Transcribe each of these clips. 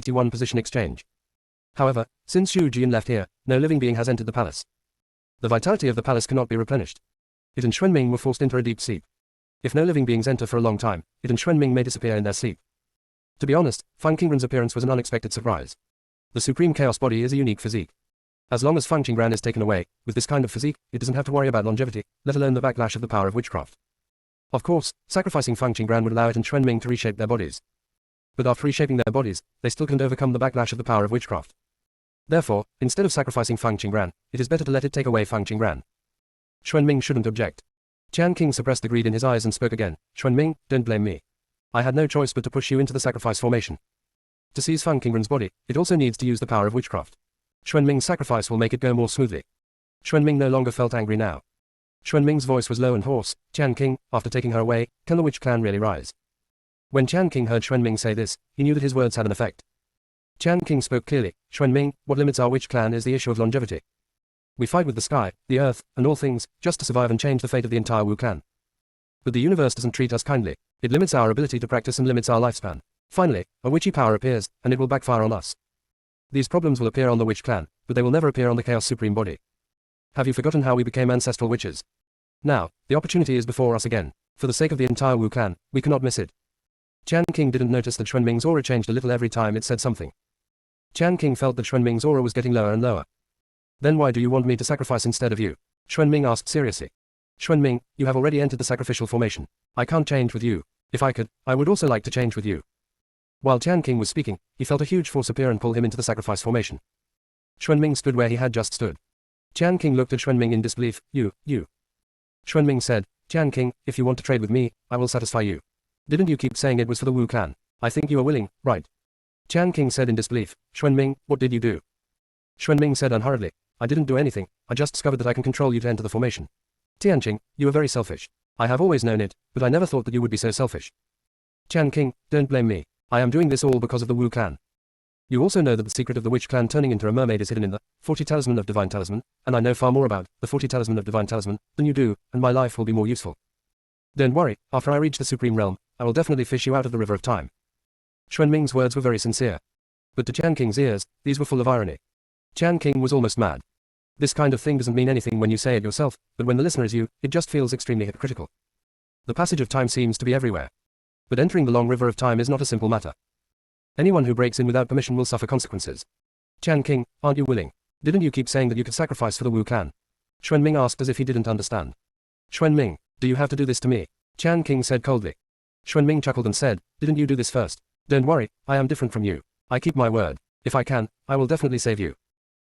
61 position exchange. However, since Xu Jian left here, no living being has entered the palace. The vitality of the palace cannot be replenished. It and Xuanming were forced into a deep sleep. If no living beings enter for a long time, it and Xuanming may disappear in their sleep. To be honest, Feng Qingran's appearance was an unexpected surprise. The Supreme Chaos Body is a unique physique. As long as Feng Qingran is taken away, with this kind of physique, it doesn't have to worry about longevity, let alone the backlash of the power of witchcraft. Of course, sacrificing Feng Qingran would allow it and Xuanming to reshape their bodies. But after reshaping their bodies, they still couldn't overcome the backlash of the power of witchcraft. Therefore, instead of sacrificing Feng Qingran, it is better to let it take away Feng Qingran. Xuanming shouldn't object. Qian King suppressed the greed in his eyes and spoke again. Xuanming, don't blame me. I had no choice but to push you into the sacrifice formation. To seize Feng Qingran's body, it also needs to use the power of witchcraft. Xuanming's sacrifice will make it go more smoothly. Xuanming no longer felt angry now. Xuanming's voice was low and hoarse. Qian King, after taking her away, can the witch clan really rise? When Qian King heard Xuanming say this, he knew that his words had an effect. Qian King spoke clearly. Xuanming, what limits our witch clan is the issue of longevity. We fight with the sky, the earth, and all things, just to survive and change the fate of the entire Wu clan. But the universe doesn't treat us kindly. It limits our ability to practice and limits our lifespan. Finally, a witchy power appears, and it will backfire on us. These problems will appear on the witch clan, but they will never appear on the Chaos Supreme Body. Have you forgotten how we became ancestral witches? Now, the opportunity is before us again. For the sake of the entire Wu clan, we cannot miss it. Qian King didn't notice that Xuanming's aura changed a little every time it said something. Qian King felt that Xuanming's aura was getting lower and lower. Then why do you want me to sacrifice instead of you? Xuanming asked seriously. Xuanming, you have already entered the sacrificial formation. I can't change with you. If I could, I would also like to change with you. While Qian King was speaking, he felt a huge force appear and pull him into the sacrifice formation. Xuanming stood where he had just stood. Qian King looked at Xuanming in disbelief. You. Xuanming said, Qian King, if you want to trade with me, I will satisfy you. Didn't you keep saying it was for the Wu clan? I think you are willing, right? Qian King said in disbelief. Xuanming, what did you do? Xuanming said unhurriedly. I didn't do anything, I just discovered that I can control you to enter the formation. Tianqing, you are very selfish. I have always known it, but I never thought that you would be so selfish. Qian King, don't blame me. I am doing this all because of the Wu clan. You also know that the secret of the witch clan turning into a mermaid is hidden in the 40 Talisman of Divine Talisman, and I know far more about the 40 Talisman of Divine Talisman than you do, and my life will be more useful. Don't worry, after I reach the Supreme Realm, I will definitely fish you out of the River of Time. Xuanming's words were very sincere. But to Qian King's ears, these were full of irony. Qian King was almost mad. This kind of thing doesn't mean anything when you say it yourself, but when the listener is you, it just feels extremely hypocritical. The passage of time seems to be everywhere. But entering the long river of time is not a simple matter. Anyone who breaks in without permission will suffer consequences. Qian King, aren't you willing? Didn't you keep saying that you could sacrifice for the Wu clan? Xuanming asked as if he didn't understand. Xuanming, do you have to do this to me? Qian King said coldly. Xuanming chuckled and said, didn't you do this first? Don't worry, I am different from you. I keep my word. If I can, I will definitely save you.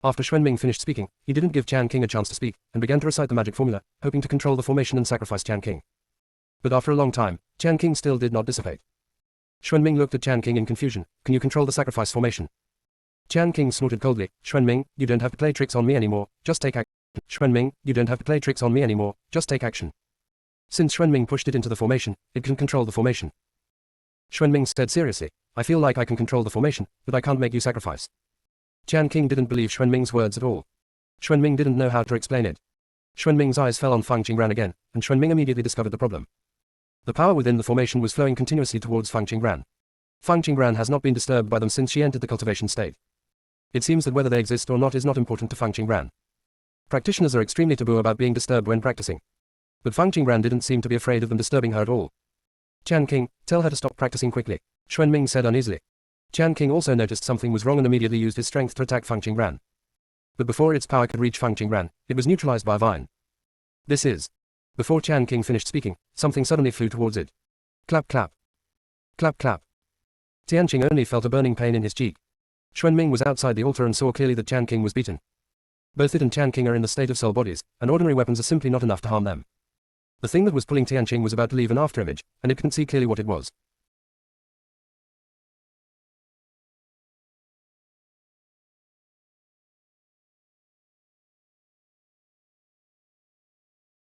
After Xuanming finished speaking, he didn't give Qian King a chance to speak, and began to recite the magic formula, hoping to control the formation and sacrifice Qian King. But after a long time, Qian King still did not dissipate. Xuanming looked at Qian King in confusion. Can you control the sacrifice formation? Qian King snorted coldly. Xuanming, you don't have to play tricks on me anymore, just take action. Xuanming, you don't have to play tricks on me anymore, just take action. Since Xuanming pushed it into the formation, it can control the formation. Xuanming said seriously, I feel like I can control the formation, but I can't make you sacrifice. Qian King didn't believe Xuanming's words at all. Xuanming didn't know how to explain it. Xuanming's eyes fell on Feng Qingran again, and Xuanming immediately discovered the problem. The power within the formation was flowing continuously towards Feng Qingran. Feng Qingran has not been disturbed by them since she entered the cultivation state. It seems that whether they exist or not is not important to Feng Qingran. Practitioners are extremely taboo about being disturbed when practicing. But Feng Qingran didn't seem to be afraid of them disturbing her at all. Qian King, tell her to stop practicing quickly, Xuanming said uneasily. Qian King also noticed something was wrong and immediately used his strength to attack Feng Qingran. But before its power could reach Feng Qingran, it was neutralized by a vine. This is. Before Qian King finished speaking, something suddenly flew towards it. Clap clap. Clap clap. Tianqing only felt a burning pain in his cheek. Xuanming was outside the altar and saw clearly that Qian King was beaten. Both it and Qian King are in the state of soul bodies, and ordinary weapons are simply not enough to harm them. The thing that was pulling Tianqing was about to leave an afterimage, and it couldn't see clearly what it was.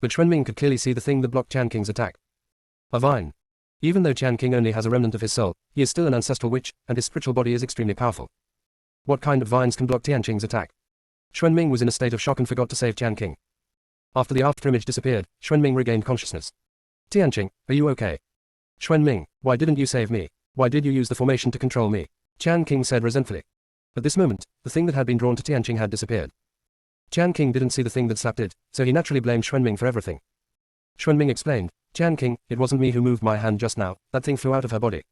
But Xuanming could clearly see the thing that blocked Qian King's attack. A vine. Even though Qian King only has a remnant of his soul, he is still an ancestral witch, and his spiritual body is extremely powerful. What kind of vines can block Tianqing's attack? Xuanming was in a state of shock and forgot to save Qian King. After the afterimage disappeared, Xuanming regained consciousness. Tianqing, are you okay? Xuanming, why didn't you save me? Why did you use the formation to control me? Chan King said resentfully. At this moment, the thing that had been drawn to Tianqing had disappeared. Chan King didn't see the thing that slapped it, so he naturally blamed Xuanming for everything. Xuanming explained, Chan King, it wasn't me who moved my hand just now, that thing flew out of her body.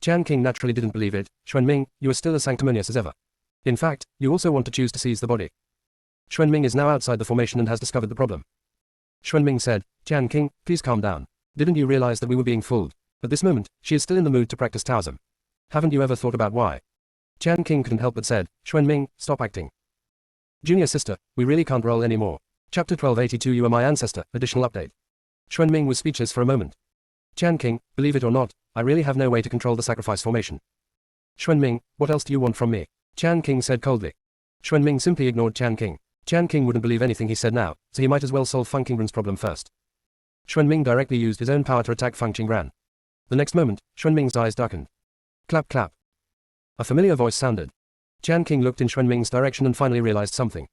Chan King naturally didn't believe it. Xuanming, you are still as sanctimonious as ever. In fact, you also want to choose to seize the body. Xuanming is now outside the formation and has discovered the problem. Xuanming said, Chan King, please calm down. Didn't you realize that we were being fooled? At this moment, she is still in the mood to practice Taoism. Haven't you ever thought about why? Chan King couldn't help but said, Xuanming, stop acting. Junior sister, we really can't roll anymore. Chapter 1282 You are my ancestor, additional update. Xuanming was speechless for a moment. Chan King, believe it or not, I really have no way to control the sacrifice formation. Xuanming, what else do you want from me? Chan King said coldly. Xuanming simply ignored Chan King. Chan King wouldn't believe anything he said now, so he might as well solve Feng Qingran's problem first. Xuanming directly used his own power to attack Feng Qingran. The next moment, Xuanming's eyes darkened. Clap clap. A familiar voice sounded. Chan King looked in Xuanming's direction and finally realized something.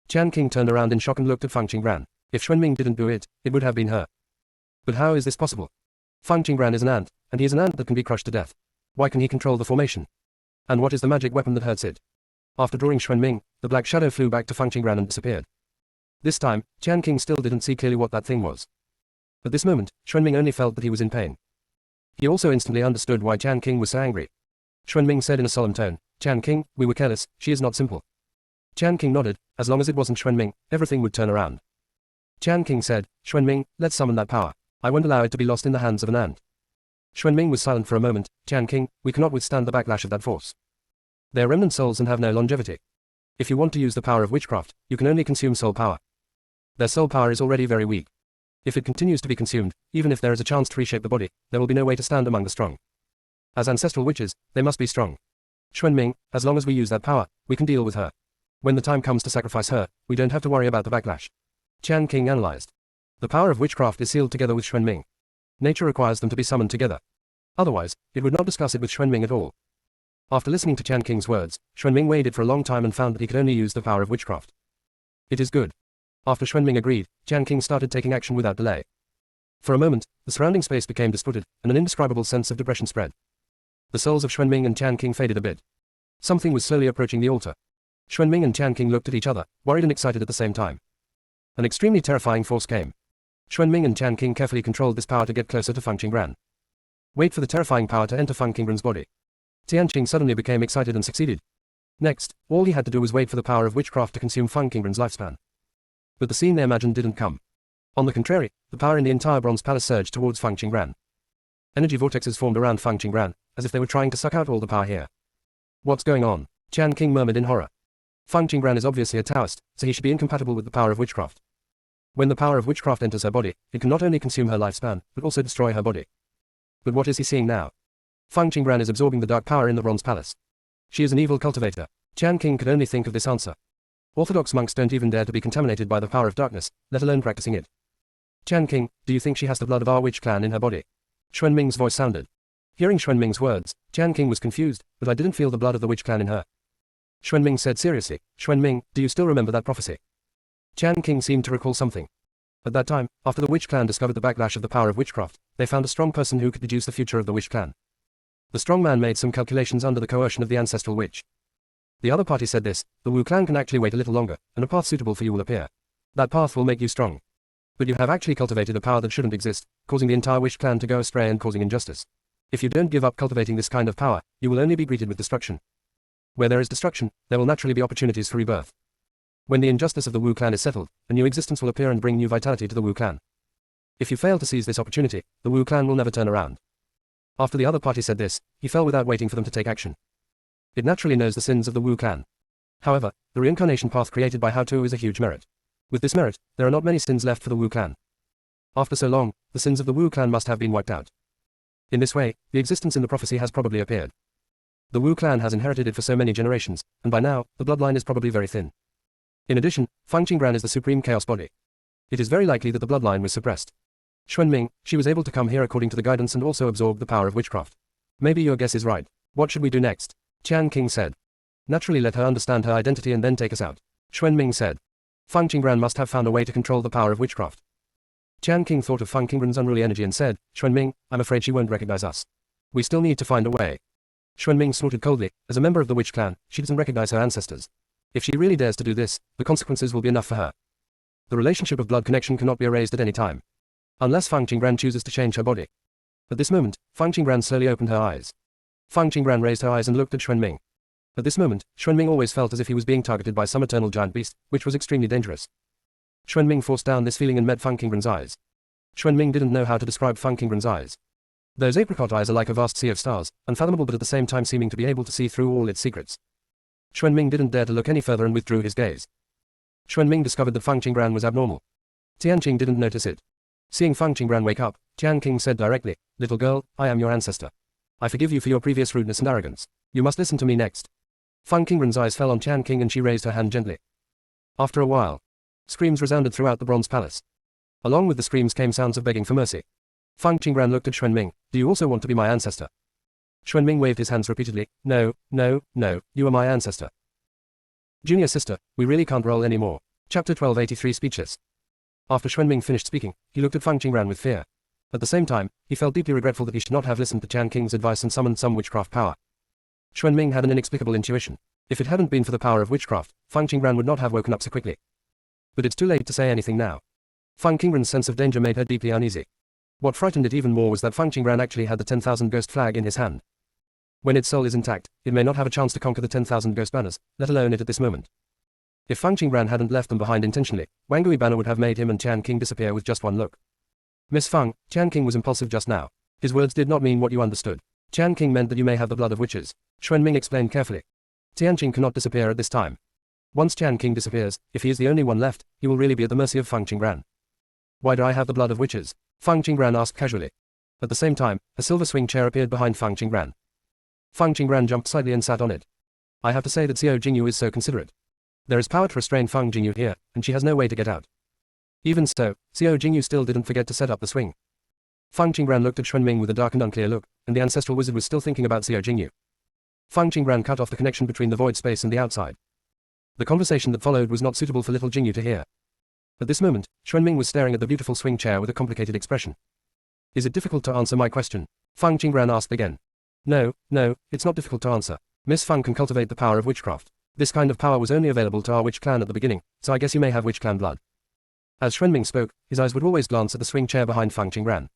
Chan King turned around in shock and looked at Feng Qingran. If Xuanming didn't do it, it would have been her. But how is this possible? Feng Qingran is an ant, and he is an ant that can be crushed to death. Why can he control the formation? And what is the magic weapon that hurts it? After drawing Xuanming, the black shadow flew back to Feng Qingran and disappeared. This time, Chan King still didn't see clearly what that thing was. At this moment, Xuanming only felt that he was in pain. He also instantly understood why Chan King was so angry. Xuanming said in a solemn tone, Chan King, we were careless, she is not simple. Chan King nodded, as long as it wasn't Xuanming, everything would turn around. Chan King said, Xuanming, let's summon that power. I won't allow it to be lost in the hands of an ant. Xuanming was silent for a moment. Chan King, we cannot withstand the backlash of that force. They are remnant souls and have no longevity. If you want to use the power of witchcraft, you can only consume soul power. Their soul power is already very weak. If it continues to be consumed, even if there is a chance to reshape the body, there will be no way to stand among the strong. As ancestral witches, they must be strong. Xuanming, as long as we use that power, we can deal with her. When the time comes to sacrifice her, we don't have to worry about the backlash. Chan King analyzed. The power of witchcraft is sealed together with Xuanming. Nature requires them to be summoned together. Otherwise, it would not discuss it with Xuanming at all. After listening to Chan King's words, Xuanming waited for a long time and found that he could only use the power of witchcraft. It is good. After Xuanming agreed, Chan King started taking action without delay. For a moment, the surrounding space became distorted, and an indescribable sense of depression spread. The souls of Xuanming and Chan King faded a bit. Something was slowly approaching the altar. Xuanming and Chan King looked at each other, worried and excited at the same time. An extremely terrifying force came. Xuanming and Chan King carefully controlled this power to get closer to Feng Qingran. Wait for the terrifying power to enter Feng Qingran's body. Tianqing suddenly became excited and succeeded. Next, all he had to do was wait for the power of witchcraft to consume Feng Qingran's lifespan. But the scene they imagined didn't come. On the contrary, the power in the entire bronze palace surged towards Feng Qingran. Energy vortexes formed around Feng Qingran, as if they were trying to suck out all the power here. What's going on? Chan King murmured in horror. Feng Qingran is obviously a Taoist, so he should be incompatible with the power of witchcraft. When the power of witchcraft enters her body, it can not only consume her lifespan, but also destroy her body. But what is he seeing now? Feng Qingran is absorbing the dark power in the bronze palace. She is an evil cultivator. Chan King could only think of this answer. Orthodox monks don't even dare to be contaminated by the power of darkness, let alone practicing it. Chan King, do you think she has the blood of our witch clan in her body? Xuanming's voice sounded. Hearing Xuanming's words, Chan King was confused, but I didn't feel the blood of the witch clan in her. Xuanming said seriously, Xuanming, do you still remember that prophecy? Chan King seemed to recall something. At that time, after the witch clan discovered the backlash of the power of witchcraft, they found a strong person who could deduce the future of the witch clan. The strong man made some calculations under the coercion of the ancestral witch. The other party said this, the Wu clan can actually wait a little longer, and a path suitable for you will appear. That path will make you strong. But you have actually cultivated a power that shouldn't exist, causing the entire witch clan to go astray and causing injustice. If you don't give up cultivating this kind of power, you will only be greeted with destruction. Where there is destruction, there will naturally be opportunities for rebirth. When the injustice of the Wu clan is settled, a new existence will appear and bring new vitality to the Wu clan. If you fail to seize this opportunity, the Wu clan will never turn around. After the other party said this, he fell without waiting for them to take action. It naturally knows the sins of the Wu clan. However, the reincarnation path created by Hao Tu is a huge merit. With this merit, there are not many sins left for the Wu clan. After so long, the sins of the Wu clan must have been wiped out. In this way, the existence in the prophecy has probably appeared. The Wu clan has inherited it for so many generations, and by now, the bloodline is probably very thin. In addition, Feng Qingran is the supreme chaos body. It is very likely that the bloodline was suppressed. Xuanming, she was able to come here according to the guidance and also absorb the power of witchcraft. Maybe your guess is right. What should we do next? Chan King said. Naturally let her understand her identity and then take us out. Xuanming said. Feng Qingran must have found a way to control the power of witchcraft. Chan King thought of Feng Qingran's unruly energy and said, Xuanming, I'm afraid she won't recognize us. We still need to find a way. Xuanming snorted coldly. As a member of the witch clan, she doesn't recognize her ancestors. If she really dares to do this, the consequences will be enough for her. The relationship of blood connection cannot be erased at any time. Unless Fang Qingbran chooses to change her body. At this moment, Fang Qingbran slowly opened her eyes. Fang Qingbran raised her eyes and looked at Xuanming. At this moment, Xuanming always felt as if he was being targeted by some eternal giant beast, which was extremely dangerous. Xuanming forced down this feeling and met Fang Qingbran's eyes. Xuanming didn't know how to describe Fang Qingbran's eyes. Those apricot eyes are like a vast sea of stars, unfathomable but at the same time seeming to be able to see through all its secrets. Xuanming didn't dare to look any further and withdrew his gaze. Xuanming discovered that Fang Qingbran was abnormal. Tianqing didn't notice it. Seeing Fang Qingbran wake up, Tianqing said directly, "Little girl, I am your ancestor. I forgive you for your previous rudeness and arrogance. You must listen to me next." Fang Qingbran's eyes fell on Tianqing and she raised her hand gently. After a while, screams resounded throughout the bronze palace. Along with the screams came sounds of begging for mercy. Fang Qingbran looked at Xuanming. "Do you also want to be my ancestor?" Xuanming waved his hands repeatedly. "No, no, no, you are my ancestor." Junior sister, we really can't roll anymore. Chapter 1283 Speechless. After Xuanming finished speaking, he looked at Fang Qingbran with fear. At the same time, he felt deeply regretful that he should not have listened to Tianqing's advice and summoned some witchcraft power. Xuanming had an inexplicable intuition. If it hadn't been for the power of witchcraft, Fang Qingbran would not have woken up so quickly. But it's too late to say anything now. Fang Qingbran's sense of danger made her deeply uneasy. What frightened it even more was that Fang Qingbran actually had the 10,000 ghost flag in his hand. When its soul is intact, it may not have a chance to conquer the 10,000 ghost banners, let alone it at this moment. If Fang Qingbran hadn't left them behind intentionally, Wangui banner would have made him and Tianqing disappear with just one look. "Miss Fang," Tianqing was impulsive just now. His words did not mean what you understood. Tianqing meant that you may have the blood of witches. Xuanming explained carefully. Tianqing cannot disappear at this time. Once Tianqing disappears, if he is the only one left, he will really be at the mercy of Fang Qingbran. "Why do I have the blood of witches?" Fang Qingbran asked casually. At the same time, a silver swing chair appeared behind Fang Qingbran. Fang Qingbran jumped slightly and sat on it. I have to say that Xiao Jingyu is so considerate. There is power to restrain Fang Jingyu here, and she has no way to get out. Even so, Xiao Jingyu still didn't forget to set up the swing. Fang Qingbran looked at Xuanming with a dark and unclear look, and the ancestral wizard was still thinking about Xiao Jingyu. Fang Qingbran cut off the connection between the void space and the outside. The conversation that followed was not suitable for little Jingyu to hear. At this moment, Xuanming was staring at the beautiful swing chair with a complicated expression. Is it difficult to answer my question? Fang Qingbran asked again. No, it's not difficult to answer. Miss Fang can cultivate the power of witchcraft. This kind of power was only available to our witch clan at the beginning, so I guess you may have witch clan blood. As Xuanming spoke, his eyes would always glance at the swing chair behind Fang Qingbran.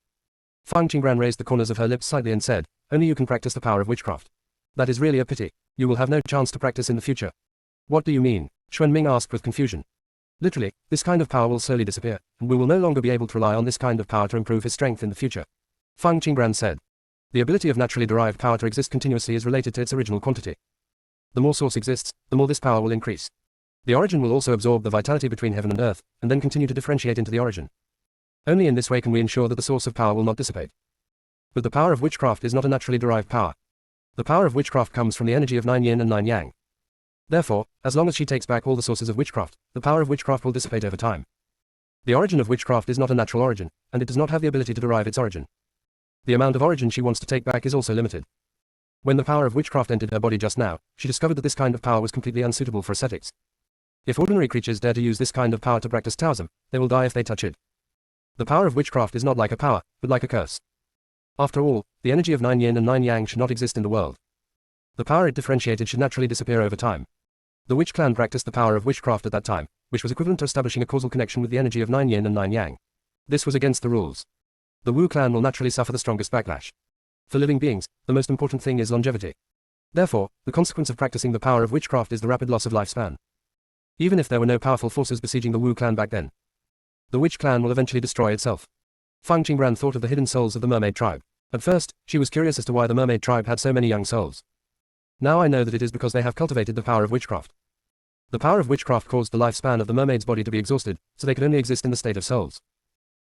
Fang Qingbran raised the corners of her lips slightly and said, only you can practice the power of witchcraft. That is really a pity. You will have no chance to practice in the future. What do you mean? Xuanming asked with confusion. Literally, this kind of power will slowly disappear, and we will no longer be able to rely on this kind of power to improve his strength in the future. Fang Qingbran said. The ability of naturally derived power to exist continuously is related to its original quantity. The more source exists, the more this power will increase. The origin will also absorb the vitality between heaven and earth, and then continue to differentiate into the origin. Only in this way can we ensure that the source of power will not dissipate. But the power of witchcraft is not a naturally derived power. The power of witchcraft comes from the energy of 9 yin and 9 yang. Therefore, as long as she takes back all the sources of witchcraft, the power of witchcraft will dissipate over time. The origin of witchcraft is not a natural origin, and it does not have the ability to derive its origin. The amount of origin she wants to take back is also limited. When the power of witchcraft entered her body just now, she discovered that this kind of power was completely unsuitable for ascetics. If ordinary creatures dare to use this kind of power to practice Taoism, they will die if they touch it. The power of witchcraft is not like a power, but like a curse. After all, the energy of 9 yin and 9 yang should not exist in the world. The power it differentiated should naturally disappear over time. The witch clan practiced the power of witchcraft at that time, which was equivalent to establishing a causal connection with the energy of 9 yin and 9 yang. This was against the rules. The Wu clan will naturally suffer the strongest backlash. For living beings, the most important thing is longevity. Therefore, the consequence of practicing the power of witchcraft is the rapid loss of lifespan. Even if there were no powerful forces besieging the Wu clan back then, the witch clan will eventually destroy itself. Fang Qingbran thought of the hidden souls of the mermaid tribe. At first, she was curious as to why the mermaid tribe had so many young souls. Now I know that it is because they have cultivated the power of witchcraft. The power of witchcraft caused the lifespan of the mermaid's body to be exhausted, so they could only exist in the state of souls.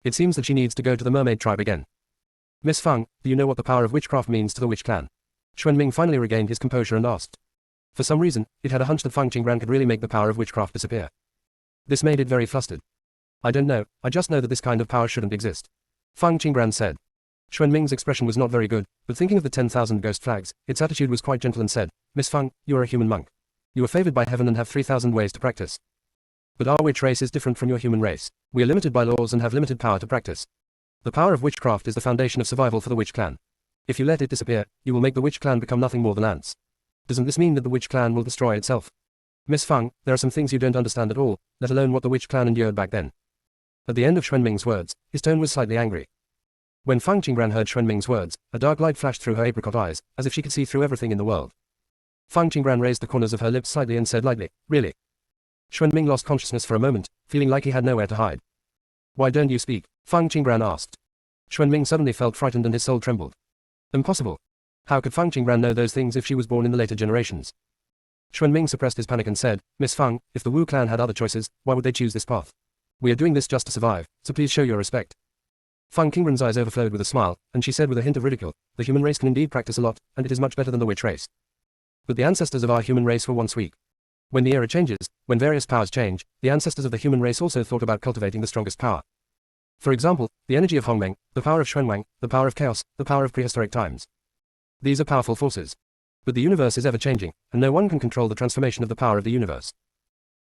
It seems that she needs to go to the mermaid tribe again. Miss Fang, do you know what the power of witchcraft means to the witch clan? Xuanming finally regained his composure and asked. For some reason, it had a hunch that Fang Qingbran could really make the power of witchcraft disappear. This made it very flustered. I don't know, I just know that this kind of power shouldn't exist. Fang Qingbran said. Xuanming's expression was not very good, but thinking of the 10,000 ghost flags, its attitude was quite gentle and said, Miss Fang, you are a human monk. You are favored by heaven and have 3,000 ways to practice. But our witch race is different from your human race. We are limited by laws and have limited power to practice. The power of witchcraft is the foundation of survival for the witch clan. If you let it disappear, you will make the witch clan become nothing more than ants. Doesn't this mean that the witch clan will destroy itself? Miss Feng, there are some things you don't understand at all, let alone what the witch clan endured back then. At the end of Xuanming's words, his tone was slightly angry. When Fang Qingran heard Xuanming's words, a dark light flashed through her apricot eyes, as if she could see through everything in the world. Fang Qingran raised the corners of her lips slightly and said lightly, "Really?" Xuanming lost consciousness for a moment, feeling like he had nowhere to hide. "Why don't you speak?" Fang Qingran asked. Xuanming suddenly felt frightened and his soul trembled. Impossible. How could Fang Qingran know those things if she was born in the later generations? Xuanming suppressed his panic and said, "Miss Fang, if the Wu clan had other choices, why would they choose this path? We are doing this just to survive, so please show your respect." Fang Qingran's eyes overflowed with a smile, and she said with a hint of ridicule, "The human race can indeed practice a lot, and it is much better than the witch race. But the ancestors of our human race were once weak. When the era changes, when various powers change, the ancestors of the human race also thought about cultivating the strongest power. For example, the energy of Hongmeng, the power of Xuanwang, the power of chaos, the power of prehistoric times. These are powerful forces. But the universe is ever changing, and no one can control the transformation of the power of the universe.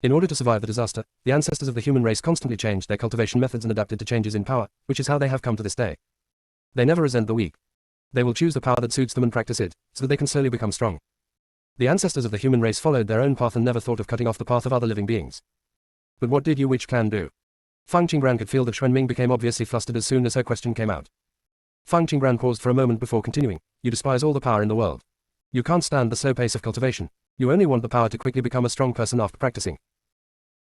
In order to survive the disaster, the ancestors of the human race constantly changed their cultivation methods and adapted to changes in power, which is how they have come to this day. They never resent the weak. They will choose the power that suits them and practice it, so that they can slowly become strong. The ancestors of the human race followed their own path and never thought of cutting off the path of other living beings. But what did you witch clan do? Fang Qingran could feel that Xuanming became obviously flustered as soon as her question came out. Fang Qingran paused for a moment before continuing, "You despise all the power in the world. You can't stand the slow pace of cultivation. You only want the power to quickly become a strong person after practicing.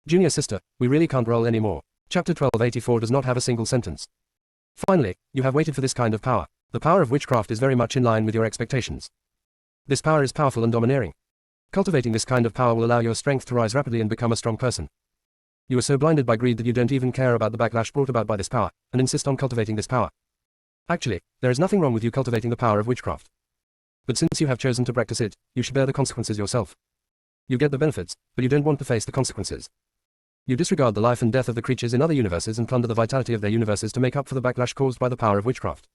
Junior sister, we really can't roll anymore." Chapter 1284 does not have a single sentence. Finally, you have waited for this kind of power. The power of witchcraft is very much in line with your expectations. This power is powerful and domineering. Cultivating this kind of power will allow your strength to rise rapidly and become a strong person. You are so blinded by greed that you don't even care about the backlash brought about by this power, and insist on cultivating this power. Actually, there is nothing wrong with you cultivating the power of witchcraft. But since you have chosen to practice it, you should bear the consequences yourself. You get the benefits, but you don't want to face the consequences. You disregard the life and death of the creatures in other universes and plunder the vitality of their universes to make up for the backlash caused by the power of witchcraft.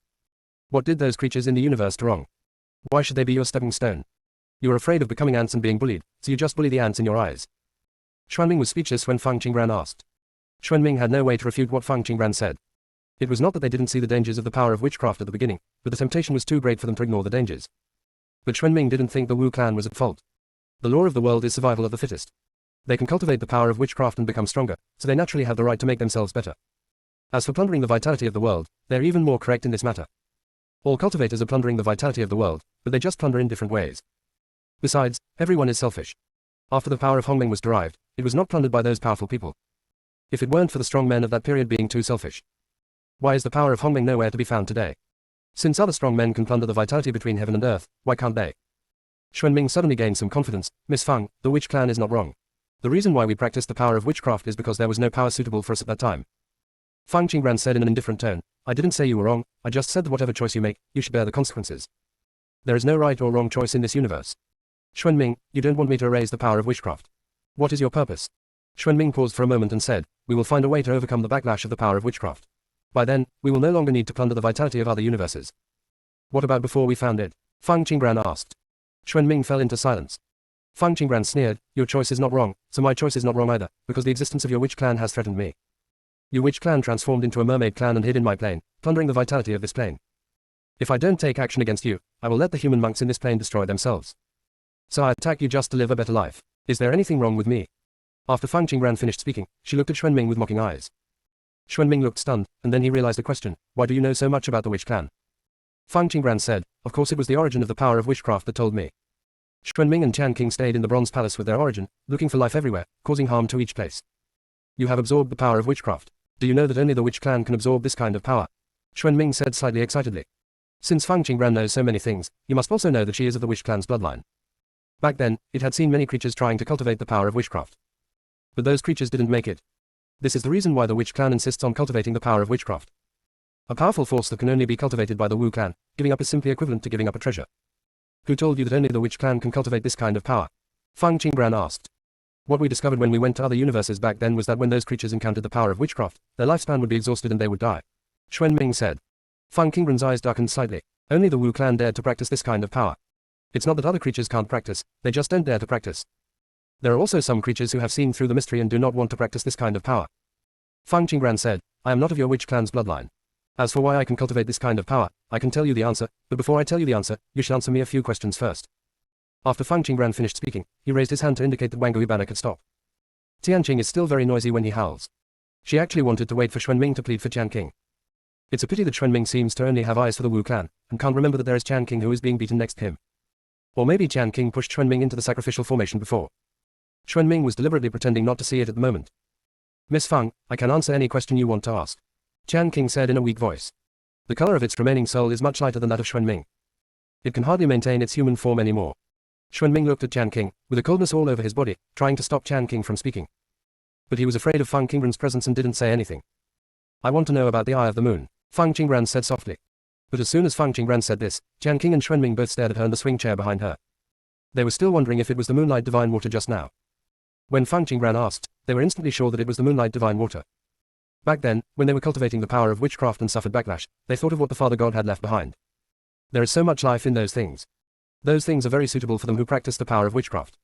What did those creatures in the universe do wrong? Why should they be your stepping stone? You are afraid of becoming ants and being bullied, so you just bully the ants in your eyes. Xuanming was speechless when Fang Qingran asked. Xuanming had no way to refute what Fang Qingran said. It was not that they didn't see the dangers of the power of witchcraft at the beginning, but the temptation was too great for them to ignore the dangers. But Xuanming didn't think the Wu clan was at fault. The law of the world is survival of the fittest. They can cultivate the power of witchcraft and become stronger, so they naturally have the right to make themselves better. As for plundering the vitality of the world, they're even more correct in this matter. All cultivators are plundering the vitality of the world, but they just plunder in different ways. Besides, everyone is selfish. After the power of Hongmeng was derived, it was not plundered by those powerful people. If it weren't for the strong men of that period being too selfish. Why is the power of Hongmeng nowhere to be found today? Since other strong men can plunder the vitality between heaven and earth, why can't they? Xuanming suddenly gained some confidence. "Miss Fang, the witch clan is not wrong. The reason why we practiced the power of witchcraft is because there was no power suitable for us at that time." Fang Qingran said in an indifferent tone, "I didn't say you were wrong, I just said that whatever choice you make, you should bear the consequences. There is no right or wrong choice in this universe." "Xuanming, you don't want me to erase the power of witchcraft. What is your purpose?" Xuanming paused for a moment and said, "We will find a way to overcome the backlash of the power of witchcraft. By then, we will no longer need to plunder the vitality of other universes." "What about before we found it?" Fang Qingran asked. Xuanming fell into silence. Fang Qingran sneered, "Your choice is not wrong, so my choice is not wrong either, because the existence of your witch clan has threatened me. Your witch clan transformed into a mermaid clan and hid in my plane, plundering the vitality of this plane. If I don't take action against you, I will let the human monks in this plane destroy themselves. So I attack you just to live a better life. Is there anything wrong with me?" After Fang Qingran finished speaking, she looked at Xuanming with mocking eyes. Xuanming looked stunned, and then he realized the question, "Why do you know so much about the witch clan?" Fang Qingran said, "Of course it was the origin of the power of witchcraft that told me." Xuanming and Tian King stayed in the Bronze Palace with their origin, looking for life everywhere, causing harm to each place. "You have absorbed the power of witchcraft. Do you know that only the witch clan can absorb this kind of power?" Xuanming said slightly excitedly. Since Fang Qingran knows so many things, you must also know that she is of the witch clan's bloodline. Back then, it had seen many creatures trying to cultivate the power of witchcraft. But those creatures didn't make it. This is the reason why the witch clan insists on cultivating the power of witchcraft. A powerful force that can only be cultivated by the Wu clan, giving up is simply equivalent to giving up a treasure. Who told you that only the witch clan can cultivate this kind of power? Fang Qingran asked. What we discovered when we went to other universes back then was that when those creatures encountered the power of witchcraft, their lifespan would be exhausted and they would die. Xuanming said. Fang Qingran's eyes darkened slightly. Only the Wu clan dared to practice this kind of power. It's not that other creatures can't practice, they just don't dare to practice. There are also some creatures who have seen through the mystery and do not want to practice this kind of power. Fang Qingran said, I am not of your witch clan's bloodline. As for why I can cultivate this kind of power, I can tell you the answer, but before I tell you the answer, you should answer me a few questions first. After Fang Qingran finished speaking, he raised his hand to indicate that Wang Guibana could stop. Tianqing is still very noisy when he howls. She actually wanted to wait for Xuanming to plead for Qianqing. It's a pity that Xuanming seems to only have eyes for the Wu clan, and can't remember that there is Qianqing who is being beaten next to him. Or maybe Qianqing pushed Xuanming into the sacrificial formation before. Xuanming was deliberately pretending not to see it at the moment. Miss Fang, I can answer any question you want to ask. Qianqing said in a weak voice. The color of its remaining soul is much lighter than that of Xuanming. It can hardly maintain its human form anymore. Xuanming looked at Qianqing, with a coldness all over his body, trying to stop Qianqing from speaking. But he was afraid of Fang Qingran's presence and didn't say anything. I want to know about the Eye of the Moon, Fang Qingran said softly. But as soon as Fang Qingran said this, Qianqing and Xuanming both stared at her in the swing chair behind her. They were still wondering if it was the Moonlight Divine Water just now. When Fang Qingran asked, they were instantly sure that it was the Moonlight Divine Water. Back then, when they were cultivating the power of witchcraft and suffered backlash, they thought of what the Father God had left behind. There is so much life in those things. Those things are very suitable for them who practice the power of witchcraft.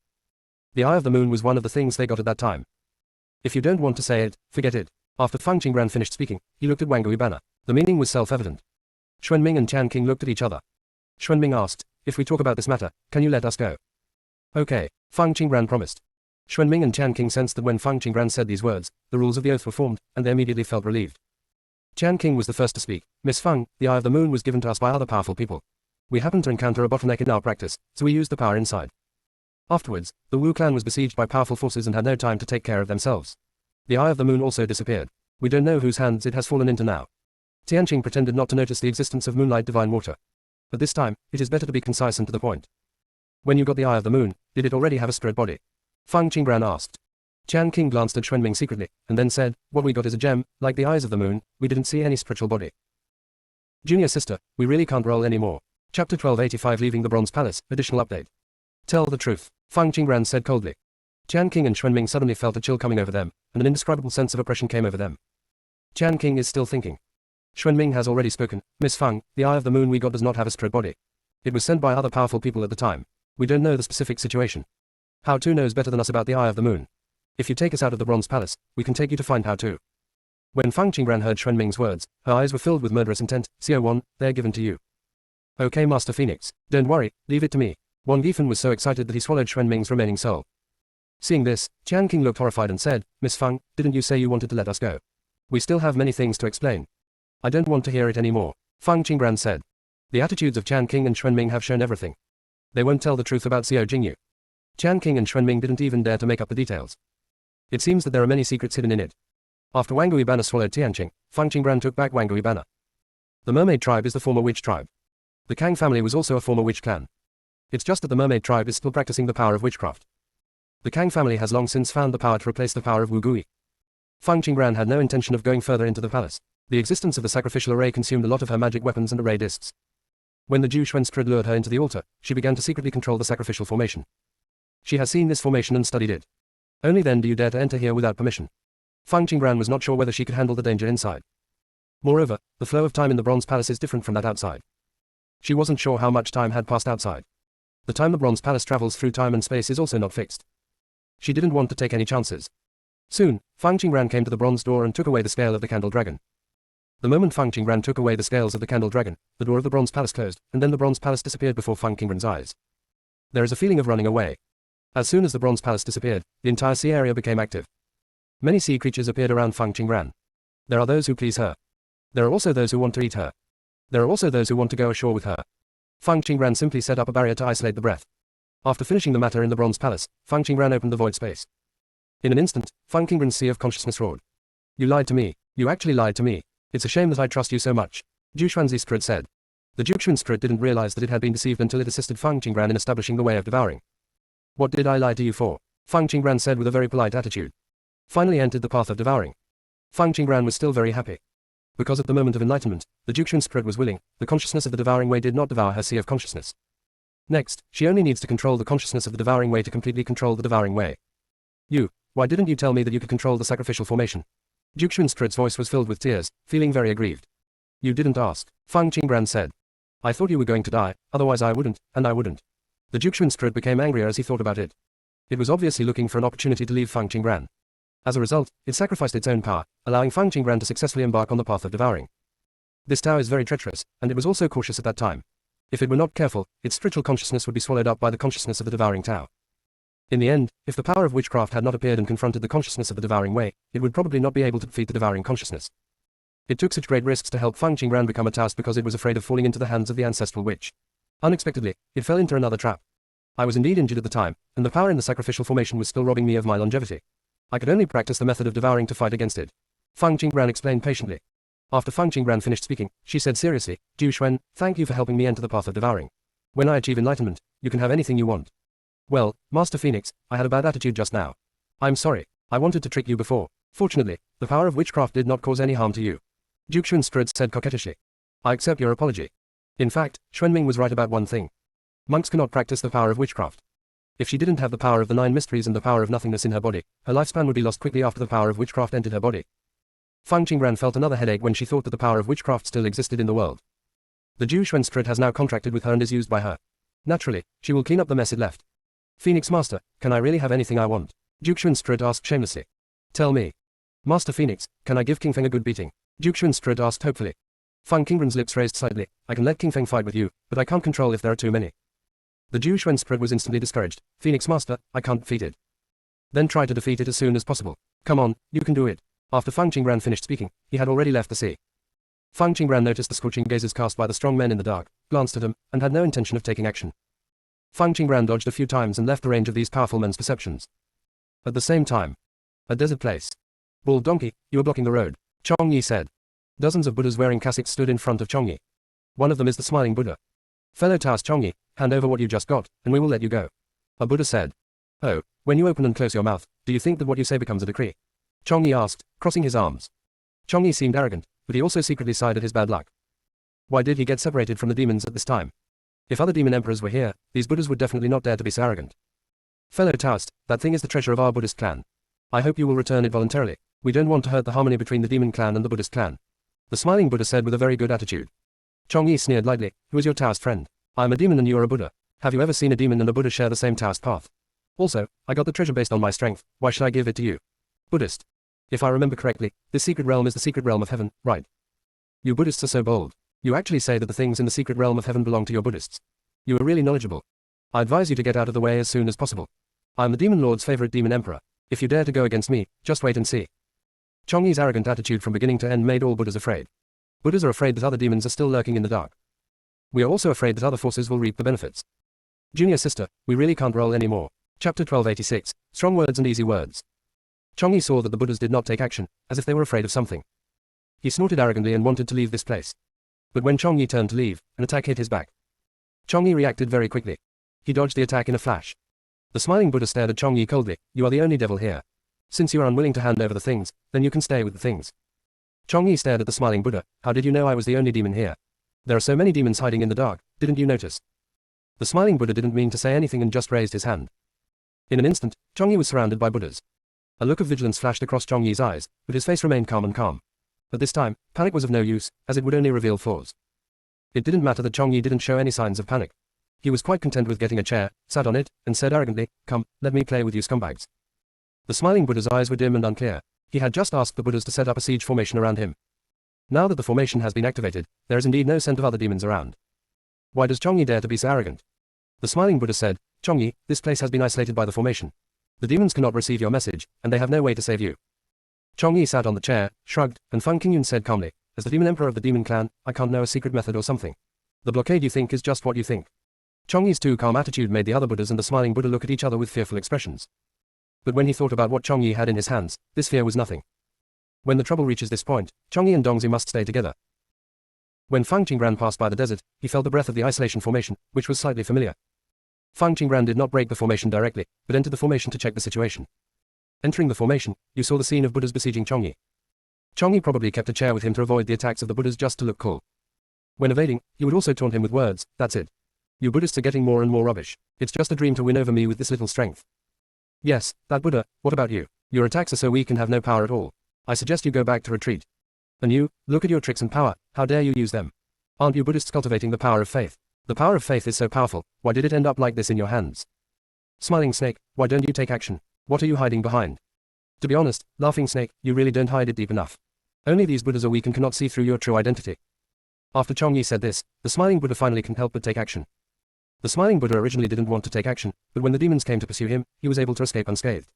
The Eye of the Moon was one of the things they got at that time. If you don't want to say it, forget it. After Fang Qingran finished speaking, he looked at Wang Guibana. The meaning was self-evident. Xuanming and Qianqing looked at each other. Xuanming asked, if we talk about this matter, can you let us go? Okay, Fang Qingran promised. Xuanming and Qianqing sensed that when Fang Qingran said these words, the rules of the oath were formed, and they immediately felt relieved. Qianqing was the first to speak. Miss Fang, the Eye of the Moon was given to us by other powerful people. We happened to encounter a bottleneck in our practice, so we used the power inside. Afterwards, the Wu clan was besieged by powerful forces and had no time to take care of themselves. The Eye of the Moon also disappeared. We don't know whose hands it has fallen into now. Tianqing pretended not to notice the existence of Moonlight Divine Water. But this time, it is better to be concise and to the point. When you got the Eye of the Moon, did it already have a spirit body? Fang Qingran asked. Qianqing glanced at Xuanming secretly, and then said, what we got is a gem, like the eyes of the moon, we didn't see any spiritual body. Junior sister, we really can't roll anymore. Chapter 1285 Leaving the Bronze Palace, additional update. Tell the truth, Fang Qingran said coldly. Qianqing and Xuanming suddenly felt a chill coming over them, and an indescribable sense of oppression came over them. Qianqing is still thinking. Xuanming has already spoken. Miss Fang, the Eye of the Moon we got does not have a spirit body. It was sent by other powerful people at the time. We don't know the specific situation. How To knows better than us about the Eye of the Moon. If you take us out of the Bronze Palace, we can take you to find How To. When Fang Qingran heard Xuanming's words, her eyes were filled with murderous intent. CO1, they're given to you. Okay Master Phoenix, don't worry, leave it to me. Wang Gifen was so excited that he swallowed Xuanming's remaining soul. Seeing this, Qianqing looked horrified and said, Miss Fang, didn't you say you wanted to let us go? We still have many things to explain. I don't want to hear it anymore, Fang Qingran said. The attitudes of Qianqing and Xuanming have shown everything. They won't tell the truth about Xiao Jingyu. Qianqing and Xuanming didn't even dare to make up the details. It seems that there are many secrets hidden in it. After Wang Guibana swallowed Tianqing, Fang Qingran took back Wang Guibana. The Mermaid tribe is the former witch tribe. The Kang family was also a former witch clan. It's just that the Mermaid tribe is still practicing the power of witchcraft. The Kang family has long since found the power to replace the power of Wu Gui. Fang Qingran had no intention of going further into the palace. The existence of the sacrificial array consumed a lot of her magic weapons and array discs. When the Ju Xuanstrid lured her into the altar, she began to secretly control the sacrificial formation. She has seen this formation and studied it. Only then do you dare to enter here without permission. Fang Qingran was not sure whether she could handle the danger inside. Moreover, the flow of time in the Bronze Palace is different from that outside. She wasn't sure how much time had passed outside. The time the Bronze Palace travels through time and space is also not fixed. She didn't want to take any chances. Soon, Fang Qingran came to the bronze door and took away the scale of the candle dragon. The moment Fang Qingran took away the scales of the candle dragon, the door of the Bronze Palace closed, and then the Bronze Palace disappeared before Fang Qingran's eyes. There is a feeling of running away. As soon as the Bronze Palace disappeared, the entire sea area became active. Many sea creatures appeared around Fang Qingran. There are those who please her. There are also those who want to eat her. There are also those who want to go ashore with her. Fang Qingran simply set up a barrier to isolate the breath. After finishing the matter in the Bronze Palace, Fang Qingran opened the void space. In an instant, Fang Qingran's sea of consciousness roared. You lied to me. You actually lied to me. It's a shame that I trust you so much, Ju Xuanstrid said. The Ju Xuanstrid didn't realize that it had been deceived until it assisted Fang Qingran in establishing the way of devouring. What did I lie to you for? Fang Qingran said with a very polite attitude. Finally entered the path of devouring. Fang Qingran was still very happy. Because at the moment of enlightenment, the Ju Xuanstrid was willing, the consciousness of the devouring way did not devour her sea of consciousness. Next, she only needs to control the consciousness of the devouring way to completely control the devouring way. Why didn't you tell me that you could control the sacrificial formation? Ju Xuanstrid's voice was filled with tears, feeling very aggrieved. You didn't ask, Fang Qingran said. I thought you were going to die, otherwise I wouldn't, and I wouldn't. The Ju Xuanstrid became angrier as he thought about it. It was obviously looking for an opportunity to leave Fang Qingran. As a result, it sacrificed its own power, allowing Fang Qingran to successfully embark on the path of devouring. This Tao is very treacherous, and it was also cautious at that time. If it were not careful, its spiritual consciousness would be swallowed up by the consciousness of the devouring Tao. In the end, if the power of witchcraft had not appeared and confronted the consciousness of the devouring Wei, it would probably not be able to defeat the devouring consciousness. It took such great risks to help Feng Qingran become a Taoist because it was afraid of falling into the hands of the ancestral witch. Unexpectedly, it fell into another trap. I was indeed injured at the time, and the power in the sacrificial formation was still robbing me of my longevity. I could only practice the method of devouring to fight against it. Feng Qingran explained patiently. After Feng Qingran finished speaking, she said seriously, Ju Xuan, thank you for helping me enter the path of devouring. When I achieve enlightenment, you can have anything you want. Well, Master Phoenix, I had a bad attitude just now. I'm sorry. I wanted to trick you before. Fortunately, the power of witchcraft did not cause any harm to you. Duke Xuanstrud said coquettishly. I accept your apology. In fact, Xuanming was right about one thing. Monks cannot practice the power of witchcraft. If she didn't have the power of the 9 mysteries and the power of nothingness in her body, her lifespan would be lost quickly after the power of witchcraft entered her body. Feng Qingran felt another headache when she thought that the power of witchcraft still existed in the world. The Ju Xuanstrud has now contracted with her and is used by her. Naturally, she will clean up the mess it left. Phoenix Master, can I really have anything I want? Duke Xuanstrud asked shamelessly. Tell me. Master Phoenix, can I give King Feng a good beating? Duke Xuanstrud asked hopefully. Feng Qingran's lips raised slightly. I can let King Feng fight with you, but I can't control if there are too many. The Ju Xuanstrud was instantly discouraged. Phoenix Master, I can't defeat it. Then try to defeat it as soon as possible. Come on, you can do it. After Feng Qingran finished speaking, he had already left the sea. Feng Qingran noticed the scorching gazes cast by the strong men in the dark, glanced at him, and had no intention of taking action. Feng Qingran dodged a few times and left the range of these powerful men's perceptions. At the same time, a desert place. Bald donkey, you are blocking the road, Chong Yi said. Dozens of Buddhas wearing cassocks stood in front of Chong Yi. One of them is the smiling Buddha. Fellow Taoist Chong Yi, hand over what you just got, and we will let you go. A Buddha said. Oh, when you open and close your mouth, do you think that what you say becomes a decree? Chong Yi asked, crossing his arms. Chong Yi seemed arrogant, but he also secretly sighed at his bad luck. Why did he get separated from the demons at this time? If other demon emperors were here, these Buddhas would definitely not dare to be so arrogant. Fellow Taoist, that thing is the treasure of our Buddhist clan. I hope you will return it voluntarily. We don't want to hurt the harmony between the demon clan and the Buddhist clan. The smiling Buddha said with a very good attitude. Chong Yi sneered lightly. Who is your Taoist friend? I am a demon and you are a Buddha. Have you ever seen a demon and a Buddha share the same Taoist path? Also, I got the treasure based on my strength. Why should I give it to you? Buddhist. If I remember correctly, this secret realm is the secret realm of heaven, right? You Buddhists are so bold. You actually say that the things in the secret realm of heaven belong to your Buddhists. You are really knowledgeable. I advise you to get out of the way as soon as possible. I am the Demon Lord's favorite demon emperor. If you dare to go against me, just wait and see. Chong Yi's arrogant attitude from beginning to end made all Buddhas afraid. Buddhas are afraid that other demons are still lurking in the dark. We are also afraid that other forces will reap the benefits. Junior sister, we really can't roll anymore. Chapter 1286, Strong Words and Easy Words. Chong Yi saw that the Buddhas did not take action, as if they were afraid of something. He snorted arrogantly and wanted to leave this place. But when Chong Yi turned to leave, an attack hit his back. Chong Yi reacted very quickly. He dodged the attack in a flash. The smiling Buddha stared at Chong Yi coldly. You are the only devil here. Since you are unwilling to hand over the things, then you can stay with the things. Chong Yi stared at the smiling Buddha. How did you know I was the only demon here? There are so many demons hiding in the dark, didn't you notice? The smiling Buddha didn't mean to say anything and just raised his hand. In an instant, Chong Yi was surrounded by Buddhas. A look of vigilance flashed across Chong Yi's eyes, but his face remained calm and calm. At this time, panic was of no use, as it would only reveal flaws. It didn't matter that Chong Yi didn't show any signs of panic. He was quite content with getting a chair, sat on it, and said arrogantly, Come, let me play with you scumbags. The smiling Buddha's eyes were dim and unclear. He had just asked the Buddhas to set up a siege formation around him. Now that the formation has been activated, there is indeed no scent of other demons around. Why does Chong Yi dare to be so arrogant? The smiling Buddha said, Chong Yi, this place has been isolated by the formation. The demons cannot receive your message, and they have no way to save you. Chong Yi sat on the chair, shrugged, and Feng Qingyun said calmly, As the demon emperor of the demon clan, I can't know a secret method or something. The blockade you think is just what you think. Chong Yi's too calm attitude made the other Buddhas and the smiling Buddha look at each other with fearful expressions. But when he thought about what Chong Yi had in his hands, this fear was nothing. When the trouble reaches this point, Chong Yi and Dongzi must stay together. When Feng Qingran passed by the desert, he felt the breath of the isolation formation, which was slightly familiar. Feng Qingran did not break the formation directly, but entered the formation to check the situation. Entering the formation, you saw the scene of Buddhas besieging Chong Yi. Chong Yi probably kept a chair with him to avoid the attacks of the Buddhas just to look cool. When evading, he would also taunt him with words, that's it. You Buddhists are getting more and more rubbish. It's just a dream to win over me with this little strength. Yes, that Buddha, what about you? Your attacks are so weak and have no power at all. I suggest you go back to retreat. And you, look at your tricks and power, how dare you use them? Aren't you Buddhists cultivating the power of faith? The power of faith is so powerful, why did it end up like this in your hands? Smiling Snake, why don't you take action? What are you hiding behind? To be honest, Laughing Snake, you really don't hide it deep enough. Only these Buddhas are weak and cannot see through your true identity. After Chongyi said this, the smiling Buddha finally couldn't help but take action. The smiling Buddha originally didn't want to take action, but when the demons came to pursue him, he was able to escape unscathed.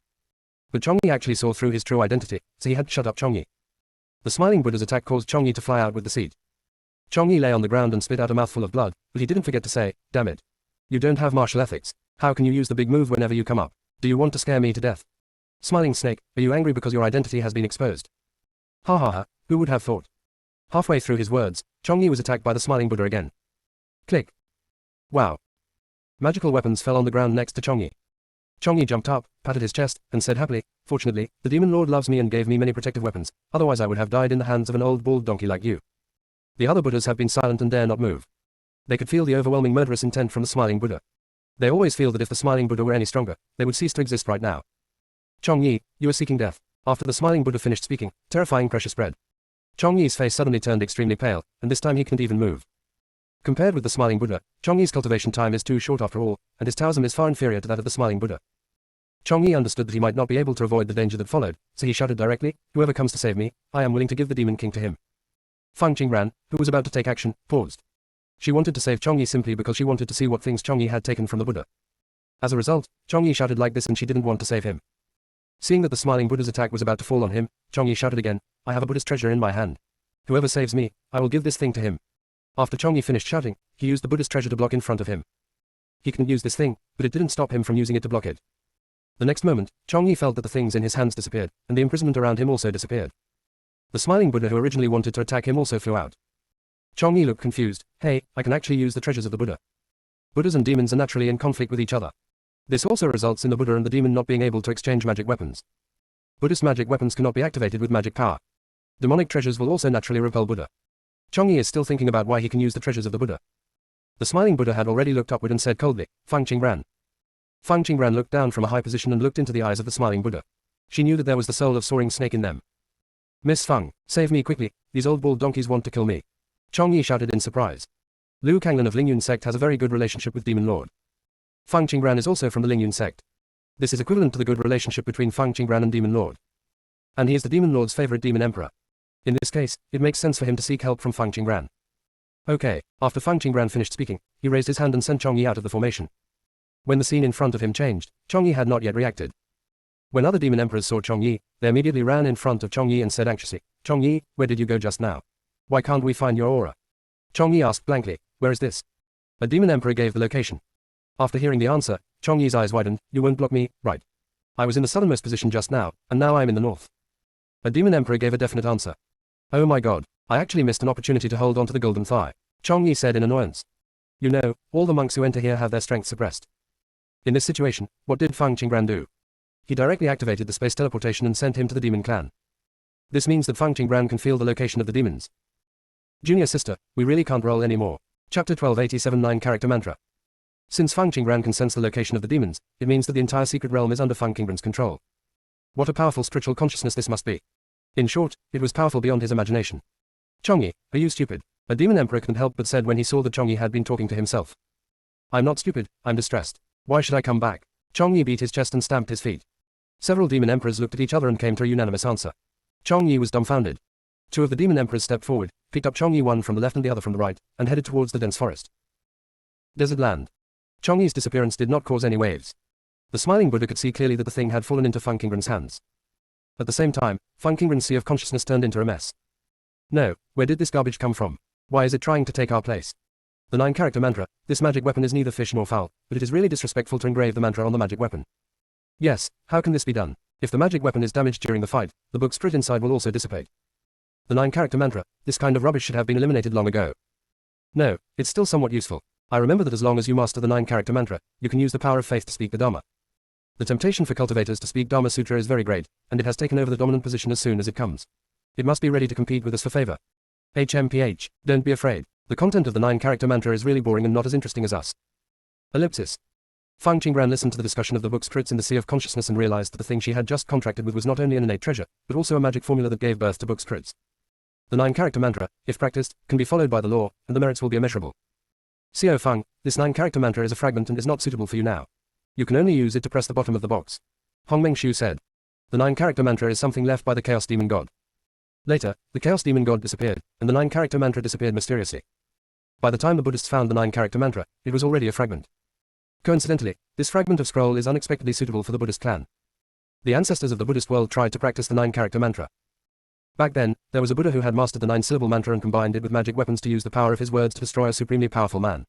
But Chongyi actually saw through his true identity, so he had to shut up Chongyi. The smiling Buddha's attack caused Chongyi to fly out with the seed. Chongyi lay on the ground and spit out a mouthful of blood, but he didn't forget to say, "Damn it. You don't have martial ethics. How can you use the big move whenever you come up? Do you want to scare me to death? Smiling snake, are you angry because your identity has been exposed?" Ha ha ha, who would have thought? Halfway through his words, Chongyi was attacked by the smiling Buddha again. Click. Wow. Magical weapons fell on the ground next to Chongyi. Chongyi jumped up, patted his chest, and said happily, "Fortunately, the demon lord loves me and gave me many protective weapons, otherwise I would have died in the hands of an old bald donkey like you." The other Buddhas have been silent and dare not move. They could feel the overwhelming murderous intent from the smiling Buddha. They always feel that if the smiling Buddha were any stronger, they would cease to exist right now. "Chongyi, you are seeking death." After the smiling Buddha finished speaking, terrifying pressure spread. Chongyi's face suddenly turned extremely pale, and this time he couldn't even move. Compared with the smiling Buddha, Chongyi's cultivation time is too short after all, and his Taoism is far inferior to that of the smiling Buddha. Chongyi understood that he might not be able to avoid the danger that followed, so he shouted directly, "Whoever comes to save me, I am willing to give the demon king to him." Fang Qingran, who was about to take action, paused. She wanted to save Chongyi simply because she wanted to see what things Chongyi had taken from the Buddha. As a result, Chongyi shouted like this and she didn't want to save him. Seeing that the smiling Buddha's attack was about to fall on him, Chongyi shouted again, "I have a Buddha's treasure in my hand. Whoever saves me, I will give this thing to him." After Chongyi finished shouting, he used the Buddha's treasure to block in front of him. He couldn't use this thing, but it didn't stop him from using it to block it. The next moment, Chongyi felt that the things in his hands disappeared, and the imprisonment around him also disappeared. The smiling Buddha who originally wanted to attack him also flew out. Chongyi looked confused. "Hey, I can actually use the treasures of the Buddha." Buddhas and demons are naturally in conflict with each other. This also results in the Buddha and the demon not being able to exchange magic weapons. Buddhist magic weapons cannot be activated with magic power. Demonic treasures will also naturally repel Buddha. Chongyi is still thinking about why he can use the treasures of the Buddha. The smiling Buddha had already looked upward and said coldly, "Fang Qingran." Fang Qingran looked down from a high position and looked into the eyes of the smiling Buddha. She knew that there was the soul of soaring snake in them. "Miss Fang, save me quickly, these old bald donkeys want to kill me." Chongyi shouted in surprise. Liu Kanglin of Lingyun sect has a very good relationship with Demon Lord. Fang Qingran is also from the Lingyun sect. This is equivalent to the good relationship between Fang Qingran and Demon Lord. And he is the Demon Lord's favorite demon emperor. In this case, it makes sense for him to seek help from Fang Qingran. Okay, after Fang Qingran finished speaking, he raised his hand and sent Chongyi out of the formation. When the scene in front of him changed, Chongyi had not yet reacted. When other demon emperors saw Chongyi, they immediately ran in front of Chongyi and said anxiously, "Chongyi, where did you go just now? Why can't we find your aura?" Chongyi asked blankly, "Where is this?" A demon emperor gave the location. After hearing the answer, Chongyi's eyes widened. "You won't block me, right? I was in the southernmost position just now, and now I am in the north." A demon emperor gave a definite answer. "Oh my god, I actually missed an opportunity to hold on to the golden thigh," Chongyi said in annoyance. "You know, all the monks who enter here have their strength suppressed." In this situation, what did Fang Qingran do? He directly activated the space teleportation and sent him to the demon clan. This means that Fang Qingran can feel the location of the demons. Junior sister, we really can't roll anymore. Chapter 1287 9 Character Mantra. Since Fang Qingran can sense the location of the demons, it means that the entire secret realm is under Fang Qingran's control. What a powerful spiritual consciousness this must be. In short, it was powerful beyond his imagination. "Chongyi, are you stupid?" A demon emperor couldn't help but said when he saw that Chongyi had been talking to himself. "I'm not stupid, I'm distressed. Why should I come back?" Chongyi beat his chest and stamped his feet. Several demon emperors looked at each other and came to a unanimous answer. Chongyi was dumbfounded. Two of the demon emperors stepped forward, picked up Chongyi, one from the left and the other from the right, and headed towards the dense forest. Desert land. Chongyi's disappearance did not cause any waves. The smiling Buddha could see clearly that the thing had fallen into Fang Qingran's hands. At the same time, Fang Qingran's sea of consciousness turned into a mess. No, where did this garbage come from? Why is it trying to take our place? The 9-character mantra, this magic weapon is neither fish nor fowl, but it is really disrespectful to engrave the mantra on the magic weapon. Yes, how can this be done? If the magic weapon is damaged during the fight, the book spirit inside will also dissipate. The 9-character mantra, this kind of rubbish should have been eliminated long ago. No, it's still somewhat useful. I remember that as long as you master the 9-character mantra, you can use the power of faith to speak the Dharma. The temptation for cultivators to speak Dharma Sutra is very great, and it has taken over the dominant position as soon as it comes. It must be ready to compete with us for favor. HMPH, don't be afraid. The content of the 9-character mantra is really boring and not as interesting as us. Ellipsis. Fang Qingran listened to the discussion of the book spirits in the sea of consciousness and realized that the thing she had just contracted with was not only an innate treasure, but also a magic formula that gave birth to book spirits. The 9-character mantra, if practiced, can be followed by the law, and the merits will be immeasurable. Xiao Fang, this 9-character mantra is a fragment and is not suitable for you now. You can only use it to press the bottom of the box. Hong Mengshu said. The 9-character mantra is something left by the Chaos Demon God. Later, the Chaos Demon God disappeared, and the 9-character mantra disappeared mysteriously. By the time the Buddhists found the 9-character mantra, it was already a fragment. Coincidentally, this fragment of scroll is unexpectedly suitable for the Buddhist clan. The ancestors of the Buddhist world tried to practice the 9-character mantra. Back then, there was a Buddha who had mastered the 9-syllable mantra and combined it with magic weapons to use the power of his words to destroy a supremely powerful man.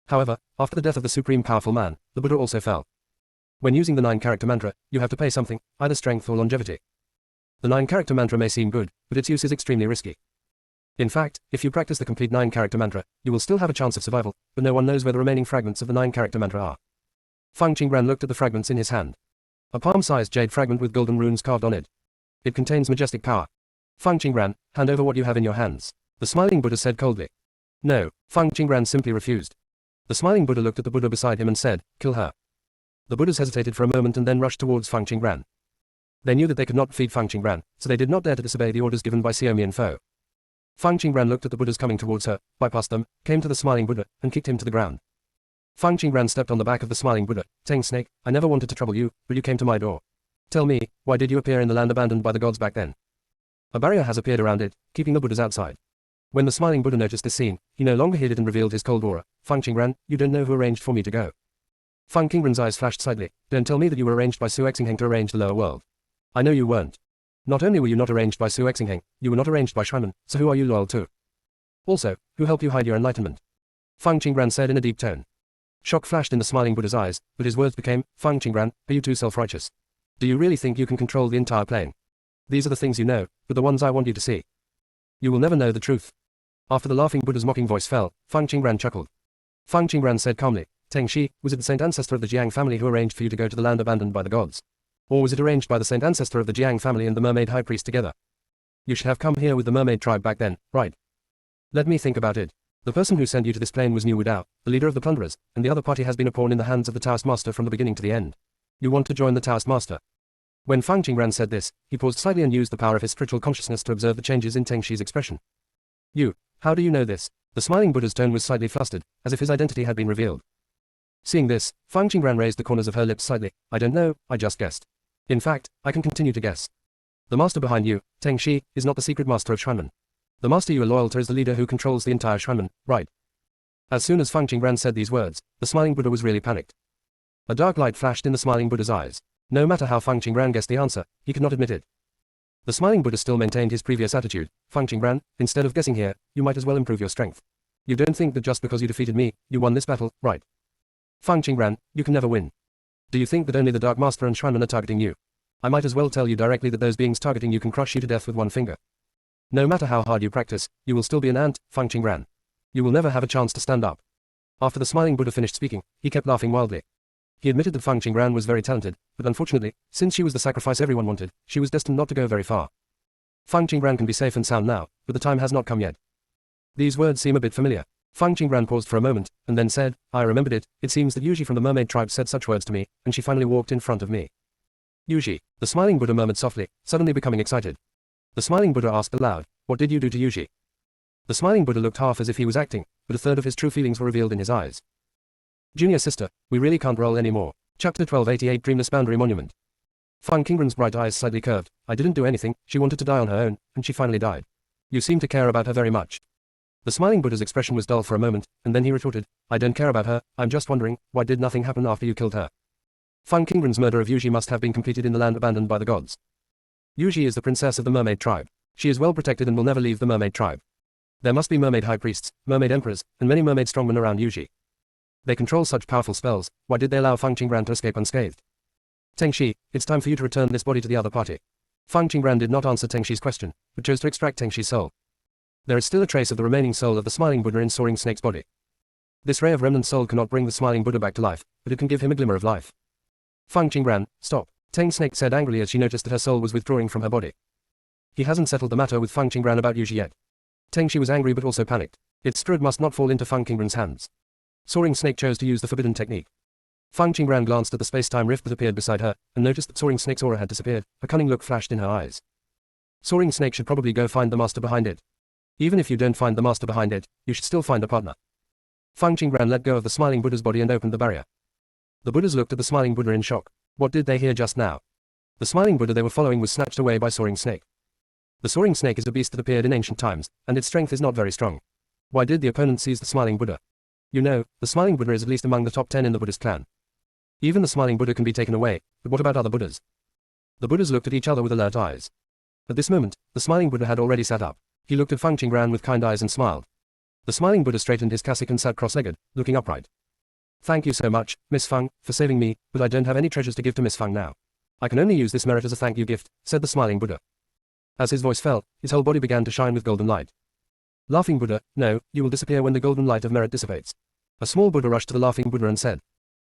However, after the death of the supreme powerful man, the Buddha also fell. When using the 9-character mantra, you have to pay something, either strength or longevity. The 9-character mantra may seem good, but its use is extremely risky. In fact, if you practice the complete 9-character mantra, you will still have a chance of survival, but no one knows where the remaining fragments of the 9-character mantra are. Feng Qinggran looked at the fragments in his hand. A palm-sized jade fragment with golden runes carved on it. It contains majestic power. Feng Qinggran, hand over what you have in your hands. The smiling Buddha said coldly. No, Feng Qinggran simply refused. The smiling Buddha looked at the Buddha beside him and said, kill her. The Buddhas hesitated for a moment and then rushed towards Feng Qinggran. They knew that they could not defeat Feng Qinggran, so they did not dare to disobey the orders given by Xiaomian Fo. Feng Qinggran looked at the Buddhas coming towards her, bypassed them, came to the smiling Buddha, and kicked him to the ground. Feng Qinggran stepped on the back of the smiling Buddha. Tang Snake, I never wanted to trouble you, but you came to my door. Tell me, why did you appear in the land abandoned by the gods back then? A barrier has appeared around it, keeping the Buddhas outside. When the smiling Buddha noticed this scene, he no longer hid it and revealed his cold aura. Feng Qinggran, you don't know who arranged for me to go. Feng Qinggran's eyes flashed slightly. Don't tell me that you were arranged by Su Xingheng to arrange the lower world. I know you weren't. Not only were you not arranged by Su Xingheng, you were not arranged by Shuaiman, so who are you loyal to? Also, who helped you hide your enlightenment? Feng Qinggran said in a deep tone. Shock flashed in the smiling Buddha's eyes, but his words became, Feng Qinggran, are you too self-righteous? Do you really think you can control the entire plane? These are the things you know, but the ones I want you to see. You will never know the truth. After the laughing Buddha's mocking voice fell, Feng Qinggran chuckled. Feng Qinggran said calmly, Teng Shi, was it the saint ancestor of the Jiang family who arranged for you to go to the land abandoned by the gods? Or was it arranged by the saint ancestor of the Jiang family and the mermaid high priest together? You should have come here with the mermaid tribe back then, right? Let me think about it. The person who sent you to this plane was Niu Wudao, the leader of the plunderers, and the other party has been a pawn in the hands of the Taoist master from the beginning to the end. You want to join the Taoist master? When Feng Qinggran said this, he paused slightly and used the power of his spiritual consciousness to observe the changes in Teng Shi's expression. You, how do you know this? The smiling Buddha's tone was slightly flustered, as if his identity had been revealed. Seeing this, Feng Qinggran raised the corners of her lips slightly. I don't know, I just guessed. In fact, I can continue to guess. The master behind you, Teng Shi, is not the secret master of Shuaiman. The master you are loyal to is the leader who controls the entire Shuaiman, right? As soon as Feng Qinggran said these words, the smiling Buddha was really panicked. A dark light flashed in the smiling Buddha's eyes. No matter how Feng Qinggran guessed the answer, he could not admit it. The smiling Buddha still maintained his previous attitude. Feng Qinggran, instead of guessing here, you might as well improve your strength. You don't think that just because you defeated me, you won this battle, right? Feng Qinggran, you can never win. Do you think that only the Dark Master and Shuaiman are targeting you? I might as well tell you directly that those beings targeting you can crush you to death with one finger. No matter how hard you practice, you will still be an ant, Feng Qinggran. You will never have a chance to stand up. After the smiling Buddha finished speaking, he kept laughing wildly. He admitted that Feng Qinggran was very talented, but unfortunately, since she was the sacrifice everyone wanted, she was destined not to go very far. Feng Qinggran can be safe and sound now, but the time has not come yet. These words seem a bit familiar. Feng Qinggran paused for a moment, and then said, I remembered it. It seems that Yuji from the mermaid tribe said such words to me, and she finally walked in front of me. Yuji, the smiling Buddha murmured softly, suddenly becoming excited. The smiling Buddha asked aloud, what did you do to Yuji? The smiling Buddha looked half as if he was acting, but a third of his true feelings were revealed in his eyes. Junior sister, we really can't roll anymore. Chapter 1288 Dreamless Boundary Monument. Feng Qinggran's bright eyes slightly curved. I didn't do anything, she wanted to die on her own, and she finally died. You seem to care about her very much. The smiling Buddha's expression was dull for a moment, and then he retorted, I don't care about her, I'm just wondering, why did nothing happen after you killed her? Feng Qinggran's murder of Yuji must have been completed in the land abandoned by the gods. Yuji is the princess of the mermaid tribe. She is well protected and will never leave the mermaid tribe. There must be mermaid high priests, mermaid emperors, and many mermaid strongmen around Yuji. They control such powerful spells, why did they allow Feng Qinggran to escape unscathed? Teng Shi, it's time for you to return this body to the other party. Feng Qinggran did not answer Teng Shi's question, but chose to extract Teng Shi's soul. There is still a trace of the remaining soul of the smiling Buddha in Soaring Snake's body. This ray of remnant soul cannot bring the smiling Buddha back to life, but it can give him a glimmer of life. Feng Qinggran, stop. Teng Snake said angrily as she noticed that her soul was withdrawing from her body. He hasn't settled the matter with Feng Qinggran about Yuji yet. Teng Shi was angry but also panicked. Its spirit must not fall into Feng Qinggran's hands. Soaring Snake chose to use the forbidden technique. Feng Qinggran glanced at the space-time rift that appeared beside her, and noticed that Soaring Snake's aura had disappeared. A cunning look flashed in her eyes. Soaring Snake should probably go find the master behind it. Even if you don't find the master behind it, you should still find a partner. Feng Qinggran let go of the smiling Buddha's body and opened the barrier. The Buddhas looked at the smiling Buddha in shock. What did they hear just now? The smiling Buddha they were following was snatched away by Soaring Snake. The soaring snake is a beast that appeared in ancient times, and its strength is not very strong. Why did the opponent seize the smiling Buddha? You know, the smiling Buddha is at least among the top 10 in the Buddhist clan. Even the smiling Buddha can be taken away, but what about other Buddhas? The Buddhas looked at each other with alert eyes. At this moment, the smiling Buddha had already sat up. He looked at Feng Qingran with kind eyes and smiled. The smiling Buddha straightened his cassock and sat cross-legged, looking upright. Thank you so much, Miss Feng, for saving me, but I don't have any treasures to give to Miss Feng now. I can only use this merit as a thank you gift, said the smiling Buddha. As his voice fell, his whole body began to shine with golden light. Laughing Buddha, no, you will disappear when the golden light of merit dissipates. A small Buddha rushed to the laughing Buddha and said.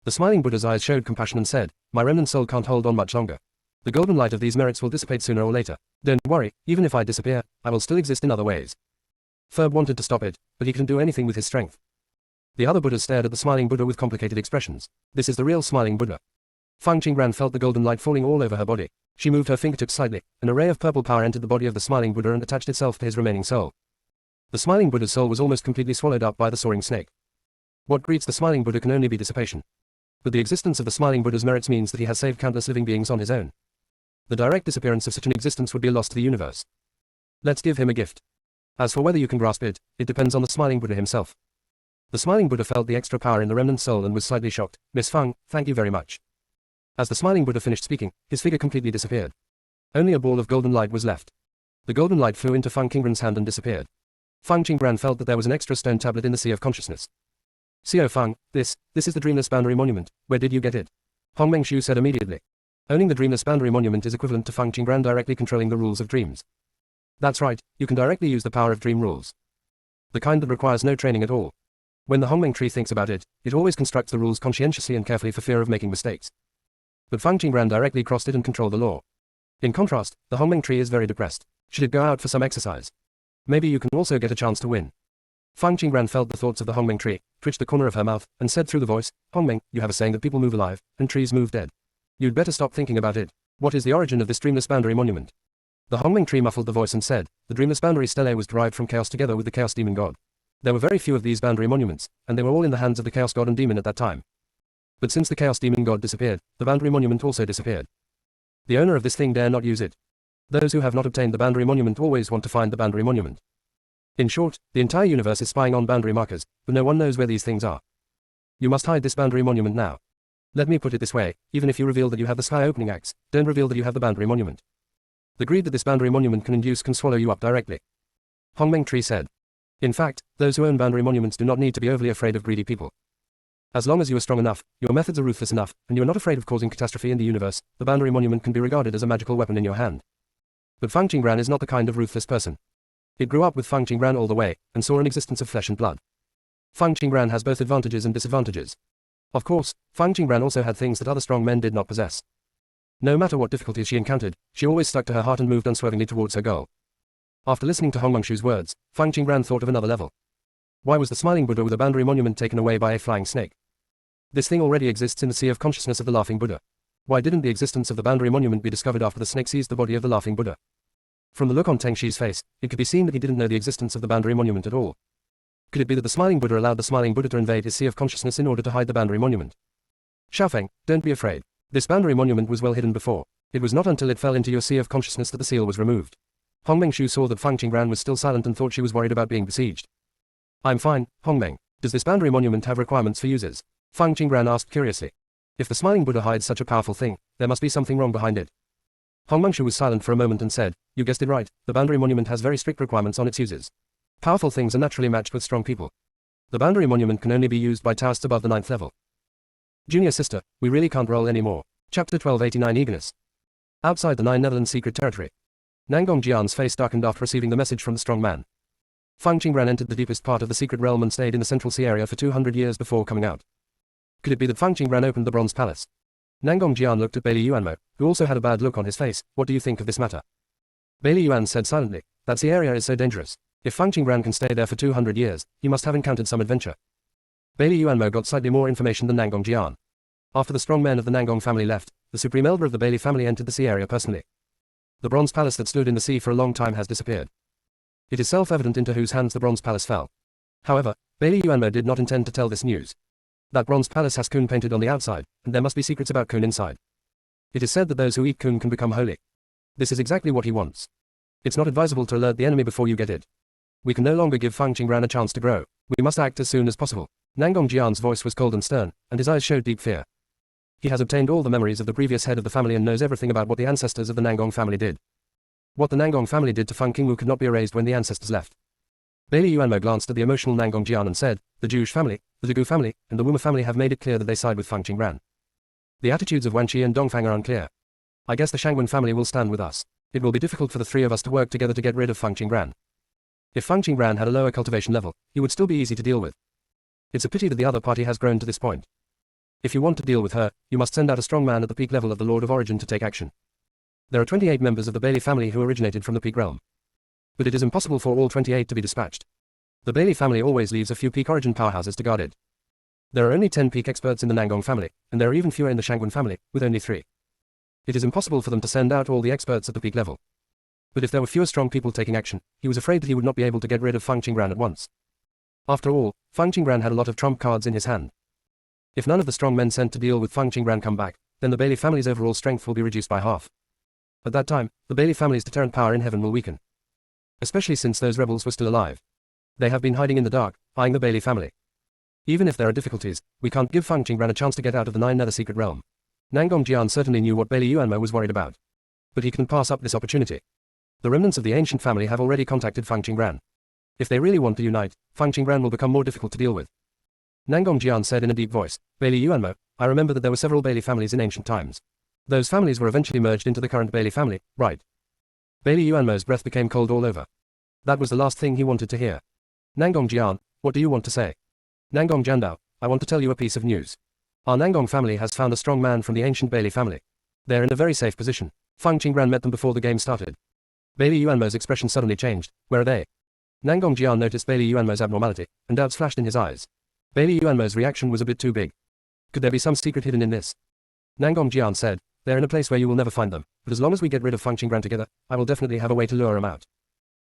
The smiling Buddha's eyes showed compassion and said, my remnant soul can't hold on much longer. The golden light of these merits will dissipate sooner or later. Don't worry, even if I disappear, I will still exist in other ways. Ferb wanted to stop it, but he couldn't do anything with his strength. The other Buddhas stared at the smiling Buddha with complicated expressions. This is the real smiling Buddha. Feng Qingran felt the golden light falling all over her body. She moved her fingertips slightly, and a ray of purple power entered the body of the smiling Buddha and attached itself to his remaining soul. The smiling Buddha's soul was almost completely swallowed up by the soaring snake. What greets the smiling Buddha can only be dissipation. But the existence of the smiling Buddha's merits means that he has saved countless living beings on his own. The direct disappearance of such an existence would be a loss to the universe. Let's give him a gift. As for whether you can grasp it, it depends on the smiling Buddha himself. The smiling Buddha felt the extra power in the remnant soul and was slightly shocked. Miss Feng, thank you very much. As the smiling Buddha finished speaking, his figure completely disappeared. Only a ball of golden light was left. The golden light flew into Feng Qingran's hand and disappeared. Feng Qingran felt that there was an extra stone tablet in the sea of consciousness. Xiao Feng, this is the Dreamless Boundary Monument. Where did you get it? Hong Mengshu said immediately. Owning the Dreamless Boundary Monument is equivalent to Feng Qingran directly controlling the rules of dreams. That's right, you can directly use the power of dream rules. The kind that requires no training at all. When the Hongmeng tree thinks about it, it always constructs the rules conscientiously and carefully for fear of making mistakes. But Feng Qingran directly crossed it and controlled the law. In contrast, the Hongmeng tree is very depressed. Should it go out for some exercise? Maybe you can also get a chance to win. Feng Qingran felt the thoughts of the Hongmeng tree, twitched the corner of her mouth, and said through the voice, Hongmeng, you have a saying that people move alive, and trees move dead. You'd better stop thinking about it. What is the origin of this Dreamless Boundary Monument? The Hongmeng tree muffled the voice and said, the Dreamless Boundary Stele was derived from chaos together with the Chaos Demon God. There were very few of these boundary monuments, and they were all in the hands of the Chaos God and Demon at that time. But since the Chaos Demon God disappeared, the boundary monument also disappeared. The owner of this thing dare not use it. Those who have not obtained the boundary monument always want to find the boundary monument. In short, the entire universe is spying on boundary markers, but no one knows where these things are. You must hide this boundary monument now. Let me put it this way, even if you reveal that you have the sky opening axe, don't reveal that you have the boundary monument. The greed that this boundary monument can induce can swallow you up directly. Hongmeng Tree said. In fact, those who own boundary monuments do not need to be overly afraid of greedy people. As long as you are strong enough, your methods are ruthless enough, and you are not afraid of causing catastrophe in the universe, the boundary monument can be regarded as a magical weapon in your hand. But Feng Qingran is not the kind of ruthless person. It grew up with Feng Qingran all the way, and saw an existence of flesh and blood. Feng Qingran has both advantages and disadvantages. Of course, Feng Qingran also had things that other strong men did not possess. No matter what difficulties she encountered, she always stuck to her heart and moved unswervingly towards her goal. After listening to Hong Mengshu's words, Feng Qingran thought of another level. Why was the smiling Buddha with a boundary monument taken away by a flying snake? This thing already exists in the sea of consciousness of the laughing Buddha. Why didn't the existence of the boundary monument be discovered after the snake seized the body of the laughing Buddha? From the look on Teng Shi's face, it could be seen that he didn't know the existence of the boundary monument at all. Could it be that the smiling Buddha allowed the smiling Buddha to invade his sea of consciousness in order to hide the boundary monument? Xiaofeng, don't be afraid. This boundary monument was well hidden before. It was not until it fell into your sea of consciousness that the seal was removed. Hong Mengshu saw that Feng Qingran was still silent and thought she was worried about being besieged. I'm fine, Hong Meng. Does this boundary monument have requirements for users? Feng Qingran asked curiously. If the smiling Buddha hides such a powerful thing, there must be something wrong behind it. Hong Mengshu was silent for a moment and said, you guessed it right, the boundary monument has very strict requirements on its users. Powerful things are naturally matched with strong people. The boundary monument can only be used by Taoists above the 9th level. Junior sister, we really can't roll anymore. Chapter 1289 Eagerness. Outside the Nine Netherlands secret territory. Nangong Jian's face darkened after receiving the message from the strong man. Feng Qingran entered the deepest part of the secret realm and stayed in the central sea area for 200 years before coming out. Could it be that Feng Qingran opened the Bronze Palace? Nangong Jian looked at Bailey Yuanmo, who also had a bad look on his face. What do you think of this matter? Bailey Yuan said silently, that sea area is so dangerous. If Feng Qingran can stay there for 200 years, he must have encountered some adventure. Bailey Yuanmo got slightly more information than Nangong Jian. After the strong men of the Nangong family left, the supreme elder of the Bailey family entered the sea area personally. The bronze palace that stood in the sea for a long time has disappeared. It is self-evident into whose hands the bronze palace fell. However, Bailey Yuanmo did not intend to tell this news. That bronze palace has Kun painted on the outside, and there must be secrets about Kun inside. It is said that those who eat Kun can become holy. This is exactly what he wants. It's not advisable to alert the enemy before you get it. We can no longer give Fang Qingran a chance to grow. We must act as soon as possible. Nangong Jian's voice was cold and stern, and his eyes showed deep fear. He has obtained all the memories of the previous head of the family and knows everything about what the ancestors of the Nangong family did. What the Nangong family did to Feng Qingwu could not be erased when the ancestors left. Bailey Yuanmo glanced at the emotional Nangong Jian and said, the Zhuge family, the Zhigu family, and the Wuma family have made it clear that they side with Feng Qingran. The attitudes of Wanqi and Dongfang are unclear. I guess the Shangwen family will stand with us. It will be difficult for the three of us to work together to get rid of Feng Qingran. If Feng Qingran had a lower cultivation level, he would still be easy to deal with. It's a pity that the other party has grown to this point. If you want to deal with her, you must send out a strong man at the peak level of the Lord of Origin to take action. There are 28 members of the Bailey family who originated from the peak realm. But it is impossible for all 28 to be dispatched. The Bailey family always leaves a few peak origin powerhouses to guard it. There are only 10 peak experts in the Nangong family, and there are even fewer in the Shangwen family, with only 3. It is impossible for them to send out all the experts at the peak level. But if there were fewer strong people taking action, he was afraid that he would not be able to get rid of Feng Qingran at once. After all, Feng Qingran had a lot of trump cards in his hand. If none of the strong men sent to deal with Feng Qingran come back, then the Bailey family's overall strength will be reduced by half. At that time, the Bailey family's deterrent power in heaven will weaken. Especially since those rebels were still alive. They have been hiding in the dark, eyeing the Bailey family. Even if there are difficulties, we can't give Feng Qingran a chance to get out of the Nine Nether Secret Realm. Nangong Jian certainly knew what Bailey Yuanmo was worried about. But he couldn't pass up this opportunity. The remnants of the ancient family have already contacted Feng Qingran. If they really want to unite, Feng Qingran will become more difficult to deal with. Nangong Jian said in a deep voice, Bailey Yuanmo, I remember that there were several Bailey families in ancient times. Those families were eventually merged into the current Bailey family, right? Bailey Yuanmo's breath became cold all over. That was the last thing he wanted to hear. Nangong Jian, what do you want to say? Nangong Jiandao, I want to tell you a piece of news. Our Nangong family has found a strong man from the ancient Bailey family. They're in a very safe position. Feng Qingran met them before the game started. Bailey Yuanmo's expression suddenly changed. Where are they? Nangong Jian noticed Bailey Yuanmo's abnormality, and doubts flashed in his eyes. Bailey Yuanmo's reaction was a bit too big. Could there be some secret hidden in this? Nangong Jian said, they're in a place where you will never find them, but as long as we get rid of Feng Qingran together, I will definitely have a way to lure them out.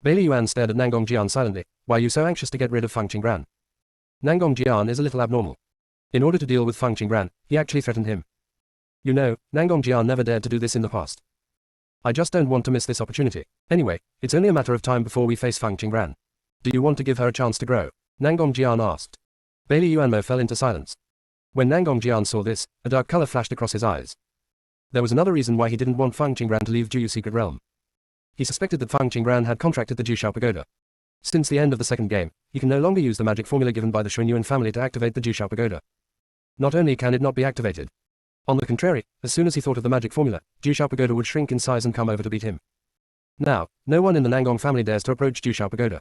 Bailey Yuan stared at Nangong Jian silently. Why are you so anxious to get rid of Feng Qingran? Nangong Jian is a little abnormal. In order to deal with Feng Qingran, he actually threatened him. You know, Nangong Jian never dared to do this in the past. I just don't want to miss this opportunity. Anyway, it's only a matter of time before we face Feng Qingran. Do you want to give her a chance to grow? Nangong Jian asked. Bailey Yuanmo fell into silence. When Nangong Jian saw this, a dark color flashed across his eyes. There was another reason why he didn't want Feng Qingran to leave Juyu Secret Realm. He suspected that Feng Qingran had contracted the Jushao Pagoda. Since the end of the second game, he can no longer use the magic formula given by the Xuanyuan family to activate the Jushao Pagoda. Not only can it not be activated. On the contrary, as soon as he thought of the magic formula, Jushao Pagoda would shrink in size and come over to beat him. Now, no one in the Nangong family dares to approach Jushao Pagoda.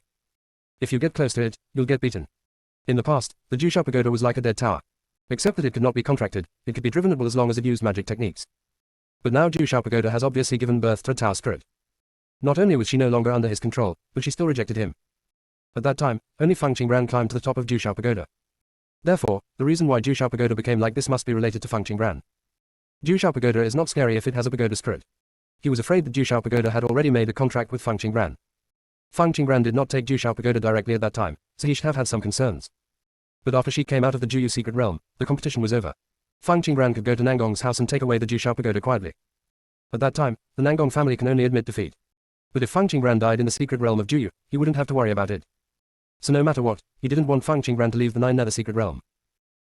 If you get close to it, you'll get beaten. In the past, the Jushao Pagoda was like a dead tower. Except that it could not be contracted, it could be driven at will as long as it used magic techniques. But now Jushao Pagoda has obviously given birth to a tower spirit. Not only was she no longer under his control, but she still rejected him. At that time, only Feng Qingran climbed to the top of Jushao Pagoda. Therefore, the reason why Jushao Pagoda became like this must be related to Feng Qingran. Jushao Pagoda is not scary if it has a pagoda spirit. He was afraid that Jushao Pagoda had already made a contract with Feng Qingran. Feng Qingran did not take Jushao Pagoda directly at that time, so he should have had some concerns. But after she came out of the Juyu Secret Realm, the competition was over. Feng Qingran could go to Nangong's house and take away the Jushao Pagoda quietly. At that time, the Nangong family can only admit defeat. But if Feng Qingran died in the secret realm of Juyu, he wouldn't have to worry about it. So no matter what, he didn't want Feng Qingran to leave the Nine Nether Secret Realm.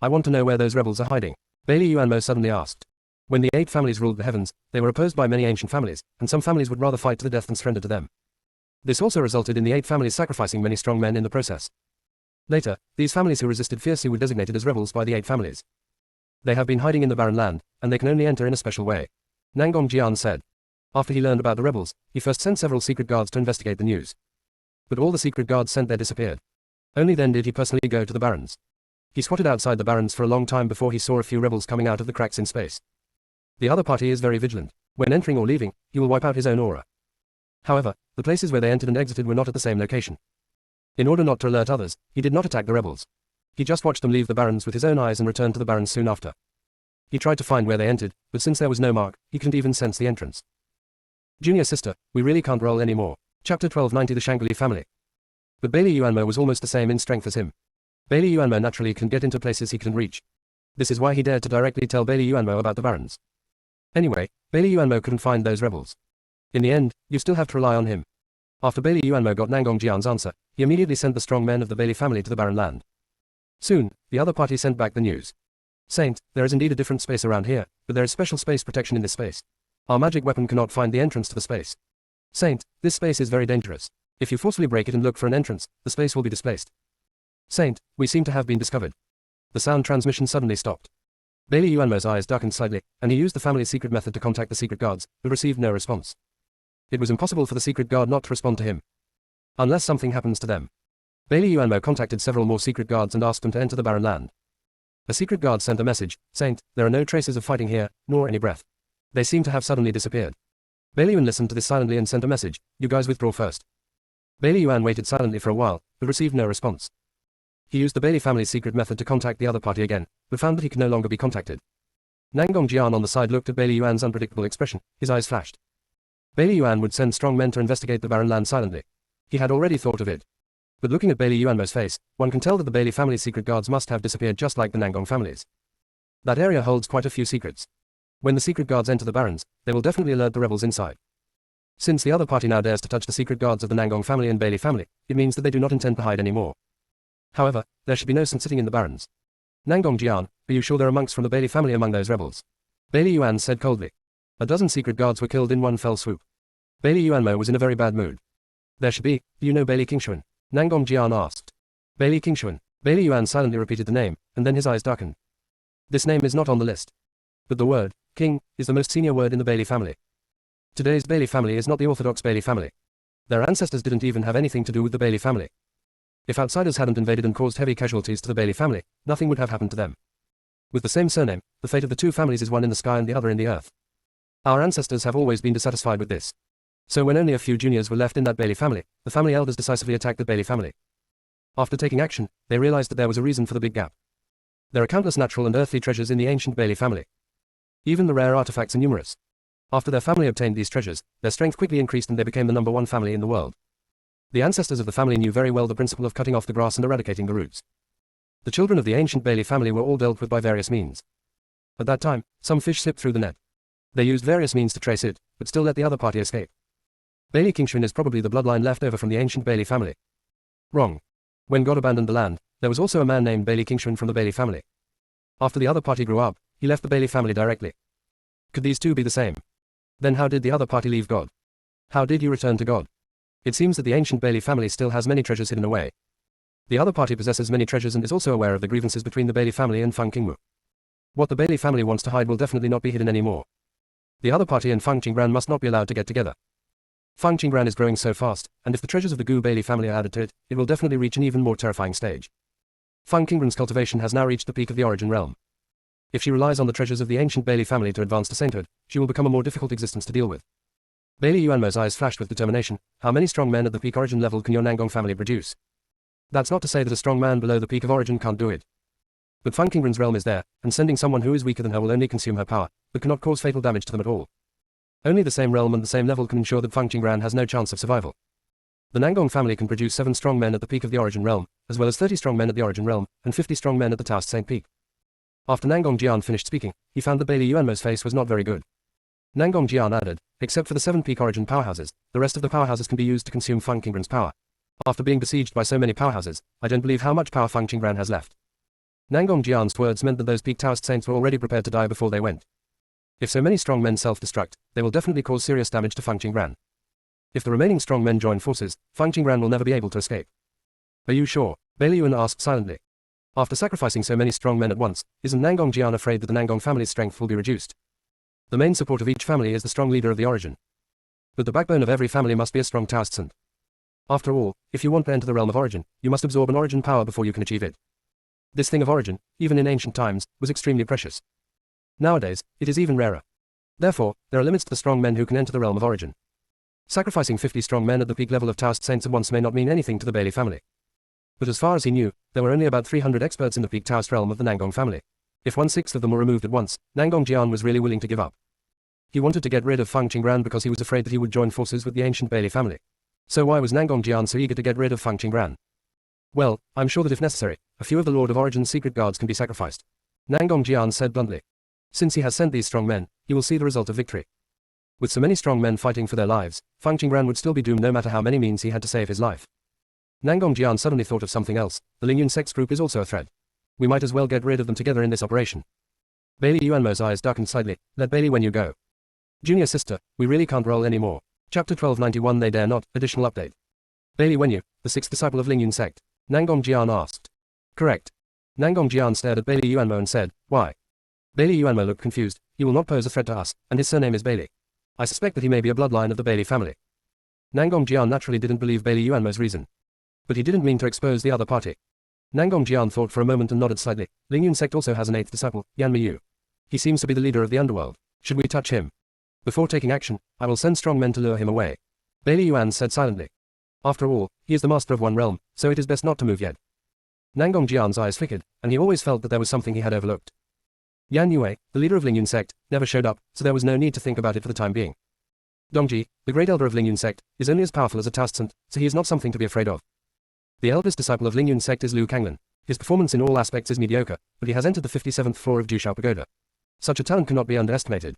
I want to know where those rebels are hiding. Bailey Yuanmo suddenly asked. When the 8 families ruled the heavens, they were opposed by many ancient families, and some families would rather fight to the death than surrender to them. This also resulted in the 8 families sacrificing many strong men in the process. Later, these families who resisted fiercely were designated as rebels by the 8 families. They have been hiding in the barren land, and they can only enter in a special way. Nangong Jian said. After he learned about the rebels, he first sent several secret guards to investigate the news. But all the secret guards sent there disappeared. Only then did he personally go to the barrens. He squatted outside the barrens for a long time before he saw a few rebels coming out of the cracks in space. The other party is very vigilant. When entering or leaving, he will wipe out his own aura. However, the places where they entered and exited were not at the same location. In order not to alert others, he did not attack the rebels. He just watched them leave the barrens with his own eyes and returned to the barrens soon after. He tried to find where they entered, but since there was no mark, he couldn't even sense the entrance. Junior sister, we really can't roll anymore. Chapter 1290 The Shangli family. But Bailey Yuanmo was almost the same in strength as him. Bailey Yuanmo naturally can get into places he couldn't reach. This is why he dared to directly tell Bailey Yuanmo about the barrens. Anyway, Bailey Yuanmo couldn't find those rebels. In the end, you still have to rely on him. After Bailey Yuanmo got Nangong Jian's answer, he immediately sent the strong men of the Bailey family to the barren land. Soon, the other party sent back the news. Saint, there is indeed a different space around here, but there is special space protection in this space. Our magic weapon cannot find the entrance to the space. Saint, this space is very dangerous. If you forcefully break it and look for an entrance, the space will be displaced. Saint, we seem to have been discovered. The sound transmission suddenly stopped. Bailey Yuanmo's eyes darkened slightly, and he used the family's secret method to contact the secret guards, but received no response. It was impossible for the secret guard not to respond to him. Unless something happens to them. Bailey Yuanmo contacted several more secret guards and asked them to enter the barren land. A secret guard sent a message, Saint, there are no traces of fighting here, nor any breath. They seem to have suddenly disappeared. Bailey Yuan listened to this silently and sent a message, you guys withdraw first. Bailey Yuan waited silently for a while, but received no response. He used the Bailey family's secret method to contact the other party again, but found that he could no longer be contacted. Nangong Jian on the side looked at Bailey Yuan's unpredictable expression, his eyes flashed. Bailey Yuan would send strong men to investigate the barren land silently. He had already thought of it. But looking at Bailey Yuanmo's face, one can tell that the Bailey family's secret guards must have disappeared just like the Nangong family's. That area holds quite a few secrets. When the secret guards enter the barrens, they will definitely alert the rebels inside. Since the other party now dares to touch the secret guards of the Nangong family and Bailey family, it means that they do not intend to hide anymore. However, there should be no sense sitting in the barrens. Nangong Jian, are you sure there are monks from the Bailey family among those rebels? Bailey Yuan said coldly. A dozen secret guards were killed in one fell swoop. Bailey Yuanmo was in a very bad mood. There should be, do you know Bailey Qingshuan? Nangong Jian asked. Bailey Qingshuan. Bailey Yuan silently repeated the name, and then his eyes darkened. This name is not on the list. But the word, king, is the most senior word in the Bailey family. Today's Bailey family is not the orthodox Bailey family. Their ancestors didn't even have anything to do with the Bailey family. If outsiders hadn't invaded and caused heavy casualties to the Bailey family, nothing would have happened to them. With the same surname, the fate of the two families is one in the sky and the other in the earth. Our ancestors have always been dissatisfied with this. So when only a few juniors were left in that Bailey family, the family elders decisively attacked the Bailey family. After taking action, they realized that there was a reason for the big gap. There are countless natural and earthly treasures in the ancient Bailey family. Even the rare artifacts are numerous. After their family obtained these treasures, their strength quickly increased and they became the #1 family in the world. The ancestors of the family knew very well the principle of cutting off the grass and eradicating the roots. The children of the ancient Bailey family were all dealt with by various means. At that time, some fish slipped through the net. They used various means to trace it, but still let the other party escape. Bailey Qingshuan is probably the bloodline left over from the ancient Bailey family. Wrong. When God abandoned the land, there was also a man named Bailey Qingshuan from the Bailey family. After the other party grew up, he left the Bailey family directly. Could these two be the same? Then how did the other party leave God? How did you return to God? It seems that the ancient Bailey family still has many treasures hidden away. The other party possesses many treasures and is also aware of the grievances between the Bailey family and Feng Qingwu. What the Bailey family wants to hide will definitely not be hidden anymore. The other party and Feng Qingran must not be allowed to get together. Feng Qingran is growing so fast, and if the treasures of the Gu Bailey family are added to it, it will definitely reach an even more terrifying stage. Feng Qingran's cultivation has now reached the peak of the origin realm. If she relies on the treasures of the ancient Bailey family to advance to sainthood, she will become a more difficult existence to deal with. Bailey Yuanmo's eyes flashed with determination. How many strong men at the peak origin level can your Nangong family produce? That's not to say that a strong man below the peak of origin can't do it. But Feng Qingran's realm is there, and sending someone who is weaker than her will only consume her power, but cannot cause fatal damage to them at all. Only the same realm and the same level can ensure that Feng Qingran has no chance of survival. The Nangong family can produce 7 strong men at the peak of the origin realm, as well as 30 strong men at the origin realm, and 50 strong men at the Taoist Saint peak. After Nangong Jian finished speaking, he found that Bailey Yuanmo's face was not very good. Nangong Jian added, except for the 7 peak origin powerhouses, the rest of the powerhouses can be used to consume Feng Qingran's power. After being besieged by so many powerhouses, I don't believe how much power Feng Qingran has left. Nangong Jian's words meant that those peak Taoist saints were already prepared to die before they went. If so many strong men self-destruct, they will definitely cause serious damage to Feng Qingran. If the remaining strong men join forces, Feng Qingran will never be able to escape. Are you sure? Bailey Yuan asked silently. After sacrificing so many strong men at once, isn't Nangong Jian afraid that the Nangong family's strength will be reduced? The main support of each family is the strong leader of the origin. But the backbone of every family must be a strong Taoist saint. After all, if you want to enter the realm of origin, you must absorb an origin power before you can achieve it. This thing of origin, even in ancient times, was extremely precious. Nowadays, it is even rarer. Therefore, there are limits to the strong men who can enter the realm of origin. Sacrificing 50 strong men at the peak level of Taoist saints at once may not mean anything to the Bailey family. But as far as he knew, there were only about 300 experts in the peak Taoist realm of the Nangong family. If 1/6 of them were removed at once, Nangong Jian was really willing to give up. He wanted to get rid of Feng Qingran because he was afraid that he would join forces with the ancient Bailey family. So why was Nangong Jian so eager to get rid of Feng Qingran? Well, I'm sure that if necessary, a few of the Lord of Origin's secret guards can be sacrificed. Nangong Jian said bluntly. Since he has sent these strong men, he will see the result of victory. With so many strong men fighting for their lives, Fang Qingran would still be doomed no matter how many means he had to save his life. Nangong Jian suddenly thought of something else. The Lingyun sect's group is also a threat. We might as well get rid of them together in this operation. Bailey Yuanmo's eyes darkened slightly. Let Bailey when you go. Junior sister, we really can't roll anymore. Chapter 1291 They Dare Not, additional update. Bailey Wenyu, the sixth disciple of Lingyun sect. Nangong Jian asked. Correct. Nangong Jian stared at Bailey Yuanmo and said, why? Bailey Yuanmo looked confused. He will not pose a threat to us, and his surname is Bailey. I suspect that he may be a bloodline of the Bailey family. Nangong Jian naturally didn't believe Bailey Yuanmo's reason. But he didn't mean to expose the other party. Nangong Jian thought for a moment and nodded slightly. Lingyun sect also has an eighth disciple, Yan Miyu. He seems to be the leader of the underworld. Should we touch him? Before taking action, I will send strong men to lure him away. Bailey Yuan said silently. After all, he is the master of one realm, so it is best not to move yet. Nangong Jian's eyes flickered, and he always felt that there was something he had overlooked. Yan Yue, the leader of Lingyun sect, never showed up, so there was no need to think about it for the time being. Dongji, the great elder of Lingyun sect, is only as powerful as a Taoist, so he is not something to be afraid of. The eldest disciple of Lingyun sect is Liu Kanglin. His performance in all aspects is mediocre, but he has entered the 57th floor of Jushao Pagoda. Such a talent cannot be underestimated.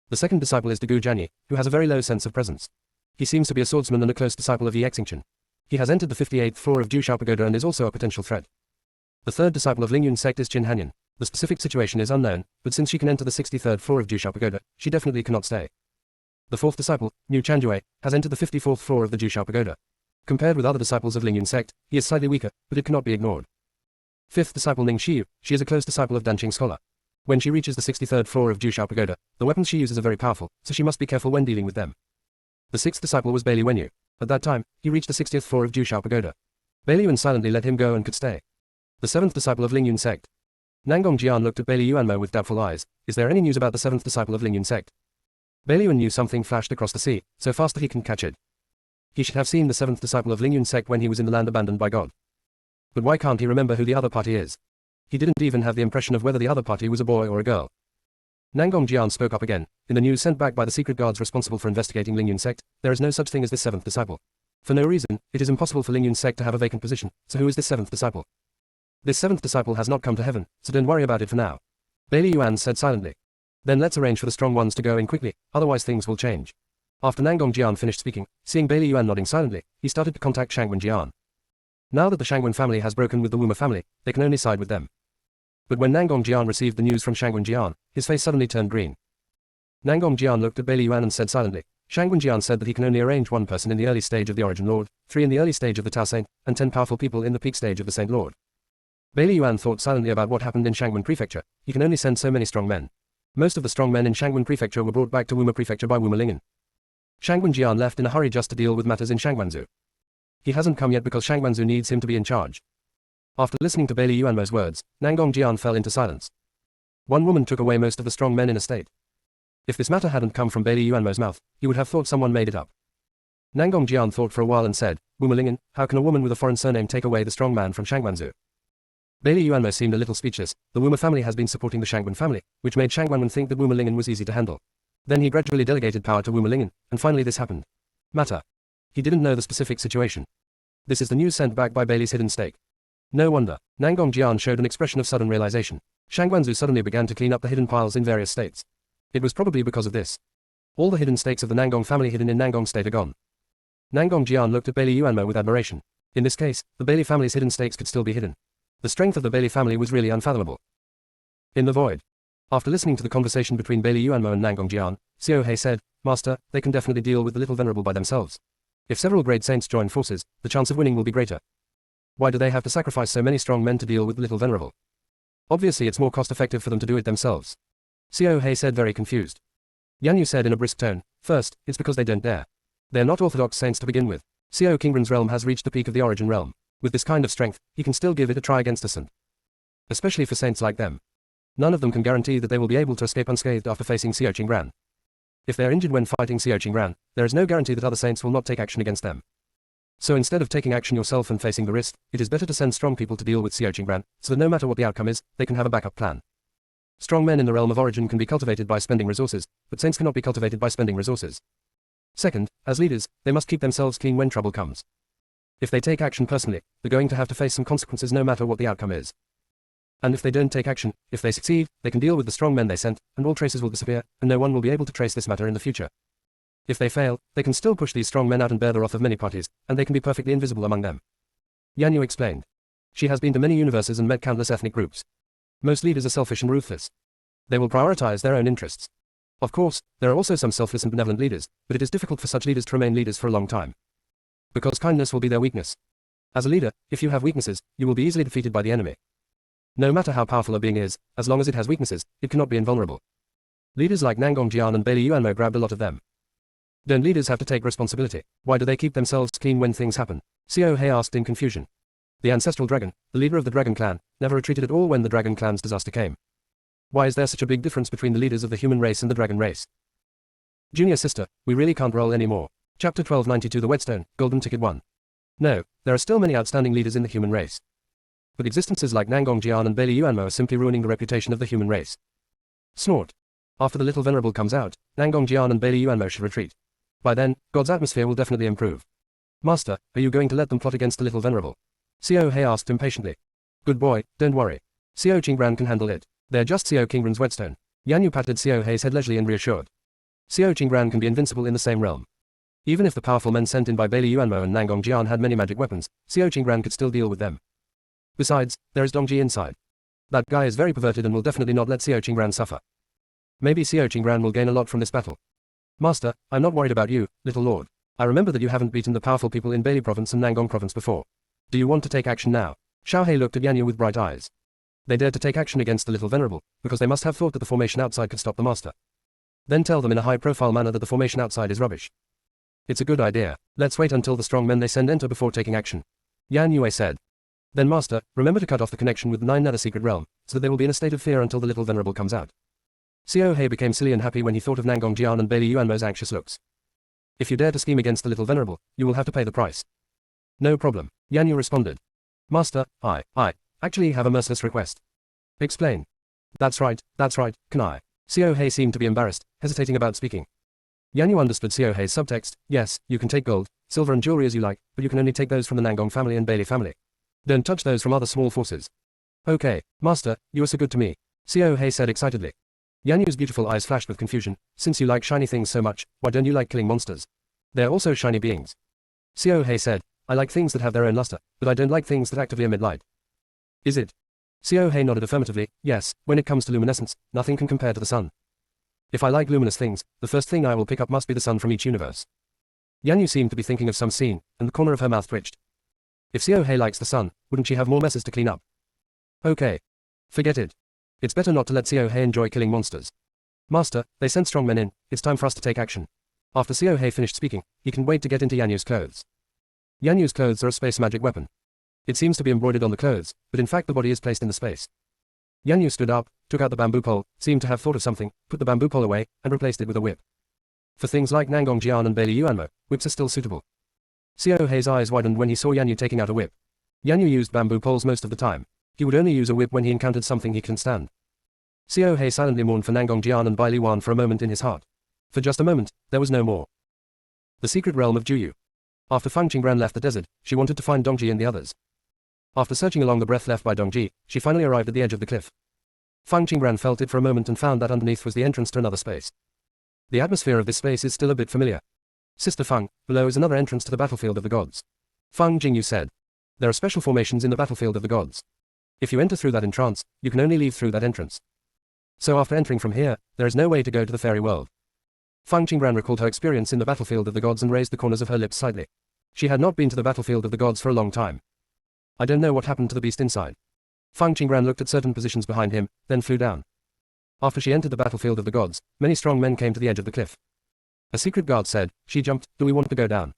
The second disciple is Degu Jianyi, who has a very low sense of presence. He seems to be a swordsman and a close disciple of Yi Xingchen. He has entered the 58th floor of Jushao Pagoda and is also a potential threat. The third disciple of Lingyun sect is Qin Hanyan. The specific situation is unknown, but since she can enter the 63rd floor of Jushao Pagoda, she definitely cannot stay. The fourth disciple, Niu Chanjue, has entered the 54th floor of the Jushao Pagoda. Compared with other disciples of Lingyun sect, he is slightly weaker, but it cannot be ignored. Fifth disciple Ning Xiyu, she is a close disciple of Danqing scholar. When she reaches the 63rd floor of Jushao Pagoda, the weapons she uses are very powerful, so she must be careful when dealing with them. The sixth disciple was Bailey Wenyu. At that time, he reached the 60th floor of Jushao Pagoda. Bailey Yuan silently let him go and could stay. The seventh disciple of Lingyun sect. Nangong Jian looked at Bailey Yuanmo with doubtful eyes. Is there any news about the seventh disciple of Lingyun sect? Bailey Yuan knew something flashed across the sea, so fast that he can catch it. He should have seen the seventh disciple of Lingyun sect when he was in the land abandoned by God. But why can't he remember who the other party is? He didn't even have the impression of whether the other party was a boy or a girl. Nangong Jian spoke up again. In the news sent back by the secret guards responsible for investigating Lingyun sect, there is no such thing as this seventh disciple. For no reason, it is impossible for Lingyun sect to have a vacant position, so who is this seventh disciple? This seventh disciple has not come to heaven, so don't worry about it for now. Bailey Yuan said silently. Then let's arrange for the strong ones to go in quickly, otherwise things will change. After Nangong Jian finished speaking, seeing Bailey Yuan nodding silently, he started to contact Shangwen Jian. Now that the Shangwen family has broken with the Wuma family, they can only side with them. But when Nangong Jian received the news from Shangwen Jian, his face suddenly turned green. Nangong Jian looked at Bailey Yuan and said silently, Shangwen Jian said that he can only arrange one person in the early stage of the Origin Lord, 3 in the early stage of the Tao Saint, and 10 powerful people in the peak stage of the Saint Lord. Bailey Yuan thought silently about what happened in Shangwen Prefecture. He can only send so many strong men. Most of the strong men in Shangwen Prefecture were brought back to Wuma Prefecture by Wuma Lingen. Shangwen Jian left in a hurry just to deal with matters in Shangwanzhou. He hasn't come yet because Shangwanzhou needs him to be in charge. After listening to Bailey Yuanmo's words, Nangong Jian fell into silence. One woman took away most of the strong men in a state. If this matter hadn't come from Bailey Yuanmo's mouth, he would have thought someone made it up. Nangong Jian thought for a while and said, Wuma Lingen, how can a woman with a foreign surname take away the strong man from Shangwanzhou? Bailey Yuanmo seemed a little speechless. The Wuma family has been supporting the Shangwen family, which made Shangwanwen think that Wuma Lingen was easy to handle. Then he gradually delegated power to Wuma Lingen, and finally this happened. Matter. He didn't know the specific situation. This is the news sent back by Bailey's hidden stake. No wonder. Nangong Jian showed an expression of sudden realization. Shangwanzhou suddenly began to clean up the hidden piles in various states. It was probably because of this. All the hidden stakes of the Nangong family hidden in Nangong state are gone. Nangong Jian looked at Bailey Yuanmo with admiration. In this case, the Bailey family's hidden stakes could still be hidden. The strength of the Bailey family was really unfathomable. In the void. After listening to the conversation between Bailey Yuanmo and Nangong Jian, Xiao He said, Master, they can definitely deal with the little venerable by themselves. If several great saints join forces, the chance of winning will be greater. Why do they have to sacrifice so many strong men to deal with the little venerable? Obviously it's more cost-effective for them to do it themselves. Xiao He said very confused. Yan Yu said in a brisk tone, First, it's because they don't dare. They're not orthodox saints to begin with. Xiao Qingren's realm has reached the peak of the Origin realm. With this kind of strength, he can still give it a try against a saint. Especially for saints like them. None of them can guarantee that they will be able to escape unscathed after facing Xiao Qingran. If they are injured when fighting Xiao Qingran, there is no guarantee that other saints will not take action against them. So instead of taking action yourself and facing the risk, it is better to send strong people to deal with Xiao Qingran, so that no matter what the outcome is, they can have a backup plan. Strong men in the realm of Origin can be cultivated by spending resources, but saints cannot be cultivated by spending resources. Second, as leaders, they must keep themselves clean when trouble comes. If they take action personally, they're going to have to face some consequences no matter what the outcome is. And if they don't take action, if they succeed, they can deal with the strong men they sent, and all traces will disappear, and no one will be able to trace this matter in the future. If they fail, they can still push these strong men out and bear the wrath of many parties, and they can be perfectly invisible among them. Yan Yu explained. She has been to many universes and met countless ethnic groups. Most leaders are selfish and ruthless. They will prioritize their own interests. Of course, there are also some selfless and benevolent leaders, but it is difficult for such leaders to remain leaders for a long time. Because kindness will be their weakness. As a leader, if you have weaknesses, you will be easily defeated by the enemy. No matter how powerful a being is, as long as it has weaknesses, it cannot be invulnerable. Leaders like Nangong Jian and Bailey Yuanmo grabbed a lot of them. Don't leaders have to take responsibility? Why do they keep themselves clean when things happen? Xiao He asked in confusion. The ancestral dragon, the leader of the dragon clan, never retreated at all when the dragon clan's disaster came. Why is there such a big difference between the leaders of the human race and the dragon race? Junior sister, we really can't roll anymore. Chapter 1292 The Whetstone, Golden Ticket 1. No, there are still many outstanding leaders in the human race. But existences like Nangong Jian and Bailey Yuanmo are simply ruining the reputation of the human race. Snort. After the little venerable comes out, Nangong Jian and Bailey Yuanmo should retreat. By then, God's atmosphere will definitely improve. Master, are you going to let them plot against the little venerable? Xiao He asked impatiently. Good boy, don't worry. Xiao Qingran can handle it. They're just Xiao Qingran's whetstone. Yan Yu patted Xiao He's head leisurely and reassured. Xiao Qingran can be invincible in the same realm. Even if the powerful men sent in by Bailey Yuanmo and Nangong Jian had many magic weapons, Xiao Qingran could still deal with them. Besides, there is Dongji inside. That guy is very perverted and will definitely not let Xiao Qingran suffer. Maybe Xiao Qingran will gain a lot from this battle. Master, I'm not worried about you, little lord. I remember that you haven't beaten the powerful people in Bailey province and Nangong province before. Do you want to take action now? Xiao He looked at Yan Yu with bright eyes. They dared to take action against the little venerable, because they must have thought that the formation outside could stop the master. Then tell them in a high-profile manner that the formation outside is rubbish. It's a good idea. Let's wait until the strong men they send enter before taking action. Yan Yu said. Then master, remember to cut off the connection with the 9 nether secret realm, so that they will be in a state of fear until the little venerable comes out. Xiao He became silly and happy when he thought of Nangong Jian and Bailey Yuanmo's anxious looks. If you dare to scheme against the little venerable, you will have to pay the price. No problem, Yan Yu responded. Master, I actually have a merciless request. Explain. That's right, can I? Xiao He seemed to be embarrassed, hesitating about speaking. Yan Yu understood Xiao He's subtext. Yes, you can take gold, silver and jewelry as you like, but you can only take those from the Nangong family and Bailey family. Don't touch those from other small forces. Okay, master, you are so good to me, Xiao He said excitedly. Yan Yu's beautiful eyes flashed with confusion. Since you like shiny things so much, why don't you like killing monsters? They're also shiny beings. Xiao He said, I like things that have their own luster, but I don't like things that actively emit light. Is it? Xiao He nodded affirmatively. Yes, when it comes to luminescence, nothing can compare to the sun. If I like luminous things, the first thing I will pick up must be the sun from each universe. Yan Yu seemed to be thinking of some scene, and the corner of her mouth twitched. If Xiao He likes the sun, wouldn't she have more messes to clean up? Okay. Forget it. It's better not to let Xiao He enjoy killing monsters. Master, they sent strong men in, it's time for us to take action. After Xiao He finished speaking, he can wait to get into Yan Yu's clothes. Yan Yu's clothes are a space magic weapon. It seems to be embroidered on the clothes, but in fact the body is placed in the space. Yan Yu stood up, took out the bamboo pole, seemed to have thought of something, put the bamboo pole away, and replaced it with a whip. For things like Nangong Jian and Bailey Yuanmo, whips are still suitable. Xiao He's eyes widened when he saw Yan Yu taking out a whip. Yan Yu used bamboo poles most of the time. He would only use a whip when he encountered something he couldn't stand. Xiao He silently mourned for Nangong Jian and Bailey Yuan for a moment in his heart. For just a moment, there was no more. The secret realm of Juyu. After Fang Qingran left the desert, she wanted to find Dongji and the others. After searching along the breath left by Dongji, she finally arrived at the edge of the cliff. Fang Qingran felt it for a moment and found that underneath was the entrance to another space. The atmosphere of this space is still a bit familiar. Sister Fang, below is another entrance to the battlefield of the gods. Fang Jingyu said. There are special formations in the battlefield of the gods. If you enter through that entrance, you can only leave through that entrance. So after entering from here, there is no way to go to the fairy world. Fang Qingran recalled her experience in the battlefield of the gods and raised the corners of her lips slightly. She had not been to the battlefield of the gods for a long time. I don't know what happened to the beast inside. Fang Qingran looked at certain positions behind him, then flew down. After she entered the battlefield of the gods, many strong men came to the edge of the cliff. A secret guard said, she jumped, do we want to go down?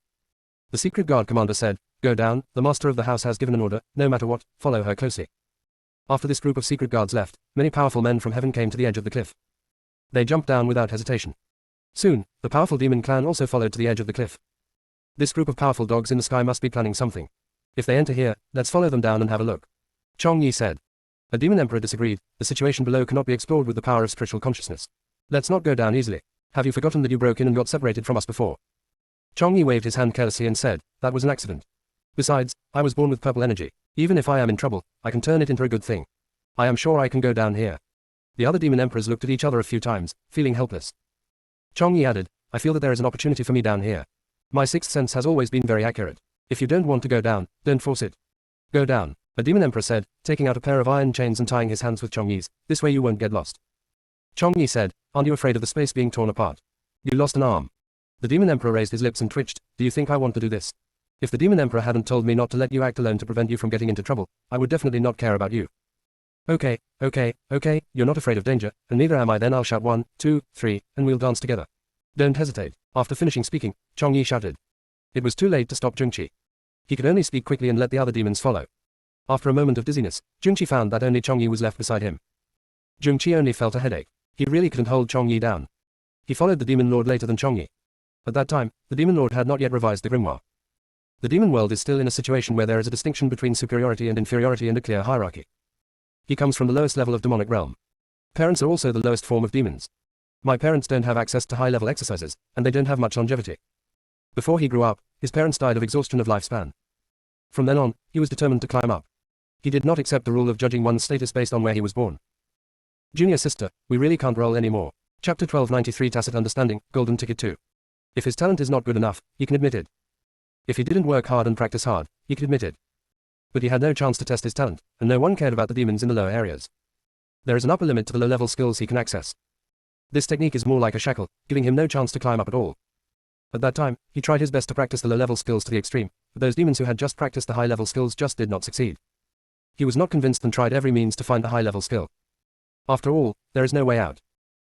The secret guard commander said, go down, the master of the house has given an order, no matter what, follow her closely. After this group of secret guards left, many powerful men from heaven came to the edge of the cliff. They jumped down without hesitation. Soon, the powerful demon clan also followed to the edge of the cliff. This group of powerful dogs in the sky must be planning something. If they enter here, let's follow them down and have a look. Chong Yi said. A demon emperor disagreed, the situation below cannot be explored with the power of spiritual consciousness. Let's not go down easily. Have you forgotten that you broke in and got separated from us before? Chong Yi waved his hand carelessly and said, that was an accident. Besides, I was born with purple energy. Even if I am in trouble, I can turn it into a good thing. I am sure I can go down here. The other demon emperors looked at each other a few times, feeling helpless. Chong Yi added, I feel that there is an opportunity for me down here. My sixth sense has always been very accurate. If you don't want to go down, don't force it. Go down, a demon emperor said, taking out a pair of iron chains and tying his hands with Chongyi's. This way you won't get lost. Chongyi said, aren't you afraid of the space being torn apart? You lost an arm. The demon emperor raised his lips and twitched. Do you think I want to do this? If the demon emperor hadn't told me not to let you act alone to prevent you from getting into trouble, I would definitely not care about you. Okay, you're not afraid of danger, and neither am I. Then I'll shout 1, 2, 3, and we'll dance together. Don't hesitate. After finishing speaking, Chongyi shouted. It was too late to stop Jungqi. He could only speak quickly and let the other demons follow. After a moment of dizziness, Jungqi found that only Chongyi was left beside him. Jungqi only felt a headache. He really couldn't hold Chongyi down. He followed the demon lord later than Chongyi. At that time, the demon lord had not yet revised the grimoire. The demon world is still in a situation where there is a distinction between superiority and inferiority and a clear hierarchy. He comes from the lowest level of demonic realm. Parents are also the lowest form of demons. My parents don't have access to high-level exercises, and they don't have much longevity. Before he grew up, his parents died of exhaustion of lifespan. From then on, he was determined to climb up. He did not accept the rule of judging one's status based on where he was born. Junior sister, we really can't roll anymore. Chapter 1293 Tacit Understanding, Golden Ticket 2. If his talent is not good enough, he can admit it. If he didn't work hard and practice hard, he could admit it. But he had no chance to test his talent, and no one cared about the demons in the lower areas. There is an upper limit to the low-level skills he can access. This technique is more like a shackle, giving him no chance to climb up at all. At that time, he tried his best to practice the low-level skills to the extreme, but those demons who had just practiced the high-level skills just did not succeed. He was not convinced and tried every means to find the high-level skill. After all, there is no way out.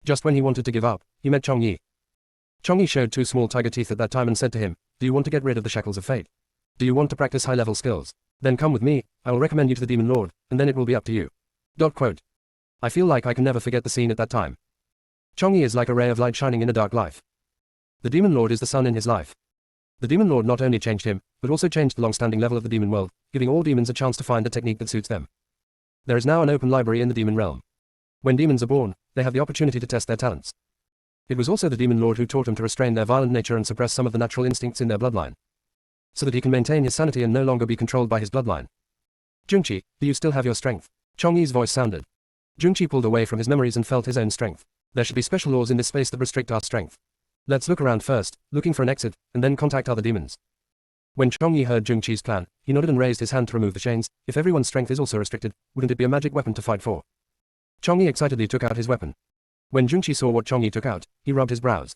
Just when he wanted to give up, he met Chongyi. Chongyi showed 2 small tiger teeth at that time and said to him, do you want to get rid of the shackles of fate? Do you want to practice high-level skills? Then come with me, I will recommend you to the demon lord, and then it will be up to you. I feel like I can never forget the scene at that time. Chongyi is like a ray of light shining in a dark life. The demon lord is the sun in his life. The demon lord not only changed him, but also changed the long-standing level of the demon world, giving all demons a chance to find a technique that suits them. There is now an open library in the demon realm. When demons are born, they have the opportunity to test their talents. It was also the demon lord who taught him to restrain their violent nature and suppress some of the natural instincts in their bloodline, so that he can maintain his sanity and no longer be controlled by his bloodline. Jungqi, do you still have your strength? Chongyi's voice sounded. Jungqi pulled away from his memories and felt his own strength. There should be special laws in this space that restrict our strength. Let's look around first, looking for an exit, and then contact other demons. When Chongyi heard Jungqi's plan, he nodded and raised his hand to remove the chains. If everyone's strength is also restricted, wouldn't it be a magic weapon to fight for? Chongyi excitedly took out his weapon. When Jungqi saw what Chongyi took out, he rubbed his brows.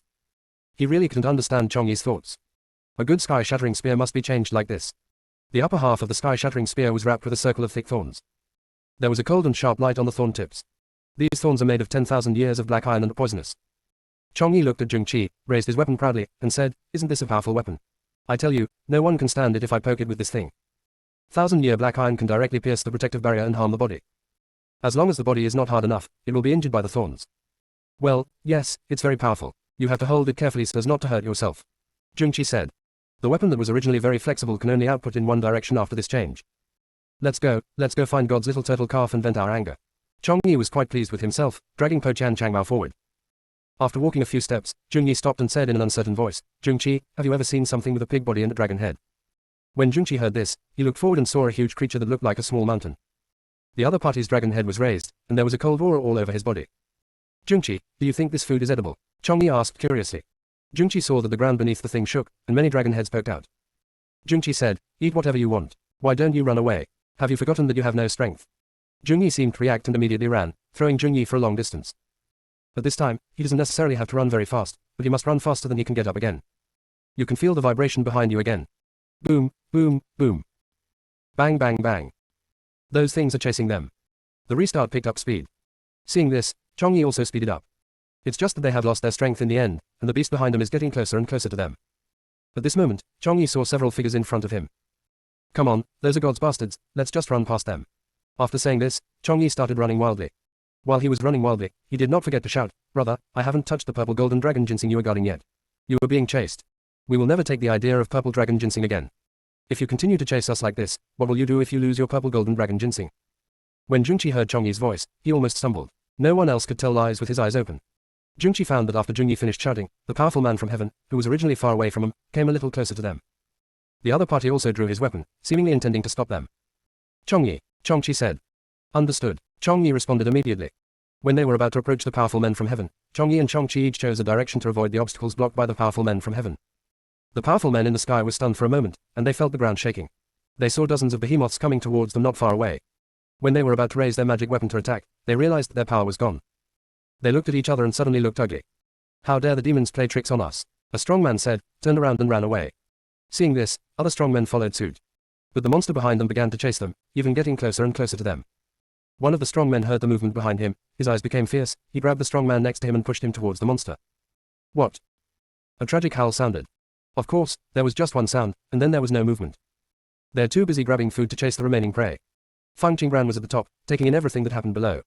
He really couldn't understand Chongyi's thoughts. A good sky-shattering spear must be changed like this. The upper half of the sky-shattering spear was wrapped with a circle of thick thorns. There was a cold and sharp light on the thorn tips. These thorns are made of 10,000 years of black iron and are poisonous. Chongyi looked at Jungqi, raised his weapon proudly, and said, isn't this a powerful weapon? I tell you, no one can stand it if I poke it with this thing. 1,000-year black iron can directly pierce the protective barrier and harm the body. As long as the body is not hard enough, it will be injured by the thorns. Well, yes, it's very powerful. You have to hold it carefully so as not to hurt yourself. Jungqi said. The weapon that was originally very flexible can only output in one direction after this change. Let's go find God's little turtle calf and vent our anger. Chongyi was quite pleased with himself, dragging Po Chan Changmao forward. After walking a few steps, Jungyi stopped and said in an uncertain voice, Jungqi, have you ever seen something with a pig body and a dragon head? When Jungqi heard this, he looked forward and saw a huge creature that looked like a small mountain. The other party's dragon head was raised, and there was a cold aura all over his body. Jungqi, do you think this food is edible? Chongyi asked curiously. Jungqi saw that the ground beneath the thing shook, and many dragon heads poked out. Jungqi said, eat whatever you want. Why don't you run away? Have you forgotten that you have no strength? Jungyi seemed to react and immediately ran, throwing Jungyi for a long distance. But this time, he doesn't necessarily have to run very fast, but he must run faster than he can get up again. You can feel the vibration behind you again. Boom, boom, boom. Bang, bang, bang. Those things are chasing them. The restart picked up speed. Seeing this, Chongyi also speeded up. It's just that they have lost their strength in the end, and the beast behind them is getting closer and closer to them. At this moment, Chongyi saw several figures in front of him. Come on, those are God's bastards, let's just run past them. After saying this, Chongyi started running wildly. While he was running wildly, he did not forget to shout, brother, I haven't touched the purple golden dragon ginseng you are guarding yet. You are being chased. We will never take the idea of purple dragon ginseng again. If you continue to chase us like this, what will you do if you lose your purple golden dragon ginseng? When Jungqi heard Chongyi's voice, he almost stumbled. No one else could tell lies with his eyes open. Jungqi found that after Jungyi finished shouting, the powerful man from heaven, who was originally far away from him, came a little closer to them. The other party also drew his weapon, seemingly intending to stop them. Chongyi, Chongqi said. Understood. Chongyi responded immediately. When they were about to approach the powerful men from heaven, Chongyi and Chongqi each chose a direction to avoid the obstacles blocked by the powerful men from heaven. The powerful men in the sky were stunned for a moment, and they felt the ground shaking. They saw dozens of behemoths coming towards them not far away. When they were about to raise their magic weapon to attack, they realized that their power was gone. They looked at each other and suddenly looked ugly. How dare the demons play tricks on us? A strong man said, turned around and ran away. Seeing this, other strong men followed suit. But the monster behind them began to chase them, even getting closer and closer to them. One of the strong men heard the movement behind him, his eyes became fierce, he grabbed the strong man next to him and pushed him towards the monster. What? A tragic howl sounded. Of course, there was just one sound, and then there was no movement. They're too busy grabbing food to chase the remaining prey. Fang Qingran was at the top, taking in everything that happened below.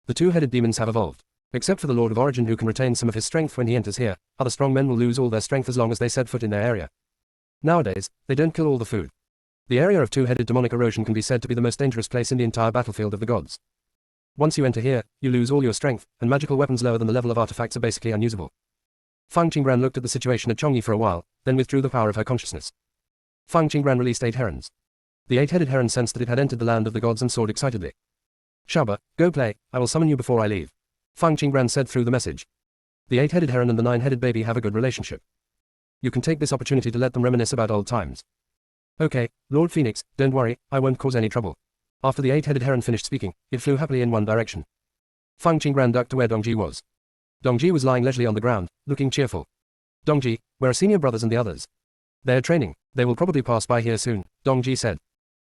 The two-headed demons have evolved. Except for the Lord of Origin who can retain some of his strength when he enters here, other strong men will lose all their strength as long as they set foot in their area. Nowadays, they don't kill all the food. The area of two-headed demonic erosion can be said to be the most dangerous place in the entire battlefield of the gods. Once you enter here, you lose all your strength, and magical weapons lower than the level of artifacts are basically unusable. Fang Qingran looked at the situation at Chongyi for a while, then withdrew the power of her consciousness. Fang Qingran released 8 herons. The 8-headed heron sensed that it had entered the land of the gods and soared excitedly. Shaba, go play, I will summon you before I leave. Fang Qingran said through the message. The 8-headed heron and the 9-headed baby have a good relationship. You can take this opportunity to let them reminisce about old times. Okay, Lord Phoenix, don't worry, I won't cause any trouble. After the 8-headed heron finished speaking, it flew happily in one direction. Fang Qingran ducked to where Dongji was. Dongji was lying leisurely on the ground, looking cheerful. Dongji, where are senior brothers and the others? They are training, they will probably pass by here soon, Dongji said.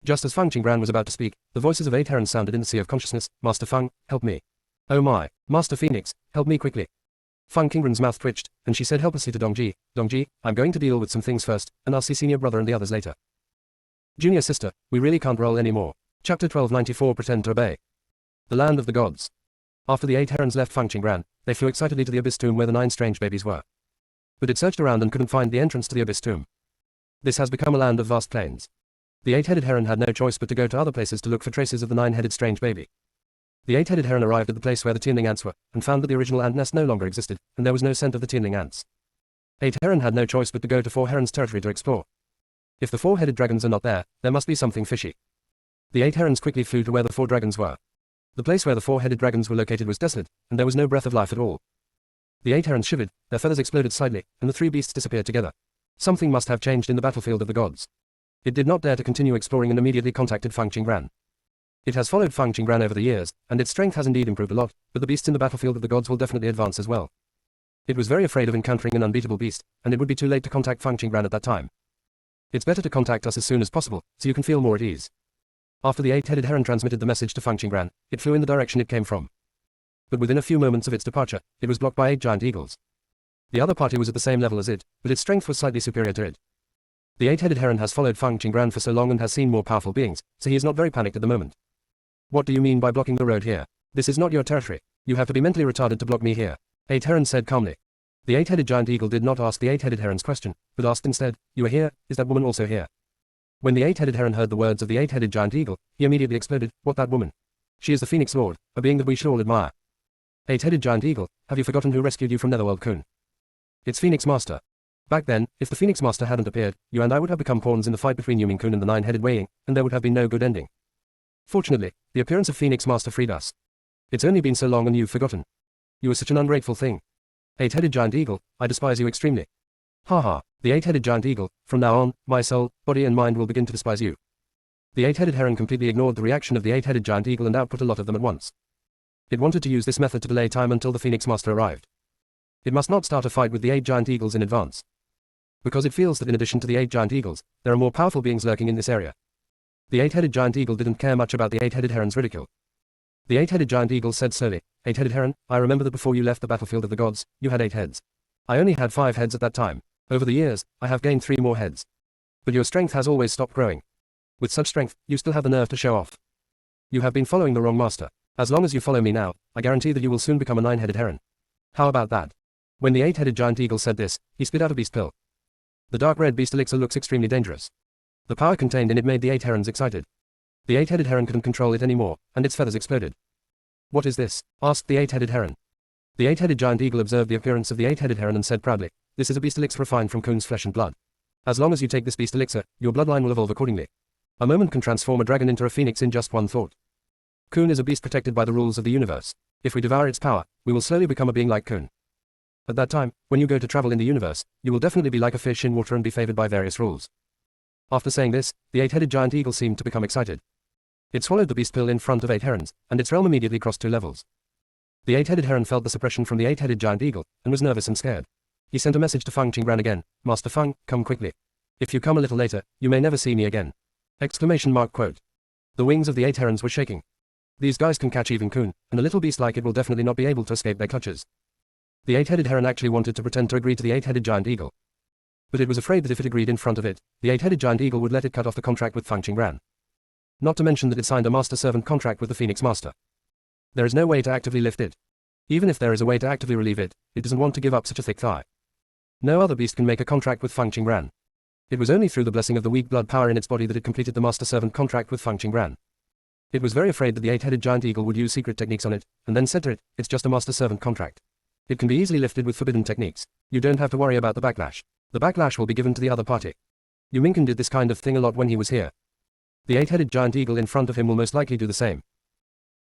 Just as Fang Qingran was about to speak, the voices of 8 herons sounded in the sea of consciousness. Master Fang, help me. Oh my, Master Phoenix, help me quickly. Fang Qingran's mouth twitched, and she said helplessly to Dongji, Dongji, I'm going to deal with some things first, and I'll see senior brother and the others later. Junior sister, we really can't roll anymore. Chapter 1294 Pretend to Obey. The Land of the Gods. After the 8 herons left Fang Qingran, they flew excitedly to the abyss tomb where the 9 strange babies were. But it searched around and couldn't find the entrance to the abyss tomb. This has become a land of vast plains. The 8-headed heron had no choice but to go to other places to look for traces of the 9-headed strange baby. The 8-headed heron arrived at the place where the Tianling ants were, and found that the original ant nest no longer existed, and there was no scent of the Tianling ants. 8 heron had no choice but to go to 4 herons' territory to explore. If the 4-headed dragons are not there, there must be something fishy. The 8 herons quickly flew to where the 4 dragons were. The place where the 4-headed dragons were located was desolate, and there was no breath of life at all. The 8 herons shivered, their feathers exploded slightly, and the 3 beasts disappeared together. Something must have changed in the battlefield of the gods. It did not dare to continue exploring and immediately contacted Fang Qingran. It has followed Fang Qingran over the years, and its strength has indeed improved a lot, but the beasts in the battlefield of the gods will definitely advance as well. It was very afraid of encountering an unbeatable beast, and it would be too late to contact Fang Qingran at that time. It's better to contact us as soon as possible, so you can feel more at ease. After the 8-headed heron transmitted the message to Fang Qingran, it flew in the direction it came from. But within a few moments of its departure, it was blocked by 8 giant eagles. The other party was at the same level as it, but its strength was slightly superior to it. The 8-headed heron has followed Fang Qingran for so long and has seen more powerful beings, so he is not very panicked at the moment. What do you mean by blocking the road here? This is not your territory. You have to be mentally retarded to block me here. 8 herons said calmly. The 8-headed giant eagle did not ask the 8-headed heron's question, but asked instead, you are here, is that woman also here? When the 8-headed heron heard the words of the 8-headed giant eagle, he immediately exploded, what that woman? She is the Phoenix Lord, a being that we should all admire. 8-headed giant eagle, have you forgotten who rescued you from Netherworld Kun? It's Phoenix Master. Back then, if the Phoenix Master hadn't appeared, you and I would have become pawns in the fight between Yuming Kun and the 9-headed Wei Ying, and there would have been no good ending. Fortunately, the appearance of Phoenix Master freed us. It's only been so long and you've forgotten. You are such an ungrateful thing. 8-headed giant eagle, I despise you extremely. Haha, the 8-headed giant eagle, from now on, my soul, body and mind will begin to despise you. The 8-headed heron completely ignored the reaction of the 8-headed giant eagle and output a lot of them at once. It wanted to use this method to delay time until the Phoenix Master arrived. It must not start a fight with the 8 giant eagles in advance. Because it feels that in addition to the 8 giant eagles, there are more powerful beings lurking in this area. The 8-headed giant eagle didn't care much about the 8-headed heron's ridicule. The 8-headed giant eagle said slowly, 8-headed heron, I remember that before you left the battlefield of the gods, you had 8 heads. I only had 5 heads at that time. Over the years, I have gained 3 more heads. But your strength has always stopped growing. With such strength, you still have the nerve to show off. You have been following the wrong master. As long as you follow me now, I guarantee that you will soon become a 9-headed heron. How about that? When the 8-headed giant eagle said this, he spit out a beast pill. The dark red beast elixir looks extremely dangerous. The power contained in it made the 8 herons excited. The 8-headed heron couldn't control it anymore, and its feathers exploded. What is this? Asked the 8-headed heron. The 8-headed giant eagle observed the appearance of the 8-headed heron and said proudly, this is a beast elixir refined from Kun's flesh and blood. As long as you take this beast elixir, your bloodline will evolve accordingly. A moment can transform a dragon into a phoenix in just one thought. Kun is a beast protected by the rules of the universe. If we devour its power, we will slowly become a being like Kun. At that time, when you go to travel in the universe, you will definitely be like a fish in water and be favored by various rules. After saying this, the 8-headed giant eagle seemed to become excited. It swallowed the beast pill in front of 8 herons, and its realm immediately crossed 2 levels. The 8-headed heron felt the suppression from the 8-headed giant eagle, and was nervous and scared. He sent a message to Feng Qingbran again, Master Feng, come quickly. If you come a little later, you may never see me again. Quote. The wings of the 8 herons were shaking. These guys can catch even Kun, and a little beast like it will definitely not be able to escape their clutches. The 8-headed heron actually wanted to pretend to agree to the 8-headed giant eagle. But it was afraid that if it agreed in front of it, the 8-headed giant eagle would let it cut off the contract with Feng Qingbran. Not to mention that it signed a master-servant contract with the Phoenix Master. There is no way to actively lift it. Even if there is a way to actively relieve it, it doesn't want to give up such a thick thigh. No other beast can make a contract with Feng Qingbran. It was only through the blessing of the weak blood power in its body that it completed the master-servant contract with Feng Qingbran. It was very afraid that the 8-headed giant eagle would use secret techniques on it, and then said to it, it's just a master-servant contract. It can be easily lifted with forbidden techniques. You don't have to worry about the backlash. The backlash will be given to the other party. Yu Mingken did this kind of thing a lot when he was here. The 8-headed giant eagle in front of him will most likely do the same.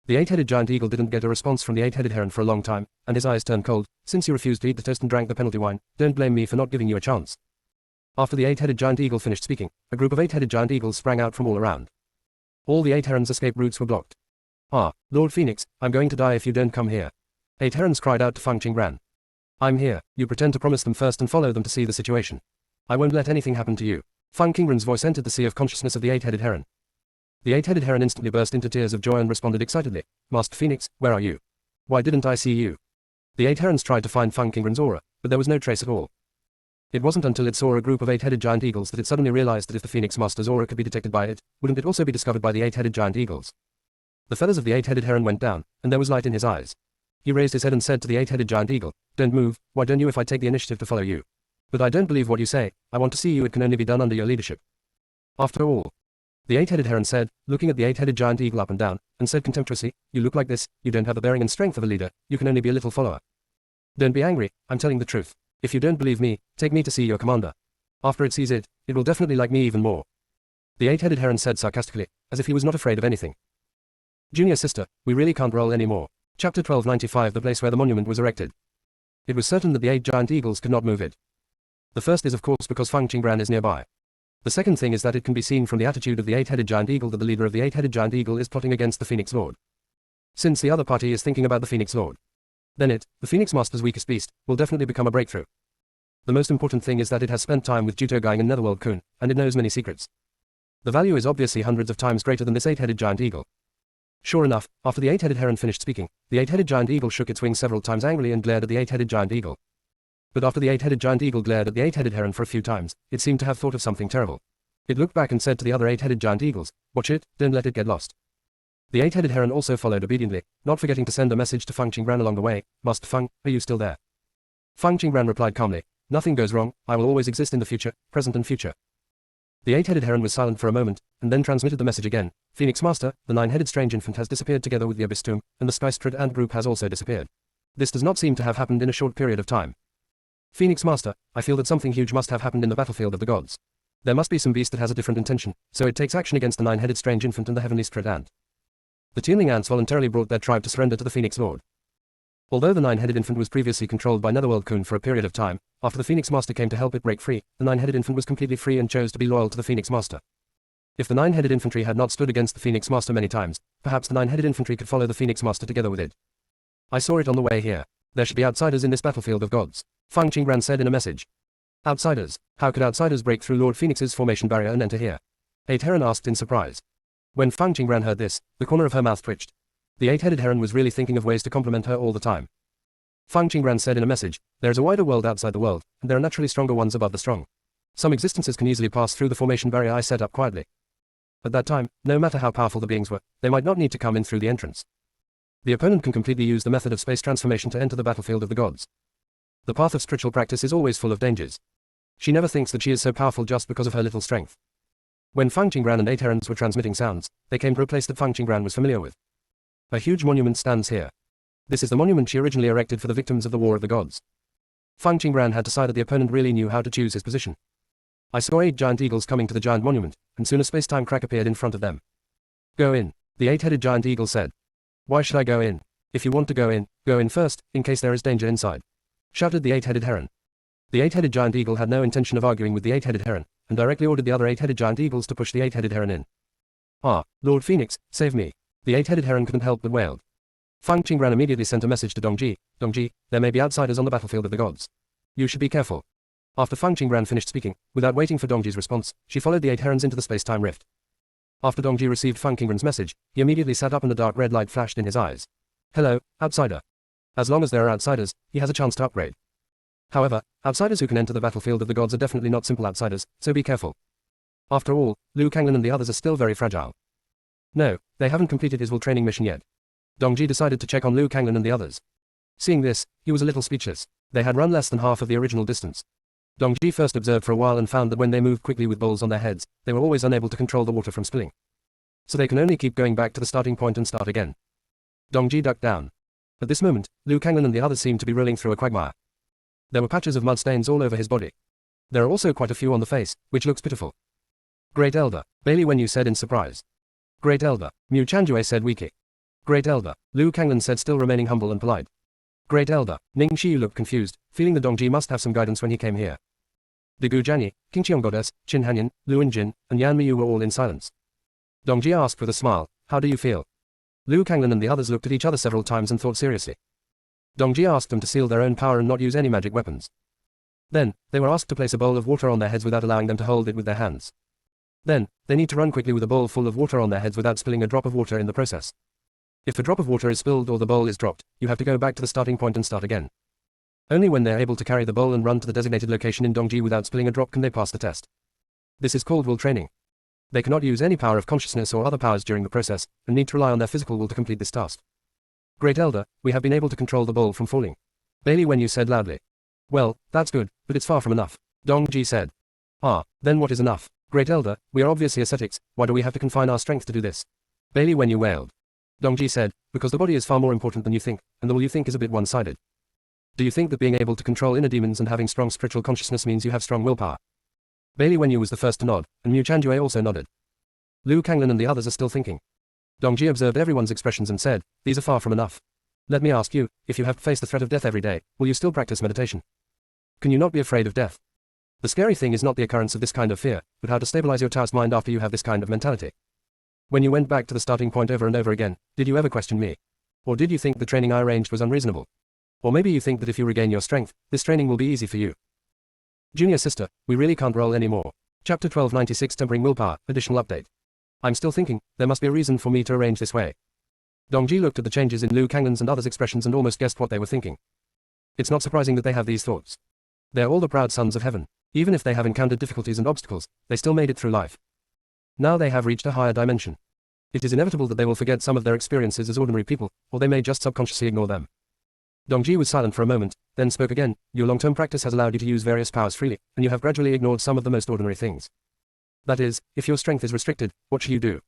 The 8-headed giant eagle didn't get a response from the 8-headed heron for a long time, and his eyes turned cold. Since you refused to eat the toast and drank the penalty wine, don't blame me for not giving you a chance. After the 8-headed giant eagle finished speaking, a group of 8-headed giant eagles sprang out from all around. All the 8 herons' escape routes were blocked. Ah, Lord Phoenix, I'm going to die if you don't come here. 8 herons cried out to Feng Qingbran. I'm here. You pretend to promise them first and follow them to see the situation. I won't let anything happen to you. Feng Qingbran's voice entered the sea of consciousness of the 8-headed heron. The 8-headed heron instantly burst into tears of joy and responded excitedly, Master Phoenix, where are you? Why didn't I see you? The 8 herons tried to find Feng Qingbran's aura, but there was no trace at all. It wasn't until it saw a group of 8-headed giant eagles that it suddenly realized that if the Phoenix Master's aura could be detected by it, wouldn't it also be discovered by the 8-headed giant eagles? The feathers of the 8-headed heron went down, and there was light in his eyes. He raised his head and said to the 8-headed giant eagle, don't move, why don't you if I take the initiative to follow you? But I don't believe what you say, I want to see you, it can only be done under your leadership. After all. The 8-headed heron said, looking at the 8-headed giant eagle up and down, and said contemptuously, you look like this, you don't have the bearing and strength of a leader, you can only be a little follower. Don't be angry, I'm telling the truth. If you don't believe me, take me to see your commander. After it sees it, it will definitely like me even more. The 8-headed heron said sarcastically, as if he was not afraid of anything. Junior sister, we really can't roll anymore. Chapter 1295 The place where the monument was erected. It was certain that the 8 giant eagles could not move it. The first is of course because Feng Qingbran is nearby. The second thing is that it can be seen from the attitude of the 8-headed giant eagle that the leader of the 8-headed giant eagle is plotting against the Phoenix Lord. Since the other party is thinking about the Phoenix Lord, then it, the Phoenix Master's weakest beast, will definitely become a breakthrough. The most important thing is that it has spent time with Juto Gang and Netherworld Kun, and it knows many secrets. The value is obviously hundreds of times greater than this 8-headed giant eagle. Sure enough, after the 8-headed heron finished speaking, the 8-headed giant eagle shook its wings several times angrily and glared at the 8-headed giant eagle. But after the 8-headed giant eagle glared at the 8-headed heron for a few times, it seemed to have thought of something terrible. It looked back and said to the other 8-headed giant eagles, watch it, don't let it get lost. The 8-headed heron also followed obediently, not forgetting to send a message to Feng Qingbran along the way, Master Feng, are you still there? Feng Qingbran replied calmly, nothing goes wrong, I will always exist in the future, present and future. The 8-headed heron was silent for a moment, and then transmitted the message again, Phoenix Master, the 9-headed strange infant has disappeared together with the Abyss Tomb, and the Sky Strid Ant group has also disappeared. This does not seem to have happened in a short period of time. Phoenix Master, I feel that something huge must have happened in the battlefield of the gods. There must be some beast that has a different intention, so it takes action against the 9-headed strange infant and the heavenly Strid Ant. The Tianling Ants voluntarily brought their tribe to surrender to the Phoenix Lord. Although the 9-headed infant was previously controlled by Netherworld Kun for a period of time, after the Phoenix Master came to help it break free, the 9-headed infant was completely free and chose to be loyal to the Phoenix Master. If the 9-headed infantry had not stood against the Phoenix Master many times, perhaps the 9-headed infantry could follow the Phoenix Master together with it. I saw it on the way here. There should be outsiders in this battlefield of gods, Feng Qingbran said in a message. Outsiders? How could outsiders break through Lord Phoenix's formation barrier and enter here? 8 Heron asked in surprise. When Feng Qingbran heard this, the corner of her mouth twitched. The 8-headed heron was really thinking of ways to compliment her all the time. Feng Qingbran said in a message, there is a wider world outside the world, and there are naturally stronger ones above the strong. Some existences can easily pass through the formation barrier I set up quietly. At that time, no matter how powerful the beings were, they might not need to come in through the entrance. The opponent can completely use the method of space transformation to enter the battlefield of the gods. The path of spiritual practice is always full of dangers. She never thinks that she is so powerful just because of her little strength. When Feng Qingbran and 8 Herons were transmitting sounds, they came to a place that Feng Qingbran was familiar with. A huge monument stands here. This is the monument she originally erected for the victims of the War of the Gods. Feng Qingbran had decided the opponent really knew how to choose his position. I saw 8 giant eagles coming to the giant monument, and soon a space-time crack appeared in front of them. Go in. The 8-headed giant eagle said. Why should I go in? If you want to go in first, in case there is danger inside. Shouted the 8-headed heron. The 8-headed giant eagle had no intention of arguing with the 8-headed heron, and directly ordered the other 8-headed giant eagles to push the 8-headed heron in. Ah, Lord Phoenix, save me. The 8-headed heron couldn't help but wailed. Fang Qingran immediately sent a message to Dongji. Dongji, there may be outsiders on the battlefield of the gods. You should be careful. After Fang Qingran finished speaking, without waiting for Dongji's response, she followed the 8 herons into the space-time rift. After Dongji received Fang Qingran's message, he immediately sat up and a dark red light flashed in his eyes. Hello, outsider. As long as there are outsiders, he has a chance to upgrade. However, outsiders who can enter the battlefield of the gods are definitely not simple outsiders, so be careful. After all, Liu Kanglan and the others are still very fragile. No, they haven't completed his will training mission yet. Dongji decided to check on Liu Kanglan and the others. Seeing this, he was a little speechless. They had run less than half of the original distance. Dongji first observed for a while and found that when they moved quickly with bowls on their heads, they were always unable to control the water from spilling. So they can only keep going back to the starting point and start again. Dongji ducked down. At this moment, Liu Kanglan and the others seemed to be rolling through a quagmire. There were patches of mud stains all over his body. There are also quite a few on the face, which looks pitiful. Great Elder, Bailey Wenyu said in surprise. Great Elder, Mu Chanjue said weakly. Great Elder, Liu Kanglan said still remaining humble and polite. Great Elder, Ning Xiyu looked confused, feeling the Dongji must have some guidance when he came here. Digu Jianyi, King Qiong Goddess, Qin Hanyan, Lu Enjin, and Yan Miyu were all in silence. Dongji asked with a smile, how do you feel? Liu Kanglan and the others looked at each other several times and thought seriously. Dongji asked them to seal their own power and not use any magic weapons. Then, they were asked to place a bowl of water on their heads without allowing them to hold it with their hands. Then, they need to run quickly with a bowl full of water on their heads without spilling a drop of water in the process. If a drop of water is spilled or the bowl is dropped, you have to go back to the starting point and start again. Only when they're able to carry the bowl and run to the designated location in Dongji without spilling a drop can they pass the test. This is called will training. They cannot use any power of consciousness or other powers during the process, and need to rely on their physical will to complete this task. Great Elder, we have been able to control the bowl from falling. Bailey Wenyu said loudly. Well, that's good, but it's far from enough. Dongji said. Ah, then what is enough? Great Elder, we are obviously ascetics, why do we have to confine our strength to do this? Bailey Wenyu wailed. Dongji said, because the body is far more important than you think, and the will you think is a bit one-sided. Do you think that being able to control inner demons and having strong spiritual consciousness means you have strong willpower? Bailey Wenyu was the first to nod, and Mu Chanjue also nodded. Liu Kanglan and the others are still thinking. Dongji observed everyone's expressions and said, these are far from enough. Let me ask you, if you have to face the threat of death every day, will you still practice meditation? Can you not be afraid of death? The scary thing is not the occurrence of this kind of fear, but how to stabilize your Taoist mind after you have this kind of mentality. When you went back to the starting point over and over again, did you ever question me? Or did you think the training I arranged was unreasonable? Or maybe you think that if you regain your strength, this training will be easy for you. Junior sister, we really can't roll anymore. Chapter 1296 Tempering Willpower, additional update. I'm still thinking, there must be a reason for me to arrange this way. Dongji looked at the changes in Liu Kanglan's and others' expressions and almost guessed what they were thinking. It's not surprising that they have these thoughts. They're all the proud sons of heaven. Even if they have encountered difficulties and obstacles, they still made it through life. Now they have reached a higher dimension. It is inevitable that they will forget some of their experiences as ordinary people, or they may just subconsciously ignore them. Dongji was silent for a moment, then spoke again. Your long-term practice has allowed you to use various powers freely, and you have gradually ignored some of the most ordinary things. That is, if your strength is restricted, what should you do?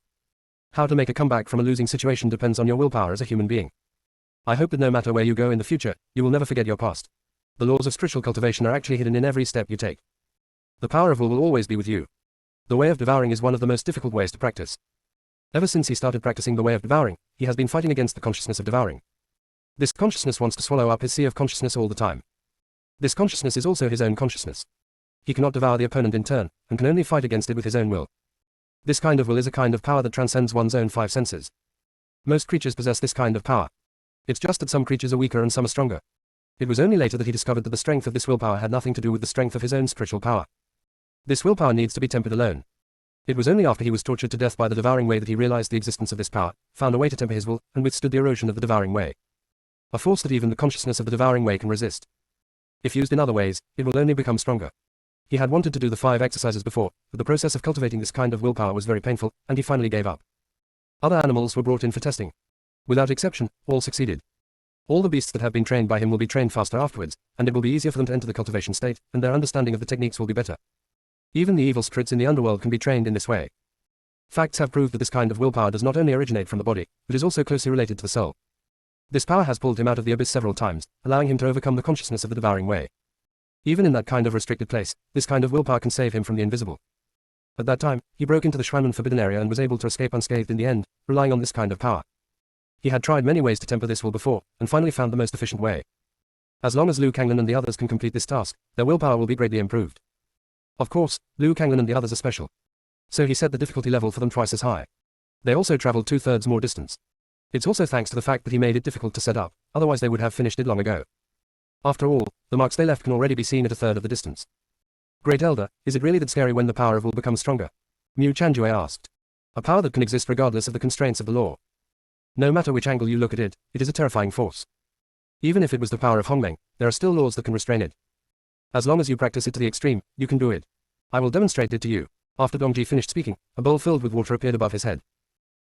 How to make a comeback from a losing situation depends on your willpower as a human being. I hope that no matter where you go in the future, you will never forget your past. The laws of spiritual cultivation are actually hidden in every step you take. The power of will always be with you. The way of devouring is one of the most difficult ways to practice. Ever since he started practicing the way of devouring, he has been fighting against the consciousness of devouring. This consciousness wants to swallow up his sea of consciousness all the time. This consciousness is also his own consciousness. He cannot devour the opponent in turn, and can only fight against it with his own will. This kind of will is a kind of power that transcends one's own 5 senses. Most creatures possess this kind of power. It's just that some creatures are weaker and some are stronger. It was only later that he discovered that the strength of this willpower had nothing to do with the strength of his own spiritual power. This willpower needs to be tempered alone. It was only after he was tortured to death by the devouring way that he realized the existence of this power, found a way to temper his will, and withstood the erosion of the devouring way. A force that even the consciousness of the devouring way can resist. If used in other ways, it will only become stronger. He had wanted to do the 5 exercises before, but the process of cultivating this kind of willpower was very painful, and he finally gave up. Other animals were brought in for testing. Without exception, all succeeded. All the beasts that have been trained by him will be trained faster afterwards, and it will be easier for them to enter the cultivation state, and their understanding of the techniques will be better. Even the evil spirits in the underworld can be trained in this way. Facts have proved that this kind of willpower does not only originate from the body, but is also closely related to the soul. This power has pulled him out of the abyss several times, allowing him to overcome the consciousness of the devouring way. Even in that kind of restricted place, this kind of willpower can save him from the invisible. At that time, he broke into the Schwanman forbidden area and was able to escape unscathed in the end, relying on this kind of power. He had tried many ways to temper this will before, and finally found the most efficient way. As long as Liu Kanglan and the others can complete this task, their willpower will be greatly improved. Of course, Liu Kanglan and the others are special. So he set the difficulty level for them twice as high. They also traveled 2/3 more distance. It's also thanks to the fact that he made it difficult to set up, otherwise they would have finished it long ago. After all, the marks they left can already be seen at 1/3 of the distance. Great Elder, is it really that scary when the power of will becomes stronger? Mu Chanjue asked. A power that can exist regardless of the constraints of the law. No matter which angle you look at it, it is a terrifying force. Even if it was the power of Hongmeng, there are still laws that can restrain it. As long as you practice it to the extreme, you can do it. I will demonstrate it to you. After Dongji finished speaking, a bowl filled with water appeared above his head.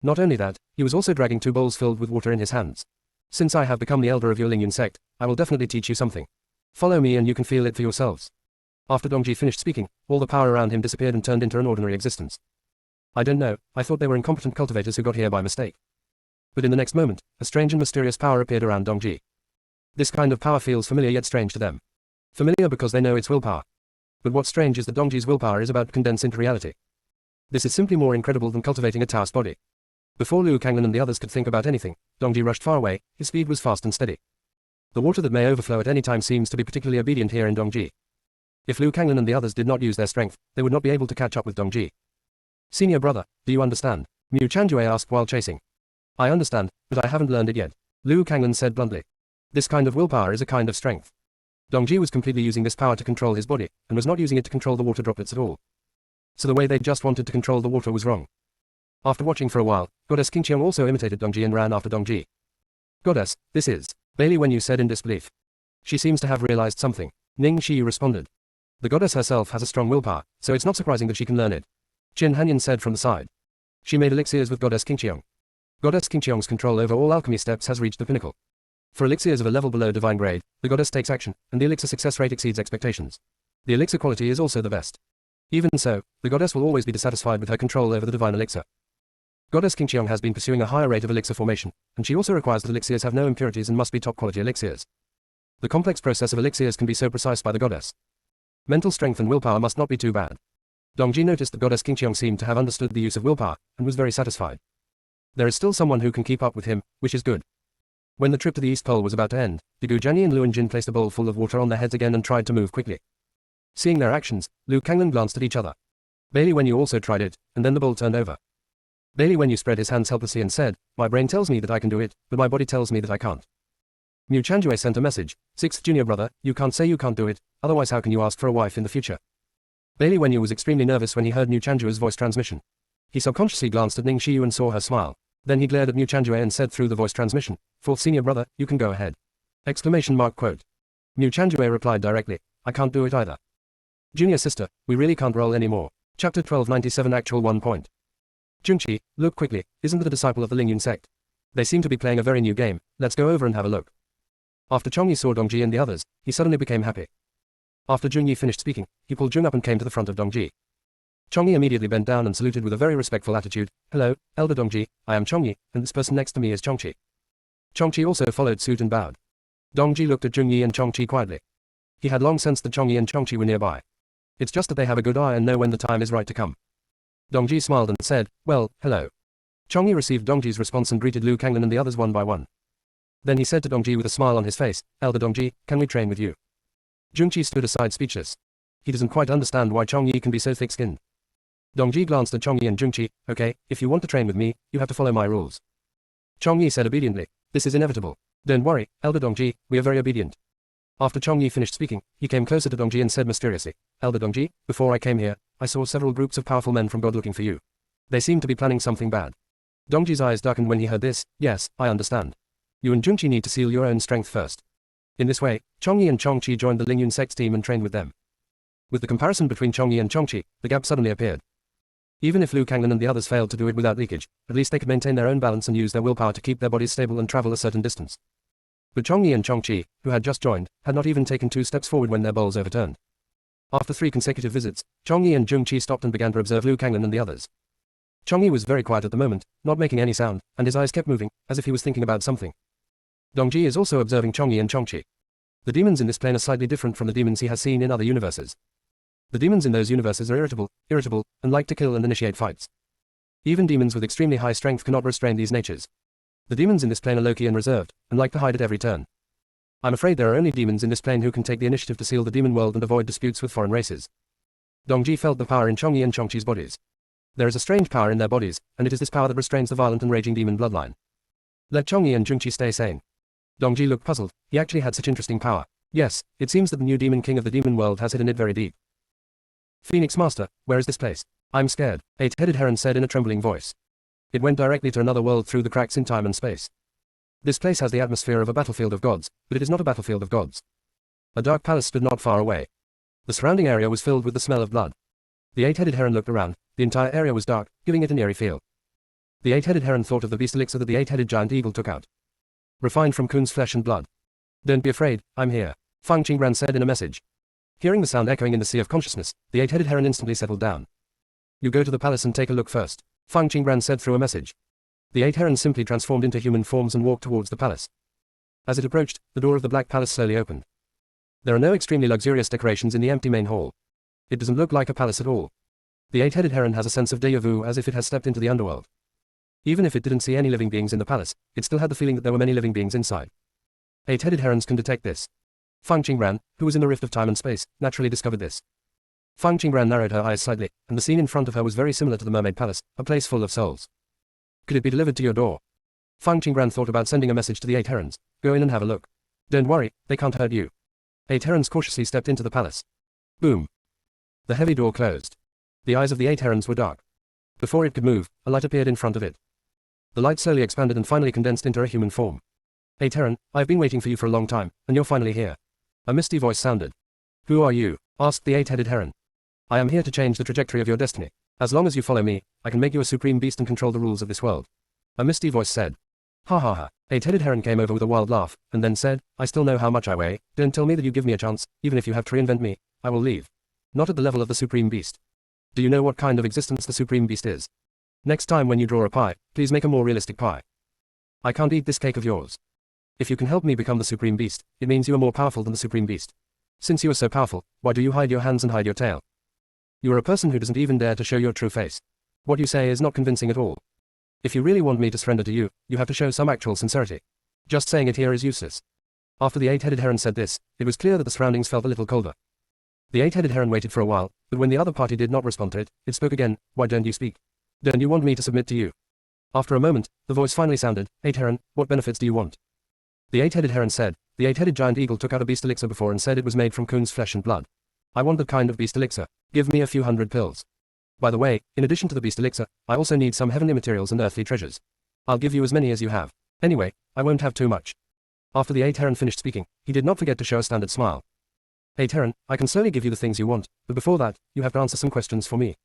Not only that, he was also dragging 2 bowls filled with water in his hands. Since I have become the elder of your Lingyun sect, I will definitely teach you something. Follow me and you can feel it for yourselves. After Dongji finished speaking, all the power around him disappeared and turned into an ordinary existence. I don't know, I thought they were incompetent cultivators who got here by mistake. But in the next moment, a strange and mysterious power appeared around Dongji. This kind of power feels familiar yet strange to them. Familiar because they know it's willpower. But what's strange is that Dongji's willpower is about to condense into reality. This is simply more incredible than cultivating a Taoist body. Before Liu Kanglan and the others could think about anything, Dongji rushed far away, his speed was fast and steady. The water that may overflow at any time seems to be particularly obedient here in Dongji. If Liu Kanglan and the others did not use their strength, they would not be able to catch up with Dongji. Senior brother, do you understand? Mu Chanjue asked while chasing. I understand, but I haven't learned it yet. Liu Kanglan said bluntly. This kind of willpower is a kind of strength. Dongji was completely using this power to control his body, and was not using it to control the water droplets at all. So the way they just wanted to control the water was wrong. After watching for a while, Goddess Qingqiang also imitated Dongji and ran after Dongji. Goddess, this is. Bailey Wenyu said in disbelief. She seems to have realized something. Ning Shiyu responded. The goddess herself has a strong willpower, so it's not surprising that she can learn it. Qin Hanyan said from the side. She made elixirs with Goddess Qingqiang. Goddess Qingqiang's control over all alchemy steps has reached the pinnacle. For elixirs of a level below divine grade, the goddess takes action, and the elixir success rate exceeds expectations. The elixir quality is also the best. Even so, the goddess will always be dissatisfied with her control over the divine elixir. Goddess Qingqiang has been pursuing a higher rate of elixir formation, and she also requires that elixirs have no impurities and must be top-quality elixirs. The complex process of elixirs can be so precise by the goddess. Mental strength and willpower must not be too bad. Dongji noticed that Goddess Qingqiang seemed to have understood the use of willpower, and was very satisfied. There is still someone who can keep up with him, which is good. When the trip to the East Pole was about to end, Digu Jianyi and Luan Jin placed a bowl full of water on their heads again and tried to move quickly. Seeing their actions, Liu Kanglan glanced at each other. Bailey Wenyu also tried it, and then the bowl turned over. Bailey Wenyu spread his hands helplessly and said, my brain tells me that I can do it, but my body tells me that I can't. Mu Chanjue sent a message, 6th junior brother, you can't say you can't do it, otherwise how can you ask for a wife in the future? Bailey Wenyu was extremely nervous when he heard Mu Chanjue's voice transmission. He subconsciously glanced at Ning Shiyu and saw her smile. Then he glared at Mu Chanjue and said through the voice transmission, 4th senior brother, you can go ahead. Exclamation mark quote. Mu Chanjue replied directly, I can't do it either. Junior sister, we really can't roll anymore. Chapter 1297 Actual 1 point. Jungqi, look quickly, isn't that a disciple of the Lingyun sect? They seem to be playing a very new game, let's go over and have a look. After Chongyi saw Dongji and the others, he suddenly became happy. After Jungyi finished speaking, he pulled Jung up and came to the front of Dongji. Chongyi immediately bent down and saluted with a very respectful attitude, hello, Elder Dongji, I am Chongyi, and this person next to me is Chongqi. Chongqi also followed suit and bowed. Dongji looked at Jungyi and Chongqi quietly. He had long sensed that Chongyi and Chongqi were nearby. It's just that they have a good eye and know when the time is right to come. Dongji smiled and said, well, hello. Chongyi received Dongji's response and greeted Liu Kanglan and the others one by one. Then he said to Dongji with a smile on his face, Elder Dongji, can we train with you? Jungqi stood aside speechless. He doesn't quite understand why Chongyi can be so thick-skinned. Dongji glanced at Chongyi and Jungqi, okay, if you want to train with me, you have to follow my rules. Chongyi said obediently, this is inevitable. Don't worry, Elder Dongji, we are very obedient. After Chongyi finished speaking, he came closer to Dongji and said mysteriously, Elder Dongji, before I came here, I saw several groups of powerful men from God looking for you. They seem to be planning something bad. Dongji's eyes darkened when he heard this, yes, I understand. You and Jungqi need to seal your own strength first. In this way, Chongyi and Chongqi joined the Lingyun sect's team and trained with them. With the comparison between Chongyi and Chongqi, the gap suddenly appeared. Even if Liu Kanglan and the others failed to do it without leakage, at least they could maintain their own balance and use their willpower to keep their bodies stable and travel a certain distance. But Chongyi and Chongqi, who had just joined, had not even taken 2 steps forward when their bowls overturned. After 3 consecutive visits, Chongyi and Jungqi stopped and began to observe Liu Kanglan and the others. Chongyi was very quiet at the moment, not making any sound, and his eyes kept moving, as if he was thinking about something. Dongji is also observing Chongyi and Chongqi. The demons in this plane are slightly different from the demons he has seen in other universes. The demons in those universes are irritable, and like to kill and initiate fights. Even demons with extremely high strength cannot restrain these natures. The demons in this plane are low-key and reserved, and like to hide at every turn. I'm afraid there are only demons in this plane who can take the initiative to seal the demon world and avoid disputes with foreign races. Dongji felt the power in Chongyi and Chongqi's bodies. There is a strange power in their bodies, and it is this power that restrains the violent and raging demon bloodline. Let Chongyi and Jungqi stay sane. Dongji looked puzzled. He actually had such interesting power. Yes, it seems that the new demon king of the demon world has hidden it very deep. Phoenix Master, where is this place? I'm scared, Eight-Headed Heron said in a trembling voice. It went directly to another world through the cracks in time and space. This place has the atmosphere of a battlefield of gods, but it is not a battlefield of gods. A dark palace stood not far away. The surrounding area was filled with the smell of blood. The Eight-Headed Heron looked around. The entire area was dark, giving it an eerie feel. The Eight-Headed Heron thought of the beast elixir that the Eight-Headed Giant Eagle took out. Refined from Kun's flesh and blood. Don't be afraid, I'm here, Fang Qingran said in a message. Hearing the sound echoing in the sea of consciousness, the Eight-Headed Heron instantly settled down. You go to the palace and take a look first, Fang Qingran said through a message. The eight herons simply transformed into human forms and walked towards the palace. As it approached, the door of the Black Palace slowly opened. There are no extremely luxurious decorations in the empty main hall. It doesn't look like a palace at all. The eight-headed heron has a sense of déjà vu as if it has stepped into the underworld. Even if it didn't see any living beings in the palace, it still had the feeling that there were many living beings inside. Eight-headed herons can detect this. Fang Qingran, who was in the rift of time and space, naturally discovered this. Fang Qingran narrowed her eyes slightly, and the scene in front of her was very similar to the Mermaid Palace, a place full of souls. Could it be delivered to your door? Fang Qingran thought about sending a message to the eight herons. Go in and have a look. Don't worry, they can't hurt you. Eight herons cautiously stepped into the palace. Boom. The heavy door closed. The eyes of the eight herons were dark. Before it could move, a light appeared in front of it. The light slowly expanded and finally condensed into a human form. Eight heron, I've been waiting for you for a long time, and you're finally here. A misty voice sounded. Who are you? Asked the eight-headed heron. I am here to change the trajectory of your destiny. As long as you follow me, I can make you a supreme beast and control the rules of this world. A misty voice said. Ha ha ha. Eight-headed heron came over with a wild laugh, and then said, I still know how much I weigh. Don't tell me that you give me a chance, even if you have to reinvent me, I will leave. Not at the level of the supreme beast. Do you know what kind of existence the supreme beast is? Next time when you draw a pie, please make a more realistic pie. I can't eat this cake of yours. If you can help me become the supreme beast, it means you are more powerful than the supreme beast. Since you are so powerful, why do you hide your hands and hide your tail? You are a person who doesn't even dare to show your true face. What you say is not convincing at all. If you really want me to surrender to you, you have to show some actual sincerity. Just saying it here is useless. After the eight-headed heron said this, it was clear that the surroundings felt a little colder. The eight-headed heron waited for a while, but when the other party did not respond to it, it spoke again. Why don't you speak? Don't you want me to submit to you? After a moment, the voice finally sounded, Eight heron, what benefits do you want? The eight-headed heron said, the eight-headed giant eagle took out a beast elixir before and said it was made from Kun's flesh and blood. I want that kind of beast elixir. Give me a few hundred pills. By the way, in addition to the beast elixir, I also need some heavenly materials and earthly treasures. I'll give you as many as you have. Anyway, I won't have too much. After the eight heron finished speaking, he did not forget to show a standard smile. Eight heron, I can slowly give you the things you want, but before that, you have to answer some questions for me.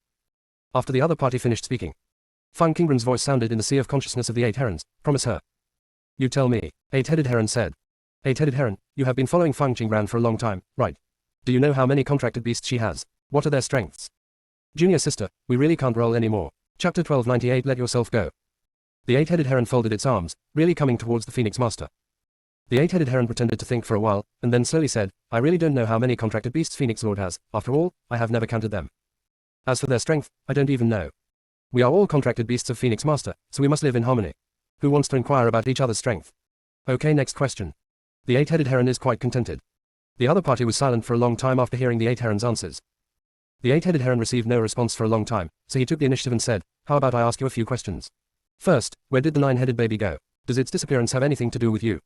After the other party finished speaking, Fang Qingran's voice sounded in the sea of consciousness of the eight herons. Promise her. You tell me, eight-headed heron said. Eight-headed heron, you have been following Fang Qingran for a long time, right? Do you know how many contracted beasts she has? What are their strengths? Junior sister, we really can't roll anymore. Chapter 1298 Let yourself go. The eight-headed heron folded its arms, really coming towards the Phoenix Master. The eight-headed heron pretended to think for a while, and then slowly said, I really don't know how many contracted beasts Phoenix Lord has. After all, I have never counted them. As for their strength, I don't even know. We are all contracted beasts of Phoenix Master, so we must live in harmony. Who wants to inquire about each other's strength? Okay, next question. The eight-headed heron is quite contented. The other party was silent for a long time after hearing the eight heron's answers. The eight-headed heron received no response for a long time, so he took the initiative and said, how about I ask you a few questions? First, where did the nine-headed baby go? Does its disappearance have anything to do with you?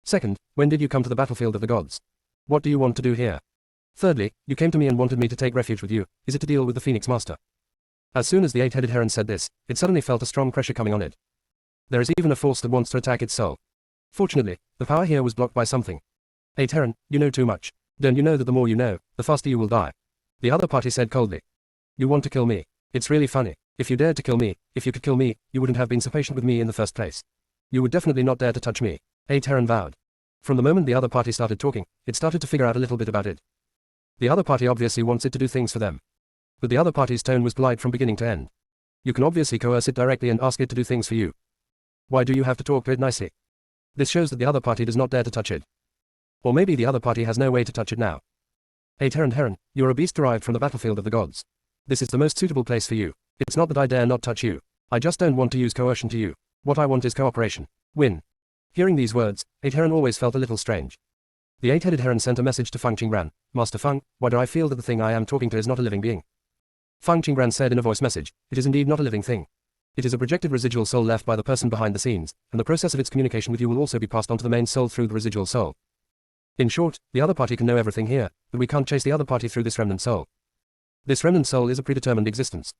Second, when did you come to the battlefield of the gods? What do you want to do here? Thirdly, you came to me and wanted me to take refuge with you. Is it to deal with the Phoenix Master? As soon as the eight-headed heron said this, it suddenly felt a strong pressure coming on it. There is even a force that wants to attack its soul. Fortunately, the power here was blocked by something. Eight heron, you know too much. Don't you know that the more you know, the faster you will die? The other party said coldly. You want to kill me? It's really funny. If you dared to kill me, if you could kill me, you wouldn't have been so patient with me in the first place. You would definitely not dare to touch me. Eight heron vowed. From the moment the other party started talking, it started to figure out a little bit about it. The other party obviously wants it to do things for them. But the other party's tone was polite from beginning to end. You can obviously coerce it directly and ask it to do things for you. Why do you have to talk to it nicely? This shows that the other party does not dare to touch it. Or maybe the other party has no way to touch it now. 8 Heron, you are a beast derived from the battlefield of the gods. This is the most suitable place for you. It's not that I dare not touch you. I just don't want to use coercion to you. What I want is cooperation. Win. Hearing these words, 8 Heron always felt a little strange. The 8-headed heron sent a message to Feng Qingran. Master Feng, why do I feel that the thing I am talking to is not a living being? Feng Qingran said in a voice message, it is indeed not a living thing. It is a projected residual soul left by the person behind the scenes, and the process of its communication with you will also be passed on to the main soul through the residual soul. In short, the other party can know everything here, but we can't chase the other party through this remnant soul. This remnant soul is a predetermined existence.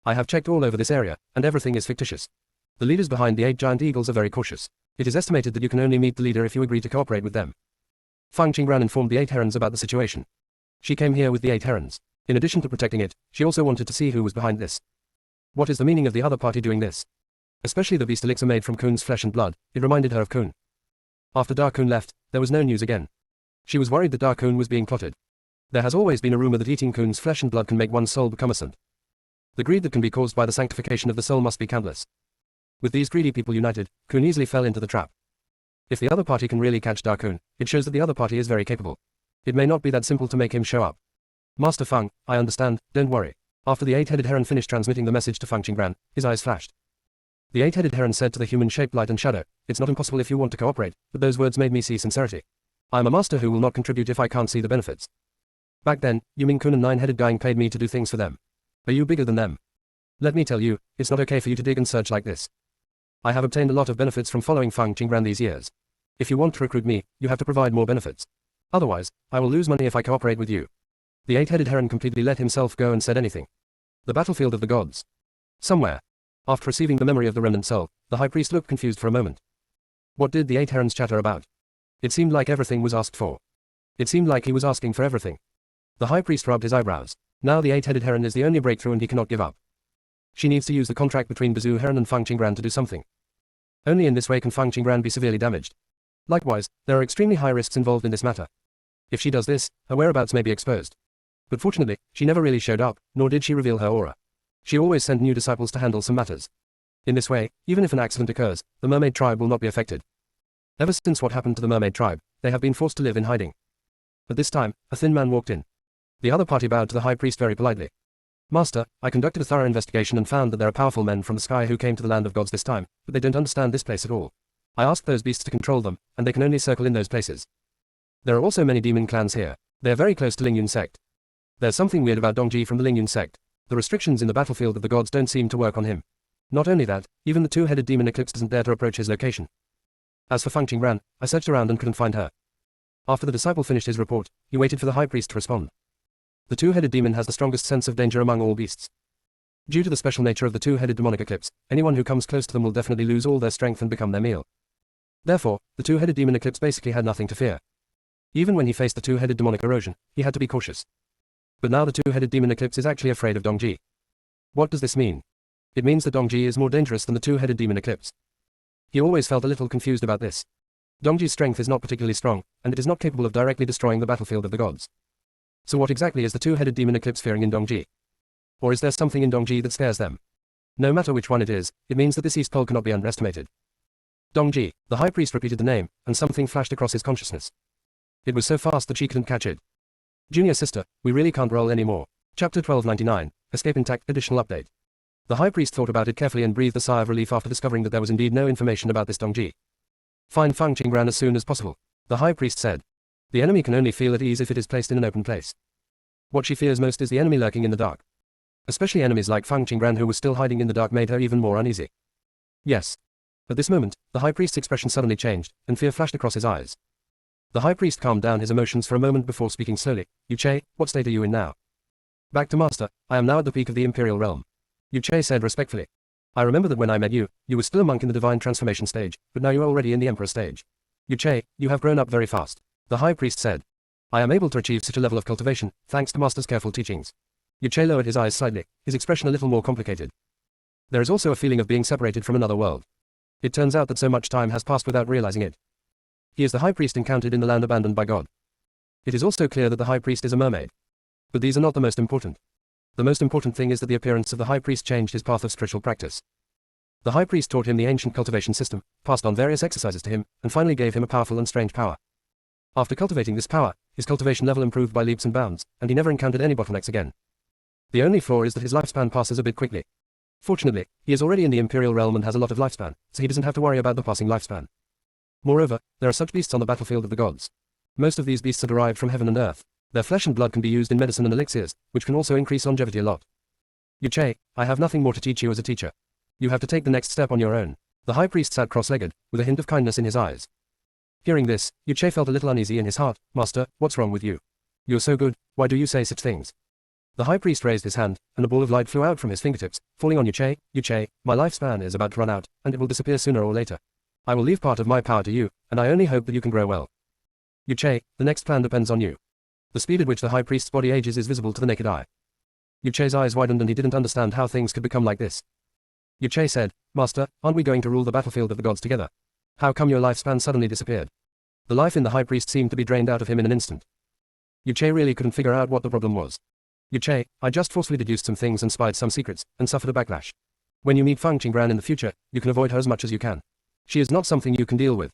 I have checked all over this area, and everything is fictitious. The leaders behind the 8 giant eagles are very cautious. It is estimated that you can only meet the leader if you agree to cooperate with them. Feng Qingran informed the 8 herons about the situation. She came here with the 8 herons. In addition to protecting it, she also wanted to see who was behind this. What is the meaning of the other party doing this? Especially the beast elixir made from Kun's flesh and blood, it reminded her of Kun. After Da Kun left, there was no news again. She was worried that Da Kun was being plotted. There has always been a rumor that eating Kun's flesh and blood can make one's soul become a saint. The greed that can be caused by the sanctification of the soul must be countless. With these greedy people united, Kun easily fell into the trap. If the other party can really catch Da Kun, it shows that the other party is very capable. It may not be that simple to make him show up. Master Feng, I understand, don't worry. After the 8-headed heron finished transmitting the message to Feng Qingran, his eyes flashed. The 8-headed heron said to the human-shaped light and shadow, it's not impossible if you want to cooperate, but those words made me see sincerity. I am a master who will not contribute if I can't see the benefits. Back then, you Ming Kun and 9-headed gang paid me to do things for them. Are you bigger than them? Let me tell you, it's not okay for you to dig and search like this. I have obtained a lot of benefits from following Feng Qingran these years. If you want to recruit me, you have to provide more benefits. Otherwise, I will lose money if I cooperate with you. The 8-headed heron completely let himself go and said anything. The battlefield of the gods. Somewhere. After receiving the memory of the remnant soul, the high priest looked confused for a moment. What did the 8 herons chatter about? It seemed like everything was asked for. It seemed like he was asking for everything. The high priest rubbed his eyebrows. Now the 8-headed heron is the only breakthrough and he cannot give up. She needs to use the contract between Bazoo Heron and Feng Qingran to do something. Only in this way can Feng Qingran be severely damaged. Likewise, there are extremely high risks involved in this matter. If she does this, her whereabouts may be exposed. But fortunately, she never really showed up, nor did she reveal her aura. She always sent new disciples to handle some matters. In this way, even if an accident occurs, the mermaid tribe will not be affected. Ever since what happened to the mermaid tribe, they have been forced to live in hiding. But this time, a thin man walked in. The other party bowed to the high priest very politely. Master, I conducted a thorough investigation and found that there are powerful men from the sky who came to the land of gods this time, but they don't understand this place at all. I asked those beasts to control them, and they can only circle in those places. There are also many demon clans here. They are very close to Lingyun sect. There's something weird about Dongji from the Lingyun sect. The restrictions in the battlefield of the gods don't seem to work on him. Not only that, even the 2-headed demon Eclipse doesn't dare to approach his location. As for Feng Qingran, I searched around and couldn't find her. After the disciple finished his report, he waited for the high priest to respond. The 2-headed demon has the strongest sense of danger among all beasts. Due to the special nature of the 2-headed demonic Eclipse, anyone who comes close to them will definitely lose all their strength and become their meal. Therefore, the 2-headed demon Eclipse basically had nothing to fear. Even when he faced the 2-headed demonic erosion, he had to be cautious. But now the 2-headed demon Eclipse is actually afraid of Dongji. What does this mean? It means that Dongji is more dangerous than the 2-headed demon Eclipse. He always felt a little confused about this. Dongji's strength is not particularly strong, and it is not capable of directly destroying the battlefield of the gods. So what exactly is the 2-headed demon Eclipse fearing in Dongji? Or is there something in Dongji that scares them? No matter which one it is, it means that this East Pole cannot be underestimated. Dongji, the high priest repeated the name, and something flashed across his consciousness. It was so fast that she couldn't catch it. Junior sister, we really can't roll anymore. Chapter 1299, Escape Intact, additional update. The high priest thought about it carefully and breathed a sigh of relief after discovering that there was indeed no information about this Dongji. Find Feng Qingran as soon as possible, the high priest said. The enemy can only feel at ease if it is placed in an open place. What she fears most is the enemy lurking in the dark. Especially enemies like Feng Qingran who was still hiding in the dark made her even more uneasy. Yes. At this moment, the high priest's expression suddenly changed, and fear flashed across his eyes. The high priest calmed down his emotions for a moment before speaking slowly. Yu Che, what state are you in now? Back to master, I am now at the peak of the imperial realm. Yu Che said respectfully. I remember that when I met you, you were still a monk in the divine transformation stage, but now you are already in the emperor stage. Yu Che, you have grown up very fast. The high priest said. I am able to achieve such a level of cultivation, thanks to master's careful teachings. Yu Che lowered his eyes slightly, his expression a little more complicated. There is also a feeling of being separated from another world. It turns out that so much time has passed without realizing it. He is the high priest encountered in the land abandoned by God. It is also clear that the high priest is a mermaid. But these are not the most important. The most important thing is that the appearance of the high priest changed his path of spiritual practice. The high priest taught him the ancient cultivation system, passed on various exercises to him, and finally gave him a powerful and strange power. After cultivating this power, his cultivation level improved by leaps and bounds, and he never encountered any bottlenecks again. The only flaw is that his lifespan passes a bit quickly. Fortunately, he is already in the Imperial realm and has a lot of lifespan, so he doesn't have to worry about the passing lifespan. Moreover, there are such beasts on the battlefield of the gods. Most of these beasts are derived from heaven and earth. Their flesh and blood can be used in medicine and elixirs, which can also increase longevity a lot. Yuche, I have nothing more to teach you as a teacher. You have to take the next step on your own. The high priest sat cross-legged, with a hint of kindness in his eyes. Hearing this, Yuche felt a little uneasy in his heart. Master, what's wrong with you? You're so good, why do you say such things? The high priest raised his hand, and a ball of light flew out from his fingertips, falling on Yuche. Yuche, my lifespan is about to run out, and it will disappear sooner or later. I will leave part of my power to you, and I only hope that you can grow well. Yuche, the next plan depends on you. The speed at which the high priest's body ages is visible to the naked eye. Yuche's eyes widened and he didn't understand how things could become like this. Yuche said, Master, aren't we going to rule the battlefield of the gods together? How come your lifespan suddenly disappeared? The life in the high priest seemed to be drained out of him in an instant. Yuche really couldn't figure out what the problem was. Yuche, I just forcefully deduced some things and spied some secrets, and suffered a backlash. When you meet Feng Qinggran in the future, you can avoid her as much as you can. She is not something you can deal with.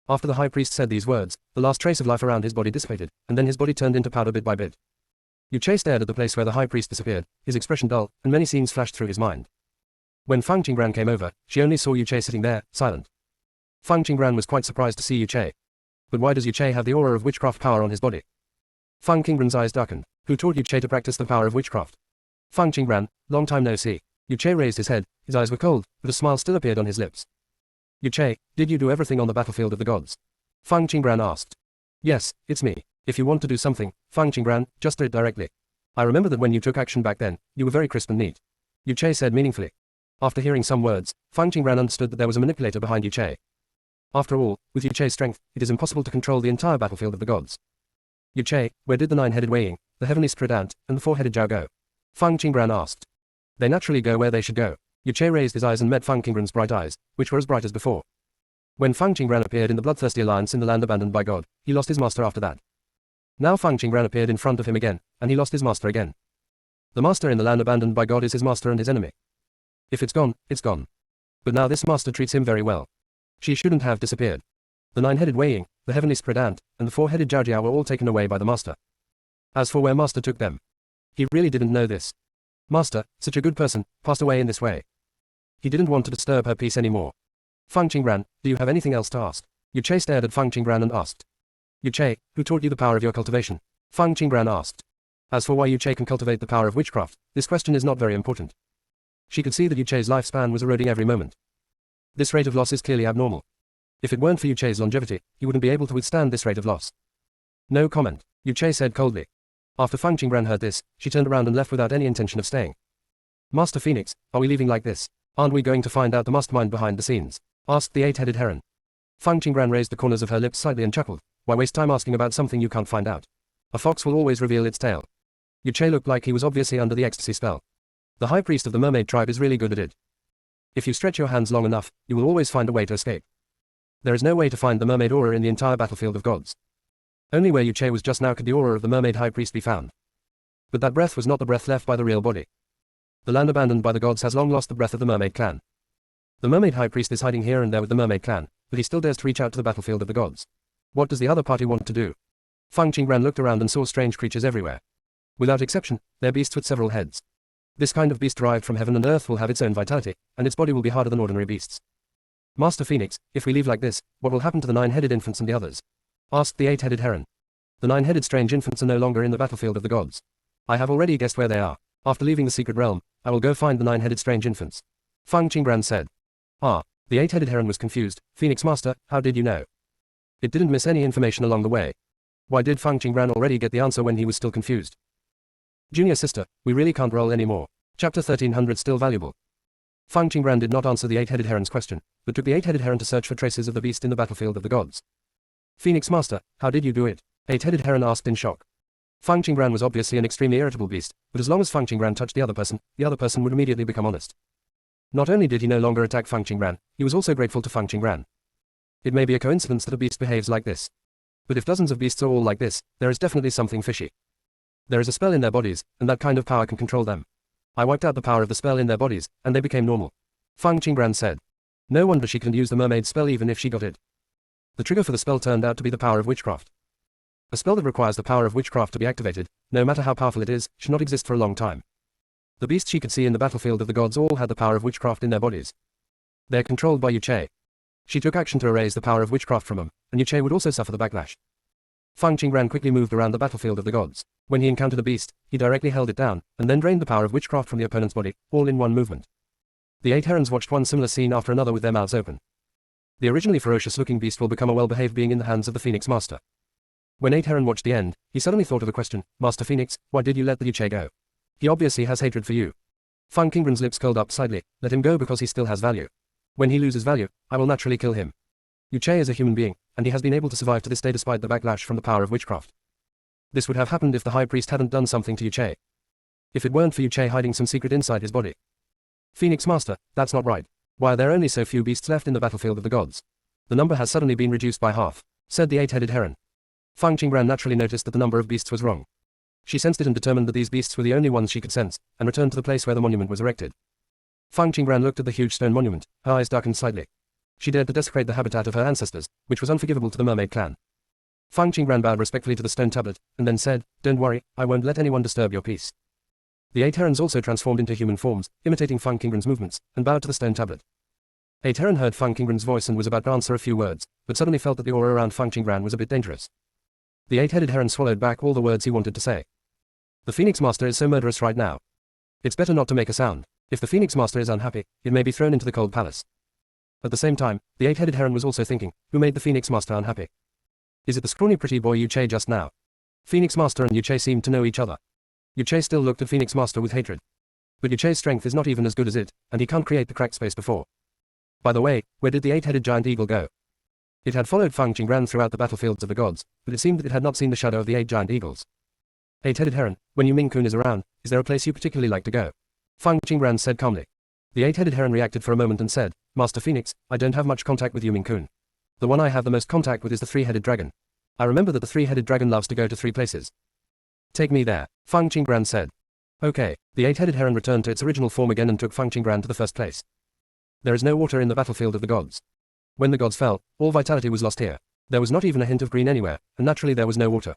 After the high priest said these words, the last trace of life around his body dissipated, and then his body turned into powder bit by bit. Yuche stared at the place where the high priest disappeared, his expression dull, and many scenes flashed through his mind. When Feng Qinggran came over, she only saw Yuche sitting there, silent. Feng Qinggran was quite surprised to see Yuche. But why does Yuche have the aura of witchcraft power on his body? Feng Qinggran's eyes darkened. Who taught Yuche to practice the power of witchcraft? Feng Qinggran, long time no see. Yuche raised his head, his eyes were cold, but a smile still appeared on his lips. Yuche, did you do everything on the battlefield of the gods? Feng Qinggran asked. Yes, it's me. If you want to do something, Feng Qinggran, just do it directly. I remember that when you took action back then, you were very crisp and neat. Yuche said meaningfully. After hearing some words, Feng Qinggran understood that there was a manipulator behind Yuche. After all, with Yuche's strength, it is impossible to control the entire battlefield of the gods. Yuche, where did the nine-headed Wei, the heavenly spirit ant, and the four-headed Zhao go? Feng Qinggran asked. They naturally go where they should go. Yuche raised his eyes and met Feng Qinggran's bright eyes, which were as bright as before. When Feng Qinggran appeared in the bloodthirsty alliance in the land abandoned by God, he lost his master after that. Now Feng Qinggran appeared in front of him again, and he lost his master again. The master in the land abandoned by God is his master and his enemy. If it's gone, it's gone. But now this master treats him very well. She shouldn't have disappeared. The nine-headed Wei, the heavenly spirit ant, and the four-headed Zhao Jiao were all taken away by the master. As for where master took them, he really didn't know this. Master, such a good person, passed away in this way. He didn't want to disturb her peace anymore. Feng Qinggran, do you have anything else to ask? Yuche stared at Feng Qinggran and asked. Yuche, who taught you the power of your cultivation? Feng Qinggran asked. As for why Yuche can cultivate the power of witchcraft, this question is not very important. She could see that Yuche's lifespan was eroding every moment. This rate of loss is clearly abnormal. If it weren't for Yuche's longevity, he wouldn't be able to withstand this rate of loss. No comment, Yuche said coldly. After Feng Qinggran heard this, she turned around and left without any intention of staying. Master Phoenix, are we leaving like this? Aren't we going to find out the mastermind behind the scenes? Asked the eight-headed heron. Feng Qinggran raised the corners of her lips slightly and chuckled. Why waste time asking about something you can't find out? A fox will always reveal its tail. Yuche looked like he was obviously under the ecstasy spell. The high priest of the mermaid tribe is really good at it. If you stretch your hands long enough, you will always find a way to escape. There is no way to find the mermaid aura in the entire battlefield of gods. Only where Yuche was just now could the aura of the mermaid high priest be found. But that breath was not the breath left by the real body. The land abandoned by the gods has long lost the breath of the mermaid clan. The mermaid high priest is hiding here and there with the mermaid clan, but he still dares to reach out to the battlefield of the gods. What does the other party want to do? Feng Qinggran looked around and saw strange creatures everywhere. Without exception, they're beasts with several heads. This kind of beast derived from heaven and earth will have its own vitality, and its body will be harder than ordinary beasts. Master Phoenix, if we leave like this, what will happen to the nine-headed infants and the others? Asked the eight-headed heron. The nine-headed strange infants are no longer in the battlefield of the gods. I have already guessed where they are. After leaving the secret realm, I will go find the nine-headed strange infants. Feng Qinggran said. Ah, the eight-headed heron was confused. Phoenix Master, how did you know? It didn't miss any information along the way. Why did Feng Qinggran already get the answer when he was still confused? Junior sister, we really can't roll anymore. Chapter 1300 still valuable. Feng Qinggran did not answer the eight-headed heron's question, but took the eight-headed heron to search for traces of the beast in the battlefield of the gods. Phoenix Master, how did you do it? Eight-headed heron asked in shock. Feng Qinggran was obviously an extremely irritable beast, but as long as Feng Qinggran touched the other person would immediately become honest. Not only did he no longer attack Feng Qinggran, he was also grateful to Feng Qinggran. It may be a coincidence that a beast behaves like this. But if dozens of beasts are all like this, there is definitely something fishy. There is a spell in their bodies, and that kind of power can control them. I wiped out the power of the spell in their bodies, and they became normal. Feng Qinggran said. No wonder she couldn't use the mermaid spell even if she got it. The trigger for the spell turned out to be the power of witchcraft. A spell that requires the power of witchcraft to be activated, no matter how powerful it is, should not exist for a long time. The beasts she could see in the battlefield of the gods all had the power of witchcraft in their bodies. They are controlled by Yuche. She took action to erase the power of witchcraft from them, and Yuche would also suffer the backlash. Fang Qingran quickly moved around the battlefield of the gods. When he encountered a beast, he directly held it down, and then drained the power of witchcraft from the opponent's body, all in one movement. The 8 herons watched one similar scene after another with their mouths open. The originally ferocious-looking beast will become a well-behaved being in the hands of the Phoenix Master. When 8 heron watched the end, he suddenly thought of a question. Master Phoenix, why did you let the Yuche go? He obviously has hatred for you. Fang Qingran's lips curled up slightly. Let him go because he still has value. When he loses value, I will naturally kill him. Yuche is a human being, and he has been able to survive to this day despite the backlash from the power of witchcraft. This would have happened if the High Priest hadn't done something to Yuche. If it weren't for Yuche hiding some secret inside his body. Phoenix Master, that's not right. Why are there only so few beasts left in the battlefield of the gods? The number has suddenly been reduced by half, said the 8-headed heron. Fang Qingran naturally noticed that the number of beasts was wrong. She sensed it and determined that these beasts were the only ones she could sense, and returned to the place where the monument was erected. Fang Qingran looked at the huge stone monument, her eyes darkened slightly. She dared to desecrate the habitat of her ancestors, which was unforgivable to the mermaid clan. Fang Qingran bowed respectfully to the stone tablet, and then said, Don't worry, I won't let anyone disturb your peace. The 8 herons also transformed into human forms, imitating Fang Qingran's movements, and bowed to the stone tablet. 8 heron heard Fang Qingran's voice and was about to answer a few words, but suddenly felt that the aura around Fang Qingran was a bit dangerous. The 8-headed heron swallowed back all the words he wanted to say. The Phoenix Master is so murderous right now. It's better not to make a sound. If the Phoenix Master is unhappy, it may be thrown into the cold palace. At the same time, the 8-headed heron was also thinking, who made the Phoenix Master unhappy? Is it the scrawny pretty boy Yuche just now? Phoenix Master and Yuche seemed to know each other. Yuche still looked at Phoenix Master with hatred. But Yuche's strength is not even as good as it, and he can't create the cracked space before. By the way, where did the 8-headed giant eagle go? It had followed Fang Qingran throughout the battlefields of the gods, but it seemed that it had not seen the shadow of the 8 giant eagles. 8-headed heron, when Yu Ming-kun is around, is there a place you particularly like to go? Fang Qingran said calmly. The 8-headed heron reacted for a moment and said, Master Phoenix, I don't have much contact with Yu Ming-kun. The one I have the most contact with is the 3-headed dragon. I remember that the 3-headed dragon loves to go to 3 places. Take me there, Fang Qingran said. Okay, the 8-headed heron returned to its original form again and took Fang Qingran to the first place. There is no water in the battlefield of the gods. When the gods fell, all vitality was lost here. There was not even a hint of green anywhere, and naturally there was no water.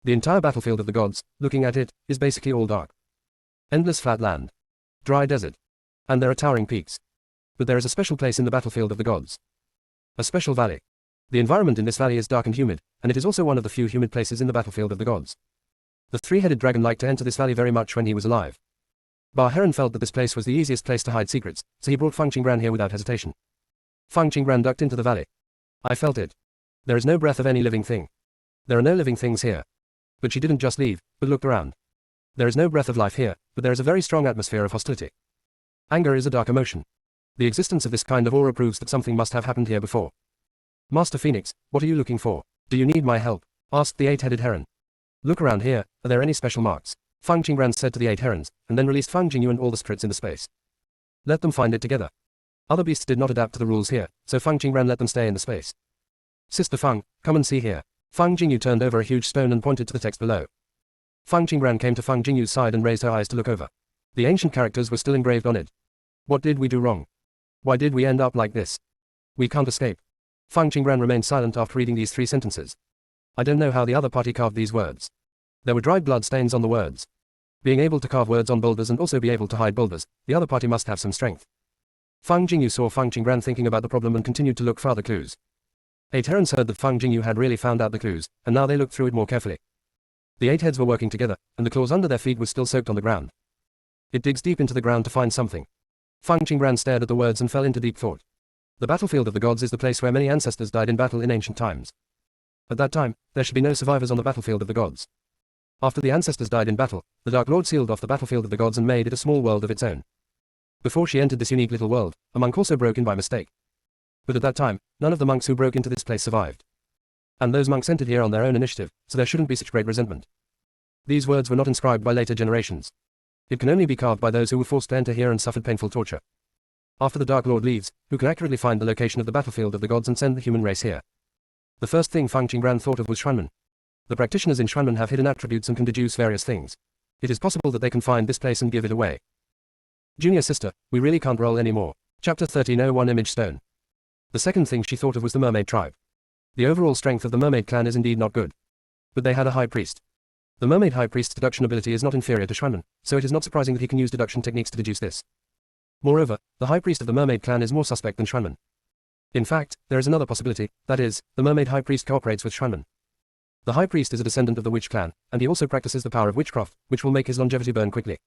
The entire battlefield of the gods, looking at it, is basically all dark. Endless flat land. Dry desert. And there are towering peaks. But there is a special place in the battlefield of the gods. A special valley. The environment in this valley is dark and humid, and it is also one of the few humid places in the battlefield of the gods. The 3-headed dragon liked to enter this valley very much when he was alive. Ba Heron felt that this place was the easiest place to hide secrets, so he brought Fang Qingran here without hesitation. Fang Qingran ducked into the valley. I felt it. There is no breath of any living thing. There are no living things here. But she didn't just leave, but looked around. There is no breath of life here, but there is a very strong atmosphere of hostility. Anger is a dark emotion. The existence of this kind of aura proves that something must have happened here before. Master Phoenix, what are you looking for? Do you need my help? Asked the 8-headed heron. Look around here, are there any special marks? Fang Qingran said to the 8 herons, and then released Fang Jingyu and all the spirits into space. Let them find it together. Other beasts did not adapt to the rules here, so Fang Qingran let them stay in the space. Sister Fang, come and see here. Fang Jingyu turned over a huge stone and pointed to the text below. Fang Qingran came to Fang Jingyu's side and raised her eyes to look over. The ancient characters were still engraved on it. What did we do wrong? Why did we end up like this? We can't escape. Fang Qingran remained silent after reading these 3 sentences. I don't know how the other party carved these words. There were dried blood stains on the words. Being able to carve words on boulders and also be able to hide boulders, the other party must have some strength. Fang Jingyu saw Fang Qingran thinking about the problem and continued to look for other clues. 8 herons heard that Fang Jingyu had really found out the clues, and now they looked through it more carefully. The 8 heads were working together, and the claws under their feet were still soaked on the ground. It digs deep into the ground to find something. Fang Qingran stared at the words and fell into deep thought. The battlefield of the gods is the place where many ancestors died in battle in ancient times. At that time, there should be no survivors on the battlefield of the gods. After the ancestors died in battle, the Dark Lord sealed off the battlefield of the gods and made it a small world of its own. Before she entered this unique little world, a monk also broke in by mistake. But at that time, none of the monks who broke into this place survived. And those monks entered here on their own initiative, so there shouldn't be such great resentment. These words were not inscribed by later generations. It can only be carved by those who were forced to enter here and suffered painful torture. After the Dark Lord leaves, who can accurately find the location of the battlefield of the gods and send the human race here? The first thing Fang Qingran thought of was Xuanmen. The practitioners in Xuanmen have hidden attributes and can deduce various things. It is possible that they can find this place and give it away. Junior sister, we really can't roll anymore. Chapter 13:01 Image Stone. The second thing she thought of was the mermaid tribe. The overall strength of the mermaid clan is indeed not good. But they had a high priest. The mermaid high priest's deduction ability is not inferior to Schwanman, so it is not surprising that he can use deduction techniques to deduce this. Moreover, the high priest of the mermaid clan is more suspect than Schwanman. In fact, there is another possibility, that is, the mermaid high priest cooperates with Schwanman. The high priest is a descendant of the witch clan, and he also practices the power of witchcraft, which will make his longevity burn quickly.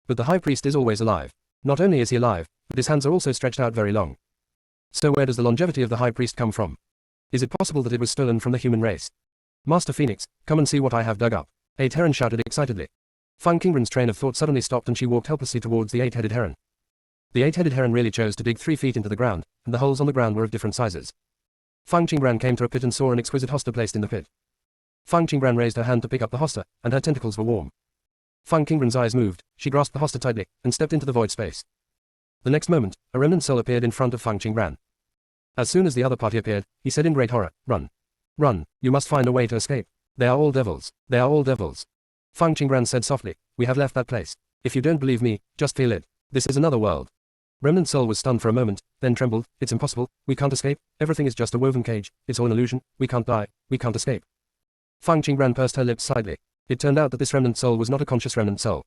But the high priest is always alive. Not only is he alive, but his hands are also stretched out very long. So where does the longevity of the high priest come from? Is it possible that it was stolen from the human race? Master Phoenix, come and see what I have dug up. 8 Heron shouted excitedly. Fang Qingren's train of thought suddenly stopped and she walked helplessly towards the 8-headed heron. The 8-headed heron really chose to dig 3 feet into the ground, and the holes on the ground were of different sizes. Fang Qingren came to a pit and saw an exquisite hosta placed in the pit. Fang Qingren raised her hand to pick up the hosta, and her tentacles were warm. Fang Qingren's eyes moved, she grasped the hosta tightly, and stepped into the void space. The next moment, a remnant soul appeared in front of Fang Qingren. As soon as the other party appeared, he said in great horror, "Run. Run, you must find a way to escape. They are all devils, they are all devils." Fang Qingren said softly, "We have left that place. If you don't believe me, just feel it. This is another world." Remnant Soul was stunned for a moment, then trembled. "It's impossible, we can't escape, everything is just a woven cage, it's all an illusion, we can't die, we can't escape." Fang Qingren pursed her lips slightly. It turned out that this Remnant Soul was not a conscious Remnant Soul.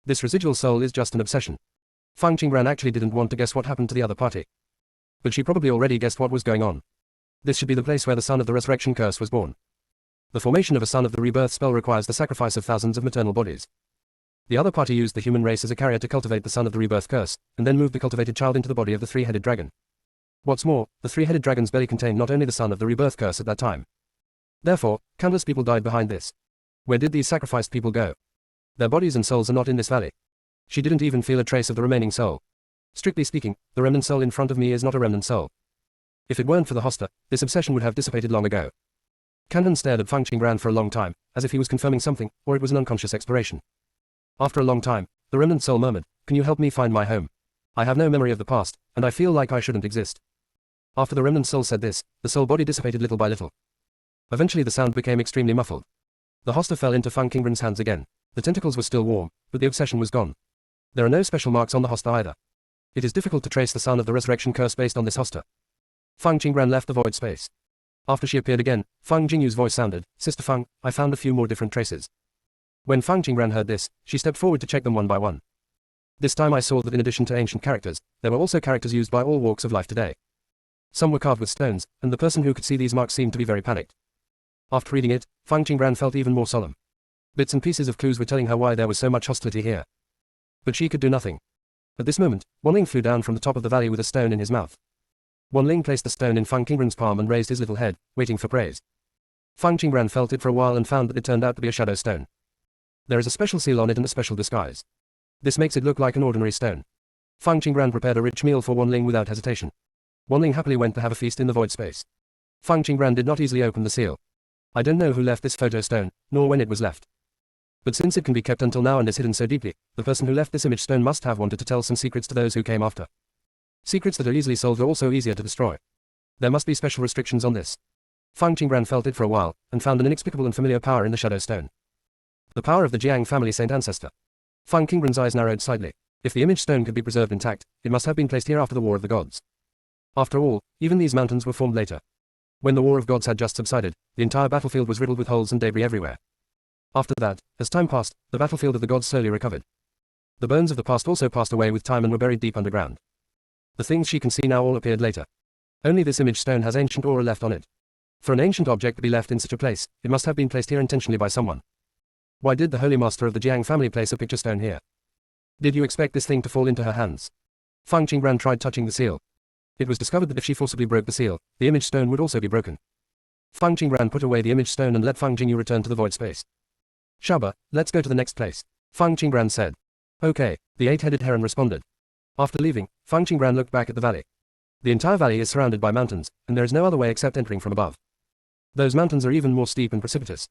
This residual soul is just an obsession. Fang Qingren actually didn't want to guess what happened to the other party. But she probably already guessed what was going on. This should be the place where the son of the resurrection curse was born. The formation of a son of the rebirth spell requires the sacrifice of thousands of maternal bodies. The other party used the human race as a carrier to cultivate the son of the rebirth curse, and then moved the cultivated child into the body of the 3-headed dragon. What's more, the 3-headed dragon's belly contained not only the son of the rebirth curse at that time. Therefore, countless people died behind this. Where did these sacrificed people go? Their bodies and souls are not in this valley. She didn't even feel a trace of the remaining soul. Strictly speaking, the remnant soul in front of me is not a remnant soul. If it weren't for the hosta, this obsession would have dissipated long ago. Kandan stared at Fang Qingren for a long time, as if he was confirming something, or it was an unconscious exploration. After a long time, the remnant soul murmured, "Can you help me find my home? I have no memory of the past, and I feel like I shouldn't exist." After the remnant soul said this, the soul body dissipated little by little. Eventually the sound became extremely muffled. The hosta fell into Fang Qingren's hands again. The tentacles were still warm, but the obsession was gone. There are no special marks on the hosta either. It is difficult to trace the son of the resurrection curse based on this hosta. Fang Qingren left the void space. After she appeared again, Fang Jingyu's voice sounded, "Sister Fang, I found a few more different traces." When Fang Qingren heard this, she stepped forward to check them one by one. This time I saw that in addition to ancient characters, there were also characters used by all walks of life today. Some were carved with stones, and the person who could see these marks seemed to be very panicked. After reading it, Fang Qingren felt even more solemn. Bits and pieces of clues were telling her why there was so much hostility here. But she could do nothing. At this moment, Wanling flew down from the top of the valley with a stone in his mouth. Wanling placed the stone in Fang Qingren's palm and raised his little head, waiting for praise. Fang Qingren felt it for a while and found that it turned out to be a shadow stone. There is a special seal on it and a special disguise. This makes it look like an ordinary stone. Fang Qingren prepared a rich meal for Wanling without hesitation. Wanling happily went to have a feast in the void space. Fang Qingren did not easily open the seal. I don't know who left this photo stone, nor when it was left. But since it can be kept until now and is hidden so deeply, the person who left this image stone must have wanted to tell some secrets to those who came after. Secrets that are easily solved are also easier to destroy. There must be special restrictions on this. Fang Qingren felt it for a while, and found an inexplicable and familiar power in the shadow stone. The power of the Jiang family saint ancestor. Fang Qingren's eyes narrowed slightly. If the image stone could be preserved intact, it must have been placed here after the War of the Gods. After all, even these mountains were formed later. When the War of Gods had just subsided, the entire battlefield was riddled with holes and debris everywhere. After that, as time passed, the battlefield of the gods slowly recovered. The bones of the past also passed away with time and were buried deep underground. The things she can see now all appeared later. Only this image stone has ancient aura left on it. For an ancient object to be left in such a place, it must have been placed here intentionally by someone. Why did the Holy Master of the Jiang family place a picture stone here? Did you expect this thing to fall into her hands? Fang Qingren tried touching the seal. It was discovered that if she forcibly broke the seal, the image stone would also be broken. Fang Qingren put away the image stone and let Fang Jingyu return to the void space. "Shaba, let's go to the next place," Fang Qingren said. "Okay," the 8-headed heron responded. After leaving, Fang Qingren looked back at the valley. The entire valley is surrounded by mountains, and there is no other way except entering from above. Those mountains are even more steep and precipitous.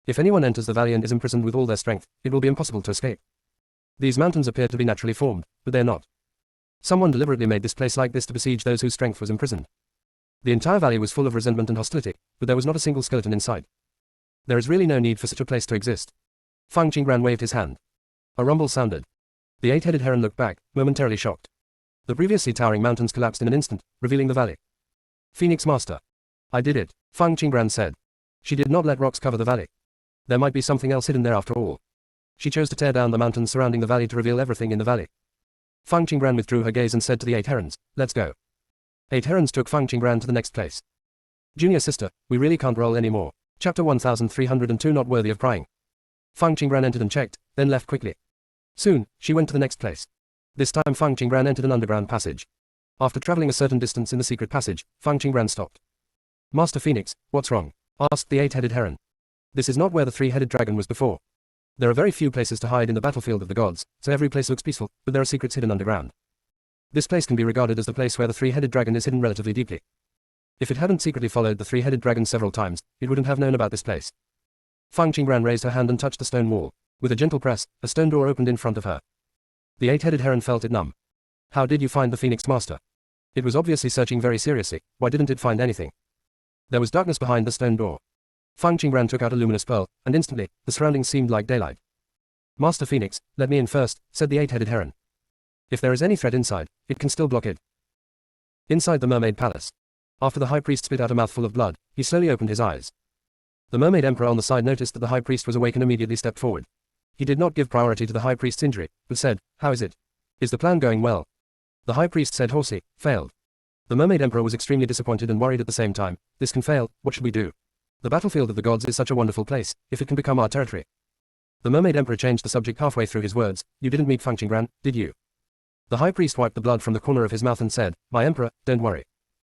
If anyone enters the valley and is imprisoned with all their strength, it will be impossible to escape. These mountains appear to be naturally formed, but they are not. Someone deliberately made this place like this to besiege those whose strength was imprisoned. The entire valley was full of resentment and hostility, but there was not a single skeleton in sight. There is really no need for such a place to exist. Fang Qingren waved his hand. A rumble sounded. The 8-headed heron looked back, momentarily shocked. The previously towering mountains collapsed in an instant, revealing the valley. "Phoenix Master. I did it," Fang Qingren said. She did not let rocks cover the valley. There might be something else hidden there after all. She chose to tear down the mountains surrounding the valley to reveal everything in the valley. Fang Qingran withdrew her gaze and said to the 8 herons, "Let's go." 8 herons took Fang Qingran to the next place. "Junior sister, we really can't roll anymore." Chapter 1302 Not worthy of prying. Fang Qingran entered and checked, then left quickly. Soon, she went to the next place. This time Fang Qingran entered an underground passage. After traveling a certain distance in the secret passage, Fang Qingran stopped. "Master Phoenix, what's wrong?" asked the 8-headed heron. "This is not where the 3-headed dragon was before. There are very few places to hide in the battlefield of the gods, so every place looks peaceful, but there are secrets hidden underground. This place can be regarded as the place where the 3-headed dragon is hidden relatively deeply. If it hadn't secretly followed the 3-headed dragon several times, it wouldn't have known about this place." Fang Qingran raised her hand and touched the stone wall. With a gentle press, a stone door opened in front of her. The 8-headed heron felt it numb. "How did you find the Phoenix Master?" It was obviously searching very seriously. Why didn't it find anything? There was darkness behind the stone door. Fang Qingran took out a luminous pearl, and instantly, the surroundings seemed like daylight. "Master Phoenix, let me in first," said the 8-headed heron. "If there is any threat inside, it can still block it." Inside the mermaid palace. After the high priest spit out a mouthful of blood, he slowly opened his eyes. The mermaid emperor on the side noticed that the high priest was awake and immediately stepped forward. He did not give priority to the high priest's injury, but said, "How is it? Is the plan going well?" The high priest said hoarsely, "Failed." The mermaid emperor was extremely disappointed and worried at the same time. "This can fail, what should we do? The battlefield of the gods is such a wonderful place, if it can become our territory." The mermaid emperor changed the subject halfway through his words. "You didn't meet Fang Qingran, did you?" The high priest wiped the blood from the corner of his mouth and said, "My emperor, don't worry.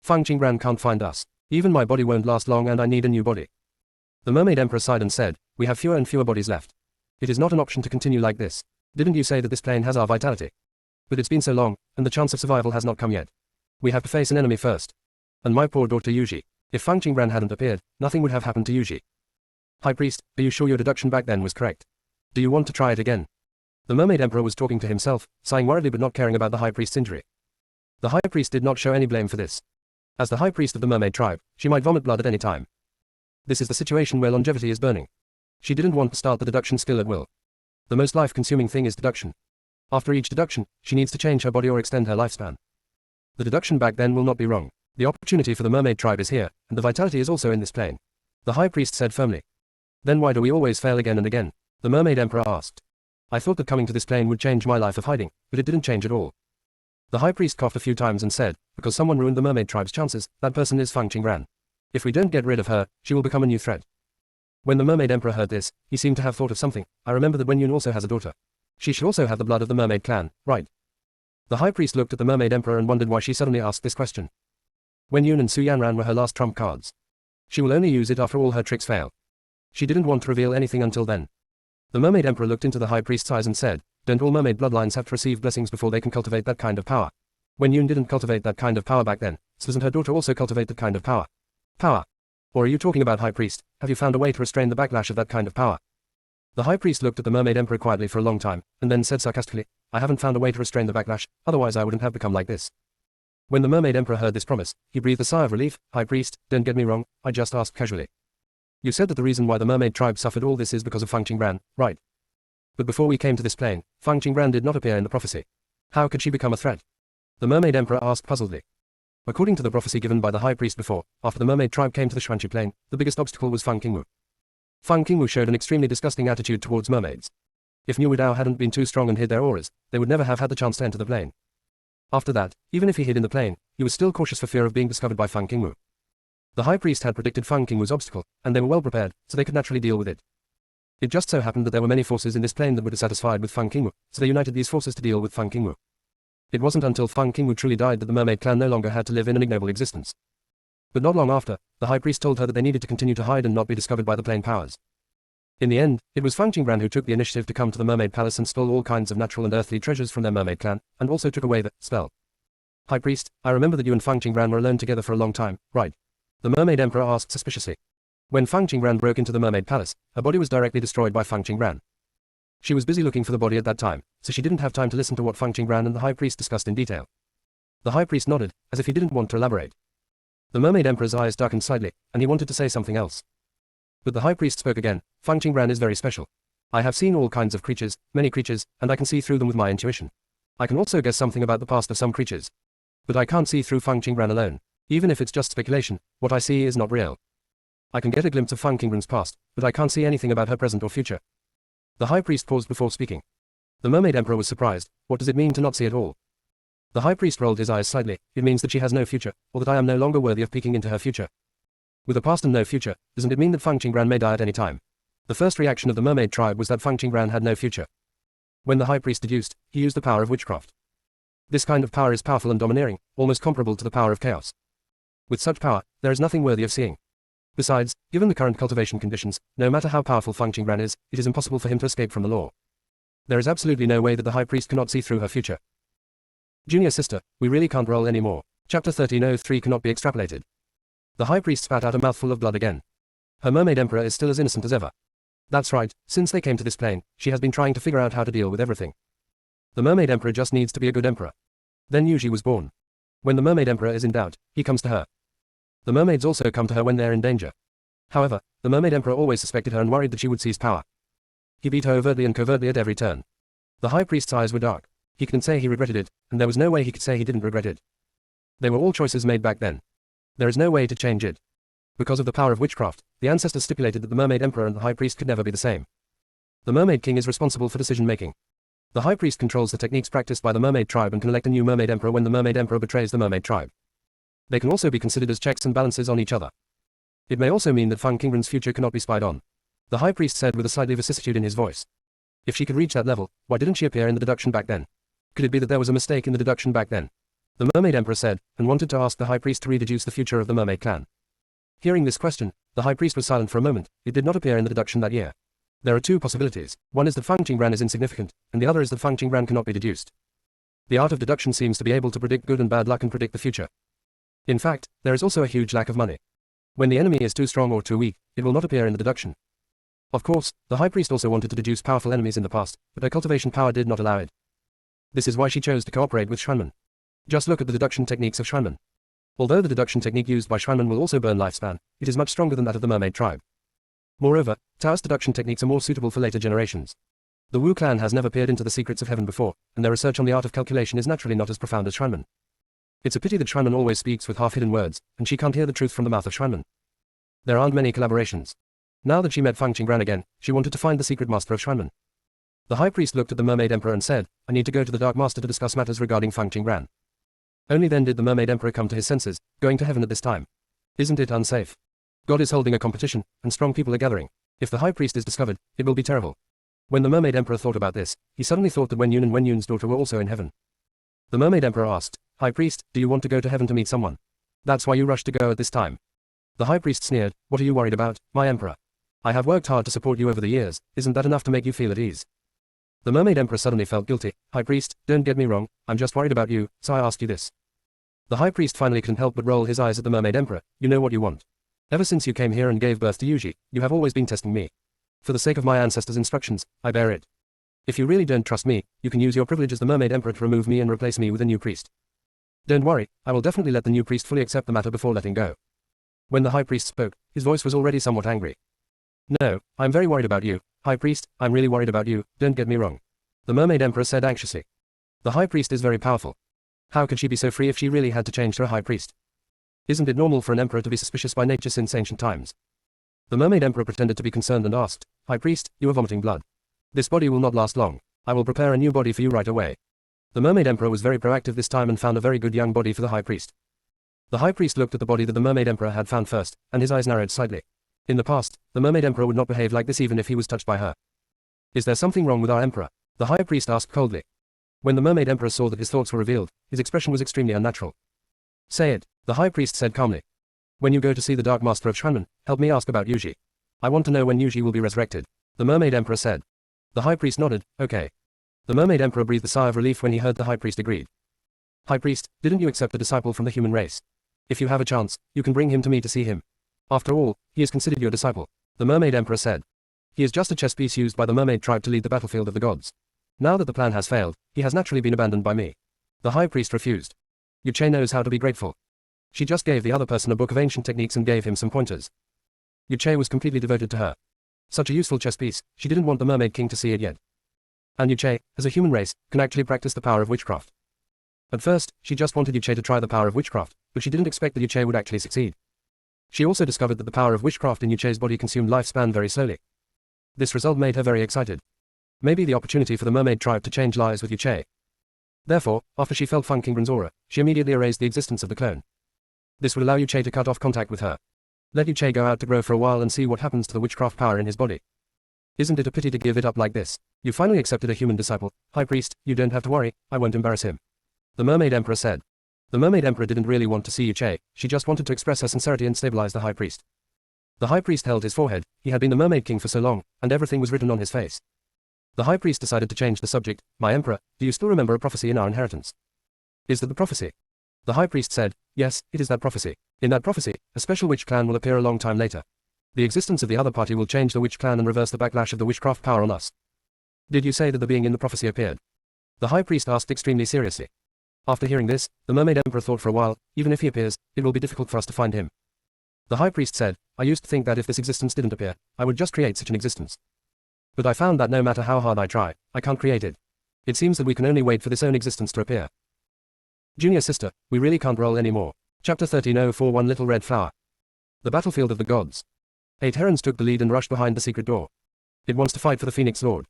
Fang Qingran can't find us. Even my body won't last long and I need a new body." The mermaid emperor sighed and said, "We have fewer and fewer bodies left. It is not an option to continue like this. Didn't you say that this plane has our vitality? But it's been so long, and the chance of survival has not come yet. We have to face an enemy first. And my poor daughter Yuji. If Fang Qingran hadn't appeared, nothing would have happened to Yuji." "High priest, are you sure your deduction back then was correct? Do you want to try it again?" The mermaid emperor was talking to himself, sighing worriedly but not caring about the high priest's injury. The high priest did not show any blame for this. As the high priest of the mermaid tribe, she might vomit blood at any time. This is the situation where longevity is burning. She didn't want to start the deduction skill at will. The most life-consuming thing is deduction. After each deduction, she needs to change her body or extend her lifespan. The deduction back then will not be wrong. The opportunity for the mermaid tribe is here, and the vitality is also in this plane. The high priest said firmly. "Then why do we always fail again and again?" The mermaid emperor asked. "I thought that coming to this plane would change my life of hiding, but it didn't change at all." The high priest coughed a few times and said, "Because someone ruined the mermaid tribe's chances, that person is Fang Qingran. If we don't get rid of her, she will become a new threat." When the mermaid emperor heard this, he seemed to have thought of something. "I remember that Wenyun also has a daughter. She should also have the blood of the mermaid clan, right?" The high priest looked at the mermaid emperor and wondered why she suddenly asked this question. Wenyun and Su Yanran were her last trump cards. She will only use it after all her tricks fail. She didn't want to reveal anything until then. The mermaid emperor looked into the high priest's eyes and said, "Don't all mermaid bloodlines have to receive blessings before they can cultivate that kind of power? Wenyun didn't cultivate that kind of power back then, so doesn't her daughter also cultivate that kind of power? Power? Or are you talking about high priest? Have you found a way to restrain the backlash of that kind of power?" The high priest looked at the mermaid emperor quietly for a long time, and then said sarcastically, "I haven't found a way to restrain the backlash, otherwise I wouldn't have become like this." When the mermaid emperor heard this promise, he breathed a sigh of relief. "High priest, don't get me wrong, I just asked casually. You said that the reason why the mermaid tribe suffered all this is because of Fang Qingran, right? But before we came to this plane, Fang Qingran did not appear in the prophecy. How could she become a threat?" The mermaid emperor asked puzzledly. According to the prophecy given by the high priest before, after the mermaid tribe came to the Xuanchu plain, the biggest obstacle was Fang Qingwu. Fang Qingwu showed an extremely disgusting attitude towards mermaids. If Niu Dao hadn't been too strong and hid their auras, they would never have had the chance to enter the plane. After that, even if he hid in the plane, he was still cautious for fear of being discovered by Fang Qingwu. The high priest had predicted Fang Qingwu's obstacle, and they were well prepared, so they could naturally deal with it. It just so happened that there were many forces in this plane that were dissatisfied with Fang Qingwu, so they united these forces to deal with Fang Qingwu. It wasn't until Fang Qingwu truly died that the mermaid clan no longer had to live in an ignoble existence. But not long after, the high priest told her that they needed to continue to hide and not be discovered by the plane powers. In the end, it was Fang Qingran who took the initiative to come to the mermaid palace and stole all kinds of natural and earthly treasures from their mermaid clan, and also took away the spell. "High priest, I remember that you and Fang Qingran were alone together for a long time, right?" The mermaid emperor asked suspiciously. When Fang Qingran broke into the mermaid palace, her body was directly destroyed by Fang Qingran. She was busy looking for the body at that time, so she didn't have time to listen to what Fang Qingran and the high priest discussed in detail. The high priest nodded, as if he didn't want to elaborate. The mermaid emperor's eyes darkened slightly, and he wanted to say something else. But the high priest spoke again. "Fang Qingran is very special. I have seen all kinds of creatures, many creatures, and I can see through them with my intuition. I can also guess something about the past of some creatures. But I can't see through Fang Qingran alone. Even if it's just speculation, what I see is not real. I can get a glimpse of Fang Qingren's past, but I can't see anything about her present or future. The high priest paused before speaking. The mermaid emperor was surprised. What does it mean to not see at all? The high priest rolled his eyes slightly. It means that she has no future, or that I am no longer worthy of peeking into her future. With a past and no future, doesn't it mean that Fang Qingren may die at any time? The first reaction of the mermaid tribe was that Fang Qingren had no future. When the high priest deduced, he used the power of witchcraft. This kind of power is powerful and domineering, almost comparable to the power of chaos. With such power, there is nothing worthy of seeing. Besides, given the current cultivation conditions, no matter how powerful Fang Qingren is, it is impossible for him to escape from the law. There is absolutely no way that the high priest cannot see through her future. Junior sister, we really can't roll anymore. Chapter 1303 cannot be extrapolated. The high priest spat out a mouthful of blood again. Her mermaid emperor is still as innocent as ever. That's right, since they came to this plane, she has been trying to figure out how to deal with everything. The mermaid emperor just needs to be a good emperor. Then Yuji was born. When the mermaid emperor is in doubt, he comes to her. The mermaids also come to her when they're in danger. However, the mermaid emperor always suspected her and worried that she would seize power. He beat her overtly and covertly at every turn. The high priest's eyes were dark. He couldn't say he regretted it, and there was no way he could say he didn't regret it. They were all choices made back then. There is no way to change it. Because of the power of witchcraft, the ancestors stipulated that the mermaid emperor and the high priest could never be the same. The mermaid king is responsible for decision-making. The high priest controls the techniques practiced by the mermaid tribe and can elect a new mermaid emperor when the mermaid emperor betrays the mermaid tribe. They can also be considered as checks and balances on each other. It may also mean that Fang Qingren's future cannot be spied on. The high priest said with a slight vicissitude in his voice. If she could reach that level, why didn't she appear in the deduction back then? Could it be that there was a mistake in the deduction back then? The mermaid emperor said, and wanted to ask the high priest to rededuce the future of the mermaid clan. Hearing this question, the high priest was silent for a moment. It did not appear in the deduction that year. There are two possibilities. One is that Fang Qingren is insignificant, and the other is that Fang Qingren cannot be deduced. The art of deduction seems to be able to predict good and bad luck and predict the future. In fact, there is also a huge lack of money. When the enemy is too strong or too weak, it will not appear in the deduction. Of course, the high priest also wanted to deduce powerful enemies in the past, but her cultivation power did not allow it. This is why she chose to cooperate with Shuanman. Just look at the deduction techniques of Shuanman. Although the deduction technique used by Shuanman will also burn lifespan, it is much stronger than that of the mermaid tribe. Moreover, Taoist deduction techniques are more suitable for later generations. The Wu clan has never peered into the secrets of heaven before, and their research on the art of calculation is naturally not as profound as Shuanman. It's a pity that Shuanman always speaks with half-hidden words, and she can't hear the truth from the mouth of Shuanman. There aren't many collaborations. Now that she met Fang Qingren again, she wanted to find the secret master of Shuanman. The high priest looked at the mermaid emperor and said, I need to go to the dark master to discuss matters regarding Fang Qingren. Only then did the mermaid emperor come to his senses, going to heaven at this time. Isn't it unsafe? God is holding a competition, and strong people are gathering. If the high priest is discovered, it will be terrible. When the mermaid emperor thought about this, he suddenly thought that Wenyun and Wenyun's daughter were also in heaven. The mermaid emperor asked, High priest, do you want to go to heaven to meet someone? That's why you rushed to go at this time. The high priest sneered, what are you worried about, my emperor? I have worked hard to support you over the years, isn't that enough to make you feel at ease? The mermaid emperor suddenly felt guilty. High priest, don't get me wrong, I'm just worried about you, so I asked you this. The high priest finally couldn't help but roll his eyes at the mermaid emperor. You know what you want. Ever since you came here and gave birth to Yuji, you have always been testing me. For the sake of my ancestors' instructions, I bear it. If you really don't trust me, you can use your privilege as the mermaid emperor to remove me and replace me with a new priest. Don't worry, I will definitely let the new priest fully accept the matter before letting go. When the high priest spoke, his voice was already somewhat angry. No, I'm very worried about you, high priest, I'm really worried about you, don't get me wrong. The mermaid emperor said anxiously. The high priest is very powerful. How could she be so free if she really had to change to a high priest? Isn't it normal for an emperor to be suspicious by nature since ancient times? The mermaid emperor pretended to be concerned and asked, High priest, you are vomiting blood. This body will not last long. I will prepare a new body for you right away. The mermaid emperor was very proactive this time and found a very good young body for the high priest. The high priest looked at the body that the mermaid emperor had found first, and his eyes narrowed slightly. In the past, the mermaid emperor would not behave like this even if he was touched by her. Is there something wrong with our emperor? The high priest asked coldly. When the mermaid emperor saw that his thoughts were revealed, his expression was extremely unnatural. Say it, the high priest said calmly. When you go to see the dark master of Shuanman, help me ask about Yuji. I want to know when Yuji will be resurrected. The mermaid emperor said. The high priest nodded, okay. The mermaid emperor breathed a sigh of relief when he heard the high priest agreed. High priest, didn't you accept a disciple from the human race? If you have a chance, you can bring him to me to see him. After all, he is considered your disciple. The mermaid emperor said. He is just a chess piece used by the mermaid tribe to lead the battlefield of the gods. Now that the plan has failed, he has naturally been abandoned by me. The high priest refused. Yuche knows how to be grateful. She just gave the other person a book of ancient techniques and gave him some pointers. Yuche was completely devoted to her. Such a useful chess piece, she didn't want the mermaid king to see it yet. And Yuche, as a human race, can actually practice the power of witchcraft. At first, she just wanted Yuche to try the power of witchcraft, but she didn't expect that Yuche would actually succeed. She also discovered that the power of witchcraft in Yuche's body consumed lifespan very slowly. This result made her very excited. Maybe the opportunity for the mermaid tribe to change lies with Yuche. Therefore, after she felt Feng Qingbren's aura, she immediately erased the existence of the clone. This would allow Yuche to cut off contact with her. Let Yuche go out to grow for a while and see what happens to the witchcraft power in his body. Isn't it a pity to give it up like this? You finally accepted a human disciple. High Priest, you don't have to worry, I won't embarrass him. The Mermaid Emperor said. The Mermaid Emperor didn't really want to see Yuche, she just wanted to express her sincerity and stabilize the High Priest. The High Priest held his forehead, he had been the Mermaid King for so long, and everything was written on his face. The High Priest decided to change the subject. My Emperor, do you still remember a prophecy in our inheritance? Is that the prophecy? The High Priest said, yes, it is that prophecy. In that prophecy, a special witch clan will appear a long time later. The existence of the other party will change the witch clan and reverse the backlash of the witchcraft power on us. Did you say that the being in the prophecy appeared? The High Priest asked extremely seriously. After hearing this, the Mermaid Emperor thought for a while, even if he appears, it will be difficult for us to find him. The High Priest said, I used to think that if this existence didn't appear, I would just create such an existence. But I found that no matter how hard I try, I can't create it. It seems that we can only wait for this own existence to appear. Junior sister, we really can't roll anymore. Chapter 13:041 Little Red Flower. The Battlefield of the Gods. 8 herons took the lead and rushed behind the secret door. It wants to fight for the Phoenix Lord.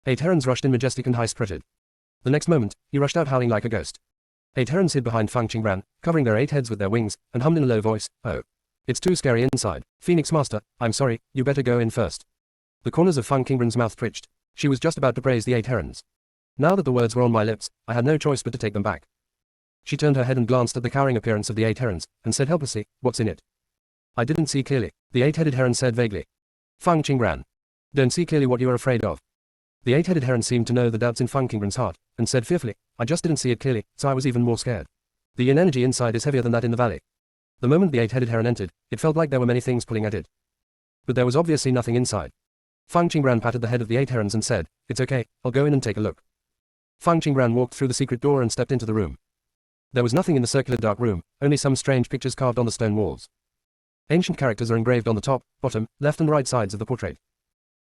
8 herons rushed in majestic and high-spirited. The next moment, he rushed out howling like a ghost. 8 herons hid behind Feng Qingbren, covering their 8 heads with their wings, and hummed in a low voice, oh. It's too scary inside. Phoenix Master, I'm sorry, you better go in first. The corners of Feng Qingbren's mouth twitched. She was just about to praise the 8 herons. Now that the words were on my lips, I had no choice but to take them back. She turned her head and glanced at the cowering appearance of the 8 herons, and said helplessly, what's in it? I didn't see clearly, the 8-headed heron said vaguely. Feng Qingbren. Don't see clearly what you are afraid of. The 8-headed heron seemed to know the doubts in Feng Qingbren's heart, and said fearfully, I just didn't see it clearly, so I was even more scared. The yin energy inside is heavier than that in the valley. The moment the 8-headed heron entered, it felt like there were many things pulling at it. But there was obviously nothing inside. Feng Qingbren patted the head of the 8 herons and said, it's okay, I'll go in and take a look. Feng Qingbren walked through the secret door and stepped into the room. There was nothing in the circular dark room, only some strange pictures carved on the stone walls. Ancient characters are engraved on the top, bottom, left and right sides of the portrait.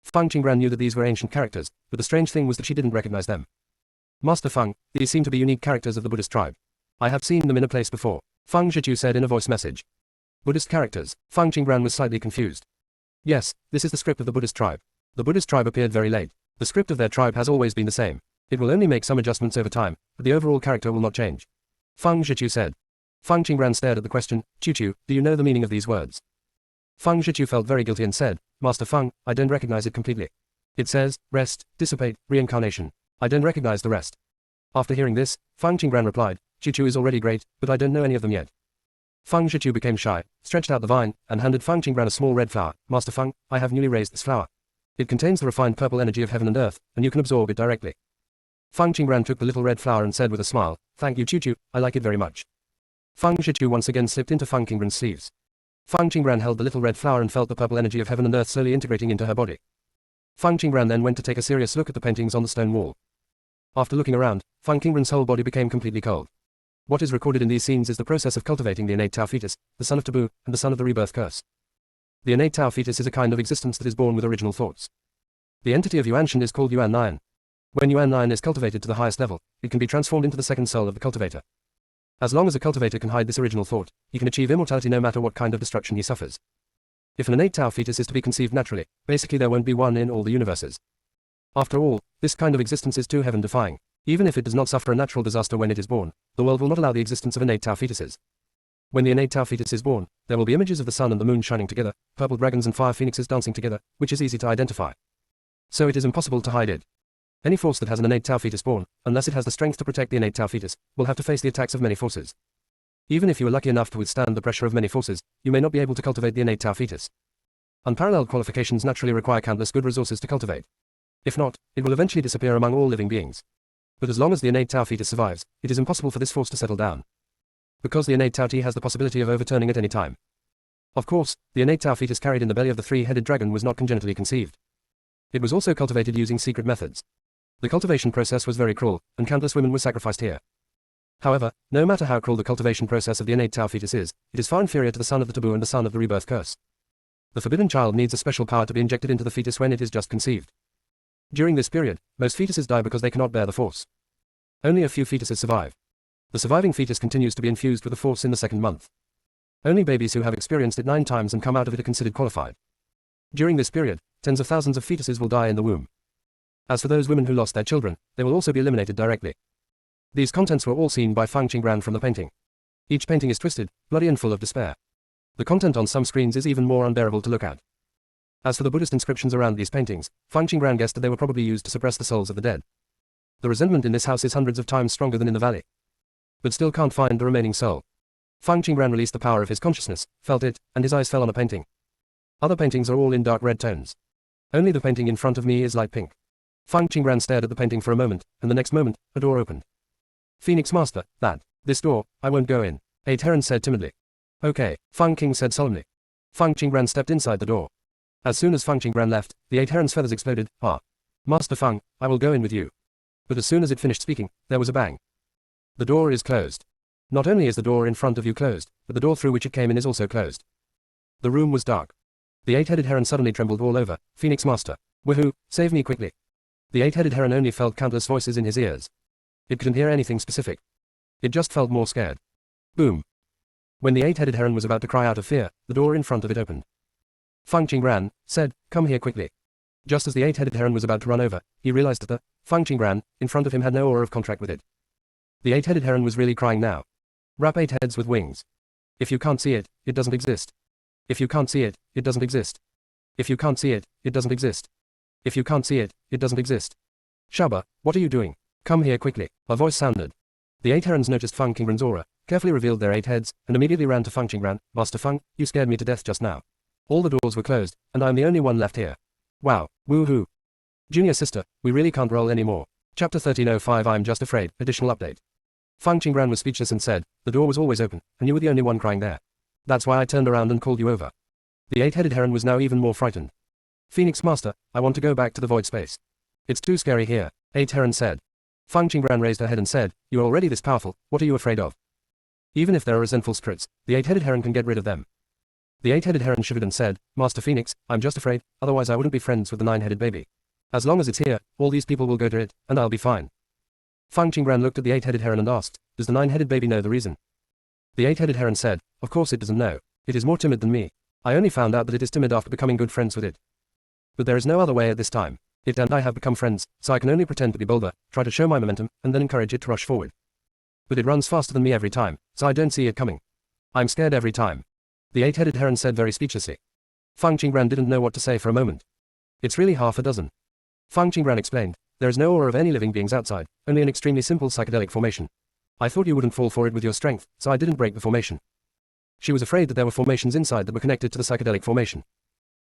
Feng Qingbren knew that these were ancient characters, but the strange thing was that she didn't recognize them. Master Feng, these seem to be unique characters of the Buddhist tribe. I have seen them in a place before, Feng Zhichu said in a voice message. Buddhist characters. Feng Qingbren was slightly confused. Yes, this is the script of the Buddhist tribe. The Buddhist tribe appeared very late. The script of their tribe has always been the same. It will only make some adjustments over time, but the overall character will not change. Feng Zhichu said. Feng Qingbren stared at the question, Chu, do you know the meaning of these words? Feng Zhichu felt very guilty and said, Master Feng, I don't recognize it completely. It says, rest, dissipate, reincarnation. I don't recognize the rest. After hearing this, Feng Qingbren replied, Chu is already great, but I don't know any of them yet. Feng Zhichu became shy, stretched out the vine, and handed Feng Qingbren a small red flower. Master Feng, I have newly raised this flower. It contains the refined purple energy of heaven and earth, and you can absorb it directly. Feng Qingbren took the little red flower and said with a smile, thank you Chu, I like it very much. Feng Zhichu once again slipped into Feng Qingbren's sleeves. Feng Qingbren held the little red flower and felt the purple energy of heaven and earth slowly integrating into her body. Feng Qingbren then went to take a serious look at the paintings on the stone wall. After looking around, Feng Qingbren's whole body became completely cold. What is recorded in these scenes is the process of cultivating the innate Tao fetus, the son of taboo, and the son of the rebirth curse. The innate Tao fetus is a kind of existence that is born with original thoughts. The entity of Yuanshan is called Yuan Nian. When Yuan Nian is cultivated to the highest level, it can be transformed into the second soul of the cultivator. As long as a cultivator can hide this original thought, he can achieve immortality no matter what kind of destruction he suffers. If an innate Tao fetus is to be conceived naturally, basically there won't be one in all the universes. After all, this kind of existence is too heaven-defying. Even if it does not suffer a natural disaster when it is born, the world will not allow the existence of innate Tao fetuses. When the innate Tao fetus is born, there will be images of the sun and the moon shining together, purple dragons and fire phoenixes dancing together, which is easy to identify. So it is impossible to hide it. Any force that has an innate Tao fetus born, unless it has the strength to protect the innate Tao fetus, will have to face the attacks of many forces. Even if you are lucky enough to withstand the pressure of many forces, you may not be able to cultivate the innate Tao fetus. Unparalleled qualifications naturally require countless good resources to cultivate. If not, it will eventually disappear among all living beings. But as long as the innate Tao fetus survives, it is impossible for this force to settle down. Because the innate Tao T has the possibility of overturning at any time. Of course, the innate Tao fetus carried in the belly of the three-headed dragon was not congenitally conceived. It was also cultivated using secret methods. The cultivation process was very cruel, and countless women were sacrificed here. However, no matter how cruel the cultivation process of the innate Tao fetus is, it is far inferior to the son of the taboo and the son of the rebirth curse. The forbidden child needs a special power to be injected into the fetus when it is just conceived. During this period, most fetuses die because they cannot bear the force. Only a few fetuses survive. The surviving fetus continues to be infused with the force in the second month. Only babies who have experienced it 9 times and come out of it are considered qualified. During this period, tens of thousands of fetuses will die in the womb. As for those women who lost their children, they will also be eliminated directly. These contents were all seen by Fang Qingran from the painting. Each painting is twisted, bloody and full of despair. The content on some screens is even more unbearable to look at. As for the Buddhist inscriptions around these paintings, Fang Qingran guessed that they were probably used to suppress the souls of the dead. The resentment in this house is hundreds of times stronger than in the valley. But still can't find the remaining soul. Fang Qingran released the power of his consciousness, felt it, and his eyes fell on a painting. Other paintings are all in dark red tones. Only the painting in front of me is light pink. Fang Qingran stared at the painting for a moment, and the next moment, a door opened. Phoenix Master, this door, I won't go in, 8 Heron said timidly. Okay, Fang King said solemnly. Fang Qingran stepped inside the door. As soon as Fang Qingran left, the 8 Heron's feathers exploded. Master Fang, I will go in with you. But as soon as it finished speaking, there was a bang. The door is closed. Not only is the door in front of you closed, but the door through which it came in is also closed. The room was dark. The 8-headed heron suddenly trembled all over. Phoenix Master. Woohoo, save me quickly. The 8-headed heron only felt countless voices in his ears. It couldn't hear anything specific. It just felt more scared. Boom. When the 8-headed heron was about to cry out of fear, the door in front of it opened. Fang Qingran said, come here quickly. Just as the 8-headed heron was about to run over, he realized that the Fang Qingran in front of him had no aura of contract with it. The 8-headed heron was really crying now. Wrap 8 heads with wings. If you can't see it, it doesn't exist. If you can't see it, it doesn't exist. If you can't see it, it doesn't exist. If you can't see it, it doesn't exist. Shaba, what are you doing? Come here quickly. A voice sounded. The 8 herons noticed Fang Qingran's aura, carefully revealed their 8 heads, and immediately ran to Fang Qingran. Master Fang, you scared me to death just now. All the doors were closed, and I'm the only one left here. Wow, woohoo. Junior sister, we really can't roll anymore. Chapter 1305 I'm just afraid. Additional update. Fang Qingran was speechless and said, the door was always open, and you were the only one crying there. That's why I turned around and called you over. The 8-headed heron was now even more frightened. Phoenix Master, I want to go back to the void space. It's too scary here, 8 Heron said. Fang Qingran raised her head and said, you are already this powerful, what are you afraid of? Even if there are resentful spirits, the 8-headed heron can get rid of them. The 8-headed heron shivered and said, Master Phoenix, I'm just afraid, otherwise I wouldn't be friends with the 9-headed baby. As long as it's here, all these people will go to it, and I'll be fine. Fang Qingran looked at the 8-headed heron and asked, does the 9-headed baby know the reason? The 8-headed heron said, of course it doesn't know. It is more timid than me. I only found out that it is timid after becoming good friends with it. But there is no other way at this time. It and I have become friends, so I can only pretend to be bolder, try to show my momentum, and then encourage it to rush forward. But it runs faster than me every time, so I don't see it coming. I'm scared every time. The 8-headed heron said very speechlessly. Fang Qingran didn't know what to say for a moment. It's really half a dozen. Fang Qingran explained, there is no aura of any living beings outside, only an extremely simple psychedelic formation. I thought you wouldn't fall for it with your strength, so I didn't break the formation. She was afraid that there were formations inside that were connected to the psychedelic formation.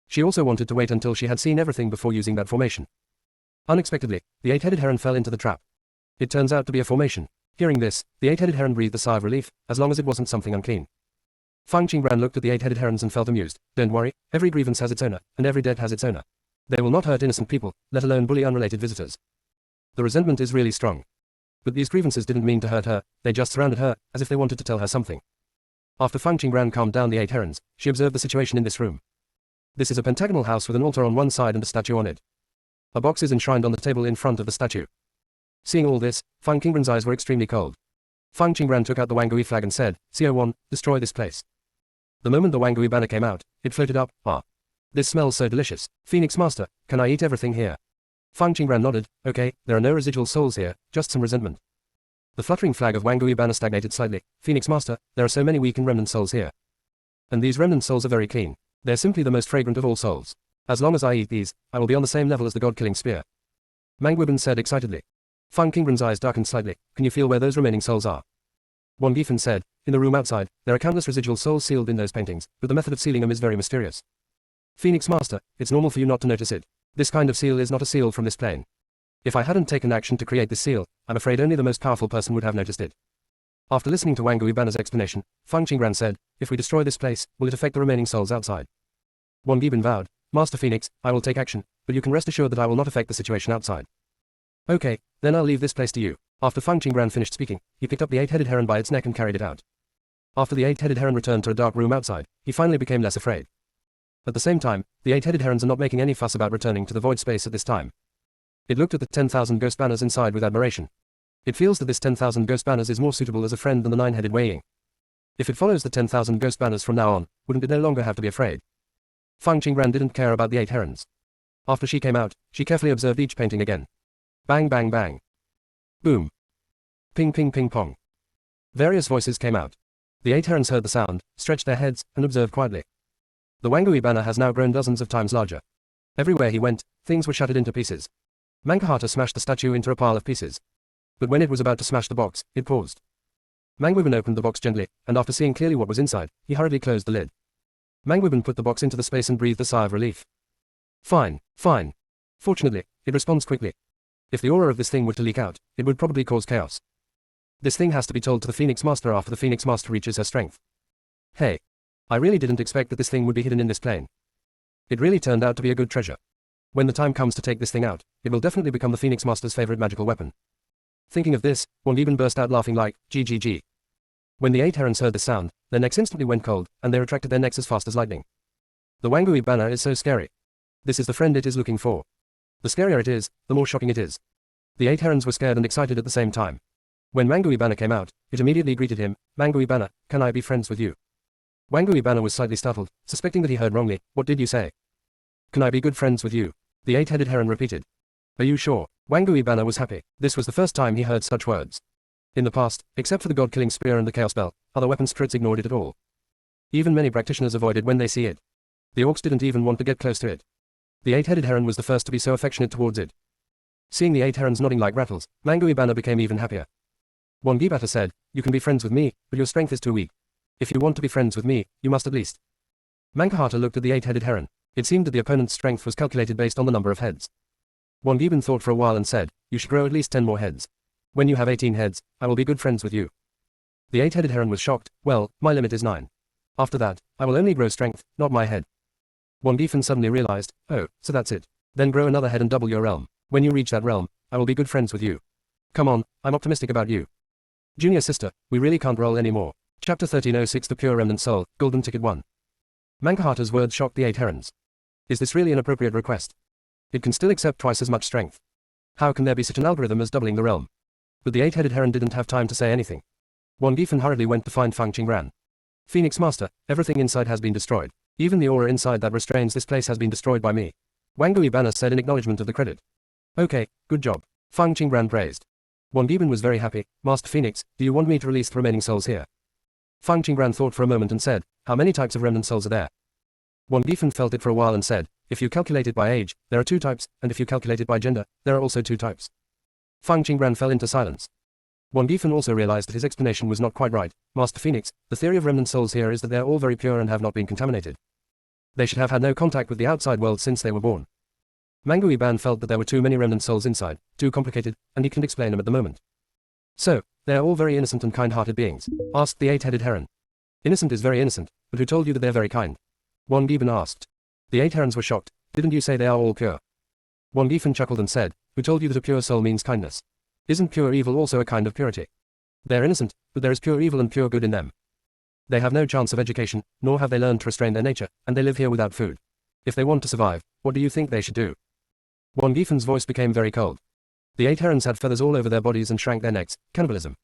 She also wanted to wait until she had seen everything before using that formation. Unexpectedly, the 8-headed heron fell into the trap. It turns out to be a formation. Hearing this, the 8-headed heron breathed a sigh of relief, as long as it wasn't something unclean. Fang Qingran looked at the 8-headed herons and felt amused. Don't worry, every grievance has its owner, and every debt has its owner. They will not hurt innocent people, let alone bully unrelated visitors. The resentment is really strong. But these grievances didn't mean to hurt her, they just surrounded her, as if they wanted to tell her something. After Fang Qingran calmed down the 8 herons, she observed the situation in this room. This is a pentagonal house with an altar on one side and a statue on it. A box is enshrined on the table in front of the statue. Seeing all this, Fang Qingran's eyes were extremely cold. Fang Qingran took out the Wangui flag and said, CO1, destroy this place. The moment the Wangui banner came out, it floated up. This smells so delicious. Phoenix Master, can I eat everything here? Fang Qingran nodded, okay, there are no residual souls here, just some resentment. The fluttering flag of Wangui banner stagnated slightly. Phoenix Master, there are so many weak and remnant souls here. And these remnant souls are very clean. They're simply the most fragrant of all souls. As long as I eat these, I will be on the same level as the god-killing spear. Mangwibin said excitedly. Fang Qingran's eyes darkened slightly. Can you feel where those remaining souls are? Wang Gifen said, in the room outside, there are countless residual souls sealed in those paintings, but the method of sealing them is very mysterious. Phoenix Master, it's normal for you not to notice it. This kind of seal is not a seal from this plane. If I hadn't taken action to create this seal, I'm afraid only the most powerful person would have noticed it. After listening to Wangui Banner's explanation, Fang Qingran said, if we destroy this place, will it affect the remaining souls outside? Wang Giben vowed, Master Phoenix, I will take action, but you can rest assured that I will not affect the situation outside. Okay, then I'll leave this place to you. After Fang Qingran finished speaking, he picked up the 8-headed heron by its neck and carried it out. After the 8-headed heron returned to a dark room outside, he finally became less afraid. At the same time, the 8-headed herons are not making any fuss about returning to the void space at this time. It looked at the 10,000 ghost banners inside with admiration. It feels that this 10,000 ghost banners is more suitable as a friend than the 9-headed weighing. If it follows the 10,000 ghost banners from now on, wouldn't it no longer have to be afraid? Fang Qingran didn't care about the 8 herons. After she came out, she carefully observed each painting again. Bang bang bang. Boom. Ping ping ping pong. Various voices came out. The 8 herons heard the sound, stretched their heads, and observed quietly. The Wangui banner has now grown dozens of times larger. Everywhere he went, things were shattered into pieces. Mankahata smashed the statue into a pile of pieces. But when it was about to smash the box, it paused. Mangwiban opened the box gently, and after seeing clearly what was inside, he hurriedly closed the lid. Mangwiban put the box into the space and breathed a sigh of relief. Fine, fine. Fortunately, it responds quickly. If the aura of this thing were to leak out, it would probably cause chaos. This thing has to be told to the Phoenix Master after the Phoenix Master reaches her strength. Hey. I really didn't expect that this thing would be hidden in this plane. It really turned out to be a good treasure. When the time comes to take this thing out, it will definitely become the Phoenix Master's favorite magical weapon. Thinking of this, Wang Yiban burst out laughing like, GGG. When the 8 herons heard this sound, their necks instantly went cold, and they retracted their necks as fast as lightning. The Wangui banner is so scary. This is the friend it is looking for. The scarier it is, the more shocking it is. The 8 herons were scared and excited at the same time. When Mangui banner came out, it immediately greeted him, Mangui banner, can I be friends with you? Wangui banner was slightly startled, suspecting that he heard wrongly. What did you say? Can I be good friends with you? The 8-headed heron repeated. Are you sure? Wangui banner was happy. This was the first time he heard such words. In the past, except for the god-killing spear and the chaos bell, other weapon spirits ignored it at all. Even many practitioners avoided when they see it. The orcs didn't even want to get close to it. The 8-headed heron was the first to be so affectionate towards it. Seeing the 8 herons nodding like rattles, Mangui banner became even happier. Wangibata said, you can be friends with me, but your strength is too weak. If you want to be friends with me, you must at least. Mankahata looked at the 8-headed heron. It seemed that the opponent's strength was calculated based on the number of heads. Wangiban thought for a while and said, you should grow at least 10 more heads. When you have 18 heads, I will be good friends with you. The 8-headed heron was shocked. Well, my limit is 9. After that, I will only grow strength, not my head. Wangifen suddenly realized, oh, so that's it. Then grow another head and double your realm. When you reach that realm, I will be good friends with you. Come on, I'm optimistic about you. Junior sister, we really can't roll anymore. Chapter 1306 The Pure Remnant Soul, Golden Ticket 1. Mankahata's words shocked the 8 herons. Is this really an appropriate request? It can still accept twice as much strength. How can there be such an algorithm as doubling the realm? But the 8-headed heron didn't have time to say anything. Wangifen hurriedly went to find Fang Qingran. Phoenix Master, everything inside has been destroyed. Even the aura inside that restrains this place has been destroyed by me. Wangui banner said in acknowledgement of the credit. Okay, good job. Fang Qingran praised. Wangiban was very happy. Master Phoenix, do you want me to release the remaining souls here? Fang Qingran thought for a moment and said, how many types of remnant souls are there? Wangifen felt it for a while and said, if you calculate it by age, there are 2 types, and if you calculate it by gender, there are also 2 types. Fang Qingran fell into silence. Wangifen also realized that his explanation was not quite right. Master Phoenix, the theory of remnant souls here is that they are all very pure and have not been contaminated. They should have had no contact with the outside world since they were born. Mangui Ban felt that there were too many remnant souls inside, too complicated, and he couldn't explain them at the moment. So, they are all very innocent and kind-hearted beings? Asked the 8-headed heron. Innocent is very innocent, but who told you that they're very kind? Wangiban asked. The 8 herons were shocked. Didn't you say they are all pure? Wangifen chuckled and said, who told you that a pure soul means kindness? Isn't pure evil also a kind of purity? They're innocent, but there is pure evil and pure good in them. They have no chance of education, nor have they learned to restrain their nature, and they live here without food. If they want to survive, what do you think they should do? Wangifen's voice became very cold. The 8 herons had feathers all over their bodies and shrank their necks. Cannibalism.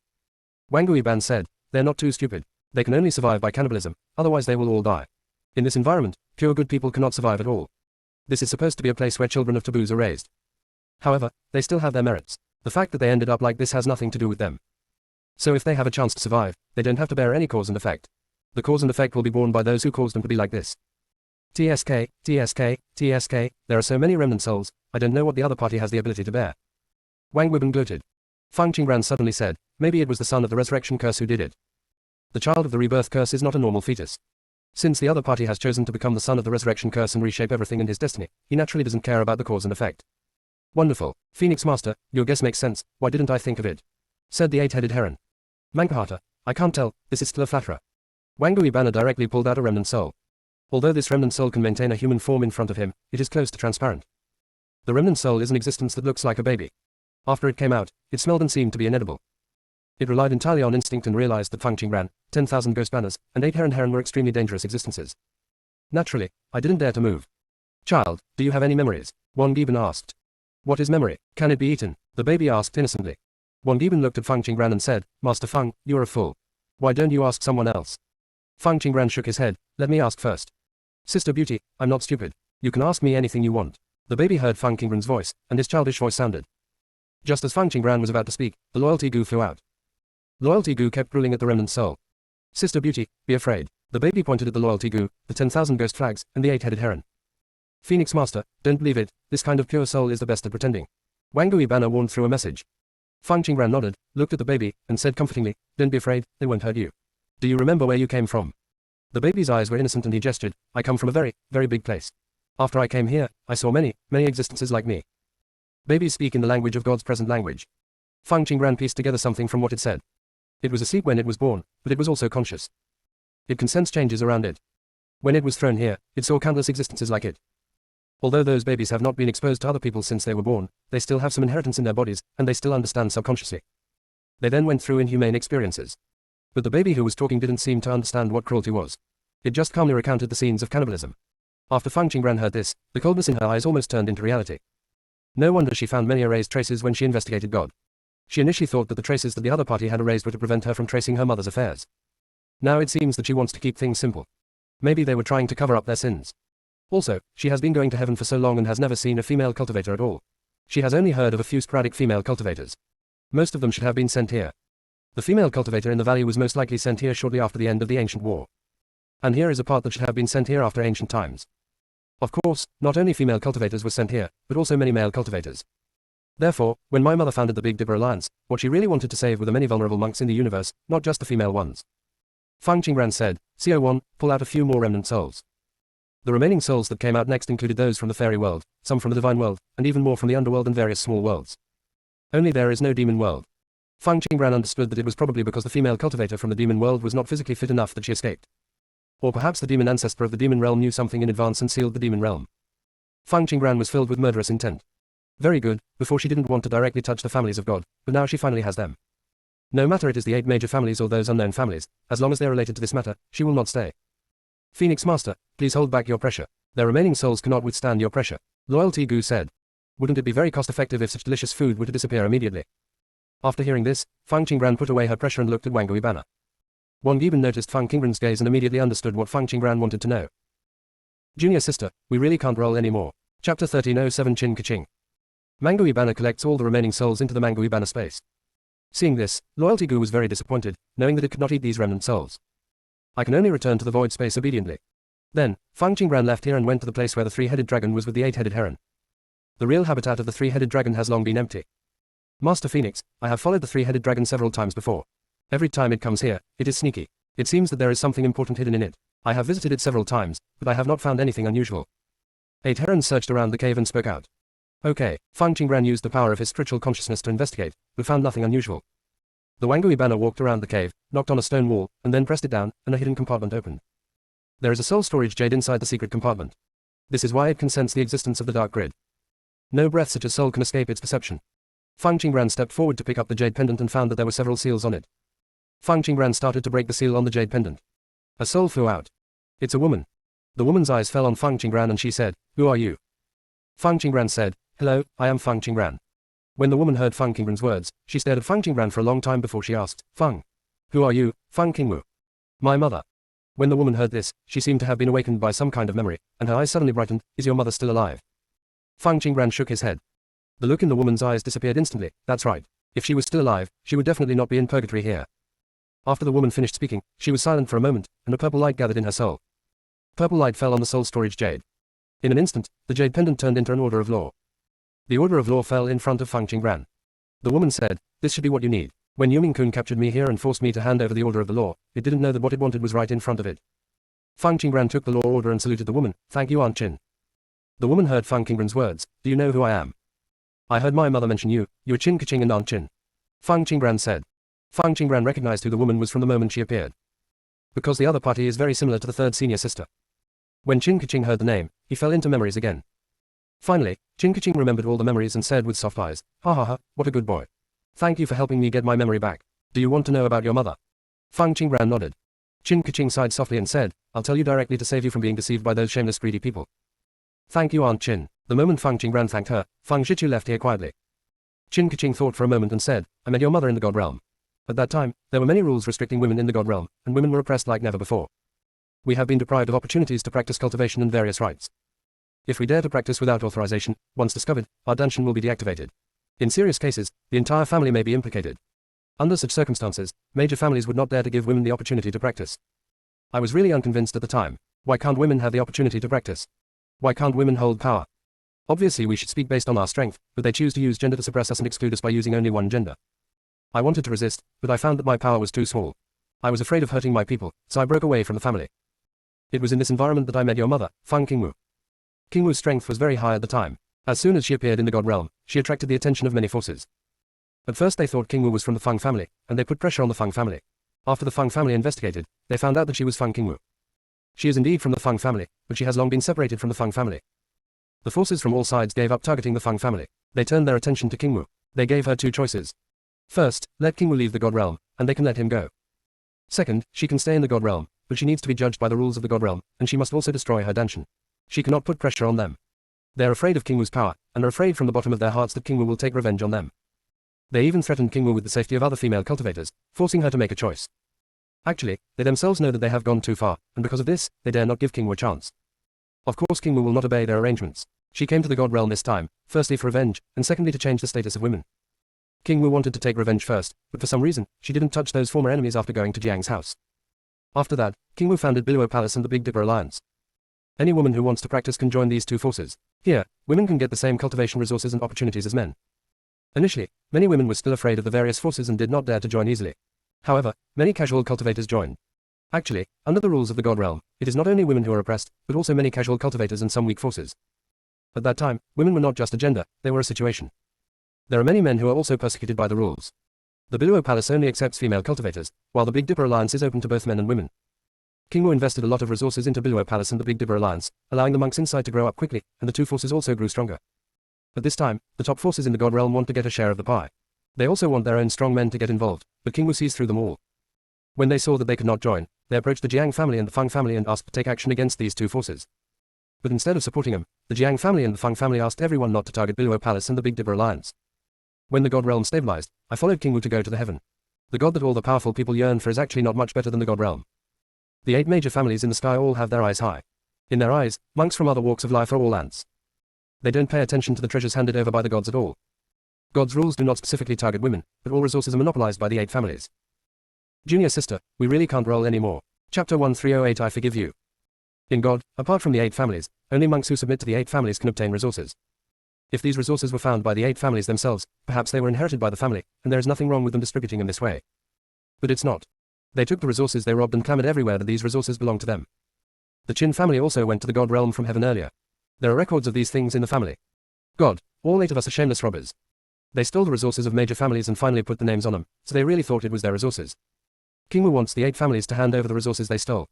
Wangui Ban said, they're not too stupid. They can only survive by cannibalism, otherwise they will all die. In this environment, pure good people cannot survive at all. This is supposed to be a place where children of taboos are raised. However, they still have their merits. The fact that they ended up like this has nothing to do with them. So if they have a chance to survive, they don't have to bear any cause and effect. The cause and effect will be borne by those who caused them to be like this. TSK, TSK, TSK, there are so many remnant souls, I don't know what the other party has the ability to bear. Wang Wiban gloated. Fang Qingran suddenly said, maybe it was the son of the resurrection curse who did it. The child of the rebirth curse is not a normal fetus. Since the other party has chosen to become the son of the resurrection curse and reshape everything in his destiny, he naturally doesn't care about the cause and effect. Wonderful. Phoenix Master, your guess makes sense, why didn't I think of it? Said the 8-headed heron. Mankahata, I can't tell, this is still a flatterer. Wangui Banner directly pulled out a remnant soul. Although this remnant soul can maintain a human form in front of him, it is close to transparent. The remnant soul is an existence that looks like a baby. After it came out, it smelled and seemed to be inedible. It relied entirely on instinct and realized that Fang Qingran, 10,000 ghost banners, and 8 heron were extremely dangerous existences. Naturally, I didn't dare to move. Child, do you have any memories? Wangiban asked. What is memory? Can it be eaten? The baby asked innocently. Wangiban looked at Fang Qingran and said, Master Fang, you're a fool. Why don't you ask someone else? Fang Qingran shook his head. Let me ask first. Sister Beauty, I'm not stupid. You can ask me anything you want. The baby heard Fang Qingran's voice, and his childish voice sounded. Just as Fang Qingran was about to speak, the loyalty goo flew out. Loyalty goo kept drooling at the remnant soul. Sister Beauty, be afraid. The baby pointed at the loyalty goo, the 10,000 ghost flags, and the 8-headed heron. Phoenix Master, don't believe it, this kind of pure soul is the best at pretending. Wang Gui Banner warned through a message. Fang Qingran nodded, looked at the baby, and said comfortingly, don't be afraid, they won't hurt you. Do you remember where you came from? The baby's eyes were innocent and he gestured, I come from a very, very big place. After I came here, I saw many, many existences like me. Babies speak in the language of God's present language. Fang Qingran pieced together something from what it said. It was asleep when it was born, but it was also conscious. It can sense changes around it. When it was thrown here, it saw countless existences like it. Although those babies have not been exposed to other people since they were born, they still have some inheritance in their bodies, and they still understand subconsciously. They then went through inhumane experiences. But the baby who was talking didn't seem to understand what cruelty was. It just calmly recounted the scenes of cannibalism. After Fang Qingran heard this, the coldness in her eyes almost turned into reality. No wonder she found many erased traces when she investigated God. She initially thought that the traces that the other party had erased were to prevent her from tracing her mother's affairs. Now it seems that she wants to keep things simple. Maybe they were trying to cover up their sins. Also, she has been going to heaven for so long and has never seen a female cultivator at all. She has only heard of a few sporadic female cultivators. Most of them should have been sent here. The female cultivator in the valley was most likely sent here shortly after the end of the ancient war. And here is a part that should have been sent here after ancient times. Of course, not only female cultivators were sent here, but also many male cultivators. Therefore, when my mother founded the Big Dipper Alliance, what she really wanted to save were the many vulnerable monks in the universe, not just the female ones. Fang Qingran said, CO1, pull out a few more remnant souls. The remaining souls that came out next included those from the fairy world, some from the divine world, and even more from the underworld and various small worlds. Only there is no demon world. Fang Qingran understood that it was probably because the female cultivator from the demon world was not physically fit enough that she escaped. Or perhaps the demon ancestor of the demon realm knew something in advance and sealed the demon realm. Fang Qingran was filled with murderous intent. Very good, before she didn't want to directly touch the families of God, but now she finally has them. No matter it is the 8 major families or those unknown families, as long as they are related to this matter, she will not stay. Phoenix Master, please hold back your pressure. Their remaining souls cannot withstand your pressure. Loyalty Goo said. Wouldn't it be very cost-effective if such delicious food were to disappear immediately? After hearing this, Fang Qingran put away her pressure and looked at Wang Gui Banner. Wang Yiban noticed Fang Qingran's gaze and immediately understood what Fang Qingran wanted to know. Junior sister, we really can't roll anymore. Chapter 1307 Chin Kaching. Mangui Banner collects all the remaining souls into the Mangui Banner space. Seeing this, Loyalty Goo was very disappointed, knowing that it could not eat these remnant souls. I can only return to the void space obediently. Then, Fang Qingran left here and went to the place where the 3-headed dragon was with the 8-headed heron. The real habitat of the 3-headed dragon has long been empty. Master Phoenix, I have followed the 3-headed dragon several times before. Every time it comes here, it is sneaky. It seems that there is something important hidden in it. I have visited it several times, but I have not found anything unusual. 8 herons searched around the cave and spoke out. Okay, Fang Qingran used the power of his spiritual consciousness to investigate, but found nothing unusual. The Wangui Banner walked around the cave, knocked on a stone wall, and then pressed it down, and a hidden compartment opened. There is a soul storage jade inside the secret compartment. This is why it can sense the existence of the dark grid. No breath such as soul can escape its perception. Fang Qingran stepped forward to pick up the jade pendant and found that there were several seals on it. Fang Qingran started to break the seal on the jade pendant. A soul flew out. It's a woman. The woman's eyes fell on Fang Qingran and she said, Who are you? Fang Qingran said, Hello, I am Fang Qingran. When the woman heard Fang Qingran's words, she stared at Fang Qingran for a long time before she asked, Fang. Who are you, Fang Qingwu? My mother. When the woman heard this, she seemed to have been awakened by some kind of memory, and her eyes suddenly brightened, Is your mother still alive? Fang Qingran shook his head. The look in the woman's eyes disappeared instantly. That's right. If she was still alive, she would definitely not be in purgatory here. After the woman finished speaking, she was silent for a moment, and a purple light gathered in her soul. Purple light fell on the soul storage jade. In an instant, the jade pendant turned into an order of law. The order of law fell in front of Fang Qingran. The woman said, This should be what you need. When Yuming-kun captured me here and forced me to hand over the order of the law, it didn't know that what it wanted was right in front of it. Fang Qingran took the law order and saluted the woman, Thank you, Aunt Qin. The woman heard Fang Qingran's words, Do you know who I am? I heard my mother mention you are Chin Kaching and Aunt Qin. Fang Qingran said. Fang Qingran recognized who the woman was from the moment she appeared. Because the other party is very similar to the third senior sister. When Chin Kaching heard the name, he fell into memories again. Finally, Chin Kaching remembered all the memories and said with soft eyes, Ha ha ha, what a good boy. Thank you for helping me get my memory back. Do you want to know about your mother? Fang Qingran nodded. Chin Kaching sighed softly and said, I'll tell you directly to save you from being deceived by those shameless greedy people. Thank you, Aunt Qin. The moment Fang Qingran thanked her, Fang Shichu left here quietly. Chin Kaching thought for a moment and said, I met your mother in the God realm. At that time, there were many rules restricting women in the god realm, and women were oppressed like never before. We have been deprived of opportunities to practice cultivation and various rites. If we dare to practice without authorization, once discovered, our danshan will be deactivated. In serious cases, the entire family may be implicated. Under such circumstances, major families would not dare to give women the opportunity to practice. I was really unconvinced at the time. Why can't women have the opportunity to practice? Why can't women hold power? Obviously we should speak based on our strength, but they choose to use gender to suppress us and exclude us by using only one gender. I wanted to resist, but I found that my power was too small. I was afraid of hurting my people, so I broke away from the family. It was in this environment that I met your mother, Feng Qingwu. Qingwu's strength was very high at the time. As soon as she appeared in the god realm, she attracted the attention of many forces. At first they thought Qingwu was from the Feng family, and they put pressure on the Feng family. After the Feng family investigated, they found out that she was Feng Qingwu. She is indeed from the Feng family, but she has long been separated from the Feng family. The forces from all sides gave up targeting the Feng family. They turned their attention to Qingwu. They gave her two choices. First, let Qingwu leave the god realm, and they can let him go. Second, she can stay in the god realm, but she needs to be judged by the rules of the god realm, and she must also destroy her danshan. She cannot put pressure on them. They are afraid of Qingwu's power, and are afraid from the bottom of their hearts that Qingwu will take revenge on them. They even threatened Qingwu with the safety of other female cultivators, forcing her to make a choice. Actually, they themselves know that they have gone too far, and because of this, they dare not give Qingwu a chance. Of course Qingwu will not obey their arrangements. She came to the god realm this time, firstly for revenge, and secondly to change the status of women. Qingwu wanted to take revenge first, but for some reason, she didn't touch those former enemies after going to Jiang's house. After that, Qingwu founded Biluo Palace and the Big Dipper Alliance. Any woman who wants to practice can join these two forces. Here, women can get the same cultivation resources and opportunities as men. Initially, many women were still afraid of the various forces and did not dare to join easily. However, many casual cultivators joined. Actually, under the rules of the god realm, it is not only women who are oppressed, but also many casual cultivators and some weak forces. At that time, women were not just a gender, they were a situation. There are many men who are also persecuted by the rules. The Biluo Palace only accepts female cultivators, while the Big Dipper Alliance is open to both men and women. Qingwu invested a lot of resources into Biluo Palace and the Big Dipper Alliance, allowing the monks inside to grow up quickly, and the two forces also grew stronger. At this time, the top forces in the god realm want to get a share of the pie. They also want their own strong men to get involved, but Qingwu sees through them all. When they saw that they could not join, they approached the Jiang family and the Feng family and asked to take action against these two forces. But instead of supporting them, the Jiang family and the Feng family asked everyone not to target Biluo Palace and the Big Dipper Alliance. When the god realm stabilized, I followed Qingwu to go to the heaven. The god that all the powerful people yearn for is actually not much better than the god realm. The 8 major families in the sky all have their eyes high. In their eyes, monks from other walks of life are all ants. They don't pay attention to the treasures handed over by the gods at all. God's rules do not specifically target women, but all resources are monopolized by the 8 families. Junior sister, we really can't roll anymore. Chapter 1308 I forgive you. In God, apart from the 8 families, only monks who submit to the 8 families can obtain resources. If these resources were found by the 8 families themselves, perhaps they were inherited by the family, and there is nothing wrong with them distributing in this way. But it's not. They took the resources they robbed and clamored everywhere that these resources belong to them. The Qin family also went to the god realm from heaven earlier. There are records of these things in the family. God, all 8 of us are shameless robbers. They stole the resources of major families and finally put the names on them, so they really thought it was their resources. Qingwu wants the 8 families to hand over the resources they stole.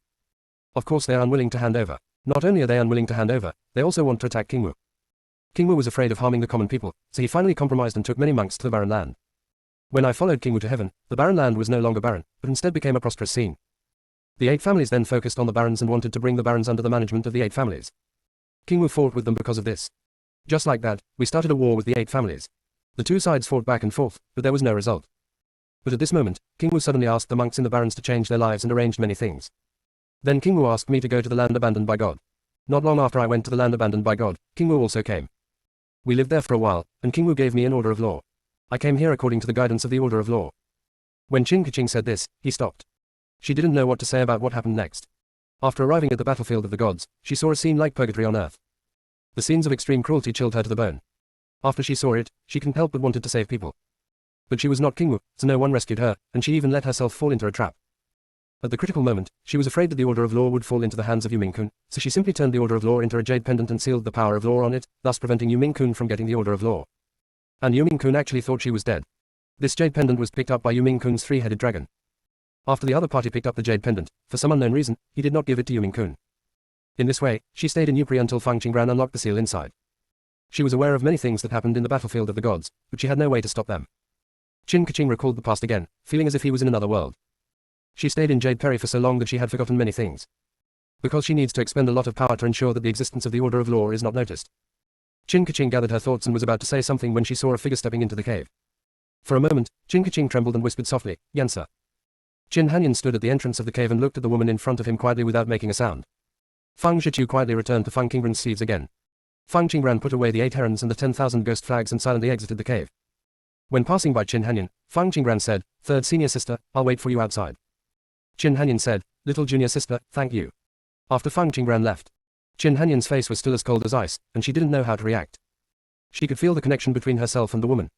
Of course they are unwilling to hand over. Not only are they unwilling to hand over, they also want to attack Qingwu. Qingwu was afraid of harming the common people, so he finally compromised and took many monks to the barren land. When I followed Qingwu to heaven, the barren land was no longer barren, but instead became a prosperous scene. The 8 families then focused on the barons and wanted to bring the barons under the management of the 8 families. Qingwu fought with them because of this. Just like that, we started a war with the 8 families. The two sides fought back and forth, but there was no result. But at this moment, Qingwu suddenly asked the monks in the barons to change their lives and arranged many things. Then Qingwu asked me to go to the land abandoned by God. Not long after I went to the land abandoned by God, Qingwu also came. We lived there for a while, and Qingwu gave me an order of law. I came here according to the guidance of the order of law. When Qin Keqing said this, he stopped. She didn't know what to say about what happened next. After arriving at the battlefield of the gods, she saw a scene like purgatory on earth. The scenes of extreme cruelty chilled her to the bone. After she saw it, she couldn't help but wanted to save people. But she was not Qingwu, so no one rescued her, and she even let herself fall into a trap. At the critical moment, she was afraid that the order of law would fall into the hands of Yu Mingkun, so she simply turned the order of law into a jade pendant and sealed the power of law on it, thus preventing Yu Mingkun from getting the order of law. And Yu Mingkun actually thought she was dead. This jade pendant was picked up by Yu Mingkun's 3-headed dragon. After the other party picked up the jade pendant, for some unknown reason, he did not give it to Yu Mingkun. In this way, she stayed in Yupri until Feng Qingbran unlocked the seal inside. She was aware of many things that happened in the battlefield of the gods, but she had no way to stop them. Qin Keqing recalled the past again, feeling as if he was in another world. She stayed in Jade Perry for so long that she had forgotten many things. Because she needs to expend a lot of power to ensure that the existence of the order of law is not noticed. Qin Keqing gathered her thoughts and was about to say something when she saw a figure stepping into the cave. For a moment, Qin Keqing trembled and whispered softly, Yansa. Qin Hanyan stood at the entrance of the cave and looked at the woman in front of him quietly without making a sound. Fang Zhiqiu quietly returned to Fang Qingbran's sleeves again. Fang Qingbran put away the 8 herons and the 10,000 ghost flags and silently exited the cave. When passing by Qin Hanyan, Fang Qingbran said, Third senior sister, I'll wait for you outside. Qin Hanyan said, Little junior sister, thank you. After Fang Qingbran left, Qin Hanyan's face was still as cold as ice, and she didn't know how to react. She could feel the connection between herself and the woman.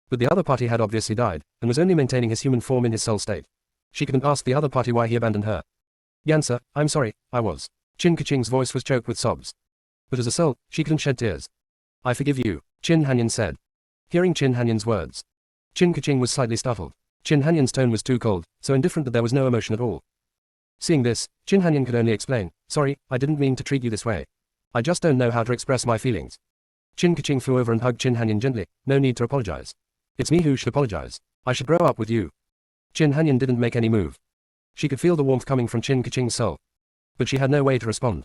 But the other party had obviously died, and was only maintaining his human form in his soul state. She couldn't ask the other party why he abandoned her. Yansa, I'm sorry, I was. Qin Keqing's voice was choked with sobs. But as a soul, she couldn't shed tears. I forgive you, Qin Hanyan said. Hearing Qin Hanyan's words, Qin Keqing was slightly startled. Qin Hanyan's tone was too cold, so indifferent that there was no emotion at all. Seeing this, Qin Hanyan could only explain, sorry, I didn't mean to treat you this way. I just don't know how to express my feelings. Qin Keqing flew over and hugged Qin Hanyan gently, no need to apologize. It's me who should apologize. I should grow up with you. Qin Hanyan didn't make any move. She could feel the warmth coming from Qin Keqing's soul. But she had no way to respond.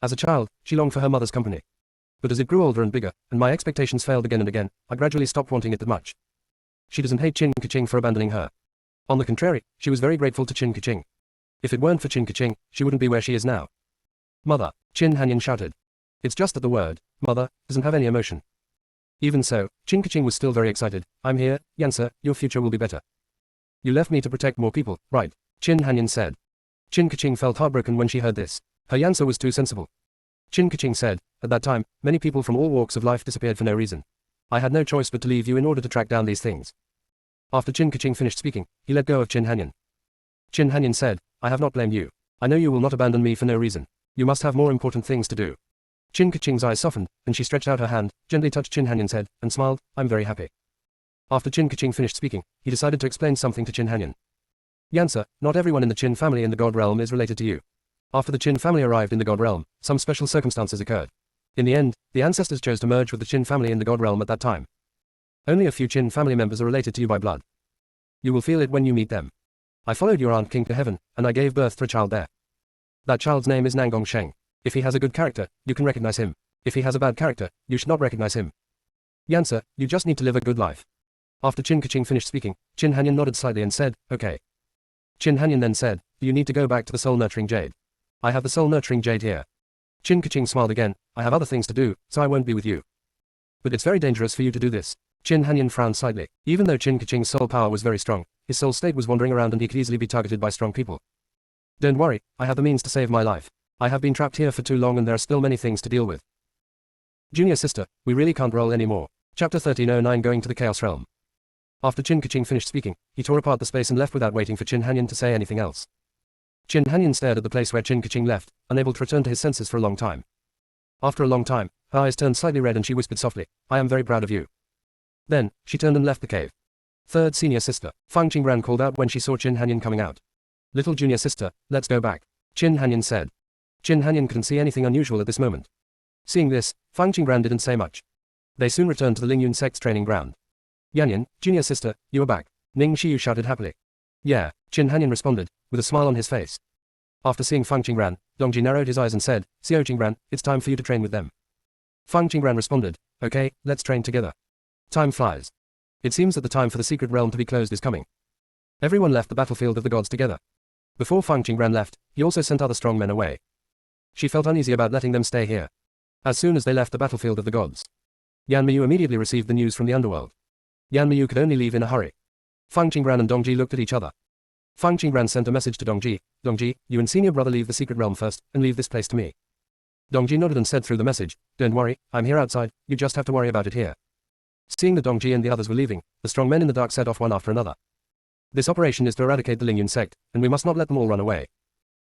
As a child, she longed for her mother's company. But as it grew older and bigger, and my expectations failed again and again, I gradually stopped wanting it that much. She doesn't hate Qin Keqing for abandoning her. On the contrary, she was very grateful to Qin Keqing. If it weren't for Qin Keqing, she wouldn't be where she is now. Mother, Qin Hanyan shouted. It's just that the word, mother, doesn't have any emotion. Even so, Qin Keqing was still very excited. I'm here, Yansa, your future will be better. You left me to protect more people, right? Qin Hanyan said. Qin Keqing felt heartbroken when she heard this. Her Yansa was too sensible. Qin Keqing said, at that time, many people from all walks of life disappeared for no reason. I had no choice but to leave you in order to track down these things. After Qin Keqing finished speaking, he let go of Qin Hanyan. Qin Hanyan said, I have not blamed you. I know you will not abandon me for no reason. You must have more important things to do. Qin Keqing's eyes softened, and she stretched out her hand, gently touched Qin Hanyan's head, and smiled, I'm very happy. After Qin Keqing finished speaking, he decided to explain something to Qin Hanyan. Yansa, not everyone in the Qin family in the God Realm is related to you. After the Qin family arrived in the God Realm, some special circumstances occurred. In the end, the ancestors chose to merge with the Qin family in the God Realm at that time. Only a few Qin family members are related to you by blood. You will feel it when you meet them. I followed your Aunt King to heaven, and I gave birth to a child there. That child's name is Nangong Sheng. If he has a good character, you can recognize him. If he has a bad character, you should not recognize him. Yansa, you just need to live a good life. After Qin Keqing finished speaking, Qin Hanyan nodded slightly and said, okay. Qin Hanyan then said, do you need to go back to the soul nurturing jade? I have the soul nurturing jade here. Qin Keqing smiled again, I have other things to do, so I won't be with you. But it's very dangerous for you to do this. Qin Hanyan frowned slightly. Even though Qin Keqing's soul power was very strong, his soul state was wandering around and he could easily be targeted by strong people. Don't worry, I have the means to save my life. I have been trapped here for too long and there are still many things to deal with. Junior sister, we really can't roll anymore. Chapter 1309 Going to the Chaos Realm. After Qin Keqing finished speaking, he tore apart the space and left without waiting for Qin Hanyan to say anything else. Qin Hanyan stared at the place where Qin Keqing left, unable to return to his senses for a long time. After a long time, her eyes turned slightly red and she whispered softly, I am very proud of you. Then, she turned and left the cave. Third senior sister, Fang Qingbran called out when she saw Qin Hanyan coming out. Little junior sister, let's go back. Qin Hanyan said. Qin Hanyan couldn't see anything unusual at this moment. Seeing this, Fang Qingbran didn't say much. They soon returned to the Lingyun sect's training ground. Yanyan, junior sister, you are back. Ning Xiu shouted happily. Yeah, Qin Hanyan responded, with a smile on his face. After seeing Fang Qingbran, Dongji narrowed his eyes and said, Xiao Qingbran, it's time for you to train with them. Fang Qingbran responded, okay, let's train together. Time flies. It seems that the time for the secret realm to be closed is coming. Everyone left the battlefield of the gods together. Before Fang Qingbran left, he also sent other strong men away. She felt uneasy about letting them stay here. As soon as they left the battlefield of the gods, Yan Miyu immediately received the news from the underworld. Yan Miyu could only leave in a hurry. Fang Qingbran and Dongji looked at each other. Fang Qingbran sent a message to Dongji, Dongji, you and senior brother leave the secret realm first, and leave this place to me. Dongji nodded and said through the message, don't worry, I'm here outside, you just have to worry about it here. Seeing that Dongji and the others were leaving, the strong men in the dark set off one after another. This operation is to eradicate the Lingyun sect, and we must not let them all run away.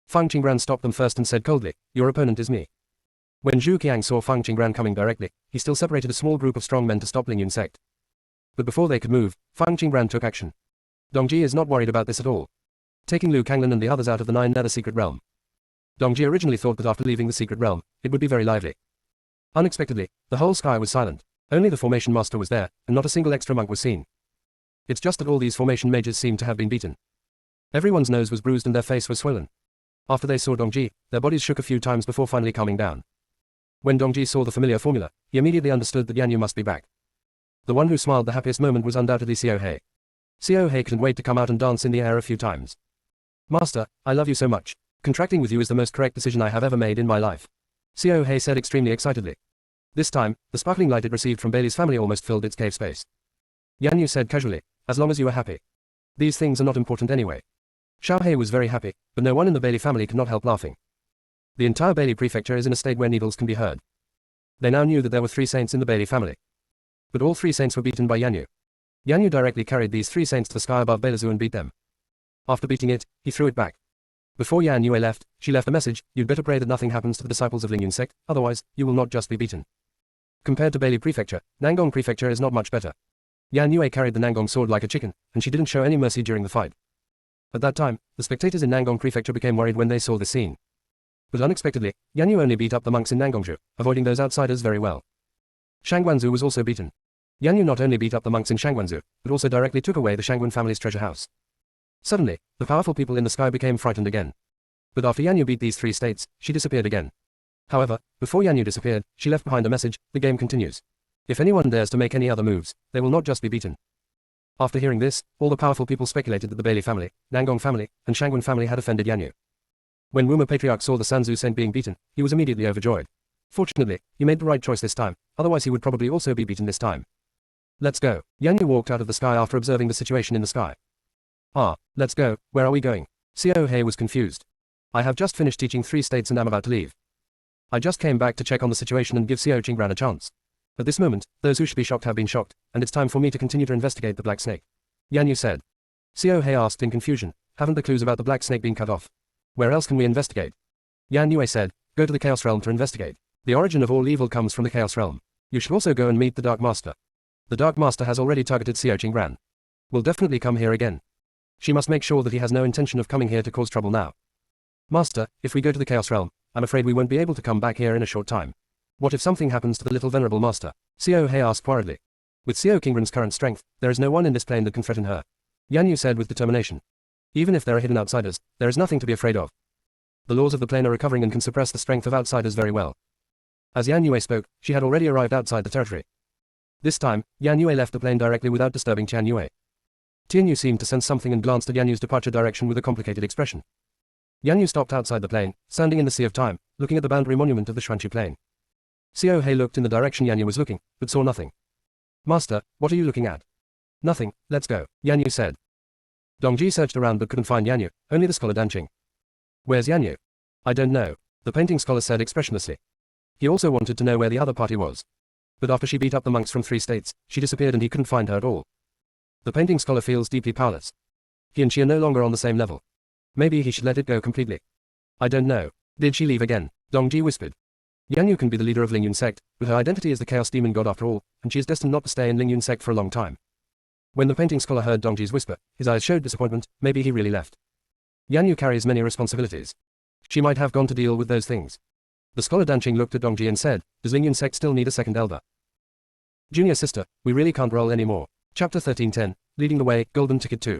Fang Qingbran stopped them first and said coldly, your opponent is me. When Zhu Qiang saw Fang Qingbran coming directly, he still separated a small group of strong men to stop Lingyun sect. But before they could move, Fang Qingbran took action. Dongji is not worried about this at all. Taking Lu Kanglan and the others out of the Nine Nether secret realm. Dongji originally thought that after leaving the secret realm, it would be very lively. Unexpectedly, the whole sky was silent. Only the formation master was there, and not a single extra monk was seen. It's just that all these formation mages seemed to have been beaten. Everyone's nose was bruised and their face was swollen. After they saw Dongji, their bodies shook a few times before finally calming down. When Dongji saw the familiar formula, he immediately understood that Yanyu must be back. The one who smiled the happiest moment was undoubtedly Xiao Hei. Xiao Hei couldn't wait to come out and dance in the air a few times. Master, I love you so much. Contracting with you is the most correct decision I have ever made in my life. Xiao Hei said extremely excitedly. This time, the sparkling light it received from Bailey's family almost filled its cave space. Yan Yu said casually, as long as you are happy. These things are not important anyway. Xiao Hei was very happy, but no one in the Bailey family could not help laughing. The entire Bailey prefecture is in a state where needles can be heard. They now knew that there were 3 saints in the Bailey family. But all 3 saints were beaten by Yan Yu. Yan Yu directly carried these 3 saints to the sky above Beilazu and beat them. After beating it, he threw it back. Before Yan Yue left, she left a message, you'd better pray that nothing happens to the disciples of Lingyun sect, otherwise, you will not just be beaten. Compared to Bailey Prefecture, Nangong Prefecture is not much better. Yan Yue carried the Nangong sword like a chicken, and she didn't show any mercy during the fight. At that time, the spectators in Nangong Prefecture became worried when they saw the scene. But unexpectedly, Yan Yu only beat up the monks in Nangongju, avoiding those outsiders very well. Shangguanzu was also beaten. Yan Yu not only beat up the monks in Shangguanzu, but also directly took away the Shangguan family's treasure house. Suddenly, the powerful people in the sky became frightened again. But after Yan Yu beat these 3 states, she disappeared again. However, before Yan Yu disappeared, she left behind a message, the game continues. If anyone dares to make any other moves, they will not just be beaten. After hearing this, all the powerful people speculated that the Bailey family, Nangong family, and Shangguan family had offended Yan Yu. When Wuma Patriarch saw the Sanzu saint being beaten, he was immediately overjoyed. Fortunately, he made the right choice this time, otherwise he would probably also be beaten this time. Let's go. Yan Yu walked out of the sky after observing the situation in the sky. Let's go, where are we going? Xiao Hei was confused. I have just finished teaching 3 states and am about to leave. I just came back to check on the situation and give Xiao Qingran a chance. At this moment, those who should be shocked have been shocked, and it's time for me to continue to investigate the Black Snake. Yan Yu said. Xiao Hei asked in confusion, haven't the clues about the Black Snake been cut off? Where else can we investigate? Yan Yue said, go to the Chaos Realm to investigate. The origin of all evil comes from the Chaos Realm. You should also go and meet the Dark Master. The Dark Master has already targeted Xiao Qingran. Will definitely come here again. She must make sure that he has no intention of coming here to cause trouble now. Master, if we go to the Chaos Realm, I'm afraid we won't be able to come back here in a short time. What if something happens to the little venerable master? Xiao Hei asked worriedly. With Xiao Qingran's current strength, there is no one in this plane that can threaten her. Yan Yu said with determination. Even if there are hidden outsiders, there is nothing to be afraid of. The laws of the plane are recovering and can suppress the strength of outsiders very well. As Yan Yue spoke, she had already arrived outside the territory. This time, Yan Yue left the plane directly without disturbing Tian Yue. Tian Yu seemed to sense something and glanced at Yan Yu's departure direction with a complicated expression. Yan Yu stopped outside the plane, standing in the sea of time, looking at the boundary monument of the Xuanqu plain. Xiao Hei looked in the direction Yan Yu was looking, but saw nothing. Master, what are you looking at? Nothing, let's go, Yan Yu said. Dongji searched around but couldn't find Yan Yu, only the scholar Danqing. Where's Yan Yu? I don't know, the painting scholar said expressionlessly. He also wanted to know where the other party was. But after she beat up the monks from 3 states, she disappeared and he couldn't find her at all. The painting scholar feels deeply powerless. He and she are no longer on the same level. Maybe he should let it go completely. I don't know. Did she leave again? Dongji whispered. Yan Yu can be the leader of Lingyun sect, but her identity is the Chaos Demon God after all, and she is destined not to stay in Lingyun sect for a long time. When the painting scholar heard Dongji's whisper, his eyes showed disappointment, maybe he really left. Yan Yu carries many responsibilities. She might have gone to deal with those things. The scholar Danqing looked at Dongji and said, does Lingyun sect still need a second elder? Junior sister, we really can't roll anymore. Chapter 1310, Leading the Way, Golden Ticket 2.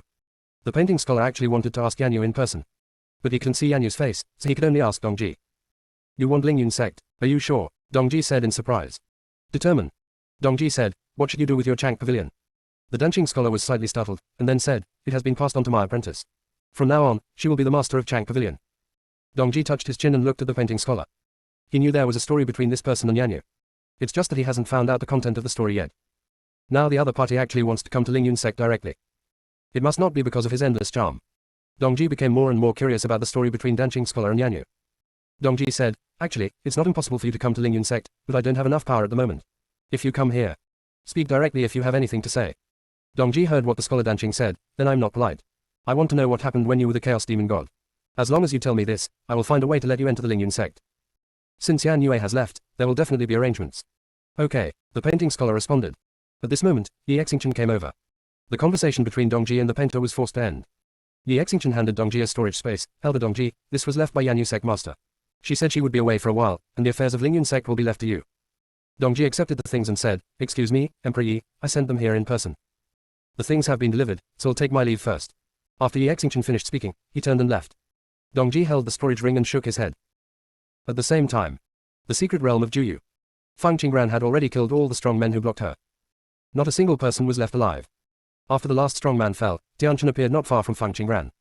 The painting scholar actually wanted to ask Yan Yu in person. But he couldn't see Yan Yu's face, so he could only ask Dongji. You want Lingyun sect, are you sure? Dongji said in surprise. Determined. Dongji said, what should you do with your Chang pavilion? The Danqing scholar was slightly startled, and then said, it has been passed on to my apprentice. From now on, she will be the master of Chang pavilion. Dongji touched his chin and looked at the painting scholar. He knew there was a story between this person and Yan Yu. It's just that he hasn't found out the content of the story yet. Now the other party actually wants to come to Lingyun sect directly. It must not be because of his endless charm. Dongji became more and more curious about the story between Danqing scholar and Yan Yu. Dongji said, actually, it's not impossible for you to come to Lingyun sect, but I don't have enough power at the moment. If you come here, speak directly if you have anything to say. Dongji heard what the scholar Danqing said, then I'm not polite. I want to know what happened when you were the Chaos Demon God. As long as you tell me this, I will find a way to let you enter the Lingyun sect. Since Yan Yue has left, there will definitely be arrangements. Okay, the painting scholar responded. At this moment, Yi Xingchen came over. The conversation between Dongji and the painter was forced to end. Yi Xingchen handed Dongji a storage space. Elder Dongji, this was left by Yan Yu sect master. She said she would be away for a while, and the affairs of Lingyun sect will be left to you. Dongji accepted the things and said, excuse me, Emperor Yi, I sent them here in person. The things have been delivered, so I'll take my leave first. After Yi Xingchen finished speaking, he turned and left. Dongji held the storage ring and shook his head. At the same time, the secret realm of Juyu. Fang Qingran had already killed all the strong men who blocked her. Not a single person was left alive. After the last strong man fell, Tianchen appeared not far from Feng Qingran.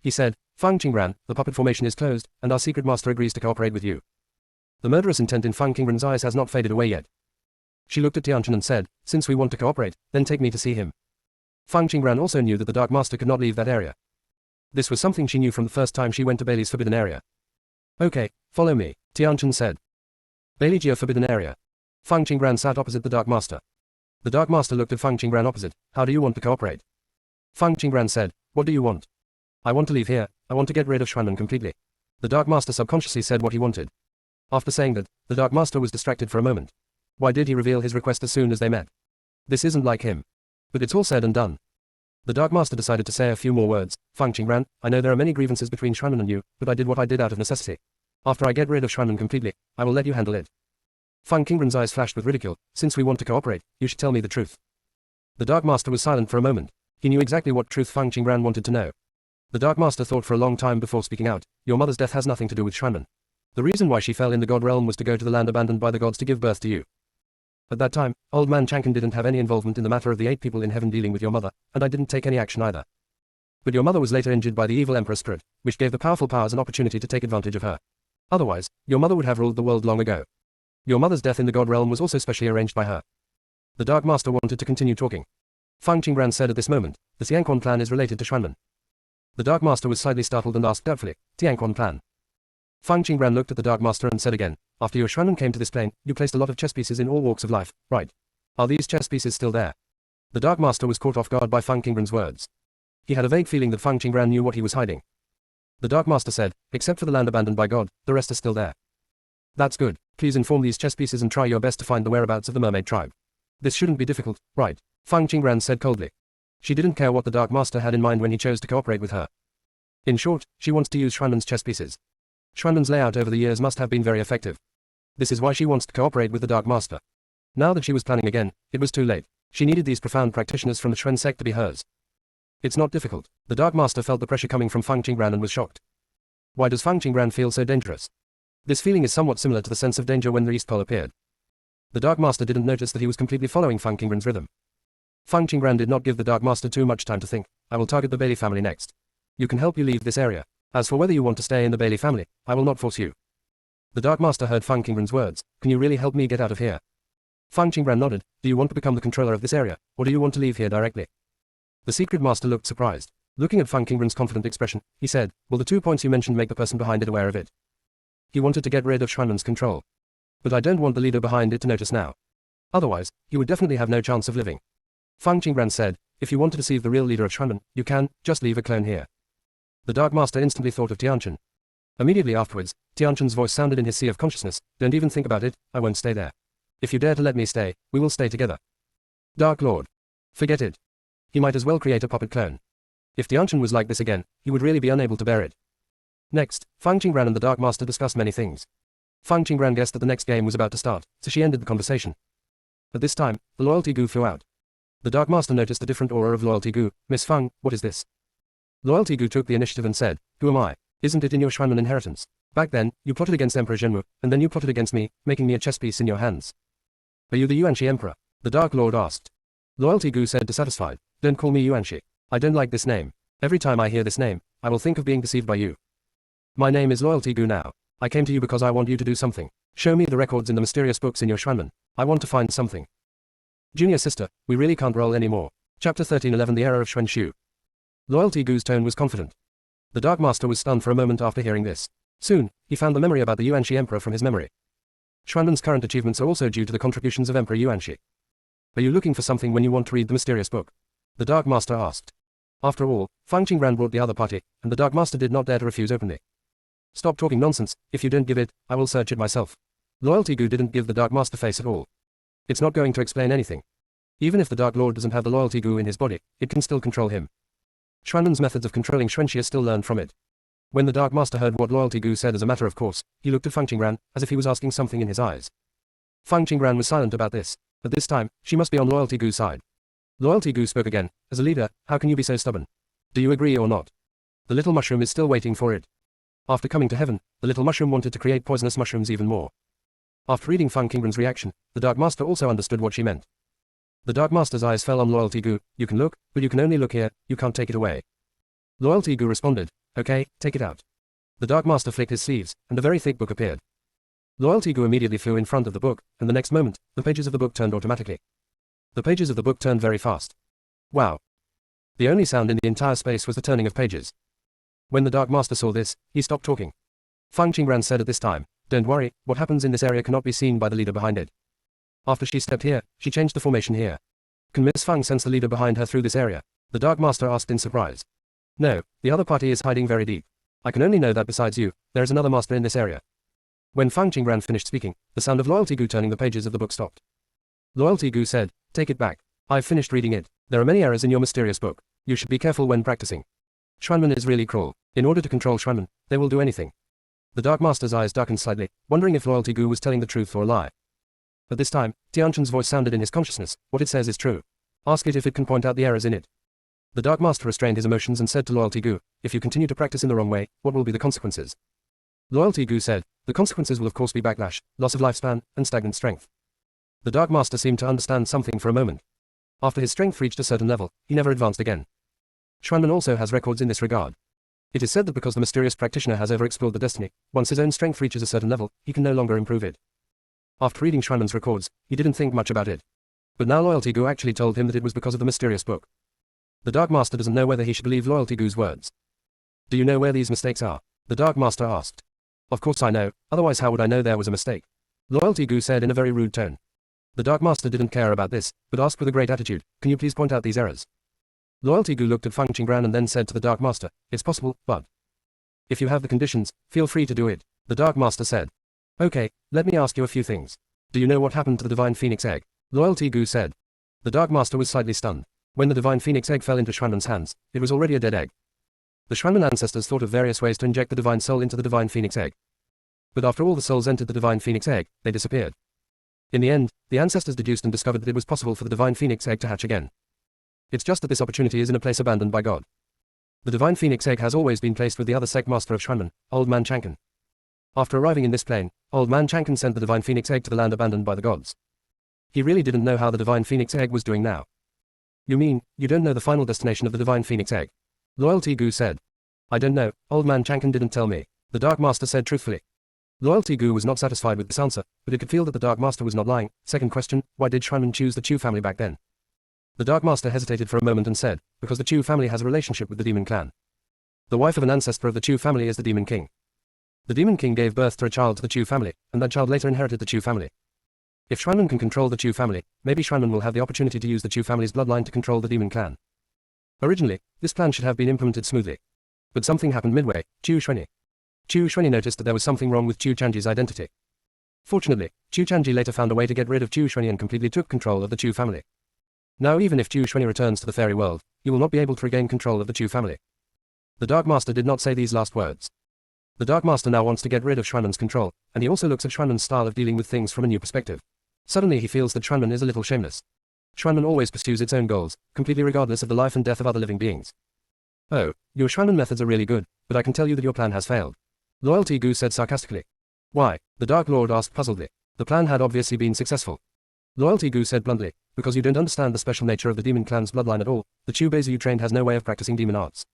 He said, Feng Qingran, the puppet formation is closed, and our secret master agrees to cooperate with you. The murderous intent in Feng Qingran's eyes has not faded away yet. She looked at Tianchen and said, since we want to cooperate, then take me to see him. Feng Qingran also knew that the Dark Master could not leave that area. This was something she knew from the first time she went to Bailey's forbidden area. Okay, follow me, Tianchen said. Bailey Jia forbidden area. Feng Qingran sat opposite the Dark Master. The Dark Master looked at Feng Qingran opposite. How do you want to cooperate? Feng Qingran said, what do you want? I want to leave here, I want to get rid of Xuanren completely. The Dark Master subconsciously said what he wanted. After saying that, the Dark Master was distracted for a moment. Why did he reveal his request as soon as they met? This isn't like him. But it's all said and done. The Dark Master decided to say a few more words. Feng Qingran, I know there are many grievances between Xuanren and you, but I did what I did out of necessity. After I get rid of Xuanren completely, I will let you handle it. Feng Qingran's eyes flashed with ridicule. Since we want to cooperate, you should tell me the truth. The Dark Master was silent for a moment. He knew exactly what truth Feng Qingran wanted to know. The Dark Master thought for a long time before speaking out. Your mother's death has nothing to do with Xuanren. The reason why she fell in the God realm was to go to the land abandoned by the gods to give birth to you. At that time, old man Chang'an didn't have any involvement in the matter of the 8 people in heaven dealing with your mother, and I didn't take any action either. But your mother was later injured by the evil Emperor spirit, which gave the powerful powers an opportunity to take advantage of her. Otherwise, your mother would have ruled the world long ago. Your mother's death in the God realm was also specially arranged by her. The Dark Master wanted to continue talking. Feng Qingran said at this moment, the Tianquan clan is related to Xuanren. The Dark Master was slightly startled and asked doubtfully, Tianquan clan. Feng Qingran looked at the Dark Master and said again, after your Xuanren came to this plane, you placed a lot of chess pieces in all walks of life, right? Are these chess pieces still there? The Dark Master was caught off guard by Feng Qingran's words. He had a vague feeling that Feng Qingran knew what he was hiding. The Dark Master said, except for the land abandoned by God, the rest are still there. That's good. Please inform these chess pieces and try your best to find the whereabouts of the mermaid tribe. This shouldn't be difficult, right? Feng Qingran said coldly. She didn't care what the Dark Master had in mind when he chose to cooperate with her. In short, she wants to use Xuanren's chess pieces. Xuanren's layout over the years must have been very effective. This is why she wants to cooperate with the Dark Master. Now that she was planning again, it was too late. She needed these profound practitioners from the Xuan sect to be hers. It's not difficult. The Dark Master felt the pressure coming from Feng Qingran and was shocked. Why does Feng Qingran feel so dangerous? This feeling is somewhat similar to the sense of danger when the East Pole appeared. The Dark Master didn't notice that he was completely following Feng Qingran's rhythm. Feng Qingran did not give the Dark Master too much time to think. I will target the Bailey family next. You can help you leave this area. As for whether you want to stay in the Bailey family, I will not force you. The Dark Master heard Feng Qingran's words. Can you really help me get out of here? Feng Qingran nodded. Do you want to become the controller of this area, or do you want to leave here directly? The Secret Master looked surprised. Looking at Feng Qingran's confident expression, he said, will the 2 points you mentioned make the person behind it aware of it? He wanted to get rid of Xuanren's control. But I don't want the leader behind it to notice now. Otherwise, he would definitely have no chance of living. Feng Qingran said, if you want to deceive the real leader of Xuanren, you can, just leave a clone here. The Dark Master instantly thought of Tianchen. Immediately afterwards, Tianchen's voice sounded in his sea of consciousness, don't even think about it, I won't stay there. If you dare to let me stay, we will stay together. Dark Lord. Forget it. He might as well create a puppet clone. If Tianchen was like this again, he would really be unable to bear it. Next, Feng Qingran and the Dark Master discussed many things. Feng Qingran guessed that the next game was about to start, so she ended the conversation. At this time, the Loyalty Goo flew out. The Dark Master noticed a different aura of Loyalty Goo. Miss Feng, what is this? Loyalty Goo took the initiative and said, who am I? Isn't it in your Xuanren inheritance? Back then, you plotted against Emperor Zhenwu, and then you plotted against me, making me a chess piece in your hands. Are you the Yuanxi Emperor? The Dark Lord asked. Loyalty Goo said dissatisfied, don't call me Yuanxi. I don't like this name. Every time I hear this name, I will think of being deceived by you. My name is Loyalty Goo now. I came to you because I want you to do something. Show me the records in the mysterious books in your Xuanren. I want to find something. Junior sister, we really can't roll anymore. Chapter 13:11 The Error of Xuan. Loyalty Goo's tone was confident. The Dark Master was stunned for a moment after hearing this. Soon, he found the memory about the Yuanxi Emperor from his memory. Xuanren's current achievements are also due to the contributions of Emperor Yuanxi. Are you looking for something when you want to read the mysterious book? The Dark Master asked. After all, Feng Qingran brought the other party, and the Dark Master did not dare to refuse openly. Stop talking nonsense, if you don't give it, I will search it myself. Loyalty Goo didn't give the Dark Master face at all. It's not going to explain anything. Even if the Dark Lord doesn't have the Loyalty Goo in his body, it can still control him. Xuanren's methods of controlling Xuanxi are still learned from it. When the Dark Master heard what Loyalty Goo said as a matter of course, he looked at Feng Qingran, as if he was asking something in his eyes. Feng Qingran was silent about this. At this time, she must be on Loyalty Goo's side. Loyalty Goo spoke again. As a leader, how can you be so stubborn? Do you agree or not? The little mushroom is still waiting for it. After coming to heaven, the little mushroom wanted to create poisonous mushrooms even more. After reading Feng Qingran's reaction, the Dark Master also understood what she meant. The Dark Master's eyes fell on Loyalty Gu. You can look, but you can only look here, you can't take it away. Loyalty Gu responded, okay, take it out. The Dark Master flicked his sleeves, and a very thick book appeared. Loyalty Gu immediately flew in front of the book, and the next moment, the pages of the book turned automatically. The pages of the book turned very fast. Wow. The only sound in the entire space was the turning of pages. When the Dark Master saw this, he stopped talking. Fang Qingran said at this time, don't worry, what happens in this area cannot be seen by the leader behind it. After she stepped here, she changed the formation here. Can Miss Fang sense the leader behind her through this area? The Dark Master asked in surprise. No, the other party is hiding very deep. I can only know that besides you, there is another master in this area. When Fang Qingran finished speaking, the sound of Loyalty Gu turning the pages of the book stopped. Loyalty Gu said, take it back. I've finished reading it. There are many errors in your mysterious book. You should be careful when practicing. Xuanmen is really cruel. In order to control Xuanmen, they will do anything. The Dark Master's eyes darkened slightly, wondering if Loyalty Gu was telling the truth or a lie. At this time, Tianchen's voice sounded in his consciousness, what it says is true. Ask it if it can point out the errors in it. The Dark Master restrained his emotions and said to Loyalty Gu, if you continue to practice in the wrong way, what will be the consequences? Loyalty Gu said, the consequences will of course be backlash, loss of lifespan, and stagnant strength. The Dark Master seemed to understand something for a moment. After his strength reached a certain level, he never advanced again. Xuanmen also has records in this regard. It is said that because the mysterious practitioner has overexplored the destiny, once his own strength reaches a certain level, he can no longer improve it. After reading Xuanmen's records, he didn't think much about it. But now Loyalty Gu actually told him that it was because of the mysterious book. The Dark Master doesn't know whether he should believe Loyalty Gu's words. Do you know where these mistakes are? The Dark Master asked. Of course I know, otherwise how would I know there was a mistake? Loyalty Gu said in a very rude tone. The Dark Master didn't care about this, but asked with a great attitude, can you please point out these errors? Loyalty Gu looked at Fang Qingran and then said to the Dark Master, it's possible, but if you have the conditions, feel free to do it. The Dark Master said. Okay, let me ask you a few things. Do you know what happened to the Divine Phoenix Egg? Loyalty Gu said. The Dark Master was slightly stunned. When the Divine Phoenix Egg fell into Xuanmen's hands, it was already a dead egg. The Xuanmen ancestors thought of various ways to inject the Divine Soul into the Divine Phoenix Egg. But after all the souls entered the Divine Phoenix Egg, they disappeared. In the end, the ancestors deduced and discovered that it was possible for the Divine Phoenix Egg to hatch again. It's just that this opportunity is in a place abandoned by God. The Divine Phoenix Egg has always been placed with the other sect master of Xuanmen, Old Man Chanken. After arriving in this plane, Old Man Chanken sent the Divine Phoenix Egg to the land abandoned by the gods. He really didn't know how the Divine Phoenix Egg was doing now. You mean, you don't know the final destination of the Divine Phoenix Egg? Loyalty Gu said. I don't know, Old Man Chanken didn't tell me. The Dark Master said truthfully. Loyalty Gu was not satisfied with this answer, but it could feel that the Dark Master was not lying. Second question, why did Xuanmen choose the Chu family back then? The Dark Master hesitated for a moment and said, because the Chu family has a relationship with the Demon Clan. The wife of an ancestor of the Chu family is the Demon King. The Demon King gave birth to a child to the Chu family, and that child later inherited the Chu family. If Xuanmen can control the Chu family, maybe Xuanmen will have the opportunity to use the Chu family's bloodline to control the Demon Clan. Originally, this plan should have been implemented smoothly. But something happened midway. Chu Xuanyi noticed that there was something wrong with Chu Chanji's identity. Fortunately, Chu Chanji later found a way to get rid of Chu Xuanyi and completely took control of the Chu family. Now even if Chu Xuanyi returns to the fairy world, he will not be able to regain control of the Chu family. The Dark Master did not say these last words. The Dark Master now wants to get rid of Xuanmen's control, and he also looks at Xuanmen's style of dealing with things from a new perspective. Suddenly he feels that Xuanmen is a little shameless. Xuanmen always pursues its own goals, completely regardless of the life and death of other living beings. Oh, your Xuanmen methods are really good, but I can tell you that your plan has failed. Loyalty Gu said sarcastically. Why? The Dark Lord asked puzzledly. The plan had obviously been successful. Loyalty Gu said bluntly, because you don't understand the special nature of the Demon Clan's bloodline at all, the Chu Beizi you trained has no way of practicing demon arts.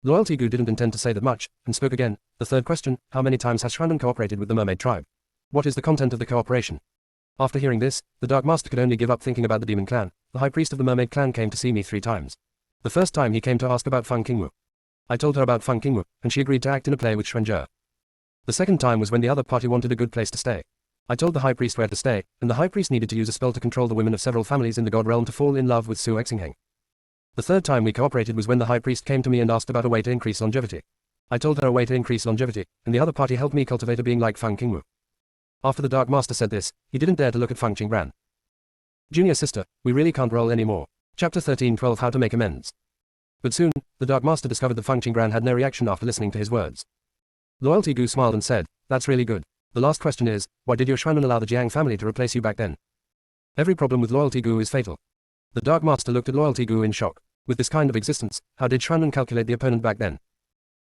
Loyalty Gu didn't intend to say that much, and spoke again. The third question, how many times has Xuanmen cooperated with the mermaid tribe? What is the content of the cooperation? After hearing this, the Dark Master could only give up thinking about the Demon Clan. The High Priest of the Mermaid Clan came to see me 3 times. The first time he came to ask about Feng Qingwu. I told her about Feng Qingwu, and she agreed to act in a play with Xuanzhe. The second time was when the other party wanted a good place to stay. I told the High Priest where to stay, and the High Priest needed to use a spell to control the women of several families in the God Realm to fall in love with Su Exingheng. The third time we cooperated was when the High Priest came to me and asked about a way to increase longevity. I told her a way to increase longevity, and the other party helped me cultivate a being like Feng Qingwu. After the Dark Master said this, he didn't dare to look at Fang Qingran. Junior sister, we really can't roll anymore. Chapter 13:12 How to Make Amends. But soon, the Dark Master discovered that Fang Qingran had no reaction after listening to his words. Loyalty Gu smiled and said, that's really good. The last question is, why did your Xuanmen allow the Jiang family to replace you back then? Every problem with Loyalty Gu is fatal. The Dark Master looked at Loyalty Gu in shock. With this kind of existence, how did Xuanmen calculate the opponent back then?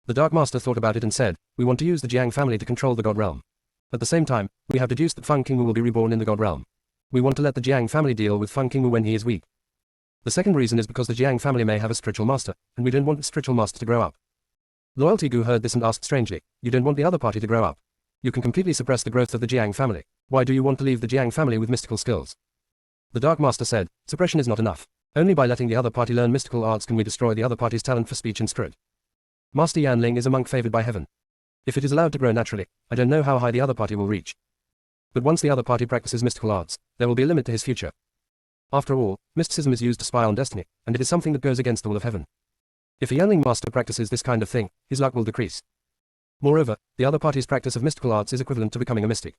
The Dark Master thought about it and said, we want to use the Jiang family to control the God Realm. At the same time, we have deduced that Feng Qingwu will be reborn in the God Realm. We want to let the Jiang family deal with Feng Qingwu when he is weak. The second reason is because the Jiang family may have a spiritual master, and we don't want the spiritual master to grow up. Loyalty Gu heard this and asked strangely, you don't want the other party to grow up? You can completely suppress the growth of the Jiang family. Why do you want to leave the Jiang family with mystical skills? The Dark Master said, suppression is not enough. Only by letting the other party learn mystical arts can we destroy the other party's talent for speech and spirit. Master Yan Ling is a monk favored by heaven. If it is allowed to grow naturally, I don't know how high the other party will reach. But once the other party practices mystical arts, there will be a limit to his future. After all, mysticism is used to spy on destiny, and it is something that goes against the will of heaven. If a Yanling master practices this kind of thing, his luck will decrease. Moreover, the other party's practice of mystical arts is equivalent to becoming a mystic.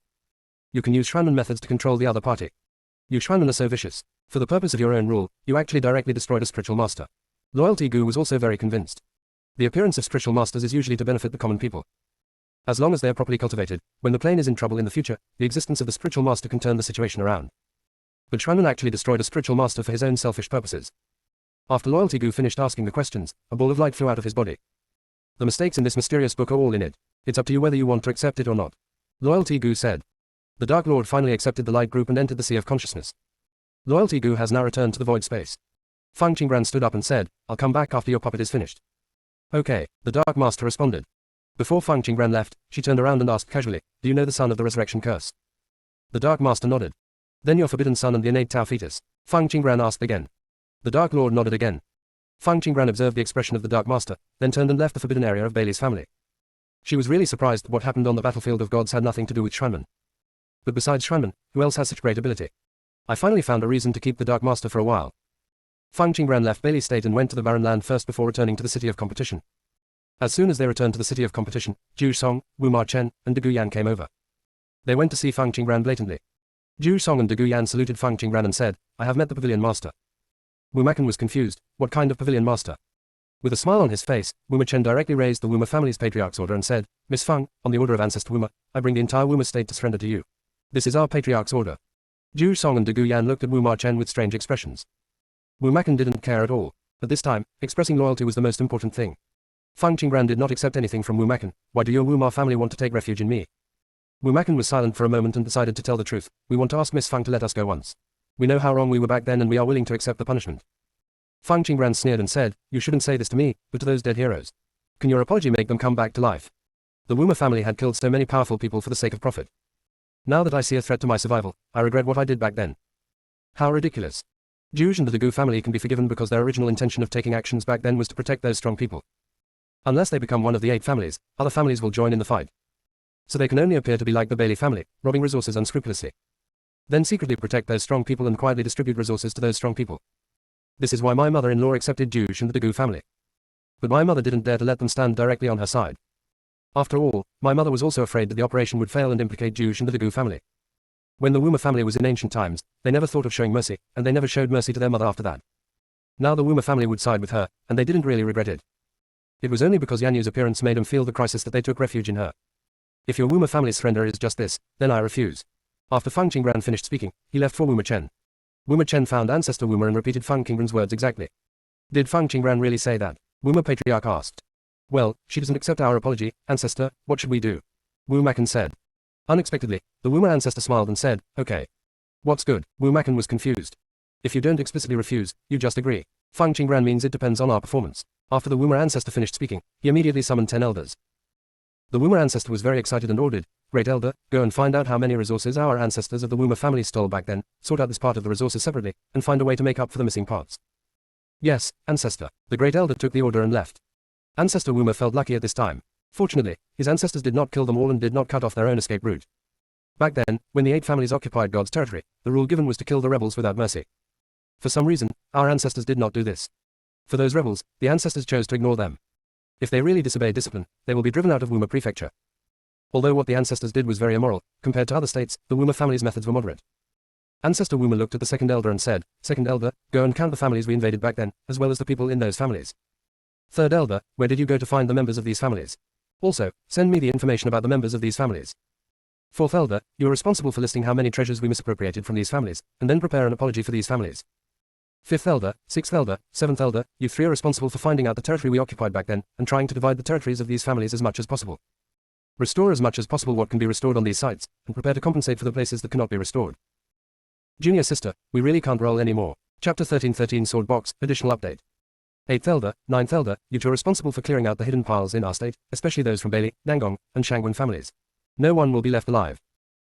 You can use Xuanmen methods to control the other party. You Xuanmen are so vicious. For the purpose of your own rule, you actually directly destroyed a spiritual master. Loyalty Gu was also very convinced. The appearance of spiritual masters is usually to benefit the common people. As long as they are properly cultivated, when the plane is in trouble in the future, the existence of the spiritual master can turn the situation around. But Xuanmen actually destroyed a spiritual master for his own selfish purposes. After Loyalty Gu finished asking the questions, a ball of light flew out of his body. The mistakes in this mysterious book are all in it. It's up to you whether you want to accept it or not. Loyalty Gu said. The Dark Lord finally accepted the light group and entered the sea of consciousness. Loyalty Gu has now returned to the void space. Feng Qingran stood up and said, I'll come back after your puppet is finished. Okay, the Dark Master responded. Before Feng Qingran left, she turned around and asked casually, do you know the son of the resurrection curse? The Dark Master nodded. Then your forbidden son and the innate Tao fetus? Feng Qingran asked again. The Dark Lord nodded again. Feng Qingran observed the expression of the Dark Master, then turned and left the forbidden area of Bailey's family. She was really surprised that what happened on the battlefield of gods had nothing to do with Xuanmen. But besides Xuanmen, who else has such great ability? I finally found a reason to keep the Dark Master for a while. Feng Qingran left Bailey's state and went to the barren land first before returning to the city of competition. As soon as they returned to the city of competition, Zhu Song, Wu Ma Chen, and De Guyan came over. They went to see Feng Qingran blatantly. Zhu Song and De Guyan saluted Feng Qingran and said, I have met the pavilion master. Wu Makan was confused, what kind of pavilion master? With a smile on his face, Wu Ma Chen directly raised the Wu Ma family's patriarch's order and said, Miss Feng, on the order of Ancestor Wu Ma, I bring the entire Wu Ma state to surrender to you. This is our patriarch's order. Zhu Song and De Guyan looked at Wu Ma Chen with strange expressions. Wu Makan didn't care at all. At this time, expressing loyalty was the most important thing. Feng Qingran did not accept anything from Wu Makan. Why do your Wu Ma family want to take refuge in me? Wu Makan was silent for a moment and decided to tell the truth. We want to ask Miss Feng to let us go once. We know how wrong we were back then and we are willing to accept the punishment. Feng Qingran sneered and said, you shouldn't say this to me, but to those dead heroes. Can your apology make them come back to life? The Wu Ma family had killed so many powerful people for the sake of profit. Now that I see a threat to my survival, I regret what I did back then. How ridiculous. Zhu and the Gu family can be forgiven because their original intention of taking actions back then was to protect those strong people. Unless they become one of the 8 families, other families will join in the fight. So they can only appear to be like the Bailey family, robbing resources unscrupulously. Then secretly protect those strong people and quietly distribute resources to those strong people. This is why my mother-in-law accepted Zhu and the Gu family. But my mother didn't dare to let them stand directly on her side. After all, my mother was also afraid that the operation would fail and implicate Zhu and the Gu family. When the Wu Ma family was in ancient times, they never thought of showing mercy, and they never showed mercy to their mother after that. Now the Wu Ma family would side with her, and they didn't really regret it. It was only because Yan Yu's appearance made them feel the crisis that they took refuge in her. If your Wu Ma family's surrender is just this, then I refuse. After Feng Qingran finished speaking, he left for Wu Ma Chen. Wu Ma Chen found Ancestor Wu Ma and repeated Feng Qingran's words exactly. Did Feng Qingran really say that? Wu Ma Patriarch asked. Well, she doesn't accept our apology, Ancestor, what should we do? Wu Makan said. Unexpectedly, the Wu Ma Ancestor smiled and said, okay. What's good? Wu Makan was confused. If you don't explicitly refuse, you just agree. Feng Qingran means it depends on our performance. After the Wu Ma Ancestor finished speaking, he immediately summoned 10 elders. The Wu Ma Ancestor was very excited and ordered, Great Elder, go and find out how many resources our ancestors of the Wu Ma family stole back then, sort out this part of the resources separately, and find a way to make up for the missing parts. Yes, Ancestor. The Great Elder took the order and left. Ancestor Wu Ma felt lucky at this time. Fortunately, his ancestors did not kill them all and did not cut off their own escape route. Back then, when the 8 families occupied God's territory, the rule given was to kill the rebels without mercy. For some reason, our ancestors did not do this. For those rebels, the ancestors chose to ignore them. If they really disobey discipline, they will be driven out of Wu Ma Prefecture. Although what the ancestors did was very immoral, compared to other states, the Wu Ma family's methods were moderate. Ancestor Wu Ma looked at the Second Elder and said, Second Elder, go and count the families we invaded back then, as well as the people in those families. Third Elder, where did you go to find the members of these families? Also, send me the information about the members of these families. Fourth Elder, you are responsible for listing how many treasures we misappropriated from these families, and then prepare an apology for these families. Fifth Elder, Sixth Elder, Seventh Elder, you 3 are responsible for finding out the territory we occupied back then, and trying to divide the territories of these families as much as possible. Restore as much as possible what can be restored on these sites, and prepare to compensate for the places that cannot be restored. Junior sister, we really can't roll anymore. Chapter 13 Sword Box, additional update. 8th Elder, 9th Elder, you two are responsible for clearing out the hidden piles in our state, especially those from Bailey, Nangong, and Shangwen families. No one will be left alive.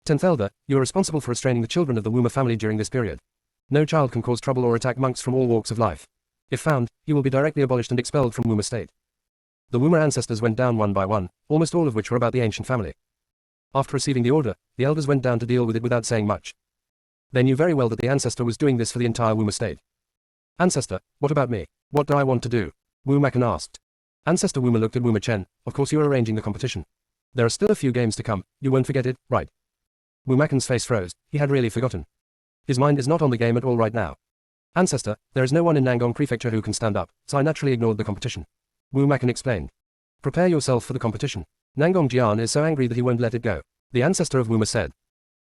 10th Elder, you are responsible for restraining the children of the Wuma family during this period. No child can cause trouble or attack monks from all walks of life. If found, he will be directly abolished and expelled from Wuma state. The Wuma ancestors went down one by one, almost all of which were about the ancient family. After receiving the order, the elders went down to deal with it without saying much. They knew very well that the ancestor was doing this for the entire Wuma state. Ancestor, what about me? What do I want to do? Wu Makan asked. Ancestor Wuma looked at Wuma Chen. Of course you are arranging the competition. There are still a few games to come, you won't forget it, right? Wu Makan's face froze, he had really forgotten. His mind is not on the game at all right now. Ancestor, there is no one in Nangong Prefecture who can stand up, so I naturally ignored the competition. Wu Makan explained. Prepare yourself for the competition. Nangong Jian is so angry that he won't let it go. The ancestor of Wuma said.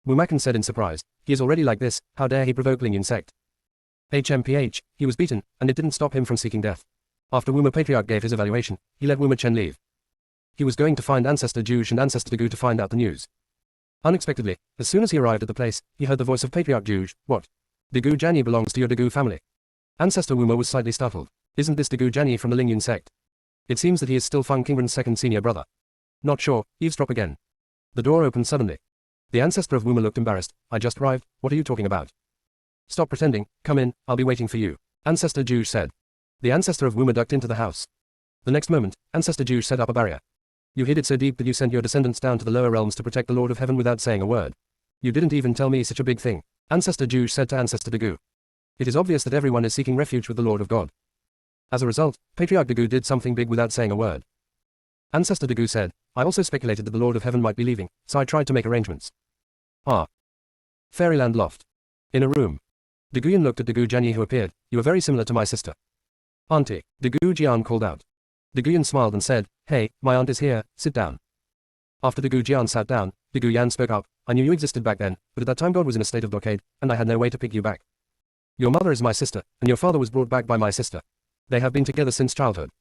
Wu Makan said in surprise, he is already like this, how dare he provoke Lingyun sect. HMPH, he was beaten, and it didn't stop him from seeking death. After Wuma Patriarch gave his evaluation, he let Wuma Chen leave. He was going to find Ancestor Juge and Ancestor Dagu to find out the news. Unexpectedly, as soon as he arrived at the place, he heard the voice of Patriarch Juge. What? Dagu Jianyi belongs to your Dagu family. Ancestor Wuma was slightly startled. Isn't this Dagu Jianyi from the Lingyun sect? It seems that he is still Feng Qingren's second senior brother. Not sure, eavesdrop again. The door opened suddenly. The ancestor of Wuma looked embarrassed. I just arrived, what are you talking about? Stop pretending, come in, I'll be waiting for you, Ancestor Juge said. The ancestor of Wuma ducked into the house. The next moment, Ancestor Juge set up a barrier. You hid it so deep that you sent your descendants down to the lower realms to protect the Lord of Heaven without saying a word. You didn't even tell me such a big thing, Ancestor Juge said to Ancestor Dagu. It is obvious that everyone is seeking refuge with the Lord of God. As a result, Patriarch Dagu did something big without saying a word. Ancestor Dagu said, I also speculated that the Lord of Heaven might be leaving, so I tried to make arrangements. Fairyland loft. In a room. Daguyan looked at Dagu Jianyi who appeared. You are very similar to my sister. Auntie, Dagu Jian called out. Daguyan smiled and said, Hey, my aunt is here, sit down. After Dagu Jian sat down, Dagu Yan spoke up. I knew you existed back then, but at that time God was in a state of blockade, and I had no way to pick you back. Your mother is my sister, and your father was brought back by my sister. They have been together since childhood.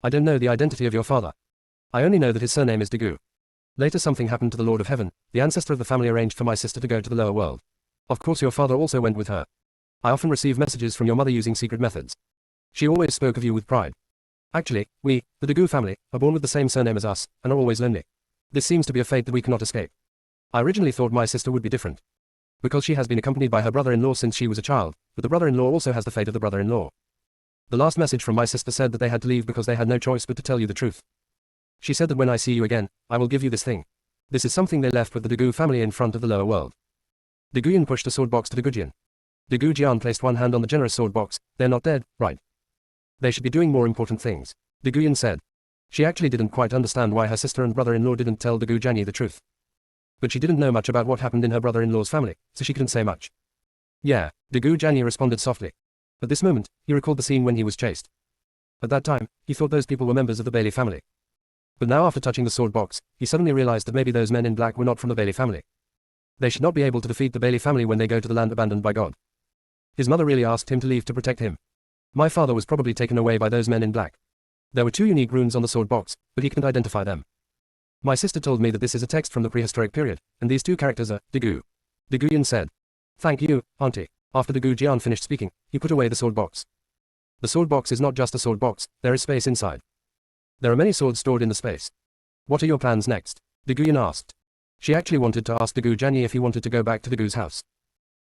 I don't know the identity of your father. I only know that his surname is Dagu. Later something happened to the Lord of Heaven. The ancestor of the family arranged for my sister to go to the lower world. Of course your father also went with her. I often receive messages from your mother using secret methods. She always spoke of you with pride. Actually, we, the Dagu family, are born with the same surname as us, and are always lonely. This seems to be a fate that we cannot escape. I originally thought my sister would be different. Because she has been accompanied by her brother-in-law since she was a child, but the brother-in-law also has the fate of the brother-in-law. The last message from my sister said that they had to leave because they had no choice but to tell you the truth. She said that when I see you again, I will give you this thing. This is something they left with the Dagu family in front of the lower world. Daguyan pushed a sword box to Dagujian. Dagu Jian placed one hand on the generous sword box. They're not dead, right? They should be doing more important things, Daguyan said. She actually didn't quite understand why her sister and brother-in-law didn't tell Dagu Jianyi the truth. But she didn't know much about what happened in her brother-in-law's family, so she couldn't say much. Yeah, Dagu Jianyi responded softly. At this moment, he recalled the scene when he was chased. At that time, he thought those people were members of the Bailey family. But now after touching the sword box, he suddenly realized that maybe those men in black were not from the Bailey family. They should not be able to defeat the Bailey family when they go to the land abandoned by God. His mother really asked him to leave to protect him. My father was probably taken away by those men in black. There were 2 unique runes on the sword box, but he couldn't identify them. My sister told me that this is a text from the prehistoric period, and these 2 characters are Dagu. Daguyan said. Thank you, auntie. After Dagu Jian finished speaking, he put away the sword box. The sword box is not just a sword box, there is space inside. There are many swords stored in the space. What are your plans next? Daguyan asked. She actually wanted to ask Dagu Jianyi if he wanted to go back to Dagu's house.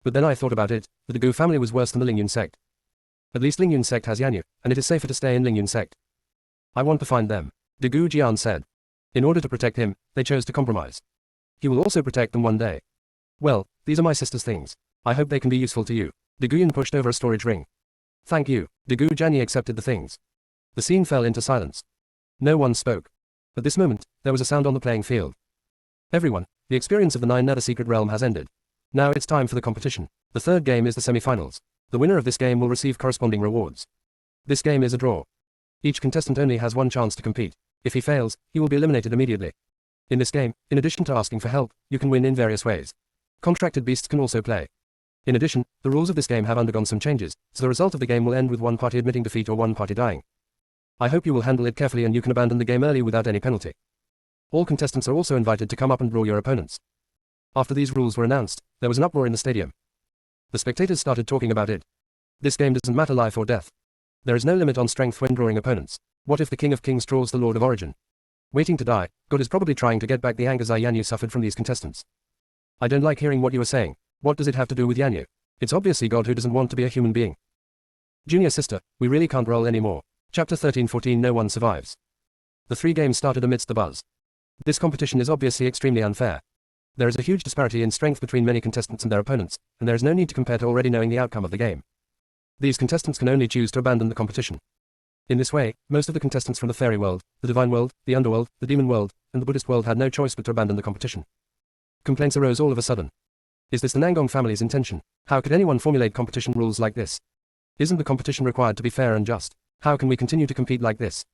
But then I thought about it, the Dagu family was worse than the Lingyun sect. At least Lingyun sect has Yanyu, and it is safer to stay in Lingyun sect. I want to find them, Dagu Jian said. In order to protect him, they chose to compromise. He will also protect them one day. Well, these are my sister's things. I hope they can be useful to you. Daguyan pushed over a storage ring. Thank you. Dagu Jianyi accepted the things. The scene fell into silence. No one spoke. At this moment, there was a sound on the playing field. Everyone, the experience of the 9 Nether Secret Realm has ended. Now it's time for the competition. The third game is the semi-finals. The winner of this game will receive corresponding rewards. This game is a draw. Each contestant only has 1 chance to compete. If he fails, he will be eliminated immediately. In this game, in addition to asking for help, you can win in various ways. Contracted beasts can also play. In addition, the rules of this game have undergone some changes, so the result of the game will end with one party admitting defeat or one party dying. I hope you will handle it carefully and you can abandon the game early without any penalty. All contestants are also invited to come up and draw your opponents. After these rules were announced, there was an uproar in the stadium. The spectators started talking about it. This game doesn't matter life or death. There is no limit on strength when drawing opponents. What if the King of Kings draws the Lord of Origin? Waiting to die, God is probably trying to get back the anger Yanyu suffered from these contestants. I don't like hearing what you are saying. What does it have to do with Yanyu? It's obviously God who doesn't want to be a human being. Junior sister, we really can't roll anymore. Chapter 13-14 No one survives. The three games started amidst the buzz. This competition is obviously extremely unfair. There is a huge disparity in strength between many contestants and their opponents, and there is no need to compare to already knowing the outcome of the game. These contestants can only choose to abandon the competition. In this way, most of the contestants from the fairy world, the divine world, the underworld, the demon world, and the Buddhist world had no choice but to abandon the competition. Complaints arose all of a sudden. Is this the Nangong family's intention? How could anyone formulate competition rules like this? Isn't the competition required to be fair and just? How can we continue to compete like this?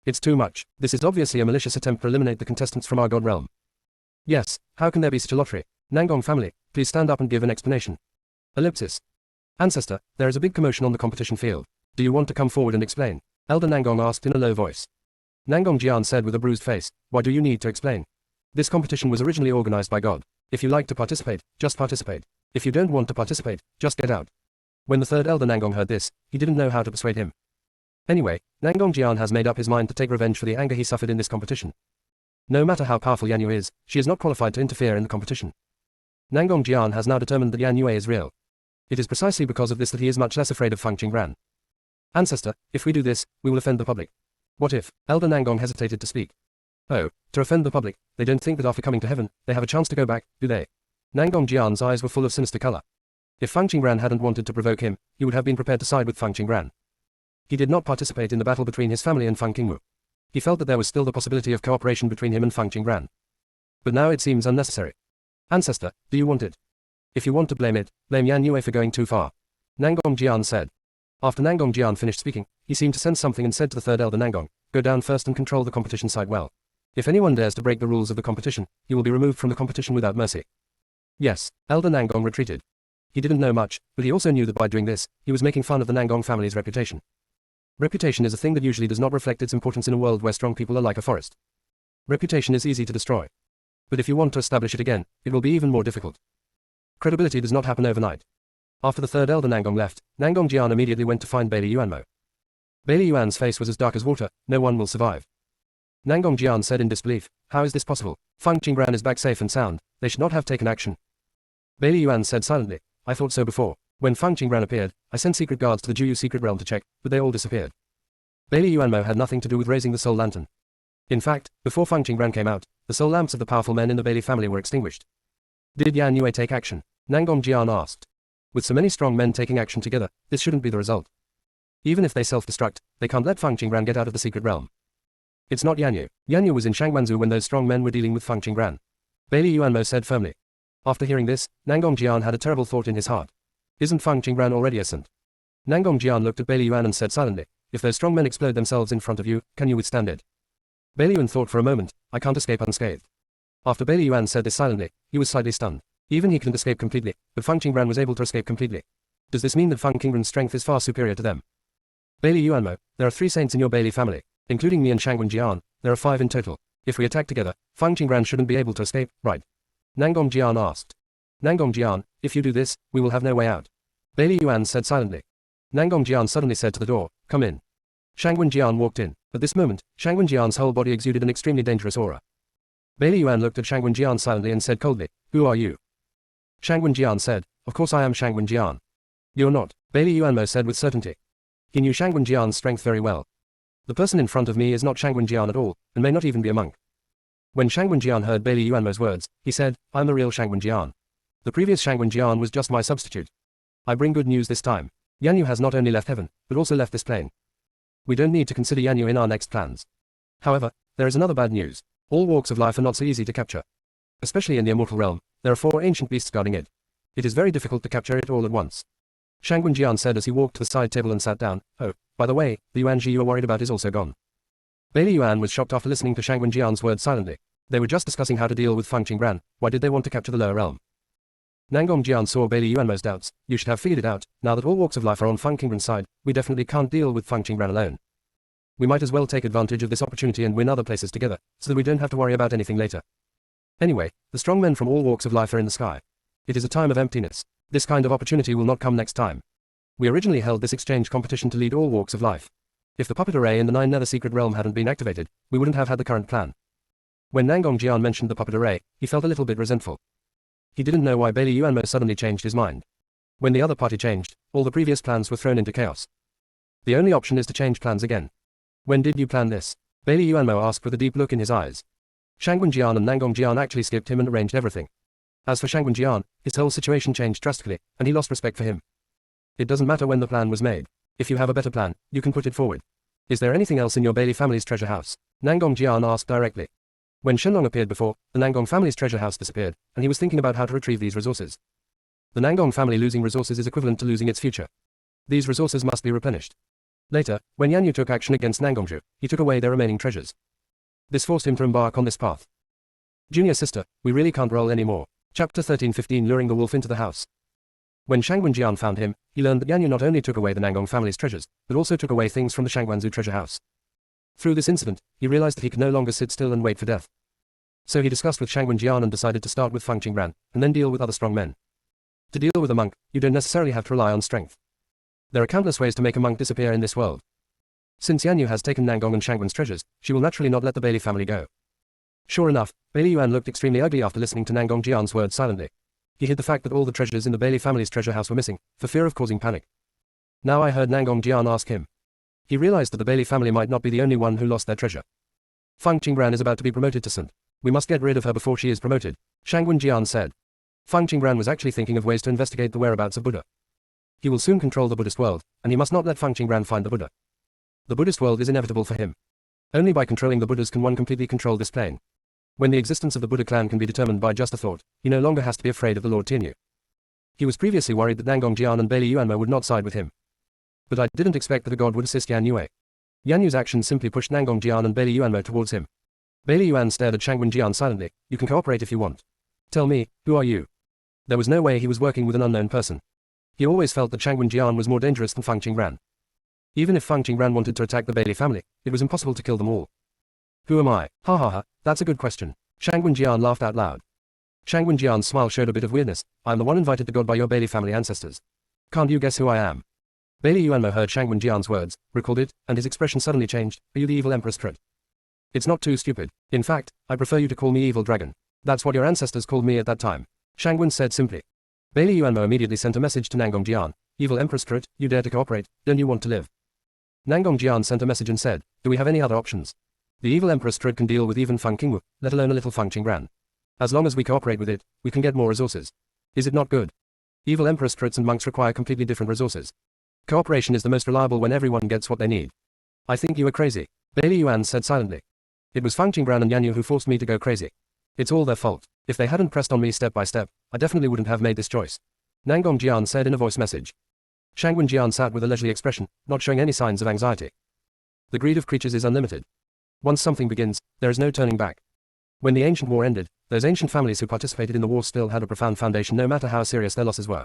It's too much. This is obviously a malicious attempt to eliminate the contestants from our God realm. Yes, how can there be such a lottery? Nangong family, please stand up and give an explanation. Ellipsis. Ancestor, there is a big commotion on the competition field. Do you want to come forward and explain? Elder Nangong asked in a low voice. Nangong Jian said with a bruised face, why do you need to explain? This competition was originally organized by God. If you like to participate, just participate. If you don't want to participate, just get out. When the third Elder Nangong heard this, he didn't know how to persuade him. Anyway, Nangong Jian has made up his mind to take revenge for the anger he suffered in this competition. No matter how powerful Yan Yu is, she is not qualified to interfere in the competition. Nangong Jian has now determined that Yan Yue is real. It is precisely because of this that he is much less afraid of Feng Qingran. Ancestor, if we do this, we will offend the public. What if? Elder Nangong hesitated to speak. Oh, to offend the public, they don't think that after coming to heaven, they have a chance to go back, do they? Nangong Jian's eyes were full of sinister color. If Feng Qingran hadn't wanted to provoke him, he would have been prepared to side with Feng Qingran. He did not participate in the battle between his family and Feng Qingwu. He felt that there was still the possibility of cooperation between him and Feng Qingran. But now it seems unnecessary. Ancestor, do you want it? If you want to blame it, blame Yan Yue for going too far. Nangong Jian said. After Nangong Jian finished speaking, he seemed to sense something and said to the third Elder Nangong, go down first and control the competition side well. If anyone dares to break the rules of the competition, he will be removed from the competition without mercy. Yes, Elder Nangong retreated. He didn't know much, but he also knew that by doing this, he was making fun of the Nangong family's reputation. Reputation is a thing that usually does not reflect its importance in a world where strong people are like a forest. Reputation is easy to destroy. But if you want to establish it again, it will be even more difficult. Credibility does not happen overnight. After the third Elder Nangong left, Nangong Jian immediately went to find Bailey Yuanmo. Bailey Yuan's face was as dark as water, no one will survive. Nangong Jian said in disbelief, how is this possible? Feng Qingran is back safe and sound, they should not have taken action. Bailey Yuan said silently, I thought so before. When Feng Qingran appeared, I sent secret guards to the Juyu secret realm to check, but they all disappeared. Bailey Yuanmo had nothing to do with raising the soul lantern. In fact, before Feng Qingran came out, the soul lamps of the powerful men in the Bailey family were extinguished. Did Yan Yue take action? Nangong Jian asked. With so many strong men taking action together, this shouldn't be the result. Even if they self-destruct, they can't let Feng Qingran get out of the secret realm. It's not Yan Yu. Yan Yu was in Shangwanzu when those strong men were dealing with Feng Qingran. Bailey Yuanmo said firmly. After hearing this, Nangong Jian had a terrible thought in his heart. Isn't Feng Qingran already a saint? Nangong Jian looked at Bailey Yuan and said silently, if those strong men explode themselves in front of you, can you withstand it? Bailey Yuan thought for a moment, I can't escape unscathed. After Bailey Yuan said this silently, he was slightly stunned. Even he couldn't escape completely, but Feng Qingran was able to escape completely. Does this mean that Feng Qingran's strength is far superior to them? Bailey Yuanmo, there are 3 saints in your Bailey family, including me and Shangwen Jian, there are 5 in total. If we attack together, Feng Qingran shouldn't be able to escape, right? Nangong Jian asked. Nangong Jian, if you do this, we will have no way out. Bailey Yuan said silently. Nangong Jian suddenly said to the door, come in. Shangwen Jian walked in. At this moment, Shangwen Jian's whole body exuded an extremely dangerous aura. Bailey Yuan looked at Shangwen Jian silently and said coldly, who are you? Shangwen Jian said, of course I am Shangwen Jian. You're not, Bailey Yuanmo said with certainty. He knew Shangwen Jian's strength very well. The person in front of me is not Shangwen Jian at all, and may not even be a monk. When Shangwen Jian heard Bailey Yuanmo's words, he said, I'm the real Shangwen Jian. The previous Shangwen Jian was just my substitute. I bring good news this time. Yan Yu has not only left heaven, but also left this plane. We don't need to consider Yan Yu in our next plans. However, there is another bad news. All walks of life are not so easy to capture. Especially in the immortal realm, there are 4 ancient beasts guarding it. It is very difficult to capture it all at once. Shangwen Jian said as he walked to the side table and sat down, oh, by the way, the Yuan Ji you are worried about is also gone. Bailey Yuan was shocked after listening to Shangwen Jian's words silently. They were just discussing how to deal with Feng Qingran, why did they want to capture the lower realm? Nangong Jian saw Bailey Yuanmo's doubts, you should have figured it out, now that all walks of life are on Feng Qingran's side, we definitely can't deal with Feng Qingran alone. We might as well take advantage of this opportunity and win other places together, so that we don't have to worry about anything later. Anyway, the strong men from all walks of life are in the sky. It is a time of emptiness. This kind of opportunity will not come next time. We originally held this exchange competition to lead all walks of life. If the puppet array in the 9 Nether secret realm hadn't been activated, we wouldn't have had the current plan. When Nangong Jian mentioned the puppet array, he felt a little bit resentful. He didn't know why Bailey Yuanmo suddenly changed his mind. When the other party changed, all the previous plans were thrown into chaos. The only option is to change plans again. When did you plan this? Bailey Yuanmo asked with a deep look in his eyes. Shangwen Jian and Nangong Jian actually skipped him and arranged everything. As for Shangwen Jian, his whole situation changed drastically, and he lost respect for him. It doesn't matter when the plan was made. If you have a better plan, you can put it forward. Is there anything else in your Bailey family's treasure house? Nangong Jian asked directly. When Shenlong appeared before, the Nangong family's treasure house disappeared, and he was thinking about how to retrieve these resources. The Nangong family losing resources is equivalent to losing its future. These resources must be replenished. Later, when Yanyu took action against Nangongju, he took away their remaining treasures. This forced him to embark on this path. Junior sister, we really can't roll anymore. Chapter 13-15 Luring the wolf into the house. When Shangwen Jian found him, he learned that Yanyu not only took away the Nangong family's treasures, but also took away things from the Shangwanzu treasure house. Through this incident, he realized that he could no longer sit still and wait for death. So he discussed with Shangwen Jian and decided to start with Feng Qingran, and then deal with other strong men. To deal with a monk, you don't necessarily have to rely on strength. There are countless ways to make a monk disappear in this world. Since Yanyu has taken Nangong and Shangwen's treasures, she will naturally not let the Bailey family go. Sure enough, Bailey Yuan looked extremely ugly after listening to Nangong Jian's words silently. He hid the fact that all the treasures in the Bailey family's treasure house were missing, for fear of causing panic. Now I heard Nangong Jian ask him. He realized that the Bailey family might not be the only one who lost their treasure. Feng Qingran is about to be promoted to Sant. We must get rid of her before she is promoted, Shangwen Jian said. Feng Qingran was actually thinking of ways to investigate the whereabouts of Buddha. He will soon control the Buddhist world, and he must not let Feng Qingran find the Buddha. The Buddhist world is inevitable for him. Only by controlling the Buddhas can one completely control this plane. When the existence of the Buddha clan can be determined by just a thought, he no longer has to be afraid of the Lord Tianyu. He was previously worried that Nangong Jian and Bailey Yuanmo would not side with him. But I didn't expect that a god would assist Yan Yue. Yan Yu's actions simply pushed Nangong Jian and Bailey Yuanmo towards him. Bailey Yuan stared at Shangwen Jian silently. You can cooperate if you want. Tell me, who are you? There was no way he was working with an unknown person. He always felt that Shangwen Jian was more dangerous than Feng Qingran. Even if Feng Qingran wanted to attack the Bailey family, it was impossible to kill them all. Who am I? Ha ha ha, that's a good question. Shangwen Jian laughed out loud. Shangwen Jian's smile showed a bit of weirdness. I am the one invited to God by your Bailey family ancestors. Can't you guess who I am? Bailey Yuanmo heard Shangwen Jian's words, recalled it, and his expression suddenly changed. Are you the evil Empress Trut? It's not too stupid. In fact, I prefer you to call me Evil Dragon. That's what your ancestors called me at that time, Shangwen said simply. Bailey Yuanmo immediately sent a message to Nangong Jian. Evil Empress Trut, you dare to cooperate, don't you want to live? Nangong Jian sent a message and said, do we have any other options? The evil Empress Trud can deal with even Feng Qingwu, let alone a little Feng Qingran. As long as we cooperate with it, we can get more resources. Is it not good? Evil Empress Truts and monks require completely different resources. Cooperation is the most reliable when everyone gets what they need. I think you are crazy, Bailey Yuan said silently. It was Feng Qingran and Yanyu who forced me to go crazy. It's all their fault. If they hadn't pressed on me step by step, I definitely wouldn't have made this choice. Nangong Jian said in a voice message. Shangwen Jian sat with a leisurely expression, not showing any signs of anxiety. The greed of creatures is unlimited. Once something begins, there is no turning back. When the ancient war ended, those ancient families who participated in the war still had a profound foundation no matter how serious their losses were.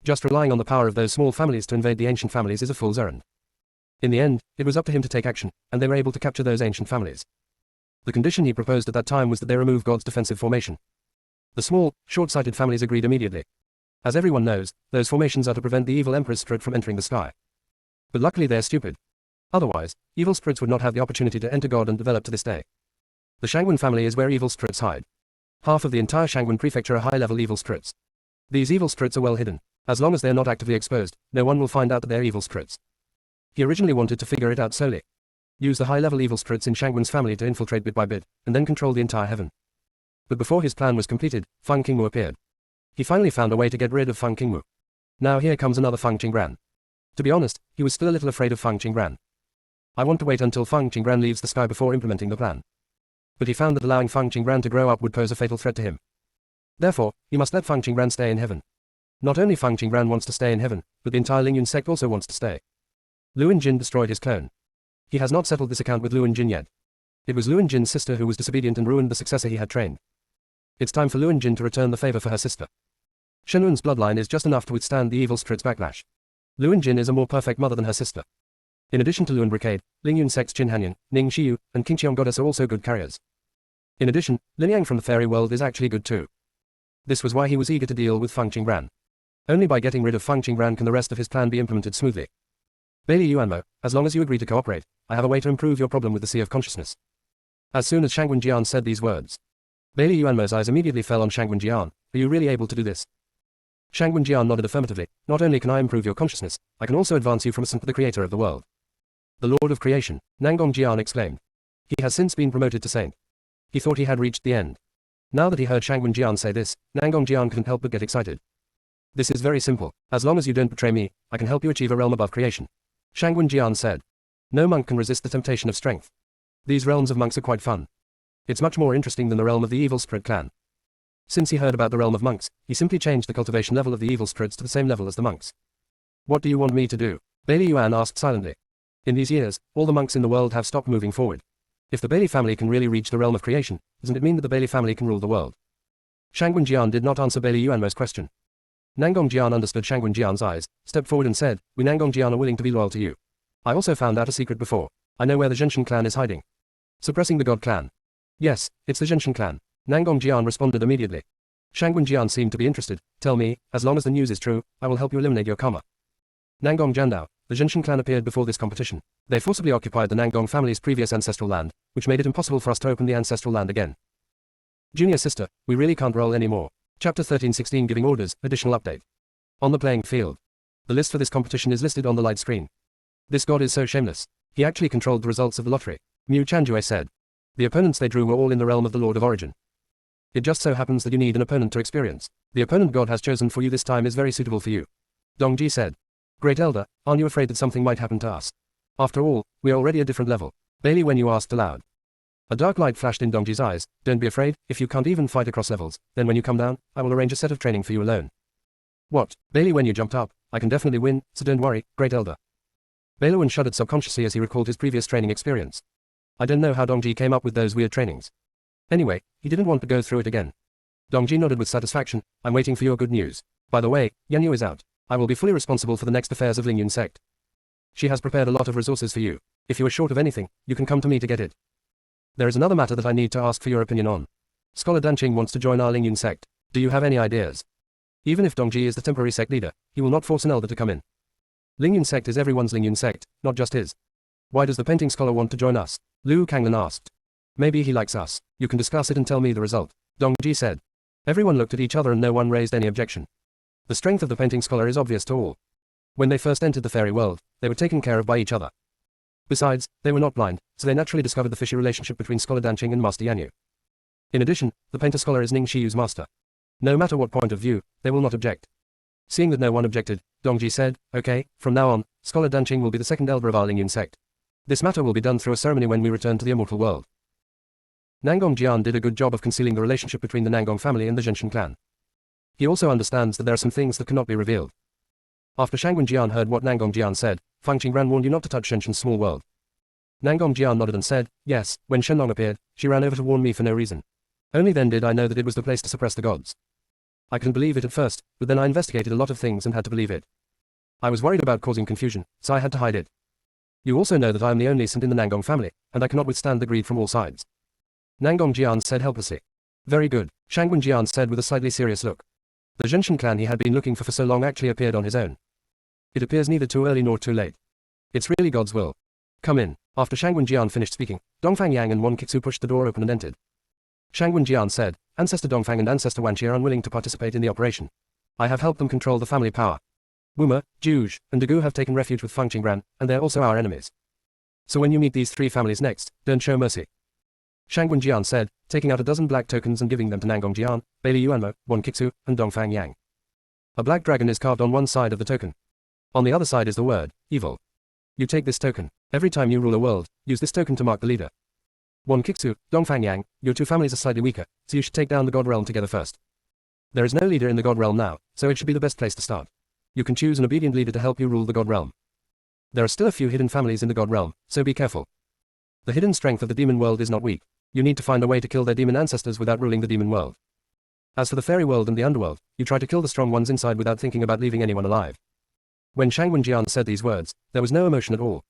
Just relying on the power of those small families to invade the ancient families is a fool's errand. In the end, it was up to him to take action, and they were able to capture those ancient families. The condition he proposed at that time was that they remove God's defensive formation. The small, short-sighted families agreed immediately. As everyone knows, those formations are to prevent the evil Empress Strut from entering the sky. But luckily they're stupid. Otherwise, evil Struts would not have the opportunity to enter God and develop to this day. The Shangwen family is where evil Struts hide. Half of the entire Shangwen prefecture are high-level evil Struts. These evil Struts are well hidden. As long as they are not actively exposed, no one will find out that they're evil Struts. He originally wanted to figure it out slowly. Use the high-level evil Struts in Shangwen's family to infiltrate bit by bit, and then control the entire heaven. But before his plan was completed, Feng Qingwu appeared. He finally found a way to get rid of Feng Qingwu. Now here comes another Feng Qingran. To be honest, he was still a little afraid of Feng Qingran. I want to wait until Feng Qingran leaves the sky before implementing the plan. But he found that allowing Feng Qingran to grow up would pose a fatal threat to him. Therefore, he must let Feng Qingran stay in heaven. Not only Feng Qingran wants to stay in heaven, but the entire Lingyun sect also wants to stay. Luin Jin destroyed his clone. He has not settled this account with Luin Jin yet. It was Luin Jin's sister who was disobedient and ruined the successor he had trained. It's time for Luin Jin to return the favor for her sister. Shenlun's bloodline is just enough to withstand the evil Strut's backlash. Luin Jin is a more perfect mother than her sister. In addition to Luin Brigade, Lingyun sect's Jin Hanyan, Ning Shiyu, and Qingqiang Goddess are also good carriers. In addition, Lin Yang from the fairy world is actually good too. This was why he was eager to deal with Feng Qingran. Only by getting rid of Feng Qingran can the rest of his plan be implemented smoothly. Bailey Yuanmo, as long as you agree to cooperate, I have a way to improve your problem with the Sea of Consciousness. As soon as Shangwen Jian said these words, Bailey Yuanmo's eyes immediately fell on Shangwen Jian. Are you really able to do this? Shangwen Jian nodded affirmatively. Not only can I improve your consciousness, I can also advance you from a saint to the creator of the world. The Lord of Creation, Nangong Jian exclaimed. He has since been promoted to saint. He thought he had reached the end. Now that he heard Shangwen Jian say this, Nangong Jian couldn't help but get excited. This is very simple. As long as you don't betray me, I can help you achieve a realm above creation. Shangwen Jian said. No monk can resist the temptation of strength. These realms of monks are quite fun. It's much more interesting than the realm of the evil spirit clan. Since he heard about the realm of monks, he simply changed the cultivation level of the evil spirits to the same level as the monks. What do you want me to do? Bailey Yuan asked silently. In these years, all the monks in the world have stopped moving forward. If the Bailey family can really reach the realm of creation, doesn't it mean that the Bailey family can rule the world? Shangwen Jian did not answer Bailey Yuanmo's question. Nangong Jian understood Shangwen Jian's eyes, stepped forward and said, We Nangong Jian are willing to be loyal to you. I also found out a secret before. I know where the Zhenshan clan is hiding. Suppressing the God clan. Yes, it's the Zhenshan clan. Nangong Jian responded immediately. Shangwen Jian seemed to be interested. Tell me, as long as the news is true, I will help you eliminate your karma. Nangong Jandao, the Zhenshan clan appeared before this competition. They forcibly occupied the Nangong family's previous ancestral land, which made it impossible for us to open the ancestral land again. Junior sister, we really can't roll anymore. Chapter 13:16 Giving Orders, additional update. On the playing field. The list for this competition is listed on the light screen. This god is so shameless. He actually controlled the results of the lottery. Mu Chanjue said. The opponents they drew were all in the realm of the Lord of Origin. It just so happens that you need an opponent to experience. The opponent God has chosen for you this time is very suitable for you. Dongji said. Great Elder, aren't you afraid that something might happen to us? After all, we are already a different level. Bailey when you asked aloud. A dark light flashed in Dongji's eyes. Don't be afraid, if you can't even fight across levels, then when you come down, I will arrange a set of training for you alone. What? Bailey when you jumped up, I can definitely win, so don't worry, Great Elder. Bailuan shuddered subconsciously as he recalled his previous training experience. I don't know how Dongji came up with those weird trainings. Anyway, he didn't want to go through it again. Dongji nodded with satisfaction. I'm waiting for your good news. By the way, Yanyu is out. I will be fully responsible for the next affairs of Lingyun sect. She has prepared a lot of resources for you. If you are short of anything, you can come to me to get it. There is another matter that I need to ask for your opinion on. Scholar Danqing wants to join our Lingyun sect. Do you have any ideas? Even if Dongji is the temporary sect leader, he will not force an elder to come in. Lingyun sect is everyone's Lingyun sect, not just his. Why does the painting scholar want to join us? Lu Kanglan asked. Maybe he likes us. You can discuss it and tell me the result. Dongji said. Everyone looked at each other and no one raised any objection. The strength of the painting scholar is obvious to all. When they first entered the fairy world, they were taken care of by each other. Besides, they were not blind, so they naturally discovered the fishy relationship between Scholar Danqing and Master Yanyu. In addition, the painter scholar is Ning Shiyu's master. No matter what point of view, they will not object. Seeing that no one objected, Dongji said, Okay, from now on, Scholar Danqing will be the second elder of our Lingyun sect. This matter will be done through a ceremony when we return to the immortal world. Nangong Jian did a good job of concealing the relationship between the Nangong family and the Zhenshan clan. He also understands that there are some things that cannot be revealed. After Shangwen Jian heard what Nangong Jian said, Fang Qingran warned you not to touch Zhenshan's small world. Nangong Jian nodded and said, Yes, when Shenlong appeared, she ran over to warn me for no reason. Only then did I know that it was the place to suppress the gods. I couldn't believe it at first, but then I investigated a lot of things and had to believe it. I was worried about causing confusion, so I had to hide it. You also know that I am the only saint in the Nangong family, and I cannot withstand the greed from all sides. Nangong Jian said helplessly. Very good, Shangwen Jian said with a slightly serious look. The Zhenshan clan he had been looking for so long actually appeared on his own. It appears neither too early nor too late. It's really God's will. Come in. After Shangwen Jian finished speaking, Dongfang Yang and Wan Kixu pushed the door open and entered. Shangwen Jian said, Ancestor Dongfang and Ancestor Wanqi are unwilling to participate in the operation. I have helped them control the family power. Wuma, Juge, and Dagu have taken refuge with Fang Qingran, and they're also our enemies. So when you meet these three families next, don't show mercy. Shangwen Jian said, taking out a dozen black tokens and giving them to Nangong Jian, Bailey Yuanmo, Wan Kixu, and Dongfang Yang. A black dragon is carved on one side of the token. On the other side is the word, evil. You take this token. Every time you rule a world, use this token to mark the leader. Wan Kixu, Dongfang Yang, your two families are slightly weaker, so you should take down the God Realm together first. There is no leader in the God Realm now, so it should be the best place to start. You can choose an obedient leader to help you rule the God Realm. There are still a few hidden families in the God Realm, so be careful. The hidden strength of the demon world is not weak. You need to find a way to kill their demon ancestors without ruling the demon world. As for the fairy world and the underworld, you try to kill the strong ones inside without thinking about leaving anyone alive. When Shangwen Jian said these words, there was no emotion at all.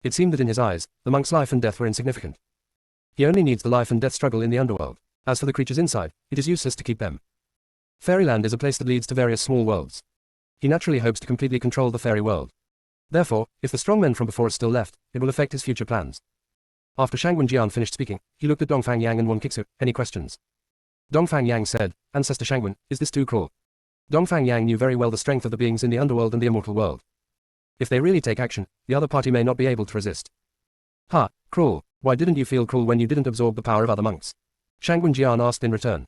It seemed that in his eyes, the monk's life and death were insignificant. He only needs the life and death struggle in the underworld. As for the creatures inside, it is useless to keep them. Fairyland is a place that leads to various small worlds. He naturally hopes to completely control the fairy world. Therefore, if the strong men from before are still left, it will affect his future plans. After Shang Wenjian finished speaking, he looked at Dongfang Yang and Wan Qixu. Any questions? Dongfang Yang said, Ancestor Shangwen, is this too cruel? Dongfang Yang knew very well the strength of the beings in the underworld and the immortal world. If they really take action, the other party may not be able to resist. Ha, cruel. Why didn't you feel cruel when you didn't absorb the power of other monks? Shang Wenjian asked in return.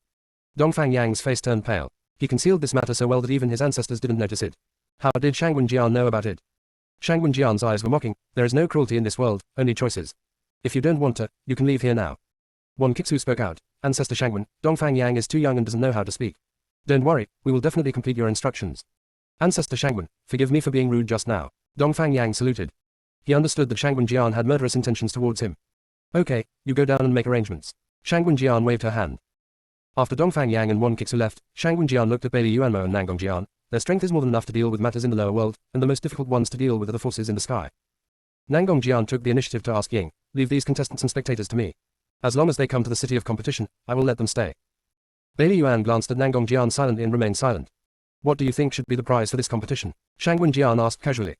Dongfang Yang's face turned pale. He concealed this matter so well that even his ancestors didn't notice it. How did Shang Wenjian know about it? Shang Wenjian's eyes were mocking. There is no cruelty in this world, only choices. If you don't want to, you can leave here now. Wan Qixu spoke out. Ancestor Shangwen, Dongfang Yang is too young and doesn't know how to speak. Don't worry, we will definitely complete your instructions. Ancestor Shangwen, forgive me for being rude just now. Dongfang Yang saluted. He understood that Shang Wenjian had murderous intentions towards him. Okay, you go down and make arrangements. Shang Wenjian waved her hand. After Dongfang Yang and Wan Qixu left, Shang Wenjian looked at Bailey Yuanmo and Nangong Jian. Their strength is more than enough to deal with matters in the lower world, and the most difficult ones to deal with are the forces in the sky. Nangong Jian took the initiative to ask Ying, leave these contestants and spectators to me. As long as they come to the city of competition, I will let them stay. Bailey Yuan glanced at Nangong Jian silently and remained silent. What do you think should be the prize for this competition? Shang Wenjian asked casually.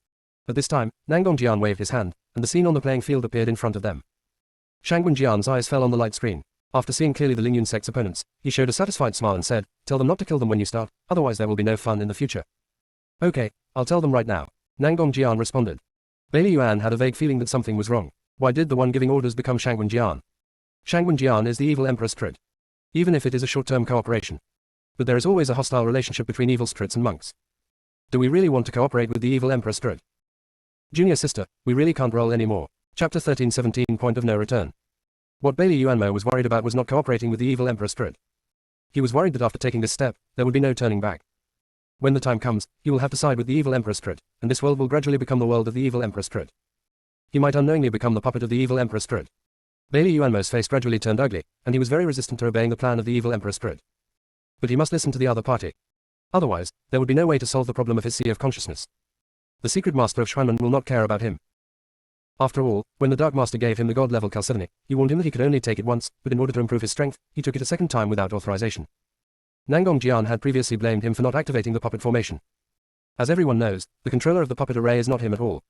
At this time, Nangong Jian waved his hand, and the scene on the playing field appeared in front of them. Shang Wenjian's eyes fell on the light screen. After seeing clearly the Lingyun sect's opponents, he showed a satisfied smile and said, tell them not to kill them when you start, otherwise there will be no fun in the future. Okay, I'll tell them right now. Nangong Jian responded. Bailey Yuan had a vague feeling that something was wrong. Why did the one giving orders become Shang Wenjian? Shang Wenjian is the evil Emperor Spirit. Even if it is a short-term cooperation. But there is always a hostile relationship between evil spirits and monks. Do we really want to cooperate with the evil Emperor Spirit? Junior sister, we really can't roll anymore. Chapter 13:17 Point of No Return. What Bailey Yuanmo was worried about was not cooperating with the evil Emperor Spirit. He was worried that after taking this step, there would be no turning back. When the time comes, he will have to side with the evil Emperor Spirit, and this world will gradually become the world of the evil Emperor Spirit. He might unknowingly become the puppet of the evil Emperor Spirit. Bailey Yuanmo's face gradually turned ugly, and he was very resistant to obeying the plan of the evil Emperor Spirit. But he must listen to the other party. Otherwise, there would be no way to solve the problem of his sea of consciousness. The secret master of Xuanmen will not care about him. After all, when the Dark Master gave him the god-level Chalcedony, he warned him that he could only take it once, but in order to improve his strength, he took it a second time without authorization. Nangong Jian had previously blamed him for not activating the puppet formation. As everyone knows, the controller of the puppet array is not him at all.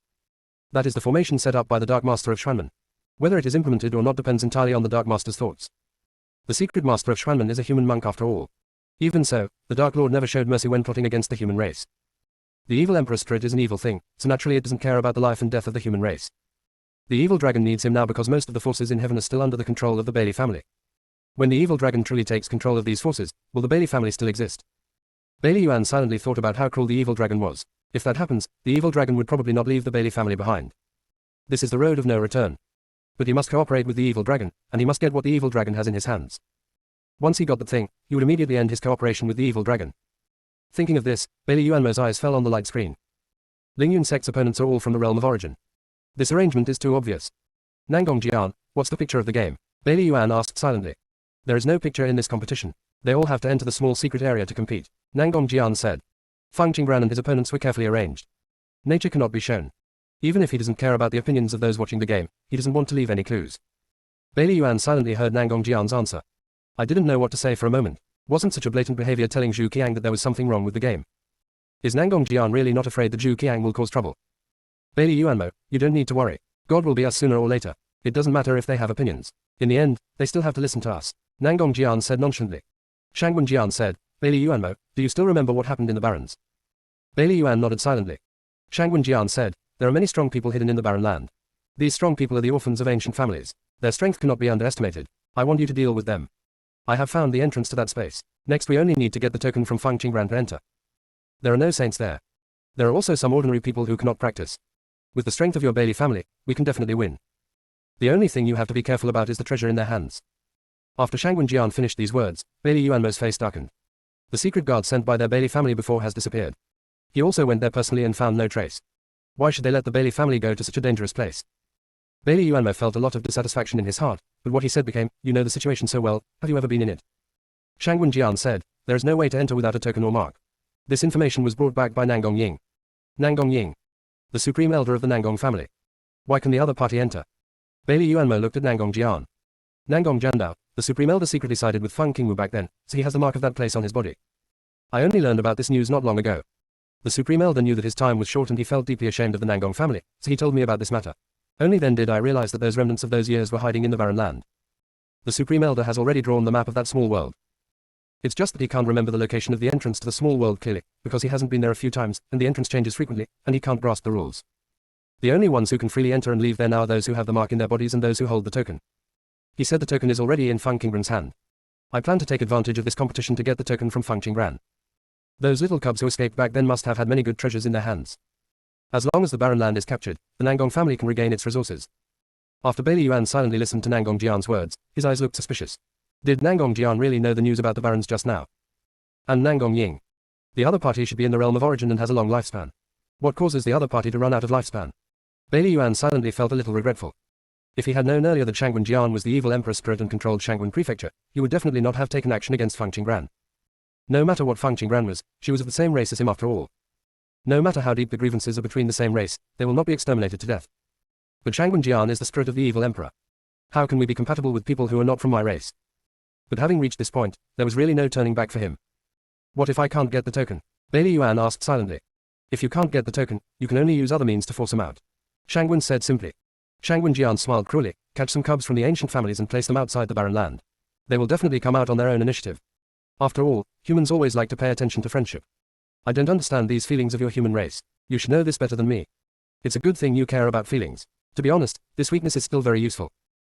That is the formation set up by the Dark Master of Xuanmen. Whether it is implemented or not depends entirely on the Dark Master's thoughts. The secret master of Xuanmen is a human monk after all. Even so, the Dark Lord never showed mercy when plotting against the human race. The evil Emperor Spirit is an evil thing, so naturally it doesn't care about the life and death of the human race. The evil dragon needs him now because most of the forces in heaven are still under the control of the Bailey family. When the evil dragon truly takes control of these forces, will the Bailey family still exist? Bailey Yuan silently thought about how cruel the evil dragon was. If that happens, the evil dragon would probably not leave the Bailey family behind. This is the road of no return. But he must cooperate with the evil dragon, and he must get what the evil dragon has in his hands. Once he got the thing, he would immediately end his cooperation with the evil dragon. Thinking of this, Bailey Yuanmo's eyes fell on the light screen. Lingyun sect's opponents are all from the realm of origin. This arrangement is too obvious. Nangong Jian, what's the picture of the game? Bailey Yuan asked silently. There is no picture in this competition. They all have to enter the small secret area to compete. Nangong Jian said. Feng Qingran and his opponents were carefully arranged. Nature cannot be shown. Even if he doesn't care about the opinions of those watching the game, he doesn't want to leave any clues. Bailey Yuan silently heard Nangong Jian's answer. I didn't know what to say for a moment. Wasn't such a blatant behavior telling Zhu Qiang that there was something wrong with the game? Is Nangong Jian really not afraid that Zhu Qiang will cause trouble? Bailey Yuanmo, you don't need to worry. God will be us sooner or later. It doesn't matter if they have opinions. In the end, they still have to listen to us. Nangong Jian said nonchalantly. Shang Wenjian said, Bailey Yuanmo, do you still remember what happened in the barrens? Bailey Yuan nodded silently. Shang Wenjian said, there are many strong people hidden in the barren land. These strong people are the orphans of ancient families. Their strength cannot be underestimated. I want you to deal with them. I have found the entrance to that space. Next we only need to get the token from Feng Qingran to enter. There are no saints there. There are also some ordinary people who cannot practice. With the strength of your Bailey family, we can definitely win. The only thing you have to be careful about is the treasure in their hands. After Shang Wenjian finished these words, Bailey Yuanmo's face darkened. The secret guard sent by their Bailey family before has disappeared. He also went there personally and found no trace. Why should they let the Bailey family go to such a dangerous place? Bailey Yuanmo felt a lot of dissatisfaction in his heart, but what he said became, you know the situation so well, have you ever been in it? Shang Wenjian said, there is no way to enter without a token or mark. This information was brought back by Nangong Ying. Nangong Ying, the supreme elder of the Nangong family. Why can the other party enter? Bailey Yuanmo looked at Nangong Jian. Nangong Jiandao, the supreme elder secretly sided with Feng Qingwu back then, so he has the mark of that place on his body. I only learned about this news not long ago. The Supreme Elder knew that his time was short and he felt deeply ashamed of the Nangong family, so he told me about this matter. Only then did I realize that those remnants of those years were hiding in the barren land. The Supreme Elder has already drawn the map of that small world. It's just that he can't remember the location of the entrance to the small world clearly, because he hasn't been there a few times, and the entrance changes frequently, and he can't grasp the rules. The only ones who can freely enter and leave there now are those who have the mark in their bodies and those who hold the token. He said the token is already in Feng Qingbran's hand. I plan to take advantage of this competition to get the token from Feng Qingbran. Those little cubs who escaped back then must have had many good treasures in their hands. As long as the barren land is captured, the Nangong family can regain its resources. After Bailey Yuan silently listened to Nangong Jian's words, his eyes looked suspicious. Did Nangong Jian really know the news about the barons just now? And Nangong Ying? The other party should be in the realm of origin and has a long lifespan. What causes the other party to run out of lifespan? Bailey Yuan silently felt a little regretful. If he had known earlier that Shangwen Jian was the evil emperor spirit and controlled Shangwen Prefecture, he would definitely not have taken action against Feng Qingbran. No matter what Feng Qingbran was, she was of the same race as him after all. No matter how deep the grievances are between the same race, they will not be exterminated to death. But Shangwen Jian is the spirit of the evil emperor. How can we be compatible with people who are not from my race? But having reached this point, there was really no turning back for him. What if I can't get the token? Bailey Yuan asked silently. If you can't get the token, you can only use other means to force him out. Shangwen said simply. Shangwen Jian smiled cruelly, catch some cubs from the ancient families and place them outside the barren land. They will definitely come out on their own initiative. After all, humans always like to pay attention to friendship. I don't understand these feelings of your human race. You should know this better than me. It's a good thing you care about feelings. To be honest, this weakness is still very useful.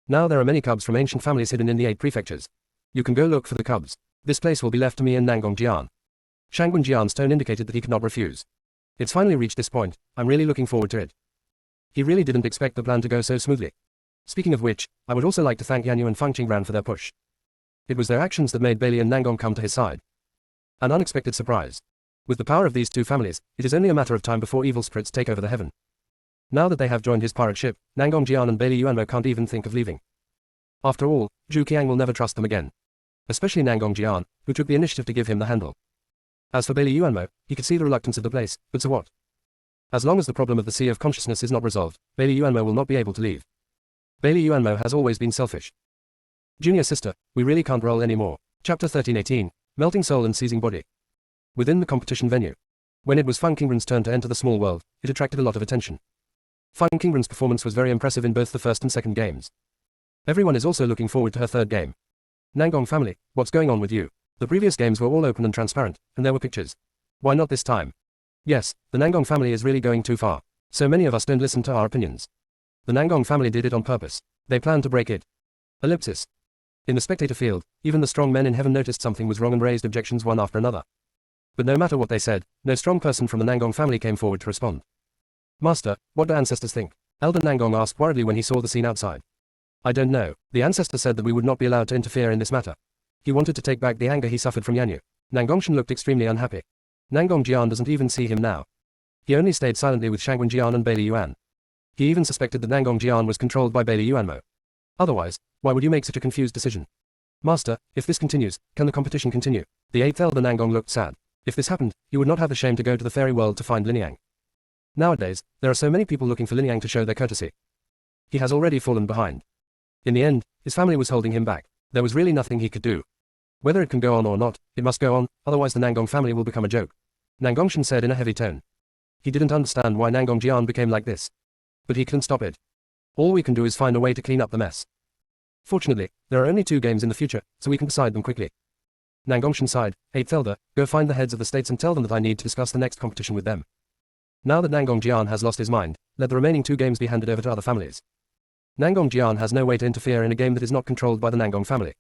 Now there are many cubs from ancient families hidden in the 8 prefectures. You can go look for the cubs. This place will be left to me and Nangong Jian. Shangwen Jian's tone indicated that he could not refuse. It's finally reached this point, I'm really looking forward to it. He really didn't expect the plan to go so smoothly. Speaking of which, I would also like to thank Yanyu and Feng Qingbran for their push. It was their actions that made Bailey and Nangong come to his side. An unexpected surprise. With the power of these two families, it is only a matter of time before evil spirits take over the heaven. Now that they have joined his pirate ship, Nangong Jian and Bailey Yuanmo can't even think of leaving. After all, Zhu Qiang will never trust them again. Especially Nangong Jian, who took the initiative to give him the handle. As for Bailey Yuanmo, he could see the reluctance of the place, but so what? As long as the problem of the Sea of Consciousness is not resolved, Bailey Yuanmo will not be able to leave. Bailey Yuanmo has always been selfish. Junior sister, we really can't roll anymore. Chapter 13:18, Melting Soul and Seizing Body. Within the competition venue. When it was Feng Qingbran's turn to enter the small world, it attracted a lot of attention. Feng Qingbran's performance was very impressive in both the first and second games. Everyone is also looking forward to her third game. Nangong family, what's going on with you? The previous games were all open and transparent, and there were pictures. Why not this time? Yes, the Nangong family is really going too far. So many of us don't listen to our opinions. The Nangong family did it on purpose. They planned to break it. Ellipsis. In the spectator field, even the strong men in heaven noticed something was wrong and raised objections one after another. But no matter what they said, no strong person from the Nangong family came forward to respond. Master, what do ancestors think? Elder Nangong asked worriedly when he saw the scene outside. I don't know. The ancestor said that we would not be allowed to interfere in this matter. He wanted to take back the anger he suffered from Yanyu. Nangongshan looked extremely unhappy. Nangong Jian doesn't even see him now. He only stayed silently with Shangwen Jian and Bailey Yuan. He even suspected that Nangong Jian was controlled by Bailey Yuanmo. Otherwise, why would you make such a confused decision? Master, if this continues, can the competition continue? The 8th Elder Nangong looked sad. If this happened, he would not have the shame to go to the fairy world to find Linyang. Nowadays, there are so many people looking for Linyang to show their courtesy. He has already fallen behind. In the end, his family was holding him back. There was really nothing he could do. Whether it can go on or not, it must go on, otherwise the Nangong family will become a joke. Nangongshan said in a heavy tone. He didn't understand why Nangong Jian became like this. But he couldn't stop it. All we can do is find a way to clean up the mess. Fortunately, there are only 2 games in the future, so we can decide them quickly. Nangongshan sighed, 8th Elder, go find the heads of the states and tell them that I need to discuss the next competition with them. Now that Nangong Jian has lost his mind, let the remaining 2 games be handed over to other families. Nangong Jian has no way to interfere in a game that is not controlled by the Nangong family.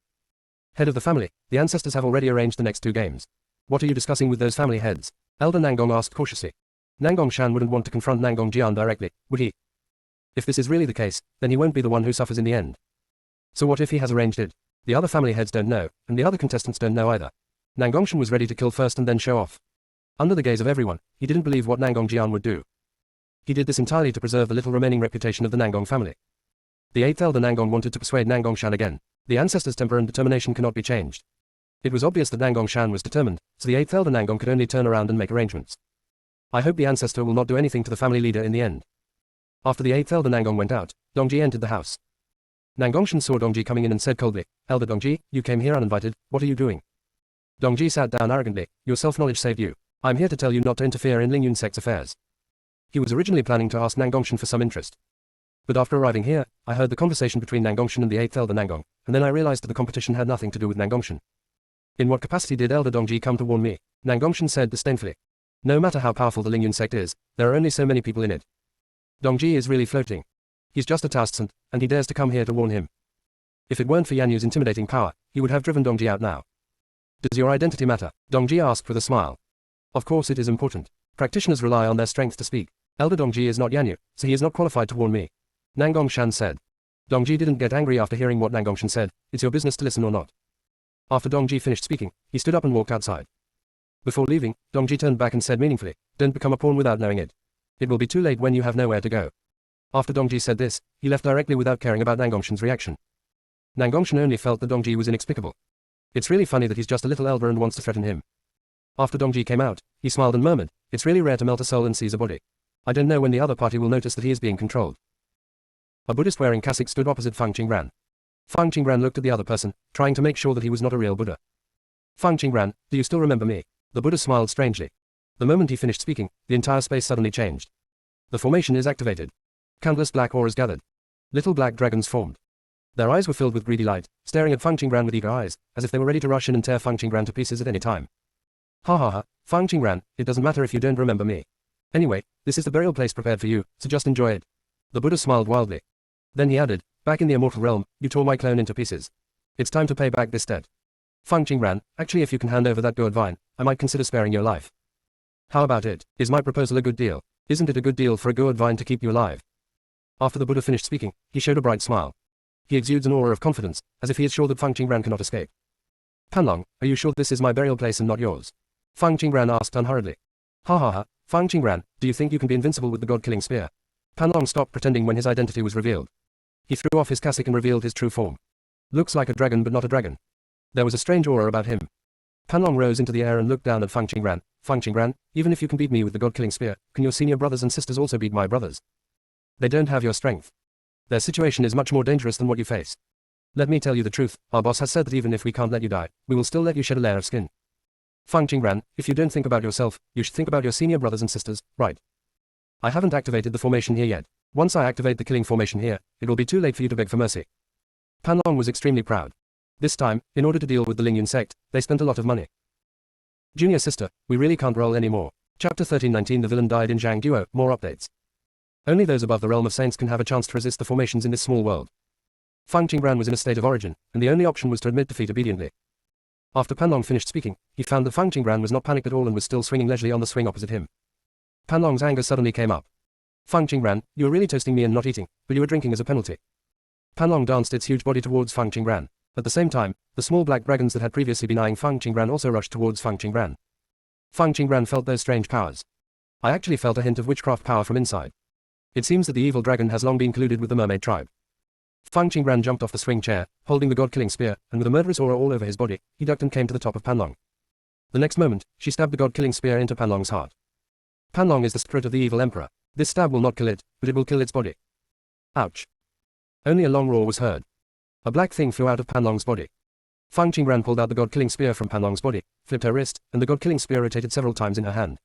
Head of the family, the ancestors have already arranged the next 2 games. What are you discussing with those family heads? Elder Nangong asked cautiously. Nangong Shan wouldn't want to confront Nangong Jian directly, would he? If this is really the case, then he won't be the one who suffers in the end. So what if he has arranged it? The other family heads don't know, and the other contestants don't know either. Nangongshan was ready to kill first and then show off. Under the gaze of everyone, he didn't believe what Nangong Jian would do. He did this entirely to preserve the little remaining reputation of the Nangong family. The 8th Elder Nangong wanted to persuade Nangong Shan again. The ancestors' temper and determination cannot be changed. It was obvious that Nangong Shan was determined, so the 8th Elder Nangong could only turn around and make arrangements. I hope the ancestor will not do anything to the family leader in the end. After the 8th Elder Nangong went out, Dongji entered the house. Nangongshan saw Dongji coming in and said coldly, Elder Dongji, you came here uninvited, what are you doing? Dongji sat down arrogantly, your self-knowledge saved you. I'm here to tell you not to interfere in Ling Yun sect's affairs. He was originally planning to ask Nangongshan for some interest. But after arriving here, I heard the conversation between Nangongshan and the 8th Elder Nangong, and then I realized that the competition had nothing to do with Nangongshan. In what capacity did Elder Dongji come to warn me? Nangongshan said disdainfully. No matter how powerful the Ling Yun sect is, there are only so many people in it. Dongji is really floating. He's just a Taoist, and he dares to come here to warn him. If it weren't for Yan Yu's intimidating power, he would have driven Dongji out now. Does your identity matter? Dongji asked with a smile. Of course it is important. Practitioners rely on their strength to speak. Elder Dongji is not Yan Yu, so he is not qualified to warn me. Nangongshan said. Dongji didn't get angry after hearing what Nangongshan said. It's your business to listen or not. After Dongji finished speaking, he stood up and walked outside. Before leaving, Dongji turned back and said meaningfully, don't become a pawn without knowing it. It will be too late when you have nowhere to go. After Dongji said this, he left directly without caring about Nangongshan's reaction. Nangongshan only felt that Dongji was inexplicable. It's really funny that he's just a little elder and wants to threaten him. After Dongji came out, he smiled and murmured, it's really rare to melt a soul and seize a body. I don't know when the other party will notice that he is being controlled. A Buddhist wearing cassock stood opposite Fang Qingran. Fang Qingran looked at the other person, trying to make sure that he was not a real Buddha. Fang Qingran, do you still remember me? The Buddha smiled strangely. The moment he finished speaking, the entire space suddenly changed. The formation is activated. Countless black auras gathered. Little black dragons formed. Their eyes were filled with greedy light, staring at Fang Qingran with eager eyes, as if they were ready to rush in and tear Fang Qingran to pieces at any time. Ha ha ha, Fang Qingran, it doesn't matter if you don't remember me. Anyway, this is the burial place prepared for you, so just enjoy it. The Buddha smiled wildly. Then he added, back in the immortal realm, you tore my clone into pieces. It's time to pay back this debt. Fang Qingran, actually if you can hand over that gourd vine, I might consider sparing your life. How about it? Is my proposal a good deal? Isn't it a good deal for a gourd vine to keep you alive? After the Buddha finished speaking, he showed a bright smile. He exudes an aura of confidence, as if he is sure that Fang Qingran cannot escape. Panlong, are you sure this is my burial place and not yours? Fang Qingran asked unhurriedly. Ha ha ha, Fang Qingran, do you think you can be invincible with the god-killing spear? Panlong stopped pretending when his identity was revealed. He threw off his cassock and revealed his true form. Looks like a dragon but not a dragon. There was a strange aura about him. Panlong rose into the air and looked down at Fang Qingran. Fang Qingran, even if you can beat me with the god-killing spear, can your senior brothers and sisters also beat my brothers? They don't have your strength. Their situation is much more dangerous than what you face. Let me tell you the truth, our boss has said that even if we can't let you die, we will still let you shed a layer of skin. Fang Qingran, if you don't think about yourself, you should think about your senior brothers and sisters, right? I haven't activated the formation here yet. Once I activate the killing formation here, it will be too late for you to beg for mercy. Panlong was extremely proud. This time, in order to deal with the Ling Yun sect, they spent a lot of money. Junior sister, we really can't roll anymore. Chapter 1319 The villain died in Zhang Duo, more updates. Only those above the realm of saints can have a chance to resist the formations in this small world. Fang Qingran was in a state of origin, and the only option was to admit defeat obediently. After Panlong finished speaking, he found that Fang Qingran was not panicked at all and was still swinging leisurely on the swing opposite him. Panlong's anger suddenly came up. Fang Qingran, you are really toasting me and not eating, but you are drinking as a penalty. Panlong danced its huge body towards Fang Qingran. At the same time, the small black dragons that had previously been eyeing Fang Qingran also rushed towards Fang Qingran. Fang Qingran felt those strange powers. I actually felt a hint of witchcraft power from inside. It seems that the evil dragon has long been colluded with the mermaid tribe. Fang Qingran jumped off the swing chair, holding the god-killing spear, and with a murderous aura all over his body, he ducked and came to the top of Panlong. The next moment, she stabbed the god-killing spear into Panlong's heart. Panlong is the spirit of the evil emperor. This stab will not kill it, but it will kill its body. Ouch. Only a long roar was heard. A black thing flew out of Panlong's body. Fang Qingran pulled out the god-killing spear from Panlong's body, flipped her wrist, and the god-killing spear rotated several times in her hand.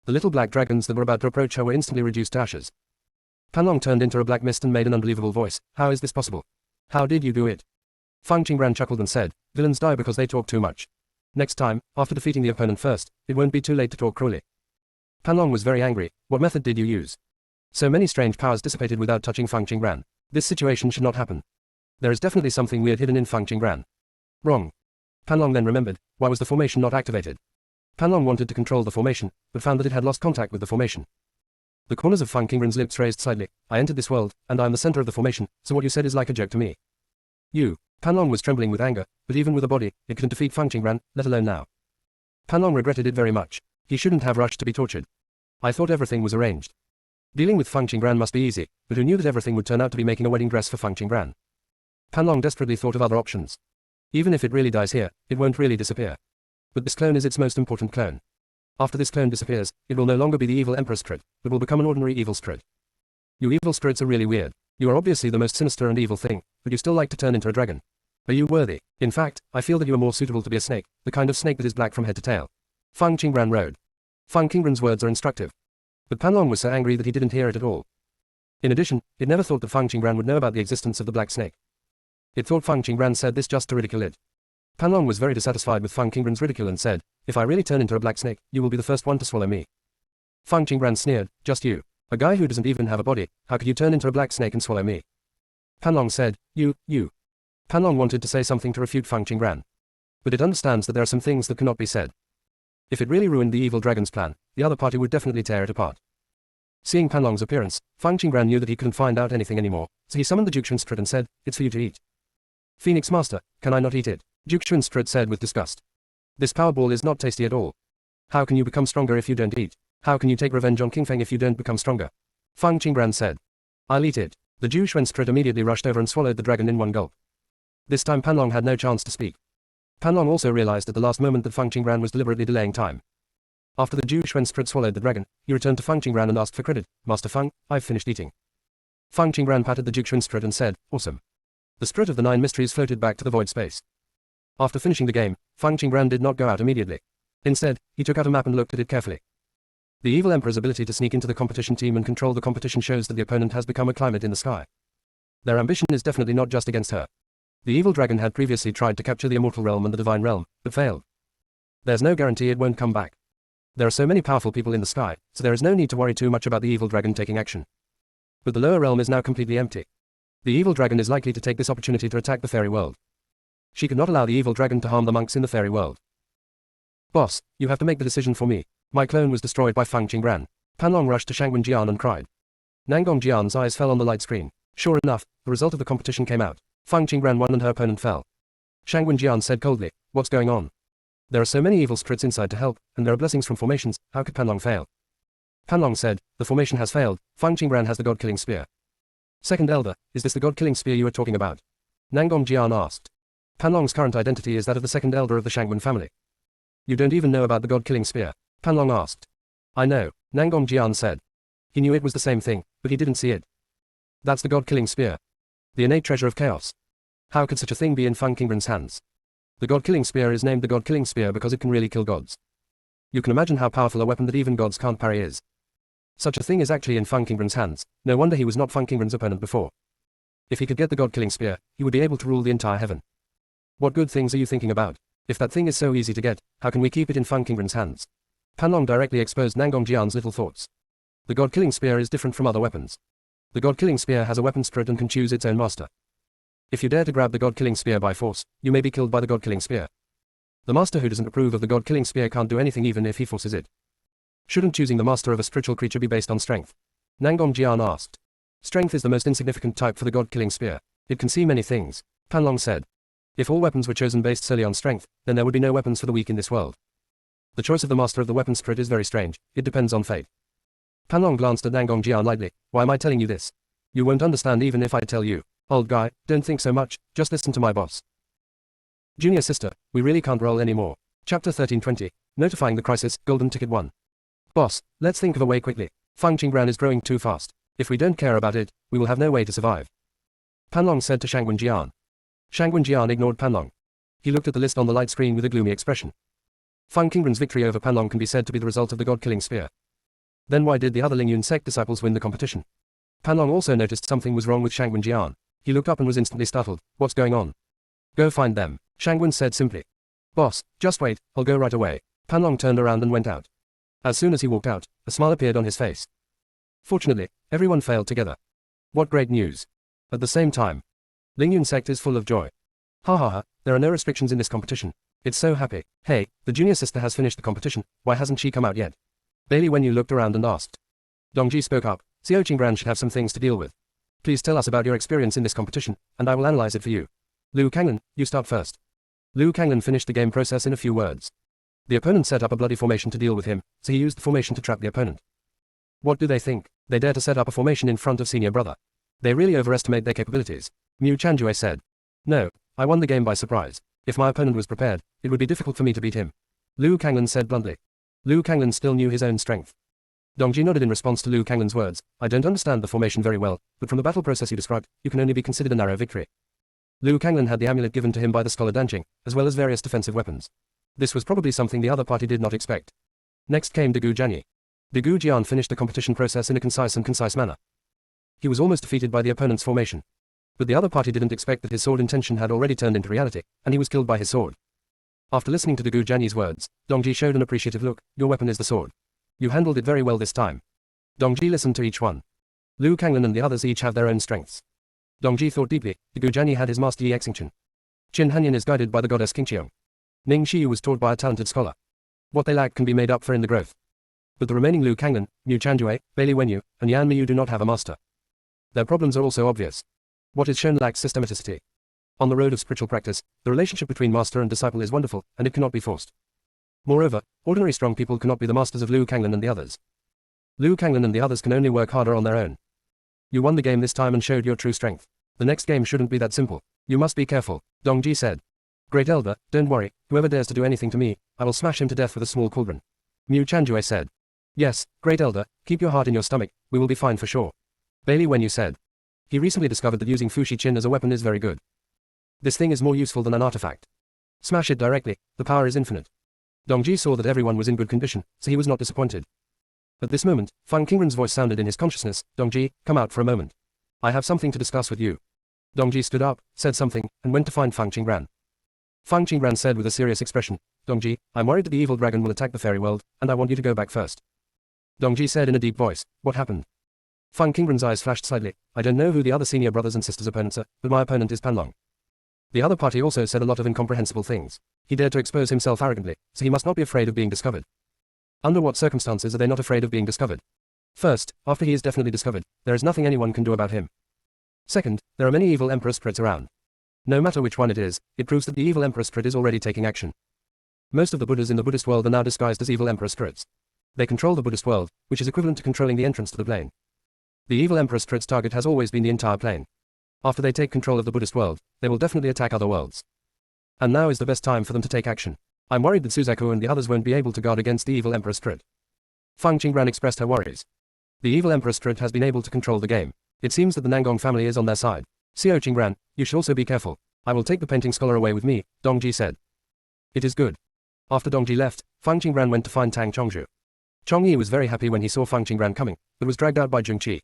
The little black dragons that were about to approach her were instantly reduced to ashes. Panlong turned into a black mist and made an unbelievable voice. How is this possible? How did you do it? Fang Qingran chuckled and said, villains die because they talk too much. Next time, after defeating the opponent first, it won't be too late to talk cruelly. Panlong was very angry. What method did you use? So many strange powers dissipated without touching Fang Qingran. This situation should not happen. There is definitely something weird hidden in Fang Qingran. Wrong. Panlong then remembered, why was the formation not activated? Panlong wanted to control the formation, but found that it had lost contact with the formation. The corners of Fang Qingran's lips raised slightly. I entered this world, and I am the center of the formation, so what you said is like a joke to me. You. Panlong was trembling with anger, but even with a body, it couldn't defeat Fang Qingran, let alone now. Panlong regretted it very much. He shouldn't have rushed to be tortured. I thought everything was arranged. Dealing with Fang Qingran must be easy, but who knew that everything would turn out to be making a wedding dress for Fang Qingran? Panlong desperately thought of other options. Even if it really dies here, it won't really disappear. But this clone is its most important clone. After this clone disappears, it will no longer be the evil emperor spirit, but will become an ordinary evil spirit. You evil spirits are really weird. You are obviously the most sinister and evil thing, but you still like to turn into a dragon. Are you worthy? In fact, I feel that you are more suitable to be a snake, the kind of snake that is black from head to tail. Fang Qingran rode. Fang Qingren's words are instructive. But Panlong was so angry that he didn't hear it at all. In addition, it never thought that Fang Qingran would know about the existence of the black snake. It thought Fang Qingran said this just to ridicule it. Panlong was very dissatisfied with Fang Qingran's ridicule and said, "If I really turn into a black snake, you will be the first one to swallow me." Fang Qingran sneered, "Just you. A guy who doesn't even have a body, how could you turn into a black snake and swallow me?" Panlong said, You. Panlong wanted to say something to refute Fang Qingran. But it understands that there are some things that cannot be said. If it really ruined the evil dragon's plan, the other party would definitely tear it apart. Seeing Panlong's appearance, Fang Qingran knew that he couldn't find out anything anymore, so he summoned the Duke Schwinstrid and said, "It's for you to eat." "Phoenix Master, can I not eat it?" Duke Schwinstrid said with disgust. "This power ball is not tasty at all. How can you become stronger if you don't eat? How can you take revenge on King Feng if you don't become stronger?" Fang Qingran said. "I'll eat it." The Duke Schwinstrid immediately rushed over and swallowed the dragon in one gulp. This time Panlong had no chance to speak. Panlong also realized at the last moment that Fang Qingran was deliberately delaying time. After the Duke Schwinstrid swallowed the dragon, he returned to Fang Qingran and asked for credit. "Master Fang, I've finished eating." Fang Qingran patted the Duke Schwinstrid and said, "Awesome." The spirit of the 9 mysteries floated back to the void space. After finishing the game, Fang Qingran did not go out immediately. Instead, he took out a map and looked at it carefully. The evil emperor's ability to sneak into the competition team and control the competition shows that the opponent has become a climate in the sky. Their ambition is definitely not just against her. The evil dragon had previously tried to capture the immortal realm and the divine realm, but failed. There's no guarantee it won't come back. There are so many powerful people in the sky, so there is no need to worry too much about the evil dragon taking action. But the lower realm is now completely empty. The evil dragon is likely to take this opportunity to attack the fairy world. She could not allow the evil dragon to harm the monks in the fairy world. "Boss, you have to make the decision for me. My clone was destroyed by Fang Qingran." Panlong rushed to Shangwen Jian and cried. Nangong Jian's eyes fell on the light screen. Sure enough, the result of the competition came out. Fang Qingran won and her opponent fell. Shangwen Jian said coldly, "What's going on? There are so many evil spirits inside to help, and there are blessings from formations, how could Panlong fail?" Panlong said, "The formation has failed, Fang Qingran has the god-killing spear." "Second Elder, is this the god-killing spear you are talking about?" Nangong Jian asked. Panlong's current identity is that of the second elder of the Shangwen family. "You don't even know about the god-killing spear?" Panlong asked. "I know," Nangong Jian said. He knew it was the same thing, but he didn't see it. "That's the god-killing spear. The innate treasure of chaos. How could such a thing be in Fang Qingran's hands? The god-killing spear is named the god-killing spear because it can really kill gods. You can imagine how powerful a weapon that even gods can't parry is. Such a thing is actually in Fang Qingran's hands, no wonder he was not Fang Qingran's opponent before. If he could get the god-killing spear, he would be able to rule the entire heaven. What good things are you thinking about? If that thing is so easy to get, how can we keep it in Fang Qingran's hands?" Panlong directly exposed Nangong Jian's little thoughts. The god-killing spear is different from other weapons. The god-killing spear has a weapon spirit and can choose its own master. If you dare to grab the god-killing spear by force, you may be killed by the god-killing spear. The master who doesn't approve of the god-killing spear can't do anything even if he forces it. Shouldn't choosing the master of a spiritual creature be based on strength? Nangong Jian asked. Strength is the most insignificant type for the god-killing spear. It can see many things, Panlong said. If all weapons were chosen based solely on strength, then there would be no weapons for the weak in this world. The choice of the master of the weapon spirit is very strange, it depends on fate. Panlong glanced at Nangong Jian lightly. "Why am I telling you this? You won't understand even if I tell you. Old guy, don't think so much, just listen to my boss." Junior sister, we really can't roll anymore. Chapter 1320, Notifying the Crisis, Golden Ticket 1. Boss, let's think of a way quickly. Fang Qingran is growing too fast. If we don't care about it, we will have no way to survive. Panlong said to Shangwen Jian. Shangwen Jian ignored Panlong. He looked at the list on the light screen with a gloomy expression. Fang Qingran's victory over Panlong can be said to be the result of the god-killing spear. Then why did the other Lingyun sect disciples win the competition? Panlong also noticed something was wrong with Shangwen Jian. He looked up and was instantly startled. What's going on? Go find them, Shangwen said simply. Boss, just wait, I'll go right away. Panlong turned around and went out. As soon as he walked out, a smile appeared on his face. Fortunately, everyone failed together. What great news. At the same time, Lingyun sect is full of joy. Ha ha ha, there are no restrictions in this competition. It's so happy. Hey, the junior sister has finished the competition, why hasn't she come out yet? Bailey Wenyu looked around and asked. Dongji spoke up. Xiao Qingran should have some things to deal with. Please tell us about your experience in this competition, and I will analyze it for you. Liu Kanglan, you start first. Liu Kanglan finished the game process in a few words. The opponent set up a bloody formation to deal with him, so he used the formation to trap the opponent. What do they think? They dare to set up a formation in front of senior brother. They really overestimate their capabilities. Mu Chanjue said. No, I won the game by surprise. If my opponent was prepared, it would be difficult for me to beat him. Liu Kanglan said bluntly. Liu Kanglan still knew his own strength. Dongji nodded in response to Liu Kanglan's words. I don't understand the formation very well, but from the battle process you described, you can only be considered a narrow victory. Liu Kanglan had the amulet given to him by the scholar Danqing, as well as various defensive weapons. This was probably something the other party did not expect. Next came Degu Jianyi. Degu Jian finished the competition process in a concise manner. He was almost defeated by the opponent's formation. But the other party didn't expect that his sword intention had already turned into reality, and he was killed by his sword. After listening to Degu Jianyi's words, Dongji showed an appreciative look. Your weapon is the sword. You handled it very well this time. Dongji listened to each one. Lu Kanglan and the others each have their own strengths. Dongji thought deeply. Degu Jianyi had his master Yi Xingqian. Qin Hanyan is guided by the goddess Qingqiong. Ning Xiyu was taught by a talented scholar. What they lack can be made up for in the growth. But the remaining Lu Kanglan, Mu Chanjue, Bailey Wenyu, and Yan Miyu do not have a master. Their problems are also obvious. What is shown lacks systematicity. On the road of spiritual practice, the relationship between master and disciple is wonderful, and it cannot be forced. Moreover, ordinary strong people cannot be the masters of Lu Kanglan and the others. Lu Kanglan and the others can only work harder on their own. You won the game this time and showed your true strength. The next game shouldn't be that simple. You must be careful, Dongji said. Great Elder, don't worry, whoever dares to do anything to me, I will smash him to death with a small cauldron. Mu Chanjue said. Yes, Great Elder, keep your heart in your stomach, we will be fine for sure. Bailey Wenyu said. He recently discovered that using Fushi Qin as a weapon is very good. This thing is more useful than an artifact. Smash it directly, the power is infinite. Dongji saw that everyone was in good condition, so he was not disappointed. At this moment, Fang Qingren's voice sounded in his consciousness. Dongji, come out for a moment. I have something to discuss with you. Dongji stood up, said something, and went to find Fang Qingran. Fang Qingran said with a serious expression, Dongji, I'm worried that the evil dragon will attack the fairy world, and I want you to go back first. Dongji said in a deep voice, what happened? Fang Qingren's eyes flashed slightly. I don't know who the other senior brothers and sisters' opponents are, but my opponent is Panlong. The other party also said a lot of incomprehensible things. He dared to expose himself arrogantly, so he must not be afraid of being discovered. Under what circumstances are they not afraid of being discovered? First, after he is definitely discovered, there is nothing anyone can do about him. Second, there are many evil emperor spirits around. No matter which one it is, it proves that the evil emperor spirit is already taking action. Most of the Buddhas in the Buddhist world are now disguised as evil emperor spirits. They control the Buddhist world, which is equivalent to controlling the entrance to the plane. The evil emperor spirit's target has always been the entire plane. After they take control of the Buddhist world, they will definitely attack other worlds. And now is the best time for them to take action. I'm worried that Suzaku and the others won't be able to guard against the evil emperor spirit. Fang Qingran expressed her worries. The evil emperor spirit has been able to control the game. It seems that the Nangong family is on their side. Xiao Qingran, you should also be careful. I will take the painting scholar away with me, Dongji said. It is good. After Dongji left, Fang Qingran went to find Tang Chongzhu. Chongyi was very happy when he saw Fang Qingran coming, but was dragged out by Zhongqi.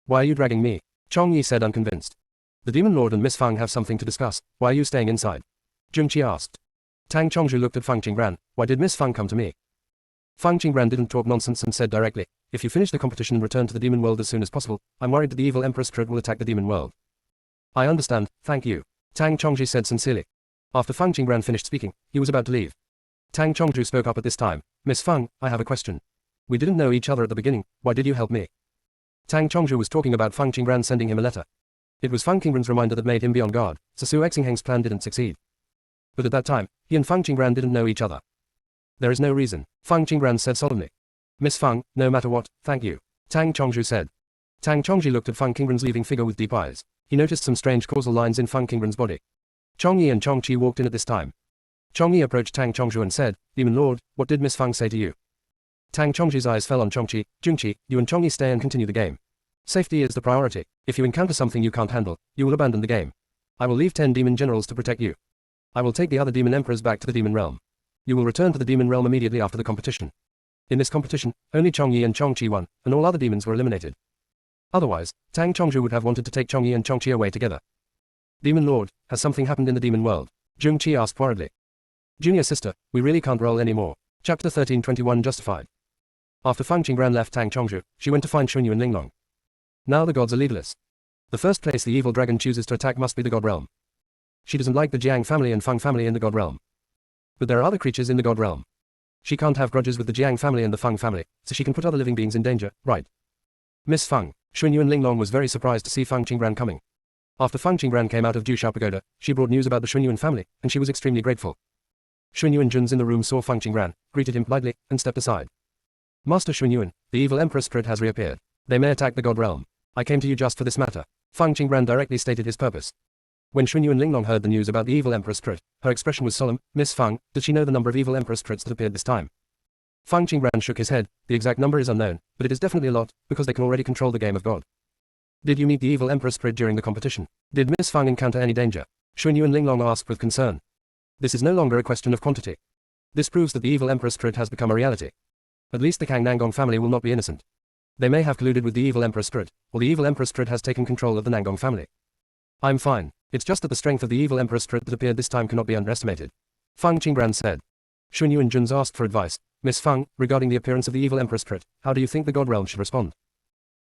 Why are you dragging me? Chongyi said unconvinced. The Demon Lord and Miss Fang have something to discuss. Why are you staying inside? Zhongqi asked. Tang Chongzhu looked at Fang Qingran. Why did Miss Fang come to me? Fang Qingran didn't talk nonsense and said directly, if you finish the competition and return to the demon world as soon as possible, I'm worried that the evil emperor spirit will attack the demon world. I understand, thank you. Tang Chongzhu said sincerely. After Fang Qingran finished speaking, he was about to leave. Tang Chongzhu spoke up at this time. Miss Fang, I have a question. We didn't know each other at the beginning, why did you help me? Tang Chongzhu was talking about Fang Qingran sending him a letter. It was Fang Qingran's reminder that made him be on guard, so Su Xingheng's plan didn't succeed. But at that time, he and Fang Qingran didn't know each other. There is no reason, Fang Qingran said solemnly. Miss Fang, no matter what, thank you. Tang Chongzhu said. Tang Chongzhu looked at Fang Qingran's leaving figure with deep eyes. He noticed some strange causal lines in Fang Qingran's body. Chongyi and Chongqi walked in at this time. Chongyi approached Tang Chongzhu and said, Demon Lord, what did Miss Fang say to you? Tang Chongzhu's eyes fell on Chongqi. Zhongqi, you and Chongyi stay and continue the game. Safety is the priority. If you encounter something you can't handle, you will abandon the game. I will leave 10 demon generals to protect you. I will take the other demon emperors back to the demon realm. You will return to the demon realm immediately after the competition. In this competition, only Chongyi and Chongqi won, and all other demons were eliminated. Otherwise, Tang Chongzhu would have wanted to take Chongyi and Chongqi away together. Demon Lord, has something happened in the demon world? Zhongqi asked worriedly. Junior sister, we really can't roll anymore. Chapter 1321 Justified. After Fang Qingran left Tang Chongzhu, she went to find Shunyu and Linglong. Now the gods are leaderless. The first place the evil dragon chooses to attack must be the god realm. She doesn't like the Jiang family and Feng family in the god realm. But there are other creatures in the god realm. She can't have grudges with the Jiang family and the Feng family, so she can put other living beings in danger, right? Miss Feng, Shunyu and Linglong was very surprised to see Fang Qingran coming. After Fang Qingran came out of Jusha Pagoda, she brought news about the Shunyuan family, and she was extremely grateful. Shunyu and Juns in the room saw Fang Qingran, greeted him politely, and stepped aside. Master Shunyuan, the evil emperor spirit has reappeared. They may attack the god realm. I came to you just for this matter. Fang Qingran directly stated his purpose. When Shunyu and Linglong heard the news about the evil emperor spirit, her expression was solemn. Miss Fang, does she know the number of evil emperor spirits that appeared this time? Fang Qingran shook his head. The exact number is unknown, but it is definitely a lot, because they can already control the game of God. Did you meet the evil emperor spirit during the competition? Did Miss Fang encounter any danger? Shunyu and Linglong asked with concern. This is no longer a question of quantity. This proves that the evil emperor spirit has become a reality. At least the Kang Nangong family will not be innocent. They may have colluded with the evil Emperor Spirit, or the evil Emperor Spirit has taken control of the Nangong family. I'm fine. It's just that the strength of the evil Emperor Spirit that appeared this time cannot be underestimated. Feng Qingran said. Shun Yuan Jun's asked for advice. Miss Feng, regarding the appearance of the evil Emperor Spirit, how do you think the God Realm should respond?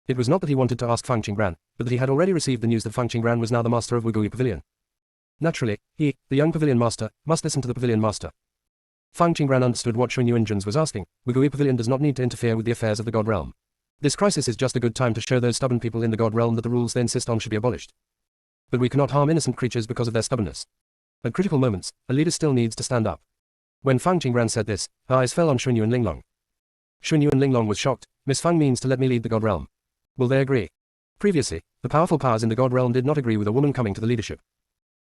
It was not that he wanted to ask Feng Qingran, but that he had already received the news that Feng Qingran was now the master of Wugui Pavilion. Naturally, he, the young Pavilion Master, must listen to the Pavilion Master. Feng Qingran understood what Shun Yuan Jun's was asking. Wugui Pavilion does not need to interfere with the affairs of the God Realm. This crisis is just a good time to show those stubborn people in the God Realm that the rules they insist on should be abolished. But we cannot harm innocent creatures because of their stubbornness. At critical moments, a leader still needs to stand up. When Feng Qingran said this, her eyes fell on Shun Yuan Linglong. Shun Yuan Linglong was shocked. Miss Feng means to let me lead the God Realm. Will they agree? Previously, the powerful powers in the God Realm did not agree with a woman coming to the leadership.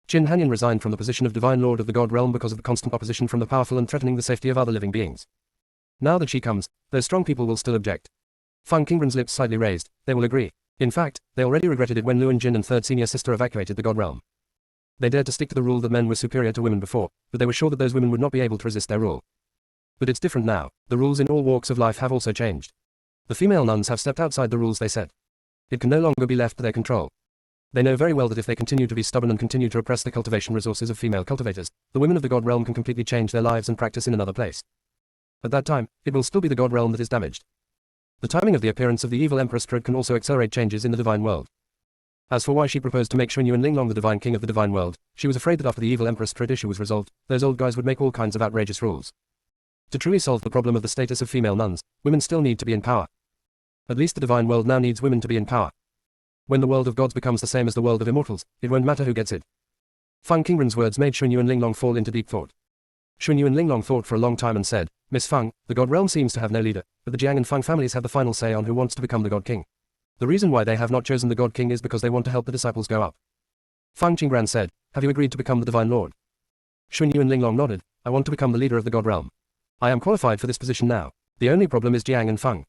Qin Hanyan resigned from the position of Divine Lord of the God Realm because of the constant opposition from the powerful and threatening the safety of other living beings. Now that she comes, those strong people will still object. Feng Qingran's lips slightly raised. They will agree. In fact, they already regretted it when Luan Jin and third senior sister evacuated the God Realm. They dared to stick to the rule that men were superior to women before, but they were sure that those women would not be able to resist their rule. But it's different now. The rules in all walks of life have also changed. The female nuns have stepped outside the rules they set. It can no longer be left to their control. They know very well that if they continue to be stubborn and continue to oppress the cultivation resources of female cultivators, the women of the God Realm can completely change their lives and practice in another place. At that time, it will still be the God Realm that is damaged. The timing of the appearance of the evil Emperor Spirit can also accelerate changes in the divine world. As for why she proposed to make Shun Yuan Linglong the divine king of the divine world, she was afraid that after the evil Emperor Spirit issue was resolved, those old guys would make all kinds of outrageous rules. To truly solve the problem of the status of female nuns, women still need to be in power. At least the divine world now needs women to be in power. When the world of gods becomes the same as the world of immortals, it won't matter who gets it. Feng Qingran's words made Shun Yuan Linglong fall into deep thought. Shun Yuan Linglong thought for a long time and said, Miss Feng, the God Realm seems to have no leader, but the Jiang and Feng families have the final say on who wants to become the God King. The reason why they have not chosen the God King is because they want to help the disciples go up. Feng Qingran said, have you agreed to become the Divine Lord? Shun Yuan Linglong nodded, I want to become the leader of the God Realm. I am qualified for this position now. The only problem is Jiang and Feng.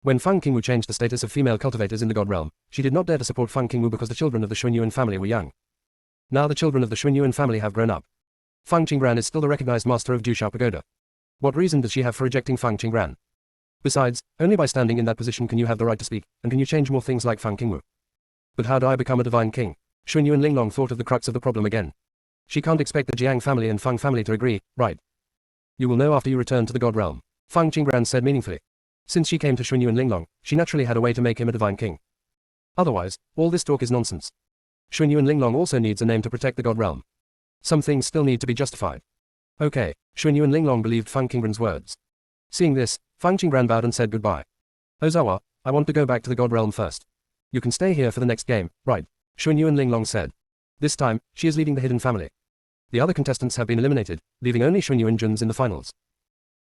When Feng Qingwu changed the status of female cultivators in the God Realm, she did not dare to support Feng Qingwu because the children of the Shun Yuan family were young. Now the children of the Shun Yuan family have grown up. Feng Qingran is still the recognized master of Jushao Pagoda. What reason does she have for rejecting Feng Qingran? Besides, only by standing in that position can you have the right to speak, and can you change more things like Feng Qingwu. But how do I become a divine king? Shun Yuan Linglong thought of the crux of the problem again. She can't expect the Jiang family and Feng family to agree, right? You will know after you return to the God Realm, Feng Qingran said meaningfully. Since she came to Shun Yuan Linglong, she naturally had a way to make him a divine king. Otherwise, all this talk is nonsense. Shun Yuan Linglong also needs a name to protect the God Realm. Some things still need to be justified. Okay, Shun Yuan Linglong believed Feng Qingran's words. Seeing this, Feng Qingran bowed and said goodbye. Ozawa, I want to go back to the God Realm first. You can stay here for the next game, right? Shun Yuan Linglong said. This time, she is leading the hidden family. The other contestants have been eliminated, leaving only Shun Yuan Jun's in the finals.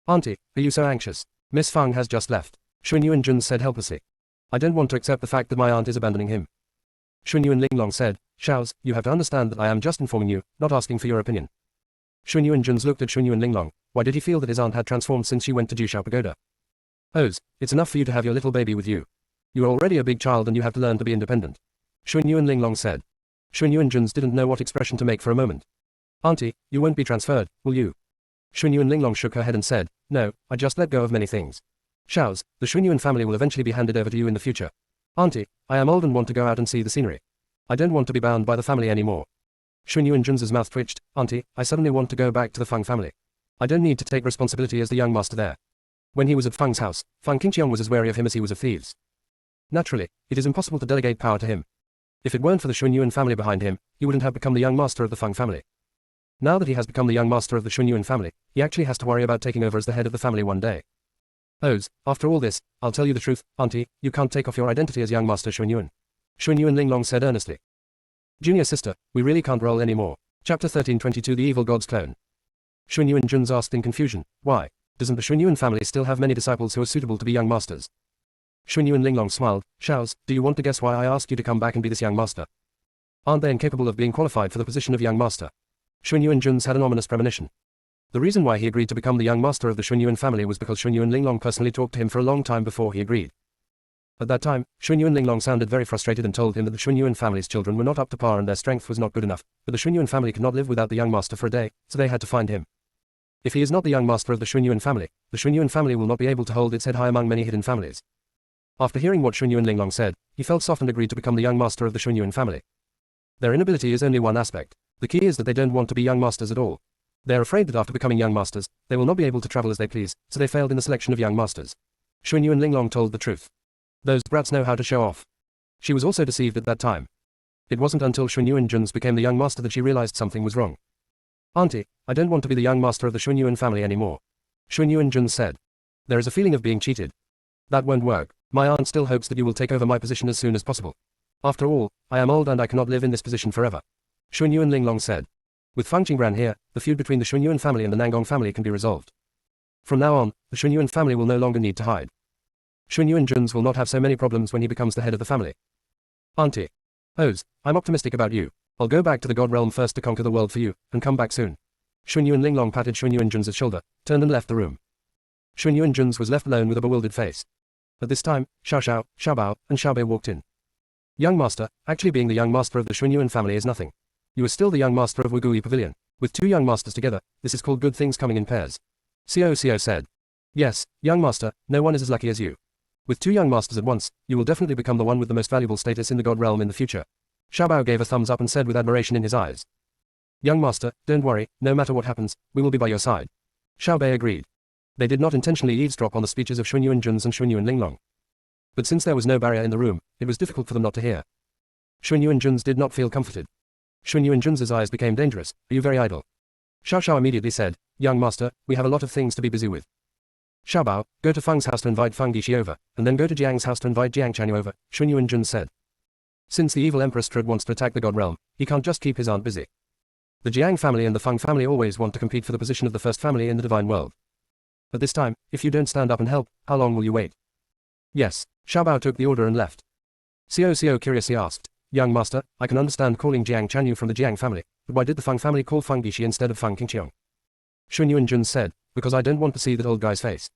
Auntie, are you so anxious? Miss Feng has just left. Shun Yuan Jun said helplessly. I don't want to accept the fact that my aunt is abandoning him. Shun Yuan Linglong said, Shaos, you have to understand that I am just informing you, not asking for your opinion. Shun Yuan Jun's looked at Shun Yuan Linglong. Why did he feel that his aunt had transformed since she went to Jushao Pagoda? Oz, it's enough for you to have your little baby with you. You are already a big child and you have to learn to be independent. Shun Yuan Linglong said. Shun Yuan Jun's didn't know what expression to make for a moment. Auntie, you won't be transferred, will you? Shun Yuan Linglong shook her head and said, no, I just let go of many things. Shaos, the Shun Yuan family will eventually be handed over to you in the future. Auntie, I am old and want to go out and see the scenery. I don't want to be bound by the family anymore. Shun Yuan Jun's mouth twitched. Auntie, I suddenly want to go back to the Feng family. I don't need to take responsibility as the young master there. When he was at Feng's house, Feng Qingqiang was as wary of him as he was of thieves. Naturally, it is impossible to delegate power to him. If it weren't for the Shun Yuan family behind him, he wouldn't have become the young master of the Feng family. Now that he has become the young master of the Shun Yuan family, he actually has to worry about taking over as the head of the family one day. Oz, after all this, I'll tell you the truth, Auntie, you can't take off your identity as young master Shun Yuan. Shun Yuan Linglong said earnestly. Junior sister, we really can't roll anymore. Chapter 1322 The Evil God's Clone. Shun Yuan Jun's asked in confusion, why? Doesn't the Shun Yuan family still have many disciples who are suitable to be young masters? Shun Yuan Linglong smiled. Shaos, do you want to guess why I asked you to come back and be this young master? Aren't they incapable of being qualified for the position of young master? Shun Yuan Jun's had an ominous premonition. The reason why he agreed to become the young master of the Shun Yuan family was because Shun Yuan Linglong personally talked to him for a long time before he agreed. At that time, Shun Yuan Linglong sounded very frustrated and told him that the Shun Yuan family's children were not up to par and their strength was not good enough, but the Shun Yuan family could not live without the young master for a day, so they had to find him. If he is not the young master of the Xuanyuan family, the Xuanyuan family will not be able to hold its head high among many hidden families. After hearing what Xuanyuan Linglong said, he felt soft and agreed to become the young master of the Xuanyuan family. Their inability is only one aspect. The key is that they don't want to be young masters at all. They are afraid that after becoming young masters, they will not be able to travel as they please, so they failed in the selection of young masters. Xuanyuan Linglong told the truth. Those brats know how to show off. She was also deceived at that time. It wasn't until Xuanyuan Jun's became the young master that she realized something was wrong. Auntie, I don't want to be the young master of the Xuanyuan family anymore. Xuanyuan Jun said. There is a feeling of being cheated. That won't work. My aunt still hopes that you will take over my position as soon as possible. After all, I am old and I cannot live in this position forever. Xuanyuan Linglong said. With Fang Qingran here, the feud between the Xuanyuan family and the Nangong family can be resolved. From now on, the Xuanyuan family will no longer need to hide. Xuanyuan Jun's will not have so many problems when he becomes the head of the family. Auntie. Oz, I'm optimistic about you. I'll go back to the God realm first to conquer the world for you, and come back soon. Xuanyuan Linglong patted Xuanyuan Jun's shoulder, turned and left the room. Xuanyuan Jun's was left alone with a bewildered face. At this time, Xiao Bao, and Xiaobei walked in. Young master, actually being the young master of the Xuanyuan family is nothing. You are still the young master of Wugui Pavilion. With two young masters together, this is called good things coming in pairs. Xiao said. Yes, young master, no one is as lucky as you. With two young masters at once, you will definitely become the one with the most valuable status in the God realm in the future. Xiaobao gave a thumbs up and said with admiration in his eyes. Young master, don't worry, no matter what happens, we will be by your side. Xiaobei agreed. They did not intentionally eavesdrop on the speeches of Xuanyuan Jun's and Xuanyuan Linglong. But since there was no barrier in the room, it was difficult for them not to hear. Xuanyuan Jun's did not feel comforted. Xuanyuan Jun's eyes became dangerous. Are you very idle? Xiao immediately said, Young master, we have a lot of things to be busy with. Xiaobao, go to Feng's house to invite Feng Guishi over, and then go to Jiang's house to invite Jiang Chanyu over, Xuanyuan Jun said. Since the evil Emperor Strud wants to attack the God realm, he can't just keep his aunt busy. The Jiang family and the Feng family always want to compete for the position of the first family in the divine world. At this time, if you don't stand up and help, how long will you wait? Yes, Xiaobao took the order and left. Xiao curiously asked, Young master, I can understand calling Jiang Chanyu from the Jiang family, but why did the Feng family call Feng Guishi instead of Feng Qingqiong? Xuanyuan Jun said, because I don't want to see that old guy's face.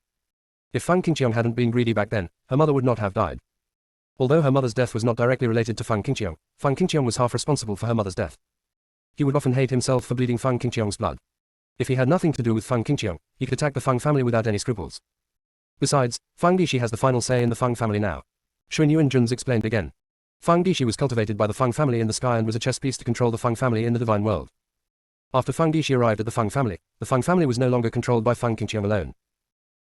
If Feng Qingqiong hadn't been greedy back then, her mother would not have died. Although her mother's death was not directly related to Feng Qingqiong was half responsible for her mother's death. He would often hate himself for bleeding Feng Qingqiong's blood. If he had nothing to do with Feng Qingqiong, he could attack the Feng family without any scruples. Besides, Feng Guishi has the final say in the Feng family now. Xuanyuan Jun's explained again. Feng Guishi was cultivated by the Feng family in the sky and was a chess piece to control the Feng family in the divine world. After Feng Guishi arrived at the Feng family was no longer controlled by Feng Qingqiong alone.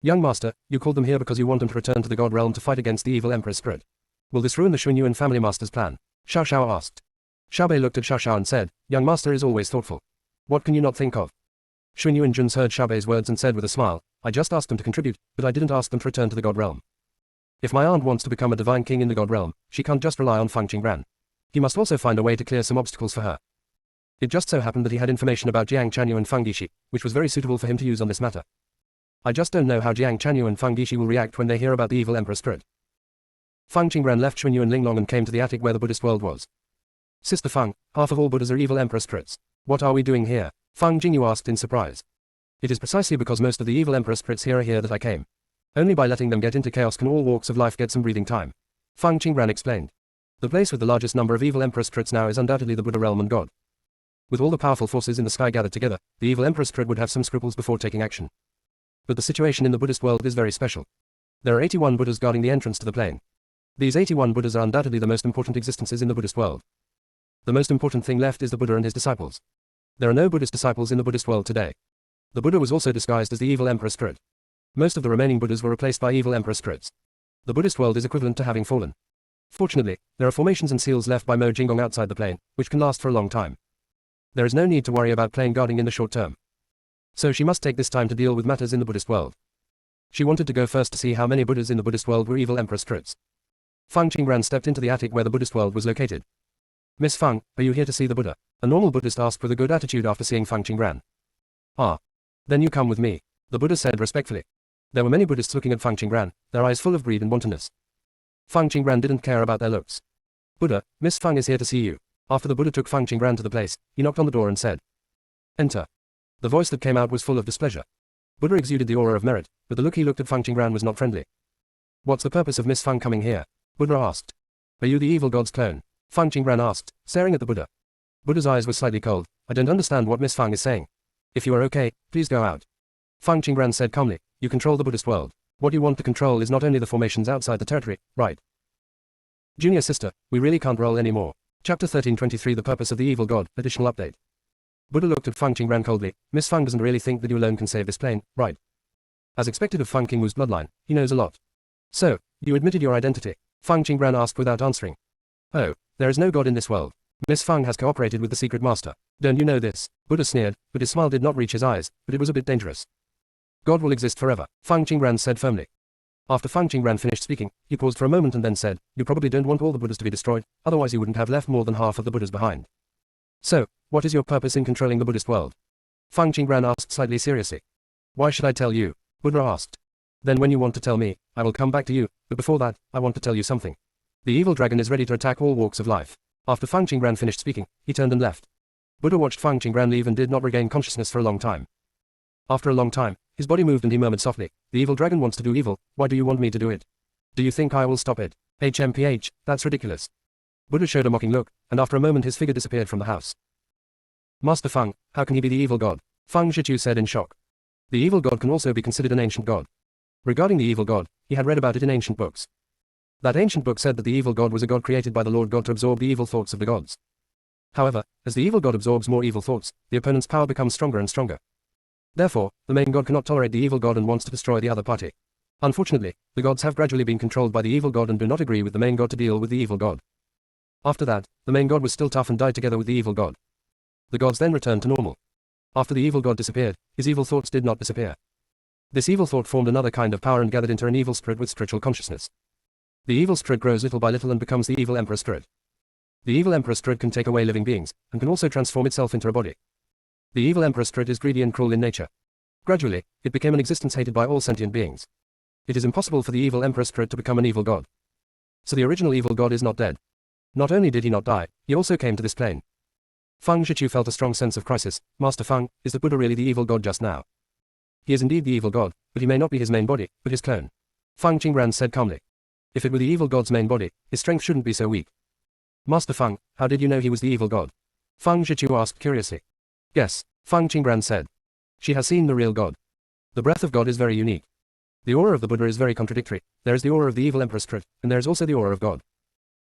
Young master, you called them here because you want them to return to the God realm to fight against the evil Emperor Spirit. Will this ruin the Xuanyuan family master's plan? Xiao asked. Xiaobei looked at Xiao and said, Young master is always thoughtful. What can you not think of? Xuanyuan Jun heard Xiaobei's words and said with a smile, I just asked them to contribute, but I didn't ask them to return to the God realm. If my aunt wants to become a divine king in the God realm, she can't just rely on Feng Qingran. He must also find a way to clear some obstacles for her. It just so happened that he had information about Jiang Chanyu and Feng Guishi, which was very suitable for him to use on this matter. I just don't know how Jiang Chanyu and Feng Guishi will react when they hear about the evil Emperor Spirit. Feng Qingran left Xuanyuan Linglong and came to the attic where the Buddhist world was. Sister Feng, half of all Buddhas are evil Emperor Spirits. What are we doing here? Feng Jingyu asked in surprise. It is precisely because most of the evil Emperor Spirits here are here that I came. Only by letting them get into chaos can all walks of life get some breathing time. Feng Qingran explained. The place with the largest number of evil Emperor Spirits now is undoubtedly the Buddha realm and God. With all the powerful forces in the sky gathered together, the evil Emperor Spirit would have some scruples before taking action. But the situation in the Buddhist world is very special. There are 81 Buddhas guarding the entrance to the plane. These 81 Buddhas are undoubtedly the most important existences in the Buddhist world. The most important thing left is the Buddha and his disciples. There are no Buddhist disciples in the Buddhist world today. The Buddha was also disguised as the evil Emperor Spirit. Most of the remaining Buddhas were replaced by evil Emperor Spirits. The Buddhist world is equivalent to having fallen. Fortunately, there are formations and seals left by Mo Jingong outside the plane, which can last for a long time. There is no need to worry about plane guarding in the short term. So she must take this time to deal with matters in the Buddhist world. She wanted to go first to see how many Buddhas in the Buddhist world were evil Emperor Spirits. Feng Qingran stepped into the attic where the Buddhist world was located. Miss Feng, are you here to see the Buddha? A normal Buddhist asked with a good attitude after seeing Feng Qingran. Ah. Then you come with me, the Buddha said respectfully. There were many Buddhists looking at Feng Qingran, their eyes full of greed and wantonness. Feng Qingran didn't care about their looks. Buddha, Miss Feng is here to see you. After the Buddha took Feng Qingran to the place, he knocked on the door and said, Enter. The voice that came out was full of displeasure. Buddha exuded the aura of merit, but the look he looked at Feng Qingran was not friendly. What's the purpose of Miss Feng coming here? Buddha asked. Are you the evil god's clone? Feng Qingran asked, staring at the Buddha. Buddha's eyes were slightly cold. I don't understand what Miss Feng is saying. If you are okay, please go out. Fang Qingran said calmly, you control the Buddhist world. What you want to control is not only the formations outside the territory, right? Junior sister, we really can't roll anymore. Chapter 1323 The Purpose of the Evil God, additional update. Buddha looked at Fang Qingran coldly. Miss Fang doesn't really think that you alone can save this plane, right? As expected of Fang Qingwu's bloodline, he knows a lot. So, you admitted your identity? Fang Qingran asked without answering. Oh, there is no God in this world. Miss Fang has cooperated with the secret master. Don't you know this? Buddha sneered, but his smile did not reach his eyes, but it was a bit dangerous. God will exist forever, Fang Qingran said firmly. After Fang Qingran finished speaking, he paused for a moment and then said, you probably don't want all the Buddhas to be destroyed, otherwise you wouldn't have left more than half of the Buddhas behind. So, what is your purpose in controlling the Buddhist world? Fang Qingran asked slightly seriously. Why should I tell you? Buddha asked. Then when you want to tell me, I will come back to you, but before that, I want to tell you something. The evil dragon is ready to attack all walks of life. After Fang Qingran finished speaking, he turned and left. Buddha watched Fang Qingran leave and did not regain consciousness for a long time. After a long time, his body moved and he murmured softly, the evil dragon wants to do evil, why do you want me to do it? Do you think I will stop it? HMPH, that's ridiculous. Buddha showed a mocking look, and after a moment his figure disappeared from the house. Master Fang, how can he be the evil god? Fang Zhiqiu said in shock. The evil god can also be considered an ancient god. Regarding the evil god, he had read about it in ancient books. That ancient book said that the evil god was a god created by the Lord God to absorb the evil thoughts of the gods. However, as the evil god absorbs more evil thoughts, the opponent's power becomes stronger and stronger. Therefore, the main god cannot tolerate the evil god and wants to destroy the other party. Unfortunately, the gods have gradually been controlled by the evil god and do not agree with the main god to deal with the evil god. After that, the main god was still tough and died together with the evil god. The gods then returned to normal. After the evil god disappeared, his evil thoughts did not disappear. This evil thought formed another kind of power and gathered into an evil spirit with spiritual consciousness. The evil spirit grows little by little and becomes the evil emperor spirit. The evil emperor spirit can take away living beings, and can also transform itself into a body. The evil emperor spirit is greedy and cruel in nature. Gradually, it became an existence hated by all sentient beings. It is impossible for the evil emperor spirit to become an evil god. So the original evil god is not dead. Not only did he not die, he also came to this plane. Fang Zhiqiu felt a strong sense of crisis. Master Fang, is the Buddha really the evil god just now? He is indeed the evil god, but he may not be his main body, but his clone. Fang Qingran said calmly. If it were the evil god's main body, his strength shouldn't be so weak. Master Fang, how did you know he was the evil god? Fang Zhiqiu asked curiously. Yes, Fang Qingran said. She has seen the real God. The breath of God is very unique. The aura of the Buddha is very contradictory. There is the aura of the evil emperor spirit, and there is also the aura of God.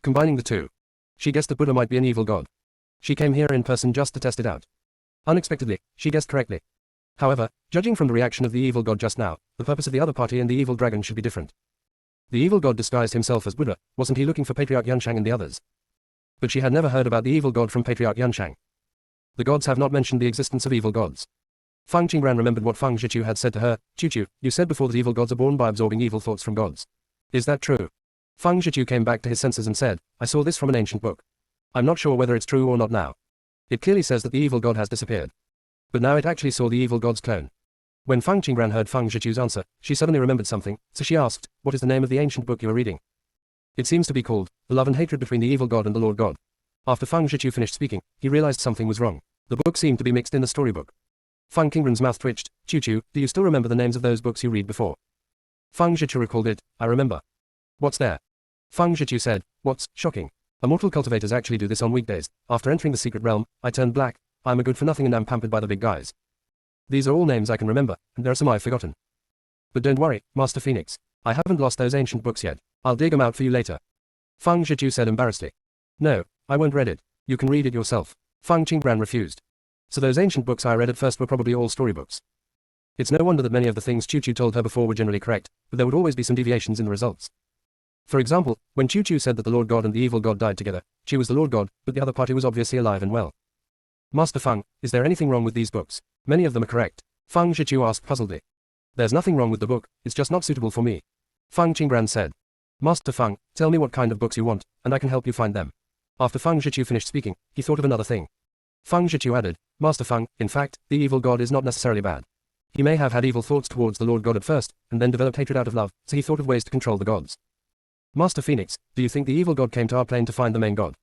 Combining the two, she guessed that Buddha might be an evil god. She came here in person just to test it out. Unexpectedly, she guessed correctly. However, judging from the reaction of the evil god just now, the purpose of the other party and the evil dragon should be different. The evil god disguised himself as Buddha. Wasn't he looking for Patriarch Yanshang and the others? But she had never heard about the evil god from Patriarch Yanshang. The gods have not mentioned the existence of evil gods. Fang Qingran remembered what Fang Zhiqiu had said to her. Qiu, you said before that evil gods are born by absorbing evil thoughts from gods. Is that true? Fang Zhiqiu came back to his senses and said, I saw this from an ancient book. I'm not sure whether it's true or not now. It clearly says that the evil god has disappeared. But now it actually saw the evil god's clone. When Fang Qingran heard Fang Zhiqiu's answer, she suddenly remembered something, so she asked, what is the name of the ancient book you are reading? It seems to be called, The Love and Hatred Between the Evil God and the Lord God. After Fang Zhiqiu finished speaking, he realized something was wrong. The book seemed to be mixed in the storybook. Fang Qingran's mouth twitched. Qiu, do you still remember the names of those books you read before? Fang Zhiqiu recalled it. I remember. What's there? Fang Zhiqiu said. What's shocking? Immortal cultivators actually do this on weekdays. After entering the secret realm, I turned black. I'm a good for nothing and am pampered by the big guys. These are all names I can remember, and there are some I've forgotten. But don't worry, Master Phoenix. I haven't lost those ancient books yet. I'll dig them out for you later. Fang Zhiqiu said embarrassedly. No, I won't read it. You can read it yourself. Fang Qingran refused. So those ancient books I read at first were probably all storybooks. It's no wonder that many of the things Qiu told her before were generally correct, but there would always be some deviations in the results. For example, when Qiu said that the Lord God and the evil god died together, she was the Lord God, but the other party was obviously alive and well. Master Fang, is there anything wrong with these books? Many of them are correct. Fang Zhiqiu asked puzzledly. There's nothing wrong with the book, it's just not suitable for me. Fang Qingran said. Master Fang, tell me what kind of books you want, and I can help you find them. After Fang Zhiqiu finished speaking, he thought of another thing. Fang Zhiqiu added, Master Fang, in fact, the evil god is not necessarily bad. He may have had evil thoughts towards the Lord God at first, and then developed hatred out of love, so he thought of ways to control the gods. Master Phoenix, do you think the evil god came to our plane to find the main god?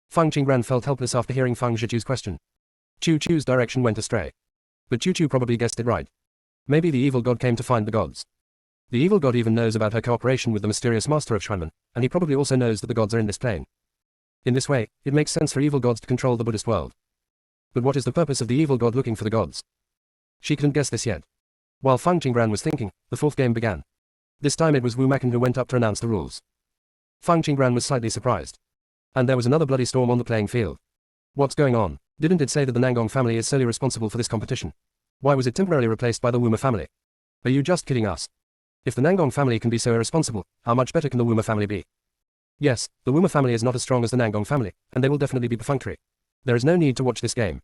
Fang Qingran felt helpless after hearing Fang Zhiqiu's question. Qiu's direction went astray. But Qiu probably guessed it right. Maybe the evil god came to find the gods. The evil god even knows about her cooperation with the mysterious master of Xuanmen, and he probably also knows that the gods are in this plane. In this way, it makes sense for evil gods to control the Buddhist world. But what is the purpose of the evil god looking for the gods? She couldn't guess this yet. While Fang Qingbran was thinking, the fourth game began. This time it was Wu Makan who went up to announce the rules. Fang Qingbran was slightly surprised. And there was another bloody storm on the playing field. What's going on? Didn't it say that the Nangong family is solely responsible for this competition? Why was it temporarily replaced by the Wuma family? Are you just kidding us? If the Nangong family can be so irresponsible, how much better can the Wuma family be? Yes, the Wuma family is not as strong as the Nangong family, and they will definitely be perfunctory. There is no need to watch this game.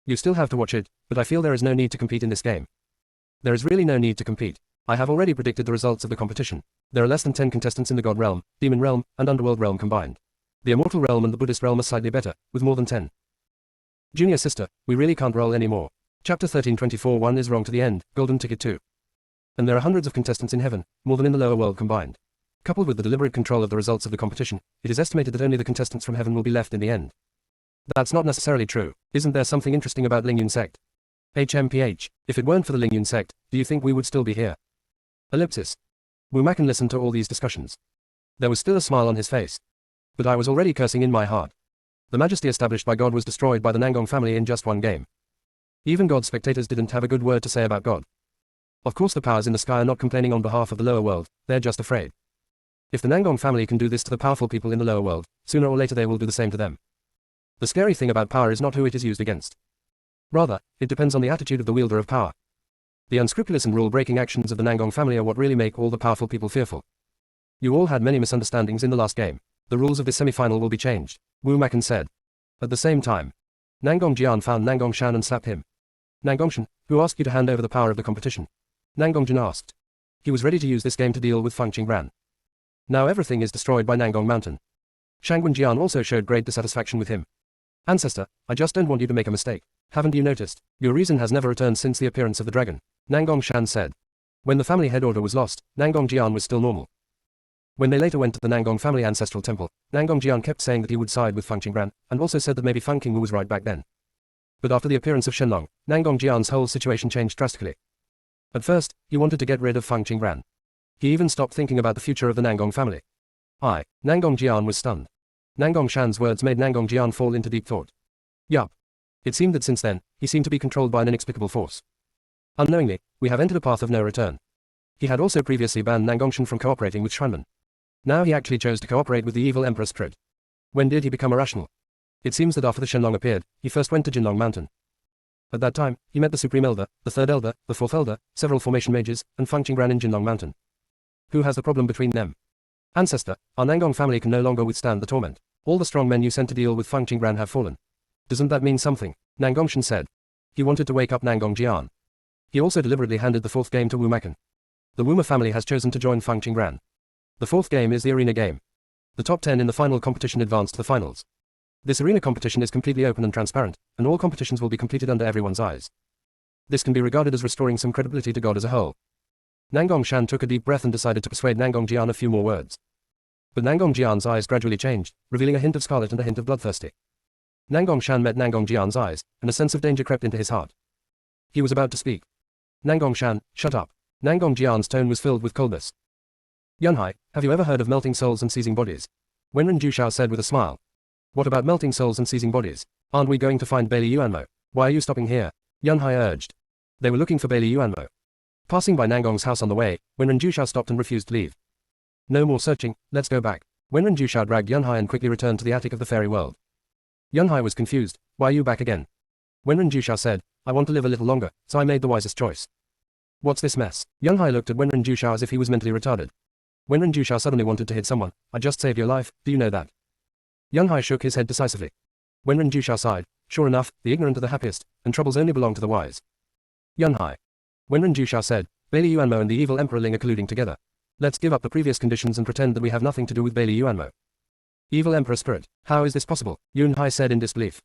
You still have to watch it, but I feel there is no need to compete in this game. There is really no need to compete. I have already predicted the results of the competition. There are less than 10 contestants in the God realm, Demon realm, and Underworld realm combined. The Immortal realm and the Buddhist realm are slightly better, with more than 10. Junior sister, we really can't roll anymore. Chapter 13:24 is wrong to the end, golden ticket 2. And there are hundreds of contestants in heaven, more than in the lower world combined. Coupled with the deliberate control of the results of the competition, it is estimated that only the contestants from heaven will be left in the end. That's not necessarily true. Isn't there something interesting about Lingyun sect? HMPH, if it weren't for the Lingyun sect, do you think we would still be here? Ellipsis. Wu Makan listened to all these discussions. There was still a smile on his face. But I was already cursing in my heart. The majesty established by God was destroyed by the Nangong family in just one game. Even God's spectators didn't have a good word to say about God. Of course the powers in the sky are not complaining on behalf of the lower world, they're just afraid. If the Nangong family can do this to the powerful people in the lower world, sooner or later they will do the same to them. The scary thing about power is not who it is used against. Rather, it depends on the attitude of the wielder of power. The unscrupulous and rule-breaking actions of the Nangong family are what really make all the powerful people fearful. You all had many misunderstandings in the last game. The rules of this semi-final will be changed, Wu Makan said. At the same time, Nangong Jian found Nangong Shan and slapped him. Nangong Shan, who asked you to hand over the power of the competition? Nangong Jin asked. He was ready to use this game to deal with Fang Qingbran. Now everything is destroyed by Nangong Mountain. Shangwen Jian also showed great dissatisfaction with him. Ancestor, I just don't want you to make a mistake. Haven't you noticed? Your reason has never returned since the appearance of the dragon, Nangong Shan said. When the family head order was lost, Nangong Jian was still normal. When they later went to the Nangong family ancestral temple, Nangong Jian kept saying that he would side with Fang Qingbran, and also said that maybe Fang Qingwu was right back then. But after the appearance of Shenlong, Nangong Jian's whole situation changed drastically. At first, he wanted to get rid of Fang Qingbran. He even stopped thinking about the future of the Nangong family. Nangong Jian was stunned. Nangong Shan's words made Nangong Jian fall into deep thought. Yup. It seemed that since then, he seemed to be controlled by an inexplicable force. Unknowingly, we have entered a path of no return. He had also previously banned Nangongshan from cooperating with Shranman. Now he actually chose to cooperate with the evil Emperor spirit. When did he become irrational? It seems that after the Shenlong appeared, he first went to Jinlong Mountain. At that time, he met the Supreme Elder, the Third Elder, the Fourth Elder, several formation mages, and Fang Qingbran in Jinlong Mountain. Who has the problem between them? Ancestor, our Nangong family can no longer withstand the torment. All the strong men you sent to deal with Fang Qingbran have fallen. Doesn't that mean something? Nangongshan said. He wanted to wake up Nangong Jian. He also deliberately handed the fourth game to Wu Makan. The Wuma family has chosen to join Fang Qingbran. The fourth game is the arena game. The top 10 in the final competition advance to the finals. This arena competition is completely open and transparent, and all competitions will be completed under everyone's eyes. This can be regarded as restoring some credibility to God as a whole. Nangong Shan took a deep breath and decided to persuade Nangong Jian a few more words. But Nangong Jian's eyes gradually changed, revealing a hint of scarlet and a hint of bloodthirsty. Nangong Shan met Nangong Jian's eyes, and a sense of danger crept into his heart. He was about to speak. Nangong Shan, shut up. Nangong Jian's tone was filled with coldness. Yunhai, have you ever heard of melting souls and seizing bodies? Wenren Jushao said with a smile. What about melting souls and seizing bodies? Aren't we going to find Bailey Yuanmo? Why are you stopping here? Yunhai urged. They were looking for Bailey Yuanmo. Passing by Nangong's house on the way, Wenren Jushao stopped and refused to leave. No more searching, let's go back. Wenren Jushao dragged Yunhai and quickly returned to the attic of the fairy world. Yunhai was confused. Why are you back again? Wenren Jushao said, I want to live a little longer, so I made the wisest choice. What's this mess? Yunhai looked at Wenren Jushao as if he was mentally retarded. Wenren Jushao suddenly wanted to hit someone. I just saved your life, do you know that? Yunhai shook his head decisively. Wenren Jushao sighed. Sure enough, the ignorant are the happiest, and troubles only belong to the wise. Yunhai. Wenren Jushao said, Bailey Yuanmo and the evil Emperor Ling are colluding together. Let's give up the previous conditions and pretend that we have nothing to do with Bailey Yuanmo. Evil Emperor Spirit. How is this possible? Yunhai said in disbelief.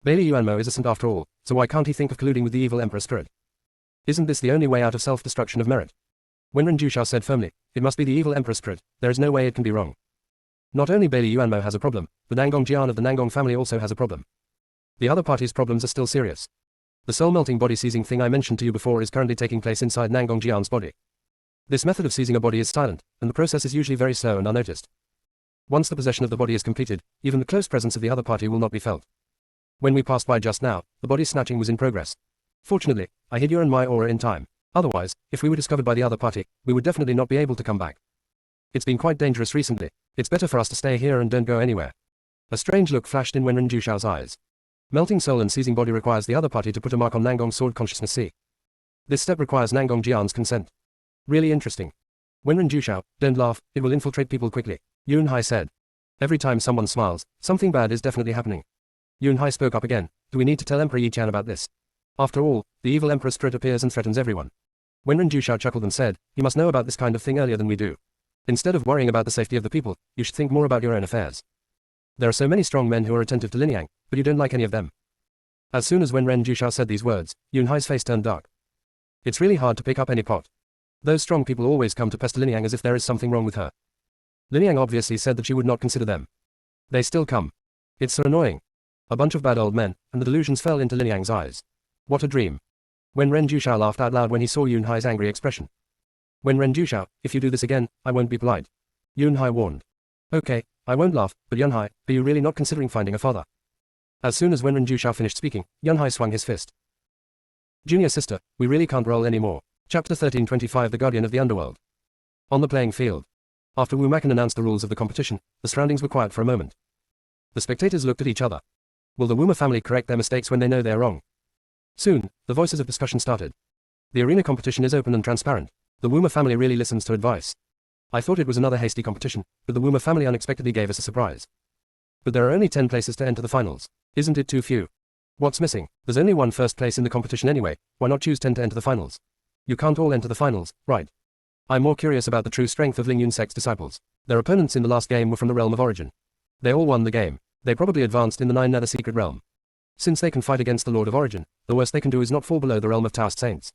Bailey Yuanmo is a saint after all, so why can't he think of colluding with the evil Emperor Spirit? Isn't this the only way out of self-destruction of merit? Wenren Jushao said firmly, it must be the evil Emperor Spirit, there is no way it can be wrong. Not only Bailey Yuanmo has a problem, the Nangong Jian of the Nangong family also has a problem. The other party's problems are still serious. The soul-melting body seizing thing I mentioned to you before is currently taking place inside Nangong Jian's body. This method of seizing a body is silent, and the process is usually very slow and unnoticed. Once the possession of the body is completed, even the close presence of the other party will not be felt. When we passed by just now, the body snatching was in progress. Fortunately, I hid your and my aura in time. Otherwise, if we were discovered by the other party, we would definitely not be able to come back. It's been quite dangerous recently. It's better for us to stay here and don't go anywhere. A strange look flashed in Wenren Jushao's eyes. Melting soul and seizing body requires the other party to put a mark on Nangong's sword consciousness C. This step requires Nangong Jian's consent. Really interesting. Wenren Jushao, don't laugh, it will infiltrate people quickly, Yun Hai said. Every time someone smiles, something bad is definitely happening. Yun Hai spoke up again. Do we need to tell Emperor Yi Qian about this? After all, the evil Emperor Spirit appears and threatens everyone. Wenren Jushao chuckled and said, he must know about this kind of thing earlier than we do. Instead of worrying about the safety of the people, you should think more about your own affairs. There are so many strong men who are attentive to Linyang, but you don't like any of them. As soon as Wenren Jushao said these words, Yun Hai's face turned dark. It's really hard to pick up any pot. Those strong people always come to pester Linyang as if there is something wrong with her. Linyang obviously said that she would not consider them. They still come. It's so annoying. A bunch of bad old men, and the delusions fell into Linyang's eyes. What a dream. Wenren Jushao laughed out loud when he saw Yun Hai's angry expression. Wenren Jushao, if you do this again, I won't be polite. Yun Hai warned. Okay, I won't laugh, but Yun Hai, are you really not considering finding a father? As soon as Wenren Jushao finished speaking, Yun Hai swung his fist. Junior sister, we really can't roll anymore. Chapter 1325 The Guardian of the Underworld. On the playing field. After Wu Makan announced the rules of the competition, the surroundings were quiet for a moment. The spectators looked at each other. Will the Wuma family correct their mistakes when they know they're wrong? Soon, the voices of discussion started. The arena competition is open and transparent. The Wuma family really listens to advice. I thought it was another hasty competition, but the Wuma family unexpectedly gave us a surprise. But there are only 10 places to enter the finals. Isn't it too few? What's missing? There's only one first place in the competition anyway, why not choose 10 to enter the finals? You can't all enter the finals, right? I'm more curious about the true strength of Ling Yunsek's disciples. Their opponents in the last game were from the realm of origin. They all won the game. They probably advanced in the 9 Nether Secret Realm. Since they can fight against the Lord of Origin, the worst they can do is not fall below the realm of Taoist Saints.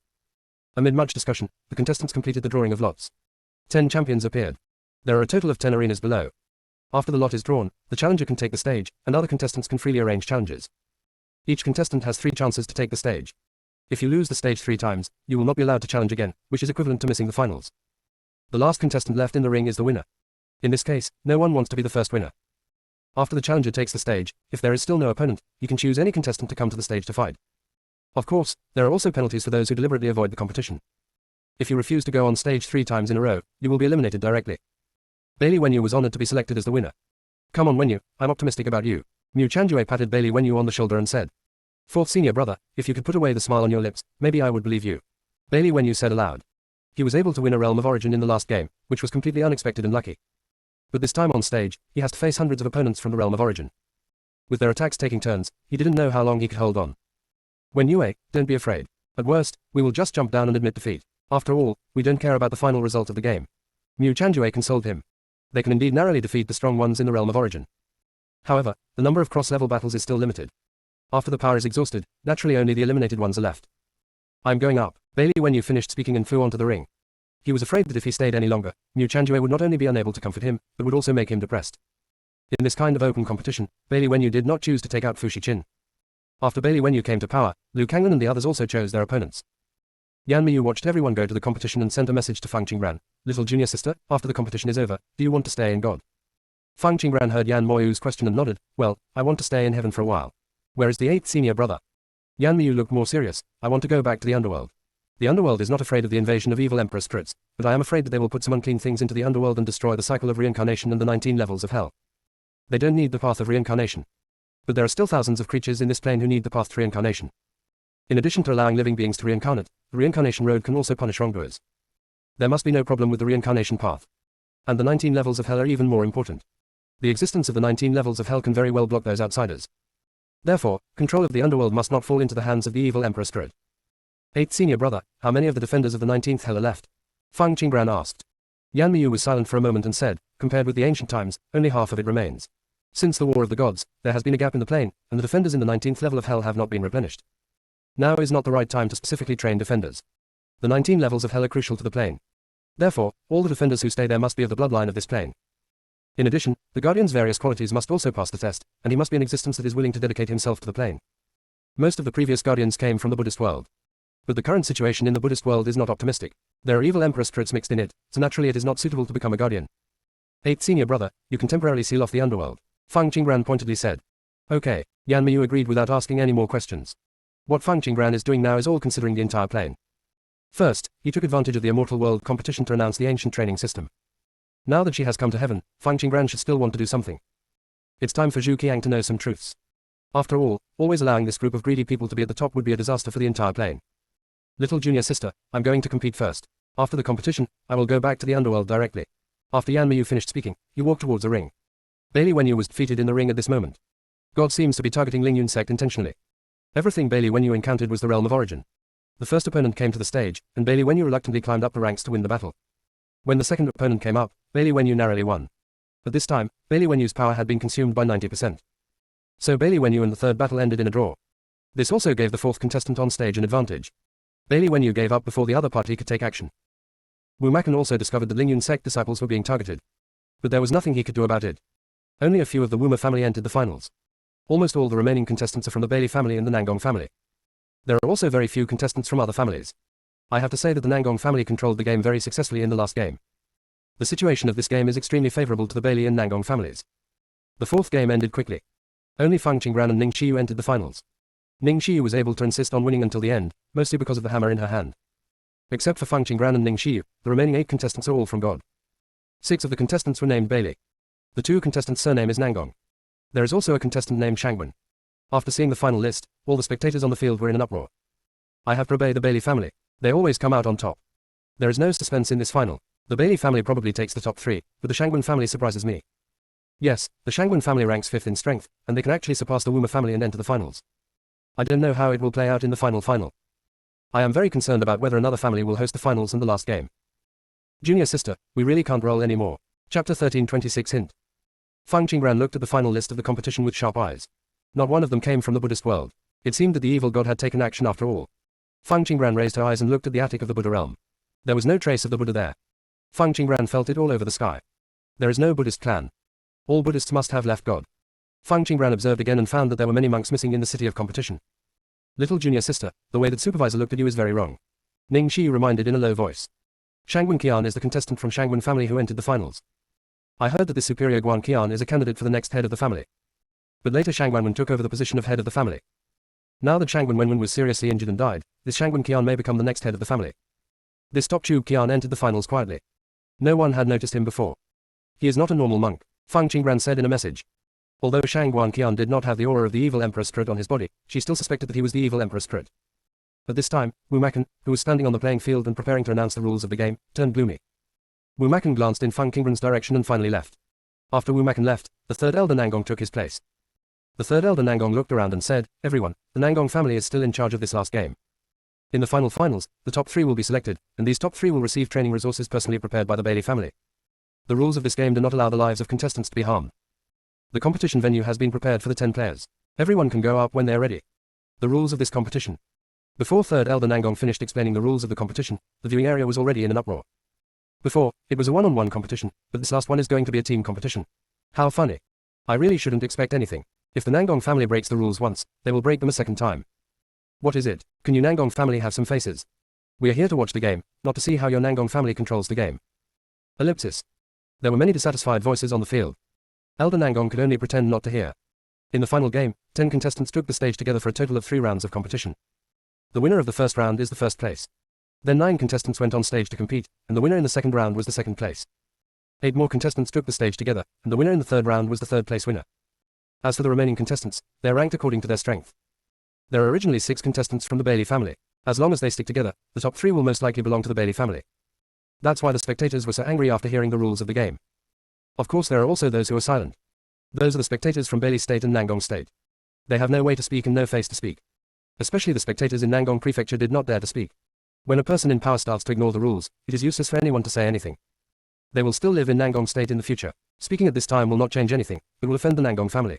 Amid much discussion, the contestants completed the drawing of lots. 10 champions appeared. There are a total of 10 arenas below. After the lot is drawn, the challenger can take the stage, and other contestants can freely arrange challenges. Each contestant has 3 chances to take the stage. If you lose the stage 3 times, you will not be allowed to challenge again, which is equivalent to missing the finals. The last contestant left in the ring is the winner. In this case, no one wants to be the first winner. After the challenger takes the stage, if there is still no opponent, he can choose any contestant to come to the stage to fight. Of course, there are also penalties for those who deliberately avoid the competition. If you refuse to go on stage 3 times in a row, you will be eliminated directly. Bailey Wenyu was honored to be selected as the winner. Come on Wenyu, I'm optimistic about you. Mu Chanjue patted Bailey Wenyu on the shoulder and said. Fourth senior brother, if you could put away the smile on your lips, maybe I would believe you. Bailey Wenyu said aloud. He was able to win a realm of origin in the last game, which was completely unexpected and lucky. But this time on stage, he has to face hundreds of opponents from the realm of origin. With their attacks taking turns, he didn't know how long he could hold on. Wenyu, don't be afraid. At worst, we will just jump down and admit defeat. After all, we don't care about the final result of the game. Mu Chanjue consoled him. They can indeed narrowly defeat the strong ones in the realm of origin. However, the number of cross-level battles is still limited. After the power is exhausted, naturally only the eliminated ones are left. I'm going up. Bailey Wenyu finished speaking and flew onto the ring. He was afraid that if he stayed any longer, Mu Chanjue would not only be unable to comfort him, but would also make him depressed. In this kind of open competition, Bailey Wenyu did not choose to take out Fu Shiqin. After Bailey Wenyu came to power, Liu Kanglan and the others also chose their opponents. Yan Miyu watched everyone go to the competition and sent a message to Fang Qingran. Little junior sister, after the competition is over, do you want to stay in God? Fang Qingran heard Yan Moyu's question and nodded. Well, I want to stay in heaven for a while. Where is the 8th senior brother? Yan Miyu looked more serious. I want to go back to the underworld. The underworld is not afraid of the invasion of evil emperor spirits, but I am afraid that they will put some unclean things into the underworld and destroy the cycle of reincarnation and the 19 levels of hell. They don't need the path of reincarnation. But there are still thousands of creatures in this plane who need the path to reincarnation. In addition to allowing living beings to reincarnate, the reincarnation road can also punish wrongdoers. There must be no problem with the reincarnation path. And the 19 levels of hell are even more important. The existence of the 19 levels of hell can very well block those outsiders. Therefore, control of the underworld must not fall into the hands of the evil emperor spirit. 8th senior brother, how many of the defenders of the 19th hell are left? Fang Qingran asked. Yan Miyu was silent for a moment and said, compared with the ancient times, only half of it remains. Since the War of the Gods, there has been a gap in the plane, and the defenders in the 19th level of hell have not been replenished. Now is not the right time to specifically train defenders. The 19 levels of hell are crucial to the plane. Therefore, all the defenders who stay there must be of the bloodline of this plane. In addition, the Guardian's various qualities must also pass the test, and he must be an existence that is willing to dedicate himself to the plane. Most of the previous Guardians came from the Buddhist world. But the current situation in the Buddhist world is not optimistic. There are evil emperor spirits mixed in it, so naturally it is not suitable to become a Guardian. 8th senior brother, you can temporarily seal off the underworld. Fang Qingran pointedly said. Okay, Yan Miyu agreed without asking any more questions. What Fang Qingran is doing now is all considering the entire plane. First, he took advantage of the Immortal World competition to renounce the ancient training system. Now that she has come to heaven, Fang Qingbran should still want to do something. It's time for Zhu Qiang to know some truths. After all, always allowing this group of greedy people to be at the top would be a disaster for the entire plane. Little junior sister, I'm going to compete first. After the competition, I will go back to the underworld directly. After Yan Miyu finished speaking, he walked towards the ring. Bailey Wenyu was defeated in the ring at this moment. God seems to be targeting Lingyun sect intentionally. Everything Bailey Wenyu encountered was the realm of origin. The first opponent came to the stage, and Bailey Wenyu reluctantly climbed up the ranks to win the battle. When the second opponent came up, Bailey Wenyu narrowly won. But this time, Bailey Wenyu's power had been consumed by 90%. So Bailey Wenyu and the third battle ended in a draw. This also gave the fourth contestant on stage an advantage. Bailey Wenyu gave up before the other party could take action. Wu Makan also discovered that Lingyun sect disciples were being targeted. But there was nothing he could do about it. Only a few of the Wuma family entered the finals. Almost all the remaining contestants are from the Bailey family and the Nangong family. There are also very few contestants from other families. I have to say that the Nangong family controlled the game very successfully in the last game. The situation of this game is extremely favorable to the Bailey and Nangong families. The fourth game ended quickly. Only Fang Qingbran and Ning Xiyu entered the finals. Ning Xiyu was able to insist on winning until the end, mostly because of the hammer in her hand. Except for Fang Qingbran and Ning Xiyu, the remaining 8 contestants are all from God. 6 of the contestants were named Bailey. The 2 contestants' surname is Nangong. There is also a contestant named Shangwen. After seeing the final list, all the spectators on the field were in an uproar. I have to obey the Bailey family. They always come out on top. There is no suspense in this final. The Bailey family probably takes the top 3, but the Shangwen family surprises me. Yes, the Shangwen family ranks 5th in strength, and they can actually surpass the Wuma family and enter the finals. I don't know how it will play out in the final. I am very concerned about whether another family will host the finals and the last game. Junior sister, we really can't roll anymore. Chapter 13:26 Hint. Fang Qingbran looked at the final list of the competition with sharp eyes. Not one of them came from the Buddhist world. It seemed that the evil god had taken action after all. Fang Qingbran raised her eyes and looked at the attic of the Buddha realm. There was no trace of the Buddha there. Fang Qingbran felt it all over the sky. There is no Buddhist clan. All Buddhists must have left God. Fang Qingbran observed again and found that there were many monks missing in the city of competition. Little junior sister, the way that supervisor looked at you is very wrong. Ning Xiyu reminded in a low voice. Shangwen Qian is the contestant from Shangwen family who entered the finals. I heard that this superior Guan Qian is a candidate for the next head of the family. But later Shangwen Wen took over the position of head of the family. Now that Shangwen Wenwen was seriously injured and died, this Shangwen Qian may become the next head of the family. This top tube Qian entered the finals quietly. No one had noticed him before. He is not a normal monk, Fang Qingbran said in a message. Although Shangguan Qian did not have the aura of the evil emperor spirit on his body, she still suspected that he was the evil emperor spirit. At this time, Wu Makan, who was standing on the playing field and preparing to announce the rules of the game, turned gloomy. Wu Makan glanced in Fang Qingbran's direction and finally left. After Wu Makan left, the third elder Nangong took his place. The third elder Nangong looked around and said, "Everyone, the Nangong family is still in charge of this last game. In the finals, the top 3 will be selected, and these top 3 will receive training resources personally prepared by the Bailey family. The rules of this game do not allow the lives of contestants to be harmed. The competition venue has been prepared for the 10 players. Everyone can go up when they are ready. The rules of this competition." Before third elder Nangong finished explaining the rules of the competition, the viewing area was already in an uproar. Before, it was a one-on-one competition, but this last one is going to be a team competition. How funny. I really shouldn't expect anything. If the Nangong family breaks the rules once, they will break them a second time. What is it? Can you Nangong family have some faces? We are here to watch the game, not to see how your Nangong family controls the game. Ellipsis. There were many dissatisfied voices on the field. Elder Nangong could only pretend not to hear. In the final game, 10 contestants took the stage together for a total of 3 rounds of competition. The winner of the first round is the first place. Then 9 contestants went on stage to compete, and the winner in the second round was the second place. 8 more contestants took the stage together, and the winner in the third round was the third place winner. As for the remaining contestants, they are ranked according to their strength. There are originally 6 contestants from the Bailey family. As long as they stick together, the top 3 will most likely belong to the Bailey family. That's why the spectators were so angry after hearing the rules of the game. Of course there are also those who are silent. Those are the spectators from Bailey State and Nangong State. They have no way to speak and no face to speak. Especially the spectators in Nangong Prefecture did not dare to speak. When a person in power starts to ignore the rules, it is useless for anyone to say anything. They will still live in Nangong State in the future. Speaking at this time will not change anything, it will offend the Nangong family.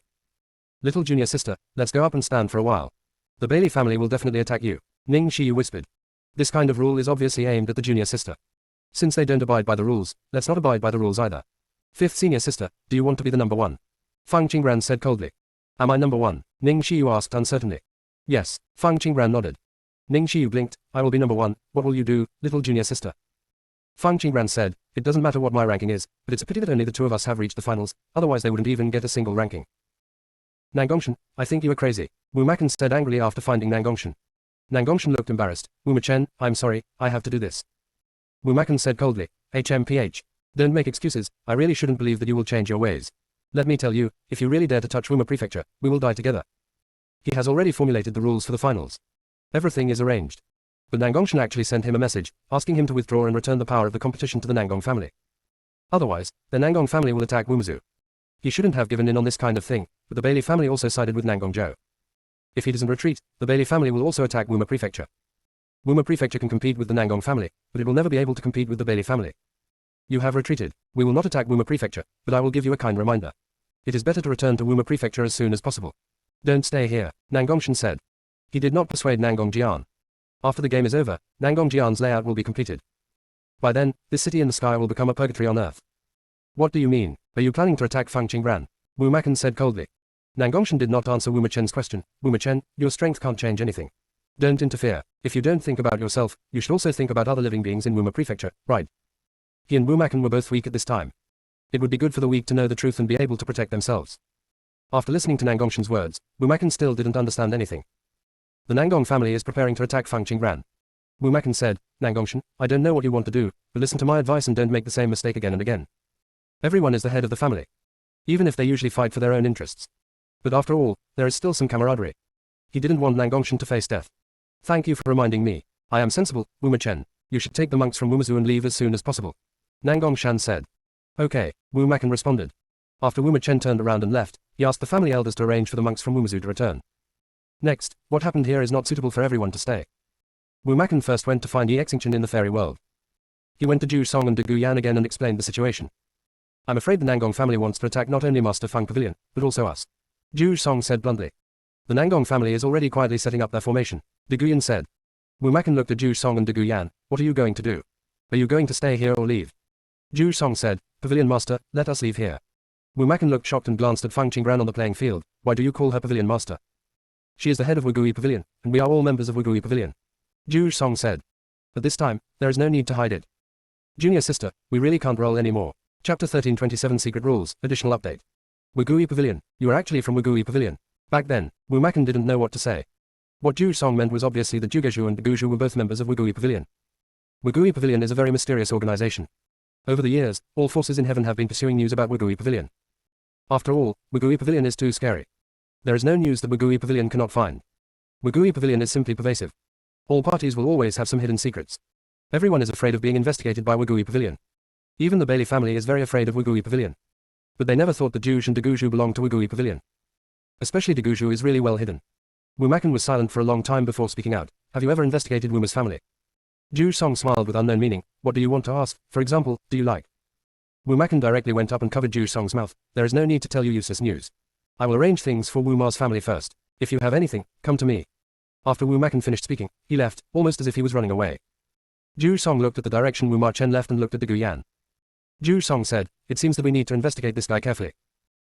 Little junior sister, let's go up and stand for a while. The Bailey family will definitely attack you, Ning Xiyu whispered. This kind of rule is obviously aimed at the junior sister. Since they don't abide by the rules, let's not abide by the rules either. 5th senior sister, do you want to be the number 1? Fang Qingbran said coldly. Am I number 1? Ning Xiyu asked uncertainly. Yes, Fang Qingbran nodded. Ning Xiyu blinked. I will be number 1, what will you do, little junior sister? Fang Qingbran said, it doesn't matter what my ranking is, but it's a pity that only the 2 of us have reached the finals, otherwise they wouldn't even get a single ranking. Nangongshan, I think you are crazy, Wu Makan said angrily after finding Nangongshan. Nang Gongshan looked embarrassed. Wu Chen, I'm sorry, I have to do this. Wu Makan said coldly, HMPH. Don't make excuses, I really shouldn't believe that you will change your ways. Let me tell you, if you really dare to touch Wuma Prefecture, we will die together. He has already formulated the rules for the finals. Everything is arranged. But Nang Gongshan actually sent him a message, asking him to withdraw and return the power of the competition to the Nangong family. Otherwise, the Nangong family will attack Wumazu. He shouldn't have given in on this kind of thing, but the Bailey family also sided with Nangong Zhou. If he doesn't retreat, the Bailey family will also attack Wuma Prefecture. Wuma Prefecture can compete with the Nangong family, but it will never be able to compete with the Bailey family. You have retreated. We will not attack Wuma Prefecture, but I will give you a kind reminder. It is better to return to Wuma Prefecture as soon as possible. Don't stay here, Nang Gongshan said. He did not persuade Nangong Jian. After the game is over, Nangong Jian's layout will be completed. By then, this city in the sky will become a purgatory on earth. What do you mean? Are you planning to attack Fang Qingran? Wu Makan said coldly. Nang Gongshan did not answer Wu Machen's question. Wu Machen, your strength can't change anything. Don't interfere. If you don't think about yourself, you should also think about other living beings in Wuma Prefecture, right? He and Wu Makan were both weak at this time. It would be good for the weak to know the truth and be able to protect themselves. After listening to Nang Gongshan's words, Wu Makan still didn't understand anything. The Nangong family is preparing to attack Fang Qingran. Wu Makan said, Nang Gongshan, I don't know what you want to do, but listen to my advice and don't make the same mistake again and again. Everyone is the head of the family. Even if they usually fight for their own interests. But after all, there is still some camaraderie. He didn't want Nang Gongshan to face death. Thank you for reminding me. I am sensible, Wu Machen. You should take the monks from Wumazu and leave as soon as possible. Nang Gongshan said. Okay, Wu Makan responded. After Wu Machen turned around and left, he asked the family elders to arrange for the monks from Wumazu to return. Next, what happened here is not suitable for everyone to stay. Wu Makan first went to find Yi Xingchen in the fairy world. He went to Zhu Song and De Guyan again and explained the situation. I'm afraid the Nangong family wants to attack not only Master Fang Pavilion, but also us. Zhu Song said bluntly. The Nangong family is already quietly setting up their formation, De Guyan said. Wu Makan looked at Zhu Song and De Guyan. What are you going to do? Are you going to stay here or leave? Zhu Song said, Pavilion Master, let us leave here. Wu Makan looked shocked and glanced at Fang Qingran on the playing field. Why do you call her Pavilion Master? She is the head of Wugui Pavilion, and we are all members of Wugui Pavilion. Zhu Song said. At this time, there is no need to hide it. Junior sister, we really can't roll anymore. Chapter 1327 Secret Rules, Additional Update. Wugui Pavilion, you are actually from Wugui Pavilion. Back then, Wu Makan didn't know what to say. What Zhu Song meant was obviously that Zhugeshu and Deguzhu were both members of Wugui Pavilion. Wugui Pavilion is a very mysterious organization. Over the years, all forces in heaven have been pursuing news about Wugui Pavilion. After all, Wugui Pavilion is too scary. There is no news that Wugui Pavilion cannot find. Wugui Pavilion is simply pervasive. All parties will always have some hidden secrets. Everyone is afraid of being investigated by Wugui Pavilion. Even the Bailey family is very afraid of Wugui Pavilion. But they never thought that Zhuge and Deguzhu belonged to Wugui Pavilion. Especially Deguzhu is really well hidden. Wu Makan was silent for a long time before speaking out. Have you ever investigated Wuma's family? Zhu Song smiled with unknown meaning. What do you want to ask? For example, do you like? Wu Makan directly went up and covered Zhu Song's mouth. There is no need to tell you useless news. I will arrange things for Wu Ma's family first. If you have anything, come to me. After Wu Makan finished speaking, he left, almost as if he was running away. Zhu Song looked at the direction Wu Ma Chen left and looked at De Guyan. Zhu Song said, it seems that we need to investigate this guy carefully.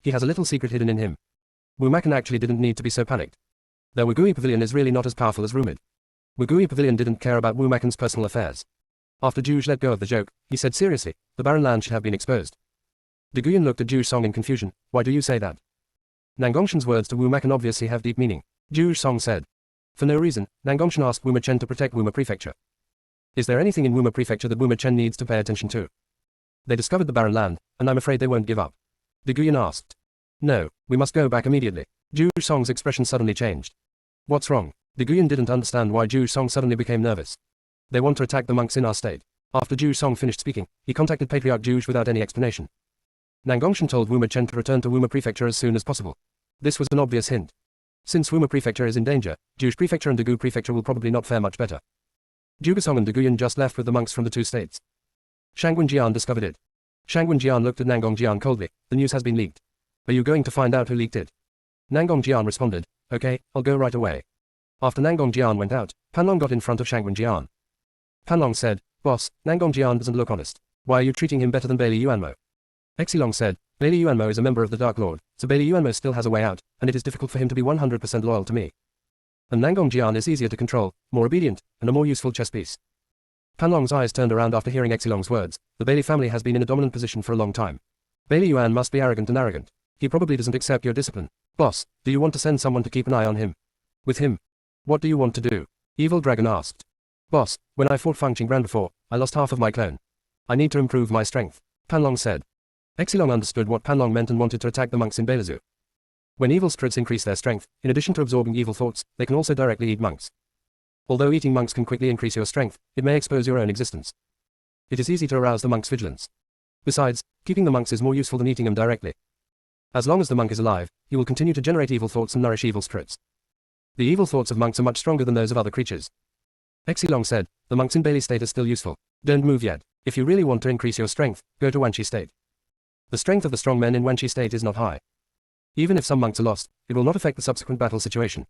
He has a little secret hidden in him. Wu Makan actually didn't need to be so panicked. Their Wugui Pavilion is really not as powerful as rumored. Wugui Pavilion didn't care about Wu Makan's personal affairs. After Zhuge let go of the joke, he said seriously, the barren land should have been exposed. De Guyan looked at Zhu Song in confusion. Why do you say that? Nang Gongshan's words to Wu Makan obviously have deep meaning. Zhu Song said. For no reason, Nang Gongshan asked Wu Ma Chen to protect Wuma Prefecture. Is there anything in Wuma Prefecture that Wu Ma Chen needs to pay attention to? They discovered the barren land, and I'm afraid they won't give up. De Guyan asked. No, we must go back immediately. Zhu Song's expression suddenly changed. What's wrong? De Guyan didn't understand why Zhu Song suddenly became nervous. They want to attack the monks in our state. After Zhu Song finished speaking, he contacted Patriarch Zhuge without any explanation. Nang Gongshan told Wu Ma Chen to return to Wuma Prefecture as soon as possible. This was an obvious hint. Since Wuma Prefecture is in danger, Zhuge Prefecture and Degu Prefecture will probably not fare much better. Zhugesong and De Guyan just left with the monks from the two states. Shangwen Jian discovered it. Shangwen Jian looked at Nangong Jian coldly. The news has been leaked. Are you going to find out who leaked it? Nangong Jian responded. Okay, I'll go right away. After Nangong Jian went out, Panlong got in front of Shangwen Jian. Panlong said, Boss, Nangong Jian doesn't look honest. Why are you treating him better than Bailey Yuanmo? Exilong said, Bailey Yuanmo is a member of the Dark Lord, so Bailey Yuanmo still has a way out, and it is difficult for him to be 100% loyal to me. And Nangong Jian is easier to control, more obedient, and a more useful chess piece. Panlong's eyes turned around after hearing Exilong's words. The Bailey family has been in a dominant position for a long time. Bailey Yuan must be arrogant and arrogant. He probably doesn't accept your discipline. Boss, do you want to send someone to keep an eye on him? With him? What do you want to do? Evil Dragon asked. Boss, when I fought Feng Qingbran before, I lost half of my clone. I need to improve my strength, Panlong said. Exilong understood what Panlong meant and wanted to attack the monks in Beilazu. When evil spirits increase their strength, in addition to absorbing evil thoughts, they can also directly eat monks. Although eating monks can quickly increase your strength, it may expose your own existence. It is easy to arouse the monk's vigilance. Besides, keeping the monks is more useful than eating them directly. As long as the monk is alive, he will continue to generate evil thoughts and nourish evil spirits. The evil thoughts of monks are much stronger than those of other creatures. Exilong said, the monks in Bailey state are still useful. Don't move yet. If you really want to increase your strength, go to Wanchi state. The strength of the strong men in Wanchi state is not high. Even if some monks are lost, it will not affect the subsequent battle situation.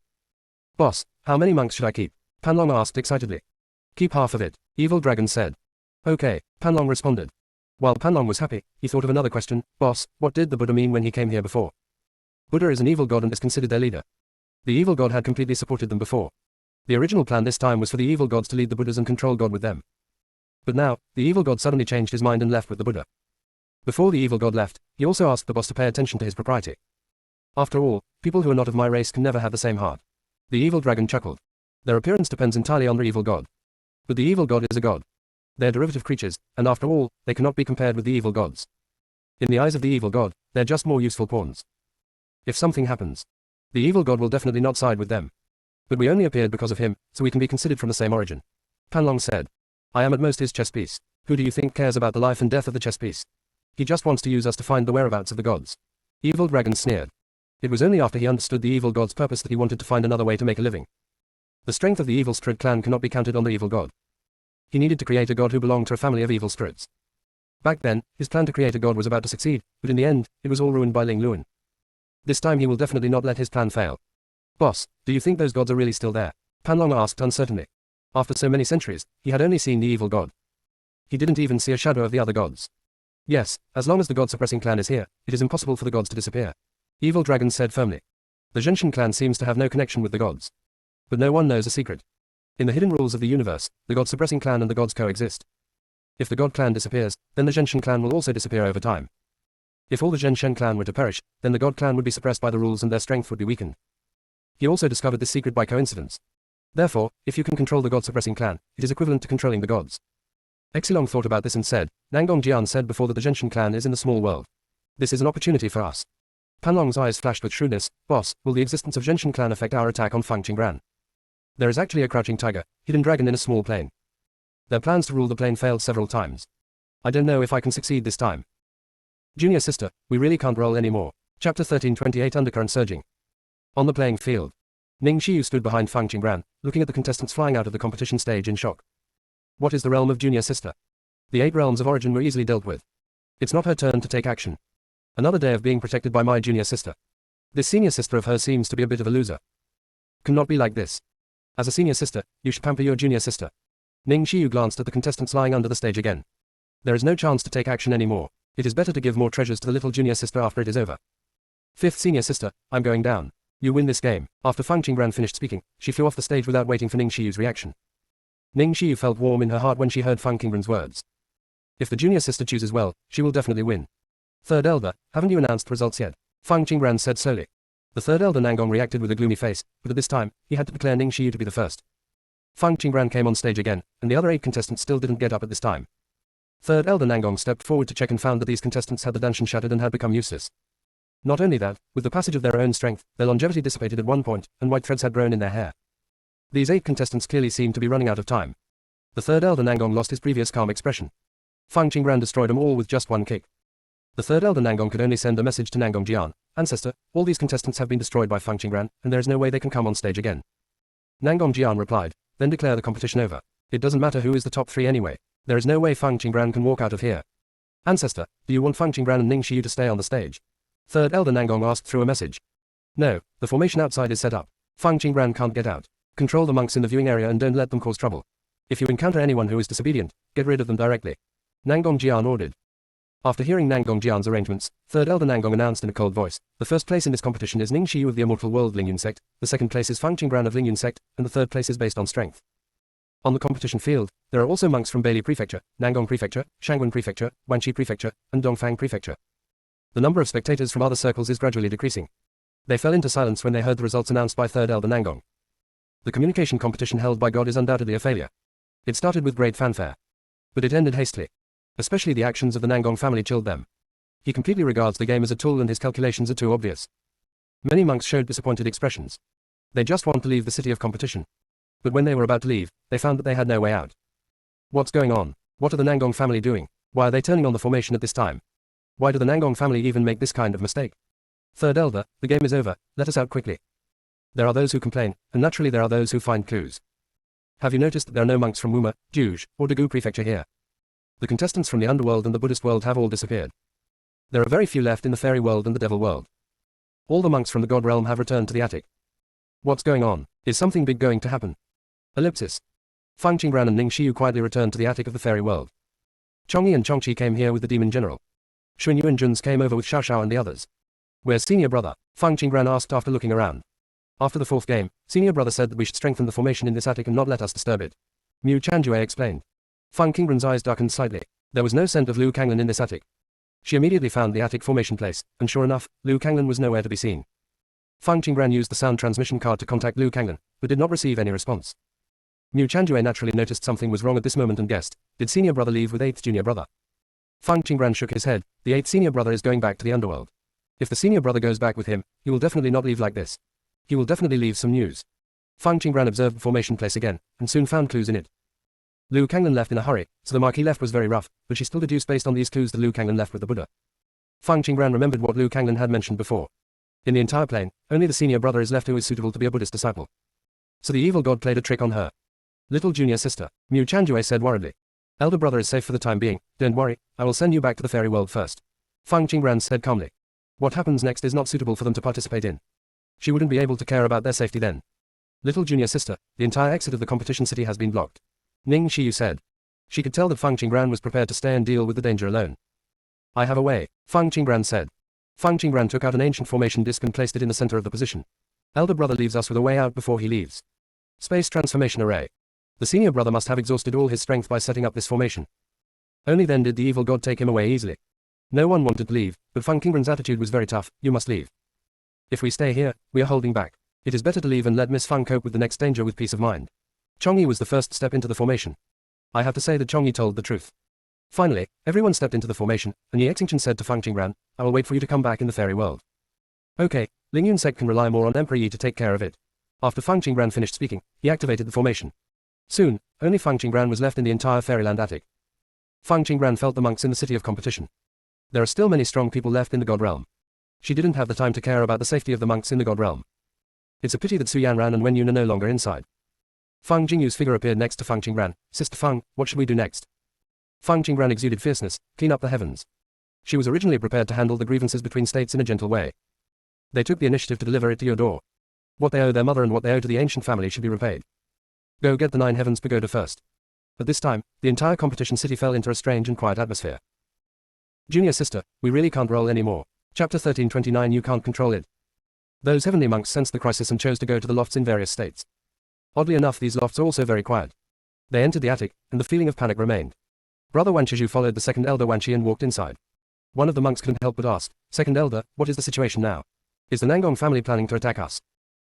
Boss, how many monks should I keep? Panlong asked excitedly. Keep half of it, Evil Dragon said. Okay, Panlong responded. While Panlong was happy, he thought of another question. Boss, what did the Buddha mean when he came here before? Buddha is an evil god and is considered their leader. The evil god had completely supported them before. The original plan this time was for the evil gods to lead the Buddhas and control God with them. But now, the evil god suddenly changed his mind and left with the Buddha. Before the evil god left, he also asked the boss to pay attention to his propriety. After all, people who are not of my race can never have the same heart. The evil dragon chuckled. Their appearance depends entirely on their evil god. But the evil god is a god. They are derivative creatures, and after all, they cannot be compared with the evil gods. In the eyes of the evil god, they're just more useful pawns. If something happens, the evil god will definitely not side with them. But we only appeared because of him, so we can be considered from the same origin. Panlong said. I am at most his chess piece. Who do you think cares about the life and death of the chess piece? He just wants to use us to find the whereabouts of the gods. Evil Dragon sneered. It was only after he understood the evil god's purpose that he wanted to find another way to make a living. The strength of the evil spirit clan cannot be counted on the evil god. He needed to create a god who belonged to a family of evil spirits. Back then, his plan to create a god was about to succeed, but in the end, it was all ruined by Ling Luan. This time he will definitely not let his plan fail. Boss, do you think those gods are really still there? Panlong asked uncertainly. After so many centuries, he had only seen the evil god. He didn't even see a shadow of the other gods. Yes, as long as the god-suppressing clan is here, it is impossible for the gods to disappear. Evil Dragon said firmly. The Genshin clan seems to have no connection with the gods. But no one knows a secret. In the hidden rules of the universe, the god-suppressing clan and the gods coexist. If the god clan disappears, then the Genshin clan will also disappear over time. If all the Genshin clan were to perish, then the god clan would be suppressed by the rules and their strength would be weakened. He also discovered this secret by coincidence. Therefore, if you can control the god-suppressing clan, it is equivalent to controlling the gods. Exilong thought about this and said, Nangong Jian said before that the Genshin clan is in the small world. This is an opportunity for us. Panlong's eyes flashed with shrewdness. Boss, will the existence of Genshin clan affect our attack on Feng Qingbran? There is actually a crouching tiger, hidden dragon in a small plane. Their plans to rule the plane failed several times. I don't know if I can succeed this time. Junior sister, we really can't roll anymore. Chapter 1328 Undercurrent Surging. On the playing field. Ning Xiyu stood behind Feng Qingbran, looking at the contestants flying out of the competition stage in shock. What is the realm of Junior Sister? The 8 realms of origin were easily dealt with. It's not her turn to take action. Another day of being protected by my junior sister. This senior sister of hers seems to be a bit of a loser. Cannot be like this. As a senior sister, you should pamper your junior sister. Ning Xiyu glanced at the contestants lying under the stage again. There is no chance to take action anymore. It is better to give more treasures to the little junior sister after it is over. 5th senior sister, I'm going down. You win this game. After Feng Qingbran finished speaking, she flew off the stage without waiting for Ning Xiyu's reaction. Ning Xiyu felt warm in her heart when she heard Feng Qingbran's words. If the junior sister chooses well, she will definitely win. 3rd Elder, haven't you announced results yet? Feng Qingbran said slowly. The 3rd Elder Nangong reacted with a gloomy face, but at this time, he had to declare Ning Xiyu to be the first. Feng Qingbran came on stage again, and the other 8 contestants still didn't get up at this time. 3rd Elder Nangong stepped forward to check and found that these contestants had the danshan shattered and had become useless. Not only that, with the passage of their own strength, their longevity dissipated at one point, and white threads had grown in their hair. These 8 contestants clearly seemed to be running out of time. The 3rd Elder Nangong lost his previous calm expression. Feng Qingbran destroyed them all with just one kick. The 3rd Elder Nangong could only send a message to Nangong Jian. Ancestor, all these contestants have been destroyed by Feng Qingbran, and there is no way they can come on stage again. Nangong Jian replied, then declare the competition over. It doesn't matter who is the top 3 anyway. There is no way Feng Qingbran can walk out of here. Ancestor, do you want Feng Qingbran and Ning Xiyu to stay on the stage? 3rd Elder Nangong asked through a message. No, the formation outside is set up. Feng Qingbran can't get out. Control the monks in the viewing area and don't let them cause trouble. If you encounter anyone who is disobedient, get rid of them directly. Nangong Jian ordered. After hearing Nangong Jian's arrangements, 3rd Elder Nangong announced in a cold voice, the first place in this competition is Ning Xiyu of the Immortal World Lingyun sect, the second place is Feng Qingbran of Lingyun sect, and the third place is based on strength. On the competition field, there are also monks from Bailey Prefecture, Nangong Prefecture, Shangwen Prefecture, Wanqi Prefecture, and Dongfang Prefecture. The number of spectators from other circles is gradually decreasing. They fell into silence when they heard the results announced by 3rd Elder Nangong. The communication competition held by God is undoubtedly a failure. It started with great fanfare. But it ended hastily. Especially the actions of the Nangong family chilled them. He completely regards the game as a tool and his calculations are too obvious. Many monks showed disappointed expressions. They just want to leave the city of competition. But when they were about to leave, they found that they had no way out. What's going on? What are the Nangong family doing? Why are they turning on the formation at this time? Why do the Nangong family even make this kind of mistake? Third elder, the game is over, let us out quickly. There are those who complain, and naturally there are those who find clues. Have you noticed that there are no monks from Wuma, Juge, or Dagu prefecture here? The contestants from the underworld and the Buddhist world have all disappeared. There are very few left in the fairy world and the devil world. All the monks from the god realm have returned to the attic. What's going on? Is something big going to happen? Ellipsis. Fang Qingbran and Ning Xiu quietly returned to the attic of the fairy world. Chongyi and Chongqi came here with the demon general. Xuanyu and Juns came over with Xiao Xiao and the others. Where's senior brother? Fang Qingbran asked after looking around. After the fourth game, senior brother said that we should strengthen the formation in this attic and not let us disturb it. Mu Chanjue explained. Fang Qingbran's eyes darkened slightly. There was no scent of Lu Kanglan in this attic. She immediately found the attic formation place, and sure enough, Lu Kanglan was nowhere to be seen. Fang Qingbran used the sound transmission card to contact Lu Kanglan, but did not receive any response. Mu Chanjue naturally noticed something was wrong at this moment and guessed, did senior brother leave with 8th junior brother? Fang Qingbran shook his head, the 8th senior brother is going back to the underworld. If the senior brother goes back with him, he will definitely not leave like this. He will definitely leave some news. Fang Qingbran observed the formation place again, and soon found clues in it. Lu Kanglan left in a hurry, so the mark he left was very rough, but she still deduced based on these clues that Lu Kanglan left with the Buddha. Fang Qingbran remembered what Lu Kanglan had mentioned before. In the entire plane, only the senior brother is left who is suitable to be a Buddhist disciple. So the evil god played a trick on her. Little junior sister, Mu Chanjue said worriedly. Elder brother is safe for the time being, don't worry, I will send you back to the fairy world first. Fang Qingbran said calmly. What happens next is not suitable for them to participate in. She wouldn't be able to care about their safety then. Little junior sister, the entire exit of the competition city has been blocked. Ning Xiu said. She could tell that Fang Qingbran was prepared to stay and deal with the danger alone. I have a way, Fang Qingbran said. Fang Qingbran took out an ancient formation disc and placed it in the center of the position. Elder brother leaves us with a way out before he leaves. Space transformation array. The senior brother must have exhausted all his strength by setting up this formation. Only then did the evil god take him away easily. No one wanted to leave, but Fang Qingbran's attitude was very tough, you must leave. If we stay here, we are holding back. It is better to leave and let Miss Fang cope with the next danger with peace of mind. Chongyi was the first step into the formation. I have to say that Chongyi told the truth. Finally, everyone stepped into the formation, and Ye Xingchen said to Fang Qingbran, I will wait for you to come back in the fairy world. Okay, Ling Yunsek can rely more on Emperor Yi to take care of it. After Fang Qingbran finished speaking, he activated the formation. Soon, only Fang Qingbran was left in the entire fairyland attic. Fang Qingbran felt the monks in the city of competition. There are still many strong people left in the god realm. She didn't have the time to care about the safety of the monks in the god realm. It's a pity that Su Yanran and Wen Yun are no longer inside. Fang Jingyu's figure appeared next to Fang Qingbran. Sister Fang, what should we do next? Fang Qingbran exuded fierceness, clean up the heavens. She was originally prepared to handle the grievances between states in a gentle way. They took the initiative to deliver it to your door. What they owe their mother and what they owe to the ancient family should be repaid. Go get the 9 heavens pagoda first. But this time, the entire competition city fell into a strange and quiet atmosphere. Junior sister, we really can't roll anymore. Chapter 1329 You can't control it. Those heavenly monks sensed the crisis and chose to go to the lofts in various states. Oddly enough, these lofts are also very quiet. They entered the attic, and the feeling of panic remained. Brother Wanshiju followed the second elder Wanshi and walked inside. One of the monks couldn't help but ask, Second elder, what is the situation now? Is the Nangong family planning to attack us?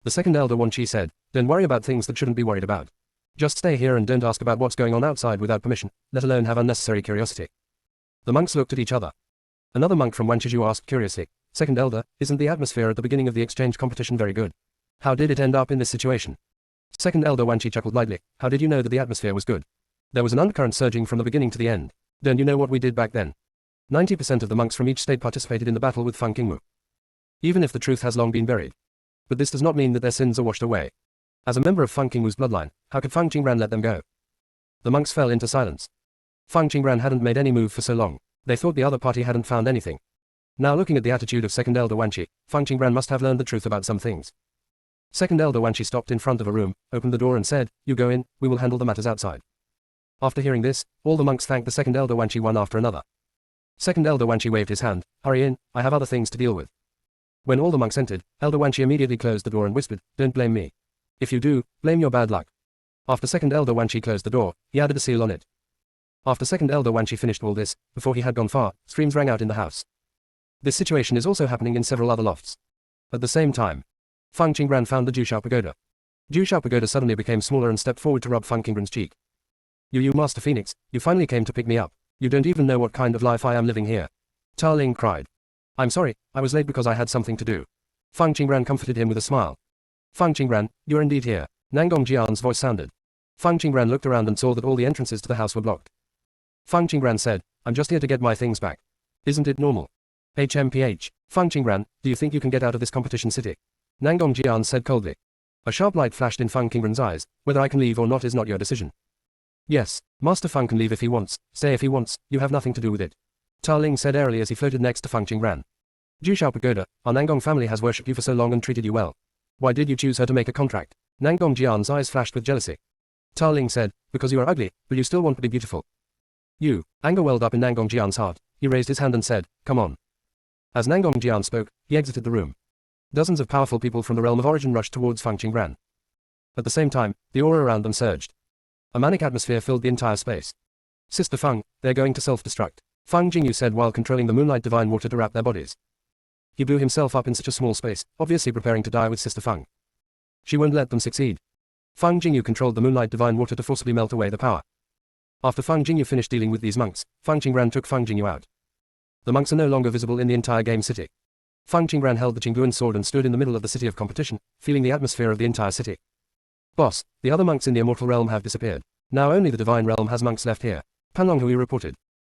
The second elder Wanshi said, don't worry about things that shouldn't be worried about. Just stay here and don't ask about what's going on outside without permission, let alone have unnecessary curiosity. The monks looked at each other. Another monk from Wanshiju asked curiously, Second elder, isn't the atmosphere at the beginning of the exchange competition very good? How did it end up in this situation? Second elder Wanshi chuckled lightly, how did you know that the atmosphere was good? There was an undercurrent surging from the beginning to the end. Don't you know what we did back then? 90% of the monks from each state participated in the battle with Fang Qingwu. Even if the truth has long been buried. But this does not mean that their sins are washed away. As a member of Fang Qingwu's bloodline, how could Fang Qingbran let them go? The monks fell into silence. Fang Qingbran hadn't made any move for so long. They thought the other party hadn't found anything. Now looking at the attitude of second elder Wanshi, Fang Qingbran must have learned the truth about some things. Second elder Wanshi stopped in front of a room, opened the door and said, you go in, we will handle the matters outside. After hearing this, all the monks thanked the second elder Wanshi one after another. Second elder Wanshi waved his hand, hurry in, I have other things to deal with. When all the monks entered, elder Wanshi immediately closed the door and whispered, don't blame me. If you do, blame your bad luck. After second elder Wanshi closed the door, he added a seal on it. After second elder Wanshi finished all this, before he had gone far, screams rang out in the house. This situation is also happening in several other lofts. At the same time, Fang Qingbran found the Jushao pagoda. Zhu Shao Pagoda suddenly became smaller and stepped forward to rub Feng Qinggren's cheek. You Master Phoenix, you finally came to pick me up. You don't even know what kind of life I am living here. Ta Ling cried. I'm sorry, I was late because I had something to do. Feng Qinggren comforted him with a smile. Feng Qinggren, you're indeed here. Nangong Jian's voice sounded. Feng Qinggren looked around and saw that all the entrances to the house were blocked. Feng Qinggren said, I'm just here to get my things back. Isn't it normal? HMPH. Feng Qinggren, do you think you can get out of this competition city? Nangong Jian said coldly. A sharp light flashed in Feng Qinggren's eyes. Whether I can leave or not is not your decision. Yes, Master Feng can leave if he wants, stay if he wants, you have nothing to do with it. Ta Ling said airily as he floated next to Feng Qinggren. Zhu Shao Pagoda, our Nangong family has worshipped you for so long and treated you well. Why did you choose her to make a contract? Nangong Jian's eyes flashed with jealousy. Ta Ling said, because you are ugly, but you still want to be beautiful. You. Anger welled up in Nangong Jian's heart. He raised his hand and said, come on. As Nangong Jian spoke, he exited the room. Dozens of powerful people from the realm of origin rushed towards Feng Qinggren. At the same time, the aura around them surged. A manic atmosphere filled the entire space. Sister Feng, they're going to self-destruct, Feng Jingyu said while controlling the moonlight divine water to wrap their bodies. He blew himself up in such a small space, obviously preparing to die with Sister Feng. She won't let them succeed. Feng Jingyu controlled the moonlight divine water to forcibly melt away the power. After Feng Jingyu finished dealing with these monks, Feng Qinggren took Feng Jingyu out. The monks are no longer visible in the entire game city. Feng Qinggren held the Qingguan sword and stood in the middle of the city of competition, feeling the atmosphere of the entire city. Boss, the other monks in the immortal realm have disappeared. Now only the divine realm has monks left here. Panlong Hui reported.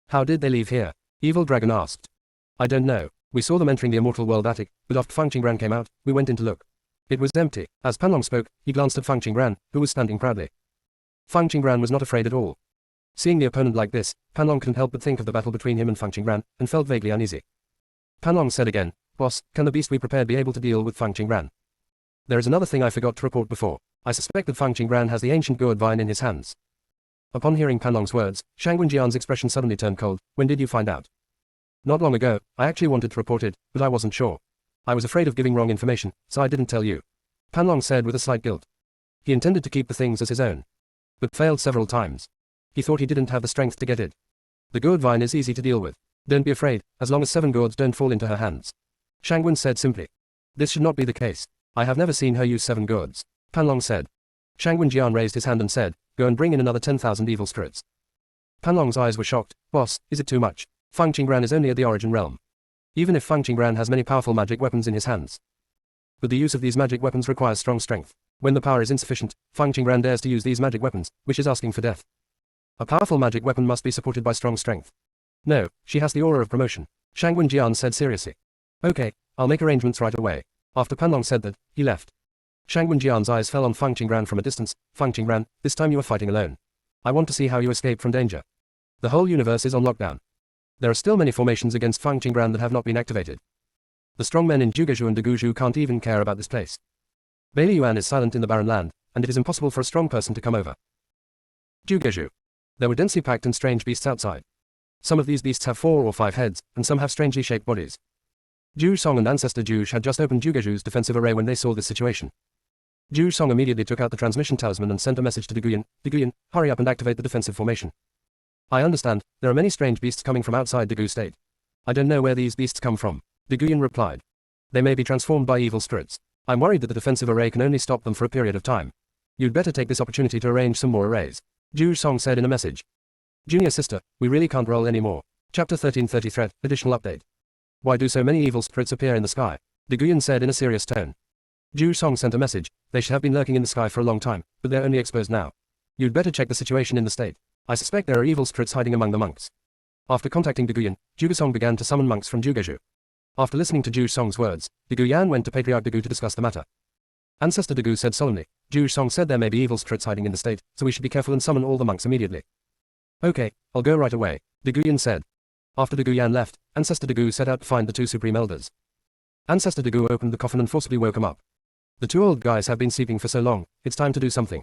How did they leave here? Evil Dragon asked. I don't know. We saw them entering the immortal world attic, but after Feng Qinggren came out, we went in to look. It was empty. As Panlong spoke, he glanced at Feng Qinggren, who was standing proudly. Feng Qinggren was not afraid at all. Seeing the opponent like this, Panlong couldn't help but think of the battle between him and Feng Qinggren, and felt vaguely uneasy. Panlong said again, Boss, can the beast we prepared be able to deal with Feng Qinggren? There is another thing I forgot to report before. I suspect that Feng Qinggren has the ancient gourd vine in his hands. Upon hearing Panlong's words, Shangwen Jian's expression suddenly turned cold. When did you find out? Not long ago. I actually wanted to report it, but I wasn't sure. I was afraid of giving wrong information, so I didn't tell you. Panlong said with a slight guilt. He intended to keep the things as his own, but failed several times. He thought he didn't have the strength to get it. The gourd vine is easy to deal with. Don't be afraid, as long as 7 gourds don't fall into her hands. Shangwen said simply. This should not be the case. I have never seen her use 7 gourds. Panlong said. Shangwen Jian raised his hand and said, go and bring in another 10,000 evil spirits. Panlong's eyes were shocked. Boss, is it too much? Feng Qinggren is only at the origin realm. Even if Feng Qinggren has many powerful magic weapons in his hands. But the use of these magic weapons requires strong strength. When the power is insufficient, Feng Qinggren dares to use these magic weapons, which is asking for death. A powerful magic weapon must be supported by strong strength. No, she has the aura of promotion. Shangwen Jian said seriously. Okay, I'll make arrangements right away. After Panlong said that, he left. Shangwen Jian's eyes fell on Feng Qinggren from a distance. Feng Qinggren, this time you are fighting alone. I want to see how you escape from danger. The whole universe is on lockdown. There are still many formations against Feng Qinggren that have not been activated. The strong men in Jugezhu and Deguzhu can't even care about this place. Bailey Yuan is silent in the barren land, and it is impossible for a strong person to come over. Jugezhu. There were densely packed and strange beasts outside. Some of these beasts have 4 or 5 heads, and some have strangely shaped bodies. Zhu Song and Ancestor Juge had just opened Jugezhu's defensive array when they saw this situation. Zhu Song immediately took out the transmission talisman and sent a message to Deguyan, Deguyan, hurry up and activate the defensive formation. I understand, there are many strange beasts coming from outside Degu state. I don't know where these beasts come from. Deguyan replied. They may be transformed by evil spirits. I'm worried that the defensive array can only stop them for a period of time. You'd better take this opportunity to arrange some more arrays. Zhu Song said in a message. Junior sister, we really can't roll anymore. Chapter 1330 Threat, additional update. Why do so many evil spirits appear in the sky? Deguyan said in a serious tone. Zhu Song sent a message. They should have been lurking in the sky for a long time, but they're only exposed now. You'd better check the situation in the state. I suspect there are evil spirits hiding among the monks. After contacting Deguyan, Zhuge Song began to summon monks from Jugezhu. After listening to Zhu Song's words, Deguyan went to Patriarch Degu to discuss the matter. Ancestor Degu said solemnly, Zhu Song said there may be evil spirits hiding in the state, so we should be careful and summon all the monks immediately. Okay, I'll go right away, Deguyan said. After Deguyan left, Ancestor Degu set out to find the 2 supreme elders. Ancestor Degu opened the coffin and forcibly woke them up. The 2 old guys have been sleeping for so long, it's time to do something.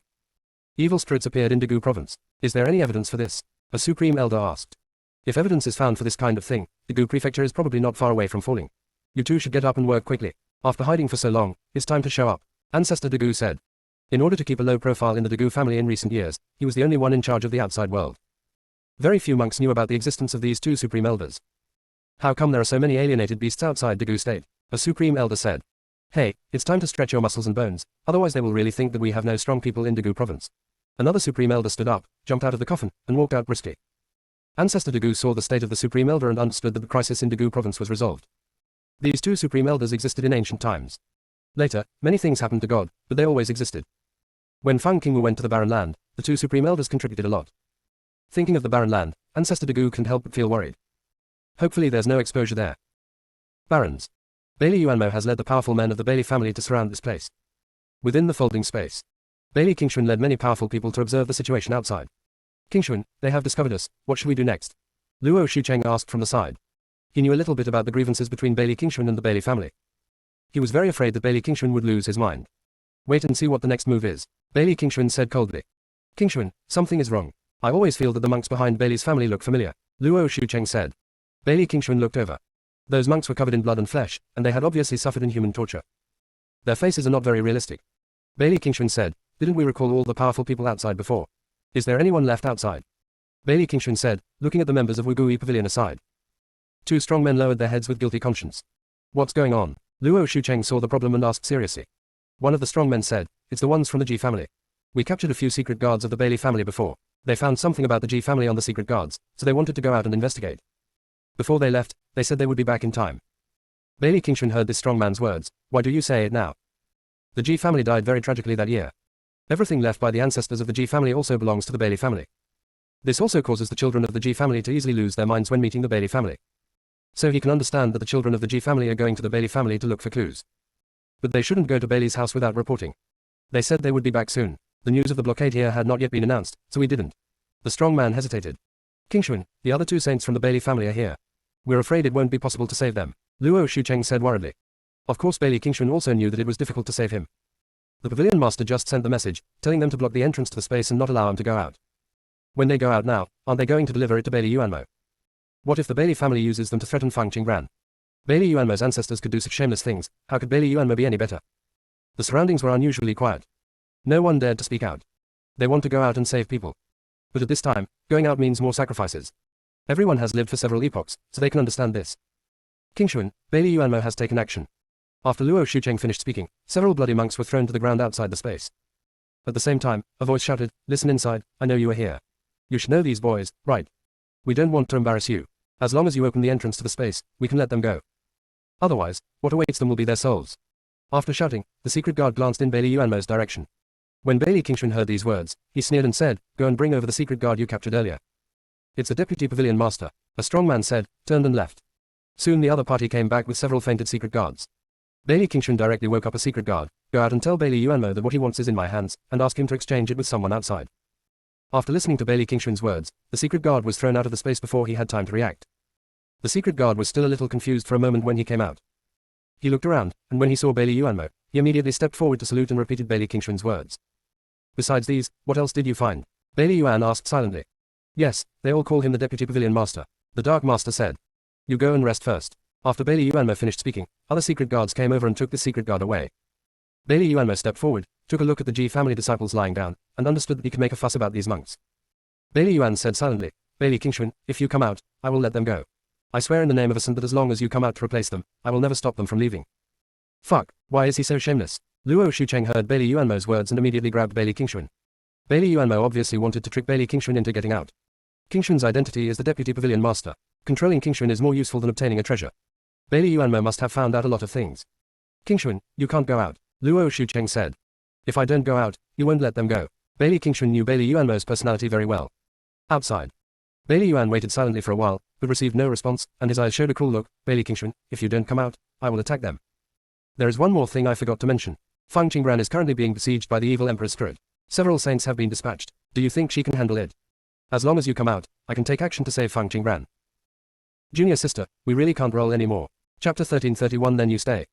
Evil spirits appeared in Degu province. Is there any evidence for this? A supreme elder asked. If evidence is found for this kind of thing, Degu prefecture is probably not far away from falling. You 2 should get up and work quickly. After hiding for so long, it's time to show up, Ancestor Degu said. In order to keep a low profile in the Degu family in recent years, he was the only one in charge of the outside world. Very few monks knew about the existence of these 2 supreme elders. How come there are so many alienated beasts outside Degu state? A supreme elder said. Hey, it's time to stretch your muscles and bones, otherwise they will really think that we have no strong people in Dagu province. Another Supreme Elder stood up, jumped out of the coffin, and walked out briskly. Ancestor Dagu saw the state of the Supreme Elder and understood that the crisis in Dagu province was resolved. These two Supreme Elders existed in ancient times. Later, many things happened to God, but they always existed. When Fang Qingwu went to the barren land, the two Supreme Elders contributed a lot. Thinking of the barren land, Ancestor Dagu couldn't help but feel worried. Hopefully there's no exposure there. Barons. Bailey Yuanmo has led the powerful men of the Bailey family to surround this place. Within the folding space, Bailey Qingshuan led many powerful people to observe the situation outside. Qingshuan, they have discovered us, what should we do next? Luo Shucheng asked from the side. He knew a little bit about the grievances between Bailey Qingshuan and the Bailey family. He was very afraid that Bailey Qingshuan would lose his mind. Wait and see what the next move is, Bailey Qingshuan said coldly. Qingshuan, something is wrong. I always feel that the monks behind Bailey's family look familiar, Luo Shucheng said. Bailey Qingshuan looked over. Those monks were covered in blood and flesh, and they had obviously suffered inhuman torture. Their faces are not very realistic. Bailey Qingshuan said, didn't we recall all the powerful people outside before? Is there anyone left outside? Bailey Qingshuan said, looking at the members of Wugui Pavilion aside. Two strong men lowered their heads with guilty conscience. What's going on? Luo Shucheng saw the problem and asked seriously. One of the strong men said, it's the ones from the Ji family. We captured a few secret guards of the Bailey family before. They found something about the Ji family on the secret guards, so they wanted to go out and investigate. Before they left, they said they would be back in time. Bailey Qingshuan heard this strong man's words. Why do you say it now? The Ji family died very tragically that year. Everything left by the ancestors of the Ji family also belongs to the Bailey family. This also causes the children of the Ji family to easily lose their minds when meeting the Bailey family. So he can understand that the children of the Ji family are going to the Bailey family to look for clues. But they shouldn't go to Bailey's house without reporting. They said they would be back soon. The news of the blockade here had not yet been announced, so we didn't. The strong man hesitated. Qingshuan, the other two saints from the Bailey family are here. We're afraid it won't be possible to save them, Luo Shucheng said worriedly. Of course Bailey Qingshuan also knew that it was difficult to save him. The pavilion master just sent the message, telling them to block the entrance to the space and not allow him to go out. When they go out now, aren't they going to deliver it to Bailey Yuanmo? What if the Bailey family uses them to threaten Fang Qingran? Bailey Yuanmo's ancestors could do such shameless things, how could Bailey Yuanmo be any better? The surroundings were unusually quiet. No one dared to speak out. They want to go out and save people. But at this time, going out means more sacrifices. Everyone has lived for several epochs, so they can understand this. Qingshuan, Bailey Yuanmo has taken action. After Luo Shucheng finished speaking, several bloody monks were thrown to the ground outside the space. At the same time, a voice shouted, listen inside, I know you are here. You should know these boys, right? We don't want to embarrass you. As long as you open the entrance to the space, we can let them go. Otherwise, what awaits them will be their souls. After shouting, the secret guard glanced in Bailey Yuanmo's direction. When Bailey Qingshuan heard these words, he sneered and said, go and bring over the secret guard you captured earlier. It's the deputy pavilion master, a strong man said, turned and left. Soon the other party came back with several fainted secret guards. Bailey Qingshuan directly woke up a secret guard, go out and tell Bailey Yuanmo that what he wants is in my hands, and ask him to exchange it with someone outside. After listening to Bailey Qingshuan's words, the secret guard was thrown out of the space before he had time to react. The secret guard was still a little confused for a moment when he came out. He looked around, and when he saw Bailey Yuanmo, he immediately stepped forward to salute and repeated Bailey Qingshuan's words. Besides these, what else did you find? Bailey Yuan asked silently. Yes, they all call him the deputy pavilion master, the dark master said. You go and rest first. After Bailey Yuanmo finished speaking, other secret guards came over and took the secret guard away. Bailey Yuanmo stepped forward, took a look at the Ji family disciples lying down, and understood that he could make a fuss about these monks. Bailey Yuan said silently, Bailey Qingshuan, if you come out, I will let them go. I swear in the name of a saint that as long as you come out to replace them, I will never stop them from leaving. Fuck, why is he so shameless? Luo Shucheng heard Bailey Yuanmo's words and immediately grabbed Bailey Qingshuan. Bailey Yuanmo obviously wanted to trick Bailey Qingshuan into getting out. Qingshuan's identity is the deputy pavilion master. Controlling Qingshuan is more useful than obtaining a treasure. Bailey Yuanmo must have found out a lot of things. Qingshuan, you can't go out, Luo Shucheng said. If I don't go out, you won't let them go. Bailey Qingshuan knew Bailey Yuanmo's personality very well. Outside. Bailey Yuan waited silently for a while, but received no response, and his eyes showed a cruel look. Bailey Qingshuan, if you don't come out, I will attack them. There is one more thing I forgot to mention. Fang Qingran is currently being besieged by the evil Emperor's spirit. Several saints have been dispatched. Do you think she can handle it? As long as you come out, I can take action to save Fang Qingran. Junior sister, we really can't roll anymore. Chapter 1331 Then you stay.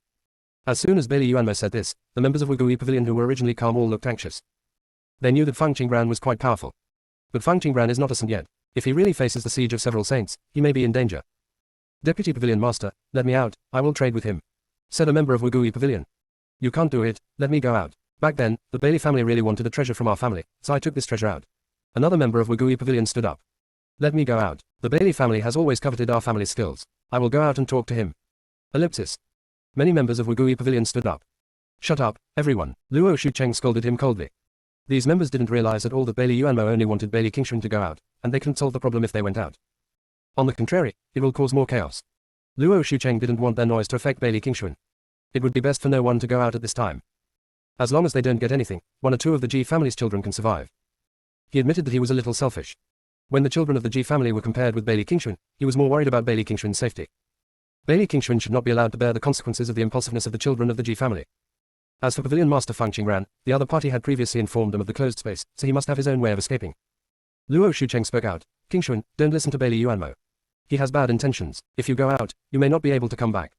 As soon as Bailey Yuanmo said this, the members of Wugui Pavilion who were originally calm all looked anxious. They knew that Fang Qingran was quite powerful. But Fang Qingran is not a saint yet. If he really faces the siege of several saints, he may be in danger. Deputy Pavilion Master, let me out, I will trade with him, said a member of Wugui Pavilion. You can't do it, let me go out. Back then, the Bailey family really wanted a treasure from our family, so I took this treasure out. Another member of Wugui Pavilion stood up. Let me go out. The Bailey family has always coveted our family's skills. I will go out and talk to him. Ellipsis. Many members of Wugui Pavilion stood up. Shut up, everyone, Luo Shucheng scolded him coldly. These members didn't realize at all that Bailey Yuanmo only wanted Bailey Qingxuan to go out, and they couldn't solve the problem if they went out. On the contrary, it will cause more chaos. Luo Shucheng didn't want their noise to affect Bailey Qingxuan. It would be best for no one to go out at this time. As long as they don't get anything, 1 or 2 of the Ji family's children can survive. He admitted that he was a little selfish. When the children of the Ji family were compared with Bailey Qingxuan, he was more worried about Bailey Qingxuan's safety. Bailey Qingxuan should not be allowed to bear the consequences of the impulsiveness of the children of the Ji family. As for Pavilion Master Fang Qingran, the other party had previously informed him of the closed space, so he must have his own way of escaping. Luo Shucheng spoke out. Qingxuan, don't listen to Bailey Yuanmo. He has bad intentions. If you go out, you may not be able to come back.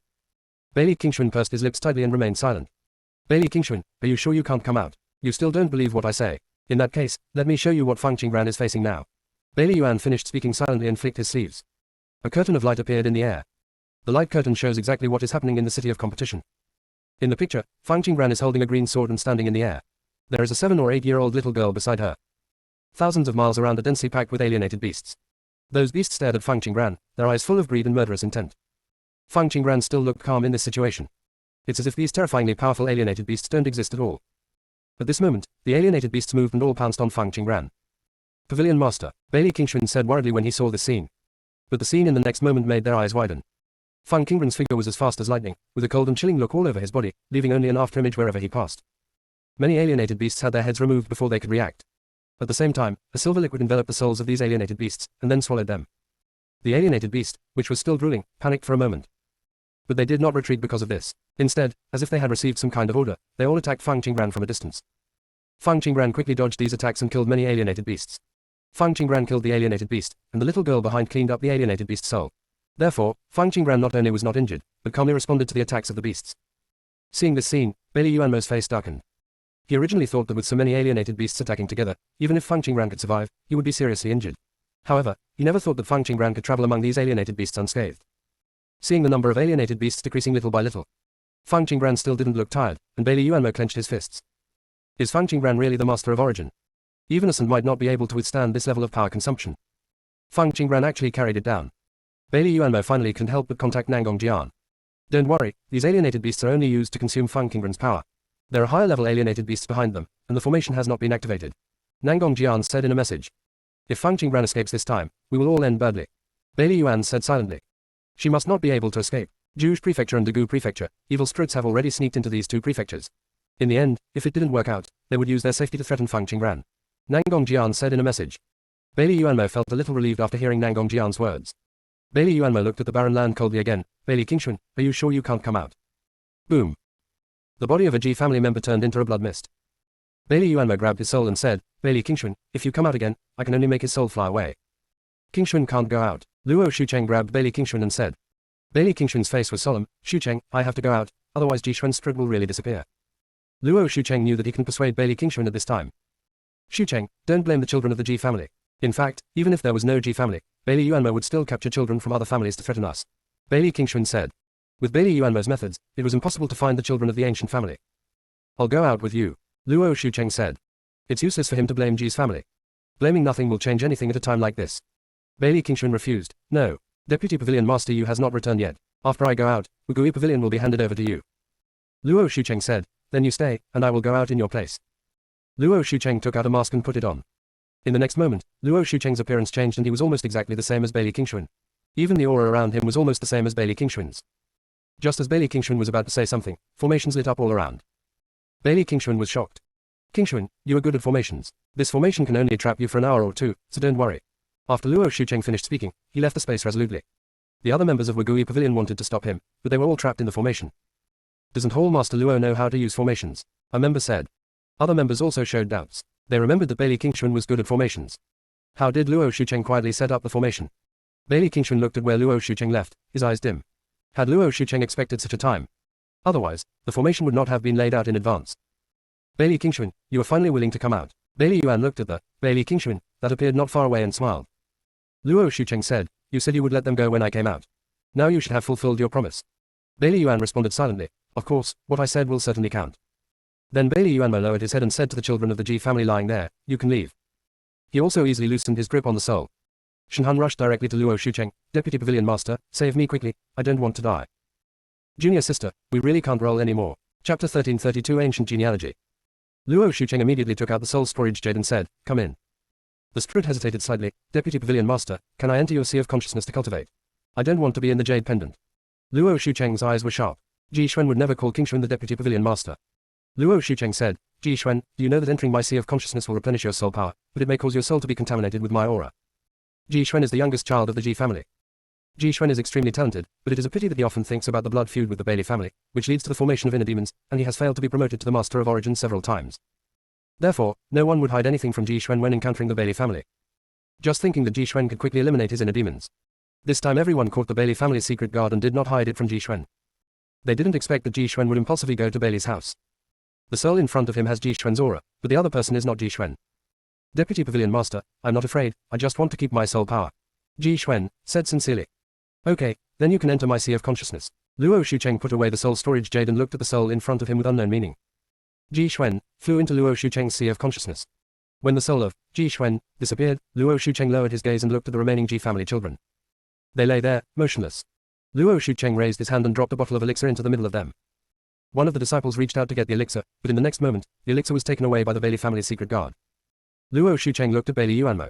Bailey Qingxuan pursed his lips tightly and remained silent. Bailey Qingxuan, are you sure you can't come out? You still don't believe what I say. In that case, let me show you what Fang Qingran is facing now. Bailey Yuan finished speaking silently and flicked his sleeves. A curtain of light appeared in the air. The light curtain shows exactly what is happening in the city of competition. In the picture, Fang Qingran is holding a green sword and standing in the air. There is a 7 or 8-year-old little girl beside her. Thousands of miles around are densely packed with alienated beasts. Those beasts stared at Fang Qingran, their eyes full of greed and murderous intent. Fang Qingran still looked calm in this situation. It's as if these terrifyingly powerful alienated beasts don't exist at all. At this moment, the alienated beasts moved and all pounced on Fang Qingran. Pavilion Master, Bailey Qingxuan said worriedly when he saw this scene. But the scene in the next moment made their eyes widen. Fang Qingran's figure was as fast as lightning, with a cold and chilling look all over his body, leaving only an afterimage wherever he passed. Many alienated beasts had their heads removed before they could react. At the same time, a silver liquid enveloped the souls of these alienated beasts, and then swallowed them. The alienated beast, which was still drooling, panicked for a moment. But they did not retreat because of this. Instead, as if they had received some kind of order, they all attacked Fang Qingran from a distance. Fang Qingran quickly dodged these attacks and killed many alienated beasts. Fang Qingran killed the alienated beast, and the little girl behind cleaned up the alienated beast's soul. Therefore, Fang Qingran not only was not injured, but calmly responded to the attacks of the beasts. Seeing this scene, Bailey Yuanmo's face darkened. He originally thought that with so many alienated beasts attacking together, even if Fang Qingran could survive, he would be seriously injured. However, he never thought that Fang Qingran could travel among these alienated beasts unscathed. Seeing the number of alienated beasts decreasing little by little, Fang Qingran still didn't look tired, and Bailey Yuanmo clenched his fists. Is Fang Qingran really the master of origin? Even a Sun might not be able to withstand this level of power consumption. Fang Qingran actually carried it down. Bailey Yuanmo finally couldn't help but contact Nangong Jian. Don't worry, these alienated beasts are only used to consume Fang Qingran's power. There are higher-level alienated beasts behind them, and the formation has not been activated. Nangong Jian said in a message. If Fang Qingran escapes this time, we will all end badly. Bailey Yuan said silently. She must not be able to escape. Juge Prefecture and Dagu Prefecture, evil spirits have already sneaked into these 2 prefectures. In the end, if it didn't work out, they would use their safety to threaten Fang Qingran. Nangong Jian said in a message. Bailey Yuanmo felt a little relieved after hearing Nangong Jian's words. Bailey Yuanmo looked at the barren land coldly again. Bailey Qingxuan, are you sure you can't come out? Boom. The body of a Ji family member turned into a blood mist. Bailey Yuanmo grabbed his soul and said, Bailey Qingxuan, if you come out again, I can only make his soul fly away. Qingxuan can't go out. Luo Shucheng grabbed Bailey Qingxuan and said. Bailey Qingxuan's face was solemn. Shucheng, I have to go out, otherwise Ji Xuan's spirit will really disappear. Luo Shucheng knew that he can persuade Bailey Qingxuan at this time. Shucheng, don't blame the children of the Ji family. In fact, even if there was no Ji family, Bailey Yuanmo would still capture children from other families to threaten us. Bailey Qingxuan said. With Bailey Yuanmo's methods, it was impossible to find the children of the ancient family. I'll go out with you. Luo Shucheng said. It's useless for him to blame Ji's family. Blaming nothing will change anything at a time like this. Bailey Qingxuan refused. No. Deputy Pavilion Master Yu has not returned yet. After I go out, Wugui Pavilion will be handed over to you. Luo Shucheng said. Then you stay, and I will go out in your place. Luo Shucheng took out a mask and put it on. In the next moment, Luo Shucheng's appearance changed and he was almost exactly the same as Bailey Qingxuan. Even the aura around him was almost the same as Bailey Qingxuan's. Just as Bailey Qingxuan was about to say something, formations lit up all around. Bailey Qingxuan was shocked. Qingxuan, you are good at formations. This formation can only trap you for an hour or 2, so don't worry. After Luo Shucheng finished speaking, he left the space resolutely. The other members of Wugui Pavilion wanted to stop him, but they were all trapped in the formation. Doesn't Hall Master Luo know how to use formations? A member said. Other members also showed doubts. They remembered that Bailey Qingxuan was good at formations. How did Luo Shucheng quietly set up the formation? Bailey Qingxuan looked at where Luo Shucheng left, his eyes dim. Had Luo Shucheng expected such a time? Otherwise, the formation would not have been laid out in advance. Bailey Qingxuan, you are finally willing to come out. Bailey Yuan looked at the Bailey Qingxuan that appeared not far away and smiled. Luo Shucheng said, you said you would let them go when I came out. Now you should have fulfilled your promise. Bailey Yuan responded silently, of course, what I said will certainly count. Then Bailey Yuanmo lowered his head and said to the children of the Ji family lying there, you can leave. He also easily loosened his grip on the soul. Shenhan rushed directly to Luo Shucheng, Deputy Pavilion Master, save me quickly, I don't want to die. Junior sister, we really can't roll anymore. Chapter 1332 Ancient Genealogy. Luo Shucheng immediately took out the soul storage jade and said, "Come in." The spirit hesitated slightly. "Deputy Pavilion Master, can I enter your sea of consciousness to cultivate? I don't want to be in the jade pendant." Luo Shucheng's eyes were sharp. Ji Xuan would never call King Xuan the Deputy Pavilion Master. Luo Shucheng said, "Ji Xuan, do you know that entering my sea of consciousness will replenish your soul power, but it may cause your soul to be contaminated with my aura?" Ji Xuan is the youngest child of the Ji family. Ji Xuan is extremely talented, but it is a pity that he often thinks about the blood feud with the Bailey family, which leads to the formation of inner demons, and he has failed to be promoted to the Master of Origin several times. Therefore, no one would hide anything from Ji Xuan when encountering the Bailey family. Just thinking that Ji Xuan could quickly eliminate his inner demons. This time everyone caught the Bailey family's secret guard and did not hide it from Ji Xuan. They didn't expect that Ji Xuan would impulsively go to Bailey's house. The soul in front of him has Ji Xuan's aura, but the other person is not Ji Xuan. "Deputy Pavilion Master, I'm not afraid, I just want to keep my soul power," Ji Xuan said sincerely. "Okay, then you can enter my sea of consciousness." Luo Shucheng put away the soul storage jade and looked at the soul in front of him with unknown meaning. Ji Xuan flew into Luo Shucheng's sea of consciousness. When the soul of Ji Xuan disappeared, Luo Shucheng lowered his gaze and looked at the remaining Ji family children. They lay there, motionless. Luo Shucheng raised his hand and dropped a bottle of elixir into the middle of them. One of the disciples reached out to get the elixir, but in the next moment, the elixir was taken away by the Bailey family's secret guard. Luo Shucheng looked at Bailey Yuanmo.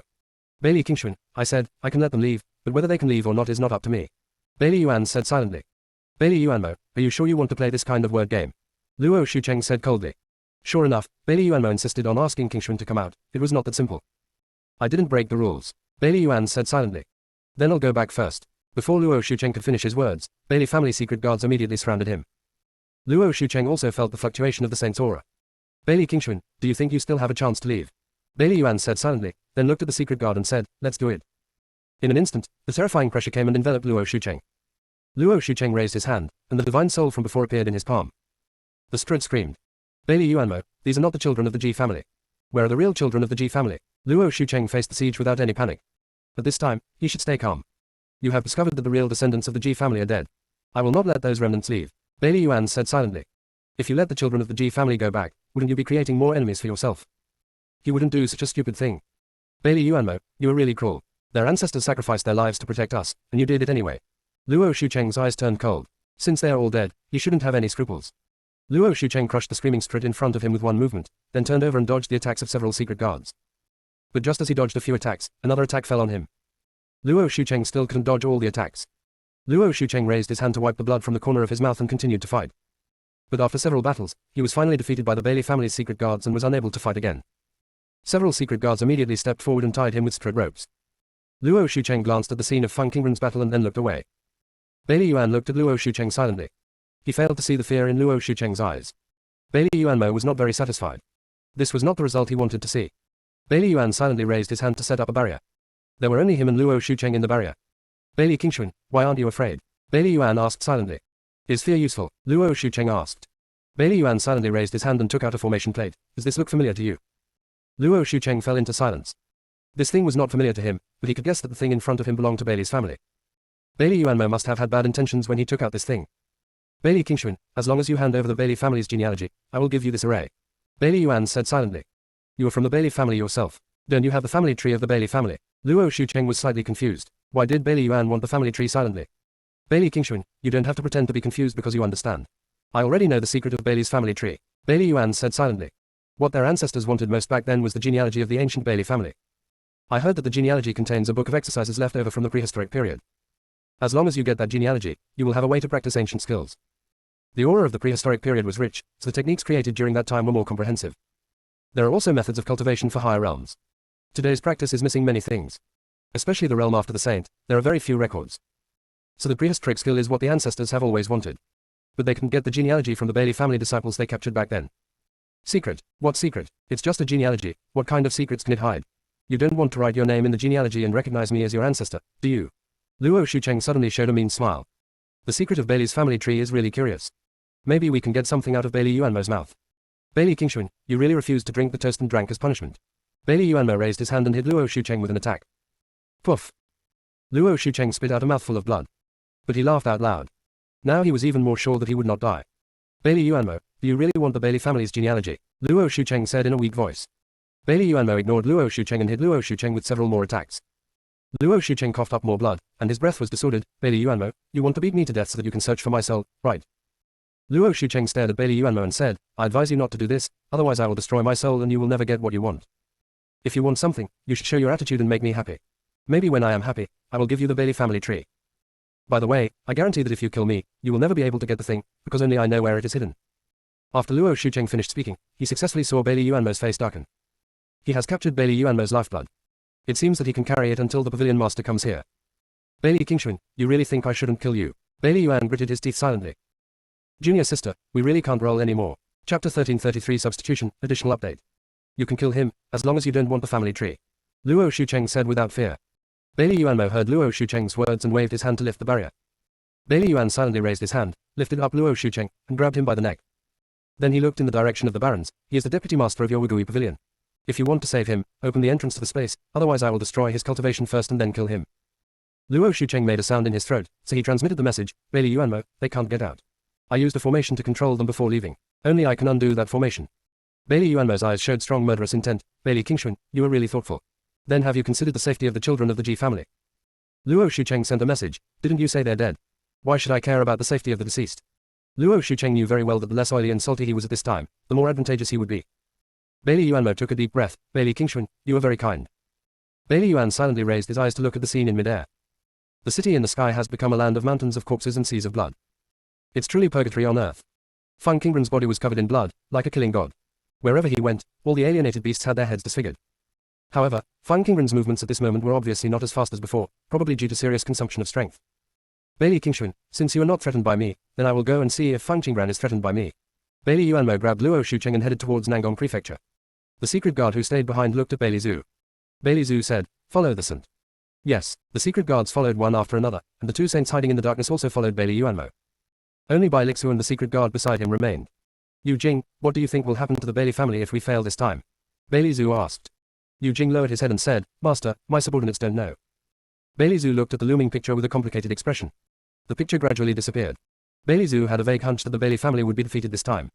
"Bailey Qingxuan, I said, I can let them leave, but whether they can leave or not is not up to me." Bailey Yuan said silently. "Bailey Yuanmo, are you sure you want to play this kind of word game?" Luo Shucheng said coldly. Sure enough, Bailey Yuanmo insisted on asking Qingxuan to come out. It was not that simple. "I didn't break the rules," Bailey Yuan said silently. "Then I'll go back first." Before Luo Shucheng could finish his words, Bailey family secret guards immediately surrounded him. Luo Shucheng also felt the fluctuation of the saint's aura. "Bailey Qingxuan, do you think you still have a chance to leave?" Bailey Yuan said silently, then looked at the secret guard and said, "Let's do it." In an instant, the terrifying pressure came and enveloped Luo Shucheng. Luo Shucheng raised his hand, and the divine soul from before appeared in his palm. The spirit screamed, "Bailey Yuanmo, these are not the children of the Ji family. Where are the real children of the Ji family?" Luo Shucheng faced the siege without any panic. But this time, he should stay calm. "You have discovered that the real descendants of the Ji family are dead. I will not let those remnants leave," Bailey Yuan said silently. "If you let the children of the Ji family go back, wouldn't you be creating more enemies for yourself? You wouldn't do such a stupid thing. Bailey Yuanmo, you are really cruel. Their ancestors sacrificed their lives to protect us, and you did it anyway." Luo Shucheng's eyes turned cold. Since they are all dead, he shouldn't have any scruples. Luo Shucheng crushed the screaming spirit in front of him with one movement, then turned over and dodged the attacks of several secret guards. But just as he dodged a few attacks, another attack fell on him. Luo Shucheng still couldn't dodge all the attacks. Luo Shucheng raised his hand to wipe the blood from the corner of his mouth and continued to fight. But after several battles, he was finally defeated by the Bailey family's secret guards and was unable to fight again. Several secret guards immediately stepped forward and tied him with spirit ropes. Luo Shucheng glanced at the scene of Feng Qingren's battle and then looked away. Bailey Yuan looked at Luo Shucheng silently. He failed to see the fear in Luo Shucheng's eyes. Bailey Yuanmo was not very satisfied. This was not the result he wanted to see. Bailey Yuan silently raised his hand to set up a barrier. There were only him and Luo Shucheng in the barrier. "Bailey Qingxuan, why aren't you afraid?" Bailey Yuan asked silently. "Is fear useful?" Luo Shucheng asked. Bailey Yuan silently raised his hand and took out a formation plate. "Does this look familiar to you?" Luo Shucheng fell into silence. This thing was not familiar to him, but he could guess that the thing in front of him belonged to Bailey's family. Bailey Yuanmo must have had bad intentions when he took out this thing. "Bailey Qingxuan, as long as you hand over the Bailey family's genealogy, I will give you this array." Bailey Yuan said silently. "You are from the Bailey family yourself. Don't you have the family tree of the Bailey family?" Luo Shucheng was slightly confused. Why did Bailey Yuan want the family tree silently? "Bailey Qingxuan, you don't have to pretend to be confused because you understand. I already know the secret of Bailey's family tree." Bailey Yuan said silently. What their ancestors wanted most back then was the genealogy of the ancient Bailey family. "I heard that the genealogy contains a book of exercises left over from the prehistoric period. As long as you get that genealogy, you will have a way to practice ancient skills." The aura of the prehistoric period was rich, so the techniques created during that time were more comprehensive. There are also methods of cultivation for higher realms. Today's practice is missing many things. Especially the realm after the saint, there are very few records. So the prehistoric skill is what the ancestors have always wanted. But they couldn't get the genealogy from the Bailey family disciples they captured back then. Secret? What secret? It's just a genealogy. What kind of secrets can it hide? You don't want to write your name in the genealogy and recognize me as your ancestor, do you? Luo Shucheng suddenly showed a mean smile. The secret of Bailey's family tree is really curious. Maybe we can get something out of Bailey Yuanmo's mouth. "Bailey Qingxuan, you really refused to drink the toast and drank as punishment." Bailey Yuanmo raised his hand and hit Luo Shucheng with an attack. Poof! Luo Shucheng spit out a mouthful of blood. But he laughed out loud. Now he was even more sure that he would not die. "Bailey Yuanmo, do you really want the Bailey family's genealogy?" Luo Shucheng said in a weak voice. Bailey Yuanmo ignored Luo Shucheng and hit Luo Shucheng with several more attacks. Luo Shucheng coughed up more blood, and his breath was disordered. "Bailey Yuanmo, you want to beat me to death so that you can search for my soul, right?" Luo Shucheng stared at Bailey Yuanmo and said, I advise you not to do this, otherwise I will destroy my soul and you will never get what you want. If you want something, you should show your attitude and make me happy. Maybe when I am happy, I will give you the Bailey family tree. By the way, I guarantee that if you kill me, you will never be able to get the thing, because only I know where it is hidden. After Luo Shucheng finished speaking, he successfully saw Bailey Yuanmo's face darken. He has captured Bailey Yuanmo's lifeblood. It seems that he can carry it until the pavilion master comes here. Bailey Qingxuan, you really think I shouldn't kill you? Bailey Yuan gritted his teeth silently. Junior sister, we really can't roll anymore. Chapter 1333 Substitution, additional update. You can kill him, as long as you don't want the family tree. Luo Shucheng said without fear. Bailey Yuanmo heard Luo Shucheng's words and waved his hand to lift the barrier. Bailey Yuan silently raised his hand, lifted up Luo Shucheng, and grabbed him by the neck. Then he looked in the direction of the barons. He is the deputy master of your Wugui pavilion. If you want to save him, open the entrance to the space, otherwise I will destroy his cultivation first and then kill him. Luo Shucheng made a sound in his throat, so he transmitted the message, Bailey Yuanmo, they can't get out. I used a formation to control them before leaving. Only I can undo that formation. Bailey Yuanmo's eyes showed strong murderous intent. Bailey Qingxuan, you are really thoughtful. Then have you considered the safety of the children of the Ji family? Luo Shucheng sent a message. Didn't you say they're dead? Why should I care about the safety of the deceased? Luo Shucheng knew very well that the less oily and salty he was at this time, the more advantageous he would be. Bailey Yuanmo took a deep breath. Bailey Qingxuan, you are very kind. Bailey Yuan silently raised his eyes to look at the scene in midair. The city in the sky has become a land of mountains of corpses and seas of blood. It's truly purgatory on earth. Fang Qingren's body was covered in blood, like a killing god. Wherever he went, all the alienated beasts had their heads disfigured. However, Fang Qingren's movements at this moment were obviously not as fast as before, probably due to serious consumption of strength. Bailey Qingxuan, since you are not threatened by me, then I will go and see if Fang Qingren is threatened by me. Bailey Yuanmo grabbed Luo Shucheng and headed towards Nangong Prefecture. The secret guard who stayed behind looked at Bailey Zhu. Bailey Zhu said, follow the saint. Yes, the secret guards followed one after another, and the two saints hiding in the darkness also followed Bailey Yuanmo. Only Bai Lixu and the secret guard beside him remained. Yu Jing, what do you think will happen to the Bailey family if we fail this time? Bailey Zhu asked. Yu Jing lowered his head and said, Master, my subordinates don't know. Bailey Zhu looked at the looming picture with a complicated expression. The picture gradually disappeared. Bailey Zhu had a vague hunch that the Bailey family would be defeated this time.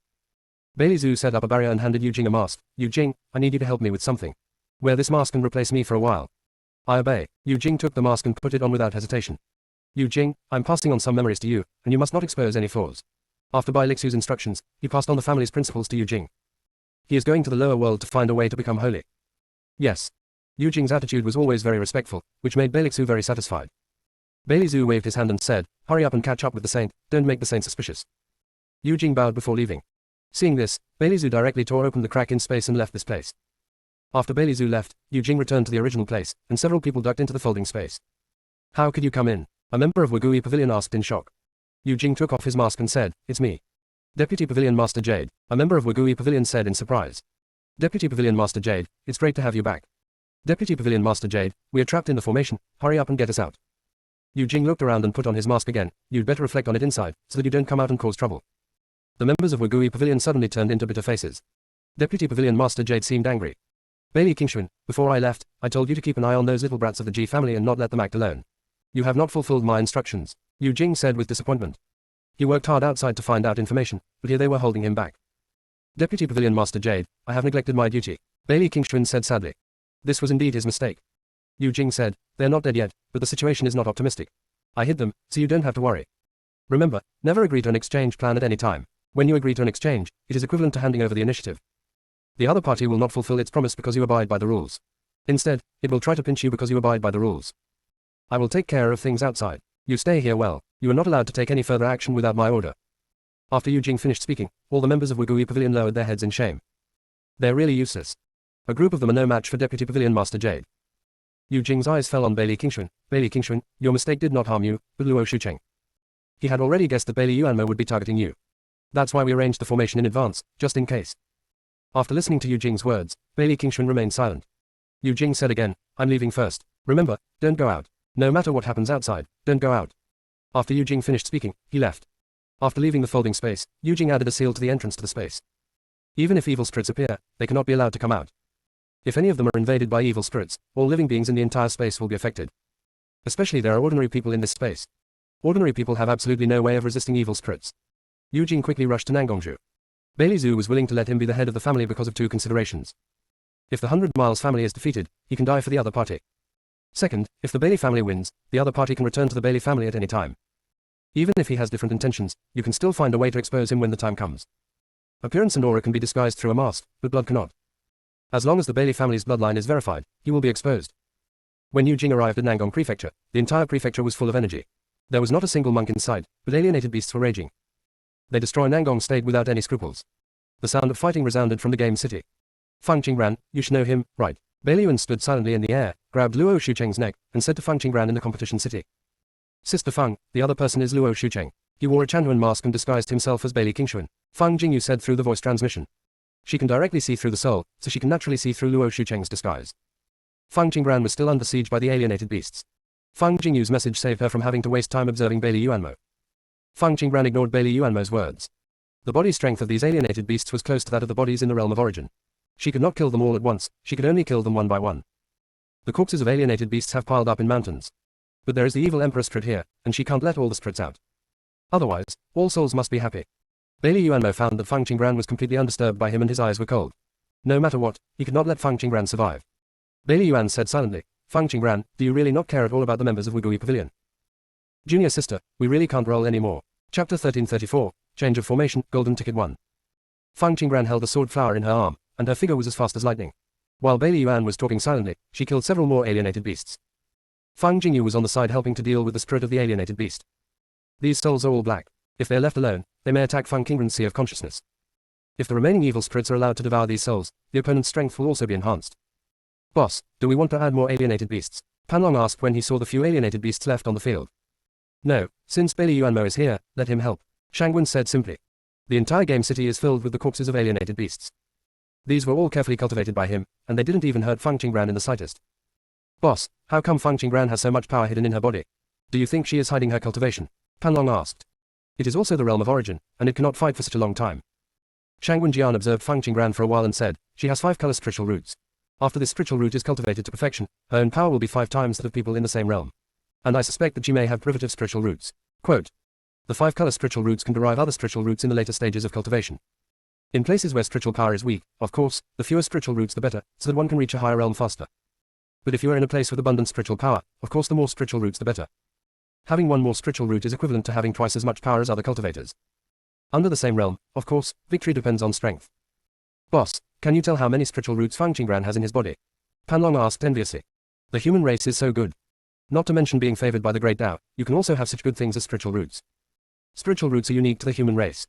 Bailey Zhu set up a barrier and handed Yu Jing a mask. Yu Jing, I need you to help me with something. Wear this mask and replace me for a while. I obey. Yu Jing took the mask and put it on without hesitation. Yu Jing, I'm passing on some memories to you, and you must not expose any flaws. After Bai Lixu's instructions, he passed on the family's principles to Yu Jing. He is going to the lower world to find a way to become holy. Yes. Yu Jing's attitude was always very respectful, which made Bai Lixu very satisfied. Bailey Zhu waved his hand and said, hurry up and catch up with the saint, don't make the saint suspicious. Yu Jing bowed before leaving. Seeing this, Bailey Zhu directly tore open the crack in space and left this place. After Bailey Zhu left, Yu Jing returned to the original place, and several people ducked into the folding space. How could you come in? A member of Wugui Pavilion asked in shock. Yu Jing took off his mask and said, it's me. Deputy Pavilion Master Jade, a member of Wugui Pavilion said in surprise. Deputy Pavilion Master Jade, it's great to have you back. Deputy Pavilion Master Jade, we are trapped in the formation, hurry up and get us out. Yu Jing looked around and put on his mask again. You'd better reflect on it inside, so that you don't come out and cause trouble. The members of Wugui Pavilion suddenly turned into bitter faces. Deputy Pavilion Master Jade seemed angry. Bailey Qingxuan, before I left, I told you to keep an eye on those little brats of the Ji family and not let them act alone. You have not fulfilled my instructions, Yu Jing said with disappointment. He worked hard outside to find out information, but here they were holding him back. Deputy Pavilion Master Jade, I have neglected my duty, Bailey Qingxuan said sadly. This was indeed his mistake. Yu Jing said, they're not dead yet, but the situation is not optimistic. I hid them, so you don't have to worry. Remember, never agree to an exchange plan at any time. When you agree to an exchange, it is equivalent to handing over the initiative. The other party will not fulfill its promise because you abide by the rules. Instead, it will try to pinch you because you abide by the rules. I will take care of things outside. You stay here well. You are not allowed to take any further action without my order. After Yu Jing finished speaking, all the members of Wugui Pavilion lowered their heads in shame. They're really useless. A group of them are no match for Deputy Pavilion Master Jade. Yu Jing's eyes fell on Bailey Qingxuan. Bailey Qingxuan, your mistake did not harm you, but Luo Shucheng. He had already guessed that Bailey Yuanmo would be targeting you. That's why we arranged the formation in advance, just in case. After listening to Yu Jing's words, Bailey Qingxuan remained silent. Yu Jing said again, I'm leaving first. Remember, don't go out. No matter what happens outside, don't go out. After Yu Jing finished speaking, he left. After leaving the folding space, Yu Jing added a seal to the entrance to the space. Even if evil spirits appear, they cannot be allowed to come out. If any of them are invaded by evil spirits, all living beings in the entire space will be affected. Especially there are ordinary people in this space. Ordinary people have absolutely no way of resisting evil spirits. Yu Jing quickly rushed to Nangongju. Bailey Zhu was willing to let him be the head of the family because of two considerations. If the 100 Miles family is defeated, he can die for the other party. Second, if the Bailey family wins, the other party can return to the Bailey family at any time. Even if he has different intentions, you can still find a way to expose him when the time comes. Appearance and aura can be disguised through a mask, but blood cannot. As long as the Bailey family's bloodline is verified, he will be exposed. When Yu Jing arrived at Nangong Prefecture, the entire prefecture was full of energy. There was not a single monk in sight, but alienated beasts were raging. They destroy Nangong State without any scruples. The sound of fighting resounded from the game city. Feng Qingran, you should know him, right? Bailey Yuan stood silently in the air, grabbed Luo Shucheng's neck, and said to Feng Qingran in the competition city. Sister Feng, the other person is Luo Shucheng. He wore a Chanhuan mask and disguised himself as Bailey Qingshuan. Feng Jingyu said through the voice transmission. She can directly see through the soul, so she can naturally see through Luo Shucheng's disguise. Feng Qingran was still under siege by the alienated beasts. Feng Jingyu's message saved her from having to waste time observing Bailey Yuanmo. Feng Qingran ignored Bailey Yuanmo's words. The body strength of these alienated beasts was close to that of the bodies in the realm of origin. She could not kill them all at once, she could only kill them one by one. The corpses of alienated beasts have piled up in mountains. But there is the evil Emperor Strit here, and she can't let all the Strits out. Otherwise, all souls must be happy. Bailey Yuanmo found that Feng Qingran was completely undisturbed by him and his eyes were cold. No matter what, he could not let Feng Qingran survive. Bailey Yuan said silently, Feng Qingran, do you really not care at all about the members of Wugui Pavilion? Junior sister, we really can't roll anymore. Chapter 1334, Change of Formation, Golden Ticket 1. Feng Qingran held a sword flower in her arm, and her figure was as fast as lightning. While Bailey Yuan was talking silently, she killed several more alienated beasts. Feng Jingyu was on the side helping to deal with the spirit of the alienated beast. These souls are all black. If they are left alone, they may attack Feng Qingran's sea of consciousness. If the remaining evil spirits are allowed to devour these souls, the opponent's strength will also be enhanced. Boss, do we want to add more alienated beasts? Panlong asked when he saw the few alienated beasts left on the field. No, since Bailey Yuanmo is here, let him help. Shangwen said simply. The entire game city is filled with the corpses of alienated beasts. These were all carefully cultivated by him, and they didn't even hurt Feng Qingran in the slightest. Boss, how come Feng Qingran has so much power hidden in her body? Do you think she is hiding her cultivation? Panlong asked. It is also the realm of origin, and it cannot fight for such a long time. Shangwen Jian observed Feng Qingran for a while and said, she has 5 color spiritual roots. After this spiritual root is cultivated to perfection, her own power will be 5 times that of people in the same realm. And I suspect that she may have privative spiritual roots. Quote, the 5 color spiritual roots can derive other spiritual roots in the later stages of cultivation. In places where spiritual power is weak, of course, the fewer spiritual roots the better, so that one can reach a higher realm faster. But if you are in a place with abundant spiritual power, of course the more spiritual roots the better. Having 1 more spiritual root is equivalent to having twice as much power as other cultivators. Under the same realm, of course, victory depends on strength. Boss, can you tell how many spiritual roots Feng Qingran has in his body? Panlong asked enviously. The human race is so good. Not to mention being favored by the Great Tao, you can also have such good things as spiritual roots. Spiritual roots are unique to the human race.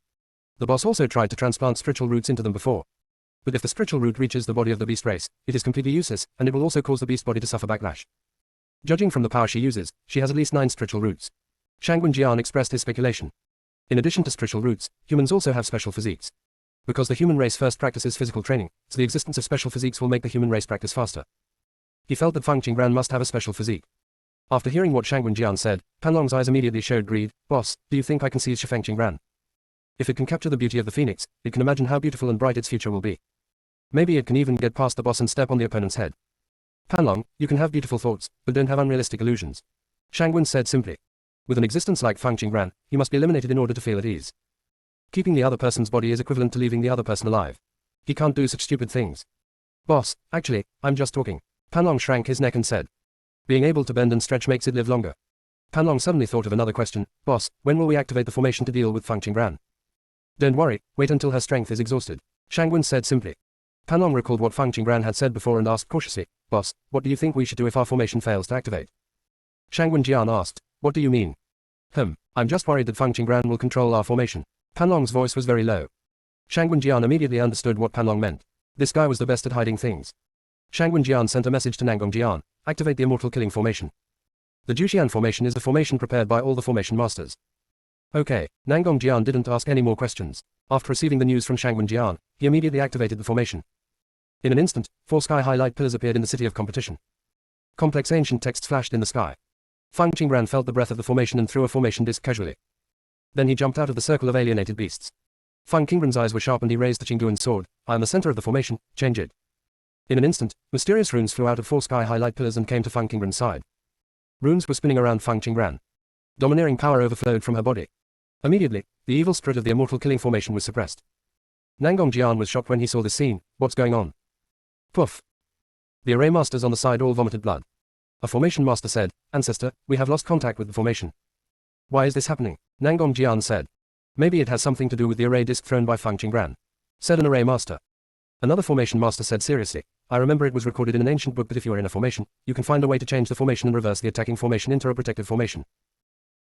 The boss also tried to transplant spiritual roots into them before. But if the spiritual root reaches the body of the beast race, it is completely useless, and it will also cause the beast body to suffer backlash. Judging from the power she uses, she has at least 9 spiritual roots. Shangwen Jian expressed his speculation. In addition to spiritual roots, humans also have special physiques. Because the human race first practices physical training, so the existence of special physiques will make the human race practice faster. He felt that Feng Qingran must have a special physique. After hearing what Shangwen Jian said, Panlong's eyes immediately showed greed. Boss, do you think I can seize Feng Qingran? If it can capture the beauty of the phoenix, it can imagine how beautiful and bright its future will be. Maybe it can even get past the boss and step on the opponent's head. Panlong, you can have beautiful thoughts, but don't have unrealistic illusions. Shangwen said simply. With an existence like Feng Qingran, he must be eliminated in order to feel at ease. Keeping the other person's body is equivalent to leaving the other person alive. He can't do such stupid things. Boss, actually, I'm just talking. Panlong shrank his neck and said. Being able to bend and stretch makes it live longer. Panlong suddenly thought of another question. Boss, when will we activate the formation to deal with Feng Qingran? Don't worry, wait until her strength is exhausted. Shangwen said simply. Panlong recalled what Feng Qingran had said before and asked cautiously, Boss, what do you think we should do if our formation fails to activate? Shangwen Jian asked, what do you mean? I'm just worried that Feng Qingran will control our formation. Panlong's voice was very low. Shangwen Jian immediately understood what Panlong meant. This guy was the best at hiding things. Shangwen Jian sent a message to Nangong Jian, activate the immortal killing formation. The Juxian formation is the formation prepared by all the formation masters. Okay, Nangong Jian didn't ask any more questions. After receiving the news from Shangwen Jian, he immediately activated the formation. In an instant, 4 sky-high light pillars appeared in the city of competition. Complex ancient texts flashed in the sky. Feng Qingran felt the breath of the formation and threw a formation disc casually. Then he jumped out of the circle of alienated beasts. Feng Qingran's eyes were sharp and he raised the Qingduan's sword. I am the center of the formation, change it. In an instant, mysterious runes flew out of 4 sky-high light pillars and came to Feng Qingran's side. Runes were spinning around Feng Qingran. Domineering power overflowed from her body. Immediately, the evil spirit of the immortal killing formation was suppressed. Nangong Jian was shocked when he saw this scene. What's going on? Poof. The array masters on the side all vomited blood. A formation master said, Ancestor, we have lost contact with the formation. Why is this happening? Nangong Jian said. Maybe it has something to do with the array disk thrown by Feng Qinggran, said an array master. Another formation master said seriously, I remember it was recorded in an ancient book that if you are in a formation, you can find a way to change the formation and reverse the attacking formation into a protective formation.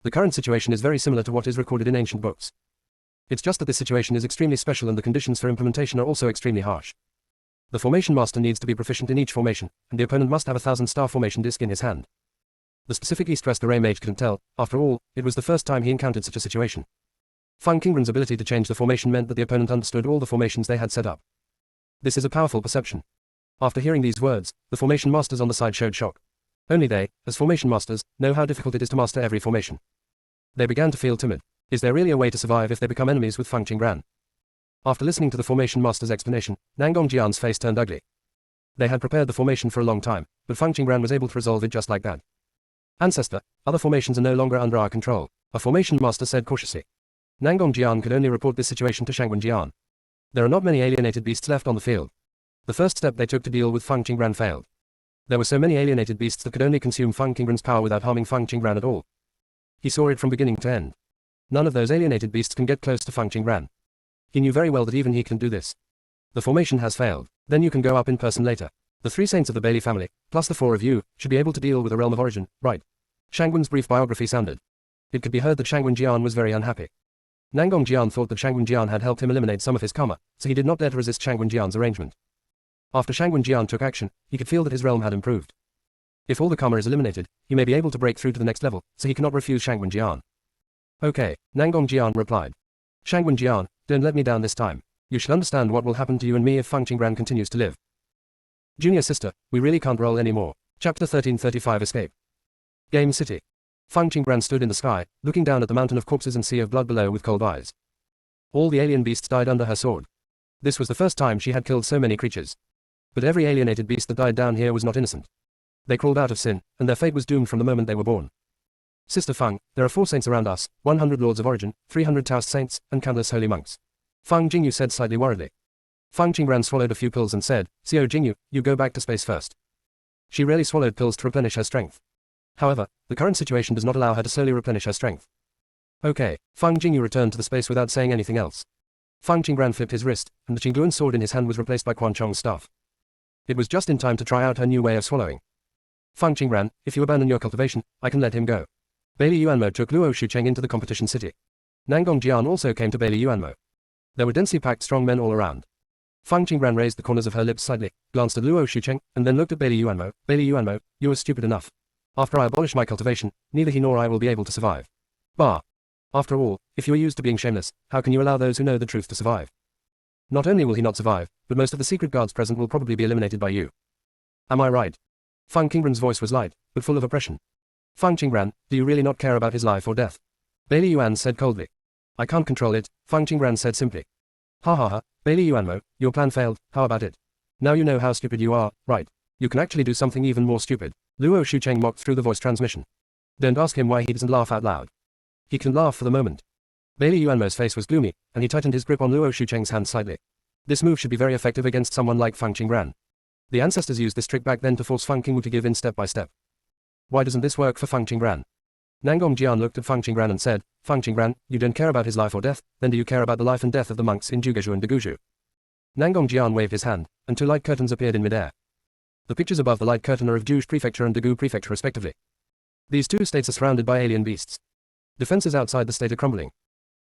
The current situation is very similar to what is recorded in ancient books. It's just that this situation is extremely special and the conditions for implementation are also extremely harsh. The formation master needs to be proficient in each formation, and the opponent must have a 1000-star formation disc in his hand. The specific East-West array mage couldn't tell. After all, it was the first time he encountered such a situation. Feng Qinggran's ability to change the formation meant that the opponent understood all the formations they had set up. This is a powerful perception. After hearing these words, the formation masters on the side showed shock. Only they, as formation masters, know how difficult it is to master every formation. They began to feel timid. Is there really a way to survive if they become enemies with Feng Qinggran? After listening to the formation master's explanation, Nangong Jian's face turned ugly. They had prepared the formation for a long time, but Feng Qinggran was able to resolve it just like that. Ancestor, other formations are no longer under our control, a formation master said cautiously. Nangong Jian could only report this situation to Shangwen Jian. There are not many alienated beasts left on the field. The first step they took to deal with Feng Qinggran failed. There were so many alienated beasts that could only consume Feng Qinggran's power without harming Feng Qinggran at all. He saw it from beginning to end. None of those alienated beasts can get close to Feng Qinggran. He knew very well that even he can do this. The formation has failed. Then you can go up in person later. The 3 saints of the Bailey family, plus the 4 of you, should be able to deal with a realm of origin, right? Shangwen's brief biography sounded. It could be heard that Shangwen Jian was very unhappy. Nangong Jian thought that Shangwen Jian had helped him eliminate some of his karma, so he did not dare to resist Shangwen Jian's arrangement. After Shangwen Jian took action, he could feel that his realm had improved. If all the karma is eliminated, he may be able to break through to the next level, so he cannot refuse Shangwen Jian. Okay, Nangong Jian replied. Shangwen Jian, don't let me down this time. You should understand what will happen to you and me if Feng Qinggran continues to live. Junior sister, we really can't roll anymore. Chapter 1335 Escape. Game City. Feng Qinggran stood in the sky, looking down at the mountain of corpses and sea of blood below with cold eyes. All the alien beasts died under her sword. This was the first time she had killed so many creatures. But every alienated beast that died down here was not innocent. They crawled out of sin, and their fate was doomed from the moment they were born. Sister Feng, there are 4 saints around us, 100 lords of origin, 300 Taoist saints, and countless holy monks. Feng Jingyu said slightly worriedly. Feng Qinggran swallowed a few pills and said, Xiao Jingyu, you go back to space first. She rarely swallowed pills to replenish her strength. However, the current situation does not allow her to slowly replenish her strength. Okay, Feng Jingyu returned to the space without saying anything else. Feng Qinggran flipped his wrist, and the Qingluan sword in his hand was replaced by Quan Chong's staff. It was just in time to try out her new way of swallowing. Feng Qinggran, if you abandon your cultivation, I can let him go. Bailey Yuanmo took Luo Shucheng into the competition city. Nangong Jian also came to Bailey Yuanmo. There were densely packed strong men all around. Feng Qinggran raised the corners of her lips slightly, glanced at Luo Shucheng, and then looked at Bailey Yuanmo. Bailey Yuanmo, you are stupid enough. After I abolish my cultivation, neither he nor I will be able to survive. Bah. After all, if you are used to being shameless, how can you allow those who know the truth to survive? Not only will he not survive, but most of the secret guards present will probably be eliminated by you. Am I right? Feng Qinggran's voice was light, but full of oppression. Feng Qinggran, do you really not care about his life or death? Bailey Yuan said coldly. I can't control it, Feng Qinggran said simply. Ha ha ha, Bailey Yuanmo, your plan failed, how about it? Now you know how stupid you are, right? You can actually do something even more stupid. Luo Shucheng mocked through the voice transmission. Don't ask him why he doesn't laugh out loud. He can laugh for the moment. Bailey Yuanmo's face was gloomy, and he tightened his grip on Luo Shucheng's hand slightly. This move should be very effective against someone like Feng Qinggran. The ancestors used this trick back then to force Feng Qingwu to give in step by step. Why doesn't this work for Feng Qinggran? Nangong Jian looked at Feng Qinggran and said, Feng Qinggran, you don't care about his life or death, then do you care about the life and death of the monks in Jugezhu and Deguzhu? Nangong Jian waved his hand, and 2 light curtains appeared in midair. The pictures above the light curtain are of Juge Prefecture and Degu Prefecture respectively. These 2 states are surrounded by alien beasts. Defenses outside the state are crumbling.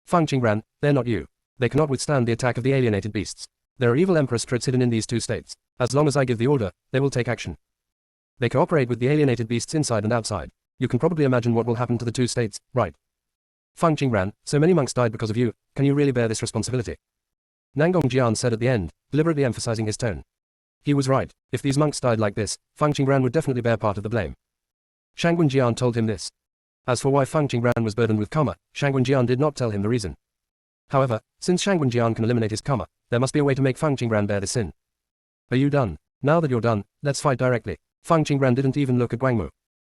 Feng Qinggran, they're not you. They cannot withstand the attack of the alienated beasts. There are evil emperor spirits hidden in these 2 states. As long as I give the order, they will take action. They cooperate with the alienated beasts inside and outside. You can probably imagine what will happen to the 2 states, right? Feng Qinggran, so many monks died because of you, can you really bear this responsibility? Nangong Jian said at the end, deliberately emphasizing his tone. He was right. If these monks died like this, Feng Qinggran would definitely bear part of the blame. Shangwen Jian told him this. As for why Feng Qinggran was burdened with karma, Shangwen Jian did not tell him the reason. However, since Shangwen Jian can eliminate his karma, there must be a way to make Feng Qinggran bear the sin. Are you done? Now that you're done, let's fight directly. Feng Qinggran didn't even look at Guangmu.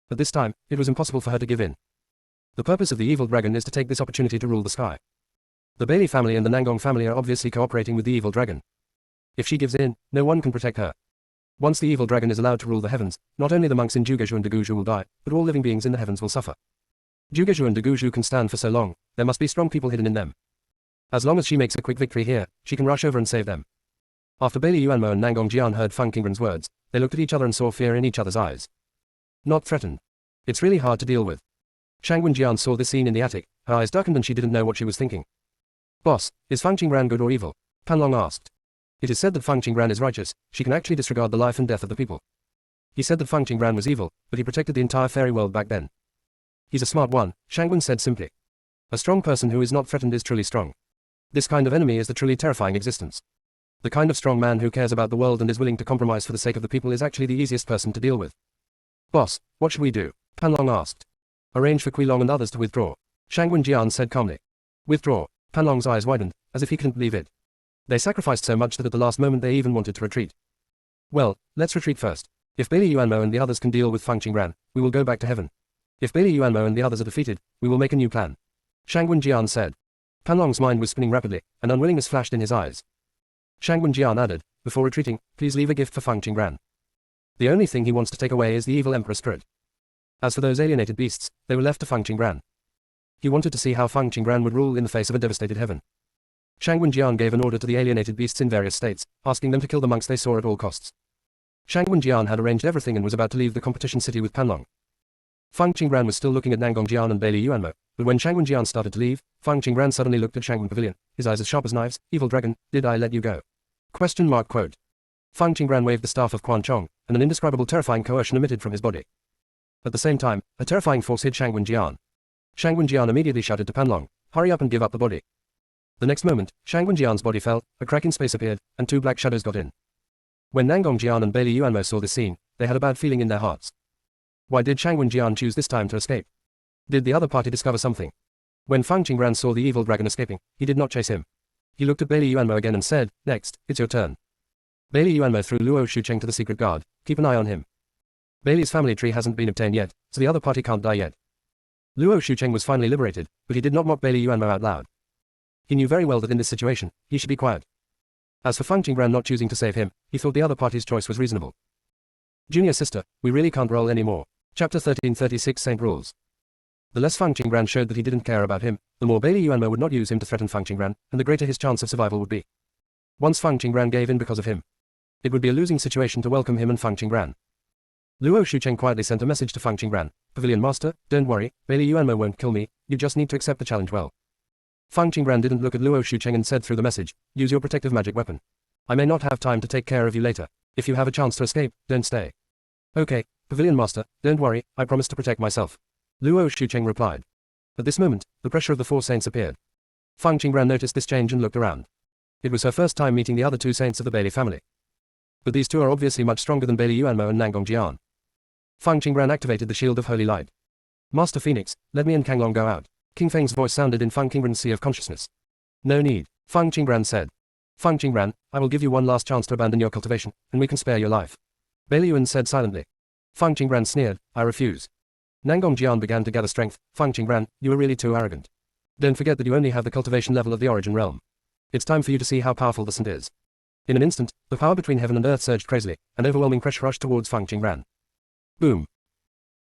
But this time, it was impossible for her to give in. The purpose of the evil dragon is to take this opportunity to rule the sky. The Bailey family and the Nangong family are obviously cooperating with the evil dragon. If she gives in, no one can protect her. Once the evil dragon is allowed to rule the heavens, not only the monks in Jugezhu and Deguzhu will die, but all living beings in the heavens will suffer. Jugezhu and Deguzhu can stand for so long, there must be strong people hidden in them. As long as she makes a quick victory here, she can rush over and save them. After Bailey Yuanmo and Nangong Jian heard Feng Qingren's words, they looked at each other and saw fear in each other's eyes. Not threatened. It's really hard to deal with. Shangwen Jian saw this scene in the attic, her eyes darkened and she didn't know what she was thinking. Boss, is Feng Qingren good or evil? Panlong asked. It is said that Feng Qingren is righteous, she can actually disregard the life and death of the people. He said that Feng Qingren was evil, but he protected the entire fairy world back then. He's a smart one, Shangwen said simply. A strong person who is not threatened is truly strong. This kind of enemy is the truly terrifying existence. The kind of strong man who cares about the world and is willing to compromise for the sake of the people is actually the easiest person to deal with. Boss, what should we do? Panlong asked. Arrange for Qilong and others to withdraw. Shangwen Jian said calmly. Withdraw. Panlong's eyes widened, as if he couldn't believe it. They sacrificed so much that at the last moment they even wanted to retreat. Well, let's retreat first. If Bailey Yuanmo and the others can deal with Feng Qingren, we will go back to heaven. If Bailey Yuanmo and the others are defeated, we will make a new plan. Shangwen Jian said. Panlong's mind was spinning rapidly, and unwillingness flashed in his eyes. Shangwen Jian added, before retreating, please leave a gift for Feng Qingren. The only thing he wants to take away is the evil emperor spirit. As for those alienated beasts, they were left to Feng Qingren. He wanted to see how Feng Qingren would rule in the face of a devastated heaven. Shangwen Jian gave an order to the alienated beasts in various states, asking them to kill the monks they saw at all costs. Shangwen Jian had arranged everything and was about to leave the competition city with Panlong. Feng Qingren was still looking at Nangong Jian and Bailey Yuanmo, but when Shangwen Jian started to leave, Feng Qingren suddenly looked at Shangwen Pavilion, his eyes as sharp as knives. Evil dragon, did I let you go? ? Quote. Feng Qingren waved the staff of Quan Chong, and an indescribable terrifying coercion emitted from his body. At the same time, a terrifying force hid Shangwen Jian. Shangwen Jian immediately shouted to Panlong, hurry up and give up the body. The next moment, Shangwen Jian's body fell, a crack in space appeared, and two black shadows got in. When Nangong Jian and Bailey Yuanmo saw this scene, they had a bad feeling in their hearts. Why did Shangwen Jian choose this time to escape? Did the other party discover something? When Feng Qingren saw the evil dragon escaping, he did not chase him. He looked at Bailey Yuanmo again and said, next, it's your turn. Bailey Yuanmo threw Luo Shucheng to the secret guard, keep an eye on him. Bailey's family tree hasn't been obtained yet, so the other party can't die yet. Luo Shucheng was finally liberated, but he did not mock Bailey Yuanmo out loud. He knew very well that in this situation, he should be quiet. As for Feng Qingren not choosing to save him, he thought the other party's choice was reasonable. Junior sister, we really can't roll anymore. Chapter 1336 Saint Rules. The less Feng Qingren showed that he didn't care about him, the more Bailey Yuanmo would not use him to threaten Feng Qingren, and the greater his chance of survival would be. Once Feng Qingren gave in because of him, it would be a losing situation to welcome him and Feng Qingren. Luo Shucheng quietly sent a message to Feng Qingren, Pavilion Master, don't worry, Bailey Yuanmo won't kill me, you just need to accept the challenge well. Feng Qingren didn't look at Luo Shucheng and said through the message, use your protective magic weapon. I may not have time to take care of you later. If you have a chance to escape, don't stay. Okay, Pavilion Master, don't worry, I promise to protect myself. Luo Shucheng replied. At this moment, the pressure of the four saints appeared. Feng Qingren noticed this change and looked around. It was her first time meeting the other two saints of the Bailey family. But these two are obviously much stronger than Bailey Yuanmo and Nangong Jian. Feng Qingren activated the Shield of Holy Light. Master Phoenix, let me and Kanglong go out. King Feng's voice sounded in Feng Qingren's sea of consciousness. No need, Feng Qingren said. Feng Qingren, I will give you one last chance to abandon your cultivation, and we can spare your life. Bailey Yuan said silently. Feng Qingren sneered, I refuse. Nangong Jian began to gather strength. Feng Qingren, you are really too arrogant. Don't forget that you only have the cultivation level of the origin realm. It's time for you to see how powerful the scent is. In an instant, the power between heaven and earth surged crazily, and overwhelming pressure rushed towards Feng Qingren. Boom.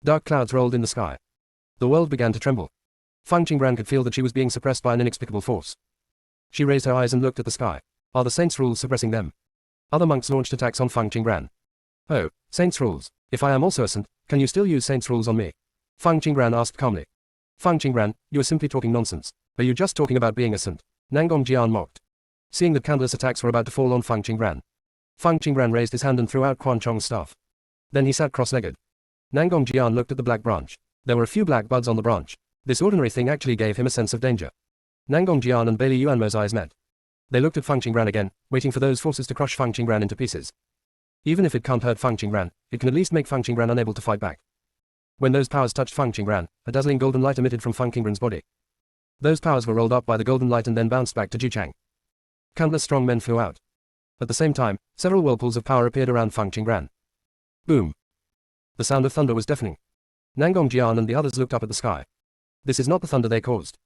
Dark clouds rolled in the sky. The world began to tremble. Feng Qingren could feel that she was being suppressed by an inexplicable force. She raised her eyes and looked at the sky. Are the saints' rules suppressing them? Other monks launched attacks on Feng Qingren. Oh, saints' rules. If I am also a saint, can you still use saints' rules on me? Feng Qingren asked calmly. Feng Qingren, you are simply talking nonsense. Are you just talking about being a saint? Nangong Jian mocked. Seeing that countless attacks were about to fall on Feng Qingren, Feng Qingren raised his hand and threw out Quan Chong's staff. Then he sat cross-legged. Nangong Jian looked at the black branch. There were a few black buds on the branch. This ordinary thing actually gave him a sense of danger. Nangong Jian and Bailey Yuanmo's eyes met. They looked at Feng Qingren again, waiting for those forces to crush Feng Qingren into pieces. Even if it can't hurt Feng Qingren, it can at least make Feng Qingren unable to fight back. When those powers touched Feng Qingren, a dazzling golden light emitted from Feng Qingren's body. Those powers were rolled up by the golden light and then bounced back to Juchang. Countless strong men flew out. At the same time, several whirlpools of power appeared around Feng Qingren. Boom. The sound of thunder was deafening. Nangong Jian and the others looked up at the sky. This is not the thunder they caused.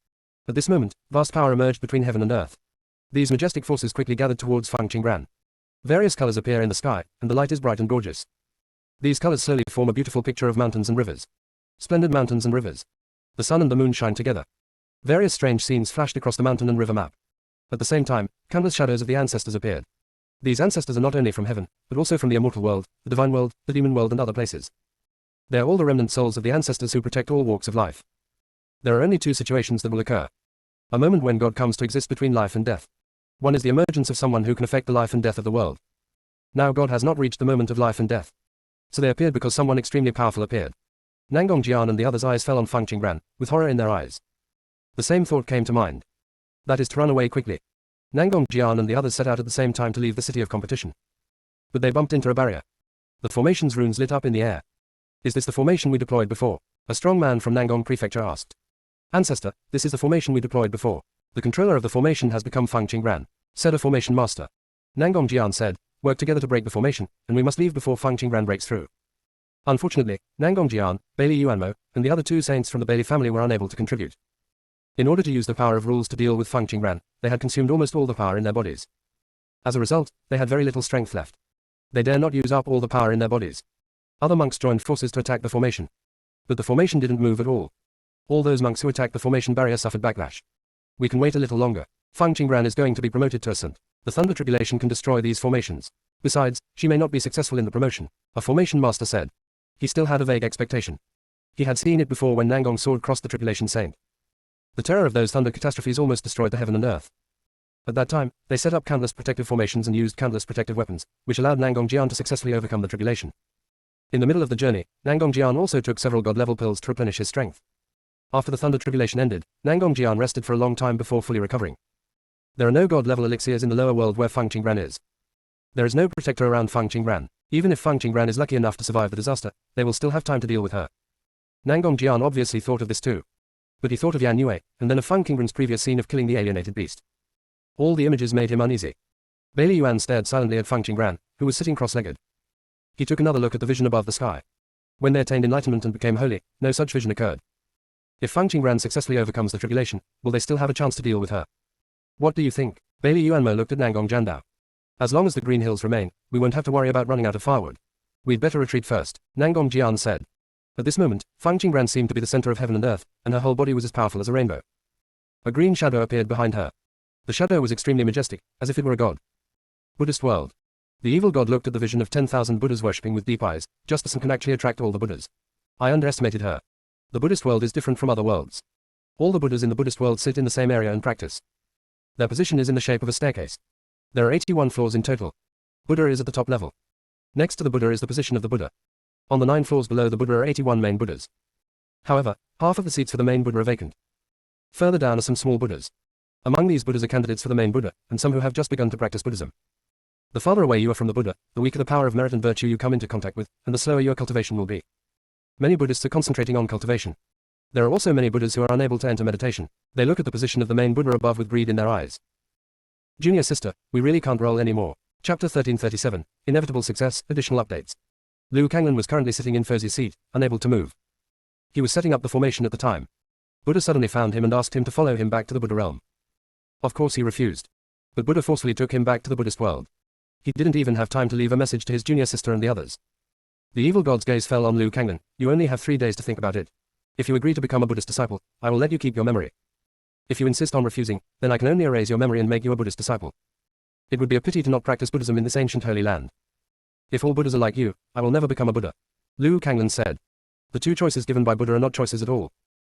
At this moment, vast power emerged between heaven and earth. These majestic forces quickly gathered towards Feng Qingren. Various colors appear in the sky, and the light is bright and gorgeous. These colors slowly form a beautiful picture of mountains and rivers. Splendid mountains and rivers. The sun and the moon shine together. Various strange scenes flashed across the mountain and river map. At the same time, countless shadows of the ancestors appeared. These ancestors are not only from heaven, but also from the immortal world, the divine world, the demon world and other places. They are all the remnant souls of the ancestors who protect all walks of life. There are only two situations that will occur. A moment when God comes to exist between life and death. One is the emergence of someone who can affect the life and death of the world. Now God has not reached the moment of life and death. So they appeared because someone extremely powerful appeared. Nangong Jian and the others' eyes fell on Feng Qingran, with horror in their eyes. The same thought came to mind. That is to run away quickly. Nangong Jian and the others set out at the same time to leave the city of competition. But they bumped into a barrier. The formation's runes lit up in the air. Is this the formation we deployed before? A strong man from Nangong Prefecture asked. Ancestor, this is the formation we deployed before. The controller of the formation has become Feng Qingran, said a formation master. Nangong Jian said, work together to break the formation, and we must leave before Feng Qingran breaks through. Unfortunately, Nangong Jian, Bailey Yuanmo, and the other two saints from the Bailey family were unable to contribute. In order to use the power of rules to deal with Feng Qingran, they had consumed almost all the power in their bodies. As a result, they had very little strength left. They dare not use up all the power in their bodies. Other monks joined forces to attack the formation. But the formation didn't move at all. All those monks who attacked the formation barrier suffered backlash. We can wait a little longer. Feng Qingran is going to be promoted to a saint. The Thunder Tribulation can destroy these formations. Besides, she may not be successful in the promotion, a formation master said. He still had a vague expectation. He had seen it before when Nangong Sword crossed the Tribulation Saint. The terror of those thunder catastrophes almost destroyed the heaven and earth. At that time, they set up countless protective formations and used countless protective weapons, which allowed Nangong Jian to successfully overcome the tribulation. In the middle of the journey, Nangong Jian also took several god-level pills to replenish his strength. After the thunder tribulation ended, Nangong Jian rested for a long time before fully recovering. There are no god-level elixirs in the lower world where Feng Qingran is. There is no protector around Feng Qingran. Even if Feng Qingran is lucky enough to survive the disaster, they will still have time to deal with her. Nangong Jian obviously thought of this too. But he thought of Yan Yue, and then of Feng Qingran's previous scene of killing the alienated beast. All the images made him uneasy. Bailey Yuan stared silently at Feng Qingran, who was sitting cross-legged. He took another look at the vision above the sky. When they attained enlightenment and became holy, no such vision occurred. If Feng Qingran successfully overcomes the tribulation, will they still have a chance to deal with her? What do you think? Bailey Yuanmo looked at Nangong Jandao. As long as the green hills remain, we won't have to worry about running out of firewood. We'd better retreat first, Nangong Jian said. At this moment, Feng Qingran seemed to be the center of heaven and earth, and her whole body was as powerful as a rainbow. A green shadow appeared behind her. The shadow was extremely majestic, as if it were a god. Buddhist world. The evil god looked at the vision of 10,000 Buddhas worshipping with deep eyes. Justice can actually attract all the Buddhas. I underestimated her. The Buddhist world is different from other worlds. All the Buddhas in the Buddhist world sit in the same area and practice. Their position is in the shape of a staircase. There are 81 floors in total. Buddha is at the top level. Next to the Buddha is the position of the Buddha. On the 9 floors below the Buddha are 81 main Buddhas. However, half of the seats for the main Buddha are vacant. Further down are some small Buddhas. Among these Buddhas are candidates for the main Buddha, and some who have just begun to practice Buddhism. The farther away you are from the Buddha, the weaker the power of merit and virtue you come into contact with, and the slower your cultivation will be. Many Buddhists are concentrating on cultivation. There are also many Buddhas who are unable to enter meditation. They look at the position of the main Buddha above with greed in their eyes. Junior sister, we really can't roll anymore. Chapter 1337, Inevitable Success, Additional Updates. Liu Kanglin was currently sitting in Fuzzy's seat, unable to move. He was setting up the formation at the time. Buddha suddenly found him and asked him to follow him back to the Buddha realm. Of course he refused. But Buddha forcefully took him back to the Buddhist world. He didn't even have time to leave a message to his junior sister and the others. The evil god's gaze fell on Liu Kanglin. You only have 3 days to think about it. If you agree to become a Buddhist disciple, I will let you keep your memory. If you insist on refusing, then I can only erase your memory and make you a Buddhist disciple. It would be a pity to not practice Buddhism in this ancient holy land. If all Buddhas are like you, I will never become a Buddha. Liu Kanglin said. The two choices given by Buddha are not choices at all.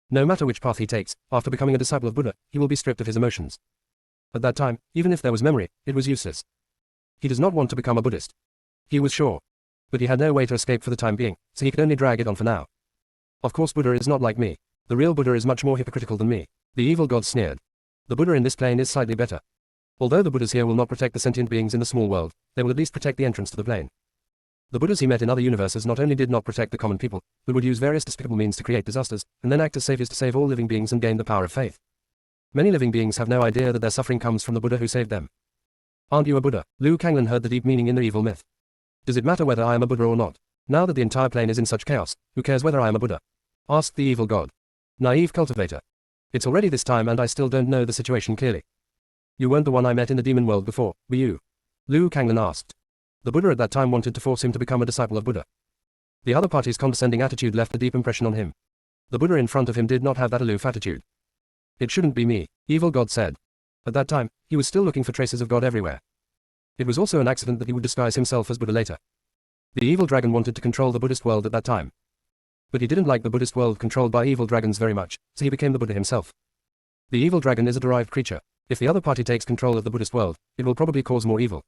No matter which path he takes, after becoming a disciple of Buddha, he will be stripped of his emotions. At that time, even if there was memory, it was useless. He does not want to become a Buddhist. He was sure. But he had no way to escape for the time being, so he could only drag it on for now. Of course Buddha is not like me. The real Buddha is much more hypocritical than me. The evil god sneered. The Buddha in this plane is slightly better. Although the Buddhas here will not protect the sentient beings in the small world, they will at least protect the entrance to the plane. The Buddhas he met in other universes not only did not protect the common people, but would use various despicable means to create disasters, and then act as saviors to save all living beings and gain the power of faith. Many living beings have no idea that their suffering comes from the Buddha who saved them. Aren't you a Buddha? Liu Kanglin heard the deep meaning in the evil myth. Does it matter whether I am a Buddha or not? Now that the entire plane is in such chaos, who cares whether I am a Buddha? Asked the evil god. Naive cultivator. It's already this time and I still don't know the situation clearly. You weren't the one I met in the demon world before, were you? Liu Kanglin asked. The Buddha at that time wanted to force him to become a disciple of Buddha. The other party's condescending attitude left a deep impression on him. The Buddha in front of him did not have that aloof attitude. It shouldn't be me, Evil God said. At that time, he was still looking for traces of God everywhere. It was also an accident that he would disguise himself as Buddha later. The evil dragon wanted to control the Buddhist world at that time. But he didn't like the Buddhist world controlled by evil dragons very much, so he became the Buddha himself. The evil dragon is a derived creature. If the other party takes control of the Buddhist world, it will probably cause more evil.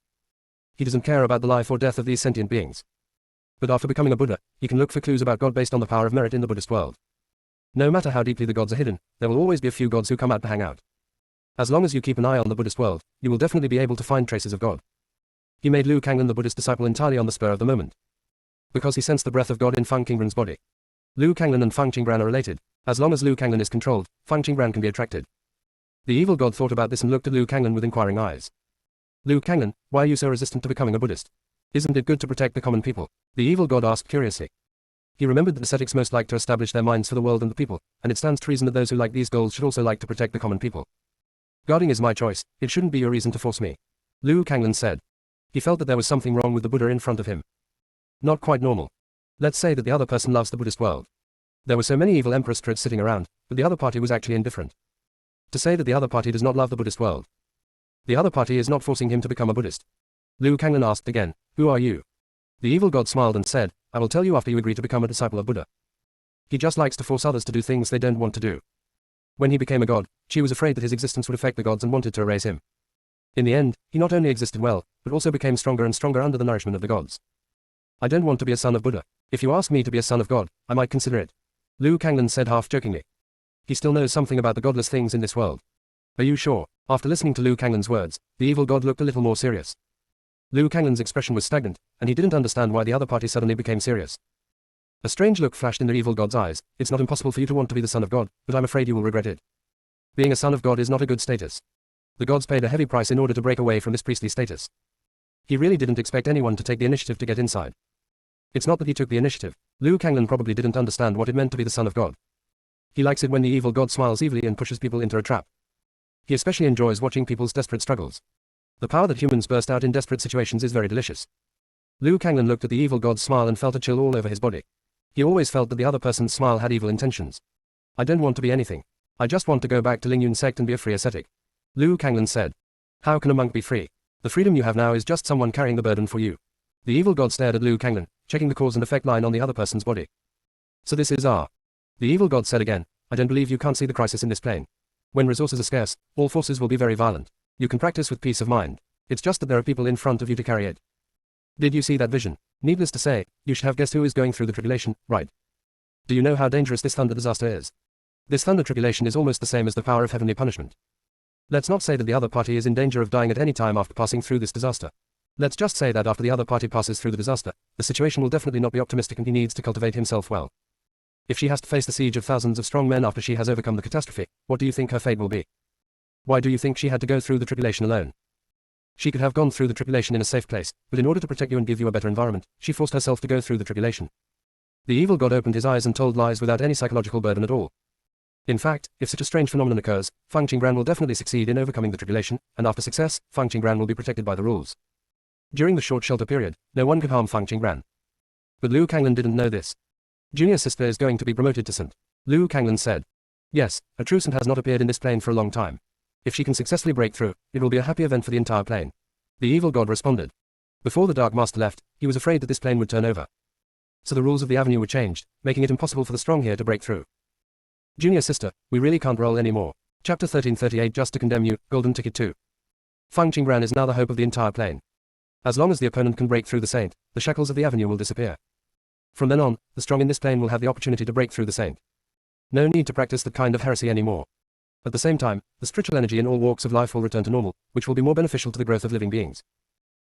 He doesn't care about the life or death of these sentient beings. But after becoming a Buddha, he can look for clues about God based on the power of merit in the Buddhist world. No matter how deeply the gods are hidden, there will always be a few gods who come out to hang out. As long as you keep an eye on the Buddhist world, you will definitely be able to find traces of God. He made Liu Kanglan the Buddhist disciple entirely on the spur of the moment. Because he sensed the breath of God in Feng Qinggran's body. Liu Kanglan and Feng Qinggran are related. As long as Liu Kanglan is controlled, Feng Qinggran can be attracted. The evil god thought about this and looked at Liu Kanglan with inquiring eyes. Liu Kanglan, why are you so resistant to becoming a Buddhist? Isn't it good to protect the common people? The evil god asked curiously. He remembered that ascetics most like to establish their minds for the world and the people, and it stands to reason that those who like these goals should also like to protect the common people. Guarding is my choice, it shouldn't be your reason to force me. Liu Kanglan said. He felt that there was something wrong with the Buddha in front of him. Not quite normal. Let's say that the other person loves the Buddhist world. There were so many evil emperor spirits sitting around, but the other party was actually indifferent. To say that the other party does not love the Buddhist world. The other party is not forcing him to become a Buddhist. Liu Kanglan asked again, who are you? The evil god smiled and said, I will tell you after you agree to become a disciple of Buddha. He just likes to force others to do things they don't want to do. When he became a god, Chi was afraid that his existence would affect the gods and wanted to erase him. In the end, he not only existed well, but also became stronger and stronger under the nourishment of the gods. I don't want to be a son of Buddha. If you ask me to be a son of God, I might consider it. Liu Kanglan said half-jokingly. He still knows something about the godless things in this world. Are you sure? After listening to Liu Kanglan's words, the evil god looked a little more serious. Liu Kanglan's expression was stagnant, and he didn't understand why the other party suddenly became serious. A strange look flashed in the evil god's eyes. It's not impossible for you to want to be the son of God, but I'm afraid you will regret it. Being a son of God is not a good status. The gods paid a heavy price in order to break away from this priestly status. He really didn't expect anyone to take the initiative to get inside. It's not that he took the initiative. Liu Kanglan probably didn't understand what it meant to be the son of God. He likes it when the evil god smiles evilly and pushes people into a trap. He especially enjoys watching people's desperate struggles. The power that humans burst out in desperate situations is very delicious. Liu Kanglan looked at the evil god's smile and felt a chill all over his body. He always felt that the other person's smile had evil intentions. I don't want to be anything. I just want to go back to Lingyun sect and be a free ascetic. Liu Kanglan said. How can a monk be free? The freedom you have now is just someone carrying the burden for you. The evil god stared at Liu Kanglan, checking the cause and effect line on the other person's body. So this is R. The evil god said again, I don't believe you can't see the crisis in this plane. When resources are scarce, all forces will be very violent. You can practice with peace of mind. It's just that there are people in front of you to carry it. Did you see that vision? Needless to say, you should have guessed who is going through the tribulation, right? Do you know how dangerous this thunder disaster is? This thunder tribulation is almost the same as the power of heavenly punishment. Let's not say that the other party is in danger of dying at any time after passing through this disaster. Let's just say that after the other party passes through the disaster, the situation will definitely not be optimistic and he needs to cultivate himself well. If she has to face the siege of thousands of strong men after she has overcome the catastrophe, what do you think her fate will be? Why do you think she had to go through the tribulation alone? She could have gone through the tribulation in a safe place, but in order to protect you and give you a better environment, she forced herself to go through the tribulation. The evil god opened his eyes and told lies without any psychological burden at all. In fact, if such a strange phenomenon occurs, Feng Qinggran will definitely succeed in overcoming the tribulation, and after success, Feng Qinggran will be protected by the rules. During the short shelter period, no one could harm Feng Qinggran. But Liu Kanglan didn't know this. Junior sister is going to be promoted to Saint. Liu Kanglan said. Yes, a true Saint has not appeared in this plane for a long time. If she can successfully break through, it will be a happy event for the entire plane. The evil god responded. Before the Dark Master left, he was afraid that this plane would turn over. So the rules of the avenue were changed, making it impossible for the strong here to break through. Junior sister, we really can't roll anymore. Chapter 1338 Just to condemn you, Golden Ticket 2. Feng Qinggran is now the hope of the entire plane. As long as the opponent can break through the Saint, the shackles of the avenue will disappear. From then on, the strong in this plane will have the opportunity to break through the Saint. No need to practice that kind of heresy anymore. At the same time, the spiritual energy in all walks of life will return to normal, which will be more beneficial to the growth of living beings.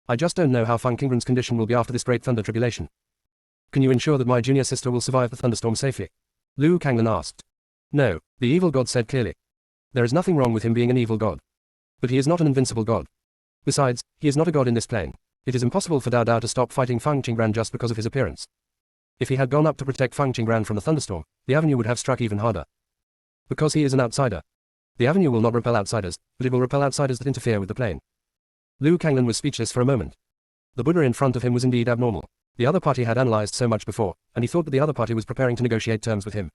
I just don't know how Feng Qinggran's condition will be after this great thunder tribulation. Can you ensure that my junior sister will survive the thunderstorm safely? Liu Kanglan asked. No, the evil god said clearly. There is nothing wrong with him being an evil god. But he is not an invincible god. Besides, he is not a god in this plane. It is impossible for Dao Dao to stop fighting Feng Qinggran just because of his appearance. If he had gone up to protect Feng Qinggran from the thunderstorm, the avenue would have struck even harder. Because he is an outsider. The avenue will not repel outsiders, but it will repel outsiders that interfere with the plane. Liu Kanglan was speechless for a moment. The Buddha in front of him was indeed abnormal. The other party had analyzed so much before, and he thought that the other party was preparing to negotiate terms with him.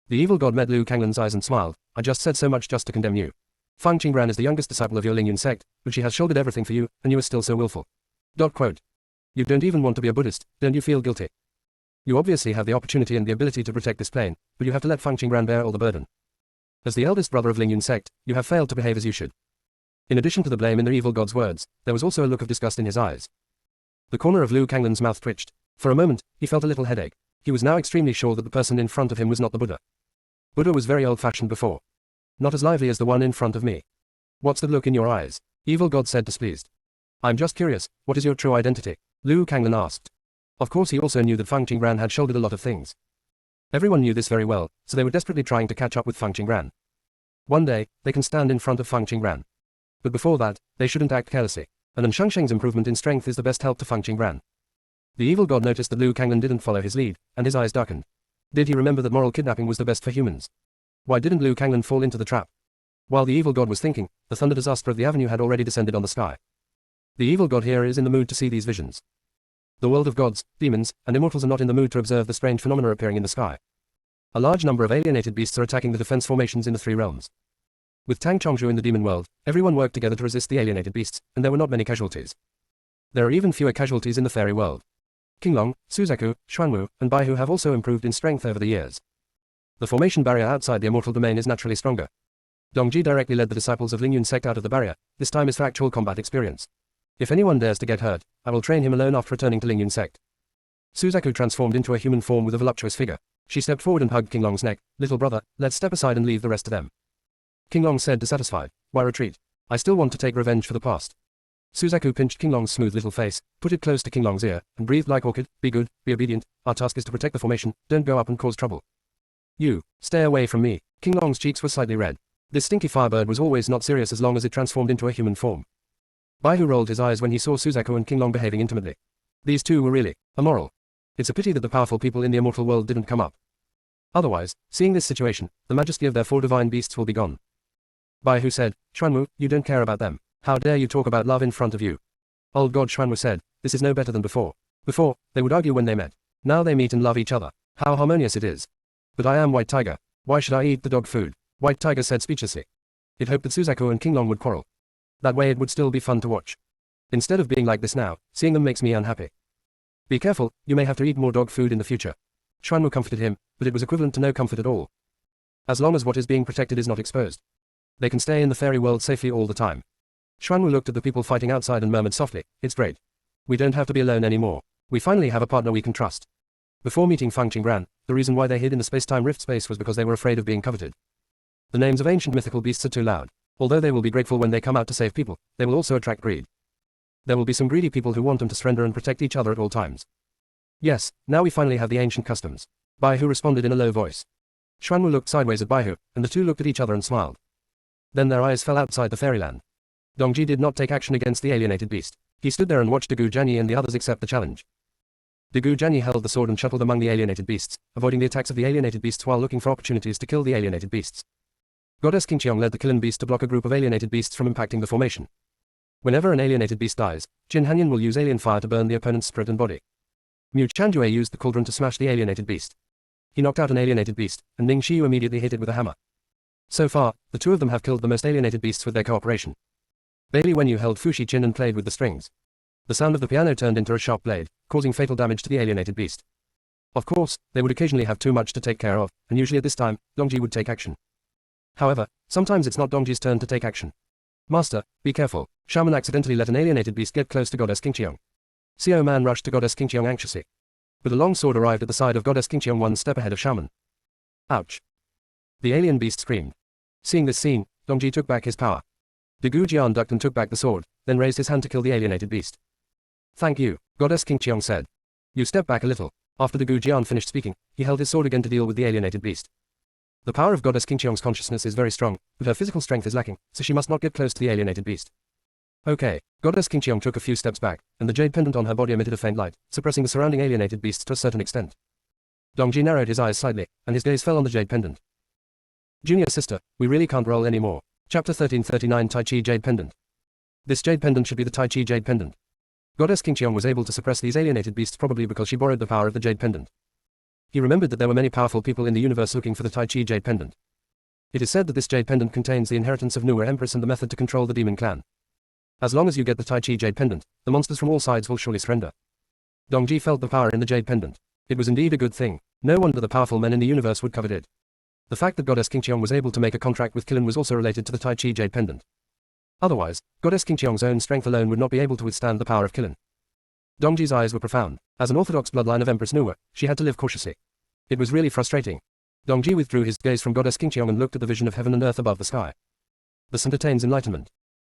The evil god met Liu Kanglan's eyes and smiled. I just said so much just to condemn you. Fang Qingran is the youngest disciple of your Lingyun sect, but she has shouldered everything for you, and you are still so willful. You don't even want to be a Buddhist, don't you feel guilty? You obviously have the opportunity and the ability to protect this plane, but you have to let Fang Qingran bear all the burden. As the eldest brother of Lingyun sect, you have failed to behave as you should. In addition to the blame in the evil god's words, there was also a look of disgust in his eyes. The corner of Liu Kanglan's mouth twitched. For a moment, he felt a little headache. He was now extremely sure that the person in front of him was not the Buddha. Buddha was very old-fashioned before. Not as lively as the one in front of me. What's the look in your eyes? Evil god said displeased. I'm just curious, what is your true identity? Liu Kanglan asked. Of course he also knew that Fang Qingran had shouldered a lot of things. Everyone knew this very well, so they were desperately trying to catch up with Fang Qingran. One day, they can stand in front of Fang Qingran. But before that, they shouldn't act carelessly. And then Shangsheng's improvement in strength is the best help to Fang Qingran. The evil god noticed that Liu Kanglan didn't follow his lead, and his eyes darkened. Did he remember that moral kidnapping was the best for humans? Why didn't Liu Kanglan fall into the trap? While the evil god was thinking, the thunder disaster of the avenue had already descended on the sky. The evil god here is in the mood to see these visions. The world of gods, demons, and immortals are not in the mood to observe the strange phenomena appearing in the sky. A large number of alienated beasts are attacking the defense formations in the three realms. With Tang Chongzhu in the demon world, everyone worked together to resist the alienated beasts, and there were not many casualties. There are even fewer casualties in the fairy world. Qinglong, Suzaku, Xuanwu, and Baihu have also improved in strength over the years. The formation barrier outside the immortal domain is naturally stronger. Dongji directly led the disciples of Lingyun sect out of the barrier. This time is for actual combat experience. If anyone dares to get hurt, I will train him alone after returning to Lingyun sect. Suzaku transformed into a human form with a voluptuous figure. She stepped forward and hugged Qinglong's neck. Little brother, let's step aside and leave the rest to them. Qinglong said dissatisfied. Why retreat? I still want to take revenge for the past. Suzaku pinched Qinglong's smooth little face, put it close to Qinglong's ear, and breathed like orchid. Be good, be obedient, our task is to protect the formation, don't go up and cause trouble. You, stay away from me. Qinglong's cheeks were slightly red. This stinky firebird was always not serious as long as it transformed into a human form. Baihu rolled his eyes when he saw Suzaku and Qinglong behaving intimately. These two were really immoral. It's a pity that the powerful people in the immortal world didn't come up. Otherwise, seeing this situation, the majesty of their four divine beasts will be gone. Baihu said, Xuanwu, you don't care about them. How dare you talk about love in front of you? Old god Xuanwu said, this is no better than before. Before, they would argue when they met. Now they meet and love each other. How harmonious it is. But I am White Tiger. Why should I eat the dog food? White Tiger said speechlessly. It hoped that Suzaku and Qinglong would quarrel. That way it would still be fun to watch. Instead of being like this now, seeing them makes me unhappy. Be careful, you may have to eat more dog food in the future. Xuanwu comforted him, but it was equivalent to no comfort at all. As long as what is being protected is not exposed. They can stay in the fairy world safely all the time. Xuanwu looked at the people fighting outside and murmured softly, it's great. We don't have to be alone anymore. We finally have a partner we can trust. Before meeting Fang Qingran, the reason why they hid in the space-time rift space was because they were afraid of being coveted. The names of ancient mythical beasts are too loud. Although they will be grateful when they come out to save people, they will also attract greed. There will be some greedy people who want them to surrender and protect each other at all times. Yes, now we finally have the ancient customs. Baihu responded in a low voice. Xuanwu looked sideways at Baihu, and the two looked at each other and smiled. Then their eyes fell outside the fairyland. Dongji did not take action against the alienated beast. He stood there and watched Degu Jianyi and the others accept the challenge. Degu Jianyi held the sword and shuttled among the alienated beasts, avoiding the attacks of the alienated beasts while looking for opportunities to kill the alienated beasts. Goddess Qingqiong led the Killing Beast to block a group of alienated beasts from impacting the formation. Whenever an alienated beast dies, Jin Hanyan will use alien fire to burn the opponent's spirit and body. Mu Chanjue used the cauldron to smash the alienated beast. He knocked out an alienated beast, and Ning Xiu immediately hit it with a hammer. So far, the two of them have killed the most alienated beasts with their cooperation. Bailey Wenyu held Fushi Qin and played with the strings. The sound of the piano turned into a sharp blade, causing fatal damage to the alienated beast. Of course, they would occasionally have too much to take care of, and usually at this time, Dongji would take action. However, sometimes it's not Dongji's turn to take action. Master, be careful. Shaman accidentally let an alienated beast get close to Goddess Qingqiong. Xiao Man rushed to Goddess Qingqiong anxiously. But a long sword arrived at the side of Goddess Qingqiong one step ahead of Shaman. Ouch. The alien beast screamed. Seeing this scene, Dongji took back his power. Degu Jian ducked and took back the sword, then raised his hand to kill the alienated beast. Thank you, Goddess Qingqiong said. You step back a little. After Degu Jian finished speaking, he held his sword again to deal with the alienated beast. The power of Goddess Qingqiong's consciousness is very strong, but her physical strength is lacking, so she must not get close to the alienated beast. Okay, Goddess Qingqiong took a few steps back, and the jade pendant on her body emitted a faint light, suppressing the surrounding alienated beasts to a certain extent. Dongji narrowed his eyes slightly, and his gaze fell on the jade pendant. Junior sister, we really can't roll anymore. Chapter 1339 Tai Chi Jade Pendant. This jade pendant should be the Tai Chi Jade Pendant. Goddess Qingqiong was able to suppress these alienated beasts probably because she borrowed the power of the jade pendant. He remembered that there were many powerful people in the universe looking for the Tai Chi Jade Pendant. It is said that this Jade Pendant contains the inheritance of Nuwa Empress and the method to control the demon clan. As long as you get the Tai Chi Jade Pendant, the monsters from all sides will surely surrender. Dongji felt the power in the Jade Pendant. It was indeed a good thing. No wonder the powerful men in the universe would covet it. The fact that Goddess Qingqiong was able to make a contract with Qilin was also related to the Tai Chi Jade Pendant. Otherwise, Goddess Qingqiong's own strength alone would not be able to withstand the power of Qilin. Dongji's eyes were profound. As an orthodox bloodline of Empress Nuwa, she had to live cautiously. It was really frustrating. Dongji withdrew his gaze from Goddess Qingqiong and looked at the vision of heaven and earth above the sky. The sun attains enlightenment.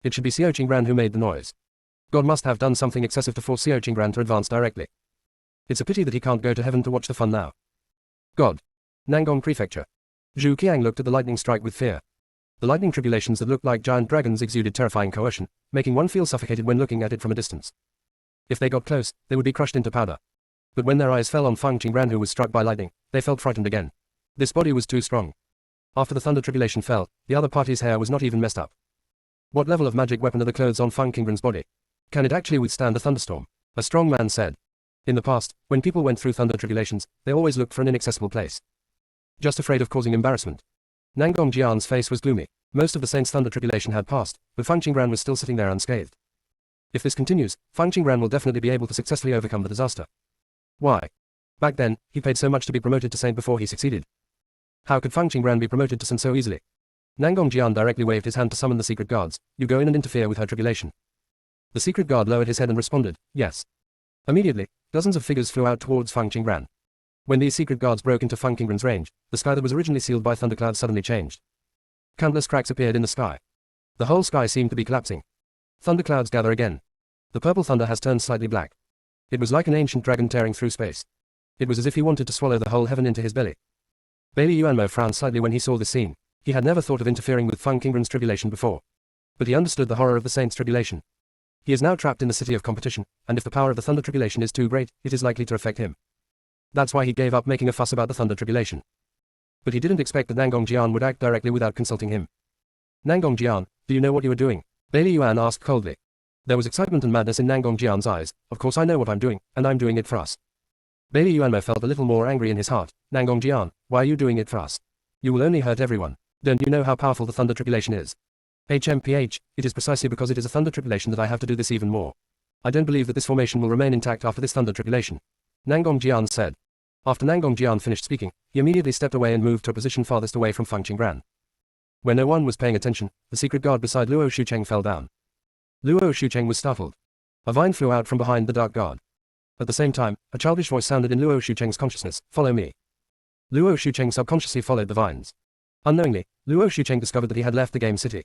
It should be Xiao Qingran who made the noise. God must have done something excessive to force Xiao Qingran to advance directly. It's a pity that he can't go to heaven to watch the fun now. God. Nangong Prefecture. Zhu Qiang looked at the lightning strike with fear. The lightning tribulations that looked like giant dragons exuded terrifying coercion, making one feel suffocated when looking at it from a distance. If they got close, they would be crushed into powder. But when their eyes fell on Feng Qingran who was struck by lightning, they felt frightened again. This body was too strong. After the thunder tribulation fell, the other party's hair was not even messed up. What level of magic weapon are the clothes on Feng Qingran's body? Can it actually withstand a thunderstorm? A strong man said. In the past, when people went through thunder tribulations, they always looked for an inaccessible place. Just afraid of causing embarrassment. Nangong Jian's face was gloomy. Most of the saints' thunder tribulation had passed, but Feng Qingran was still sitting there unscathed. If this continues, Feng Qingran will definitely be able to successfully overcome the disaster. Why? Back then, he paid so much to be promoted to saint before he succeeded. How could Feng Qingran be promoted to saint so easily? Nangong Jian directly waved his hand to summon the secret guards. You go in and interfere with her tribulation. The secret guard lowered his head and responded, yes. Immediately, dozens of figures flew out towards Feng Qingran. When these secret guards broke into Feng Qingran's range, the sky that was originally sealed by thunderclouds suddenly changed. Countless cracks appeared in the sky. The whole sky seemed to be collapsing. Thunderclouds gather again. The purple thunder has turned slightly black. It was like an ancient dragon tearing through space. It was as if he wanted to swallow the whole heaven into his belly. Bailey Yuanmo frowned slightly when he saw this scene. He had never thought of interfering with Feng Qingran's tribulation before. But he understood the horror of the saint's tribulation. He is now trapped in the city of competition, and if the power of the thunder tribulation is too great, it is likely to affect him. That's why he gave up making a fuss about the thunder tribulation. But he didn't expect that Nangong Jian would act directly without consulting him. Nangong Jian, do you know what you are doing? Bailey Yuan asked coldly. There was excitement and madness in Nangong Jian's eyes. Of course I know what I'm doing, and I'm doing it for us. Bailey Yuanmo felt a little more angry in his heart. Nangong Jian, why are you doing it for us? You will only hurt everyone. Don't you know how powerful the thunder tribulation is? HMPH, it is precisely because it is a thunder tribulation that I have to do this even more. I don't believe that this formation will remain intact after this thunder tribulation. Nangong Jian said. After Nangong Jian finished speaking, he immediately stepped away and moved to a position farthest away from Feng Qingran. When no one was paying attention, the secret guard beside Luo Shucheng fell down. Luo Shucheng was startled. A vine flew out from behind the dark guard. At the same time, a childish voice sounded in Luo Shucheng's consciousness, follow me. Luo Shucheng subconsciously followed the vines. Unknowingly, Luo Shucheng discovered that he had left the game city.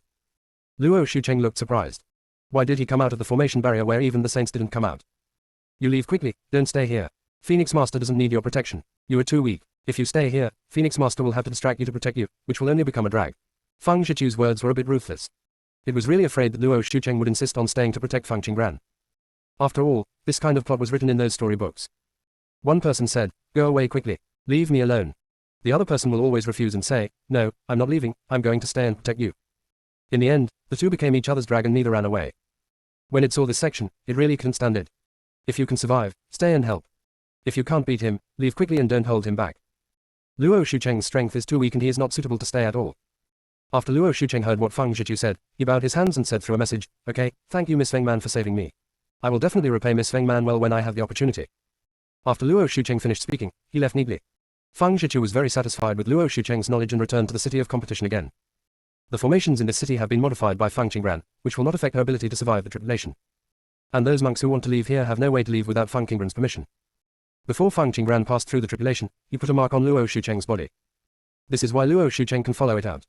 Luo Shucheng looked surprised. Why did he come out of the formation barrier where even the saints didn't come out? You leave quickly, don't stay here. Phoenix Master doesn't need your protection. You are too weak. If you stay here, Phoenix Master will have to distract you to protect you, which will only become a drag. Feng Zhichu's words were a bit ruthless. It was really afraid that Luo Shucheng would insist on staying to protect Feng Qingran. After all, this kind of plot was written in those storybooks. One person said, go away quickly. Leave me alone. The other person will always refuse and say, no, I'm not leaving, I'm going to stay and protect you. In the end, the two became each other's drag and neither ran away. When it saw this section, it really couldn't stand it. If you can survive, stay and help. If you can't beat him, leave quickly and don't hold him back. Luo Shucheng's strength is too weak and he is not suitable to stay at all. After Luo Shucheng heard what Feng Zhichu said, he bowed his hands and said through a message, okay, thank you Miss Feng Man for saving me. I will definitely repay Miss Feng Man well when I have the opportunity. After Luo Shucheng finished speaking, he left neatly. Feng Zhichu was very satisfied with Luo Shucheng's knowledge and returned to the city of competition again. The formations in this city have been modified by Feng Qingran, which will not affect her ability to survive the tribulation. And those monks who want to leave here have no way to leave without Feng Qingran's permission. Before Feng Qingran passed through the tribulation, he put a mark on Luo Shucheng's body. This is why Luo Shucheng can follow it out.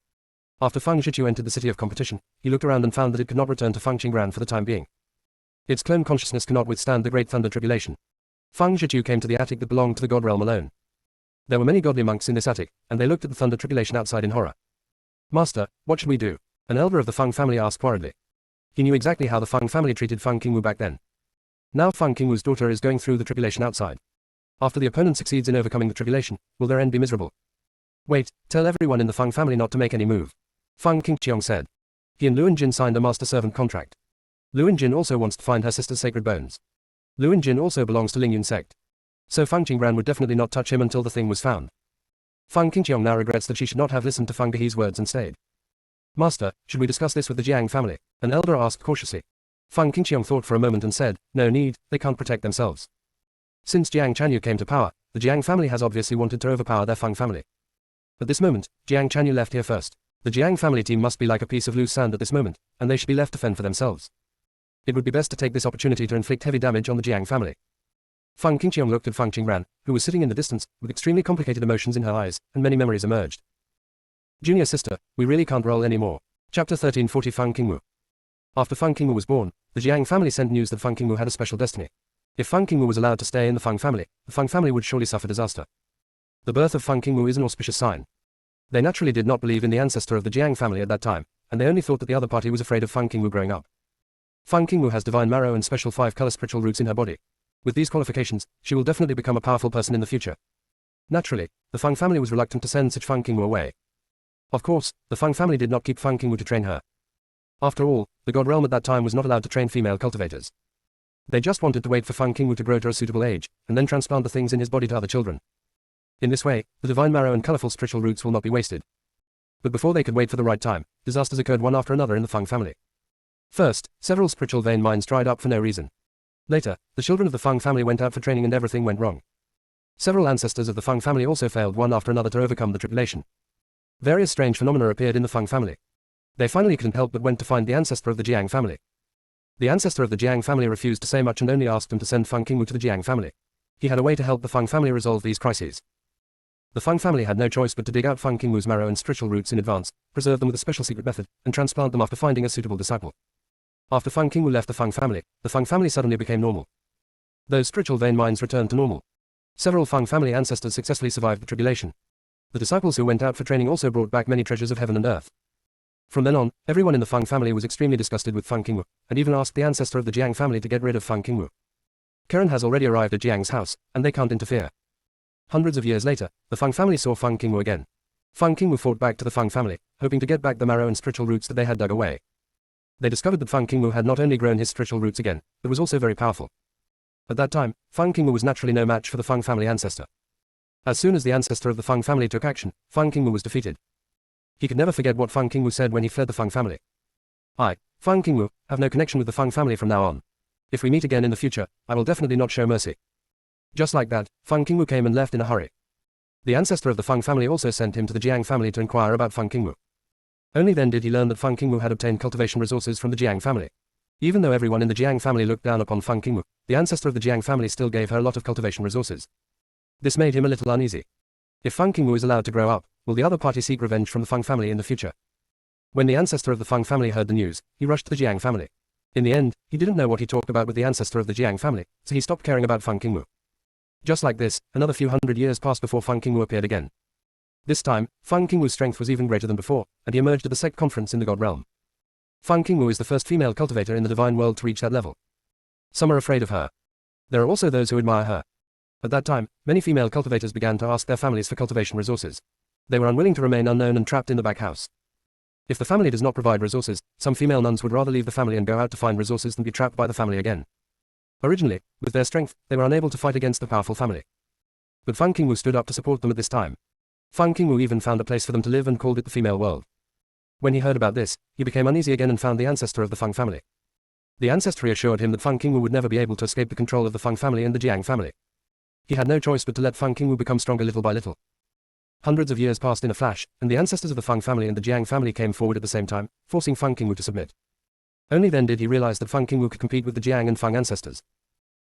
After Feng Zhichu entered the city of competition, he looked around and found that it could not return to Feng Qingran for the time being. Its clone consciousness cannot withstand the great thunder tribulation. Feng Zhichu came to the attic that belonged to the god realm alone. There were many godly monks in this attic, and they looked at the thunder tribulation outside in horror. Master, what should we do? An elder of the Feng family asked worriedly. He knew exactly how the Feng family treated Feng Qingwu back then. Now Feng Qingwu's daughter is going through the tribulation outside. After the opponent succeeds in overcoming the tribulation, will their end be miserable? Wait, tell everyone in the Feng family not to make any move. Feng Qingqiong said. He and Luan Jin signed a master-servant contract. Luan Jin also wants to find her sister's sacred bones. Luan Jin also belongs to Lingyun sect. So Feng Qingran would definitely not touch him until the thing was found. Feng Qingqiong now regrets that she should not have listened to Feng Gehe's words and stayed. Master, should we discuss this with the Jiang family? An elder asked cautiously. Feng Qingqiong thought for a moment and said, no need, they can't protect themselves. Since Jiang Chanyu came to power, the Jiang family has obviously wanted to overpower their Feng family. At this moment, Jiang Chanyu left here first. The Jiang family team must be like a piece of loose sand at this moment, and they should be left to fend for themselves. It would be best to take this opportunity to inflict heavy damage on the Jiang family. Feng Qingqiong looked at Feng Qingran, who was sitting in the distance, with extremely complicated emotions in her eyes, and many memories emerged. Junior sister, we really can't roll anymore. Chapter 1340 Feng Qingwu. After Feng Qingwu was born, the Jiang family sent news that Feng Qingwu had a special destiny. If Feng Qingwu was allowed to stay in the Feng family would surely suffer disaster. The birth of Feng Qingwu is an auspicious sign. They naturally did not believe in the ancestor of the Jiang family at that time, and they only thought that the other party was afraid of Feng Qingwu growing up. Feng Qingwu has divine marrow and special 5-color spiritual roots in her body. With these qualifications, she will definitely become a powerful person in the future. Naturally, the Feng family was reluctant to send such Feng Qingwu away. Of course, the Feng family did not keep Feng Qingwu to train her. After all, the God realm at that time was not allowed to train female cultivators. They just wanted to wait for Feng Qingwu to grow to a suitable age, and then transplant the things in his body to other children. In this way, the divine marrow and colorful spiritual roots will not be wasted. But before they could wait for the right time, disasters occurred one after another in the Feng family. First, several spiritual vein mines dried up for no reason. Later, the children of the Feng family went out for training and everything went wrong. Several ancestors of the Feng family also failed one after another to overcome the tribulation. Various strange phenomena appeared in the Feng family. They finally couldn't help but went to find the ancestor of the Jiang family. The ancestor of the Jiang family refused to say much and only asked them to send Feng Qingwu to the Jiang family. He had a way to help the Feng family resolve these crises. The Feng family had no choice but to dig out Feng Qingwu's marrow and spiritual roots in advance, preserve them with a special secret method, and transplant them after finding a suitable disciple. After Feng Qingwu left the Feng family suddenly became normal. Those spiritual vein mines returned to normal. Several Feng family ancestors successfully survived the tribulation. The disciples who went out for training also brought back many treasures of heaven and earth. From then on, everyone in the Feng family was extremely disgusted with Feng Qingwu, and even asked the ancestor of the Jiang family to get rid of Feng Qingwu. Karen has already arrived at Jiang's house, and they can't interfere. Hundreds of years later, the Feng family saw Feng Qingwu again. Feng Qingwu fought back to the Feng family, hoping to get back the marrow and spiritual roots that they had dug away. They discovered that Feng Qingwu had not only grown his spiritual roots again, but was also very powerful. At that time, Feng Qingwu was naturally no match for the Feng family ancestor. As soon as the ancestor of the Feng family took action, Feng Qingwu was defeated. He could never forget what Feng Qingwu said when he fled the Feng family. I, Feng Qingwu, have no connection with the Feng family from now on. If we meet again in the future, I will definitely not show mercy. Just like that, Feng Qingwu came and left in a hurry. The ancestor of the Feng family also sent him to the Jiang family to inquire about Feng Qingwu. Only then did he learn that Feng Qingwu had obtained cultivation resources from the Jiang family. Even though everyone in the Jiang family looked down upon Feng Qingwu, the ancestor of the Jiang family still gave her a lot of cultivation resources. This made him a little uneasy. If Feng Qingwu is allowed to grow up, will the other party seek revenge from the Feng family in the future? When the ancestor of the Feng family heard the news, he rushed to the Jiang family. In the end, he didn't know what he talked about with the ancestor of the Jiang family, so he stopped caring about Feng Qingwu. Just like this, another few hundred years passed before Feng Qingwu appeared again. This time, Feng Qingwu's strength was even greater than before, and he emerged at the sect conference in the God realm. Feng Qingwu is the first female cultivator in the divine world to reach that level. Some are afraid of her. There are also those who admire her. At that time, many female cultivators began to ask their families for cultivation resources. They were unwilling to remain unknown and trapped in the back house. If the family does not provide resources, some female nuns would rather leave the family and go out to find resources than be trapped by the family again. Originally, with their strength, they were unable to fight against the powerful family. But Feng Qingwu stood up to support them at this time. Feng Qingwu even found a place for them to live and called it the female world. When he heard about this, he became uneasy again and found the ancestor of the Feng family. The ancestry assured him that Feng Qingwu would never be able to escape the control of the Feng family and the Jiang family. He had no choice but to let Feng Qingwu become stronger little by little. Hundreds of years passed in a flash, and the ancestors of the Feng family and the Jiang family came forward at the same time, forcing Feng Qingwu to submit. Only then did he realize that Feng Qingwu could compete with the Jiang and Feng ancestors.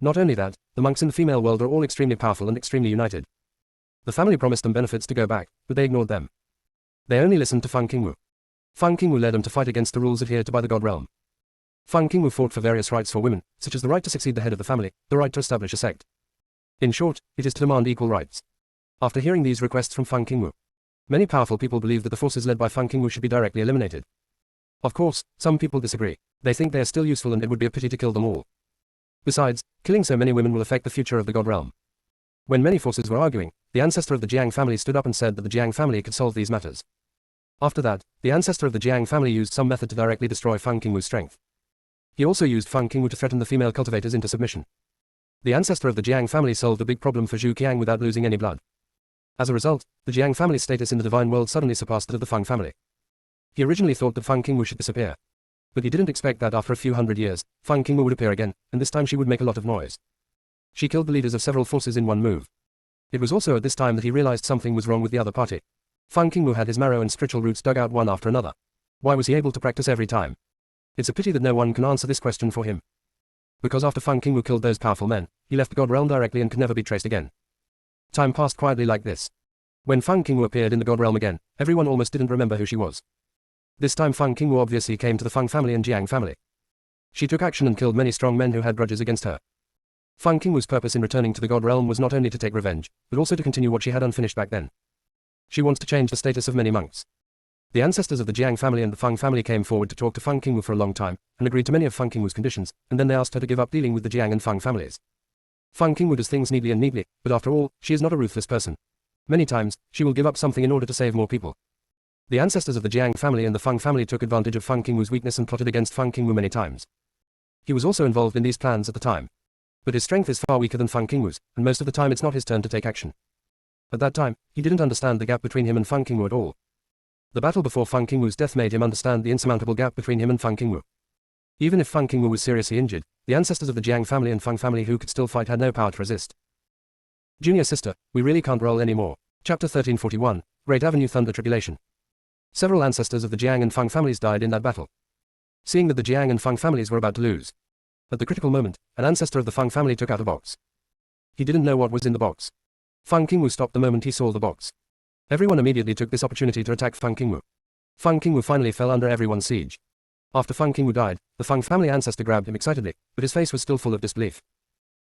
Not only that, the monks in the female world are all extremely powerful and extremely united. The family promised them benefits to go back, but they ignored them. They only listened to Feng Qingwu. Feng Qingwu led them to fight against the rules adhered to by the God realm. Feng Qingwu fought for various rights for women, such as the right to succeed the head of the family, the right to establish a sect. In short, it is to demand equal rights. After hearing these requests from Feng Qingwu, many powerful people believe that the forces led by Feng Qingwu should be directly eliminated. Of course, some people disagree. They think they are still useful and it would be a pity to kill them all. Besides, killing so many women will affect the future of the God realm. When many forces were arguing, the ancestor of the Jiang family stood up and said that the Jiang family could solve these matters. After that, the ancestor of the Jiang family used some method to directly destroy Feng Qingwu's strength. He also used Feng Qingwu to threaten the female cultivators into submission. The ancestor of the Jiang family solved a big problem for Zhu Qiang without losing any blood. As a result, the Jiang family's status in the divine world suddenly surpassed that of the Feng family. He originally thought that Feng Qingwu should disappear. But he didn't expect that after a few hundred years, Feng Qingwu would appear again, and this time she would make a lot of noise. She killed the leaders of several forces in one move. It was also at this time that he realized something was wrong with the other party. Feng Qingwu had his marrow and spiritual roots dug out one after another. Why was he able to practice every time? It's a pity that no one can answer this question for him. Because after Feng Qingwu killed those powerful men, he left the God Realm directly and could never be traced again. Time passed quietly like this. When Feng Qingwu appeared in the God Realm again, everyone almost didn't remember who she was. This time Feng Qingwu obviously came to the Feng family and Jiang family. She took action and killed many strong men who had grudges against her. Feng Qingwu's purpose in returning to the God Realm was not only to take revenge, but also to continue what she had unfinished back then. She wants to change the status of many monks. The ancestors of the Jiang family and the Feng family came forward to talk to Feng Qingwu for a long time, and agreed to many of Feng Qingwu's conditions, and then they asked her to give up dealing with the Jiang and Feng families. Feng Qingwu does things neatly, but after all, she is not a ruthless person. Many times, she will give up something in order to save more people. The ancestors of the Jiang family and the Feng family took advantage of Feng Qingwu's weakness and plotted against Feng Qingwu many times. He was also involved in these plans at the time. But his strength is far weaker than Feng Qingwu's, and most of the time it's not his turn to take action. At that time, he didn't understand the gap between him and Feng Qingwu at all. The battle before Feng Qingwu's death made him understand the insurmountable gap between him and Feng Qingwu. Even if Feng Qingwu was seriously injured, the ancestors of the Jiang family and Feng family who could still fight had no power to resist. Junior sister, we really can't roll anymore. Chapter 1341, Great Avenue Thunder Tribulation. Several ancestors of the Jiang and Feng families died in that battle. Seeing that the Jiang and Feng families were about to lose. At the critical moment, an ancestor of the Feng family took out a box. He didn't know what was in the box. Feng Qingwu stopped the moment he saw the box. Everyone immediately took this opportunity to attack Feng Qingwu. Feng Qingwu finally fell under everyone's siege. After Feng Qingwu died, the Feng family ancestor grabbed him excitedly, but his face was still full of disbelief.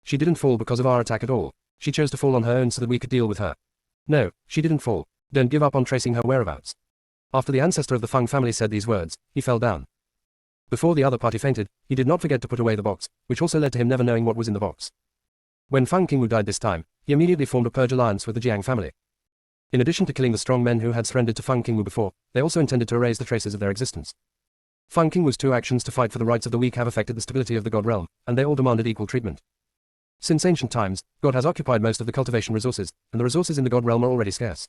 She didn't fall because of our attack at all. She chose to fall on her own so that we could deal with her. No, she didn't fall. Don't give up on tracing her whereabouts. After the ancestor of the Feng family said these words, he fell down. Before the other party fainted, he did not forget to put away the box, which also led to him never knowing what was in the box. When Feng Qingwu died this time, he immediately formed a purge alliance with the Jiang family. In addition to killing the strong men who had surrendered to Feng Qingwu before, they also intended to erase the traces of their existence. Feng Qingwu's two actions to fight for the rights of the weak have affected the stability of the God realm, and they all demanded equal treatment. Since ancient times, God has occupied most of the cultivation resources, and the resources in the God realm are already scarce.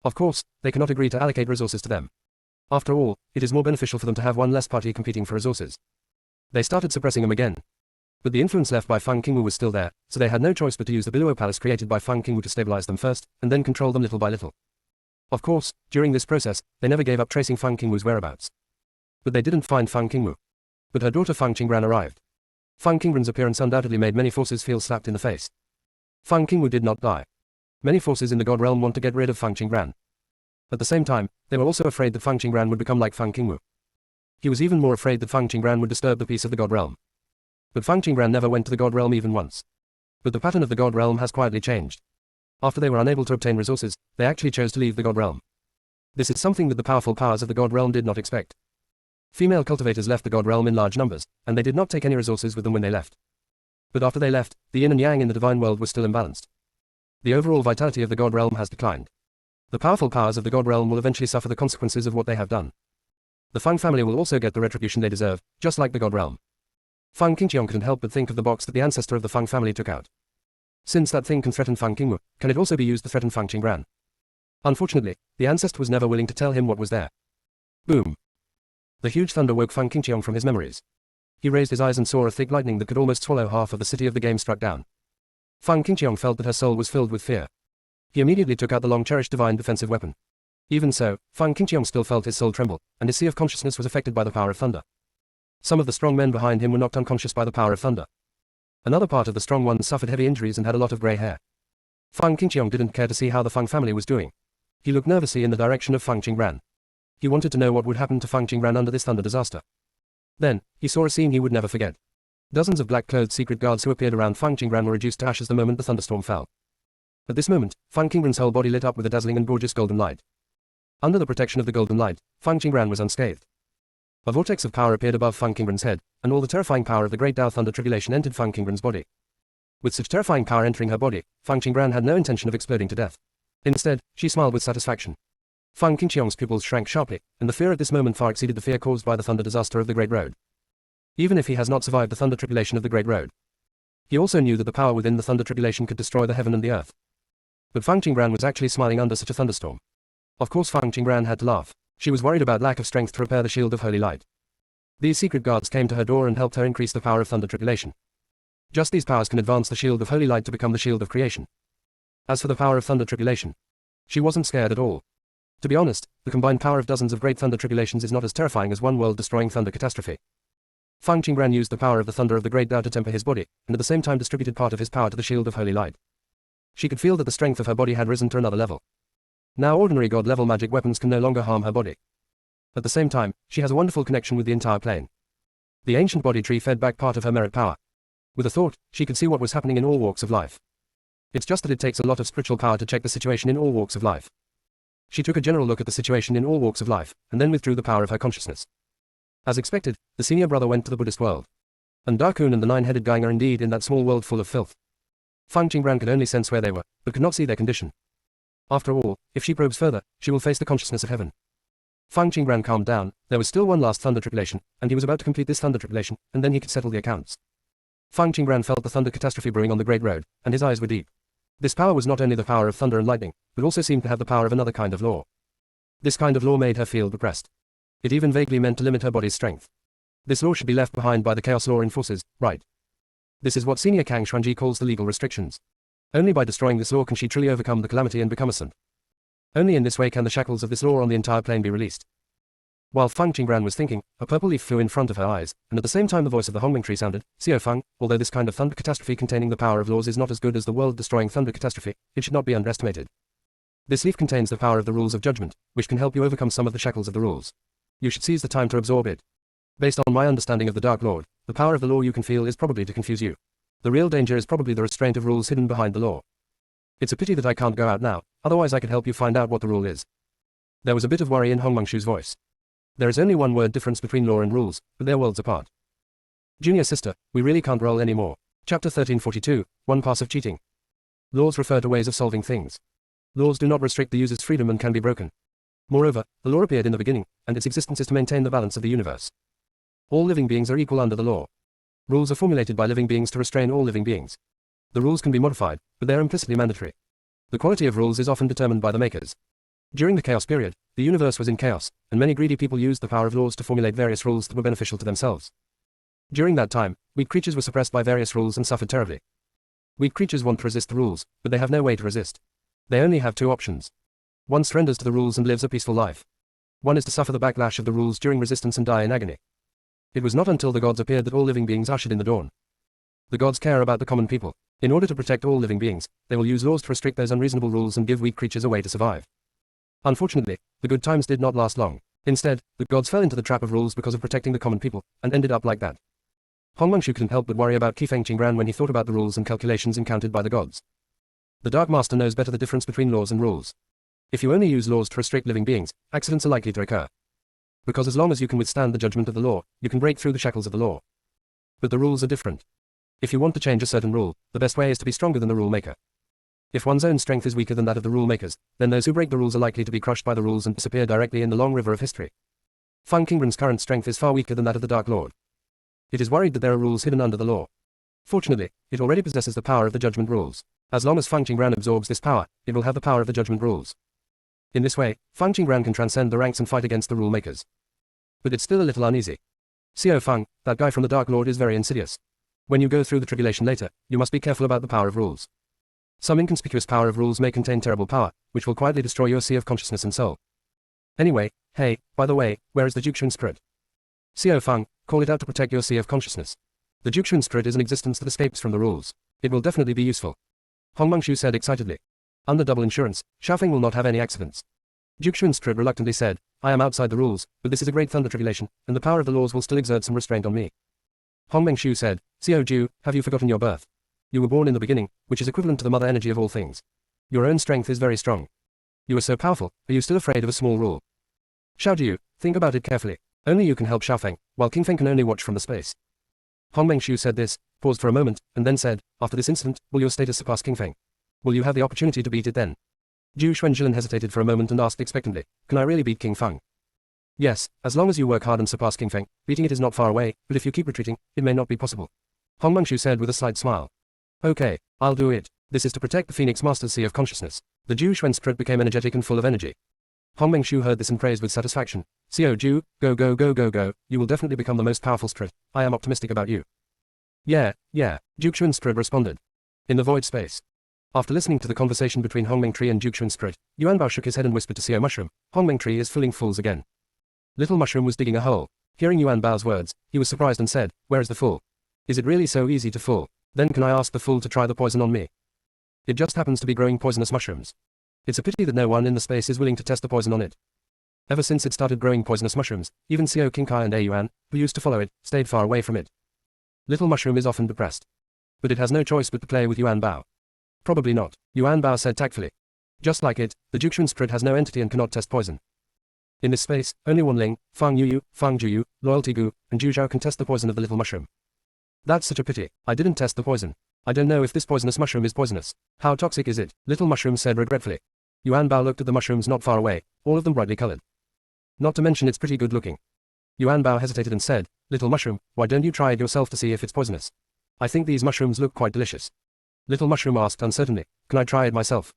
Of course, they cannot agree to allocate resources to them. After all, it is more beneficial for them to have one less party competing for resources. They started suppressing them again. But the influence left by Feng Qingwu was still there, so they had no choice but to use the Biluo Palace created by Feng Qingwu to stabilize them first, and then control them little by little. Of course, during this process, they never gave up tracing Feng Qingwu's whereabouts. But they didn't find Feng Qingwu. But her daughter Feng Qingran arrived. Feng Qingran's appearance undoubtedly made many forces feel slapped in the face. Feng Qingwu did not die. Many forces in the God realm want to get rid of Feng Qingran. At the same time, they were also afraid that Feng Qingran would become like Feng Qingwu. He was even more afraid that Feng Qingran would disturb the peace of the God realm. But Feng Qingran never went to the God realm even once. But the pattern of the God realm has quietly changed. After they were unable to obtain resources, they actually chose to leave the God realm. This is something that the powerful powers of the God realm did not expect. Female cultivators left the God realm in large numbers, and they did not take any resources with them when they left. But after they left, the yin and yang in the divine world were still imbalanced. The overall vitality of the God realm has declined. The powerful powers of the God realm will eventually suffer the consequences of what they have done. The Feng family will also get the retribution they deserve, just like the God realm. Feng Qingqiong couldn't help but think of the box that the ancestor of the Feng family took out. Since that thing can threaten Feng Qingwu, can it also be used to threaten Feng Qingran? Unfortunately, the ancestor was never willing to tell him what was there. Boom! The huge thunder woke Feng Qingqiong from his memories. He raised his eyes and saw a thick lightning that could almost swallow half of the city of the game struck down. Feng Qingqiong felt that her soul was filled with fear. He immediately took out the long-cherished divine defensive weapon. Even so, Feng Qingqiong still felt his soul tremble, and his sea of consciousness was affected by the power of thunder. Some of the strong men behind him were knocked unconscious by the power of thunder. Another part of the strong ones suffered heavy injuries and had a lot of grey hair. Feng Qingqiong didn't care to see how the Feng family was doing. He looked nervously in the direction of Feng Qingran. He wanted to know what would happen to Feng Qingran under this thunder disaster. Then, he saw a scene he would never forget. Dozens of black-clothed secret guards who appeared around Feng Qingran were reduced to ashes the moment the thunderstorm fell. At this moment, Feng Qingran's whole body lit up with a dazzling and gorgeous golden light. Under the protection of the golden light, Feng Qingran was unscathed. A vortex of power appeared above Feng Qingran's head, and all the terrifying power of the great Tao Thunder Tribulation entered Feng Qingran's body. With such terrifying power entering her body, Feng Qingran had no intention of exploding to death. Instead, she smiled with satisfaction. Feng Qingqiong's pupils shrank sharply, and the fear at this moment far exceeded the fear caused by the thunder disaster of the Great Road. Even if he has not survived the thunder tribulation of the Great Road, He also knew that the power within the thunder tribulation could destroy the heaven and the earth. But Fang Qingbran was actually smiling under such a thunderstorm. Of course Fang Qingbran had to laugh. She was worried about lack of strength to repair the shield of holy light. These secret guards came to her door and helped her increase the power of thunder tribulation. Just these powers can advance the shield of holy light to become the shield of creation. As for the power of thunder tribulation, she wasn't scared at all. To be honest, the combined power of dozens of great thunder tribulations is not as terrifying as one world-destroying thunder catastrophe. Fang Qingbran used the power of the thunder of the great Tao to temper his body, and at the same time distributed part of his power to the shield of holy light. She could feel that the strength of her body had risen to another level. Now ordinary god-level magic weapons can no longer harm her body. At the same time, she has a wonderful connection with the entire plane. The ancient body tree fed back part of her merit power. With a thought, she could see what was happening in all walks of life. It's just that it takes a lot of spiritual power to check the situation in all walks of life. She took a general look at the situation in all walks of life, and then withdrew the power of her consciousness. As expected, the senior brother went to the Buddhist world. And Darkun and the nine-headed gang are indeed in that small world full of filth. Fang Qingbran could only sense where they were, but could not see their condition. After all, if she probes further, she will face the consciousness of heaven. Fang Qingbran calmed down. There was still one last thunder tribulation, and he was about to complete this thunder tribulation, and then he could settle the accounts. Fang Qingbran felt the thunder catastrophe brewing on the great road, and his eyes were deep. This power was not only the power of thunder and lightning, but also seemed to have the power of another kind of law. This kind of law made her feel depressed. It even vaguely meant to limit her body's strength. This law should be left behind by the chaos law enforcers, right? This is what Senior Kang Xuanji calls the legal restrictions. Only by destroying this law can she truly overcome the calamity and become a saint. Only in this way can the shackles of this law on the entire plane be released. While Fang Qingbran was thinking, a purple leaf flew in front of her eyes, and at the same time the voice of the Hongmeng tree sounded, Xiao Fang, although this kind of thunder catastrophe containing the power of laws is not as good as the world-destroying thunder catastrophe, it should not be underestimated. This leaf contains the power of the rules of judgment, which can help you overcome some of the shackles of the rules. You should seize the time to absorb it. Based on my understanding of the Dark Lord, the power of the law you can feel is probably to confuse you. The real danger is probably the restraint of rules hidden behind the law. It's a pity that I can't go out now, otherwise I could help you find out what the rule is. There was a bit of worry in Hong Mengshu's voice. There is only one word difference between law and rules, but they're worlds apart. Junior sister, we really can't roll anymore. Chapter 1342, One Pass of Cheating. Laws refer to ways of solving things. Laws do not restrict the user's freedom and can be broken. Moreover, the law appeared in the beginning, and its existence is to maintain the balance of the universe. All living beings are equal under the law. Rules are formulated by living beings to restrain all living beings. The rules can be modified, but they are implicitly mandatory. The quality of rules is often determined by the makers. During the chaos period, the universe was in chaos, and many greedy people used the power of laws to formulate various rules that were beneficial to themselves. During that time, weak creatures were suppressed by various rules and suffered terribly. Weak creatures want to resist the rules, but they have no way to resist. They only have two options. One surrenders to the rules and lives a peaceful life. One is to suffer the backlash of the rules during resistance and die in agony. It was not until the gods appeared that all living beings ushered in the dawn. The gods care about the common people. In order to protect all living beings, they will use laws to restrict those unreasonable rules and give weak creatures a way to survive. Unfortunately, the good times did not last long. Instead, the gods fell into the trap of rules because of protecting the common people, and ended up like that. Hong Mengshu couldn't help but worry about Qifeng Qingbran when he thought about the rules and calculations encountered by the gods. The Dark Master knows better the difference between laws and rules. If you only use laws to restrict living beings, accidents are likely to occur. Because as long as you can withstand the judgment of the law, you can break through the shackles of the law. But the rules are different. If you want to change a certain rule, the best way is to be stronger than the rule maker. If one's own strength is weaker than that of the rule makers, then those who break the rules are likely to be crushed by the rules and disappear directly in the long river of history. Fang Qingbran's current strength is far weaker than that of the Dark Lord. It is worried that there are rules hidden under the law. Fortunately, it already possesses the power of the judgment rules. As long as Fang Qingbran absorbs this power, it will have the power of the judgment rules. In this way, Fang Qingbran can transcend the ranks and fight against the rule makers. But it's still a little uneasy. Xiao Fang, that guy from the Dark Lord is very insidious. When you go through the tribulation later, you must be careful about the power of rules. Some inconspicuous power of rules may contain terrible power, which will quietly destroy your sea of consciousness and soul. Anyway, hey, by the way, where is the Juxuan spirit? Xiao Fang, call it out to protect your sea of consciousness. The Juxuan spirit is an existence that escapes from the rules. It will definitely be useful. Hong Mengshu said excitedly. Under double insurance, Xiaofeng will not have any accidents. Juxuan spirit reluctantly said, I am outside the rules, but this is a great thunder tribulation, and the power of the laws will still exert some restraint on me. Hong Mengshu said, Xiao Ju, have you forgotten your birth? You were born in the beginning, which is equivalent to the mother energy of all things. Your own strength is very strong. You are so powerful, are you still afraid of a small rule? Xiao Ju, think about it carefully. Only you can help Xiaofeng, while King Feng can only watch from the space. Hong Mengshu said this, paused for a moment, and then said, after this incident, will your status surpass King Feng? Will you have the opportunity to beat it then? Zhu Xuanzhilan hesitated for a moment and asked expectantly, can I really beat King Feng? Yes, as long as you work hard and surpass King Feng, beating it is not far away, but if you keep retreating, it may not be possible. Hong Mengshu said with a slight smile. Okay, I'll do it. This is to protect the Phoenix Master's Sea of Consciousness. The Zhu Xuan spirit became energetic and full of energy. Hong Mengshu heard this and praised with satisfaction. Xiao Zhu, go go go go go, you will definitely become the most powerful spirit. I am optimistic about you. Yeah, Zhu Xuan spirit responded. In the void space. After listening to the conversation between Hong Meng Tree and Zhu Xuan spirit, Yuan Bao shook his head and whispered to Xiao Mushroom, Hong Meng Tree is fooling fools again. Little Mushroom was digging a hole. Hearing Yuan Bao's words, he was surprised and said, where is the fool? Is it really so easy to fool? Then can I ask the fool to try the poison on me? It just happens to be growing poisonous mushrooms. It's a pity that no one in the space is willing to test the poison on it. Ever since it started growing poisonous mushrooms, even Xiao Qingkai and A Yuan, who used to follow it, stayed far away from it. Little Mushroom is often depressed. But it has no choice but to play with Yuan Bao. Probably not, Yuan Bao said tactfully. Just like it, the Zhu Xuan spirit has no entity and cannot test poison. In this space, only Wanling, Fang Yuyu, Fang Juyu, Loyalty Gu, and Zhu Zhao can test the poison of the little mushroom. That's such a pity. I didn't test the poison. I don't know if this poisonous mushroom is poisonous. How toxic is it? Little Mushroom said regretfully. Yuan Bao looked at the mushrooms not far away, all of them brightly colored. Not to mention it's pretty good looking. Yuan Bao hesitated and said, Little Mushroom, why don't you try it yourself to see if it's poisonous? I think these mushrooms look quite delicious. Little Mushroom asked uncertainly, can I try it myself?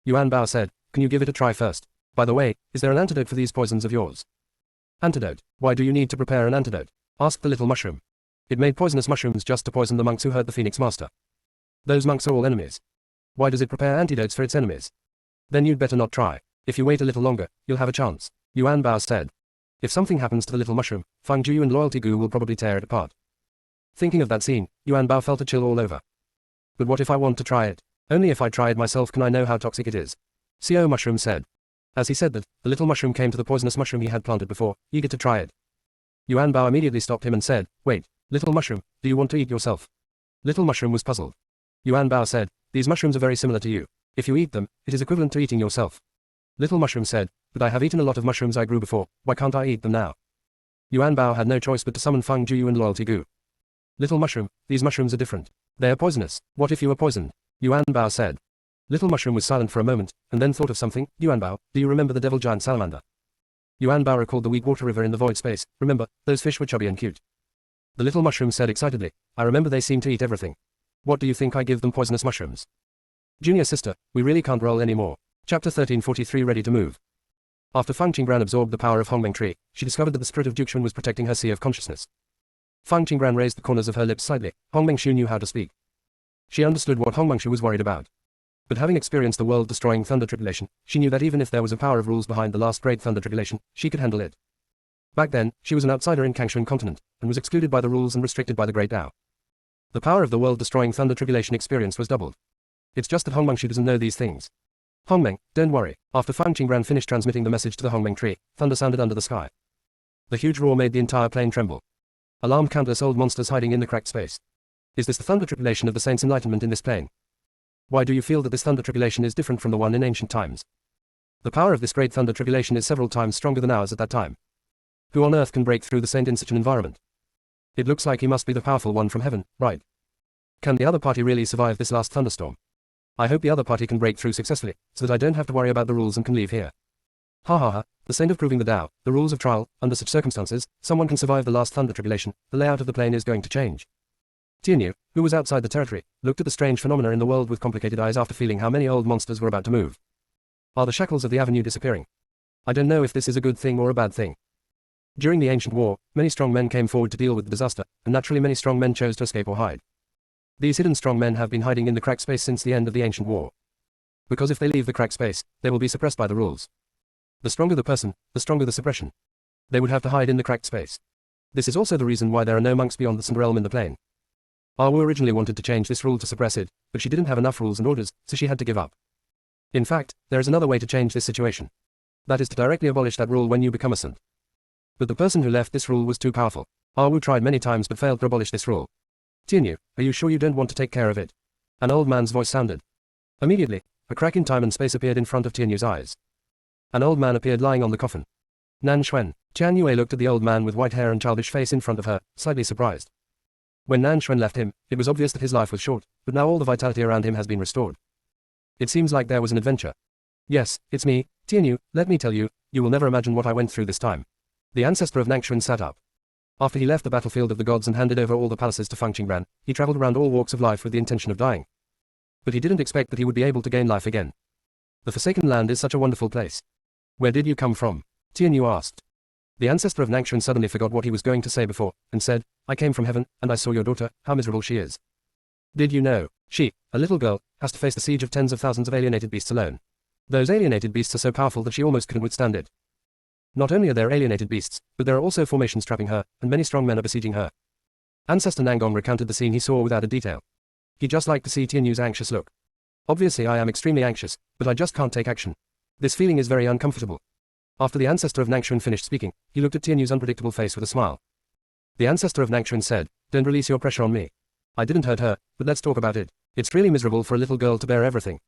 Yuan Bao said, can you give it a try first? By the way, is there an antidote for these poisons of yours? Antidote? Why do you need to prepare an antidote? Asked the little mushroom. It made poisonous mushrooms just to poison the monks who hurt the Phoenix Master. Those monks are all enemies. Why does it prepare antidotes for its enemies? Then you'd better not try. If you wait a little longer, you'll have a chance. Yuan Bao said. If something happens to the little mushroom, Fang Juyu and Loyalty Gu will probably tear it apart. Thinking of that scene, Yuan Bao felt a chill all over. But what if I want to try it? Only if I try it myself can I know how toxic it is. Xiao Mushroom said. As he said that, the little mushroom came to the poisonous mushroom he had planted before, eager to try it. Yuan Bao immediately stopped him and said, wait, little mushroom, do you want to eat yourself? Little mushroom was puzzled. Yuan Bao said, these mushrooms are very similar to you. If you eat them, it is equivalent to eating yourself. Little mushroom said, but I have eaten a lot of mushrooms I grew before, why can't I eat them now? Yuan Bao had no choice but to summon Fang Juyu and Loyalty Gu. Little mushroom, these mushrooms are different. They are poisonous. What if you are poisoned? Yuan Bao said. Little mushroom was silent for a moment, and then thought of something. Yuan Bao, do you remember the devil giant salamander? Yuan Bao recalled the weak water river in the void space. Remember, those fish were chubby and cute. The little mushroom said excitedly, I remember they seemed to eat everything. What do you think I give them poisonous mushrooms? Junior sister, we really can't roll anymore. Chapter 1343 Ready to move. After Fang Qingbran absorbed the power of Hong Meng Tree, she discovered that the spirit of Zhu Xuan was protecting her sea of consciousness. Fang Qingbran raised the corners of her lips slightly. Hong Mengshu knew how to speak. She understood what Hong Mengshu was worried about. But having experienced the world-destroying thunder tribulation, she knew that even if there was a power of rules behind the last great thunder tribulation, she could handle it. Back then, she was an outsider in Kangshuan continent, and was excluded by the rules and restricted by the Great Tao. The power of the world-destroying thunder tribulation experience was doubled. It's just that Hong Mengshu doesn't know these things. Hong Meng, don't worry. After Fang Qingbran finished transmitting the message to the Hong Meng Tree, thunder sounded under the sky. The huge roar made the entire plane tremble. Alarmed countless old monsters hiding in the cracked space. Is this the thunder tribulation of the saints' enlightenment in this plane? Why do you feel that this thunder tribulation is different from the one in ancient times? The power of this great thunder tribulation is several times stronger than ours at that time. Who on earth can break through the saint in such an environment? It looks like he must be the powerful one from heaven, right? Can the other party really survive this last thunderstorm? I hope the other party can break through successfully, so that I don't have to worry about the rules and can leave here. Ha ha ha, the saint of proving the Tao, the rules of trial, under such circumstances, someone can survive the last thunder tribulation, the layout of the plane is going to change. Tianyu, who was outside the territory, looked at the strange phenomena in the world with complicated eyes after feeling how many old monsters were about to move. Are the shackles of the avenue disappearing? I don't know if this is a good thing or a bad thing. During the ancient war, many strong men came forward to deal with the disaster, and naturally many strong men chose to escape or hide. These hidden strong men have been hiding in the cracked space since the end of the ancient war. Because if they leave the cracked space, they will be suppressed by the rules. The stronger the person, the stronger the suppression. They would have to hide in the cracked space. This is also the reason why there are no monks beyond the Sun realm in the plane. Arwu originally wanted to change this rule to suppress it, but she didn't have enough rules and orders, so she had to give up. In fact, there is another way to change this situation. That is to directly abolish that rule when you become a saint. But the person who left this rule was too powerful. Arwu tried many times but failed to abolish this rule. Tianyu, are you sure you don't want to take care of it? An old man's voice sounded. Immediately, a crack in time and space appeared in front of Tianyu's eyes. An old man appeared lying on the coffin. Nan Xuan. Tian Yue looked at the old man with white hair and childish face in front of her, slightly surprised. When Nan Xuan left him, it was obvious that his life was short, but now all the vitality around him has been restored. It seems like there was an adventure. Yes, it's me, Tianyu, let me tell you, you will never imagine what I went through this time. The ancestor of Nangshuan sat up. After he left the battlefield of the gods and handed over all the palaces to Feng Qingbran, he traveled around all walks of life with the intention of dying. But he didn't expect that he would be able to gain life again. The Forsaken Land is such a wonderful place. Where did you come from? Tianyu asked. The ancestor of Nangshan suddenly forgot what he was going to say before, and said, I came from heaven, and I saw your daughter, how miserable she is. Did you know, she, a little girl, has to face the siege of tens of thousands of alienated beasts alone. Those alienated beasts are so powerful that she almost couldn't withstand it. Not only are there alienated beasts, but there are also formations trapping her, and many strong men are besieging her. Ancestor Nangong recounted the scene he saw without a detail. He just liked to see Tianyu's anxious look. Obviously I am extremely anxious, but I just can't take action. This feeling is very uncomfortable. After the ancestor of Nangshan finished speaking, he looked at Tianyu's unpredictable face with a smile. The ancestor of Nangshan said, Don't release your pressure on me. I didn't hurt her, but let's talk about it. It's really miserable for a little girl to bear everything.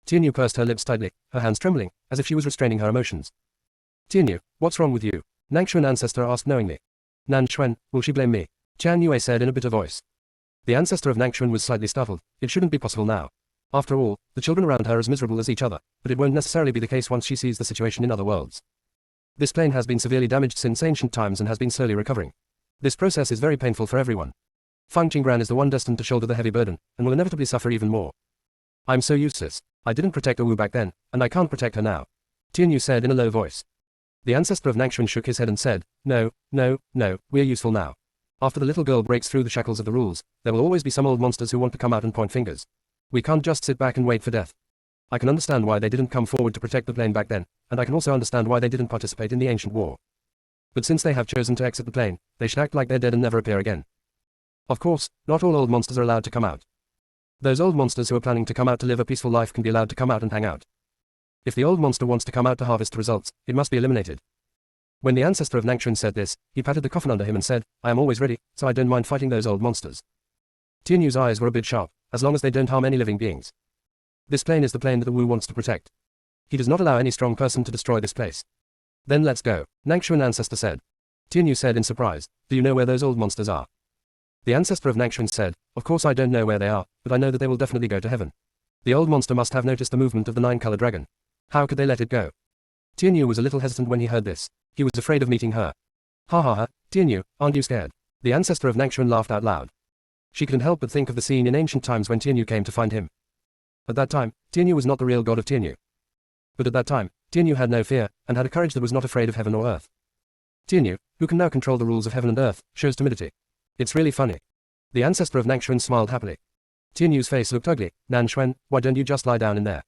Tianyu pursed her lips tightly, her hands trembling, as if she was restraining her emotions. Tianyu, what's wrong with you? Nangshan ancestor asked knowingly. Nan Xuan, will she blame me? Chan Yue said in a bitter voice. The ancestor of Nangshan was slightly startled. It shouldn't be possible now. After all, the children around her are as miserable as each other, but it won't necessarily be the case once she sees the situation in other worlds. This plane has been severely damaged since ancient times and has been slowly recovering. This process is very painful for everyone. Feng Qingbran is the one destined to shoulder the heavy burden, and will inevitably suffer even more. I'm so useless. I didn't protect Owu back then, and I can't protect her now. Tianyu said in a low voice. The ancestor of Nangshan shook his head and said, No, we're useful now. After the little girl breaks through the shackles of the rules, there will always be some old monsters who want to come out and point fingers. We can't just sit back and wait for death. I can understand why they didn't come forward to protect the plane back then, and I can also understand why they didn't participate in the ancient war. But since they have chosen to exit the plane, they should act like they're dead and never appear again. Of course, not all old monsters are allowed to come out. Those old monsters who are planning to come out to live a peaceful life can be allowed to come out and hang out. If the old monster wants to come out to harvest results, it must be eliminated. When the ancestor of Nangshan said this, he patted the coffin under him and said, I am always ready, so I don't mind fighting those old monsters. Tianyu's eyes were a bit sharp, as long as they don't harm any living beings. This plane is the plane that the Wu wants to protect. He does not allow any strong person to destroy this place. Then let's go, Nangshan ancestor said. Tianyu said in surprise, Do you know where those old monsters are? The ancestor of Nangshan said, Of course I don't know where they are, but I know that they will definitely go to heaven. The old monster must have noticed the movement of the nine-color dragon. How could they let it go? Tianyu was a little hesitant when he heard this. He was afraid of meeting her. Ha ha ha, Tianyu, aren't you scared? The ancestor of Nangshan laughed out loud. She couldn't help but think of the scene in ancient times when Tianyu came to find him. At that time, Tianyu was not the real god of Tianyu. But at that time, Tianyu had no fear, and had a courage that was not afraid of heaven or earth. Tianyu, who can now control the rules of heaven and earth, shows timidity. It's really funny. The ancestor of Nangshan smiled happily. Tianyu's face looked ugly. Nan Xuan, why don't you just lie down in there?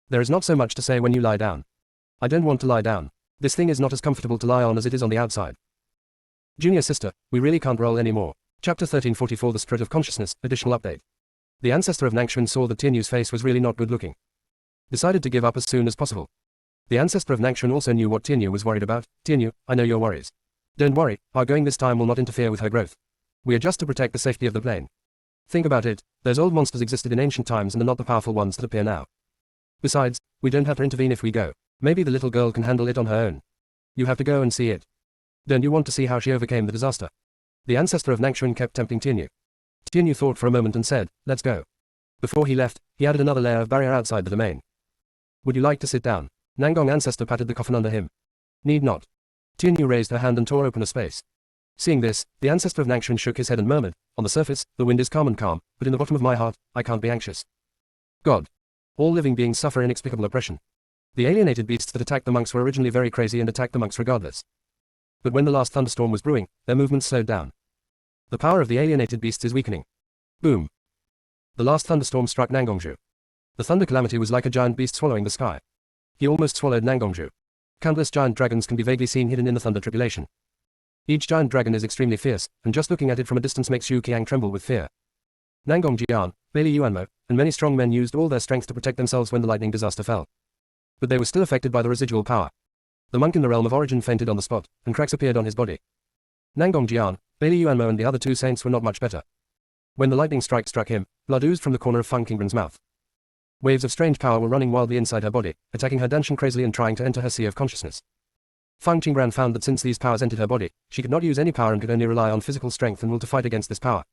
There is not so much to say when you lie down. I don't want to lie down. This thing is not as comfortable to lie on as it is on the outside. Junior sister, we really can't roll anymore. Chapter 1344 The Spirit of Consciousness, additional update. The ancestor of Nangshan saw that Tianyu's face was really not good looking. Decided to give up as soon as possible. The ancestor of Nangshan also knew what Tianyu was worried about. Tianyu, I know your worries. Don't worry, our going this time will not interfere with her growth. We are just to protect the safety of the plane. Think about it, those old monsters existed in ancient times and are not the powerful ones that appear now. Besides, we don't have to intervene if we go. Maybe the little girl can handle it on her own. You have to go and see it. Don't you want to see how she overcame the disaster? The ancestor of Nangshan kept tempting Tianyu. Tianyu thought for a moment and said, Let's go. Before he left, he added another layer of barrier outside the domain. Would you like to sit down? Nangong ancestor patted the coffin under him. Need not. Tianyu raised her hand and tore open a space. Seeing this, the ancestor of Nangshan shook his head and murmured, On the surface, the wind is calm, but in the bottom of my heart, I can't be anxious. God. All living beings suffer inexplicable oppression. The alienated beasts that attacked the monks were originally very crazy and attacked the monks regardless. But when the last thunderstorm was brewing, their movements slowed down. The power of the alienated beasts is weakening. Boom. The last thunderstorm struck Nangongju. The thunder calamity was like a giant beast swallowing the sky. He almost swallowed Nangongju. Countless giant dragons can be vaguely seen hidden in the thunder tribulation. Each giant dragon is extremely fierce, and just looking at it from a distance makes Xu Qiang tremble with fear. Nangong Jian, Bailey Yuanmo, and many strong men used all their strength to protect themselves when the lightning disaster fell. But they were still affected by the residual power. The monk in the realm of origin fainted on the spot, and cracks appeared on his body. Nangong Jian, Bailey Yuanmo and the other two saints were not much better. When the lightning strike struck him, blood oozed from the corner of Feng Qingbran's mouth. Waves of strange power were running wildly inside her body, attacking her dancing crazily and trying to enter her sea of consciousness. Feng Qingbran found that since these powers entered her body, she could not use any power and could only rely on physical strength and will to fight against this power.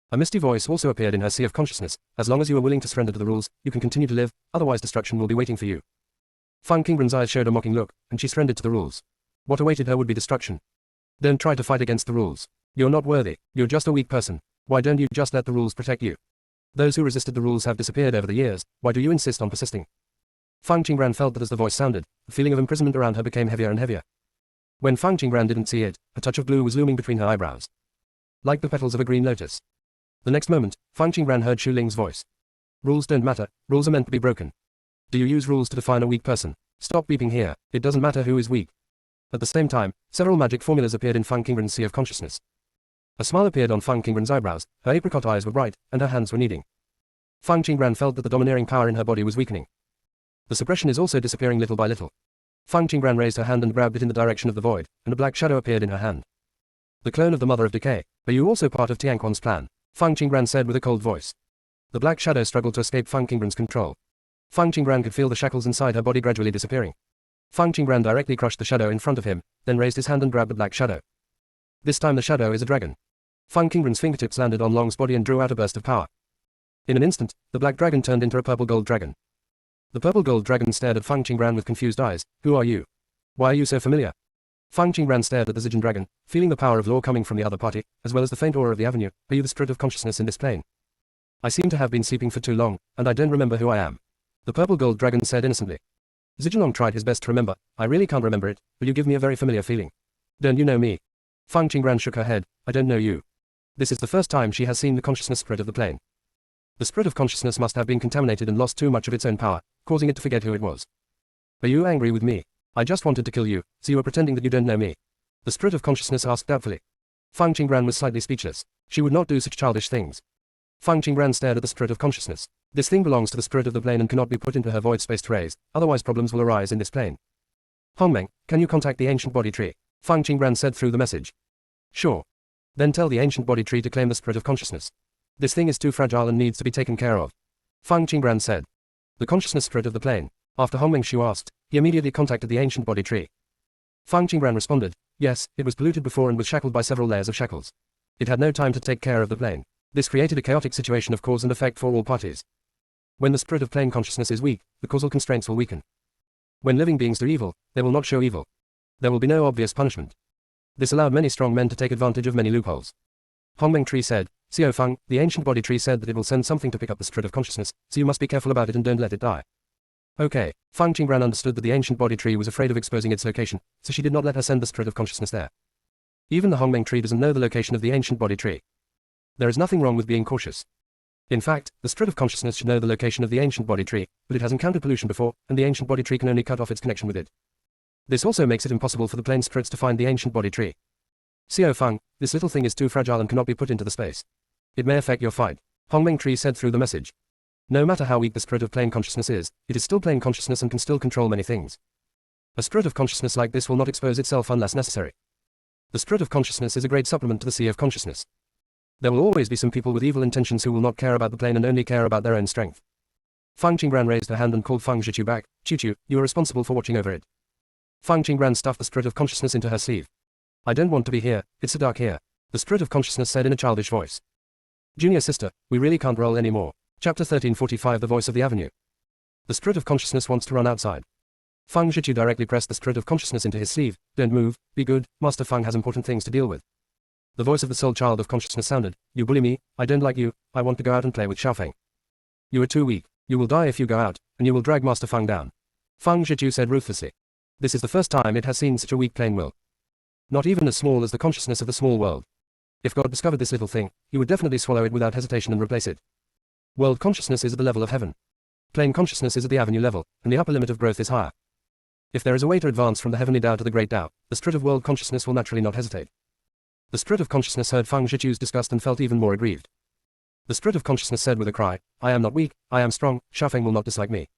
A misty voice also appeared in her sea of consciousness. As long as you are willing to surrender to the rules, you can continue to live, otherwise destruction will be waiting for you. Feng Qingbran's eyes showed a mocking look, and she surrendered to the rules. What awaited her would be destruction. Don't try to fight against the rules. You're not worthy, you're just a weak person. Why don't you just let the rules protect you? Those who resisted the rules have disappeared over the years, why do you insist on persisting? Fang Qingran felt that as the voice sounded, the feeling of imprisonment around her became heavier and heavier. When Fang Qingran didn't see it, a touch of blue was looming between her eyebrows. Like the petals of a green lotus. The next moment, Fang Qingran heard Xu Ling's voice. Rules don't matter, rules are meant to be broken. Do you use rules to define a weak person? Stop beeping here, it doesn't matter who is weak. At the same time, several magic formulas appeared in Fang Qingran's sea of consciousness. A smile appeared on Fang Qingran's eyebrows, her apricot eyes were bright, and her hands were kneading. Fang Qingran felt that the domineering power in her body was weakening. The suppression is also disappearing little by little. Fang Qingran raised her hand and grabbed it in the direction of the void, and a black shadow appeared in her hand. The clone of the Mother of Decay, are you also part of Tianquan's plan? Fang Qingran said with a cold voice. The black shadow struggled to escape Fang Qingran's control. Fang Qingran could feel the shackles inside her body gradually disappearing. Fang Qingran directly crushed the shadow in front of him, then raised his hand and grabbed the black shadow. This time the shadow is a dragon. Fang Qingran's fingertips landed on Long's body and drew out a burst of power. In an instant, the black dragon turned into a purple gold dragon. The purple gold dragon stared at Fang Qingran with confused eyes. Who are you? Why are you so familiar? Fang Qingran stared at the Zijin dragon, feeling the power of law coming from the other party, as well as the faint aura of the avenue. Are you the spirit of consciousness in this plane? I seem to have been sleeping for too long, and I don't remember who I am. The purple gold dragon said innocently. Zijinlong tried his best to remember. I really can't remember it, but you give me a very familiar feeling. Don't you know me? Fang Qingran shook her head. I don't know you. This is the first time she has seen the consciousness spirit of the plane. The spirit of consciousness must have been contaminated and lost too much of its own power, causing it to forget who it was. Are you angry with me? I just wanted to kill you, so you are pretending that you don't know me. The spirit of consciousness asked doubtfully. Fang Qingran was slightly speechless. She would not do such childish things. Fang Qingran stared at the spirit of consciousness. This thing belongs to the spirit of the plane and cannot be put into her void space trays, otherwise problems will arise in this plane. Hongmeng, can you contact the ancient body tree? Fang Qingran said through the message. Sure. Then tell the ancient body tree to claim the spirit of consciousness. This thing is too fragile and needs to be taken care of. Fang Qingran said. The consciousness spirit of the plane. After Hongmeng Shu asked, he immediately contacted the ancient body tree. Fang Qingran responded, yes, it was polluted before and was shackled by several layers of shackles. It had no time to take care of the plane. This created a chaotic situation of cause and effect for all parties. When the spirit of plane consciousness is weak, the causal constraints will weaken. When living beings do evil, they will not show evil. There will be no obvious punishment. This allowed many strong men to take advantage of many loopholes. Hongmeng Tree said, Xiao Fang, the ancient body tree said that it will send something to pick up the spirit of consciousness, so you must be careful about it and don't let it die. Okay, Fang Qingran understood that the ancient body tree was afraid of exposing its location, so she did not let her send the spirit of consciousness there. Even the Hongmeng Tree doesn't know the location of the ancient body tree. There is nothing wrong with being cautious. In fact, the spirit of consciousness should know the location of the ancient body tree, but it has encountered pollution before, and the ancient body tree can only cut off its connection with it. This also makes it impossible for the plane spirits to find the ancient body tree. Xiao Fang, this little thing is too fragile and cannot be put into the space. It may affect your fight. Hongmeng Tree said through the message. No matter how weak the spirit of plane consciousness is, it is still plane consciousness and can still control many things. A spirit of consciousness like this will not expose itself unless necessary. The spirit of consciousness is a great supplement to the sea of consciousness. There will always be some people with evil intentions who will not care about the plane and only care about their own strength. Fang Qingran raised her hand and called Fang Zhiqiu back. Qiu, you are responsible for watching over it. Fang Qingran stuffed the spirit of consciousness into her sleeve. I don't want to be here, it's so dark here. The spirit of consciousness said in a childish voice. Junior sister, we really can't roll anymore. Chapter 1345 The Voice of the Avenue. The spirit of consciousness wants to run outside. Fang Zhiqiu directly pressed the spirit of consciousness into his sleeve. Don't move, be good, Master Fang has important things to deal with. The voice of the soul child of consciousness sounded. You bully me, I don't like you, I want to go out and play with Xiaofeng. You are too weak, you will die if you go out, and you will drag Master Fang down. Fang Zhiqiu said ruthlessly. This is the first time it has seen such a weak plane will. Not even as small as the consciousness of the small world. If God discovered this little thing, he would definitely swallow it without hesitation and replace it. World consciousness is at the level of heaven. Plane consciousness is at the avenue level, and the upper limit of growth is higher. If there is a way to advance from the heavenly Tao to the great Tao, the spirit of world consciousness will naturally not hesitate. The spirit of consciousness heard Fang Zhiqiu's disgust and felt even more aggrieved. The spirit of consciousness said with a cry, I am not weak, I am strong, Xiaofeng will not dislike me.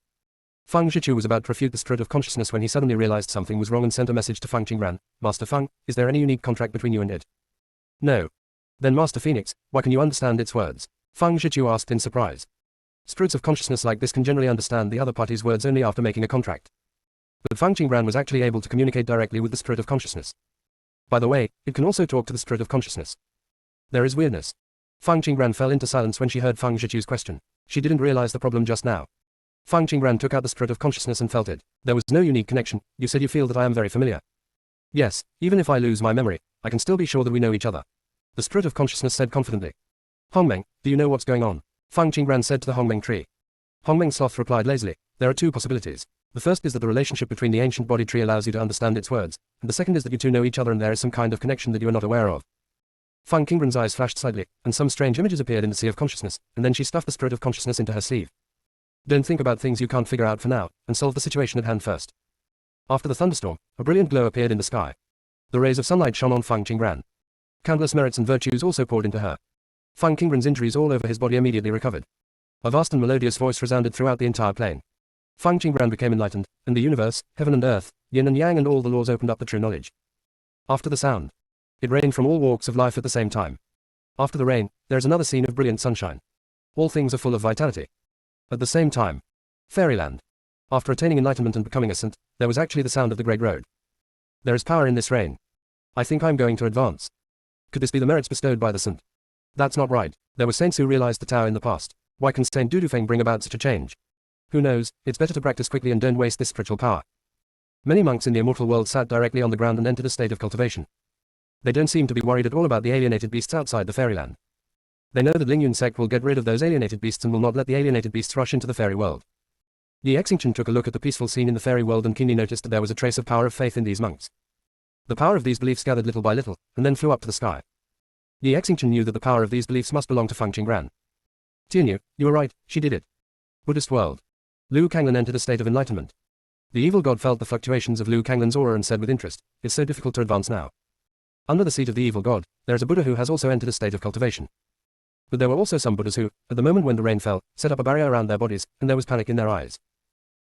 Fang Zhiqiu was about to refute the spirit of consciousness when he suddenly realized something was wrong and sent a message to Fang Qingran. Master Fang, is there any unique contract between you and it? No. Then Master Phoenix, why can you understand its words? Fang Zhiqiu asked in surprise. Spirits of consciousness like this can generally understand the other party's words only after making a contract. But Fang Qingran was actually able to communicate directly with the spirit of consciousness. By the way, it can also talk to the spirit of consciousness. There is weirdness. Fang Qingran fell into silence when she heard Fang Zhiqiu's question. She didn't realize the problem just now. Fang Qingran took out the spirit of consciousness and felt it. There was no unique connection. You said you feel that I am very familiar. Yes, even if I lose my memory, I can still be sure that we know each other. The spirit of consciousness said confidently. Hongmeng, do you know what's going on? Fang Qingran said to the Hongmeng tree. Hongmeng sloth replied lazily, there are two possibilities. The first is that the relationship between the ancient body tree allows you to understand its words, and the second is that you two know each other and there is some kind of connection that you are not aware of. Fang Qingran's eyes flashed slightly, and some strange images appeared in the sea of consciousness, and then she stuffed the spirit of consciousness into her sleeve. Don't think about things you can't figure out for now, and solve the situation at hand first. After the thunderstorm, a brilliant glow appeared in the sky. The rays of sunlight shone on Fang Qingran. Countless merits and virtues also poured into her. Fang Qingran's injuries all over his body immediately recovered. A vast and melodious voice resounded throughout the entire plain. Fang Qingran became enlightened, and the universe, heaven and earth, yin and yang and all the laws opened up the true knowledge. After the sound, it rained from all walks of life at the same time. After the rain, there is another scene of brilliant sunshine. All things are full of vitality. At the same time, fairyland. After attaining enlightenment and becoming a saint, there was actually the sound of the great road. There is power in this rain. I think I'm going to advance. Could this be the merits bestowed by the saint? That's not right. There were saints who realized the Tao in the past. Why can Saint Dudufeng bring about such a change? Who knows, it's better to practice quickly and don't waste this spiritual power. Many monks in the immortal world sat directly on the ground and entered a state of cultivation. They don't seem to be worried at all about the alienated beasts outside the fairyland. They know that Lingyun sect will get rid of those alienated beasts and will not let the alienated beasts rush into the fairy world. Yi Xingchen took a look at the peaceful scene in the fairy world and keenly noticed that there was a trace of power of faith in these monks. The power of these beliefs gathered little by little, and then flew up to the sky. Yi Xingchen knew that the power of these beliefs must belong to Fang Qingran. Tianyu, you were right, she did it. Buddhist world. Liu Kanglan entered a state of enlightenment. The evil god felt the fluctuations of Liu Kanglan's aura and said with interest, it's so difficult to advance now. Under the seat of the evil god, there is a Buddha who has also entered a state of cultivation. But there were also some Buddhas who, at the moment when the rain fell, set up a barrier around their bodies, and there was panic in their eyes.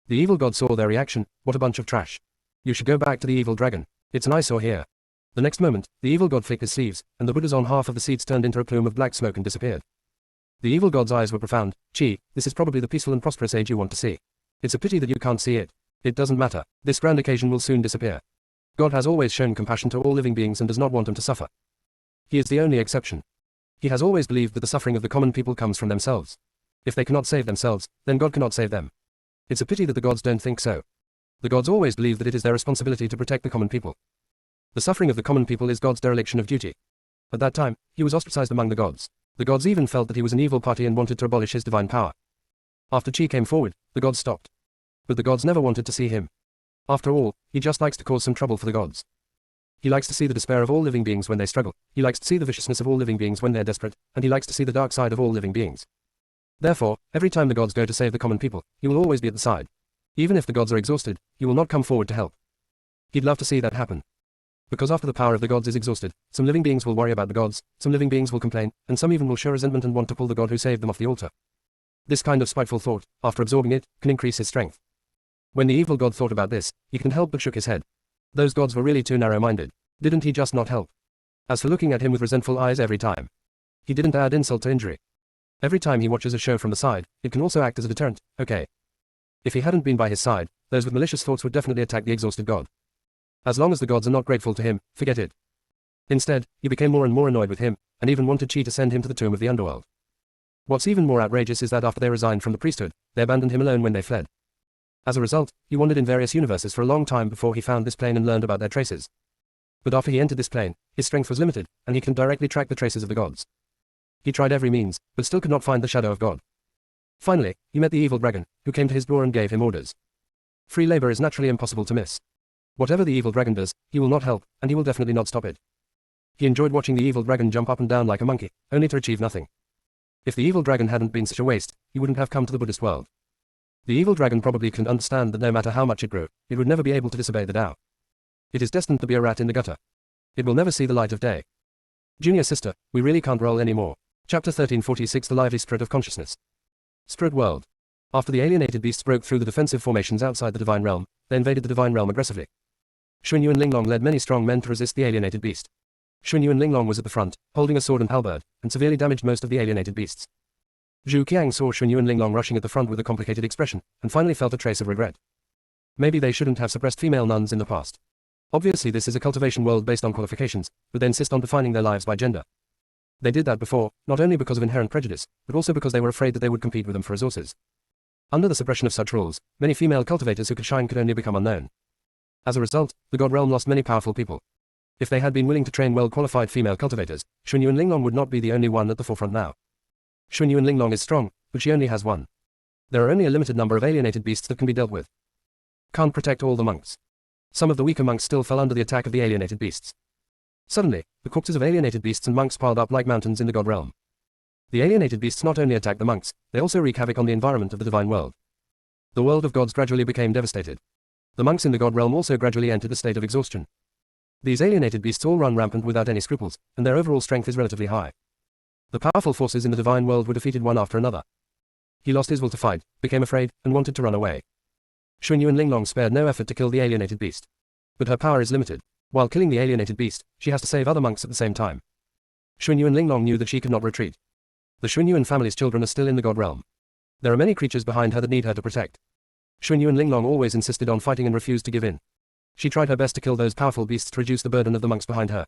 The evil god saw their reaction, what a bunch of trash. You should go back to the evil dragon. It's an eyesore here. The next moment, the evil god flicked his sleeves, and the Buddhas on half of the seats turned into a plume of black smoke and disappeared. The evil god's eyes were profound. Chi, this is probably the peaceful and prosperous age you want to see. It's a pity that you can't see it. It doesn't matter. This grand occasion will soon disappear. God has always shown compassion to all living beings and does not want them to suffer. He is the only exception. He has always believed that the suffering of the common people comes from themselves. If they cannot save themselves, then God cannot save them. It's a pity that the gods don't think so. The gods always believe that it is their responsibility to protect the common people. The suffering of the common people is God's dereliction of duty. At that time, he was ostracized among the gods. The gods even felt that he was an evil party and wanted to abolish his divine power. After Chi came forward, the gods stopped. But the gods never wanted to see him. After all, he just likes to cause some trouble for the gods. He likes to see the despair of all living beings when they struggle, he likes to see the viciousness of all living beings when they're desperate, and he likes to see the dark side of all living beings. Therefore, every time the gods go to save the common people, he will always be at the side. Even if the gods are exhausted, he will not come forward to help. He'd love to see that happen. Because after the power of the gods is exhausted, some living beings will worry about the gods, some living beings will complain, and some even will show resentment and want to pull the god who saved them off the altar. This kind of spiteful thought, after absorbing it, can increase his strength. When the evil god thought about this, he couldn't help but shook his head. Those gods were really too narrow-minded. Didn't he just not help? As for looking at him with resentful eyes every time, he didn't add insult to injury. Every time he watches a show from the side, it can also act as a deterrent, okay. If he hadn't been by his side, those with malicious thoughts would definitely attack the exhausted god. As long as the gods are not grateful to him, forget it. Instead, he became more and more annoyed with him, and even wanted Chi to send him to the tomb of the underworld. What's even more outrageous is that after they resigned from the priesthood, they abandoned him alone when they fled. As a result, he wandered in various universes for a long time before he found this plane and learned about their traces. But after he entered this plane, his strength was limited, and he couldn't directly track the traces of the gods. He tried every means, but still could not find the shadow of God. Finally, he met the evil dragon, who came to his door and gave him orders. Free labor is naturally impossible to miss. Whatever the evil dragon does, he will not help, and he will definitely not stop it. He enjoyed watching the evil dragon jump up and down like a monkey, only to achieve nothing. If the evil dragon hadn't been such a waste, he wouldn't have come to the Buddhist world. The evil dragon probably couldn't understand that no matter how much it grew, it would never be able to disobey the Tao. It is destined to be a rat in the gutter. It will never see the light of day. Junior sister, we really can't roll anymore. Chapter 1346 The Lively Spirit of Consciousness. Spirit World. After the alienated beasts broke through the defensive formations outside the Divine Realm, they invaded the Divine Realm aggressively. Xuanyu and Linglong led many strong men to resist the alienated beast. Xuanyu and Linglong was at the front, holding a sword and halberd, and severely damaged most of the alienated beasts. Zhu Qiang saw Xuanyu and Linglong rushing at the front with a complicated expression, and finally felt a trace of regret. Maybe they shouldn't have suppressed female nuns in the past. Obviously this is a cultivation world based on qualifications, but they insist on defining their lives by gender. They did that before, not only because of inherent prejudice, but also because they were afraid that they would compete with them for resources. Under the suppression of such rules, many female cultivators who could shine could only become unknown. As a result, the God Realm lost many powerful people. If they had been willing to train well-qualified female cultivators, Xunyu and Linglong would not be the only one at the forefront now. Xunyu and Linglong is strong, but she only has one. There are only a limited number of alienated beasts that can be dealt with. Can't protect all the monks. Some of the weaker monks still fell under the attack of the alienated beasts. Suddenly, the corpses of alienated beasts and monks piled up like mountains in the God Realm. The alienated beasts not only attack the monks, they also wreak havoc on the environment of the divine world. The world of gods gradually became devastated. The monks in the God Realm also gradually entered a state of exhaustion. These alienated beasts all run rampant without any scruples, and their overall strength is relatively high. The powerful forces in the divine world were defeated one after another. He lost his will to fight, became afraid, and wanted to run away. Xunyu and Linglong spared no effort to kill the alienated beast. But her power is limited. While killing the alienated beast, she has to save other monks at the same time. Xunyu and Linglong knew that she could not retreat. The Xunyuan family's children are still in the God Realm. There are many creatures behind her that need her to protect. Xunyu and Linglong always insisted on fighting and refused to give in. She tried her best to kill those powerful beasts to reduce the burden of the monks behind her.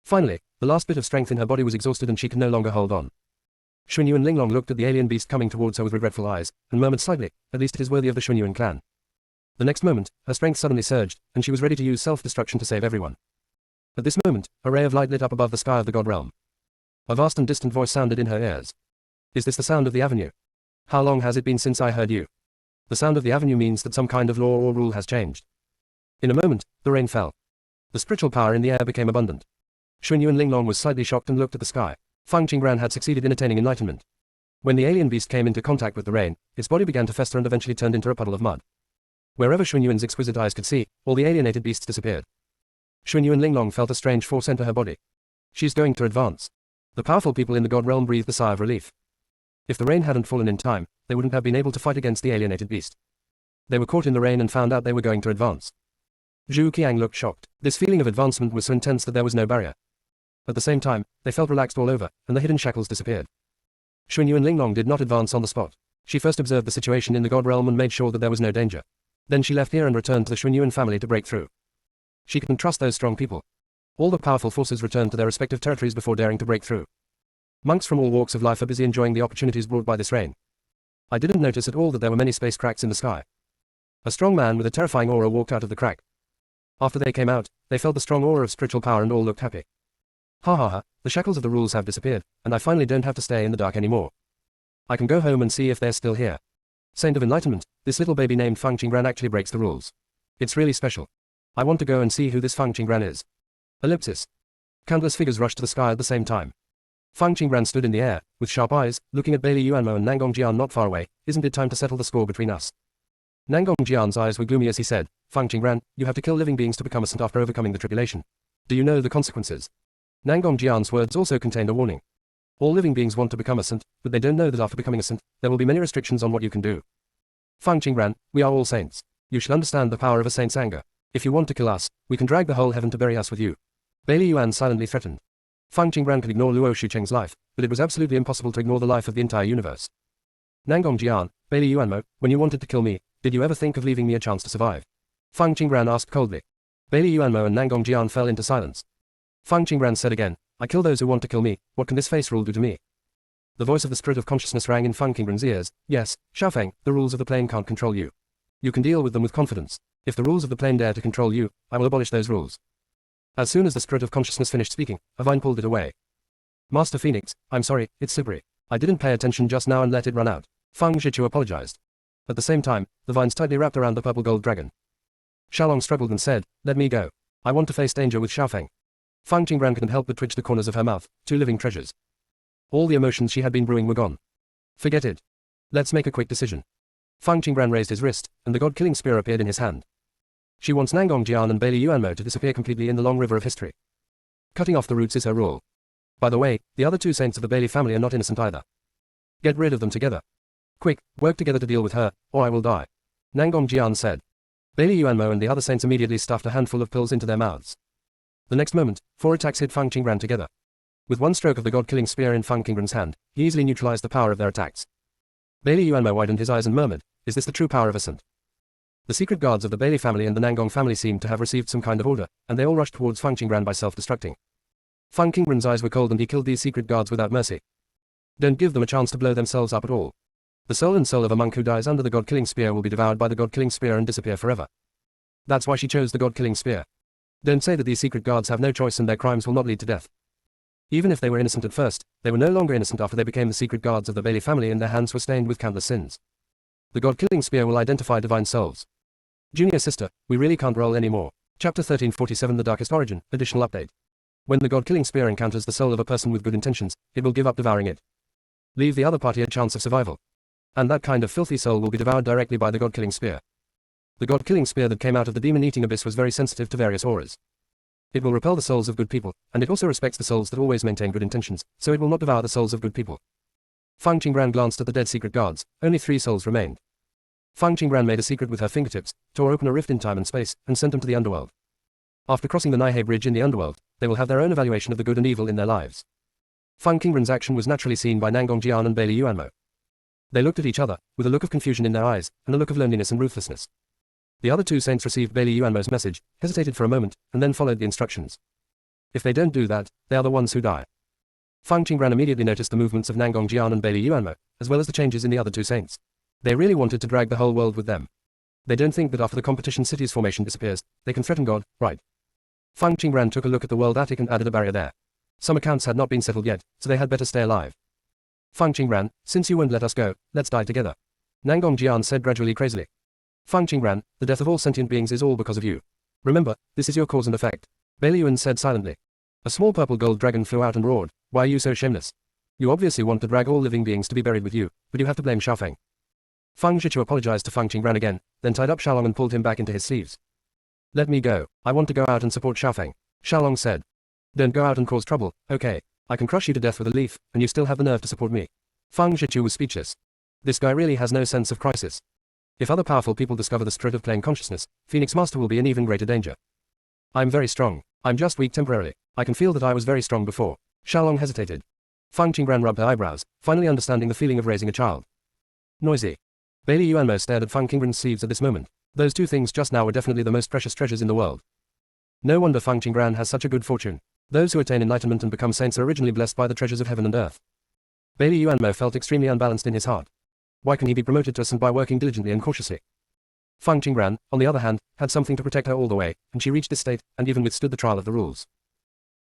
Finally, the last bit of strength in her body was exhausted and she could no longer hold on. Xunyu and Linglong looked at the alien beast coming towards her with regretful eyes, and murmured slightly, "At least it is worthy of the Xunyuan clan." The next moment, her strength suddenly surged, and she was ready to use self-destruction to save everyone. At this moment, a ray of light lit up above the sky of the God Realm. A vast and distant voice sounded in her ears. "Is this the sound of the avenue? How long has it been since I heard you?" The sound of the avenue means that some kind of law or rule has changed. In a moment, the rain fell. The spiritual power in the air became abundant. Xunyu and Linglong was slightly shocked and looked at the sky. Fang Qingran had succeeded in attaining enlightenment. When the alien beast came into contact with the rain, its body began to fester and eventually turned into a puddle of mud. Wherever Xunyuan's exquisite eyes could see, all the alienated beasts disappeared. Xunyu and Linglong felt a strange force enter her body. She's going to advance. The powerful people in the God Realm breathed a sigh of relief. If the rain hadn't fallen in time, they wouldn't have been able to fight against the alienated beast. They were caught in the rain and found out they were going to advance. Zhu Qiang looked shocked. This feeling of advancement was so intense that there was no barrier. At the same time, they felt relaxed all over, and the hidden shackles disappeared. Xunyu and Linglong did not advance on the spot. She first observed the situation in the God Realm and made sure that there was no danger. Then she left here and returned to the Xunyuan family to break through. She couldn't trust those strong people. All the powerful forces returned to their respective territories before daring to break through. Monks from all walks of life are busy enjoying the opportunities brought by this rain. I didn't notice at all that there were many space cracks in the sky. A strong man with a terrifying aura walked out of the crack. After they came out, they felt the strong aura of spiritual power and all looked happy. Ha ha ha, the shackles of the rules have disappeared, and I finally don't have to stay in the dark anymore. I can go home and see if they're still here. Saint of Enlightenment, this little baby named Fang Qingran actually breaks the rules. It's really special. I want to go and see who this Fang Qingran is. Ellipsis. Countless figures rushed to the sky at the same time. Fang Qingran stood in the air, with sharp eyes, looking at Bailey Yuanmo and Nangong Jian not far away. Isn't it time to settle the score between us? Nangong Jian's eyes were gloomy as he said, Fang Qingran, you have to kill living beings to become a saint after overcoming the tribulation. Do you know the consequences? Nangong Jian's words also contained a warning. All living beings want to become a saint, but they don't know that after becoming a saint, there will be many restrictions on what you can do. Fang Qingran, we are all saints. You should understand the power of a saint's anger. If you want to kill us, we can drag the whole heaven to bury us with you. Bailey Yuan silently threatened. Fang Qingran could ignore Luo Shucheng's life, but it was absolutely impossible to ignore the life of the entire universe. Nangong Jian, Bailey Yuanmo, when you wanted to kill me, did you ever think of leaving me a chance to survive? Fang Qingran asked coldly. Bailey Yuanmo and Nangong Jian fell into silence. Fang Qingran said again, I kill those who want to kill me, what can this face rule do to me? The voice of the spirit of consciousness rang in Fang Qingran's ears, yes, Xiaofeng, the rules of the plane can't control you. You can deal with them with confidence. If the rules of the plane dare to control you, I will abolish those rules. As soon as the spirit of consciousness finished speaking, a vine pulled it away. Master Phoenix, I'm sorry, it's slippery. I didn't pay attention just now and let it run out. Fang Zhichu apologized. At the same time, the vines tightly wrapped around the purple gold dragon. Xiaolong struggled and said, let me go. I want to face danger with Xiaofeng. Fang Qingran couldn't help but twitch the corners of her mouth, two living treasures. All the emotions she had been brewing were gone. Forget it. Let's make a quick decision. Fang Qingran raised his wrist, and the god-killing spear appeared in his hand. She wants Nangong Jian and Bailey Yuanmo to disappear completely in the long river of history. Cutting off the roots is her rule. By the way, the other two saints of the Bailey family are not innocent either. Get rid of them together. Quick, work together to deal with her, or I will die. Nangong Jian said. Bailey Yuanmo and the other saints immediately stuffed a handful of pills into their mouths. The next moment, 4 attacks hit Fang Qingran together. With one stroke of the god-killing spear in Fang Qingran's hand, he easily neutralized the power of their attacks. Bailey Yuanmo widened his eyes and murmured, is this the true power of a saint? The secret guards of the Bailey family and the Nangong family seemed to have received some kind of order, and they all rushed towards Fang Qingran by self-destructing. Fang Qingran's eyes were cold and he killed these secret guards without mercy. Don't give them a chance to blow themselves up at all. The soul and soul of a monk who dies under the god-killing spear will be devoured by the god-killing spear and disappear forever. That's why she chose the god-killing spear. Don't say that these secret guards have no choice and their crimes will not lead to death. Even if they were innocent at first, they were no longer innocent after they became the secret guards of the Bailey family and their hands were stained with countless sins. The god-killing spear will identify divine souls. Junior sister, we really can't roll anymore. Chapter 1347 The Darkest Origin, additional update. When the god-killing spear encounters the soul of a person with good intentions, it will give up devouring it. Leave the other party a chance of survival. And that kind of filthy soul will be devoured directly by the god-killing spear. The god-killing spear that came out of the demon-eating abyss was very sensitive to various auras. It will repel the souls of good people, and it also respects the souls that always maintain good intentions, so it will not devour the souls of good people. Fang Qingran glanced at the dead secret guards. Only 3 souls remained. Fang Qingran made a secret with her fingertips, tore open a rift in time and space, and sent them to the underworld. After crossing the Nihei Bridge in the underworld, they will have their own evaluation of the good and evil in their lives. Fang Qingran's action was naturally seen by Nangong Jian and Bailey Yuanmo. They looked at each other, with a look of confusion in their eyes, and a look of loneliness and ruthlessness. The other 2 saints received Bailey Yuanmo's message, hesitated for a moment, and then followed the instructions. If they don't do that, they are the ones who die. Fang Qingran immediately noticed the movements of Nangong Jian and Bailey Yuanmo, as well as the changes in the other 2 saints. They really wanted to drag the whole world with them. They don't think that after the competition city's formation disappears, they can threaten God, right? Fang Qingran took a look at the world attic and added a barrier there. Some accounts had not been settled yet, so they had better stay alive. Fang Qingran, since you won't let us go, let's die together. Nangong Jian said gradually crazily. Fang Qingran, the death of all sentient beings is all because of you. Remember, this is your cause and effect. Bailey Yuan said silently. A small purple gold dragon flew out and roared, why are you so shameless? You obviously want to drag all living beings to be buried with you, but you have to blame Xiaofeng. Fang Zhiqiu apologized to Fang Qingran again, then tied up Xiaolong and pulled him back into his sleeves. Let me go, I want to go out and support Xiaofeng, Xiaolong said. Don't go out and cause trouble, okay, I can crush you to death with a leaf, and you still have the nerve to support me. Fang Zhiqiu was speechless. This guy really has no sense of crisis. If other powerful people discover the secret of plain consciousness, Phoenix Master will be in even greater danger. I'm very strong. I'm just weak temporarily. I can feel that I was very strong before. Xiaolong hesitated. Fang Qingran rubbed her eyebrows, finally understanding the feeling of raising a child. Noisy. Bailey Yuanmo stared at Fang Qingran's sleeves at this moment. Those 2 things just now were definitely the most precious treasures in the world. No wonder Fang Qingran has such a good fortune. Those who attain enlightenment and become saints are originally blessed by the treasures of heaven and earth. Bailey Yuanmo felt extremely unbalanced in his heart. Why can he be promoted to a saint by working diligently and cautiously? Fang Qingran, on the other hand, had something to protect her all the way, and she reached this state, and even withstood the trial of the rules.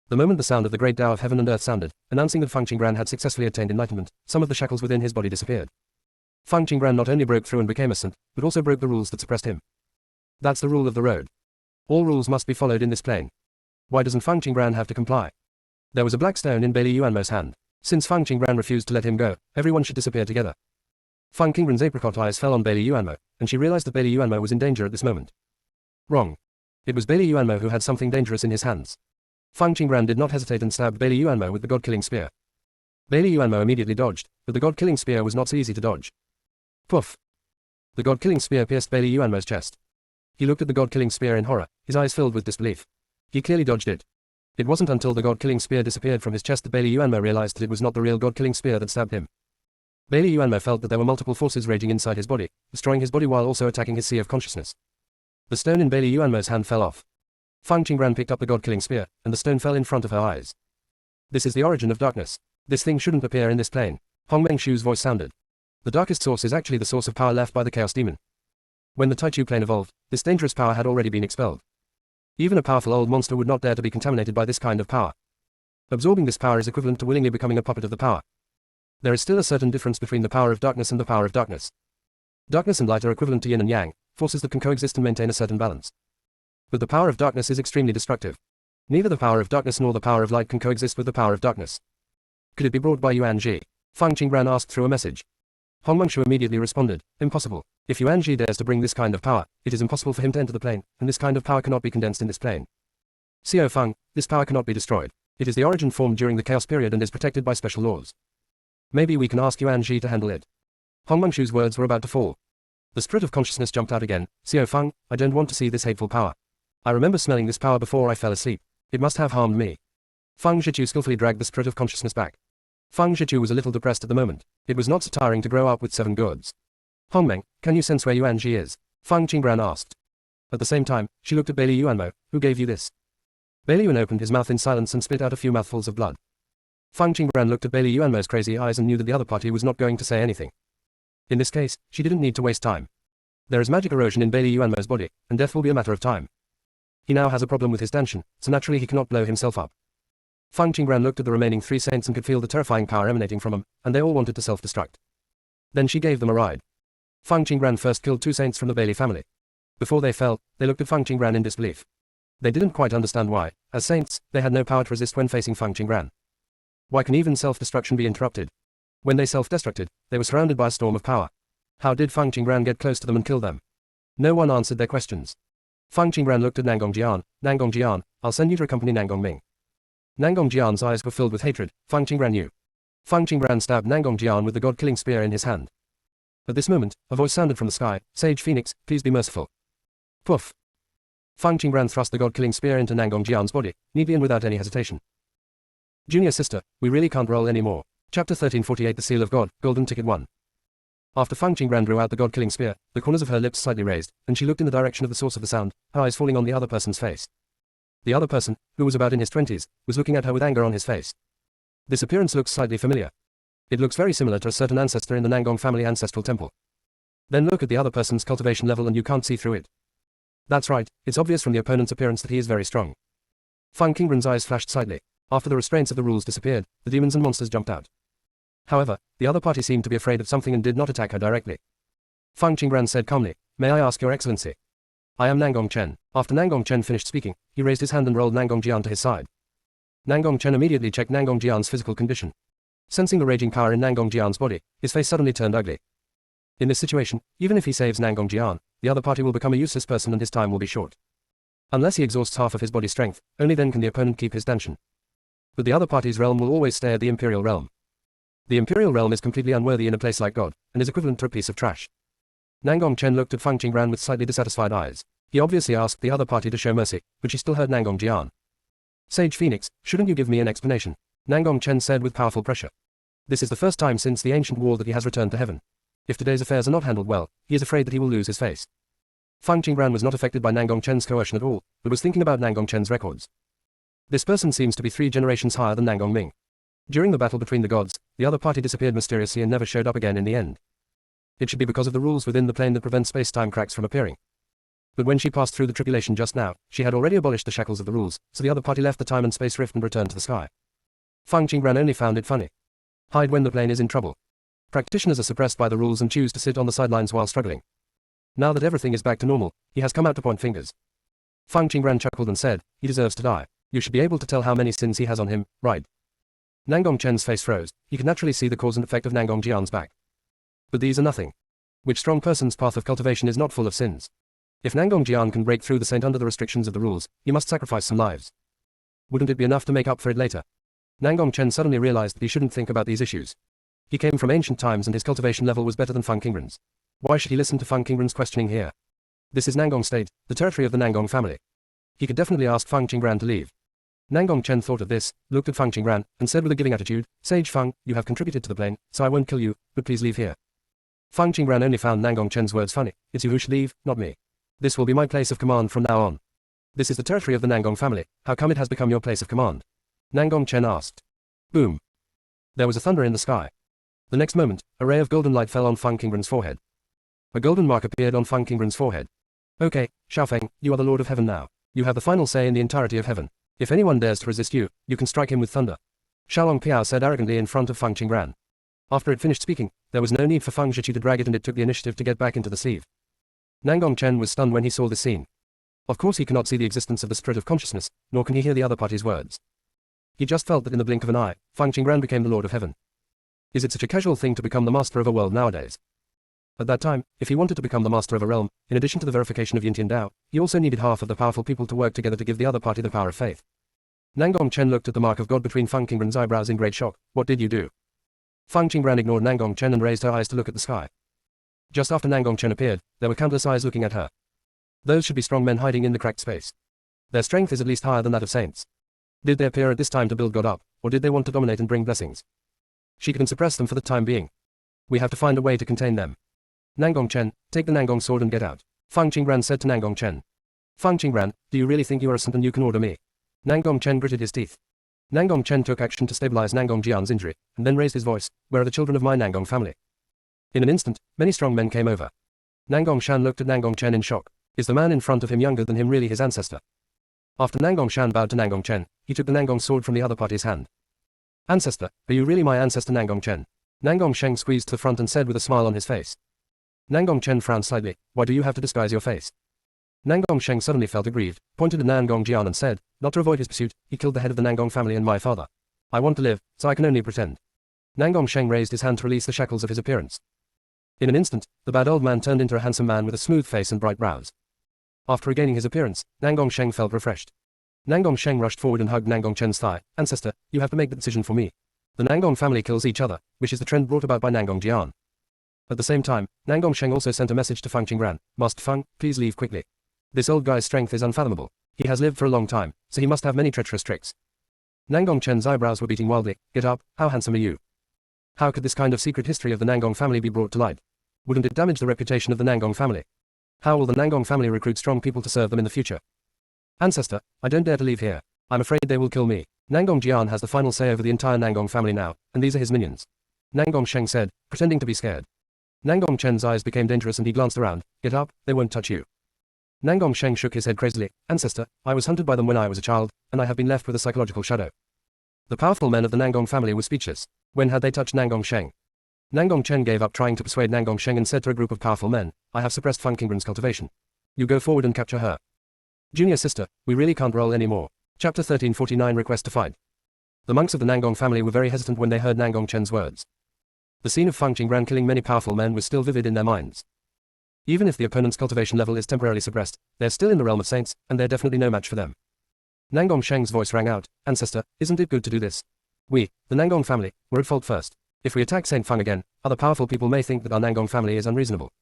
The moment the sound of the great Tao of heaven and earth sounded, announcing that Fang Qingran had successfully attained enlightenment, some of the shackles within his body disappeared. Fang Qingran not only broke through and became a saint, but also broke the rules that suppressed him. That's the rule of the road. All rules must be followed in this plane. Why doesn't Fang Qingran have to comply? There was a black stone in Bailey Yuanmo's hand. Since Fang Qingran refused to let him go, everyone should disappear together. Fang Qingran's apricot eyes fell on Bailey Yuanmo, and she realized that Bailey Yuanmo was in danger at this moment. Wrong. It was Bailey Yuanmo who had something dangerous in his hands. Fang Qingran did not hesitate and stabbed Bailey Yuanmo with the god-killing spear. Bailey Yuanmo immediately dodged, but the god-killing spear was not so easy to dodge. Poof. The god-killing spear pierced Bailey Yuanmo's chest. He looked at the god-killing spear in horror, his eyes filled with disbelief. He clearly dodged it. It wasn't until the god-killing spear disappeared from his chest that Bailey Yuanmo realized that it was not the real god-killing spear that stabbed him. Bailey Yuanmo felt that there were multiple forces raging inside his body, destroying his body while also attacking his sea of consciousness. The stone in Bailey Yuanmo's hand fell off. Fang Qingran picked up the god-killing spear, and the stone fell in front of her eyes. This is the origin of darkness. This thing shouldn't appear in this plane. Hong Mengshu's voice sounded. The darkest source is actually the source of power left by the Chaos Demon. When the Taichu plane evolved, this dangerous power had already been expelled. Even a powerful old monster would not dare to be contaminated by this kind of power. Absorbing this power is equivalent to willingly becoming a puppet of the power. There is still a certain difference between the power of darkness and the power of darkness. Darkness and light are equivalent to yin and yang, forces that can coexist and maintain a certain balance. But the power of darkness is extremely destructive. Neither the power of darkness nor the power of light can coexist with the power of darkness. Could it be brought by Yuan Ji? Fang Qingran asked through a message. Hong Mengshu immediately responded, impossible. If Yuan Ji dares to bring this kind of power, it is impossible for him to enter the plane, and this kind of power cannot be condensed in this plane. Xiao Feng, this power cannot be destroyed. It is the origin formed during the chaos period and is protected by special laws. Maybe we can ask Yuan Ji to handle it. Hong Mengshu's words were about to fall. The spirit of consciousness jumped out again. Xiao Feng, I don't want to see this hateful power. I remember smelling this power before I fell asleep. It must have harmed me. Fang Zhiqiu skillfully dragged the spirit of consciousness back. Fang Zhiqiu was a little depressed at the moment. It was not so tiring to grow up with 7 gods. Hongmeng, can you sense where Yuan Ji is? Fang Qingran asked. At the same time, she looked at Bailey Yuanmo, who gave you this? Bailey Yuan opened his mouth in silence and spit out a few mouthfuls of blood. Fang Qingran looked at Bailey Yuanmo's crazy eyes and knew that the other party was not going to say anything. In this case, she didn't need to waste time. There is magic erosion in Bailey Yuanmo's body, and death will be a matter of time. He now has a problem with his tension, so naturally he cannot blow himself up. Feng Qingran looked at the remaining 3 saints and could feel the terrifying power emanating from them, and they all wanted to self-destruct. Then she gave them a ride. Feng Qingran first killed 2 saints from the Bailey family. Before they fell, they looked at Feng Qingran in disbelief. They didn't quite understand why. As saints, they had no power to resist when facing Feng Qingran. Why can even self-destruction be interrupted? When they self-destructed, they were surrounded by a storm of power. How did Feng Qingran get close to them and kill them? No one answered their questions. Feng Qingran looked at Nangong Jian, I'll send you to accompany Nangong Ming. Nangong Jian's eyes were filled with hatred. Feng Qingran knew. Feng Qingran stabbed Nangong Jian with the god-killing spear in his hand. At this moment, a voice sounded from the sky, Sage Phoenix, please be merciful. Poof. Feng Qingran thrust the god-killing spear into Nangong Jian's body, neatly and without any hesitation. Junior sister, we really can't roll anymore. Chapter 1348 The Seal of God, Golden Ticket 1. After Feng Qingran drew out the god-killing spear, the corners of her lips slightly raised, and she looked in the direction of the source of the sound, her eyes falling on the other person's face. The other person, who was about in his 20s, was looking at her with anger on his face. This appearance looks slightly familiar. It looks very similar to a certain ancestor in the Nangong family ancestral temple. Then look at the other person's cultivation level and you can't see through it. That's right, it's obvious from the opponent's appearance that he is very strong. Feng Qingran's eyes flashed slightly. After the restraints of the rules disappeared, the demons and monsters jumped out. However, the other party seemed to be afraid of something and did not attack her directly. Feng Qingran said calmly, may I ask your excellency? I am Nangong Chen. After Nangong Chen finished speaking, he raised his hand and rolled Nangong Jian to his side. Nangong Chen immediately checked Nangong Jian's physical condition. Sensing the raging power in Nangong Jian's body, his face suddenly turned ugly. In this situation, even if he saves Nangong Jian, the other party will become a useless person and his time will be short. Unless he exhausts half of his body strength, only then can the opponent keep his tension. But the other party's realm will always stay at the Imperial realm. The Imperial realm is completely unworthy in a place like God, and is equivalent to a piece of trash. Nangong Chen looked at Feng Qingran with slightly dissatisfied eyes. He obviously asked the other party to show mercy, but she still heard Nangong Jian. Sage Phoenix, shouldn't you give me an explanation? Nangong Chen said with powerful pressure. This is the first time since the ancient war that he has returned to heaven. If today's affairs are not handled well, he is afraid that he will lose his face. Feng Qingran was not affected by Nangong Chen's coercion at all, but was thinking about Nangong Chen's records. This person seems to be 3 generations higher than Nangong Ming. During the battle between the gods, the other party disappeared mysteriously and never showed up again in the end. It should be because of the rules within the plane that prevent space-time cracks from appearing. But when she passed through the tribulation just now, she had already abolished the shackles of the rules, so the other party left the time and space rift and returned to the sky. Feng Qingran only found it funny. Hide when the plane is in trouble. Practitioners are suppressed by the rules and choose to sit on the sidelines while struggling. Now that everything is back to normal, he has come out to point fingers. Feng Qingran chuckled and said, he deserves to die. You should be able to tell how many sins he has on him, right? Nangong Chen's face froze. He could naturally see the cause and effect of Nangong Jian's back. But these are nothing. Which strong person's path of cultivation is not full of sins? If Nangong Jian can break through the saint under the restrictions of the rules, he must sacrifice some lives. Wouldn't it be enough to make up for it later? Nangong Chen suddenly realized that he shouldn't think about these issues. He came from ancient times and his cultivation level was better than Feng Qingran's. Why should he listen to Feng Qingran's questioning here? This is Nangong State, the territory of the Nangong family. He could definitely ask Feng Qingran to leave. Nangong Chen thought of this, looked at Feng Qingran, and said with a giving attitude, Sage Feng, you have contributed to the plane, so I won't kill you, but please leave here. Feng Qingran only found Nangong Chen's words funny. It's you who should leave, not me. This will be my place of command from now on. This is the territory of the Nangong family, how come it has become your place of command? Nangong Chen asked. Boom. There was a thunder in the sky. The next moment, a ray of golden light fell on Feng Qingran's forehead. A golden mark appeared on Feng Qingran's forehead. Okay, Xiaofeng, you are the Lord of Heaven now. You have the final say in the entirety of heaven. If anyone dares to resist you, you can strike him with thunder. Xiaolong Piao said arrogantly in front of Feng Qingran. After it finished speaking, there was no need for Feng Zhiqi to drag it and it took the initiative to get back into the sieve. Nangong Chen was stunned when he saw this scene. Of course he cannot see the existence of the spirit of consciousness, nor can he hear the other party's words. He just felt that in the blink of an eye, Feng Qingran became the Lord of Heaven. Is it such a casual thing to become the master of a world nowadays? At that time, if he wanted to become the master of a realm, in addition to the verification of Yintian Dao, he also needed half of the powerful people to work together to give the other party the power of faith. Nangong Chen looked at the mark of God between Feng Qingran's eyebrows in great shock. What did you do? Feng Qingran ignored Nangong Chen and raised her eyes to look at the sky. Just after Nangong Chen appeared, there were countless eyes looking at her. Those should be strong men hiding in the cracked space. Their strength is at least higher than that of saints. Did they appear at this time to build God up, or did they want to dominate and bring blessings? She can suppress them for the time being. We have to find a way to contain them. Nangong Chen, take the Nangong sword and get out. Feng Qingran said to Nangong Chen. Feng Qingran, do you really think you are a saint and you can order me? Nangong Chen gritted his teeth. Nangong Chen took action to stabilize Nangong Jian's injury, and then raised his voice, where are the children of my Nangong family? In an instant, many strong men came over. Nangong Shan looked at Nangong Chen in shock. Is the man in front of him younger than him really his ancestor? After Nangong Shan bowed to Nangong Chen, he took the Nangong sword from the other party's hand. Ancestor, are you really my ancestor Nangong Chen? Nangong Sheng squeezed to the front and said with a smile on his face. Nangong Chen frowned slightly. Why do you have to disguise your face? Nangong Sheng suddenly felt aggrieved, pointed at Nangong Jian and said, not to avoid his pursuit, he killed the head of the Nangong family and my father. I want to live, so I can only pretend. Nangong Sheng raised his hand to release the shackles of his appearance. In an instant, the bad old man turned into a handsome man with a smooth face and bright brows. After regaining his appearance, Nangong Sheng felt refreshed. Nangong Sheng rushed forward and hugged Nangong Chen's thigh. Ancestor, you have to make the decision for me. The Nangong family kills each other, which is the trend brought about by Nangong Jian. At the same time, Nangong Sheng also sent a message to Feng Qingran. Master Feng, please leave quickly. This old guy's strength is unfathomable. He has lived for a long time, so he must have many treacherous tricks. Nangong Chen's eyebrows were beating wildly. Get up, how handsome are you? How could this kind of secret history of the Nangong family be brought to light? Wouldn't it damage the reputation of the Nangong family? How will the Nangong family recruit strong people to serve them in the future? Ancestor, I don't dare to leave here. I'm afraid they will kill me. Nangong Jian has the final say over the entire Nangong family now, and these are his minions. Nangong Sheng said, pretending to be scared. Nangong Chen's eyes became dangerous and he glanced around. Get up, they won't touch you. Nangong Sheng shook his head crazily. Ancestor, I was hunted by them when I was a child, and I have been left with a psychological shadow. The powerful men of the Nangong family were speechless. When had they touched Nangong Sheng? Nangong Chen gave up trying to persuade Nangong Sheng and said to a group of powerful men, I have suppressed Feng Qingran's cultivation. You go forward and capture her. Junior sister, we really can't roll anymore. Chapter 1349 Request to Fight. The monks of the Nangong family were very hesitant when they heard Nangong Chen's words. The scene of Feng Qingran killing many powerful men was still vivid in their minds. Even if the opponent's cultivation level is temporarily suppressed, they're still in the realm of saints, and they're definitely no match for them. Nangong Sheng's voice rang out, Ancestor, isn't it good to do this? We, the Nangong family, were at fault first. If we attack Saint Feng again, other powerful people may think that our Nangong family is unreasonable.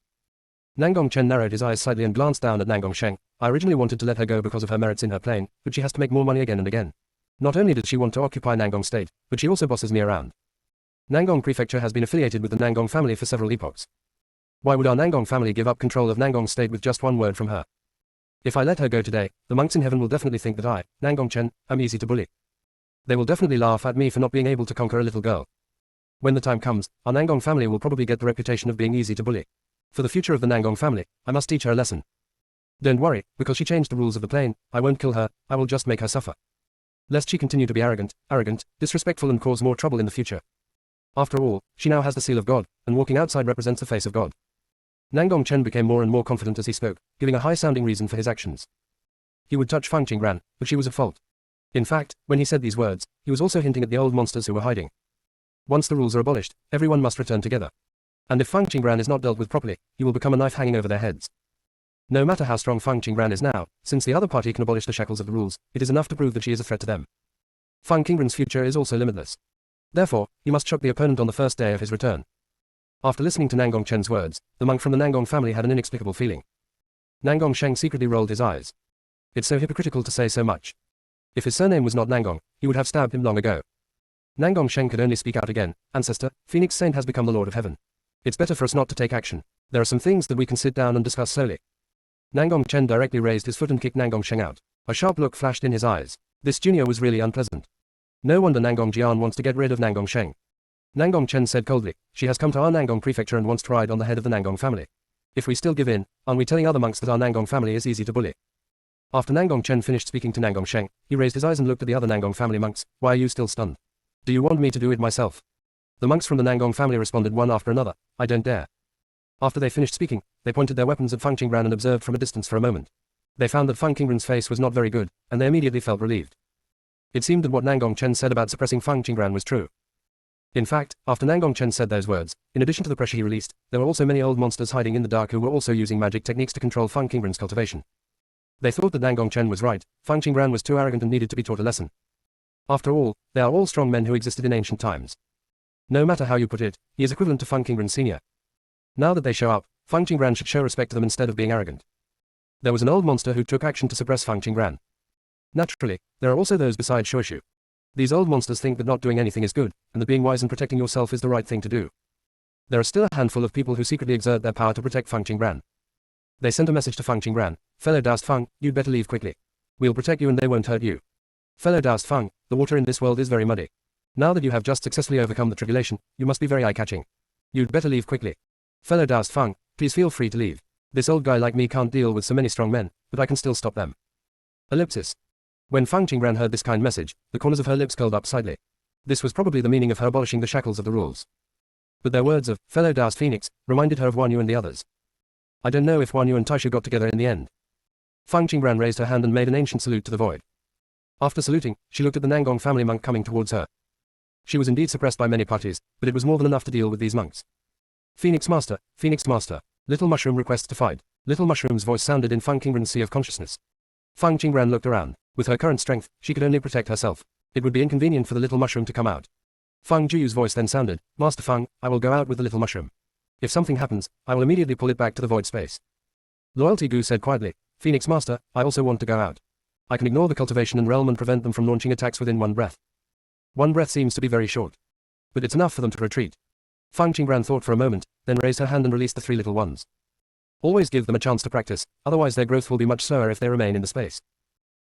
Nangong Chen narrowed his eyes slightly and glanced down at Nangong Sheng. I originally wanted to let her go because of her merits in her plane, but she has to make more money again and again. Not only does she want to occupy Nangong State, but she also bosses me around. Nangong Prefecture has been affiliated with the Nangong family for several epochs. Why would our Nangong family give up control of Nangong State with just one word from her? If I let her go today, the monks in heaven will definitely think that I, Nangong Chen, am easy to bully. They will definitely laugh at me for not being able to conquer a little girl. When the time comes, our Nangong family will probably get the reputation of being easy to bully. For the future of the Nangong family, I must teach her a lesson. Don't worry, because she changed the rules of the plane, I won't kill her, I will just make her suffer. Lest she continue to be arrogant, disrespectful and cause more trouble in the future. After all, she now has the seal of God, and walking outside represents the face of God. Nangong Chen became more and more confident as he spoke, giving a high-sounding reason for his actions. He would touch Feng Qingran, but she was at fault. In fact, when he said these words, he was also hinting at the old monsters who were hiding. Once the rules are abolished, everyone must return together. And if Feng Qingran is not dealt with properly, he will become a knife hanging over their heads. No matter how strong Feng Qingran is now, since the other party can abolish the shackles of the rules, it is enough to prove that she is a threat to them. Feng Qingran's future is also limitless. Therefore, he must shock the opponent on the first day of his return. After listening to Nangong Chen's words, the monk from the Nangong family had an inexplicable feeling. Nangong Sheng secretly rolled his eyes. It's so hypocritical to say so much. If his surname was not Nangong, he would have stabbed him long ago. Nangong Sheng could only speak out again. Ancestor, Phoenix Saint has become the Lord of Heaven. It's better for us not to take action. There are some things that we can sit down and discuss slowly. Nangong Chen directly raised his foot and kicked Nangong Sheng out. A sharp look flashed in his eyes. This junior was really unpleasant. No wonder Nangong Jian wants to get rid of Nangong Sheng. Nangong Chen said coldly, she has come to our Nangong prefecture and wants to ride on the head of the Nangong family. If we still give in, aren't we telling other monks that our Nangong family is easy to bully? After Nangong Chen finished speaking to Nangong Sheng, he raised his eyes and looked at the other Nangong family monks. Why are you still stunned? Do you want me to do it myself? The monks from the Nangong family responded one after another. I don't dare. After they finished speaking, they pointed their weapons at Feng Qingran and observed from a distance for a moment. They found that Feng Qingran's face was not very good, and they immediately felt relieved. It seemed that what Nangong Chen said about suppressing Feng Qingran was true. In fact, after Nangong Chen said those words, in addition to the pressure he released, there were also many old monsters hiding in the dark who were also using magic techniques to control Feng Qingran's cultivation. They thought that Nangong Chen was right, Feng Qingran was too arrogant and needed to be taught a lesson. After all, they are all strong men who existed in ancient times. No matter how you put it, he is equivalent to Feng Qingran Sr. Now that they show up, Feng Qingran should show respect to them instead of being arrogant. There was an old monster who took action to suppress Feng Qingran. Naturally, there are also those besides Shuoshu. These old monsters think that not doing anything is good, and that being wise and protecting yourself is the right thing to do. There are still a handful of people who secretly exert their power to protect Feng Qingran. They sent a message to Feng Qingran. Fellow Daoist Feng, you'd better leave quickly. We'll protect you and they won't hurt you. Fellow Daoist Feng, the water in this world is very muddy. Now that you have just successfully overcome the tribulation, you must be very eye-catching. You'd better leave quickly. Fellow Daoist Feng, please feel free to leave. This old guy like me can't deal with so many strong men, but I can still stop them. Ellipsis. When Fang Qingran heard this kind message, the corners of her lips curled up slightly. This was probably the meaning of her abolishing the shackles of the rules. But their words of, fellow Daoist Phoenix, reminded her of Huan Yu and the others. I don't know if Huan Yu and Taishu got together in the end. Fang Qingran raised her hand and made an ancient salute to the void. After saluting, she looked at the Nangong family monk coming towards her. She was indeed suppressed by many parties, but it was more than enough to deal with these monks. Phoenix Master, Little Mushroom requests to fight. Little Mushroom's voice sounded in Fang Qingran's sea of consciousness. Fang Qingran looked around. With her current strength, she could only protect herself. It would be inconvenient for the Little Mushroom to come out. Fang Juyu's voice then sounded, Master Fang, I will go out with the Little Mushroom. If something happens, I will immediately pull it back to the void space. Loyalty Gu said quietly, Phoenix Master, I also want to go out. I can ignore the cultivation and realm and prevent them from launching attacks within one breath. One breath seems to be very short. But it's enough for them to retreat. Fang Qingran thought for a moment, then raised her hand and released the three little ones. Always give them a chance to practice, otherwise their growth will be much slower if they remain in the space.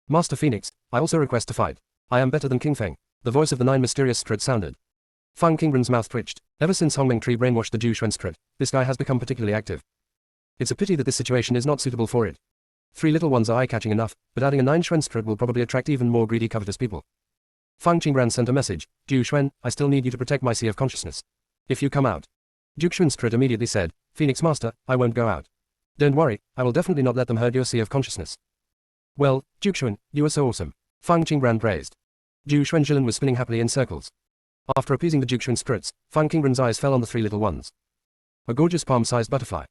Master Phoenix, I also request to fight. I am better than King Feng. The voice of the 9 mysterious spirits sounded. Fang Qingran's mouth twitched. Ever since Hongmeng Tree brainwashed the Ju Xuan spirit, this guy has become particularly active. It's a pity that this situation is not suitable for it. 3 little ones are eye-catching enough, but adding a 9 Xuan spirit will probably attract even more greedy covetous people. Fang Qingran sent a message, Ju Xuan, I still need you to protect my sea of consciousness. If you come out. Ju Xuan spirit immediately said, Phoenix Master, I won't go out. Don't worry, I will definitely not let them hurt your sea of consciousness. Well, Ju Xuan, you are so awesome. Fang Qingran praised. Ju Xuanzhilan was spinning happily in circles. After appeasing the Ju Xuan spirits, Fang Qingran's eyes fell on the 3 little ones. A gorgeous palm-sized butterfly.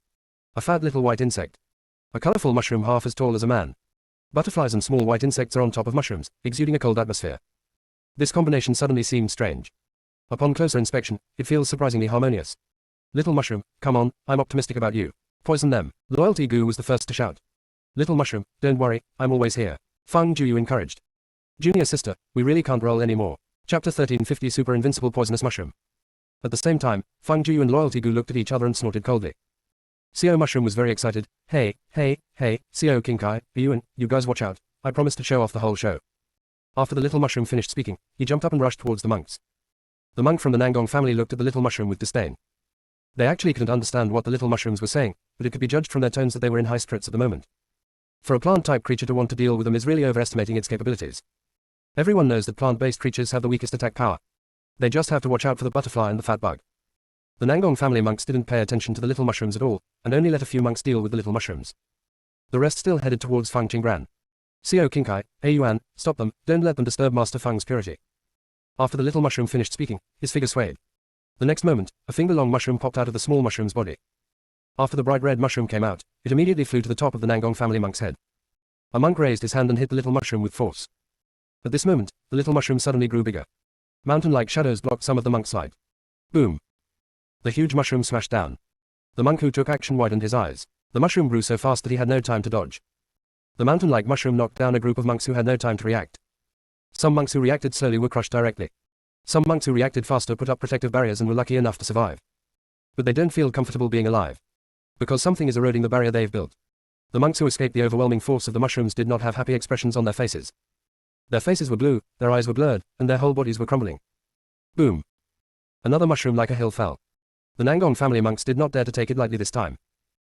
A fat little white insect. A colorful mushroom half as tall as a man. Butterflies and small white insects are on top of mushrooms, exuding a cold atmosphere. This combination suddenly seemed strange. Upon closer inspection, it feels surprisingly harmonious. Little mushroom, come on, I'm optimistic about you. Poison them. Loyalty Gu was the first to shout. Little mushroom, don't worry, I'm always here. Fang Juyu encouraged. Junior sister, we really can't roll anymore. Chapter 1350 Super Invincible Poisonous Mushroom. At the same time, Fang Juyu and Loyalty Gu looked at each other and snorted coldly. Xiao Mushroom was very excited. Hey, Xiao Qingkai, Yuan, you guys watch out. I promised to show off the whole show. After the little mushroom finished speaking, he jumped up and rushed towards the monks. The monk from the Nangong family looked at the little mushroom with disdain. They actually couldn't understand what the little mushrooms were saying, but it could be judged from their tones that they were in high spirits at the moment. For a plant-type creature to want to deal with them is really overestimating its capabilities. Everyone knows that plant-based creatures have the weakest attack power. They just have to watch out for the butterfly and the fat bug. The Nangong family monks didn't pay attention to the little mushrooms at all, and only let a few monks deal with the little mushrooms. The rest still headed towards Fang Qingran. Xiao Qingkai, Yuan, stop them, don't let them disturb Master Fang's purity. After the little mushroom finished speaking, his figure swayed. The next moment, a finger-long mushroom popped out of the small mushroom's body. After the bright red mushroom came out, it immediately flew to the top of the Nangong family monk's head. A monk raised his hand and hit the little mushroom with force. At this moment, the little mushroom suddenly grew bigger. Mountain-like shadows blocked some of the monk's light. Boom. The huge mushroom smashed down. The monk who took action widened his eyes. The mushroom grew so fast that he had no time to dodge. The mountain-like mushroom knocked down a group of monks who had no time to react. Some monks who reacted slowly were crushed directly. Some monks who reacted faster put up protective barriers and were lucky enough to survive. But they don't feel comfortable being alive. Because something is eroding the barrier they've built. The monks who escaped the overwhelming force of the mushrooms did not have happy expressions on their faces. Their faces were blue, their eyes were blurred, and their whole bodies were crumbling. Boom. Another mushroom like a hill fell. The Nangong family monks did not dare to take it lightly this time.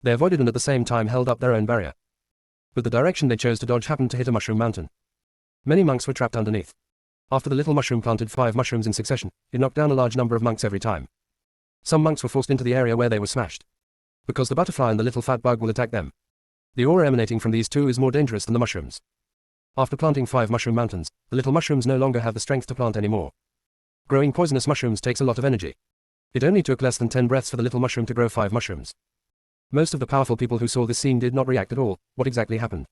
They avoided and at the same time held up their own barrier. But the direction they chose to dodge happened to hit a mushroom mountain. Many monks were trapped underneath. After the little mushroom planted 5 mushrooms in succession, it knocked down a large number of monks every time. Some monks were forced into the area where they were smashed. Because the butterfly and the little fat bug will attack them. The aura emanating from these two is more dangerous than the mushrooms. After planting 5 mushroom mountains, the little mushrooms no longer have the strength to plant anymore. Growing poisonous mushrooms takes a lot of energy. It only took less than 10 breaths for the little mushroom to grow 5 mushrooms. Most of the powerful people who saw this scene did not react at all. What exactly happened?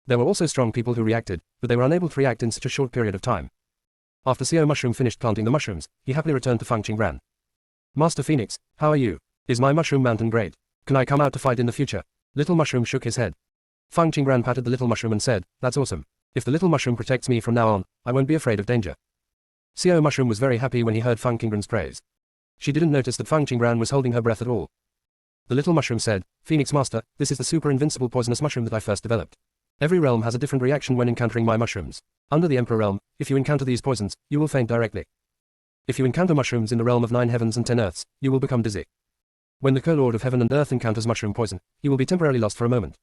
There were also strong people who reacted, but they were unable to react in such a short period of time. After Xiao Mushroom finished planting the mushrooms, he happily returned to Fang Qingran. Master Phoenix, how are you? Is my mushroom mountain great? Can I come out to fight in the future? Little mushroom shook his head. Fang Qingran patted the little mushroom and said, that's awesome. If the little mushroom protects me from now on, I won't be afraid of danger. Xiao Mushroom was very happy when he heard Fang Qingran's praise. She didn't notice that Fang Qingran was holding her breath at all. The little mushroom said, Phoenix Master, this is the super invincible poisonous mushroom that I first developed. Every realm has a different reaction when encountering my mushrooms. Under the Emperor realm, if you encounter these poisons, you will faint directly. If you encounter mushrooms in the realm of 9 heavens and 10 earths, you will become dizzy. When the co-lord of heaven and earth encounters mushroom poison, he will be temporarily lost for a moment.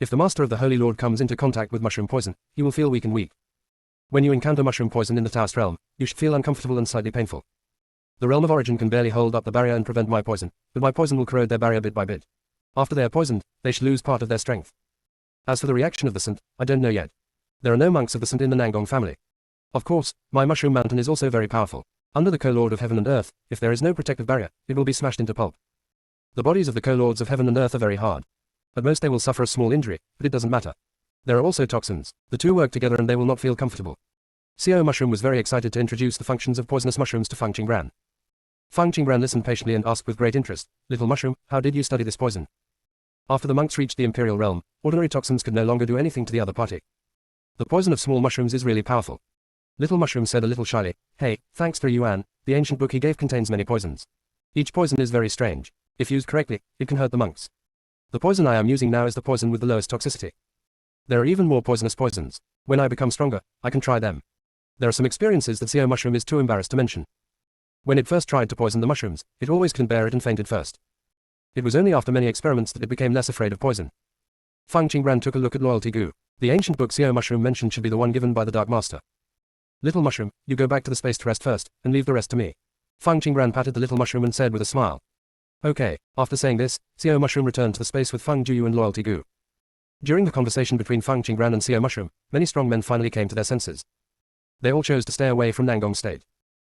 If the master of the Holy Lord comes into contact with mushroom poison, he will feel weak and weak. When you encounter mushroom poison in the Taoist realm, you should feel uncomfortable and slightly painful. The realm of origin can barely hold up the barrier and prevent my poison, but my poison will corrode their barrier bit by bit. After they are poisoned, they should lose part of their strength. As for the reaction of the saint, I don't know yet. There are no monks of the saint in the Nangong family. Of course, my mushroom mountain is also very powerful. Under the co-lord of heaven and earth, if there is no protective barrier, it will be smashed into pulp. The bodies of the co-lords of heaven and earth are very hard. At most they will suffer a small injury, but it doesn't matter. There are also toxins. The two work together and they will not feel comfortable. Xiao Mushroom was very excited to introduce the functions of poisonous mushrooms to Feng Qingbran. Feng Qingbran listened patiently and asked with great interest, "Little mushroom, how did you study this poison?" After the monks reached the imperial realm, ordinary toxins could no longer do anything to the other party. The poison of small mushrooms is really powerful. Little Mushroom said a little shyly, "Hey, thanks for Yuan, the ancient book he gave contains many poisons. Each poison is very strange. If used correctly, it can hurt the monks. The poison I am using now is the poison with the lowest toxicity. There are even more poisonous poisons. When I become stronger, I can try them." There are some experiences that Xiao Mushroom is too embarrassed to mention. When it first tried to poison the mushrooms, it always couldn't bear it and fainted first. It was only after many experiments that it became less afraid of poison. Feng Qingbran took a look at Loyalty Gu. The ancient book Xiao Mushroom mentioned should be the one given by the Dark Master. "Little Mushroom, you go back to the space to rest first, and leave the rest to me." Feng Qingbran patted the little mushroom and said with a smile, "Okay." After saying this, Xiao Mushroom returned to the space with Feng Juyu and Loyalty Gu. During the conversation between Feng Qingbran and Xiao Mushroom, many strong men finally came to their senses. They all chose to stay away from Nangong State.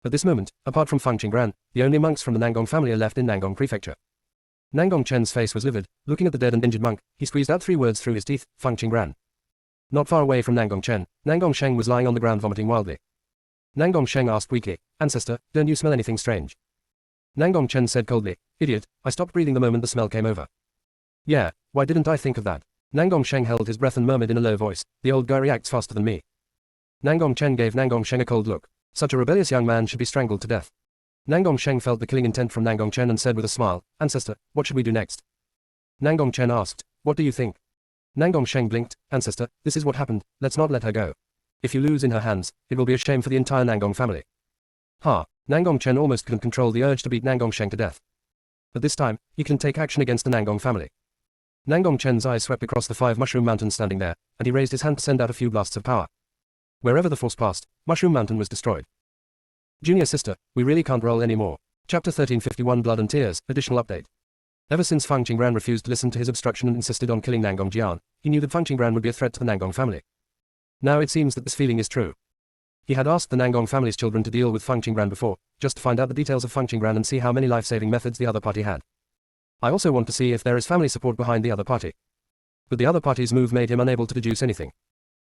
At this moment, apart from Feng Qingbran, the only monks from the Nangong family are left in Nangong Prefecture. Nangong Chen's face was livid. Looking at the dead and injured monk, he squeezed out 3 words through his teeth, "Feng Qingbran." Not far away from Nangong Chen, Nangong Sheng was lying on the ground vomiting wildly. Nangong Sheng asked weakly, "Ancestor, don't you smell anything strange?" Nangong Chen said coldly, "Idiot, I stopped breathing the moment the smell came over." "Yeah, why didn't I think of that?" Nangong Sheng held his breath and murmured in a low voice, "The old guy reacts faster than me." Nangong Chen gave Nangong Sheng a cold look. Such a rebellious young man should be strangled to death. Nangong Sheng felt the killing intent from Nangong Chen and said with a smile, "Ancestor, what should we do next?" Nangong Chen asked, "What do you think?" Nangong Sheng blinked, "Ancestor, this is what happened, let's not let her go. If you lose in her hands, it will be a shame for the entire Nangong family." Nangong Chen almost couldn't control the urge to beat Nangong Sheng to death. At this time, he couldn't take action against the Nangong family. Nangong Chen's eyes swept across the 5 mushroom mountains standing there, and he raised his hand to send out a few blasts of power. Wherever the force passed, Mushroom Mountain was destroyed. Junior sister, we really can't roll anymore. Chapter 1351 Blood and Tears, additional update. Ever since Feng Qingbran refused to listen to his obstruction and insisted on killing Nangong Jian, he knew that Feng Qingbran would be a threat to the Nangong family. Now it seems that this feeling is true. He had asked the Nangong family's children to deal with Feng Qingbran before, just to find out the details of Feng Qingbran and see how many life-saving methods the other party had. I also want to see if there is family support behind the other party. But the other party's move made him unable to deduce anything.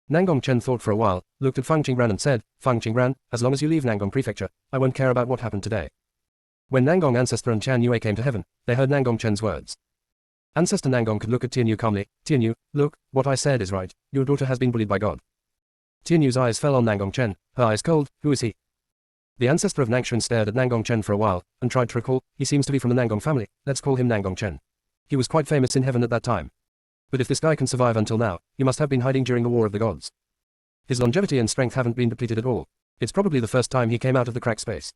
Nangong Chen thought for a while, looked at Feng Qingbran and said, "Feng Qingbran, as long as you leave Nangong Prefecture, I won't care about what happened today." When Nangong Ancestor and Tian Yue came to heaven, they heard Nangong Chen's words. Ancestor Nangong could look at Tian Yu calmly. "Tian Yu, look, what I said is right, your daughter has been bullied by God." Tian Yu's eyes fell on Nangong Chen, her eyes cold. "Who is he?" The ancestor of Nangshan stared at Nangong Chen for a while, and tried to recall. "He seems to be from the Nangong family, let's call him Nangong Chen. He was quite famous in heaven at that time. But if this guy can survive until now, he must have been hiding during the War of the Gods. His longevity and strength haven't been depleted at all. It's probably the first time he came out of the crack space.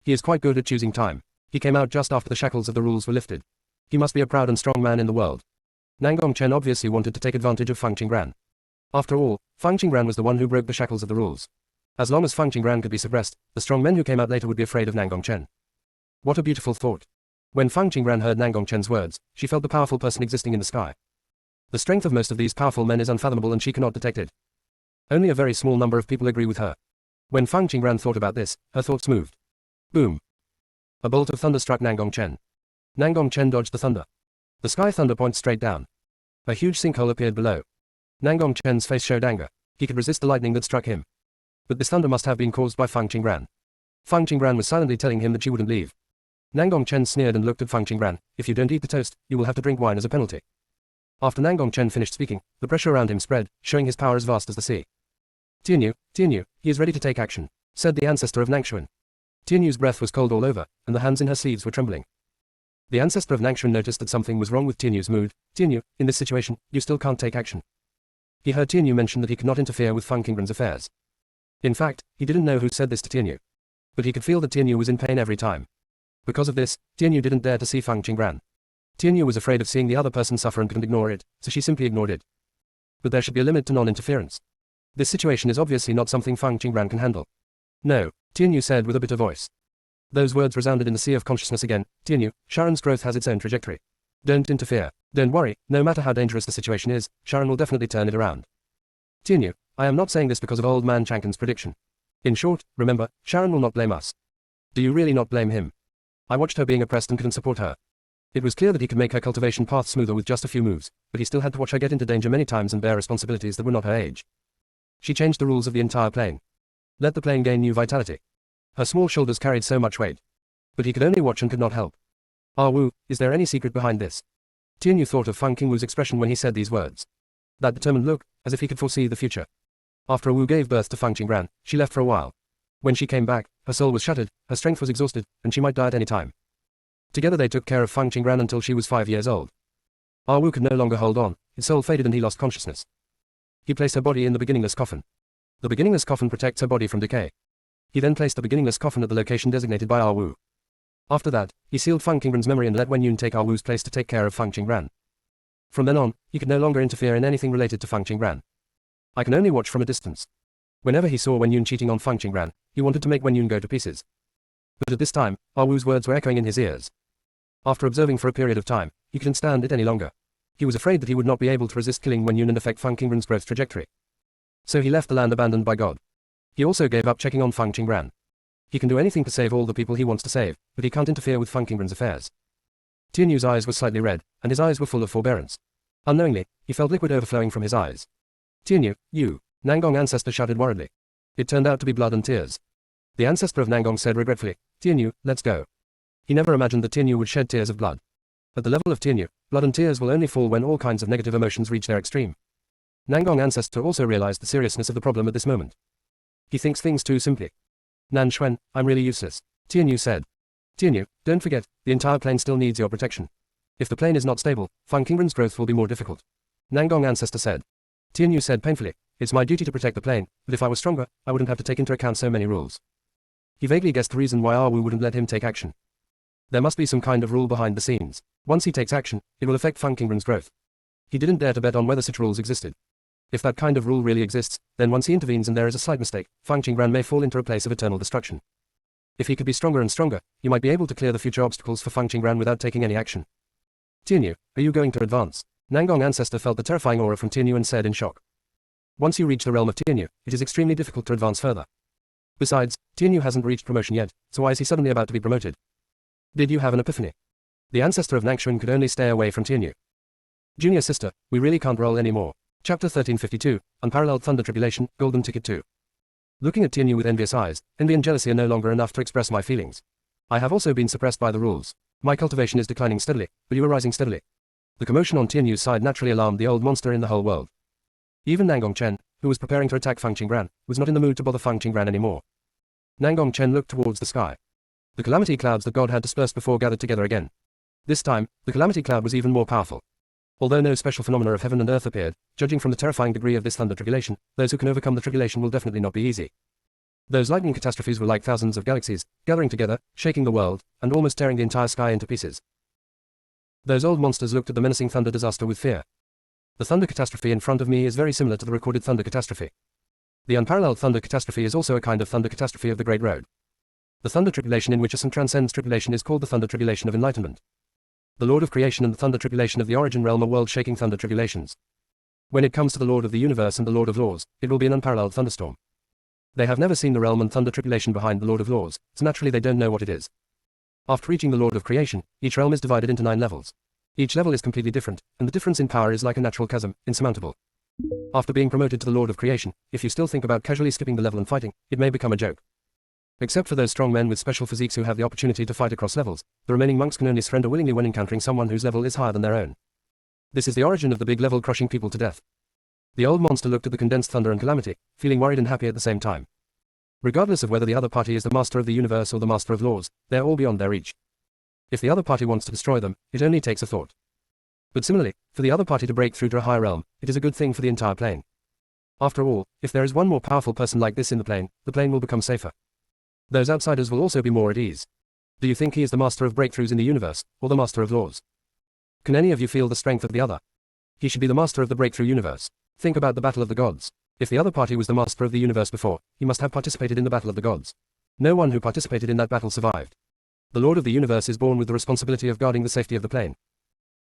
He is quite good at choosing time. He came out just after the shackles of the rules were lifted. He must be a proud and strong man in the world." Nangong Chen obviously wanted to take advantage of Feng Qingbran. After all, Feng Qingbran was the one who broke the shackles of the rules. As long as Feng Qingbran could be suppressed, the strong men who came out later would be afraid of Nangong Chen. What a beautiful thought. When Feng Qingbran heard Nangong Chen's words, she felt the powerful person existing in the sky. The strength of most of these powerful men is unfathomable and she cannot detect it. Only a very small number of people agree with her. When Feng Qingbran thought about this, her thoughts moved. Boom. A bolt of thunder struck Nangong Chen. Nangong Chen dodged the thunder. The sky thunder pointed straight down. A huge sinkhole appeared below. Nangong Chen's face showed anger. He could resist the lightning that struck him. But this thunder must have been caused by Feng Qingbran. Feng Qingbran was silently telling him that she wouldn't leave. Nangong Chen sneered and looked at Feng Qingbran. "If you don't eat the toast, you will have to drink wine as a penalty." After Nangong Chen finished speaking, the pressure around him spread, showing his power as vast as the sea. Tian Yu, he is ready to take action," said the ancestor of Nangshan. Tian Yu's breath was cold all over, and the hands in her sleeves were trembling. The ancestor of Nangshan noticed that something was wrong with Tian Yu's mood. "Tian Yu, in this situation, you still can't take action." He heard Tian Yu mention that he could not interfere with Feng Qingbran's affairs. In fact, he didn't know who said this to Tian Yu. But he could feel that Tian Yu was in pain every time. Because of this, Tianyu didn't dare to see Fang Qingran. Tianyu was afraid of seeing the other person suffer and couldn't ignore it, so she simply ignored it. But there should be a limit to non-interference. This situation is obviously not something Fang Qingran can handle. No, Tianyu said with a bitter voice. Those words resounded in the sea of consciousness again. Tianyu, Sharon's growth has its own trajectory. Don't interfere. Don't worry, no matter how dangerous the situation is, Sharon will definitely turn it around. Tianyu, I am not saying this because of old man Chankin's prediction. In short, remember, Sharon will not blame us. Do you really not blame him? I watched her being oppressed and couldn't support her. It was clear that he could make her cultivation path smoother with just a few moves, but he still had to watch her get into danger many times and bear responsibilities that were not her age. She changed the rules of the entire plane. Let the plane gain new vitality. Her small shoulders carried so much weight. But he could only watch and could not help. Ah Wu, is there any secret behind this? Tianyu thought of Fang Qingwu's expression when he said these words. That determined look, as if he could foresee the future. After Wu gave birth to Fang Qingran, she left for a while. When she came back, her soul was shattered, her strength was exhausted, and she might die at any time. Together they took care of Fang Qingran until she was 5 years old. Ah Wu could no longer hold on, his soul faded and he lost consciousness. He placed her body in the beginningless coffin. The beginningless coffin protects her body from decay. He then placed the beginningless coffin at the location designated by Ah Wu. After that, he sealed Fang Qingran's memory and let Wen Yun take Ah Wu's place to take care of Fang Qingran. From then on, he could no longer interfere in anything related to Fang Qingran. I can only watch from a distance. Whenever he saw Wen Yun cheating on Fang Qingran, he wanted to make Wen Yun go to pieces. But at this time, Ah Wu's words were echoing in his ears. After observing for a period of time, he couldn't stand it any longer. He was afraid that he would not be able to resist killing Wen Yun and affect Fang Qingran's growth trajectory. So he left the land abandoned by God. He also gave up checking on Fang Qingran. He can do anything to save all the people he wants to save, but he can't interfere with Fang Qingran's affairs. Tianyu's eyes were slightly red, and his eyes were full of forbearance. Unknowingly, he felt liquid overflowing from his eyes. Tianyu, you, Nangong ancestor shouted worriedly. It turned out to be blood and tears. The ancestor of Nangong said regretfully, Tianyu, let's go. He never imagined that Tianyu would shed tears of blood. At the level of Tianyu, blood and tears will only fall when all kinds of negative emotions reach their extreme. Nangong ancestor also realized the seriousness of the problem at this moment. He thinks things too simply. Nan Xuan, I'm really useless, Tianyu said. Tianyu, don't forget, the entire plane still needs your protection. If the plane is not stable, Fang Qingran's growth will be more difficult. Nangong ancestor said. Tianyu said painfully, it's my duty to protect the plane, but if I was stronger, I wouldn't have to take into account so many rules. He vaguely guessed the reason why Ah Wu wouldn't let him take action. There must be some kind of rule behind the scenes. Once he takes action, it will affect Fang Qingran's growth. He didn't dare to bet on whether such rules existed. If that kind of rule really exists, then once he intervenes and there is a slight mistake, Fang Qingran may fall into a place of eternal destruction. If he could be stronger and stronger, he might be able to clear the future obstacles for Fang Qingran without taking any action. Tianyu, are you going to advance? Nangong ancestor felt the terrifying aura from Tianyu and said in shock. Once you reach the realm of Tianyu, it is extremely difficult to advance further. Besides, Tianyu hasn't reached promotion yet, so why is he suddenly about to be promoted? Did you have an epiphany? The ancestor of Nangshuan could only stay away from Tianyu. Junior sister, we really can't roll anymore. Chapter 1352, Unparalleled Thunder Tribulation, Golden Ticket 2. Looking at Tianyu with envious eyes, envy and jealousy are no longer enough to express my feelings. I have also been suppressed by the rules. My cultivation is declining steadily, but you are rising steadily. The commotion on Tianyu's side naturally alarmed the old monster in the whole world. Even Nangong Chen, who was preparing to attack Fang Qingran, was not in the mood to bother Fang Qingran anymore. Nangong Chen looked towards the sky. The calamity clouds that God had dispersed before gathered together again. This time, the calamity cloud was even more powerful. Although no special phenomena of heaven and earth appeared, judging from the terrifying degree of this thunder tribulation, those who can overcome the tribulation will definitely not be easy. Those lightning catastrophes were like thousands of galaxies, gathering together, shaking the world, and almost tearing the entire sky into pieces. Those old monsters looked at the menacing thunder disaster with fear. The thunder catastrophe in front of me is very similar to the recorded thunder catastrophe. The unparalleled thunder catastrophe is also a kind of thunder catastrophe of the Great Road. The thunder tribulation in which a sun transcends tribulation is called the thunder tribulation of enlightenment. The Lord of Creation and the thunder tribulation of the origin realm are world-shaking thunder tribulations. When it comes to the Lord of the Universe and the Lord of Laws, it will be an unparalleled thunderstorm. They have never seen the realm and thunder tribulation behind the Lord of Laws, so naturally they don't know what it is. After reaching the Lord of Creation, each realm is divided into 9 levels. Each level is completely different, and the difference in power is like a natural chasm, insurmountable. After being promoted to the Lord of Creation, if you still think about casually skipping the level and fighting, it may become a joke. Except for those strong men with special physiques who have the opportunity to fight across levels, the remaining monks can only surrender willingly when encountering someone whose level is higher than their own. This is the origin of the big level crushing people to death. The old monster looked at the condensed thunder and calamity, feeling worried and happy at the same time. Regardless of whether the other party is the master of the universe or the master of laws, they're all beyond their reach. If the other party wants to destroy them, it only takes a thought. But similarly, for the other party to break through to a higher realm, it is a good thing for the entire plane. After all, if there is one more powerful person like this in the plane will become safer. Those outsiders will also be more at ease. Do you think he is the master of breakthroughs in the universe, or the master of laws? Can any of you feel the strength of the other? He should be the master of the breakthrough universe. Think about the battle of the gods. If the other party was the master of the universe before, he must have participated in the battle of the gods. No one who participated in that battle survived. The Lord of the universe is born with the responsibility of guarding the safety of the plane.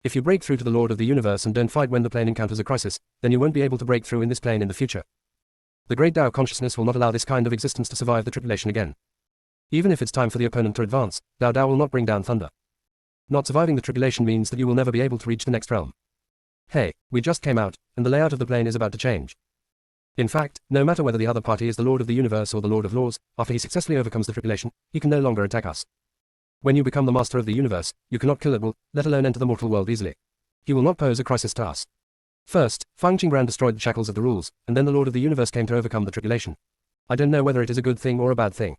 If you break through to the Lord of the universe and don't fight when the plane encounters a crisis, then you won't be able to break through in this plane in the future. The great Tao consciousness will not allow this kind of existence to survive the tribulation again. Even if it's time for the opponent to advance, Tao will not bring down thunder. Not surviving the tribulation means that you will never be able to reach the next realm. Hey, we just came out, and the layout of the plane is about to change. In fact, no matter whether the other party is the Lord of the universe or the Lord of laws, after he successfully overcomes the tribulation, he can no longer attack us. When you become the master of the universe, you cannot kill it will, let alone enter the mortal world easily. He will not pose a crisis to us. First, Fang Qingran destroyed the shackles of the rules, and then the Lord of the universe came to overcome the tribulation. I don't know whether it is a good thing or a bad thing.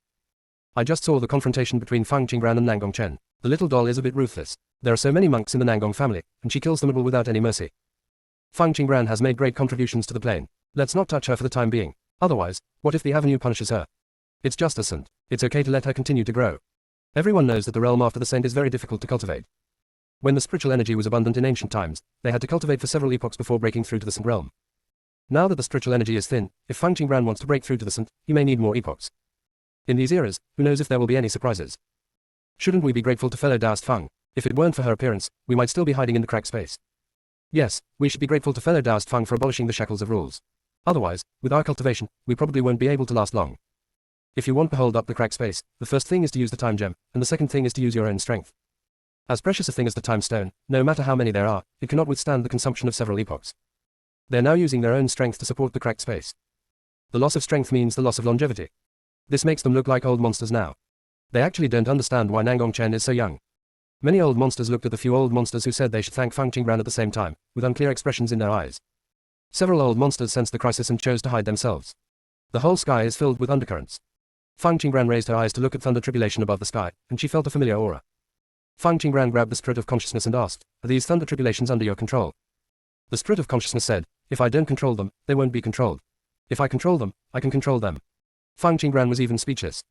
I just saw the confrontation between Fang Qingran and Nangong Chen. The little doll is a bit ruthless. There are so many monks in the Nangong family, and she kills them all without any mercy. Fang Qingran has made great contributions to the plane. Let's not touch her for the time being. Otherwise, what if the Avenue punishes her? It's just a saint. It's okay to let her continue to grow. Everyone knows that the realm after the saint is very difficult to cultivate. When the spiritual energy was abundant in ancient times, they had to cultivate for several epochs before breaking through to the saint realm. Now that the spiritual energy is thin, if Fang Qingran wants to break through to the saint, he may need more epochs. In these eras, who knows if there will be any surprises? Shouldn't we be grateful to fellow Daoist Fang? If it weren't for her appearance, we might still be hiding in the cracked space. Yes, we should be grateful to fellow Daoist Fang for abolishing the shackles of rules. Otherwise, with our cultivation, we probably won't be able to last long. If you want to hold up the cracked space, the first thing is to use the time gem, and the second thing is to use your own strength. As precious a thing as the time stone, no matter how many there are, it cannot withstand the consumption of several epochs. They're now using their own strength to support the cracked space. The loss of strength means the loss of longevity. This makes them look like old monsters now. They actually don't understand why Nangong Chen is so young. Many old monsters looked at the few old monsters who said they should thank Fang Qingran at the same time, with unclear expressions in their eyes. Several old monsters sensed the crisis and chose to hide themselves. The whole sky is filled with undercurrents. Fang Qingran raised her eyes to look at thunder tribulation above the sky, and she felt a familiar aura. Fang Qingran grabbed the spirit of consciousness and asked, "Are these thunder tribulations under your control?" The spirit of consciousness said, "If I don't control them, they won't be controlled. If I control them, I can control them." Fang Qingran was even speechless.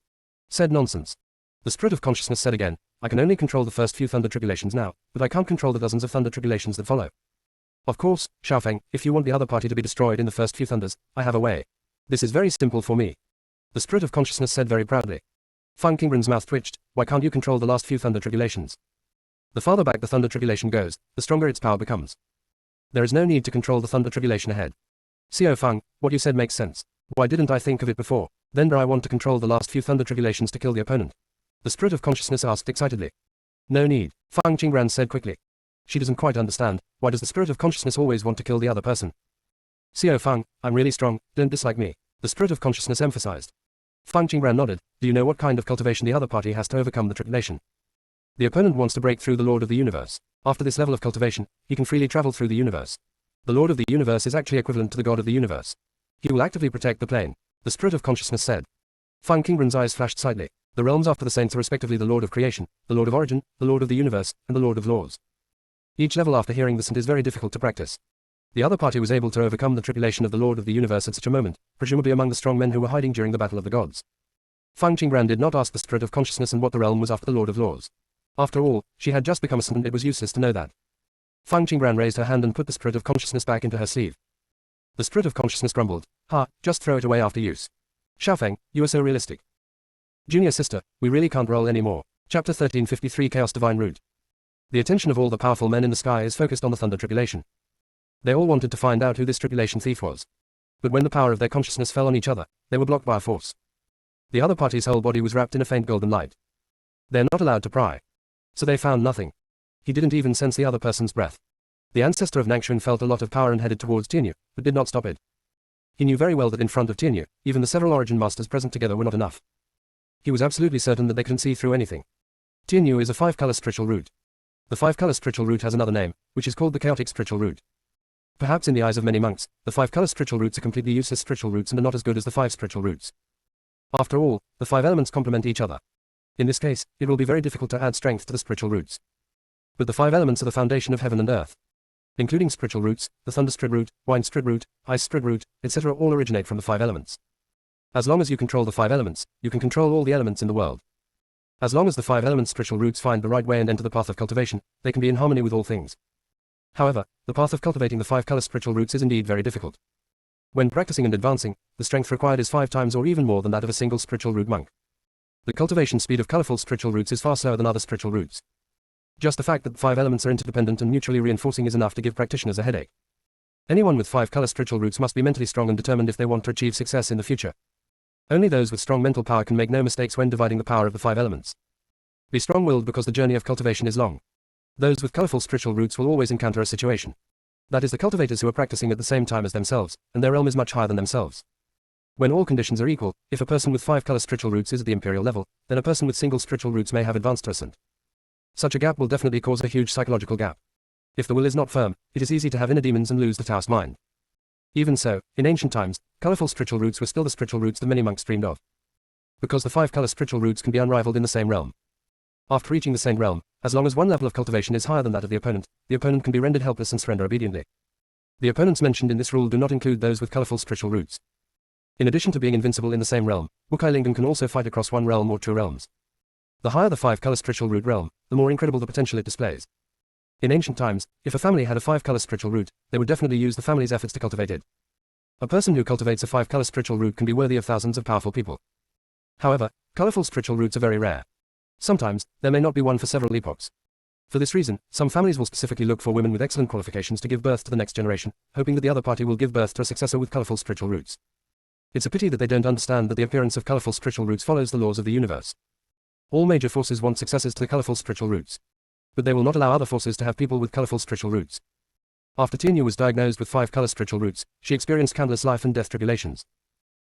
Said nonsense. The spirit of consciousness said again, "I can only control the first few thunder tribulations now, but I can't control the dozens of thunder tribulations that follow. Of course, Xiaofeng, if you want the other party to be destroyed in the first few thunders, I have a way. This is very simple for me." The spirit of consciousness said very proudly. Fang Qingran's mouth twitched. "Why can't you control the last few thunder tribulations? The farther back the thunder tribulation goes, the stronger its power becomes. There is no need to control the thunder tribulation ahead." "Xiao Fang, what you said makes sense. Why didn't I think of it before? Then I want to control the last few thunder tribulations to kill the opponent." The spirit of consciousness asked excitedly. "No need," Fang Qingran said quickly. She doesn't quite understand, why does the spirit of consciousness always want to kill the other person? "Xiao Fang, I'm really strong, don't dislike me," the spirit of consciousness emphasized. Fang Qingran nodded. "Do you know what kind of cultivation the other party has to overcome the tribulation? The opponent wants to break through the Lord of the Universe. After this level of cultivation, he can freely travel through the universe. The Lord of the Universe is actually equivalent to the God of the Universe. He will actively protect the plane," the spirit of consciousness said. Fang Qingran's eyes flashed slightly. The realms after the saints are respectively the Lord of Creation, the Lord of Origin, the Lord of the Universe, and the Lord of Laws. Each level after hearing the saint is very difficult to practice. The other party was able to overcome the tribulation of the Lord of the Universe at such a moment, presumably among the strong men who were hiding during the Battle of the Gods. Fang Qingran did not ask the spirit of consciousness and what the realm was after the Lord of Laws. After all, she had just become a saint and it was useless to know that. Fang Qingran raised her hand and put the spirit of consciousness back into her sleeve. The spirit of consciousness grumbled, "Ha, just throw it away after use. Xiaofeng, you are so realistic. Junior sister, we really can't roll anymore." Chapter 1353 Chaos Divine Root. The attention of all the powerful men in the sky is focused on the thunder tribulation. They all wanted to find out who this tribulation thief was. But when the power of their consciousness fell on each other, they were blocked by a force. The other party's whole body was wrapped in a faint golden light. They're not allowed to pry. So they found nothing. He didn't even sense the other person's breath. The ancestor of Nangshuan felt a lot of power and headed towards Tianyu, but did not stop it. He knew very well that in front of Tianyu, even the several origin masters present together were not enough. He was absolutely certain that they couldn't see through anything. Tianyu is a five-color spiritual root. The five-color spiritual root has another name, which is called the chaotic spiritual root. Perhaps in the eyes of many monks, the five-color spiritual roots are completely useless spiritual roots and are not as good as the five spiritual roots. After all, the five elements complement each other. In this case, it will be very difficult to add strength to the spiritual roots. But the five elements are the foundation of heaven and earth. Including spiritual roots, the thunder strid root, wine strid root, ice strid root, etc. all originate from the five elements. As long as you control the five elements, you can control all the elements in the world. As long as the 5 element spiritual roots find the right way and enter the path of cultivation, they can be in harmony with all things. However, the path of cultivating the 5 color spiritual roots is indeed very difficult. When practicing and advancing, the strength required is 5 times or even more than that of a single spiritual root monk. The cultivation speed of colorful spiritual roots is far slower than other spiritual roots. Just the fact that the 5 elements are interdependent and mutually reinforcing is enough to give practitioners a headache. Anyone with 5 color spiritual roots must be mentally strong and determined if they want to achieve success in the future. Only those with strong mental power can make no mistakes when dividing the power of the 5 elements. Be strong-willed because the journey of cultivation is long. Those with colorful spiritual roots will always encounter a situation. That is the cultivators who are practicing at the same time as themselves, and their realm is much higher than themselves. When all conditions are equal, if a person with 5 color spiritual roots is at the imperial level, then a person with single spiritual roots may have advanced to ascent. Such a gap will definitely cause a huge psychological gap. If the will is not firm, it is easy to have inner demons and lose the Taoist mind. Even so, in ancient times, colorful spiritual roots were still the spiritual roots that many monks dreamed of. Because the 5 color spiritual roots can be unrivaled in the same realm. After reaching the same realm, as long as one level of cultivation is higher than that of the opponent can be rendered helpless and surrender obediently. The opponents mentioned in this rule do not include those with colorful spiritual roots. In addition to being invincible in the same realm, Wukai can also fight across one realm or 2 realms. The higher the 5 color spiritual root realm, the more incredible the potential it displays. In ancient times, if a family had a 5 color spiritual root, they would definitely use the family's efforts to cultivate it. A person who cultivates a 5 color spiritual root can be worthy of thousands of powerful people. However, colorful spiritual roots are very rare. Sometimes, there may not be one for several epochs. For this reason, some families will specifically look for women with excellent qualifications to give birth to the next generation, hoping that the other party will give birth to a successor with colorful spiritual roots. It's a pity that they don't understand that the appearance of colorful spiritual roots follows the laws of the universe. All major forces want successors to the colorful spiritual roots. But they will not allow other forces to have people with colorful spiritual roots. After Tianyu was diagnosed with 5 color spiritual roots, she experienced countless life and death tribulations.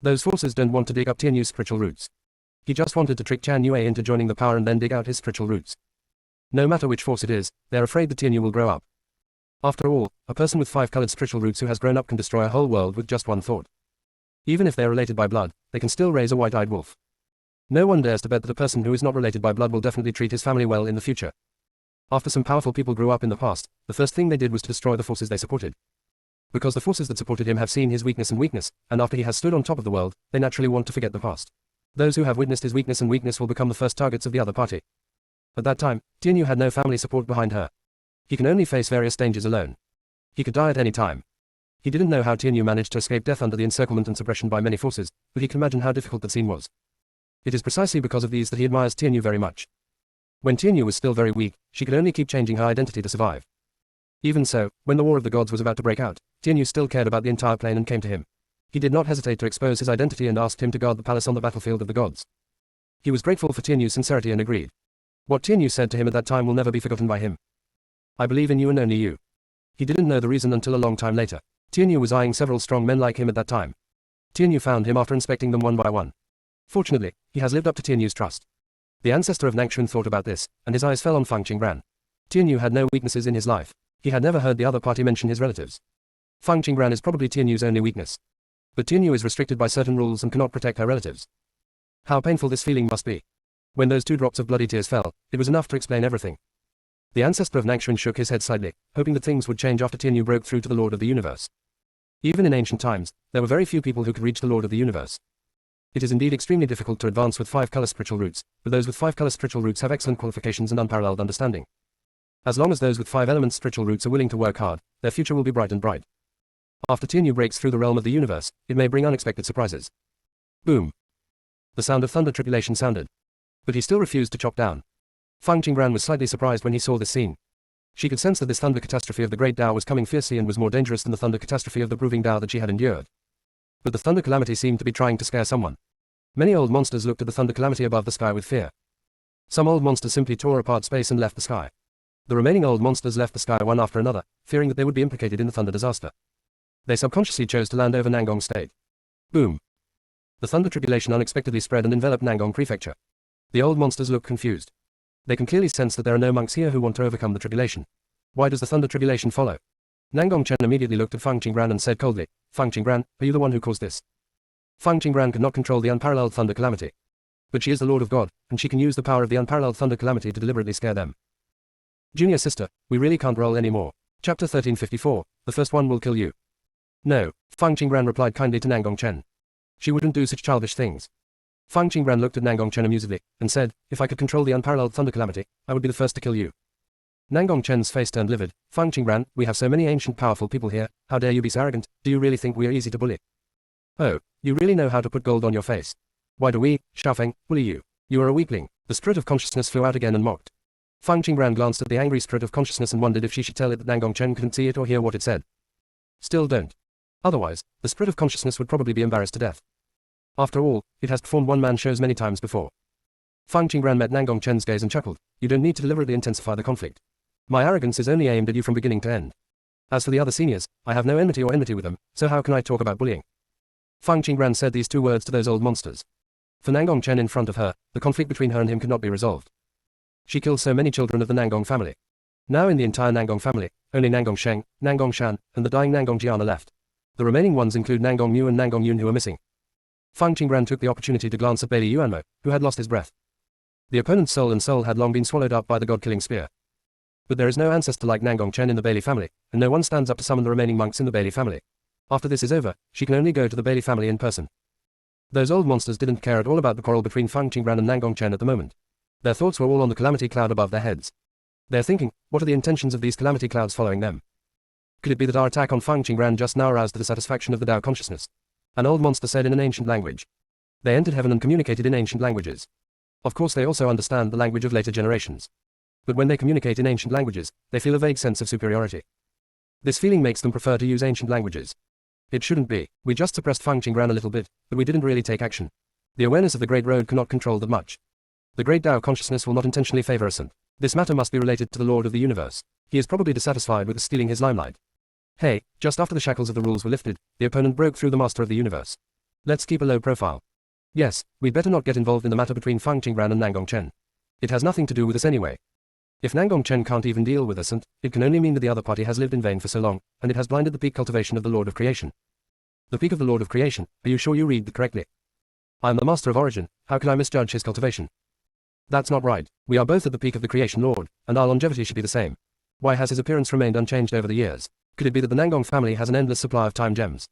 Those forces don't want to dig up Tianyu's spiritual roots. He just wanted to trick Chan Yue into joining the power and then dig out his spiritual roots. No matter which force it is, they are afraid that Tianyu will grow up. After all, a person with 5 colored spiritual roots who has grown up can destroy a whole world with just one thought. Even if they are related by blood, they can still raise a white-eyed wolf. No one dares to bet that a person who is not related by blood will definitely treat his family well in the future. After some powerful people grew up in the past, the first thing they did was to destroy the forces they supported. Because the forces that supported him have seen his weakness, and after he has stood on top of the world, they naturally want to forget the past. Those who have witnessed his weakness will become the first targets of the other party. At that time, Tianyu had no family support behind her. He can only face various dangers alone. He could die at any time. He didn't know how Tianyu managed to escape death under the encirclement and suppression by many forces, but he can imagine how difficult that scene was. It is precisely because of these that he admires Tianyu very much. When Tianyu was still very weak, she could only keep changing her identity to survive. Even so, when the War of the Gods was about to break out, Tianyu still cared about the entire plane and came to him. He did not hesitate to expose his identity and asked him to guard the palace on the battlefield of the gods. He was grateful for Tianyu's sincerity and agreed. What Tianyu said to him at that time will never be forgotten by him. I believe in you and only you. He didn't know the reason until a long time later. Tianyu was eyeing several strong men like him at that time. Tianyu found him after inspecting them one by one. Fortunately, he has lived up to Tianyu's trust. The ancestor of Nangxuan thought about this, and his eyes fell on Fang Qingbran. Tianyu had no weaknesses in his life. He had never heard the other party mention his relatives. Fang Qingbran is probably Tianyu's only weakness. But Tianyu is restricted by certain rules and cannot protect her relatives. How painful this feeling must be. When those 2 drops of bloody tears fell, it was enough to explain everything. The ancestor of Nangxuan shook his head slightly, hoping that things would change after Tianyu broke through to the Lord of the Universe. Even in ancient times, there were very few people who could reach the Lord of the Universe. It is indeed extremely difficult to advance with 5 color spiritual roots, but those with 5 color spiritual roots have excellent qualifications and unparalleled understanding. As long as those with 5 element spiritual roots are willing to work hard, their future will be bright and bright. After Tianyu breaks through the realm of the universe, it may bring unexpected surprises. Boom. The sound of thunder tribulation sounded. But he still refused to chop down. Fang Qingbran was slightly surprised when he saw this scene. She could sense that this thunder catastrophe of the great Tao was coming fiercely and was more dangerous than the thunder catastrophe of the proving Tao that she had endured. But the thunder calamity seemed to be trying to scare someone. Many old monsters looked at the thunder calamity above the sky with fear. Some old monsters simply tore apart space and left the sky. The remaining old monsters left the sky one after another, fearing that they would be implicated in the thunder disaster. They subconsciously chose to land over Nangong State. Boom. The thunder tribulation unexpectedly spread and enveloped Nangong Prefecture. The old monsters look confused. They can clearly sense that there are no monks here who want to overcome the tribulation. Why does the thunder tribulation follow? Nangong Chen immediately looked at Fang Qingbran and said coldly, Fang Qingbran, are you the one who caused this? Fang Qingbran could not control the unparalleled thunder calamity. But she is the Lord of God, and she can use the power of the unparalleled thunder calamity to deliberately scare them. Junior sister, we really can't roll anymore. Chapter 1354, the first one will kill you. No, Fang Qingbran replied kindly to Nangong Chen. She wouldn't do such childish things. Fang Qingran looked at Nangong Chen amusedly, and said, "If I could control the unparalleled thunder calamity, I would be the first to kill you." Nangong Chen's face turned livid. "Fang Qingran, we have so many ancient powerful people here, how dare you be so arrogant? Do you really think we are easy to bully? Oh, you really know how to put gold on your face. Why do we, Xiaofeng, bully you? You are a weakling." The spirit of consciousness flew out again and mocked. Fang Qingran glanced at the angry spirit of consciousness and wondered if she should tell it that Nangong Chen couldn't see it or hear what it said. Still don't. Otherwise, the spirit of consciousness would probably be embarrassed to death. After all, it has performed one-man shows many times before. Fang Qingran met Nangong Chen's gaze and chuckled. "You don't need to deliberately intensify the conflict. My arrogance is only aimed at you from beginning to end. As for the other seniors, I have no enmity with them, so how can I talk about bullying?" Fang Qingran said these two words to those old monsters. For Nangong Chen in front of her, the conflict between her and him could not be resolved. She killed so many children of the Nangong family. Now in the entire Nangong family, only Nangong Sheng, Nangong Shan, and the dying Nangong Jian are left. The remaining ones include Nangong Mu and Nangong Yun who are missing. Fang Qingran took the opportunity to glance at Bailey Yuanmo, who had lost his breath. The opponent's soul had long been swallowed up by the god-killing spear. But there is no ancestor like Nangong Chen in the Bailey family, and no one stands up to summon the remaining monks in the Bailey family. After this is over, she can only go to the Bailey family in person. Those old monsters didn't care at all about the quarrel between Fang Qingran and Nangong Chen at the moment. Their thoughts were all on the calamity cloud above their heads. They're thinking, what are the intentions of these calamity clouds following them? Could it be that our attack on Fang Qingran just now aroused the dissatisfaction of the Tao consciousness? An old monster said in an ancient language. They entered heaven and communicated in ancient languages. Of course they also understand the language of later generations. But when they communicate in ancient languages, they feel a vague sense of superiority. This feeling makes them prefer to use ancient languages. It shouldn't be. We just suppressed Fang Qingran a little bit, but we didn't really take action. The awareness of the Great Road cannot control that much. The Great Tao consciousness will not intentionally favor us, and this matter must be related to the Lord of the Universe. He is probably dissatisfied with us stealing his limelight. Hey, just after the shackles of the rules were lifted, the opponent broke through the Master of the Universe. Let's keep a low profile. Yes, we'd better not get involved in the matter between Fang Qingran and Nangong Chen. It has nothing to do with us anyway. If Nangong Chen can't even deal with us, and it can only mean that the other party has lived in vain for so long, and it has blinded the peak cultivation of the Lord of Creation. The peak of the Lord of Creation, are you sure you read that correctly? I am the Master of Origin, how can I misjudge his cultivation? That's not right. We are both at the peak of the Creation Lord, and our longevity should be the same. Why has his appearance remained unchanged over the years? Could it be that the Nangong family has an endless supply of time gems?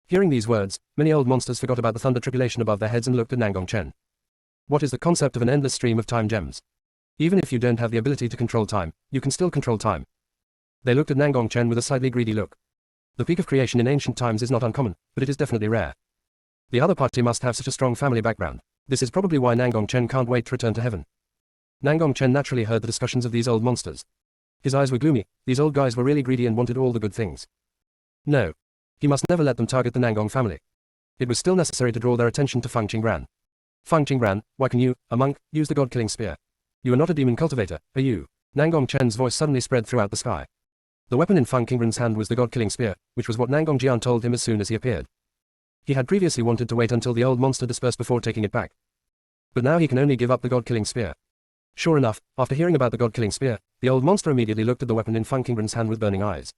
Hearing these words, many old monsters forgot about the thunder tribulation above their heads and looked at Nangong Chen. What is the concept of an endless stream of time gems? Even if you don't have the ability to control time, you can still control time. They looked at Nangong Chen with a slightly greedy look. The peak of creation in ancient times is not uncommon, but it is definitely rare. The other party must have such a strong family background. This is probably why Nangong Chen can't wait to return to heaven. Nangong Chen naturally heard the discussions of these old monsters. His eyes were gloomy. These old guys were really greedy and wanted all the good things. No. He must never let them target the Nangong family. It was still necessary to draw their attention to Fang Qingran. Fang Qingran, why can you, a monk, use the god-killing spear? You are not a demon cultivator, are you? Nangong Chen's voice suddenly spread throughout the sky. The weapon in Fang Qingran's hand was the god-killing spear, which was what Nangong Jian told him as soon as he appeared. He had previously wanted to wait until the old monster dispersed before taking it back. But now he can only give up the god-killing spear. Sure enough, after hearing about the god-killing spear, the old monster immediately looked at the weapon in Fang Qingran's hand with burning eyes.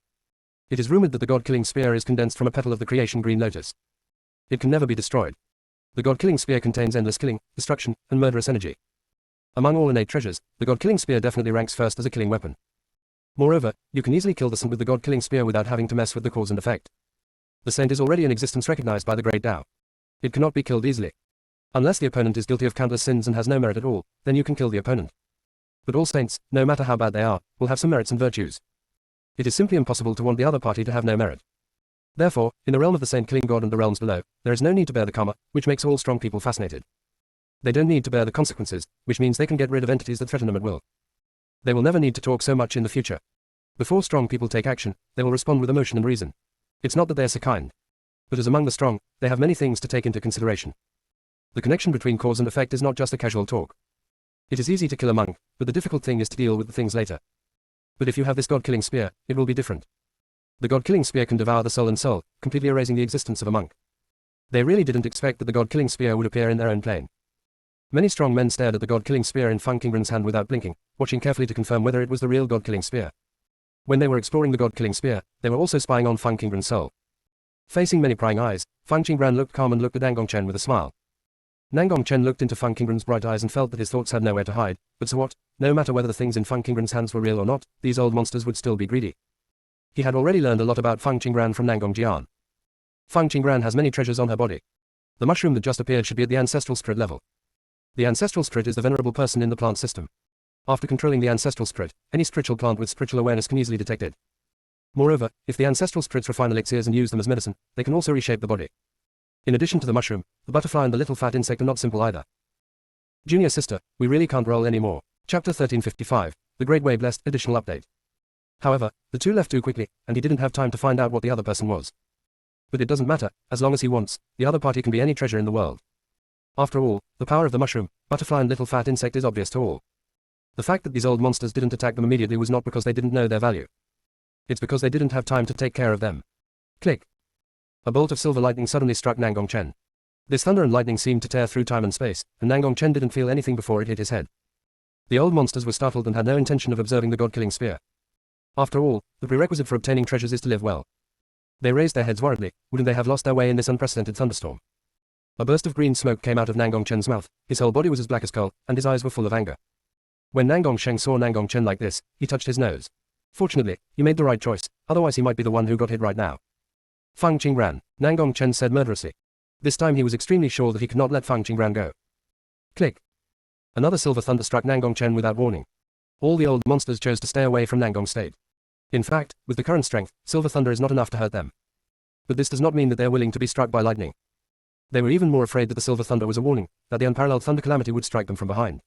It is rumored that the god-killing spear is condensed from a petal of the creation green lotus. It can never be destroyed. The god-killing spear contains endless killing, destruction, and murderous energy. Among all innate treasures, the god-killing spear definitely ranks first as a killing weapon. Moreover, you can easily kill the saint with the god-killing spear without having to mess with the cause and effect. The saint is already in existence recognized by the Great Tao. It cannot be killed easily. Unless the opponent is guilty of countless sins and has no merit at all, then you can kill the opponent. But all saints, no matter how bad they are, will have some merits and virtues. It is simply impossible to want the other party to have no merit. Therefore, in the realm of the saint-killing god and the realms below, there is no need to bear the karma, which makes all strong people fascinated. They don't need to bear the consequences, which means they can get rid of entities that threaten them at will. They will never need to talk so much in the future. Before strong people take action, they will respond with emotion and reason. It's not that they are so kind. But as among the strong, they have many things to take into consideration. The connection between cause and effect is not just a casual talk. It is easy to kill a monk, but the difficult thing is to deal with the things later. But if you have this god-killing spear, it will be different. The god-killing spear can devour the soul and soul, completely erasing the existence of a monk. They really didn't expect that the god-killing spear would appear in their own plane. Many strong men stared at the god-killing spear in Fang Qingran's hand without blinking, watching carefully to confirm whether it was the real god-killing spear. When they were exploring the god-killing spear, they were also spying on Fang Qingran's soul. Facing many prying eyes, Fang Qingran looked calm and looked at Nangong Chen with a smile. Nangong Chen looked into Fang Qingran's bright eyes and felt that his thoughts had nowhere to hide, but so what? No matter whether the things in Fang Qingran's hands were real or not, these old monsters would still be greedy. He had already learned a lot about Fang Qingran from Nangong Jian. Fang Qingran has many treasures on her body. The mushroom that just appeared should be at the ancestral spirit level. The ancestral spirit is the venerable person in the plant system. After controlling the ancestral spirit, any spiritual plant with spiritual awareness can easily detect it. Moreover, if the ancestral spirits refine elixirs and use them as medicine, they can also reshape the body. In addition to the mushroom, the butterfly and the little fat insect are not simple either. Junior sister, we really can't roll anymore. Chapter 1355, The Great Way Blessed, additional update. However, the two left too quickly, and he didn't have time to find out what the other person was. But it doesn't matter, as long as he wants, the other party can be any treasure in the world. After all, the power of the mushroom, butterfly and little fat insect is obvious to all. The fact that these old monsters didn't attack them immediately was not because they didn't know their value. It's because they didn't have time to take care of them. Click. A bolt of silver lightning suddenly struck Nangong Chen. This thunder and lightning seemed to tear through time and space, and Nangong Chen didn't feel anything before it hit his head. The old monsters were startled and had no intention of observing the god-killing spear. After all, the prerequisite for obtaining treasures is to live well. They raised their heads worriedly. Wouldn't they have lost their way in this unprecedented thunderstorm? A burst of green smoke came out of Nangong Chen's mouth, his whole body was as black as coal, and his eyes were full of anger. When Nangong Sheng saw Nangong Chen like this, he touched his nose. Fortunately, you made the right choice, otherwise he might be the one who got hit right now. Fang Qingran, Nangong Chen said murderously. This time he was extremely sure that he could not let Fang Qingran go. Click. Another silver thunder struck Nangong Chen without warning. All the old monsters chose to stay away from Nangong State. In fact, with the current strength, silver thunder is not enough to hurt them. But this does not mean that they are willing to be struck by lightning. They were even more afraid that the silver thunder was a warning, that the unparalleled thunder calamity would strike them from behind.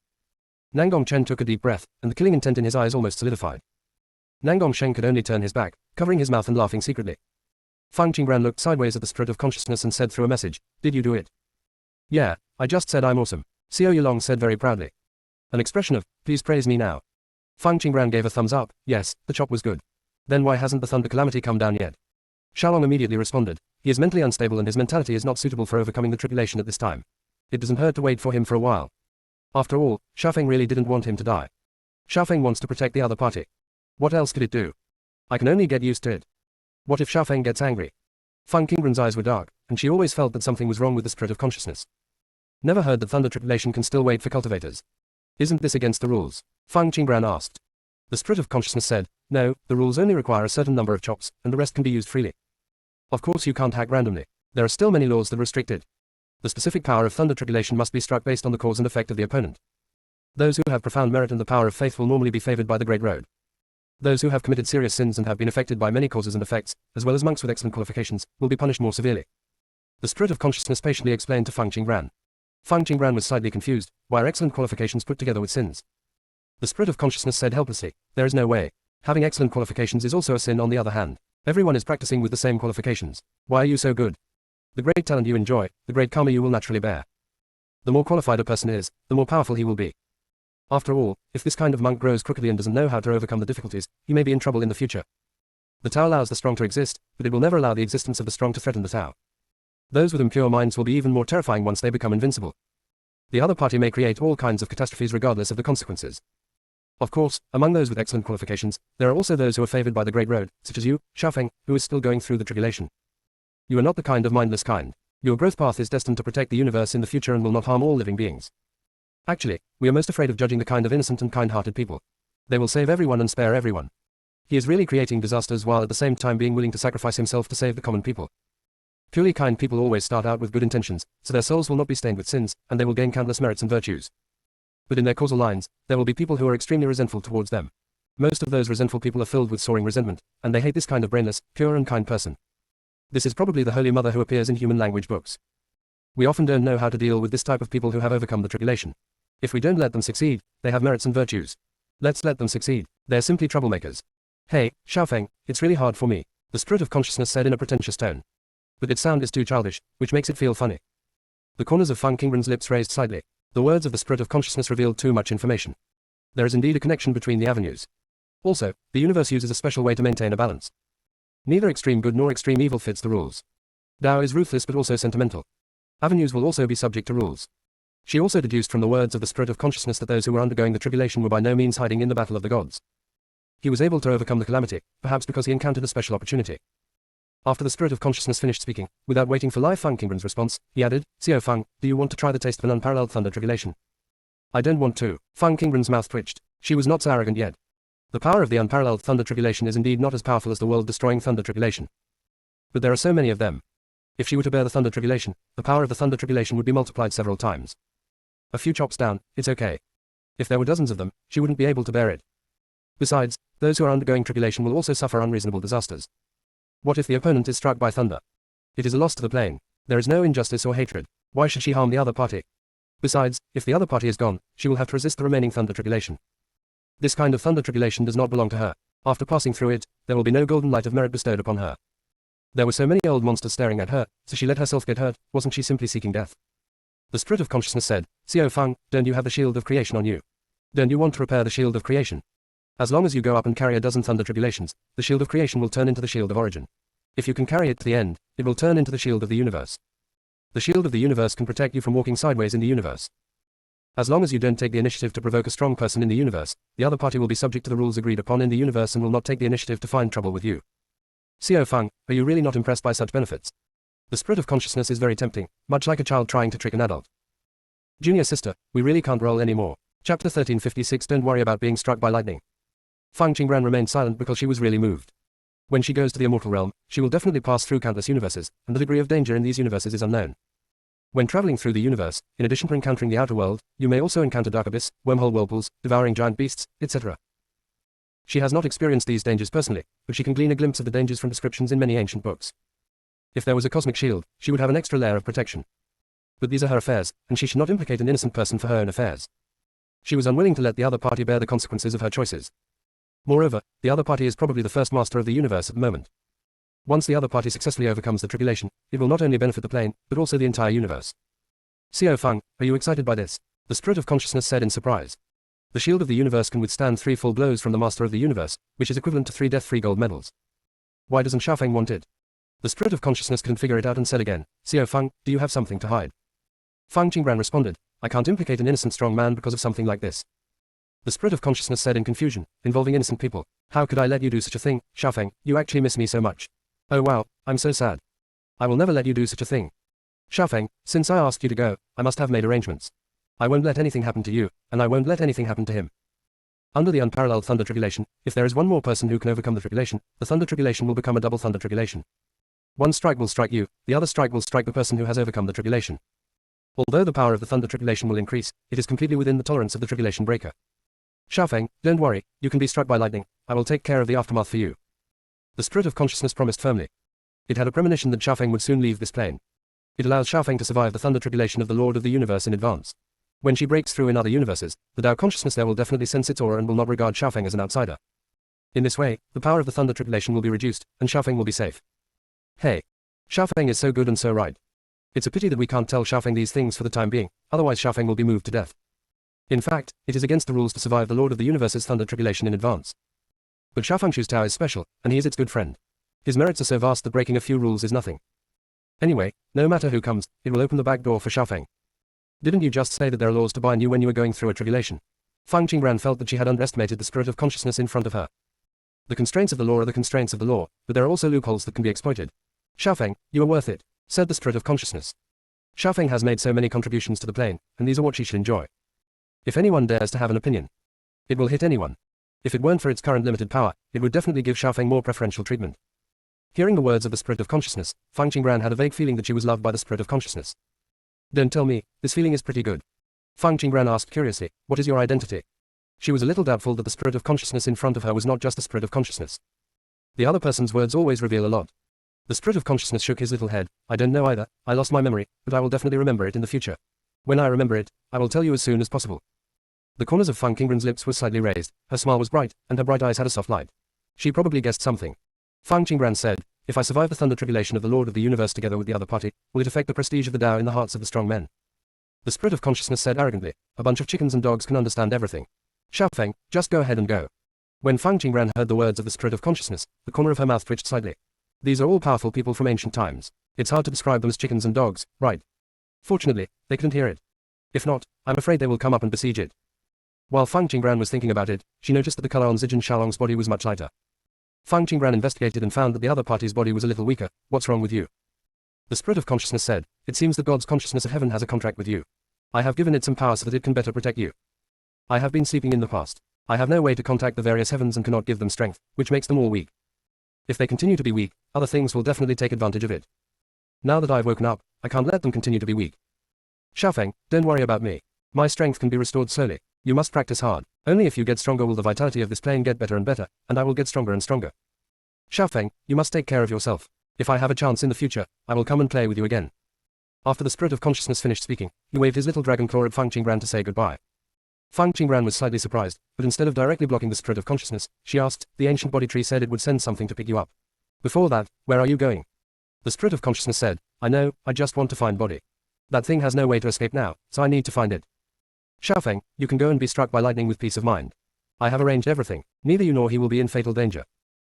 Nangong Chen took a deep breath, and the killing intent in his eyes almost solidified. Nangong Sheng could only turn his back, covering his mouth and laughing secretly. Fang Qingran looked sideways at the spirit of consciousness and said through a message, "Did you do it?" "Yeah, I just said I'm awesome," Xiao Yulong said very proudly. An expression of, "Please praise me now." Fang Qingran gave a thumbs up, "Yes, the chop was good." "Then why hasn't the thunder calamity come down yet?" Xiaolong immediately responded, "He is mentally unstable and his mentality is not suitable for overcoming the tribulation at this time. It doesn't hurt to wait for him for a while." After all, Xiaofeng really didn't want him to die. Xiaofeng wants to protect the other party. What else could it do? I can only get used to it. What if Xiaofeng gets angry? Fang Qingran's eyes were dark, and she always felt that something was wrong with the spirit of consciousness. Never heard that thunder tribulation can still wait for cultivators. Isn't this against the rules? Fang Qingran asked. The spirit of consciousness said, "No, the rules only require a certain number of chops, and the rest can be used freely. Of course you can't hack randomly. There are still many laws that restrict it. The specific power of thunder tribulation must be struck based on the cause and effect of the opponent. Those who have profound merit and the power of faith will normally be favored by the Great Road. Those who have committed serious sins and have been affected by many causes and effects, as well as monks with excellent qualifications, will be punished more severely." The spirit of consciousness patiently explained to Fang Qingran. Fang Qingran was slightly confused. Why are excellent qualifications put together with sins? The spirit of consciousness said helplessly, "There is no way. Having excellent qualifications is also a sin on the other hand. Everyone is practicing with the same qualifications. Why are you so good? The great talent you enjoy, the great karma you will naturally bear. The more qualified a person is, the more powerful he will be. After all, if this kind of monk grows crookedly and doesn't know how to overcome the difficulties, he may be in trouble in the future. The Tao allows the strong to exist, but it will never allow the existence of the strong to threaten the Tao. Those with impure minds will be even more terrifying once they become invincible. The other party may create all kinds of catastrophes regardless of the consequences. Of course, among those with excellent qualifications, there are also those who are favored by the Great Road, such as you, Xiaofeng, who is still going through the tribulation. You are not the kind of mindless kind. Your growth path is destined to protect the universe in the future and will not harm all living beings. Actually, we are most afraid of judging the kind of innocent and kind-hearted people. They will save everyone and spare everyone. He is really creating disasters while at the same time being willing to sacrifice himself to save the common people. Purely kind people always start out with good intentions, so their souls will not be stained with sins, and they will gain countless merits and virtues. But in their causal lines, there will be people who are extremely resentful towards them. Most of those resentful people are filled with soaring resentment, and they hate this kind of brainless, pure and kind person. This is probably the Holy Mother who appears in human language books. We often don't know how to deal with this type of people who have overcome the tribulation. If we don't let them succeed, they have merits and virtues. Let's let them succeed. They're simply troublemakers. Hey, Xiaofeng, it's really hard for me, the spirit of consciousness said in a pretentious tone. But its sound is too childish, which makes it feel funny. The corners of Fang Qingran's lips raised slightly. The words of the spirit of consciousness revealed too much information. There is indeed a connection between the avenues. Also, the universe uses a special way to maintain a balance. Neither extreme good nor extreme evil fits the rules. Tao is ruthless but also sentimental. Avenues will also be subject to rules. She also deduced from the words of the spirit of consciousness that those who were undergoing the tribulation were by no means hiding in the battle of the gods. He was able to overcome the calamity, perhaps because he encountered a special opportunity. After the spirit of consciousness finished speaking, without waiting for Fang Qingran's response, he added, "Xiao Fang, do you want to try the taste of an unparalleled thunder tribulation?" "I don't want to." Fang Qingran's mouth twitched. She was not so arrogant yet. The power of the unparalleled thunder tribulation is indeed not as powerful as the world-destroying thunder tribulation. But there are so many of them. If she were to bear the thunder tribulation, the power of the thunder tribulation would be multiplied several times. A few chops down, it's okay. If there were dozens of them, she wouldn't be able to bear it. Besides, those who are undergoing tribulation will also suffer unreasonable disasters. What if the opponent is struck by thunder? It is a loss to the plane. There is no injustice or hatred. Why should she harm the other party? Besides, if the other party is gone, she will have to resist the remaining thunder tribulation. This kind of thunder tribulation does not belong to her. After passing through it, there will be no golden light of merit bestowed upon her. There were so many old monsters staring at her, so she let herself get hurt. Wasn't she simply seeking death? The spirit of consciousness said, Xiao Feng, don't you have the shield of creation on you? Don't you want to repair the shield of creation? As long as you go up and carry a dozen thunder tribulations, the shield of creation will turn into the shield of origin. If you can carry it to the end, it will turn into the shield of the universe. The shield of the universe can protect you from walking sideways in the universe. As long as you don't take the initiative to provoke a strong person in the universe, the other party will be subject to the rules agreed upon in the universe and will not take the initiative to find trouble with you. Xiao Feng, are you really not impressed by such benefits? The spirit of consciousness is very tempting, much like a child trying to trick an adult. Junior sister, we really can't roll anymore. Chapter 1356. Don't worry about being struck by lightning. Feng Qingran remained silent because she was really moved. When she goes to the immortal realm, she will definitely pass through countless universes, and the degree of danger in these universes is unknown. When traveling through the universe, in addition to encountering the outer world, you may also encounter dark abyss, wormhole whirlpools, devouring giant beasts, etc. She has not experienced these dangers personally, but she can glean a glimpse of the dangers from descriptions in many ancient books. If there was a cosmic shield, she would have an extra layer of protection. But these are her affairs, and she should not implicate an innocent person for her own affairs. She was unwilling to let the other party bear the consequences of her choices. Moreover, the other party is probably the first master of the universe at the moment. Once the other party successfully overcomes the tribulation, it will not only benefit the plane, but also the entire universe. Xiao Feng, are you excited by this? The spirit of consciousness said in surprise. The shield of the universe can withstand 3 full blows from the master of the universe, which is equivalent to 3 death-free gold medals. Why doesn't Xiaofeng want it? The spirit of consciousness couldn't figure it out and said again, Xiao Feng, do you have something to hide? Feng Qingran responded, I can't implicate an innocent strong man because of something like this. The spirit of consciousness said in confusion, involving innocent people, how could I let you do such a thing, Xiaofeng, you actually miss me so much. Oh wow, I'm so sad. I will never let you do such a thing. Xiaofeng, since I asked you to go, I must have made arrangements. I won't let anything happen to you, and I won't let anything happen to him. Under the unparalleled thunder tribulation, if there is one more person who can overcome the tribulation, the thunder tribulation will become a double thunder tribulation. One strike will strike you, the other strike will strike the person who has overcome the tribulation. Although the power of the thunder tribulation will increase, it is completely within the tolerance of the tribulation breaker. Xiaofeng, don't worry, you can be struck by lightning, I will take care of the aftermath for you. The spirit of consciousness promised firmly. It had a premonition that Xiaofeng would soon leave this plane. It allows Xiaofeng to survive the thunder tribulation of the Lord of the Universe in advance. When she breaks through in other universes, the Tao consciousness there will definitely sense its aura and will not regard Xiaofeng as an outsider. In this way, the power of the thunder tribulation will be reduced, and Xiaofeng will be safe. Hey. Xiaofeng is so good and so right. It's a pity that we can't tell Xiaofeng these things for the time being, otherwise Xiaofeng will be moved to death. In fact, it is against the rules to survive the Lord of the Universe's thunder tribulation in advance. But Xiaofengshu's Tao is special, and he is its good friend. His merits are so vast that breaking a few rules is nothing. Anyway, no matter who comes, it will open the back door for Xiaofeng. Didn't you just say that there are laws to bind you when you were going through a tribulation? Feng Qingran felt that she had underestimated the spirit of consciousness in front of her. The constraints of the law are the constraints of the law, but there are also loopholes that can be exploited. Xiaofeng, you are worth it, said the spirit of consciousness. Xiaofeng has made so many contributions to the plane, and these are what she should enjoy. If anyone dares to have an opinion, it will hit anyone. If it weren't for its current limited power, it would definitely give Xiaofeng more preferential treatment. Hearing the words of the spirit of consciousness, Feng Qingran had a vague feeling that she was loved by the spirit of consciousness. Don't tell me, this feeling is pretty good. Feng Qingran asked curiously, what is your identity? She was a little doubtful that the spirit of consciousness in front of her was not just the spirit of consciousness. The other person's words always reveal a lot. The spirit of consciousness shook his little head, I don't know either, I lost my memory, but I will definitely remember it in the future. When I remember it, I will tell you as soon as possible. The corners of Feng Qingran's lips were slightly raised, her smile was bright, and her bright eyes had a soft light. She probably guessed something. Feng Qingran said, if I survive the thunder tribulation of the Lord of the Universe together with the other party, will it affect the prestige of the Tao in the hearts of the strong men? The spirit of consciousness said arrogantly, a bunch of chickens and dogs can understand everything. Xiaofeng, just go ahead and go. When Feng Qingran heard the words of the spirit of consciousness, the corner of her mouth twitched slightly. These are all powerful people from ancient times. It's hard to describe them as chickens and dogs, right? Fortunately, they couldn't hear it. If not, I'm afraid they will come up and besiege it. While Feng Qingran was thinking about it, she noticed that the color on Zijin Shalong's body was much lighter. Feng Qingran investigated and found that the other party's body was a little weaker. What's wrong with you? The spirit of consciousness said, it seems that God's consciousness of heaven has a contract with you. I have given it some power so that it can better protect you. I have been sleeping in the past. I have no way to contact the various heavens and cannot give them strength, which makes them all weak. If they continue to be weak, other things will definitely take advantage of it. Now that I've woken up, I can't let them continue to be weak. Xiaofeng, don't worry about me. My strength can be restored slowly. You must practice hard. Only if you get stronger will the vitality of this plane get better and better, and I will get stronger and stronger. Xiaofeng, you must take care of yourself. If I have a chance in the future, I will come and play with you again. After the spirit of consciousness finished speaking, he waved his little dragon claw at Fang Qingran to say goodbye. Fang Qingran was slightly surprised, but instead of directly blocking the spirit of consciousness, she asked, the ancient body tree said it would send something to pick you up. Before that, where are you going? The spirit of consciousness said, I know, I just want to find body. That thing has no way to escape now, so I need to find it. Xiaofeng, you can go and be struck by lightning with peace of mind. I have arranged everything, neither you nor he will be in fatal danger.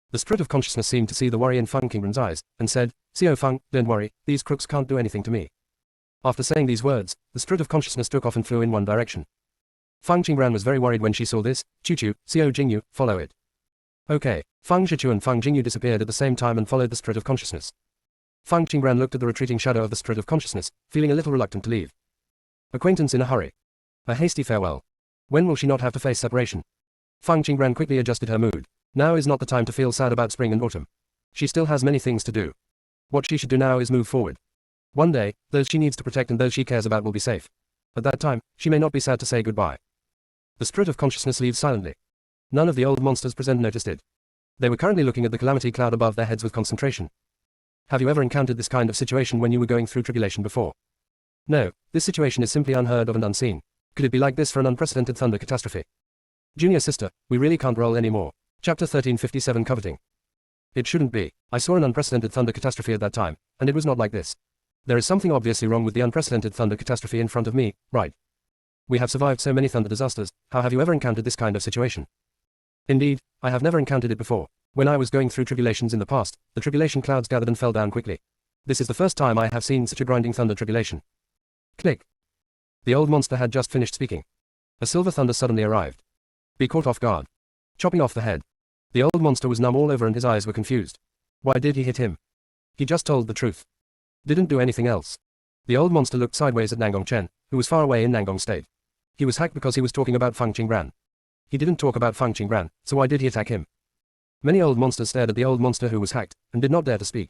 The spirit of consciousness seemed to see the worry in Fang Qingran's eyes, and said, Xiao Feng, don't worry, these crooks can't do anything to me. After saying these words, the spirit of consciousness took off and flew in one direction. Fang Qingran was very worried when she saw this. Chu-chu, Xiao Jingyu, follow it. Okay. Fang Shichu and Fang Jingyu disappeared at the same time and followed the spirit of consciousness. Fang Qingran looked at the retreating shadow of the spirit of consciousness, feeling a little reluctant to leave. Acquaintance in a hurry. A hasty farewell. When will she not have to face separation? Fang Qingran quickly adjusted her mood. Now is not the time to feel sad about spring and autumn. She still has many things to do. What she should do now is move forward. One day, those she needs to protect and those she cares about will be safe. At that time, she may not be sad to say goodbye. The spirit of consciousness leaves silently. None of the old monsters present noticed it. They were currently looking at the calamity cloud above their heads with concentration. Have you ever encountered this kind of situation when you were going through tribulation before? No, this situation is simply unheard of and unseen. Could it be like this for an unprecedented thunder catastrophe? Junior sister, we really can't roll anymore. Chapter 1357 Coveting. It shouldn't be. I saw an unprecedented thunder catastrophe at that time, and it was not like this. There is something obviously wrong with the unprecedented thunder catastrophe in front of me, right? We have survived so many thunder disasters, how have you ever encountered this kind of situation? Indeed, I have never encountered it before. When I was going through tribulations in the past, the tribulation clouds gathered and fell down quickly. This is the first time I have seen such a grinding thunder tribulation. Click. The old monster had just finished speaking. A silver thunder suddenly arrived. Be caught off guard. Chopping off the head. The old monster was numb all over and his eyes were confused. Why did he hit him? He just told the truth. Didn't do anything else. The old monster looked sideways at Nangong Chen, who was far away in Nangong State. He was hacked because he was talking about Fang Qingran. He didn't talk about Fang Qingran, so why did he attack him? Many old monsters stared at the old monster who was hacked, and did not dare to speak.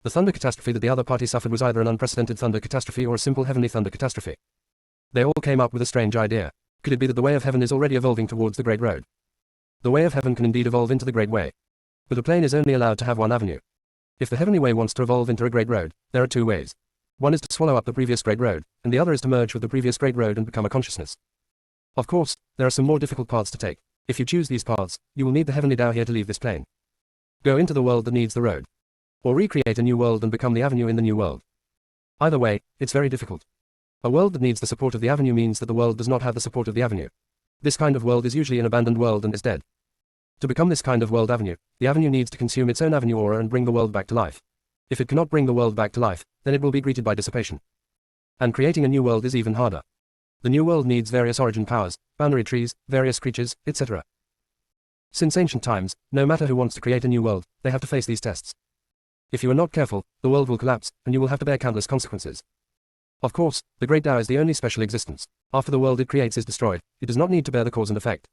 The thunder catastrophe that the other party suffered was either an unprecedented thunder catastrophe or a simple heavenly thunder catastrophe. They all came up with a strange idea. Could it be that the way of heaven is already evolving towards the Great Road? The way of heaven can indeed evolve into the Great Way. But a plane is only allowed to have one avenue. If the heavenly way wants to evolve into a Great Road, there are two ways. One is to swallow up the previous Great Road, and the other is to merge with the previous Great Road and become a consciousness. Of course, there are some more difficult paths to take. If you choose these paths, you will need the heavenly Tao here to leave this plane. Go into the world that needs the road. Or recreate a new world and become the avenue in the new world. Either way, it's very difficult. A world that needs the support of the avenue means that the world does not have the support of the avenue. This kind of world is usually an abandoned world and is dead. To become this kind of world avenue, the avenue needs to consume its own avenue aura and bring the world back to life. If it cannot bring the world back to life, then it will be greeted by dissipation. And creating a new world is even harder. The new world needs various origin powers, boundary trees, various creatures, etc. Since ancient times, no matter who wants to create a new world, they have to face these tests. If you are not careful, the world will collapse, and you will have to bear countless consequences. Of course, the Great Tao is the only special existence. After the world it creates is destroyed, it does not need to bear the cause and effect.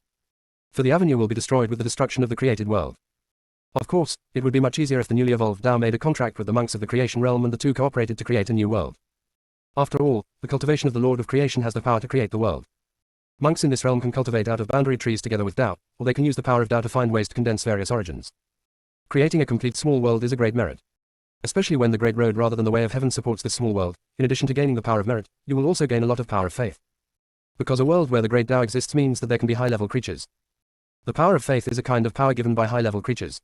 For the avenue will be destroyed with the destruction of the created world. Of course, it would be much easier if the newly evolved Tao made a contract with the monks of the creation realm and the two cooperated to create a new world. After all, the cultivation of the Lord of Creation has the power to create the world. Monks in this realm can cultivate out of boundary trees together with Tao, or they can use the power of Tao to find ways to condense various origins. Creating a complete small world is a great merit. Especially when the Great Road rather than the way of heaven supports this small world, in addition to gaining the power of merit, you will also gain a lot of power of faith. Because a world where the Great Tao exists means that there can be high-level creatures. The power of faith is a kind of power given by high-level creatures.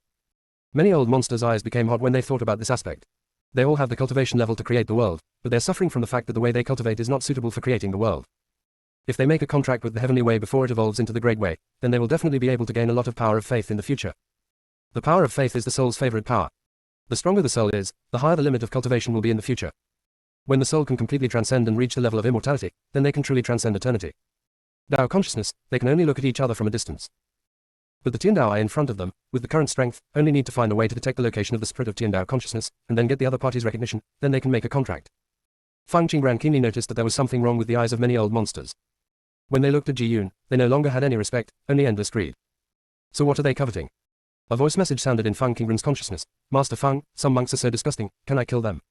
Many old monsters' eyes became hot when they thought about this aspect. They all have the cultivation level to create the world, but they're suffering from the fact that the way they cultivate is not suitable for creating the world. If they make a contract with the heavenly way before it evolves into the Great Way, then they will definitely be able to gain a lot of power of faith in the future. The power of faith is the soul's favorite power. The stronger the soul is, the higher the limit of cultivation will be in the future. When the soul can completely transcend and reach the level of immortality, then they can truly transcend eternity. Tao consciousness, they can only look at each other from a distance. But the Tiandao Eye in front of them, with the current strength, only need to find a way to detect the location of the spirit of Tiandao consciousness, and then get the other party's recognition, then they can make a contract. Fang Qingran keenly noticed that there was something wrong with the eyes of many old monsters. When they looked at Ji Yun, they no longer had any respect, only endless greed. So what are they coveting? A voice message sounded in Fang Qingran's consciousness. Master Fang, some monks are so disgusting, can I kill them?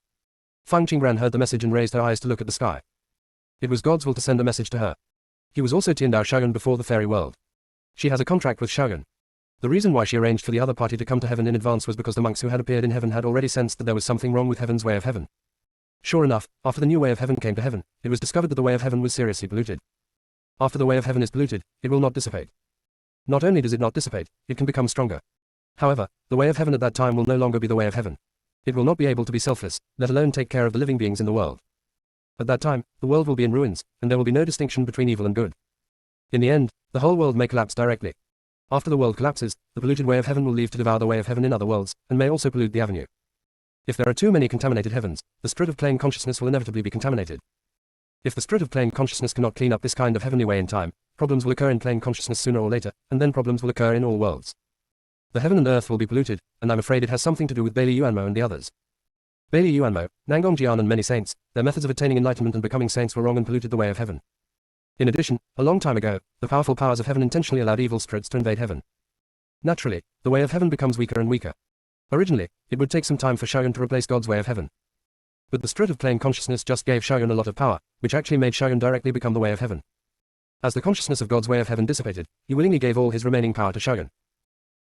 Fang Qingran heard the message and raised her eyes to look at the sky. It was God's will to send a message to her. He was also Tiandao Shaoyun before the fairy world. She has a contract with Shaoyun. The reason why she arranged for the other party to come to heaven in advance was because the monks who had appeared in heaven had already sensed that there was something wrong with heaven's way of heaven. Sure enough, after the new way of heaven came to heaven, it was discovered that the way of heaven was seriously polluted. After the way of heaven is polluted, it will not dissipate. Not only does it not dissipate, it can become stronger. However, the way of heaven at that time will no longer be the way of heaven. It will not be able to be selfless, let alone take care of the living beings in the world. At that time, the world will be in ruins, and there will be no distinction between evil and good. In the end, the whole world may collapse directly. After the world collapses, the polluted way of heaven will leave to devour the way of heaven in other worlds, and may also pollute the avenue. If there are too many contaminated heavens, the spirit of plane consciousness will inevitably be contaminated. If the spirit of plane consciousness cannot clean up this kind of heavenly way in time, problems will occur in plane consciousness sooner or later, and then problems will occur in all worlds. The heaven and earth will be polluted, and I'm afraid it has something to do with Bailey Yuanmo and the others. Bailey Yuanmo, Nangong Jian and many saints, their methods of attaining enlightenment and becoming saints were wrong and polluted the way of heaven. In addition, a long time ago, the powerful powers of heaven intentionally allowed evil spirits to invade heaven. Naturally, the way of heaven becomes weaker and weaker. Originally, it would take some time for Shaoyun to replace God's way of heaven. But the spirit of plane consciousness just gave Shaoyun a lot of power, which actually made Shaoyun directly become the way of heaven. As the consciousness of God's way of heaven dissipated, he willingly gave all his remaining power to Shaoyun.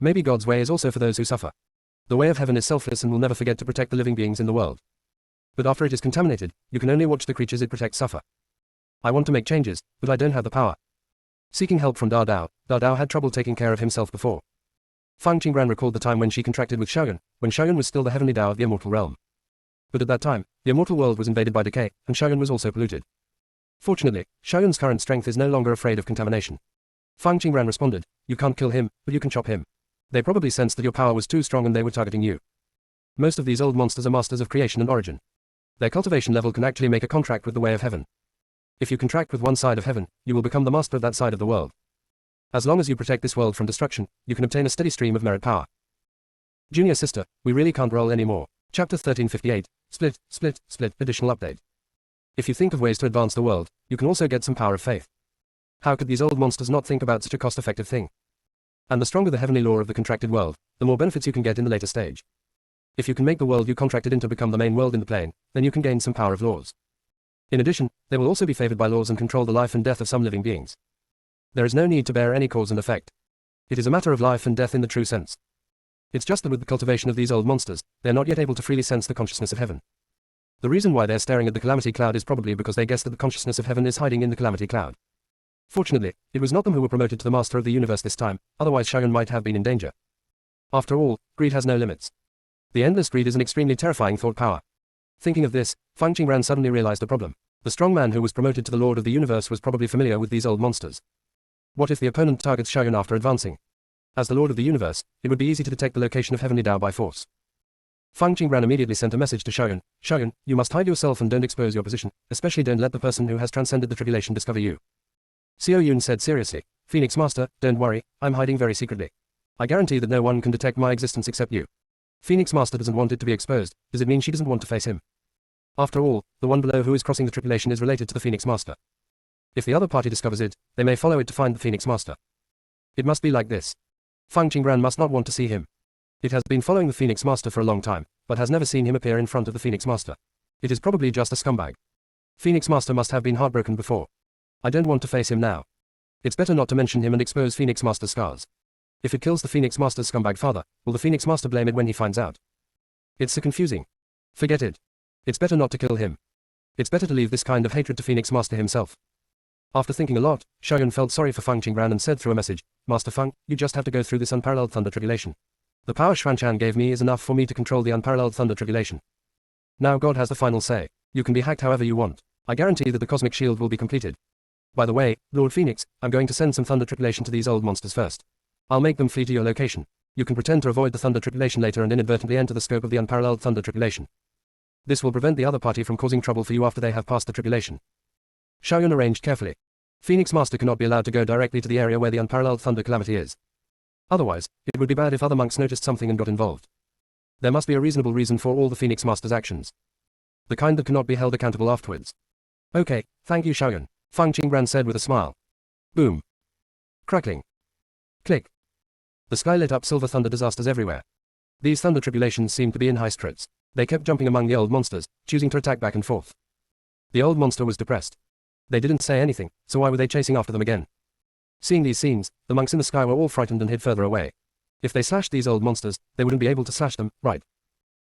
Maybe God's way is also for those who suffer. The way of heaven is selfless and will never forget to protect the living beings in the world. But after it is contaminated, you can only watch the creatures it protects suffer. I want to make changes, but I don't have the power. Seeking help from Da Dao had trouble taking care of himself before. Fang Qingran recalled the time when she contracted with Shaoyun, when Shaoyun was still the heavenly Dao of the immortal realm. But at that time, the immortal world was invaded by decay, and Shaoyun was also polluted. Fortunately, Shaoyun's current strength is no longer afraid of contamination. Fang Qingran responded, "You can't kill him, but you can chop him." They probably sensed that your power was too strong and they were targeting you. Most of these old monsters are masters of creation and origin. Their cultivation level can actually make a contract with the way of heaven. If you contract with one side of heaven, you will become the master of that side of the world. As long as you protect this world from destruction, you can obtain a steady stream of merit power. Junior sister, we really can't roll anymore. Chapter 1358, Split, additional update. If you think of ways to advance the world, you can also get some power of faith. How could these old monsters not think about such a cost-effective thing? And the stronger the heavenly law of the contracted world, the more benefits you can get in the later stage. If you can make the world you contracted into become the main world in the plane, then you can gain some power of laws. In addition, they will also be favored by laws and control the life and death of some living beings. There is no need to bear any cause and effect. It is a matter of life and death in the true sense. It's just that with the cultivation of these old monsters, they are not yet able to freely sense the consciousness of heaven. The reason why they are staring at the calamity cloud is probably because they guess that the consciousness of heaven is hiding in the calamity cloud. Fortunately, it was not them who were promoted to the master of the universe this time, otherwise Shaoyun might have been in danger. After all, greed has no limits. The endless greed is an extremely terrifying thought power. Thinking of this, Fang Qingran suddenly realized the problem. The strong man who was promoted to the Lord of the Universe was probably familiar with these old monsters. What if the opponent targets Shaoyun after advancing? As the Lord of the Universe, it would be easy to detect the location of Heavenly Dao by force. Fang Qingran immediately sent a message to Shaoyun. "Shaoyun, you must hide yourself and don't expose your position, especially don't let the person who has transcended the tribulation discover you." Xiao Yun said seriously, "Phoenix Master, don't worry, I'm hiding very secretly. I guarantee that no one can detect my existence except you." Phoenix Master doesn't want it to be exposed. Does it mean she doesn't want to face him? After all, the one below who is crossing the tribulation is related to the Phoenix Master. If the other party discovers it, they may follow it to find the Phoenix Master. It must be like this. Fang Qingran must not want to see him. It has been following the Phoenix Master for a long time, but has never seen him appear in front of the Phoenix Master. It is probably just a scumbag. Phoenix Master must have been heartbroken before. I don't want to face him now. It's better not to mention him and expose Phoenix Master's scars. If it kills the Phoenix Master's scumbag father, will the Phoenix Master blame it when he finds out? It's so confusing. Forget it. It's better not to kill him. It's better to leave this kind of hatred to Phoenix Master himself. After thinking a lot, Shaoyun felt sorry for Fang Qingran and said through a message, "Master Fang, you just have to go through this unparalleled thunder tribulation. The power Xuanchan gave me is enough for me to control the unparalleled thunder tribulation. Now God has the final say. You can be hacked however you want. I guarantee that the cosmic shield will be completed. By the way, Lord Phoenix, I'm going to send some thunder tribulation to these old monsters first. I'll make them flee to your location. You can pretend to avoid the thunder tribulation later and inadvertently enter the scope of the unparalleled thunder tribulation. This will prevent the other party from causing trouble for you after they have passed the tribulation." Shaoyun arranged carefully. Phoenix Master cannot be allowed to go directly to the area where the unparalleled thunder calamity is. Otherwise, it would be bad if other monks noticed something and got involved. There must be a reasonable reason for all the Phoenix Master's actions. The kind that cannot be held accountable afterwards. "Okay, thank you Shaoyun," Fang Qingran said with a smile. Boom. Crackling. Click. The sky lit up silver thunder disasters everywhere. These thunder tribulations seemed to be in high spirits. They kept jumping among the old monsters, choosing to attack back and forth. The old monster was depressed. They didn't say anything, so why were they chasing after them again? Seeing these scenes, the monks in the sky were all frightened and hid further away. If they slashed these old monsters, they wouldn't be able to slash them, right?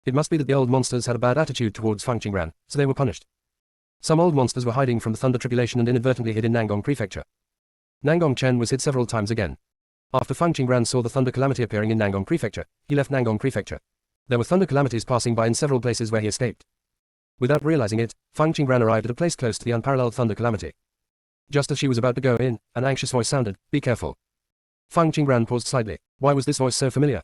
It must be that the old monsters had a bad attitude towards Feng Qingran, so they were punished. Some old monsters were hiding from the Thunder Tribulation and inadvertently hid in Nangong Prefecture. Nangong Chen was hid several times again. After Feng Qingran saw the Thunder Calamity appearing in Nangong Prefecture, he left Nangong Prefecture. There were Thunder Calamities passing by in several places where he escaped. Without realizing it, Feng Qingran arrived at a place close to the unparalleled Thunder Calamity. Just as she was about to go in, an anxious voice sounded, "Be careful." Feng Qingran paused slightly. Why was this voice so familiar?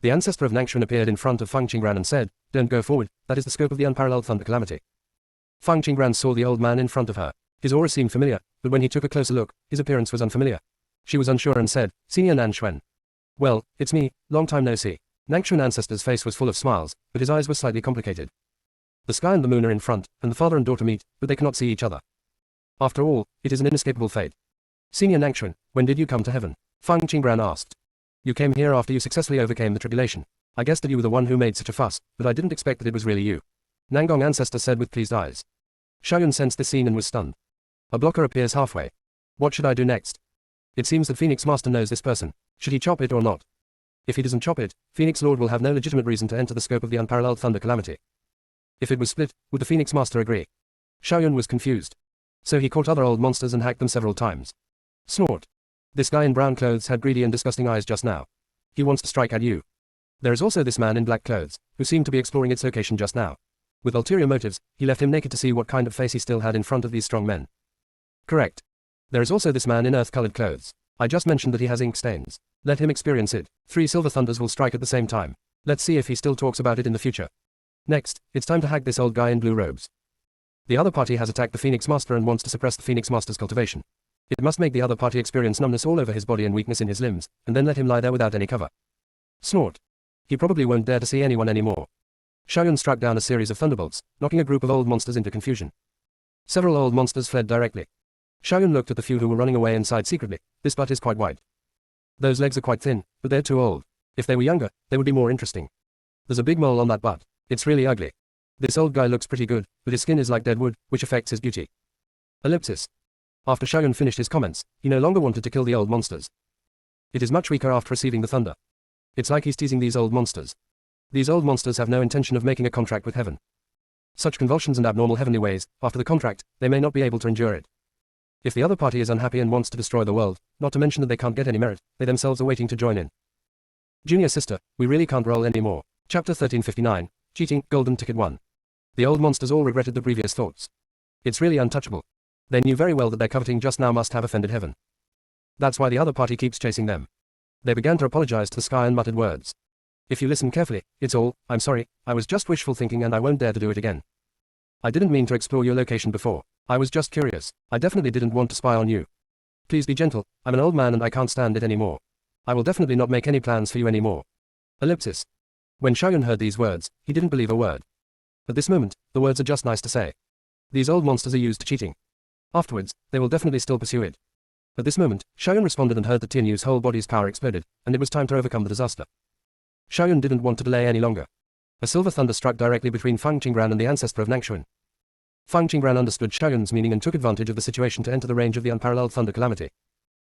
The ancestor of Nangshan appeared in front of Feng Qingran and said, "Don't go forward, that is the scope of the unparalleled Thunder Calamity." Feng Qingran saw the old man in front of her. His aura seemed familiar, but when he took a closer look, his appearance was unfamiliar. She was unsure and said, "Senior Nan Xuan." "Well, it's me, long time no see." Nangshan ancestor's face was full of smiles, but his eyes were slightly complicated. The sky and the moon are in front, and the father and daughter meet, but they cannot see each other. After all, it is an inescapable fate. "Senior Nangshan, when did you come to heaven?" Feng Qingran asked. "You came here after you successfully overcame the tribulation. I guessed that you were the one who made such a fuss, but I didn't expect that it was really you." Nangong ancestor said with pleased eyes. Xiaoyun sensed this scene and was stunned. A blocker appears halfway. What should I do next? It seems that Phoenix Master knows this person. Should he chop it or not? If he doesn't chop it, Phoenix Lord will have no legitimate reason to enter the scope of the unparalleled Thunder Calamity. If it was split, would the Phoenix Master agree? Xiaoyun was confused. So he caught other old monsters and hacked them several times. Snort. This guy in brown clothes had greedy and disgusting eyes just now. He wants to strike at you. There is also this man in black clothes, who seemed to be exploring its location just now. With ulterior motives, he left him naked to see what kind of face he still had in front of these strong men. Correct. There is also this man in earth-colored clothes. I just mentioned that he has ink stains. Let him experience it. 3 silver thunders will strike at the same time. Let's see if he still talks about it in the future. Next, it's time to hack this old guy in blue robes. The other party has attacked the Phoenix Master and wants to suppress the Phoenix Master's cultivation. It must make the other party experience numbness all over his body and weakness in his limbs, and then let him lie there without any cover. Snort. He probably won't dare to see anyone anymore. Xiaoyun struck down a series of thunderbolts, knocking a group of old monsters into confusion. Several old monsters fled directly. Xiaoyun looked at the few who were running away and sighed secretly. This butt is quite wide. Those legs are quite thin, but they're too old. If they were younger, they would be more interesting. There's a big mole on that butt. It's really ugly. This old guy looks pretty good, but his skin is like dead wood, which affects his beauty. Ellipsis. After Xiaoyun finished his comments, he no longer wanted to kill the old monsters. It is much weaker after receiving the thunder. It's like he's teasing these old monsters. These old monsters have no intention of making a contract with heaven. Such convulsions and abnormal heavenly ways, after the contract, they may not be able to endure it. If the other party is unhappy and wants to destroy the world, not to mention that they can't get any merit, they themselves are waiting to join in. Junior sister, we really can't roll anymore. Chapter 1359, Cheating, Golden Ticket 1. The old monsters all regretted the previous thoughts. It's really untouchable. They knew very well that their coveting just now must have offended heaven. That's why the other party keeps chasing them. They began to apologize to the sky and muttered words. If you listen carefully, it's all, I'm sorry, I was just wishful thinking and I won't dare to do it again. I didn't mean to explore your location before. I was just curious. I definitely didn't want to spy on you. Please be gentle, I'm an old man and I can't stand it anymore. I will definitely not make any plans for you anymore. Ellipsis. When Xiaoyun heard these words, he didn't believe a word. At this moment, the words are just nice to say. These old monsters are used to cheating. Afterwards, they will definitely still pursue it. At this moment, Xiaoyun responded and heard that Tianyu's whole body's power exploded, and it was time to overcome the disaster. Xiaoyun didn't want to delay any longer. A silver thunder struck directly between Feng Qingran and the ancestor of Nangshuan. Feng Qingran understood Xiaoyun's meaning and took advantage of the situation to enter the range of the unparalleled Thunder Calamity.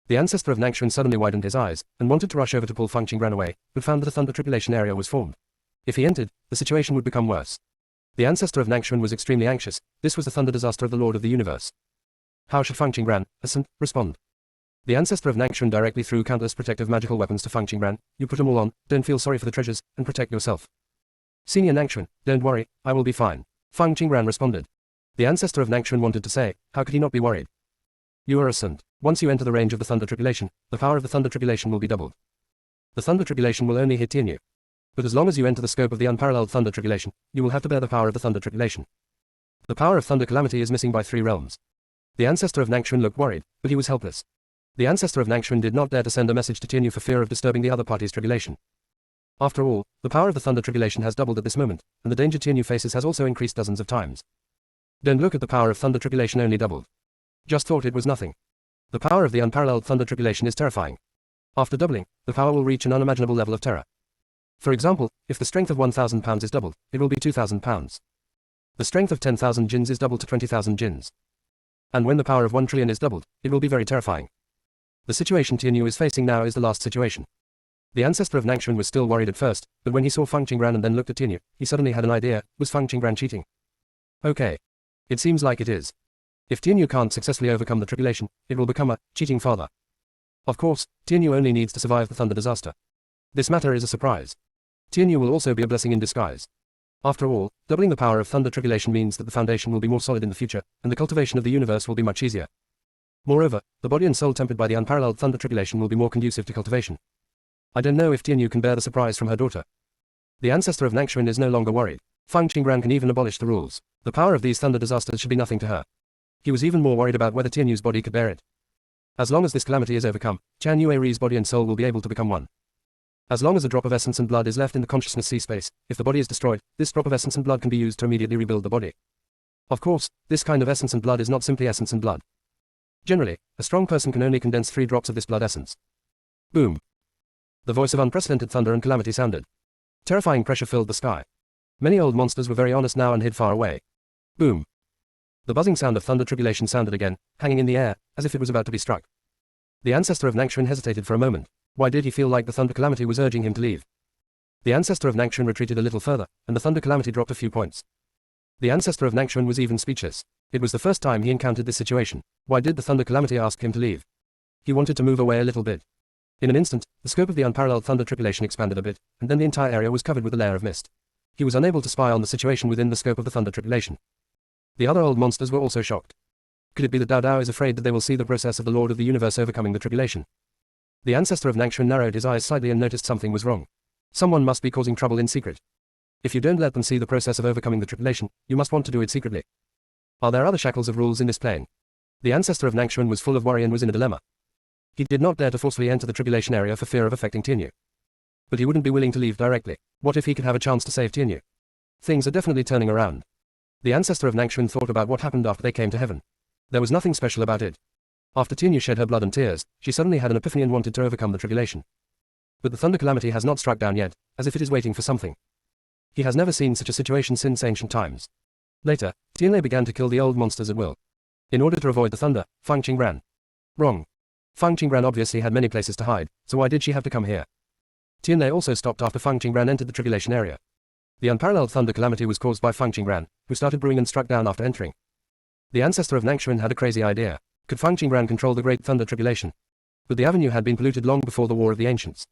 The ancestor of Nangshuan suddenly widened his eyes, and wanted to rush over to pull Feng Qingran away, but found that a Thunder Tribulation area was formed. If he entered, the situation would become worse. The ancestor of Nangshuan was extremely anxious. This was the thunder disaster of the Lord of the Universe. How should Feng Qingran, assent, respond? The ancestor of Nangshuan directly threw countless protective magical weapons to Feng Qingran. You put them all on, don't feel sorry for the treasures, and protect yourself. Senior Nangshuan, don't worry, I will be fine. Feng Qingran responded. The ancestor of Nangshuan wanted to say, how could he not be worried? You are assent. Once you enter the range of the Thunder Tribulation, the power of the Thunder Tribulation will be doubled. The Thunder Tribulation will only hit Tianyu. But as long as you enter the scope of the unparalleled Thunder Tribulation, you will have to bear the power of the Thunder Tribulation. The power of Thunder Calamity is missing by 3 realms. The ancestor of Nangshuan looked worried, but he was helpless. The ancestor of Nangshuan did not dare to send a message to Tianyu for fear of disturbing the other party's tribulation. After all, the power of the Thunder Tribulation has doubled at this moment, and the danger Tianyu faces has also increased dozens of times. Don't look at the power of Thunder Tribulation only doubled. Just thought it was nothing. The power of the unparalleled Thunder Tribulation is terrifying. After doubling, the power will reach an unimaginable level of terror. For example, if the strength of 1,000 pounds is doubled, it will be 2,000 pounds. The strength of 10,000 jinns is doubled to 20,000 jinns. And when the power of 1 trillion is doubled, it will be very terrifying. The situation Tianyu is facing now is the last situation. The ancestor of Nangshan was still worried at first, but when he saw Feng Qinggran and then looked at Tianyu, he suddenly had an idea. Was Feng Qinggran cheating? Okay. It seems like it is. If Tianyu can't successfully overcome the tribulation, it will become a cheating father. Of course, Tianyu only needs to survive the thunder disaster. This matter is a surprise. Tianyu will also be a blessing in disguise. After all, doubling the power of thunder tribulation means that the foundation will be more solid in the future, and the cultivation of the universe will be much easier. Moreover, the body and soul tempered by the unparalleled thunder tribulation will be more conducive to cultivation. I don't know if Tianyu can bear the surprise from her daughter. The ancestor of Nangshan is no longer worried. Feng Qinggran can even abolish the rules. The power of these thunder disasters should be nothing to her. He was even more worried about whether Tianyu's body could bear it. As long as this calamity is overcome, Chan Yueri's body and soul will be able to become one. As long as a drop of essence and blood is left in the consciousness sea space, if the body is destroyed, this drop of essence and blood can be used to immediately rebuild the body. Of course, this kind of essence and blood is not simply essence and blood. Generally, a strong person can only condense 3 drops of this blood essence. Boom. The voice of unprecedented thunder and calamity sounded. Terrifying pressure filled the sky. Many old monsters were very honest now and hid far away. Boom. The buzzing sound of thunder tribulation sounded again, hanging in the air, as if it was about to be struck. The ancestor of Nangshan hesitated for a moment. Why did he feel like the thunder calamity was urging him to leave? The ancestor of Nangshan retreated a little further, and the thunder calamity dropped a few points. The ancestor of Nangshan was even speechless. It was the first time he encountered this situation. Why did the thunder calamity ask him to leave? He wanted to move away a little bit. In an instant, the scope of the unparalleled thunder tribulation expanded a bit, and then the entire area was covered with a layer of mist. He was unable to spy on the situation within the scope of the thunder tribulation. The other old monsters were also shocked. Could it be that Dao Dao is afraid that they will see the process of the Lord of the Universe overcoming the tribulation? The ancestor of Nangshan narrowed his eyes slightly and noticed something was wrong. Someone must be causing trouble in secret. If you don't let them see the process of overcoming the tribulation, you must want to do it secretly. Are there other shackles of rules in this plane? The ancestor of Nangshan was full of worry and was in a dilemma. He did not dare to forcefully enter the tribulation area for fear of affecting Tianyu. But he wouldn't be willing to leave directly. What if he could have a chance to save Tianyu? Things are definitely turning around. The ancestor of Nangshan thought about what happened after they came to heaven. There was nothing special about it. After Tianyu shed her blood and tears, she suddenly had an epiphany and wanted to overcome the tribulation. But the thunder calamity has not struck down yet, as if it is waiting for something. He has never seen such a situation since ancient times. Later, Tianlei began to kill the old monsters at will. In order to avoid the thunder, Feng Qing ran. Wrong. Feng Qinggran obviously had many places to hide, so why did she have to come here? Tianlei also stopped after Feng Qinggran entered the tribulation area. The unparalleled thunder calamity was caused by Feng Qinggran, who started brewing and struck down after entering. The ancestor of Nangshan had a crazy idea. Could Feng Qinggran control the great thunder tribulation? But the avenue had been polluted long before the War of the Ancients.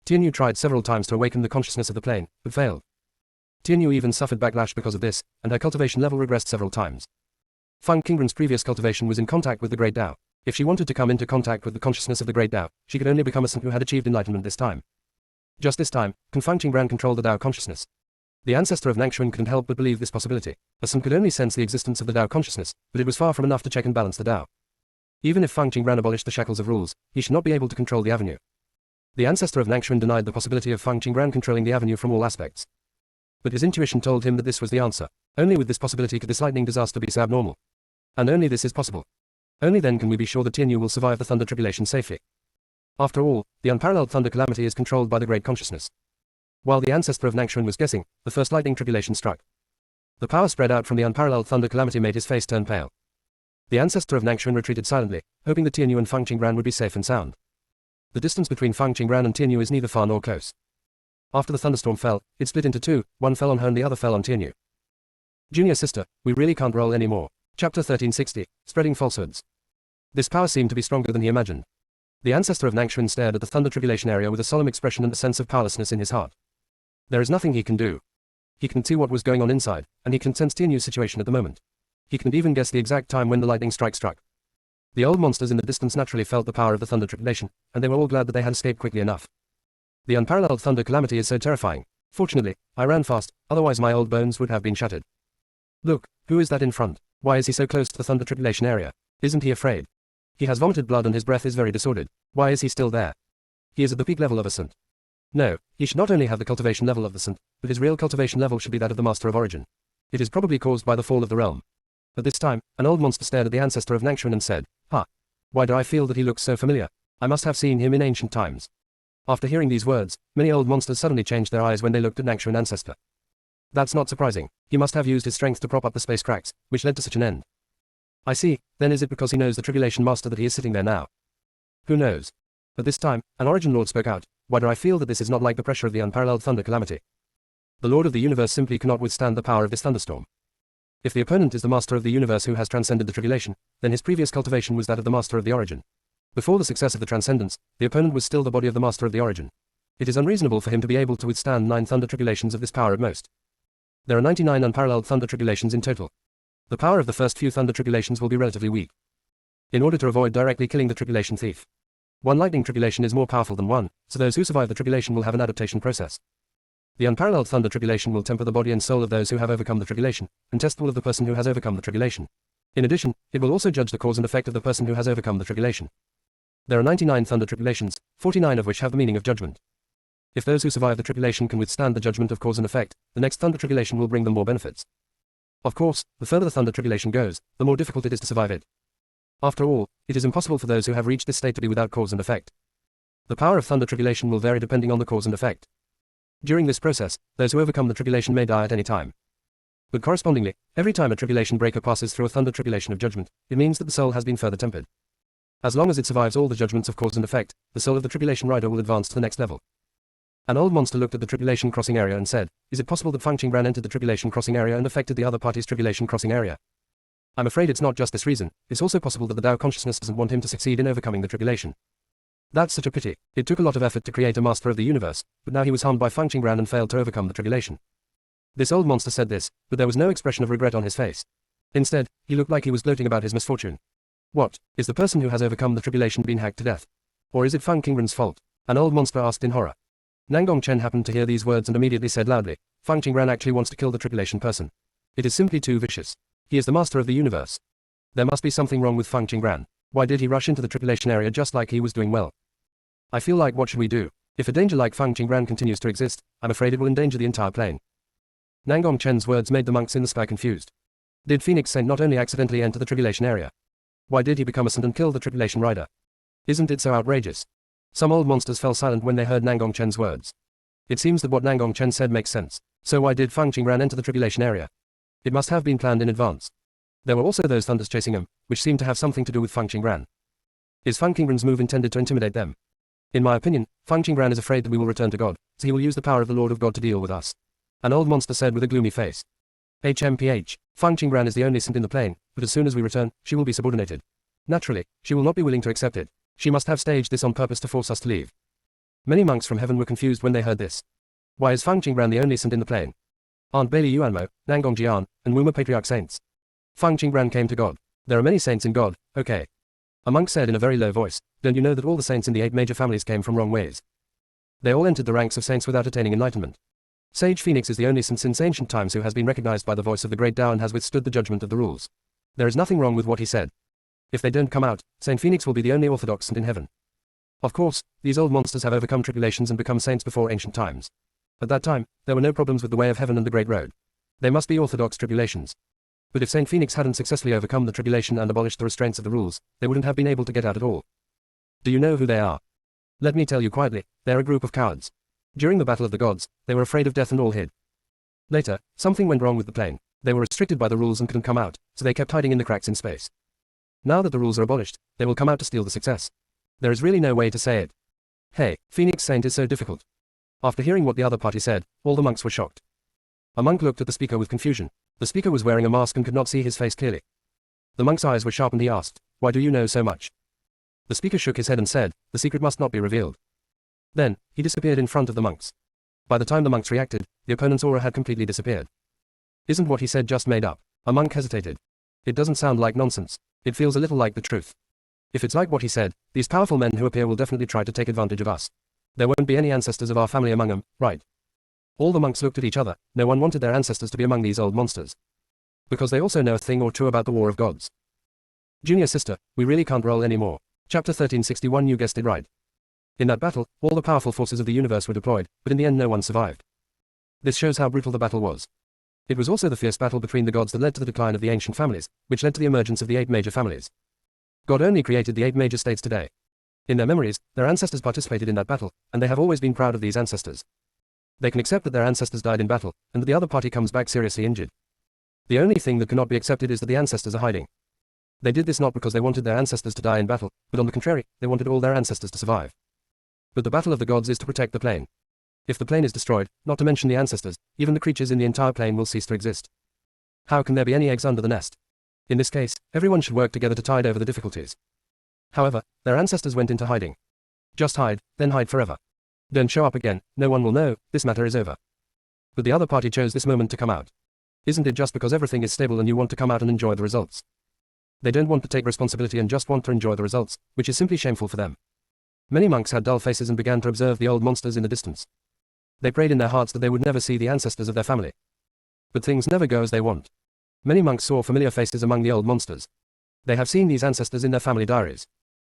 Tianyu tried several times to awaken the consciousness of the plane, but failed. Tianyu even suffered backlash because of this, and her cultivation level regressed several times. Feng Qinggran's previous cultivation was in contact with the Great Tao. If she wanted to come into contact with the consciousness of the Great Tao, she could only become a saint who had achieved enlightenment this time. Just this time, can Feng Qinggran control the Tao consciousness? The ancestor of Nangshan couldn't help but believe this possibility. A saint could only sense the existence of the Tao consciousness, but it was far from enough to check and balance the Tao. Even if Feng Qinggran abolished the shackles of rules, he should not be able to control the avenue. The ancestor of Nangshan denied the possibility of Feng Qinggran controlling the avenue from all aspects. But his intuition told him that this was the answer. Only with this possibility could this lightning disaster be so abnormal. And only this is possible. Only then can we be sure that Tianyu will survive the thunder tribulation safely. After all, the unparalleled thunder calamity is controlled by the great consciousness. While the ancestor of Nangshan was guessing, the first lightning tribulation struck. The power spread out from the unparalleled thunder calamity made his face turn pale. The ancestor of Nangshan retreated silently, hoping that Tianyu and Feng Qinggran would be safe and sound. The distance between Feng Qinggran and Tianyu is neither far nor close. After the thunderstorm fell, it split into two, one fell on her and the other fell on Tianyu. Junior sister, we really can't roll anymore. Chapter 1360, Spreading Falsehoods. This power seemed to be stronger than he imagined. The ancestor of Nangshan stared at the thunder tribulation area with a solemn expression and a sense of powerlessness in his heart. There is nothing he can do. He can see what was going on inside, and he can sense Tianyu's situation at the moment. He can even guess the exact time when the lightning strike struck. The old monsters in the distance naturally felt the power of the thunder tribulation, and they were all glad that they had escaped quickly enough. The unparalleled thunder calamity is so terrifying. Fortunately, I ran fast, otherwise my old bones would have been shattered. Look, who is that in front? Why is he so close to the thunder tribulation area? Isn't he afraid? He has vomited blood and his breath is very disordered. Why is he still there? He is at the peak level of a saint. No, he should not only have the cultivation level of the saint, but his real cultivation level should be that of the Master of Origin. It is probably caused by the fall of the realm. At this time, an old monster stared at the ancestor of Nangshan and said, "Ha! Why do I feel that he looks so familiar? I must have seen him in ancient times." After hearing these words, many old monsters suddenly changed their eyes when they looked at Nangshu and Ancestor. That's not surprising. He must have used his strength to prop up the space cracks, which led to such an end. I see, then is it because he knows the Tribulation Master that he is sitting there now? Who knows? At this time, an Origin Lord spoke out. Why do I feel that this is not like the pressure of the unparalleled thunder calamity? The Lord of the Universe simply cannot withstand the power of this thunderstorm. If the opponent is the Master of the Universe who has transcended the tribulation, then his previous cultivation was that of the Master of the Origin. Before the success of the transcendence, the opponent was still the body of the Master of the Origin. It is unreasonable for him to be able to withstand 9 thunder tribulations of this power at most. There are 99 unparalleled thunder tribulations in total. The power of the first few thunder tribulations will be relatively weak. In order to avoid directly killing the tribulation thief, one lightning tribulation is more powerful than one, so those who survive the tribulation will have an adaptation process. The unparalleled thunder tribulation will temper the body and soul of those who have overcome the tribulation, and test the will of the person who has overcome the tribulation. In addition, it will also judge the cause and effect of the person who has overcome the tribulation. There are 99 thunder tribulations, 49 of which have the meaning of judgment. If those who survive the tribulation can withstand the judgment of cause and effect, the next thunder tribulation will bring them more benefits. Of course, the further the thunder tribulation goes, the more difficult it is to survive it. After all, it is impossible for those who have reached this state to be without cause and effect. The power of thunder tribulation will vary depending on the cause and effect. During this process, those who overcome the tribulation may die at any time. But correspondingly, every time a tribulation breaker passes through a thunder tribulation of judgment, it means that the soul has been further tempered. As long as it survives all the judgments of cause and effect, the soul of the tribulation rider will advance to the next level. An old monster looked at the tribulation crossing area and said, "Is it possible that Fang Qingran entered the tribulation crossing area and affected the other party's tribulation crossing area? I'm afraid it's not just this reason, it's also possible that the Tao consciousness doesn't want him to succeed in overcoming the tribulation. That's such a pity. It took a lot of effort to create a master of the universe, but now he was harmed by Fang Qingran and failed to overcome the tribulation." This old monster said this, but there was no expression of regret on his face. Instead, he looked like he was gloating about his misfortune. What, is the person who has overcome the tribulation being hacked to death? Or is it Fang Qingran's fault? An old monster asked in horror. Nangong Chen happened to hear these words and immediately said loudly, "Fang Qingran actually wants to kill the tribulation person. It is simply too vicious. He is the master of the universe. There must be something wrong with Fang Qingran. Why did he rush into the tribulation area just like he was doing well? I feel like what should we do? If a danger like Fang Qingran continues to exist, I'm afraid it will endanger the entire plane." Nangong Chen's words made the monks in the sky confused. Did Phoenix Saint not only accidentally enter the tribulation area? Why did he become a saint and kill the tribulation rider? Isn't it so outrageous? Some old monsters fell silent when they heard Nangong Chen's words. It seems that what Nangong Chen said makes sense. So why did Fang Qingran enter the tribulation area? It must have been planned in advance. There were also those thunders chasing him, which seemed to have something to do with Fang Qingran. Is Fang Qingran's move intended to intimidate them? In my opinion, Fang Qingran is afraid that we will return to God, so he will use the power of the Lord of God to deal with us. An old monster said with a gloomy face. HMPH, Fang Qingran is the only saint in the plane, but as soon as we return, she will be subordinated. Naturally, she will not be willing to accept it. She must have staged this on purpose to force us to leave. Many monks from heaven were confused when they heard this. Why is Fang Qingran the only saint in the plane? Aren't Bailey Yuanmo, Nangong Jian, and Wuma Patriarch saints? Fang Qingran came to God. There are many saints in God, okay. A monk said in a very low voice, "Don't you know that all the saints in the 8 major families came from wrong ways? They all entered the ranks of saints without attaining enlightenment. Sage Phoenix is the only saint since ancient times who has been recognized by the voice of the great Tao and has withstood the judgment of the rules. There is nothing wrong with what he said. If they don't come out, Saint Phoenix will be the only orthodox saint in heaven." Of course, these old monsters have overcome tribulations and become saints before ancient times. At that time, there were no problems with the way of heaven and the great road. They must be orthodox tribulations. But if Saint Phoenix hadn't successfully overcome the tribulation and abolished the restraints of the rules, they wouldn't have been able to get out at all. Do you know who they are? Let me tell you quietly, they're a group of cowards. During the Battle of the Gods, they were afraid of death and all hid. Later, something went wrong with the plane. They were restricted by the rules and couldn't come out, so they kept hiding in the cracks in space. Now that the rules are abolished, they will come out to steal the success. There is really no way to say it. Hey, Phoenix Saint is so difficult. After hearing what the other party said, all the monks were shocked. A monk looked at the speaker with confusion. The speaker was wearing a mask and could not see his face clearly. The monk's eyes were sharp and he asked, "Why do you know so much?" The speaker shook his head and said, "The secret must not be revealed." Then, he disappeared in front of the monks. By the time the monks reacted, the opponent's aura had completely disappeared. Isn't what he said just made up? A monk hesitated. It doesn't sound like nonsense. It feels a little like the truth. If it's like what he said, these powerful men who appear will definitely try to take advantage of us. There won't be any ancestors of our family among them, right? All the monks looked at each other. No one wanted their ancestors to be among these old monsters. Because they also know a thing or two about the War of Gods. Junior sister, we really can't roll anymore. Chapter 1361. You guessed it right. In that battle, all the powerful forces of the universe were deployed, but in the end no one survived. This shows how brutal the battle was. It was also the fierce battle between the gods that led to the decline of the ancient families, which led to the emergence of the 8 major families. God only created the 8 major states today. In their memories, their ancestors participated in that battle, and they have always been proud of these ancestors. They can accept that their ancestors died in battle, and that the other party comes back seriously injured. The only thing that cannot be accepted is that the ancestors are hiding. They did this not because they wanted their ancestors to die in battle, but on the contrary, they wanted all their ancestors to survive. But the battle of the gods is to protect the plane. If the plane is destroyed, not to mention the ancestors, even the creatures in the entire plane will cease to exist. How can there be any eggs under the nest? In this case, everyone should work together to tide over the difficulties. However, their ancestors went into hiding. Just hide, then hide forever. Don't show up again, no one will know, this matter is over. But the other party chose this moment to come out. Isn't it just because everything is stable and you want to come out and enjoy the results? They don't want to take responsibility and just want to enjoy the results, which is simply shameful for them. Many monks had dull faces and began to observe the old monsters in the distance. They prayed in their hearts that they would never see the ancestors of their family. But things never go as they want. Many monks saw familiar faces among the old monsters. They have seen these ancestors in their family diaries.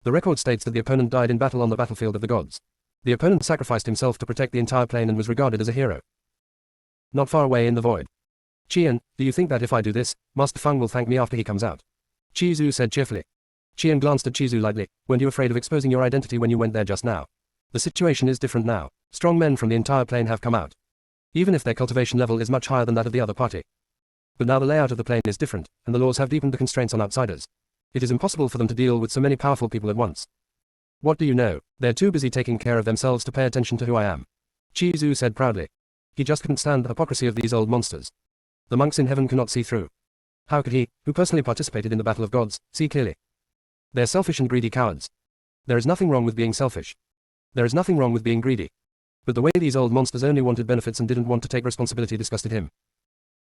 The record states that the opponent died in battle on the battlefield of the gods. The opponent sacrificed himself to protect the entire plane and was regarded as a hero. Not far away in the void. Qian, do you think that if I do this, Master Feng will thank me after he comes out? Qizu said cheerfully. Qian glanced at Qizu lightly. Weren't you afraid of exposing your identity when you went there just now? The situation is different now. Strong men from the entire plane have come out. Even if their cultivation level is much higher than that of the other party. But now the layout of the plane is different, and the laws have deepened the constraints on outsiders. It is impossible for them to deal with so many powerful people at once. What do you know? They're too busy taking care of themselves to pay attention to who I am. Qizu said proudly. He just couldn't stand the hypocrisy of these old monsters. The monks in heaven cannot see through. How could he, who personally participated in the battle of gods, see clearly? They're selfish and greedy cowards. There is nothing wrong with being selfish. There is nothing wrong with being greedy. But the way these old monsters only wanted benefits and didn't want to take responsibility disgusted him.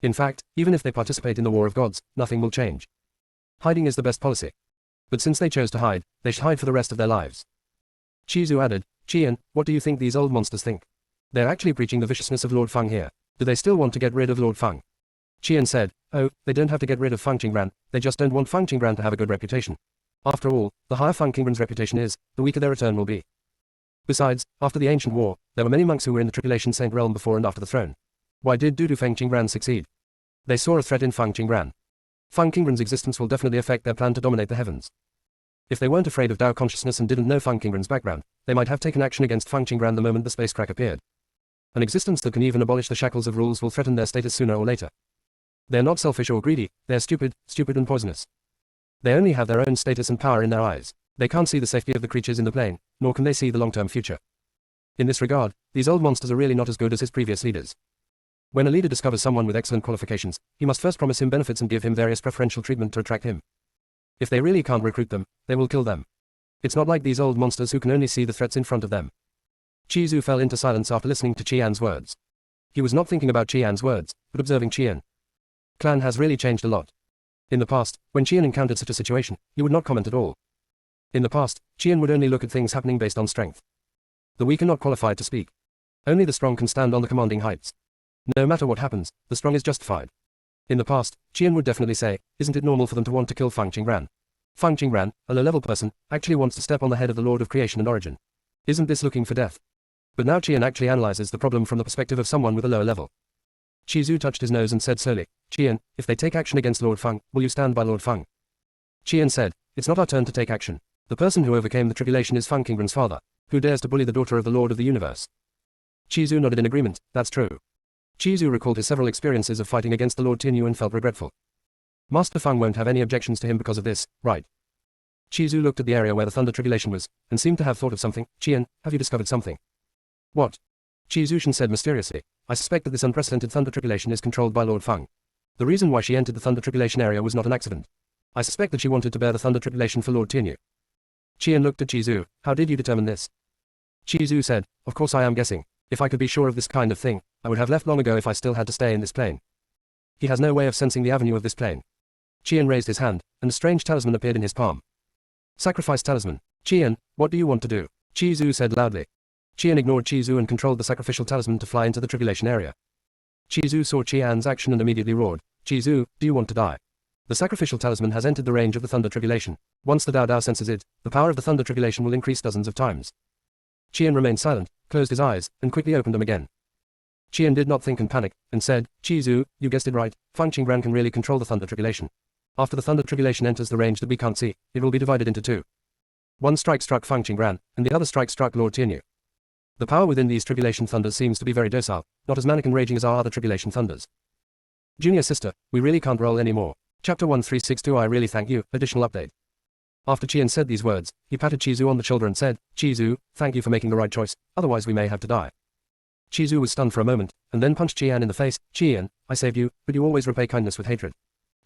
In fact, even if they participate in the war of gods, nothing will change. Hiding is the best policy. But since they chose to hide, they should hide for the rest of their lives. Qizu added, Qian, what do you think these old monsters think? They're actually preaching the viciousness of Lord Feng here. Do they still want to get rid of Lord Feng? Qian said, oh, they don't have to get rid of Feng Qingran, they just don't want Feng Qingran to have a good reputation. After all, the higher Feng Qingran's reputation is, the weaker their return will be. Besides, after the ancient war, there were many monks who were in the Tribulation Saint realm before and after the throne. Why did Dudu Feng Qingran succeed? They saw a threat in Feng Qingran. Feng Qingran's existence will definitely affect their plan to dominate the heavens. If they weren't afraid of Tao consciousness and didn't know Feng Qingran's background, they might have taken action against Feng Qingran the moment the space crack appeared. An existence that can even abolish the shackles of rules will threaten their status sooner or later. They're not selfish or greedy, they're stupid and poisonous. They only have their own status and power in their eyes. They can't see the safety of the creatures in the plane, nor can they see the long-term future. In this regard, these old monsters are really not as good as his previous leaders. When a leader discovers someone with excellent qualifications, he must first promise him benefits and give him various preferential treatment to attract him. If they really can't recruit them, they will kill them. It's not like these old monsters who can only see the threats in front of them. Qizu fell into silence after listening to Qian's words. He was not thinking about Qian's words, but observing Qian. Clan has really changed a lot. In the past, when Qian encountered such a situation, he would not comment at all. In the past, Qian would only look at things happening based on strength. The weak are not qualified to speak. Only the strong can stand on the commanding heights. No matter what happens, the strong is justified. In the past, Qian would definitely say, isn't it normal for them to want to kill Feng Qingran? Feng Qingran, a low-level person, actually wants to step on the head of the Lord of Creation and Origin. Isn't this looking for death? But now Qian actually analyzes the problem from the perspective of someone with a lower level. Qizu touched his nose and said slowly, Qian, if they take action against Lord Feng, will you stand by Lord Feng? Qian said, it's not our turn to take action. The person who overcame the tribulation is Feng Qingran's father. Who dares to bully the daughter of the Lord of the Universe? Qizu nodded in agreement, that's true. Qizu recalled his several experiences of fighting against the Lord Tinyu and felt regretful. Master Feng won't have any objections to him because of this, right? Qizu looked at the area where the thunder tribulation was, and seemed to have thought of something. Qian, have you discovered something? What? Qizushan said mysteriously, I suspect that this unprecedented thunder tribulation is controlled by Lord Feng. The reason why she entered the thunder tribulation area was not an accident. I suspect that she wanted to bear the thunder tribulation for Lord Tinyu. Qian looked at Qizu, how did you determine this? Qizu said, of course I am guessing. If I could be sure of this kind of thing, I would have left long ago if I still had to stay in this plane. He has no way of sensing the avenue of this plane. Qian raised his hand, and a strange talisman appeared in his palm. Sacrifice talisman. Qian, what do you want to do? Qizu said loudly. Qian ignored Qizu and controlled the sacrificial talisman to fly into the tribulation area. Qizu saw Qian's action and immediately roared, Qizu, do you want to die? The sacrificial talisman has entered the range of the thunder tribulation. Once the Dao Dao senses it, the power of the thunder tribulation will increase dozens of times. Qian remained silent, closed his eyes, and quickly opened them again. Qian did not think and panic, and said, Qizu, you guessed it right, Feng Qingran can really control the thunder tribulation. After the thunder tribulation enters the range that we can't see, it will be divided into two. One strike struck Feng Qingran, and the other strike struck Lord Tianyu. The power within these tribulation thunders seems to be very docile, not as manic and raging as our other tribulation thunders. Junior sister, we really can't roll anymore. Chapter 1362 I really thank you. Additional update. After Qian said these words, he patted Chizu on the shoulder and said, Chizu, thank you for making the right choice, otherwise we may have to die. Chizu was stunned for a moment, and then punched Qian in the face. Qian, I saved you, but you always repay kindness with hatred.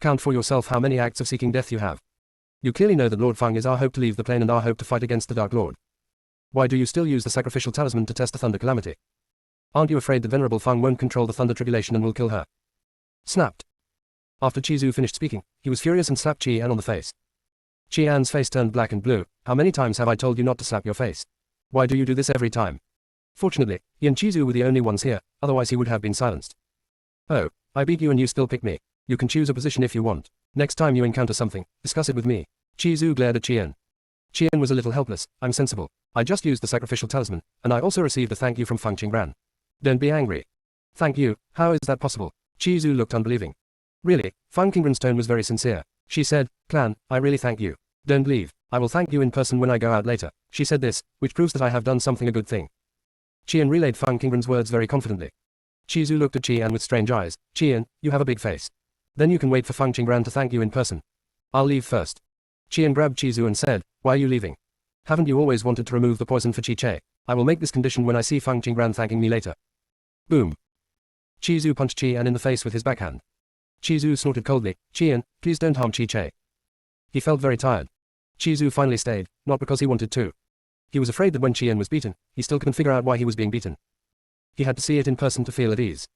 Count for yourself how many acts of seeking death you have. You clearly know that Lord Feng is our hope to leave the plane and our hope to fight against the Dark Lord. Why do you still use the sacrificial talisman to test the Thunder Calamity? Aren't you afraid that Venerable Feng won't control the Thunder Tribulation and will kill her? Snapped. After Chizu finished speaking, he was furious and slapped Qian on the face. Qian's face turned black and blue. How many times have I told you not to slap your face? Why do you do this every time? Fortunately, he and Chizu were the only ones here, otherwise he would have been silenced. Oh, I beat you and you still pick me. You can choose a position if you want. Next time you encounter something, discuss it with me. Chizu glared at Qian. Qian was a little helpless. I'm sensible. I just used the sacrificial talisman, and I also received a thank you from Feng Qingran. Don't be angry. Thank you, how is that possible? Chizu looked unbelieving. Really, Feng Qingran's tone was very sincere. She said, Clan, I really thank you. Don't leave. I will thank you in person when I go out later. She said this, which proves that I have done something a good thing. Qian relayed Feng Qingran's words very confidently. Chizu looked at Qian with strange eyes. Qian, you have a big face. Then you can wait for Feng Qingran to thank you in person. I'll leave first. Qian grabbed Chizu and said, why are you leaving? Haven't you always wanted to remove the poison for Chi-Che? I will make this condition when I see Feng Qingran thanking me later. Boom. Chizu punched Qian in the face with his backhand. Chizu snorted coldly, Qian, please don't harm Chi-Che. He felt very tired. Chizu finally stayed, not because he wanted to. He was afraid that when Qian was beaten, he still couldn't figure out why he was being beaten. He had to see it in person to feel at ease.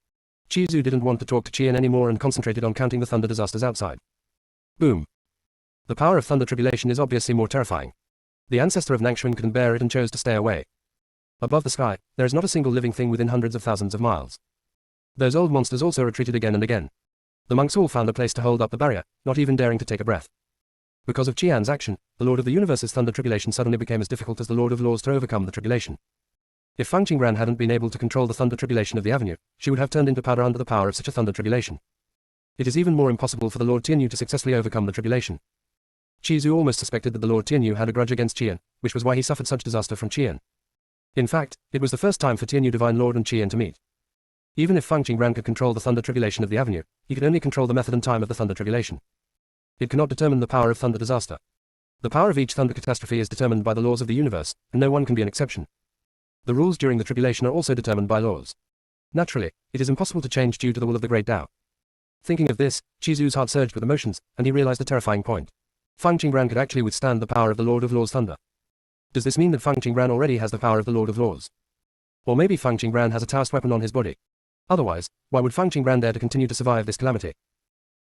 Chizu didn't want to talk to Qian anymore and concentrated on counting the thunder disasters outside. Boom. The power of thunder tribulation is obviously more terrifying. The ancestor of Nangxuan couldn't bear it and chose to stay away. Above the sky, there is not a single living thing within hundreds of thousands of miles. Those old monsters also retreated again and again. The monks all found a place to hold up the barrier, not even daring to take a breath. Because of Qian's action, the Lord of the Universe's thunder tribulation suddenly became as difficult as the Lord of Laws to overcome the tribulation. If Feng Qingran hadn't been able to control the thunder tribulation of the avenue, she would have turned into powder under the power of such a thunder tribulation. It is even more impossible for the Lord Tianyu to successfully overcome the tribulation. Chizu almost suspected that the Lord Tianyu had a grudge against Qian, which was why he suffered such disaster from Qian. In fact, it was the first time for Tianyu Divine Lord and Qian to meet. Even if Feng Qingran could control the thunder tribulation of the avenue, he could only control the method and time of the thunder tribulation. It cannot determine the power of thunder disaster. The power of each thunder catastrophe is determined by the laws of the universe, and no one can be an exception. The rules during the tribulation are also determined by laws. Naturally, it is impossible to change due to the will of the great Tao. Thinking of this, Chizu's heart surged with emotions, and he realized a terrifying point. Feng Qingran could actually withstand the power of the Lord of Laws thunder. Does this mean that Feng Qingran already has the power of the Lord of Laws? Or maybe Feng Qingran has a Taoist weapon on his body. Otherwise, why would Feng Qingran dare to continue to survive this calamity?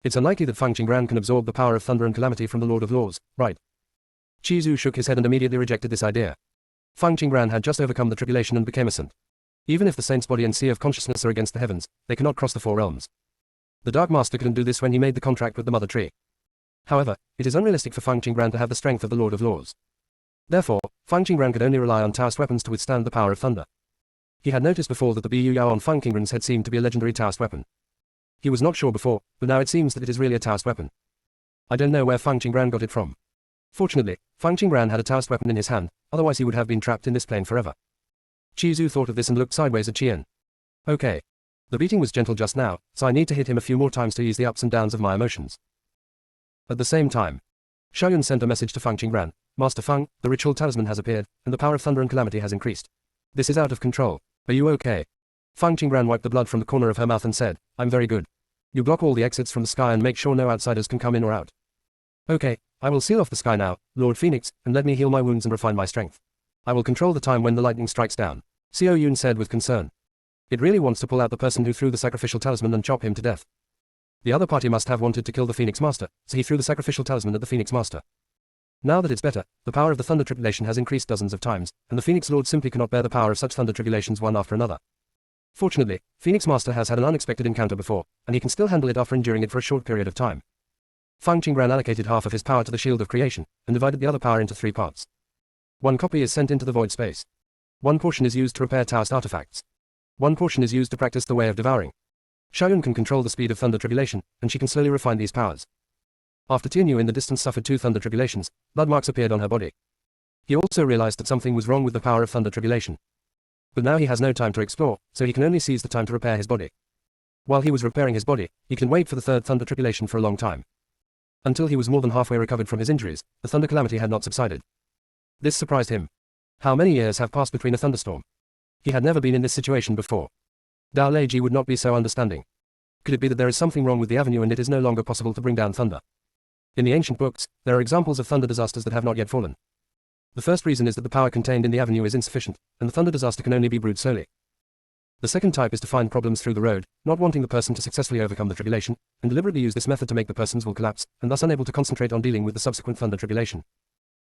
It's unlikely that Feng Qingran can absorb the power of thunder and calamity from the Lord of Laws, right? Chizu shook his head and immediately rejected this idea. Feng Qingran had just overcome the tribulation and became a saint. Even if the saint's body and sea of consciousness are against the heavens, they cannot cross the four realms. The Dark Master couldn't do this when he made the contract with the Mother Tree. However, it is unrealistic for Feng Qingran to have the strength of the Lord of Laws. Therefore, Feng Qingran could only rely on Taoist weapons to withstand the power of thunder. He had noticed before that the Bu Yao on Feng Qingran's head seemed to be a legendary Taoist weapon. He was not sure before, but now it seems that it is really a Taoist weapon. I don't know where Feng Qingran got it from. Fortunately, Feng Qingran had a Taoist weapon in his hand, otherwise he would have been trapped in this plane forever. Chizu thought of this and looked sideways at Qian. Okay. The beating was gentle just now, so I need to hit him a few more times to ease the ups and downs of my emotions. At the same time, Xiaoyun sent a message to Feng Qingran. Master Feng, the ritual talisman has appeared, and the power of thunder and calamity has increased. This is out of control. Are you okay? Feng Qingran wiped the blood from the corner of her mouth and said, I'm very good. You block all the exits from the sky and make sure no outsiders can come in or out. Okay, I will seal off the sky now, Lord Phoenix, and let me heal my wounds and refine my strength. I will control the time when the lightning strikes down, Xiaoyun said with concern. It really wants to pull out the person who threw the sacrificial talisman and chop him to death. The other party must have wanted to kill the Phoenix Master, so he threw the sacrificial talisman at the Phoenix Master. Now that it's better, the power of the thunder tribulation has increased dozens of times, and the Phoenix Lord simply cannot bear the power of such thunder tribulations one after another. Fortunately, Phoenix Master has had an unexpected encounter before, and he can still handle it after enduring it for a short period of time. Feng Qingran allocated half of his power to the Shield of Creation, and divided the other power into 3 parts. One copy is sent into the void space. One portion is used to repair Taoist artifacts. One portion is used to practice the way of devouring. Xiaoyun can control the speed of thunder tribulation, and she can slowly refine these powers. After Tianyu in the distance suffered 2 thunder tribulations, blood marks appeared on her body. He also realized that something was wrong with the power of thunder tribulation. But now he has no time to explore, so he can only seize the time to repair his body. While he was repairing his body, he can wait for the third thunder tribulation for a long time. Until he was more than halfway recovered from his injuries, the thunder calamity had not subsided. This surprised him. How many years have passed between a thunderstorm? He had never been in this situation before. Dao Leiji would not be so understanding. Could it be that there is something wrong with the avenue and it is no longer possible to bring down thunder? In the ancient books, there are examples of thunder disasters that have not yet fallen. The first reason is that the power contained in the avenue is insufficient, and the thunder disaster can only be brewed slowly. The second type is to find problems through the road, not wanting the person to successfully overcome the tribulation, and deliberately use this method to make the person's will collapse, and thus unable to concentrate on dealing with the subsequent thunder tribulation.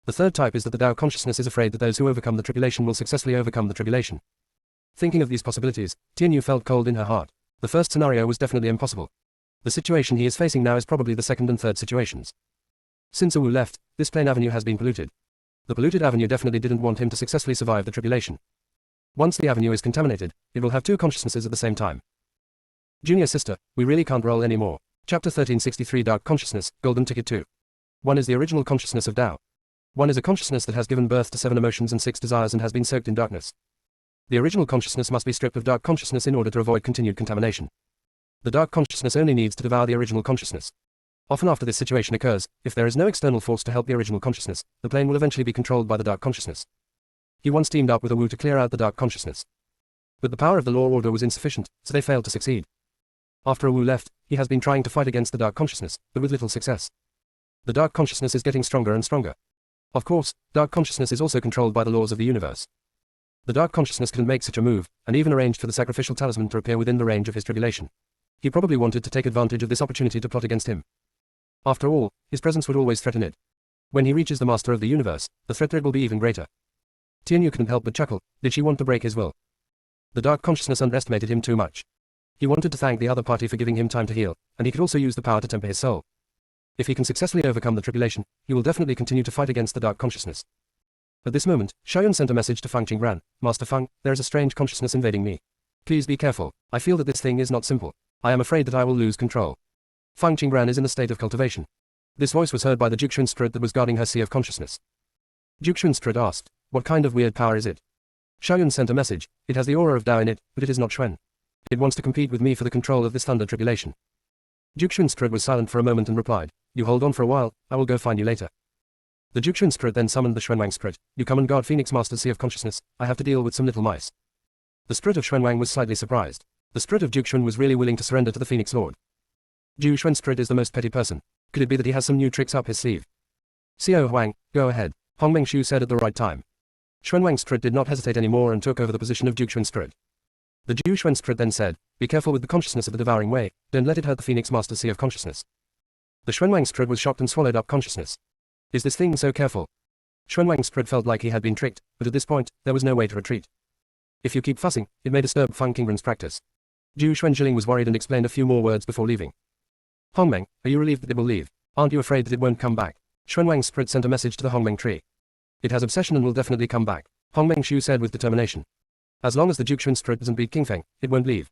The third type is that the Tao consciousness is afraid that those who overcome the tribulation will successfully overcome the tribulation. Thinking of these possibilities, Tianyu felt cold in her heart. The first scenario was definitely impossible. The situation he is facing now is probably the second and third situations. Since Awu left, this plain avenue has been polluted. The polluted avenue definitely didn't want him to successfully survive the tribulation. Once the avenue is contaminated, it will have two consciousnesses at the same time. Junior sister, we really can't roll anymore. Chapter 1363 Dark Consciousness, Golden Ticket 2. 1 is the original consciousness of Tao. 1 is a consciousness that has given birth to 7 emotions and 6 desires and has been soaked in darkness. The original consciousness must be stripped of dark consciousness in order to avoid continued contamination. The dark consciousness only needs to devour the original consciousness. Often after this situation occurs, if there is no external force to help the original consciousness, the plane will eventually be controlled by the dark consciousness. He once teamed up with Awu to clear out the dark consciousness. But the power of the law order was insufficient, so they failed to succeed. After Awu left, he has been trying to fight against the dark consciousness, but with little success. The dark consciousness is getting stronger and stronger. Of course, dark consciousness is also controlled by the laws of the universe. The dark consciousness couldn't make such a move, and even arranged for the sacrificial talisman to appear within the range of his tribulation. He probably wanted to take advantage of this opportunity to plot against him. After all, his presence would always threaten it. When he reaches the master of the universe, the threat will be even greater. Tianyu couldn't help but chuckle. Did she want to break his will? The dark consciousness underestimated him too much. He wanted to thank the other party for giving him time to heal, and he could also use the power to temper his soul. If he can successfully overcome the tribulation, he will definitely continue to fight against the dark consciousness. At this moment, Xiaoyun sent a message to Feng Qingran. Master Feng, there is a strange consciousness invading me. Please be careful. I feel that this thing is not simple. I am afraid that I will lose control. Feng Qingran is in a state of cultivation. This voice was heard by the Juxuan spirit that was guarding her sea of consciousness. Juxuan spirit asked, what kind of weird power is it? Xiaoyun sent a message. It has the aura of Tao in it, but it is not Xuan. It wants to compete with me for the control of this thunder tribulation. Juxuan spirit was silent for a moment and replied, you hold on for a while, I will go find you later. The Juxuan spirit then summoned the Xuanwang spirit. You come and guard Phoenix Master's sea of consciousness, I have to deal with some little mice. The spirit of Xuanwang was slightly surprised. The spirit of Juxuan was really willing to surrender to the Phoenix Lord. Ju Xuan's spirit is the most petty person. Could it be that he has some new tricks up his sleeve? Xiao Huang, go ahead, Hong Mengshu said at the right time. Xuanwang's spirit did not hesitate anymore and took over the position of Juxuan's spirit. The Ju Xuan spirit then said, be careful with the consciousness of the devouring way, don't let it hurt the Phoenix Master's sea of consciousness. The Xuanwang spirit was shocked and swallowed up consciousness. Is this thing so careful? Xuanwang's spirit felt like he had been tricked, but at this point, there was no way to retreat. If you keep fussing, it may disturb Feng Qingran's practice. Ju Xuanjiling was worried and explained a few more words before leaving. Hongmeng, are you relieved that it will leave? Aren't you afraid that it won't come back? Xuanwang's spirit sent a message to the Hongmeng tree. It has obsession and will definitely come back, Hongmeng Shu said with determination. As long as the Juxuan spirit doesn't beat Qingfeng, it won't leave.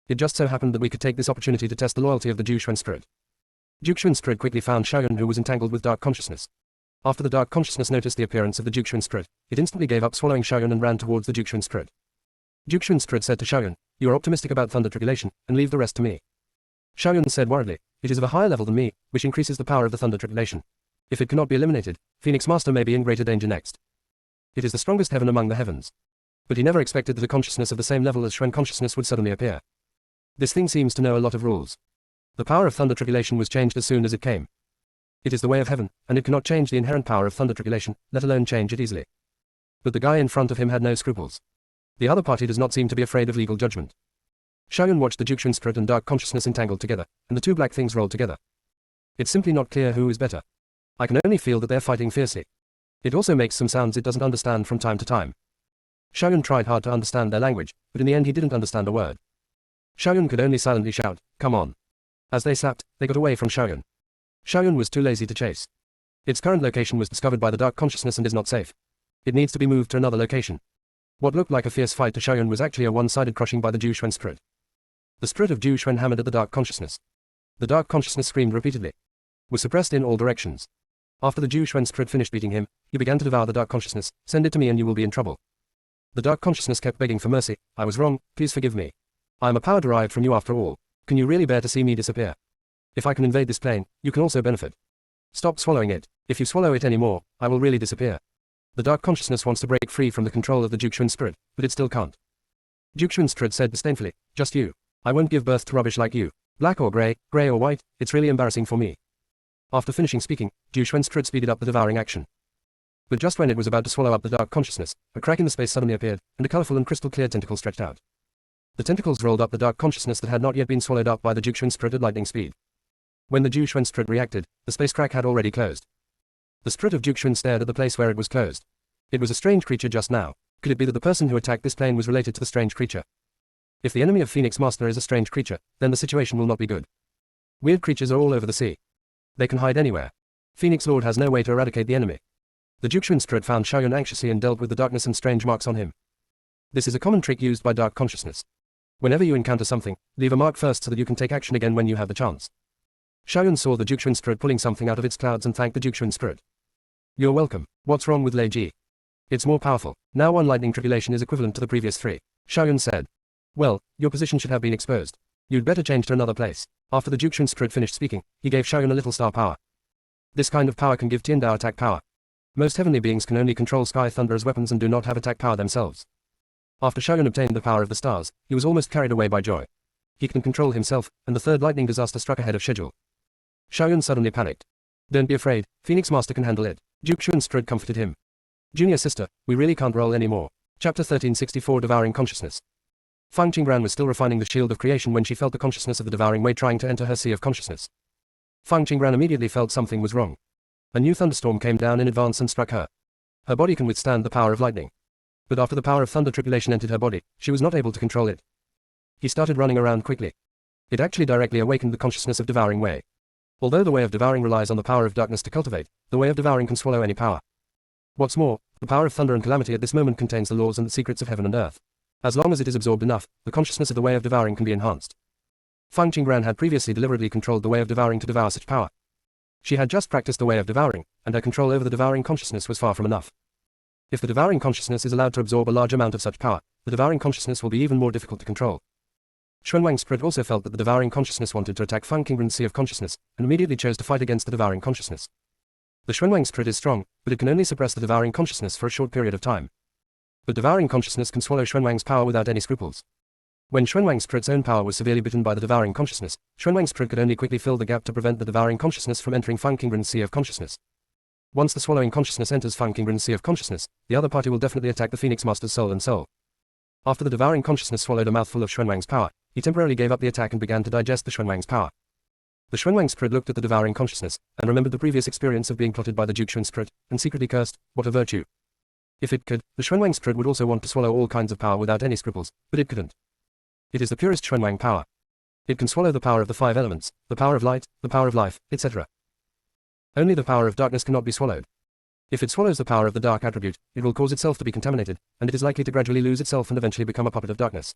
It just so happened that we could take this opportunity to test the loyalty of the Juxuan spirit. Juxuan spirit quickly found Xiaoyun who was entangled with dark consciousness. After the dark consciousness noticed the appearance of the Juxuan spirit, it instantly gave up swallowing Xiaoyun and ran towards the Juxuan spirit. Juxuan spirit said to Xiaoyun, you are optimistic about thunder tribulation, and leave the rest to me. Xiaoyun said worriedly, it is of a higher level than me, which increases the power of the thunder tribulation. If it cannot be eliminated, Phoenix Master may be in greater danger next. It is the strongest heaven among the heavens. But he never expected that a consciousness of the same level as Xuan consciousness would suddenly appear. This thing seems to know a lot of rules. The power of thunder tribulation was changed as soon as it came. It is the way of heaven, and it cannot change the inherent power of thunder tribulation, let alone change it easily. But the guy in front of him had no scruples. The other party does not seem to be afraid of legal judgment. Xiaoyun watched the Juxuan spirit and dark consciousness entangled together, and the two black things rolled together. It's simply not clear who is better. I can only feel that they're fighting fiercely. It also makes some sounds it doesn't understand from time to time. Xiaoyun tried hard to understand their language, but in the end he didn't understand a word. Xiaoyun could only silently shout, come on. As they slapped, they got away from Xiaoyun. Xiaoyun was too lazy to chase. Its current location was discovered by the dark consciousness and is not safe. It needs to be moved to another location. What looked like a fierce fight to Xiaoyun was actually a one-sided crushing by the Juxuan spirit. The spirit of Juxuan hammered at the dark consciousness. The dark consciousness screamed repeatedly. Was suppressed in all directions. After the Zhu Xuan spirit finished beating him, he began to devour the dark consciousness. Send it to me and you will be in trouble. The dark consciousness kept begging for mercy. I was wrong, please forgive me. I am a power derived from you after all. Can you really bear to see me disappear? If I can invade this plane, you can also benefit. Stop swallowing it. If you swallow it anymore, I will really disappear. The dark consciousness wants to break free from the control of the Zhu Xuan spirit, but it still can't. Zhu Xuan spirit said disdainfully, just you. I won't give birth to rubbish like you. Black or grey or white, it's really embarrassing for me. After finishing speaking, Zhu Xuan spirit speeded up the devouring action. But just when it was about to swallow up the dark consciousness, a crack in the space suddenly appeared, and a colorful and crystal clear tentacle stretched out. The tentacles rolled up the dark consciousness that had not yet been swallowed up by the Zhu Xuan spirit at lightning speed. When the Zhu Xuan spirit reacted, the space crack had already closed. The spirit of Zhu Xuan stared at the place where it was closed. It was a strange creature just now. Could it be that the person who attacked this plane was related to the strange creature? If the enemy of Phoenix Master is a strange creature, then the situation will not be good. Weird creatures are all over the sea. They can hide anywhere. Phoenix Lord has no way to eradicate the enemy. The Zhu Xuan spirit found Xiaoyun anxiously and dealt with the darkness and strange marks on him. This is a common trick used by dark consciousness. Whenever you encounter something, leave a mark first so that you can take action again when you have the chance. Xiaoyun saw the Zhu Xuan spirit pulling something out of its clouds and thanked the Zhu Xuan spirit. You're welcome. What's wrong with Lei Ji? It's more powerful. Now one lightning tribulation is equivalent to the previous 3. Xiaoyun said. Well, your position should have been exposed. You'd better change to another place. After the Zhu Xuan spirit finished speaking, he gave Xiaoyun a little star power. This kind of power can give Tiandao attack power. Most heavenly beings can only control sky thunder as weapons and do not have attack power themselves. After Xiaoyun obtained the power of the stars, he was almost carried away by joy. He can control himself, and the third lightning disaster struck ahead of schedule. Xiaoyun suddenly panicked. Don't be afraid, Phoenix Master can handle it. Zhu Xuan spirit comforted him. Junior sister, we really can't roll anymore. Chapter 1364 Devouring Consciousness. Fang Qingran was still refining the shield of creation when she felt the consciousness of the devouring way trying to enter her sea of consciousness. Fang Qingran immediately felt something was wrong. A new thunderstorm came down in advance and struck her. Her body can withstand the power of lightning. But after the power of thunder tribulation entered her body, she was not able to control it. He started running around quickly. It actually directly awakened the consciousness of devouring way. Although the way of devouring relies on the power of darkness to cultivate, the way of devouring can swallow any power. What's more, the power of thunder and calamity at this moment contains the laws and the secrets of heaven and earth. As long as it is absorbed enough, the consciousness of the way of devouring can be enhanced. Fang Qingran had previously deliberately controlled the way of devouring to devour such power. She had just practiced the way of devouring, and her control over the devouring consciousness was far from enough. If the devouring consciousness is allowed to absorb a large amount of such power, the devouring consciousness will be even more difficult to control. Xuanwang's spirit also felt that the devouring consciousness wanted to attack Fang Qingran's sea of consciousness, and immediately chose to fight against the devouring consciousness. The Xuanwang spirit is strong, but it can only suppress the devouring consciousness for a short period of time. But devouring consciousness can swallow Xuanwang's power without any scruples. When Xuanwang's spirit's own power was severely bitten by the devouring consciousness, Xuanwang's spirit could only quickly fill the gap to prevent the devouring consciousness from entering Fang Qingran's sea of consciousness. Once the swallowing consciousness enters Fang Qingran's sea of consciousness, the other party will definitely attack the Phoenix Master's soul and soul. After the devouring consciousness swallowed a mouthful of Xuanwang's power, he temporarily gave up the attack and began to digest the Xuanwang's power. The Xuanwang spirit looked at the devouring consciousness, and remembered the previous experience of being plotted by the Zhu Xuan spirit, and secretly cursed, what a virtue. If it could, the Xuanwang spirit would also want to swallow all kinds of power without any scruples, but it couldn't. It is the purest Xuanwang power. It can swallow the power of the 5 elements, the power of light, the power of life, etc. Only the power of darkness cannot be swallowed. If it swallows the power of the dark attribute, it will cause itself to be contaminated, and it is likely to gradually lose itself and eventually become a puppet of darkness.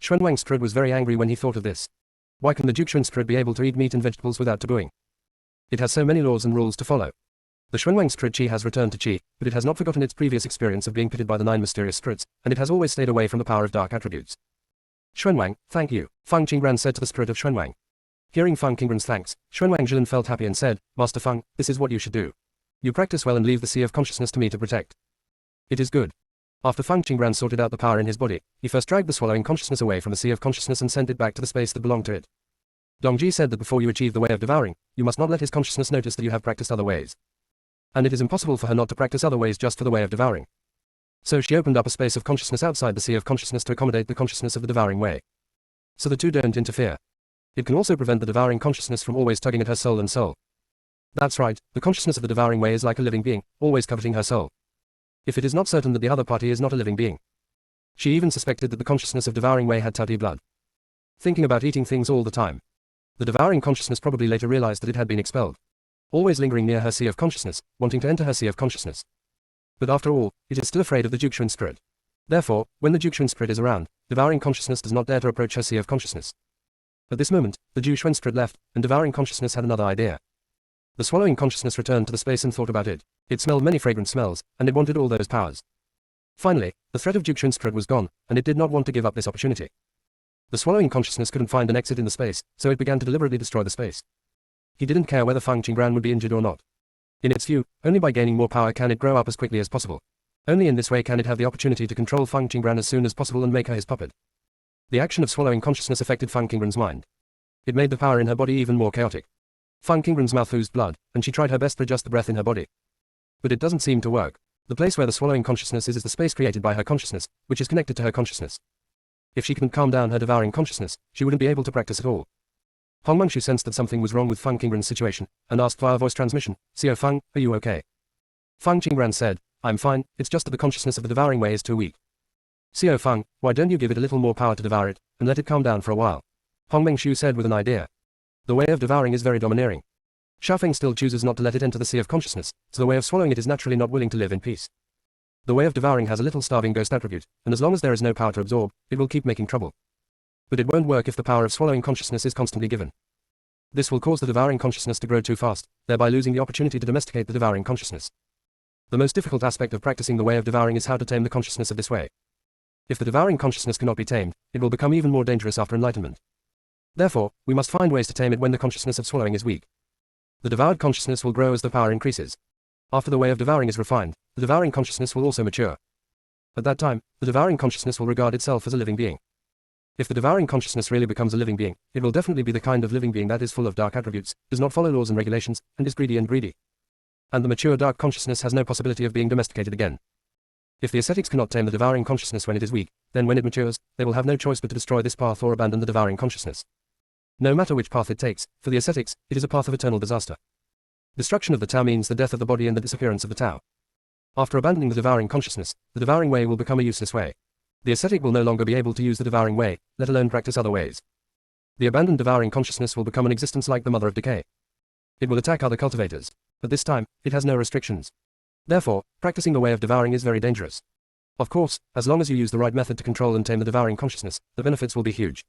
Xuanwang's spirit was very angry when he thought of this. Why can the Zhu Xuan spirit be able to eat meat and vegetables without tabooing? It has so many laws and rules to follow. The Xuanwang spirit Qi has returned to Qi, but it has not forgotten its previous experience of being pitted by the 9 mysterious spirits, and it has always stayed away from the power of dark attributes. Xuanwang, thank you, Fang Qingran said to the spirit of Xuanwang. Hearing Fang Qingran's thanks, Xuanwang Zhilin felt happy and said, Master Fang, this is what you should do. You practice well and leave the sea of consciousness to me to protect. It is good. After Fang Qingran sorted out the power in his body, he first dragged the swallowing consciousness away from the sea of consciousness and sent it back to the space that belonged to it. Dongji said that before you achieve the way of devouring, you must not let his consciousness notice that you have practiced other ways. And it is impossible for her not to practice other ways just for the way of devouring. So she opened up a space of consciousness outside the sea of consciousness to accommodate the consciousness of the devouring way. So the two don't interfere. It can also prevent the devouring consciousness from always tugging at her soul and soul. That's right, the consciousness of the devouring way is like a living being, always coveting her soul. If it is not certain that the other party is not a living being. She even suspected that the consciousness of devouring way had Tauti blood. Thinking about eating things all the time. The devouring consciousness probably later realized that it had been expelled. Always lingering near her sea of consciousness, wanting to enter her sea of consciousness. But after all, it is still afraid of the Zhu Xuan spirit. Therefore, when the Zhu Xuan spirit is around, devouring consciousness does not dare to approach her sea of consciousness. At this moment, the Zhu Xuan spirit left, and devouring consciousness had another idea. The swallowing consciousness returned to the space and thought about it. It smelled many fragrant smells, and it wanted all those powers. Finally, the threat of Duke Schwinstrud was gone, and it did not want to give up this opportunity. The swallowing consciousness couldn't find an exit in the space, so it began to deliberately destroy the space. He didn't care whether Fang Qingbran would be injured or not. In its view, only by gaining more power can it grow up as quickly as possible. Only in this way can it have the opportunity to control Fang Qingbran as soon as possible and make her his puppet. The action of swallowing consciousness affected Fang Qingbran's mind. It made the power in her body even more chaotic. Fang Qingbran's mouth oozed blood, and she tried her best to adjust the breath in her body. But it doesn't seem to work. The place where the swallowing consciousness is the space created by her consciousness, which is connected to her consciousness. If she couldn't calm down her devouring consciousness, she wouldn't be able to practice at all. Hong Mengshu sensed that something was wrong with Fang Qingbran's situation, and asked via voice transmission, "Xiao Fang, are you okay?" Fang Qingbran said, "I'm fine, it's just that the consciousness of the devouring way is too weak." "Xiao Fang, why don't you give it a little more power to devour it, and let it calm down for a while?" Hong Mengshu said with an idea. The way of devouring is very domineering. Xiaofeng still chooses not to let it enter the sea of consciousness, so the way of swallowing it is naturally not willing to live in peace. The way of devouring has a little starving ghost attribute, and as long as there is no power to absorb, it will keep making trouble. But it won't work if the power of swallowing consciousness is constantly given. This will cause the devouring consciousness to grow too fast, thereby losing the opportunity to domesticate the devouring consciousness. The most difficult aspect of practicing the way of devouring is how to tame the consciousness of this way. If the devouring consciousness cannot be tamed, it will become even more dangerous after enlightenment. Therefore, we must find ways to tame it when the consciousness of swallowing is weak. The devoured consciousness will grow as the power increases. After the way of devouring is refined, the devouring consciousness will also mature. At that time, the devouring consciousness will regard itself as a living being. If the devouring consciousness really becomes a living being, it will definitely be the kind of living being that is full of dark attributes, does not follow laws and regulations, and is greedy. And the mature dark consciousness has no possibility of being domesticated again. If the ascetics cannot tame the devouring consciousness when it is weak, then when it matures, they will have no choice but to destroy this path or abandon the devouring consciousness. No matter which path it takes, for the ascetics, it is a path of eternal disaster. Destruction of the Tao means the death of the body and the disappearance of the Tao. After abandoning the devouring consciousness, the devouring way will become a useless way. The ascetic will no longer be able to use the devouring way, let alone practice other ways. The abandoned devouring consciousness will become an existence like the mother of decay. It will attack other cultivators. But this time, it has no restrictions. Therefore, practicing the way of devouring is very dangerous. Of course, as long as you use the right method to control and tame the devouring consciousness, the benefits will be huge.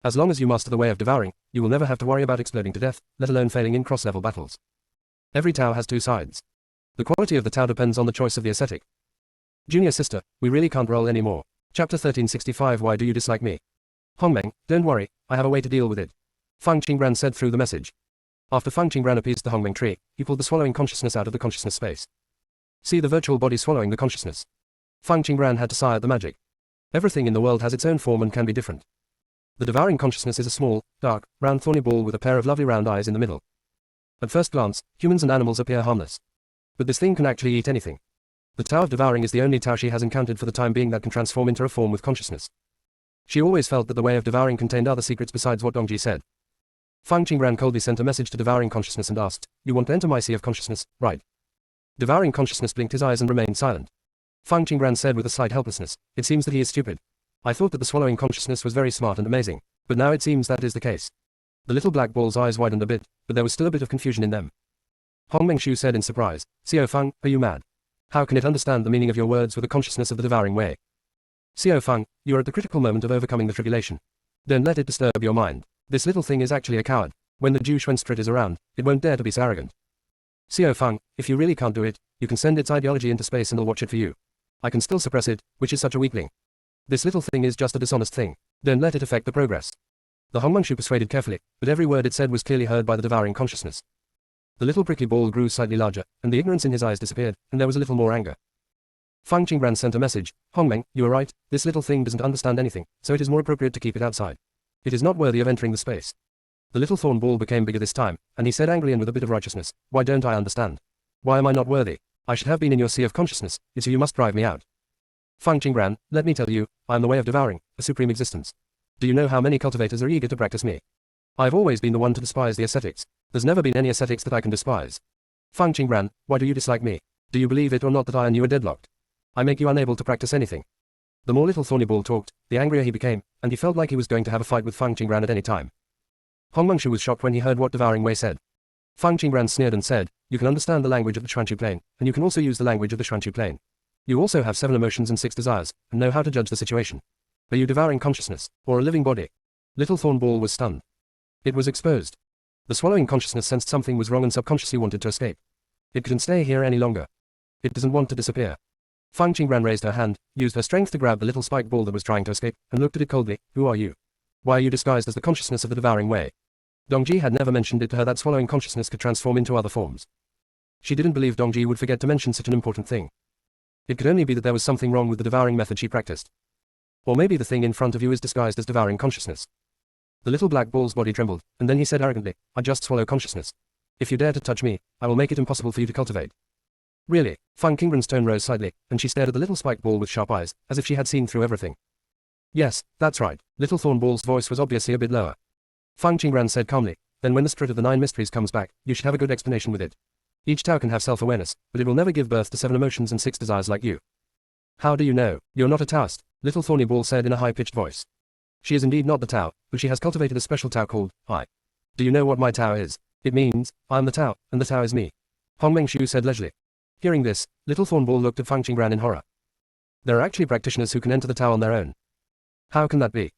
As long as you master the way of devouring, you will never have to worry about exploding to death, let alone failing in cross-level battles. Every Tao has two sides. The quality of the Tao depends on the choice of the ascetic. Junior sister, we really can't roll anymore. Chapter 1365. Why do you dislike me? Hongmeng, don't worry, I have a way to deal with it. Fang Qingbran said through the message. After Fang Qingbran appeased the Hongmeng tree, he pulled the swallowing consciousness out of the consciousness space. See the virtual body swallowing the consciousness. Fang Qingbran had to sigh at the magic. Everything in the world has its own form and can be different. The devouring consciousness is a small, dark, round thorny ball with a pair of lovely round eyes in the middle. At first glance, humans and animals appear harmless. But this thing can actually eat anything. The Tao of devouring is the only Tao she has encountered for the time being that can transform into a form with consciousness. She always felt that the way of devouring contained other secrets besides what Dongji said. Fang Qingbran coldly sent a message to devouring consciousness and asked, "You want to enter my sea of consciousness, right?" Devouring consciousness blinked his eyes and remained silent. Fang Qingbran said with a slight helplessness, "It seems that he is stupid. I thought that the swallowing consciousness was very smart and amazing, but now it seems that is the case." The little black ball's eyes widened a bit, but there was still a bit of confusion in them. Hong Mengshu said in surprise, "Xiao Fang, are you mad? How can it understand the meaning of your words with the consciousness of the devouring way?" "Xiao Fang, you are at the critical moment of overcoming the tribulation. Don't let it disturb your mind. This little thing is actually a coward. When the Jew Schwenstrit is around, it won't dare to be so arrogant. Xiao Fang, if you really can't do it, you can send its ideology into space and I'll watch it for you. I can still suppress it, which is such a weakling. This little thing is just a dishonest thing. Don't let it affect the progress." The Hongmengshu persuaded carefully, but every word it said was clearly heard by the devouring consciousness. The little prickly ball grew slightly larger, and the ignorance in his eyes disappeared, and there was a little more anger. Fang Qingbran sent a message, "Hongmeng, you are right, this little thing doesn't understand anything, so it is more appropriate to keep it outside. It is not worthy of entering the space." The little thorn ball became bigger this time, and he said angrily and with a bit of righteousness, "Why don't I understand? Why am I not worthy? I should have been in your sea of consciousness, it's you must drive me out." Fang Qingbran, let me tell you, I am the way of devouring, a supreme existence. Do you know how many cultivators are eager to practice me? I've always been the one to despise the ascetics. There's never been any ascetics that I can despise. Fang Qingbran, why do you dislike me? Do you believe it or not that I and you are deadlocked? I make you unable to practice anything. The more little thorny ball talked, the angrier he became, and he felt like he was going to have a fight with Fang Qingbran at any time. Hong Mengshu was shocked when he heard what devouring Wei said. Fang Qingbran sneered and said, "You can understand the language of the Xuanchu plane, and you can also use the language of the Xuanchu plane. You also have 7 emotions and 6 desires, and know how to judge the situation. Are you devouring consciousness, or a living body?" Little thorn ball was stunned. It was exposed. The swallowing consciousness sensed something was wrong and subconsciously wanted to escape. It couldn't stay here any longer. It doesn't want to disappear. Fang Qingran raised her hand, used her strength to grab the little spike ball that was trying to escape, and looked at it coldly. Who are you? Why are you disguised as the consciousness of the devouring way? Dongji had never mentioned it to her that swallowing consciousness could transform into other forms. She didn't believe Dongji would forget to mention such an important thing. It could only be that there was something wrong with the devouring method she practiced. Or maybe the thing in front of you is disguised as devouring consciousness. The little black ball's body trembled, and then he said arrogantly, I just swallow consciousness. If you dare to touch me, I will make it impossible for you to cultivate. Really? Fang Qingran's tone rose slightly, and she stared at the little spike ball with sharp eyes, as if she had seen through everything. Yes, that's right. Little Thornball's voice was obviously a bit lower. Fang Qingran said calmly, then when the spirit of the 9 mysteries comes back, you should have a good explanation with it. Each Tao can have self-awareness, but it will never give birth to 7 emotions and 6 desires like you. How do you know? You're not a Taoist, Little Thorny Ball said in a high-pitched voice. She is indeed not the Tao, but she has cultivated a special Tao called I. Do you know what my Tao is? It means, I am the Tao, and the Tao is me. Hong Mengshu said leisurely. Hearing this, Little Thornball looked at Fang Qingran in horror. There are actually practitioners who can enter the Tao on their own. How can that be?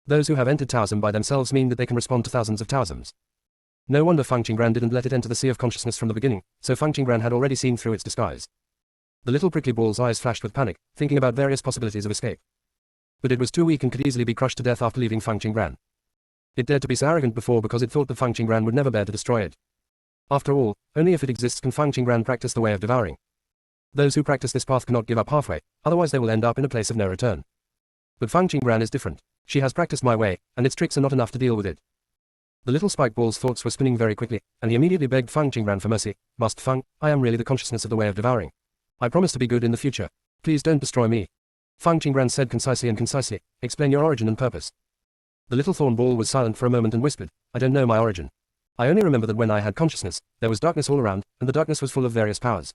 Those who have entered Taoism by themselves mean that they can respond to thousands of Taoisms. No wonder Fang Qingran didn't let it enter the sea of consciousness from the beginning, so Fang Qingran had already seen through its disguise. The little prickly ball's eyes flashed with panic, thinking about various possibilities of escape. But it was too weak and could easily be crushed to death after leaving Fang Qingran. It dared to be so arrogant before because it thought that Fang Qingran would never bear to destroy it. After all, only if it exists can Fang Qingran practice the way of devouring. Those who practice this path cannot give up halfway, otherwise they will end up in a place of no return. But Fang Qingran is different. She has practiced my way, and its tricks are not enough to deal with it. The little spike ball's thoughts were spinning very quickly, and he immediately begged Fang Qingran for mercy. Master Fang, I am really the consciousness of the way of devouring. I promise to be good in the future. Please don't destroy me. Fang Qingran said concisely, explain your origin and purpose. The little thorn ball was silent for a moment and whispered, I don't know my origin. I only remember that when I had consciousness, there was darkness all around, and the darkness was full of various powers.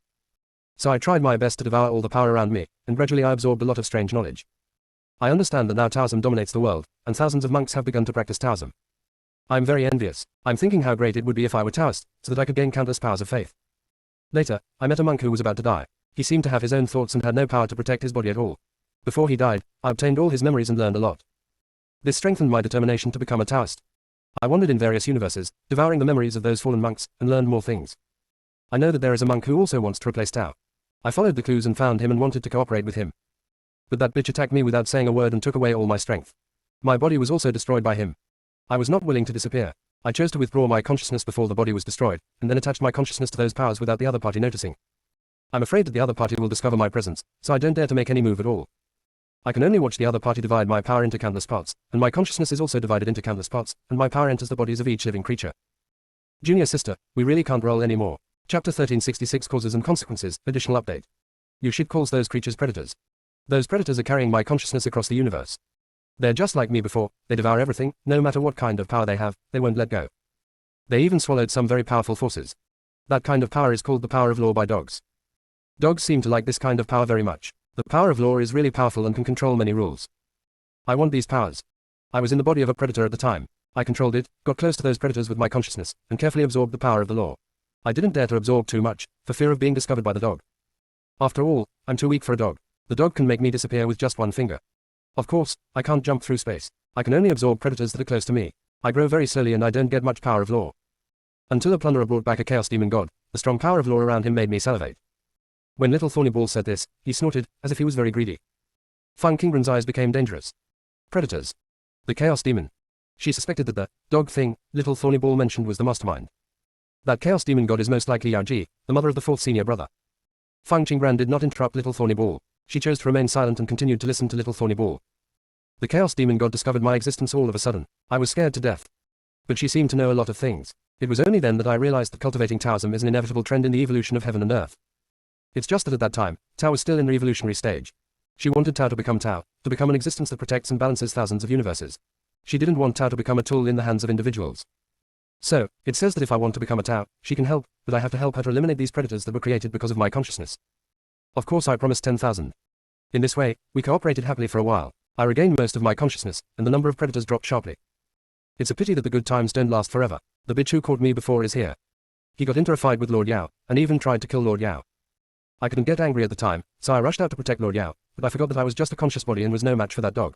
So I tried my best to devour all the power around me, and gradually I absorbed a lot of strange knowledge. I understand that now Taoism dominates the world, and thousands of monks have begun to practice Taoism. I'm very envious. I'm thinking how great it would be if I were Taoist, so that I could gain countless powers of faith. Later, I met a monk who was about to die. He seemed to have his own thoughts and had no power to protect his body at all. Before he died, I obtained all his memories and learned a lot. This strengthened my determination to become a Taoist. I wandered in various universes, devouring the memories of those fallen monks, and learned more things. I know that there is a monk who also wants to replace Tao. I followed the clues and found him and wanted to cooperate with him. But that bitch attacked me without saying a word and took away all my strength. My body was also destroyed by him. I was not willing to disappear. I chose to withdraw my consciousness before the body was destroyed, and then attached my consciousness to those powers without the other party noticing. I'm afraid that the other party will discover my presence, so I don't dare to make any move at all. I can only watch the other party divide my power into countless parts, and my consciousness is also divided into countless parts, and my power enters the bodies of each living creature. Junior sister, we really can't roll anymore. Chapter 1366 Causes and Consequences, additional update. You should call those creatures predators. Those predators are carrying my consciousness across the universe. They're just like me before, they devour everything, no matter what kind of power they have, they won't let go. They even swallowed some very powerful forces. That kind of power is called the power of law by dogs. Dogs seem to like this kind of power very much. The power of law is really powerful and can control many rules. I want these powers. I was in the body of a predator at the time. I controlled it, got close to those predators with my consciousness, and carefully absorbed the power of the law. I didn't dare to absorb too much, for fear of being discovered by the dog. After all, I'm too weak for a dog. The dog can make me disappear with just one finger. Of course, I can't jump through space. I can only absorb predators that are close to me. I grow very slowly and I don't get much power of law. Until a plunderer brought back a chaos demon god, the strong power of law around him made me salivate. When little Thorny Ball said this, he snorted, as if he was very greedy. Fang Qingran's eyes became dangerous. Predators. The chaos demon. She suspected that the dog thing little Thorny Ball mentioned was the mastermind. That chaos demon god is most likely Yao Ji, the mother of the 4th senior brother. Fang Qingran did not interrupt little Thorny Ball. She chose to remain silent and continued to listen to little Thorny Ball. The chaos demon god discovered my existence all of a sudden. I was scared to death. But she seemed to know a lot of things. It was only then that I realized that cultivating Taoism is an inevitable trend in the evolution of heaven and earth. It's just that at that time, Tao was still in the evolutionary stage. She wanted Tao to become an existence that protects and balances thousands of universes. She didn't want Tao to become a tool in the hands of individuals. So, it says that if I want to become a Tao, she can help, but I have to help her to eliminate these predators that were created because of my consciousness. Of course I promised 10,000. In this way, we cooperated happily for a while. I regained most of my consciousness, and the number of predators dropped sharply. It's a pity that the good times don't last forever. The bitch who caught me before is here. He got into a fight with Lord Yao, and even tried to kill Lord Yao. I couldn't get angry at the time, so I rushed out to protect Lord Yao, but I forgot that I was just a conscious body and was no match for that dog.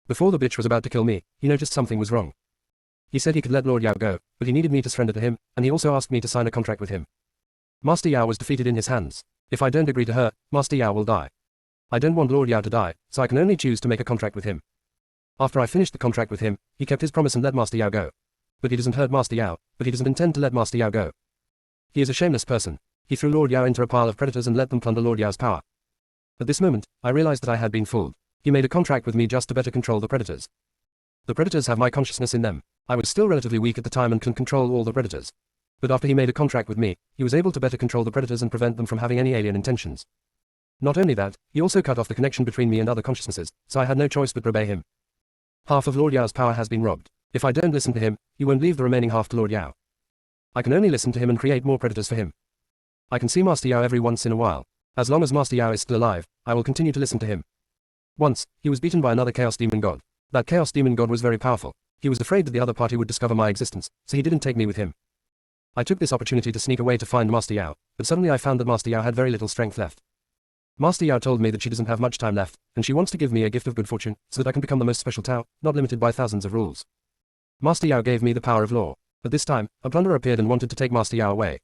Before the bitch was about to kill me, he noticed something was wrong. He said he could let Lord Yao go, but he needed me to surrender to him, and he also asked me to sign a contract with him. Master Yao was defeated in his hands. If I don't agree to her, Master Yao will die. I don't want Lord Yao to die, so I can only choose to make a contract with him. After I finished the contract with him, he kept his promise and let Master Yao go. But he doesn't hurt Master Yao, but he doesn't intend to let Master Yao go. He is a shameless person. He threw Lord Yao into a pile of predators and let them plunder Lord Yao's power. At this moment, I realized that I had been fooled. He made a contract with me just to better control the predators. The predators have my consciousness in them. I was still relatively weak at the time and can control all the predators. But after he made a contract with me, he was able to better control the predators and prevent them from having any alien intentions. Not only that, he also cut off the connection between me and other consciousnesses, so I had no choice but to obey him. Half of Lord Yao's power has been robbed. If I don't listen to him, he won't leave the remaining half to Lord Yao. I can only listen to him and create more predators for him. I can see Master Yao every once in a while. As long as Master Yao is still alive, I will continue to listen to him. Once, he was beaten by another Chaos Demon God. That Chaos Demon God was very powerful. He was afraid that the other party would discover my existence, so he didn't take me with him. I took this opportunity to sneak away to find Master Yao, but suddenly I found that Master Yao had very little strength left. Master Yao told me that she doesn't have much time left, and she wants to give me a gift of good fortune, so that I can become the most special Tao, not limited by thousands of rules. Master Yao gave me the power of law. At this time, a plunderer appeared and wanted to take Master Yao away.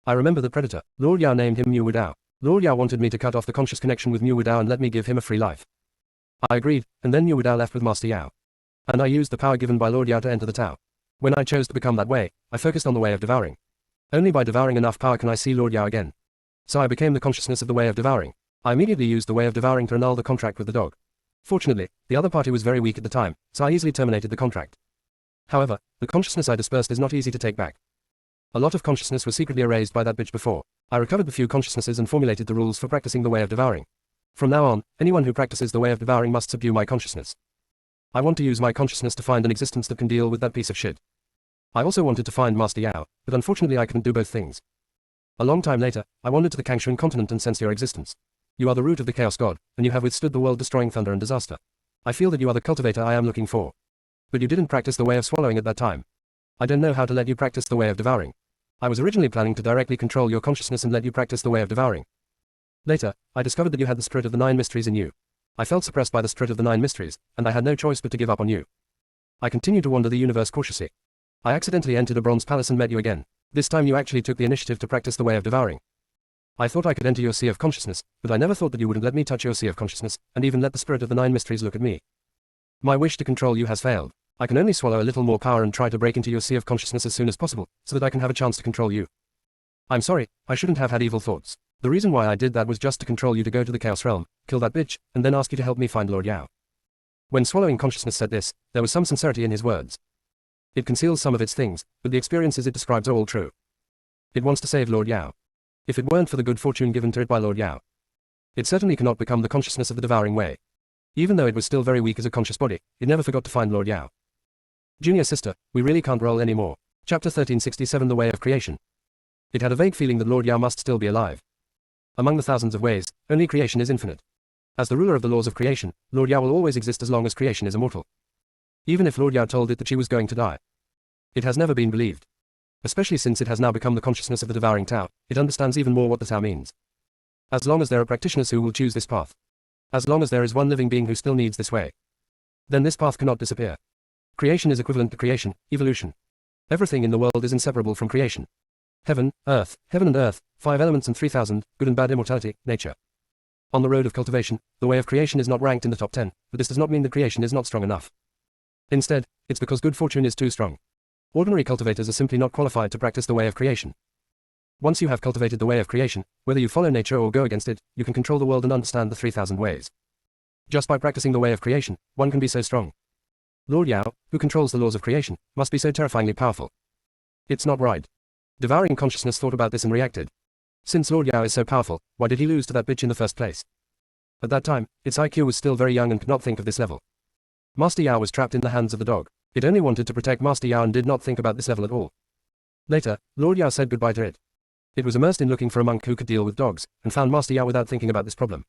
I remember the predator. Lord Yao named him Mu Wudao. Lord Yao wanted me to cut off the conscious connection with Mu Wudao and let me give him a free life. I agreed, and then Mu Wudao left with Master Yao. And I used the power given by Lord Yao to enter the Tao. When I chose to become that way, I focused on the way of devouring. Only by devouring enough power can I see Lord Yao again. So I became the consciousness of the way of devouring. I immediately used the way of devouring to annul the contract with the dog. Fortunately, the other party was very weak at the time, so I easily terminated the contract. However, the consciousness I dispersed is not easy to take back. A lot of consciousness was secretly erased by that bitch before. I recovered the few consciousnesses and formulated the rules for practicing the way of devouring. From now on, anyone who practices the way of devouring must subdue my consciousness. I want to use my consciousness to find an existence that can deal with that piece of shit. I also wanted to find Master Yao, but unfortunately I couldn't do both things. A long time later, I wandered to the Kangshuan continent and sensed your existence. You are the root of the Chaos God, and you have withstood the world-destroying thunder and disaster. I feel that you are the cultivator I am looking for. But you didn't practice the way of swallowing at that time. I don't know how to let you practice the way of devouring. I was originally planning to directly control your consciousness and let you practice the way of devouring. Later, I discovered that you had the spirit of the 9 mysteries in you. I felt suppressed by the spirit of the 9 mysteries, and I had no choice but to give up on you. I continued to wander the universe cautiously. I accidentally entered a bronze palace and met you again. This time you actually took the initiative to practice the way of devouring. I thought I could enter your sea of consciousness, but I never thought that you wouldn't let me touch your sea of consciousness, and even let the spirit of the 9 mysteries look at me. My wish to control you has failed. I can only swallow a little more power and try to break into your sea of consciousness as soon as possible, so that I can have a chance to control you. I'm sorry, I shouldn't have had evil thoughts. The reason why I did that was just to control you to go to the Chaos Realm, kill that bitch, and then ask you to help me find Lord Yao. When swallowing consciousness said this, there was some sincerity in his words. It conceals some of its things, but the experiences it describes are all true. It wants to save Lord Yao. If it weren't for the good fortune given to it by Lord Yao, it certainly cannot become the consciousness of the devouring way. Even though it was still very weak as a conscious body, it never forgot to find Lord Yao. Junior sister, we really can't roll anymore. Chapter 1367 The Way of Creation. It had a vague feeling that Lord Yao must still be alive. Among the thousands of ways, only creation is infinite. As the ruler of the laws of creation, Lord Yao will always exist as long as creation is immortal. Even if Lord Yao told it that she was going to die, it has never been believed. Especially since it has now become the consciousness of the devouring Tao, it understands even more what the Tao means. As long as there are practitioners who will choose this path, as long as there is one living being who still needs this way, then this path cannot disappear. Creation is equivalent to creation, evolution. Everything in the world is inseparable from creation. Heaven and earth, 5 elements and 3,000, good and bad immortality, nature. On the road of cultivation, the way of creation is not ranked in the top 10, but this does not mean that creation is not strong enough. Instead, it's because good fortune is too strong. Ordinary cultivators are simply not qualified to practice the way of creation. Once you have cultivated the way of creation, whether you follow nature or go against it, you can control the world and understand the 3,000 ways. Just by practicing the way of creation, one can be so strong. Lord Yao, who controls the laws of creation, must be so terrifyingly powerful. It's not right. Devouring consciousness thought about this and reacted. Since Lord Yao is so powerful, why did he lose to that bitch in the first place? At that time, its IQ was still very young and could not think of this level. Master Yao was trapped in the hands of the dog. It only wanted to protect Master Yao and did not think about this level at all. Later, Lord Yao said goodbye to it. It was immersed in looking for a monk who could deal with dogs, and found Master Yao without thinking about this problem.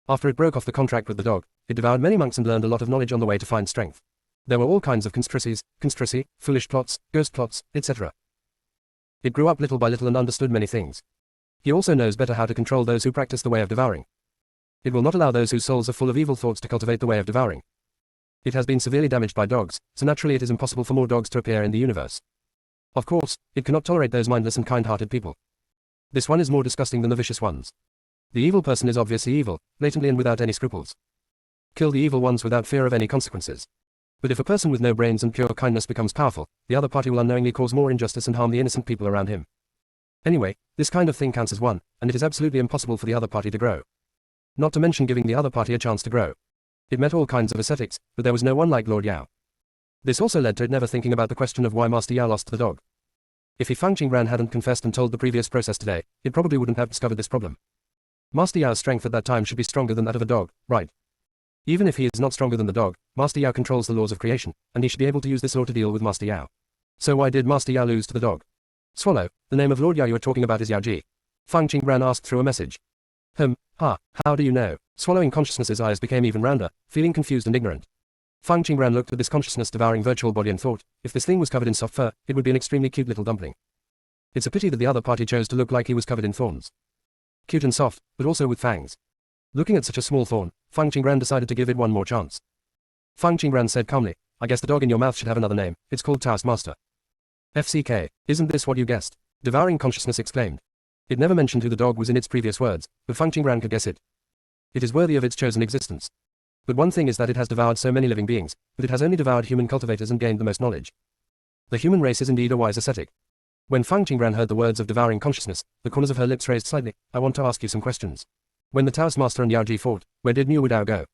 After it broke off the contract with the dog, it devoured many monks and learned a lot of knowledge on the way to find strength. There were all kinds of conspiracy, foolish plots, ghost plots, etc. It grew up little by little and understood many things. He also knows better how to control those who practice the way of devouring. It will not allow those whose souls are full of evil thoughts to cultivate the way of devouring. It has been severely damaged by dogs, so naturally it is impossible for more dogs to appear in the universe. Of course, it cannot tolerate those mindless and kind-hearted people. This one is more disgusting than the vicious ones. The evil person is obviously evil, blatantly and without any scruples. Kill the evil ones without fear of any consequences. But if a person with no brains and pure kindness becomes powerful, the other party will unknowingly cause more injustice and harm the innocent people around him. Anyway, this kind of thing counts as one, and it is absolutely impossible for the other party to grow. Not to mention giving the other party a chance to grow. It met all kinds of ascetics, but there was no one like Lord Yao. This also led to it never thinking about the question of why Master Yao lost the dog. If he Fang Qingran hadn't confessed and told the previous process today, it probably wouldn't have discovered this problem. Master Yao's strength at that time should be stronger than that of a dog, right? Even if he is not stronger than the dog, Master Yao controls the laws of creation, and he should be able to use this law to deal with Master Yao. So why did Master Yao lose to the dog? Swallow, the name of Lord Yao you are talking about is Yao Ji. Fang Qingran asked through a message. How do you know? Swallowing consciousness's eyes became even rounder, feeling confused and ignorant. Fang Qingran looked at this consciousness-devouring virtual body and thought, if this thing was covered in soft fur, it would be an extremely cute little dumpling. It's a pity that the other party chose to look like he was covered in thorns. Cute and soft, but also with fangs. Looking at such a small thorn, Fang Qingran decided to give it one more chance. Fang Qingran said calmly, I guess the dog in your mouth should have another name, it's called Taoist Master. FCK, isn't this what you guessed? Devouring consciousness exclaimed. It never mentioned who the dog was in its previous words, but Fang Qingran could guess it. It is worthy of its chosen existence. But one thing is that it has devoured so many living beings, but it has only devoured human cultivators and gained the most knowledge. The human race is indeed a wise ascetic. When Fang Qingran heard the words of devouring consciousness, the corners of her lips raised slightly. I want to ask you some questions. When the Taoist Master and Yao Ji fought, where did Mu Wudao go?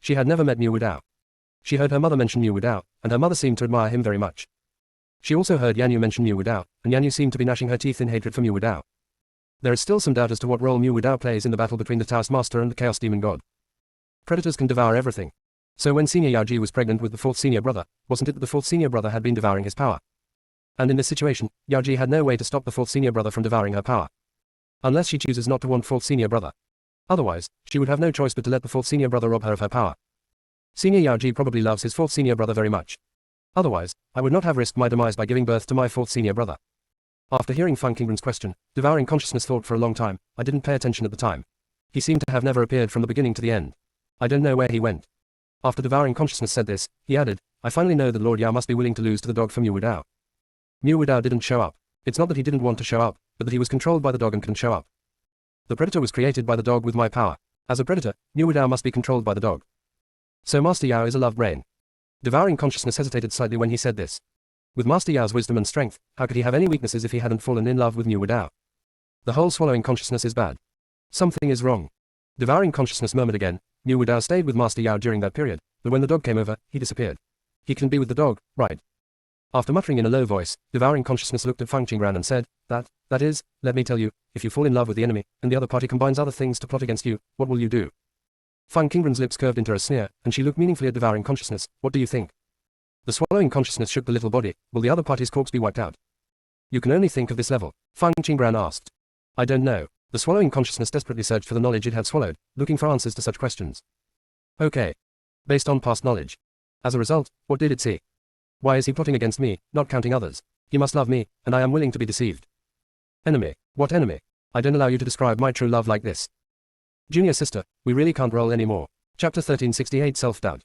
She had never met Mu Wudao. She heard her mother mention Mu Wudao, and her mother seemed to admire him very much. She also heard Yanyu mention Mu Wudao, and Yanyu seemed to be gnashing her teeth in hatred for Mu Wudao. There is still some doubt as to what role Mu Wudao plays in the battle between the Taoist Master and the Chaos Demon God. Predators can devour everything. So when Senior Yao Ji was pregnant with the fourth senior brother, wasn't it that the fourth senior brother had been devouring his power? And in this situation, Yao Ji had no way to stop the fourth senior brother from devouring her power. Unless she chooses not to want fourth senior brother. Otherwise, she would have no choice but to let the fourth senior brother rob her of her power. Senior Yao Ji probably loves his fourth senior brother very much. Otherwise, I would not have risked my demise by giving birth to my fourth senior brother. After hearing Fang Qingran's question, devouring consciousness thought for a long time. I didn't pay attention at the time. He seemed to have never appeared from the beginning to the end. I don't know where he went. After devouring consciousness said this, he added, I finally know that Lord Yao must be willing to lose to the dog for Mu Wudao. Mu Wudao didn't show up. It's not that he didn't want to show up, but that he was controlled by the dog and couldn't show up. The predator was created by the dog with my power. As a predator, Mu Wudao must be controlled by the dog. So Master Yao is a love brain. Devouring consciousness hesitated slightly when he said this. With Master Yao's wisdom and strength, how could he have any weaknesses if he hadn't fallen in love with Mu Wudao? The whole swallowing consciousness is bad. Something is wrong. Devouring consciousness murmured again. Mu Wudao stayed with Master Yao during that period, but when the dog came over, he disappeared. He can be with the dog, right? After muttering in a low voice, devouring consciousness looked at Fang Qingran and said, that is, let me tell you, if you fall in love with the enemy, and the other party combines other things to plot against you, what will you do? Fang Qingran's lips curved into a sneer, and she looked meaningfully at devouring consciousness. What do you think? The swallowing consciousness shook the little body. Will the other party's corpse be wiped out? You can only think of this level. Fang Qingran asked. I don't know. The swallowing consciousness desperately searched for the knowledge it had swallowed, looking for answers to such questions. Okay. Based on past knowledge. As a result, what did it see? Why is he plotting against me, not counting others? He must love me, and I am willing to be deceived. Enemy. What enemy? I don't allow you to describe my true love like this. Junior sister, we really can't roll anymore. Chapter 1368 Self-Doubt.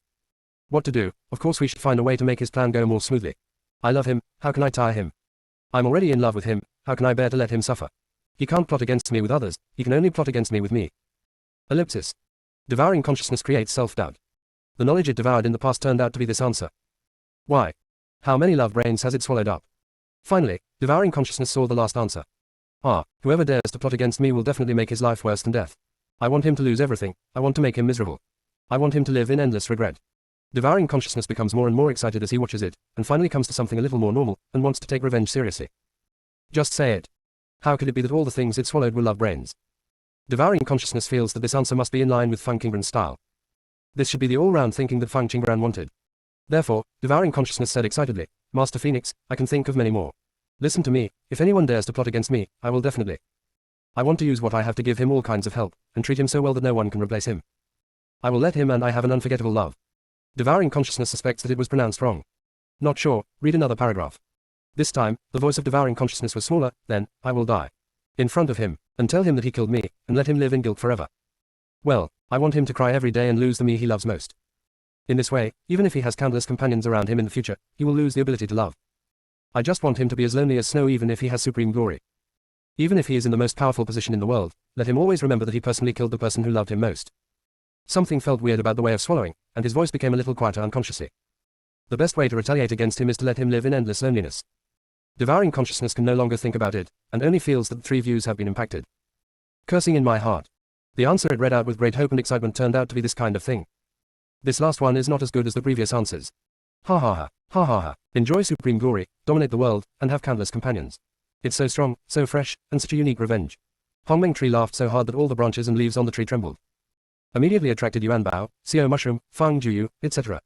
What to do? Of course we should find a way to make his plan go more smoothly. I love him, how can I tire him? I'm already in love with him, how can I bear to let him suffer? He can't plot against me with others, he can only plot against me with me. Ellipsis. Devouring consciousness creates self-doubt. The knowledge it devoured in the past turned out to be this answer. Why? How many love brains has it swallowed up? Finally, devouring consciousness saw the last answer. Whoever dares to plot against me will definitely make his life worse than death. I want him to lose everything, I want to make him miserable. I want him to live in endless regret. Devouring consciousness becomes more and more excited as he watches it, and finally comes to something a little more normal, and wants to take revenge seriously. Just say it. How could it be that all the things it swallowed were love brains? Devouring consciousness feels that this answer must be in line with Fang Qingran's style. This should be the all-round thinking that Fang Qingran wanted. Therefore, devouring consciousness said excitedly, Master Phoenix, I can think of many more. Listen to me, if anyone dares to plot against me, I will definitely. I want to use what I have to give him all kinds of help, and treat him so well that no one can replace him. I will let him and I have an unforgettable love. Devouring consciousness suspects that it was pronounced wrong. Not sure, read another paragraph. This time, the voice of devouring consciousness was smaller, then, I will die. In front of him, and tell him that he killed me, and let him live in guilt forever. Well, I want him to cry every day and lose the me he loves most. In this way, even if he has countless companions around him in the future, he will lose the ability to love. I just want him to be as lonely as snow even if he has supreme glory. Even if he is in the most powerful position in the world, let him always remember that he personally killed the person who loved him most. Something felt weird about the way of swallowing, and his voice became a little quieter unconsciously. The best way to retaliate against him is to let him live in endless loneliness. Devouring consciousness can no longer think about it, and only feels that the three views have been impacted. Cursing in my heart. The answer it read out with great hope and excitement turned out to be this kind of thing. This last one is not as good as the previous answers. Ha ha ha, ha ha ha. Enjoy supreme glory, dominate the world, and have countless companions. It's so strong, so fresh, and such a unique revenge. Hongmeng Tree laughed so hard that all the branches and leaves on the tree trembled. Immediately attracted Yuan Bao, Xiao Mushroom, Fang Juyu, etc.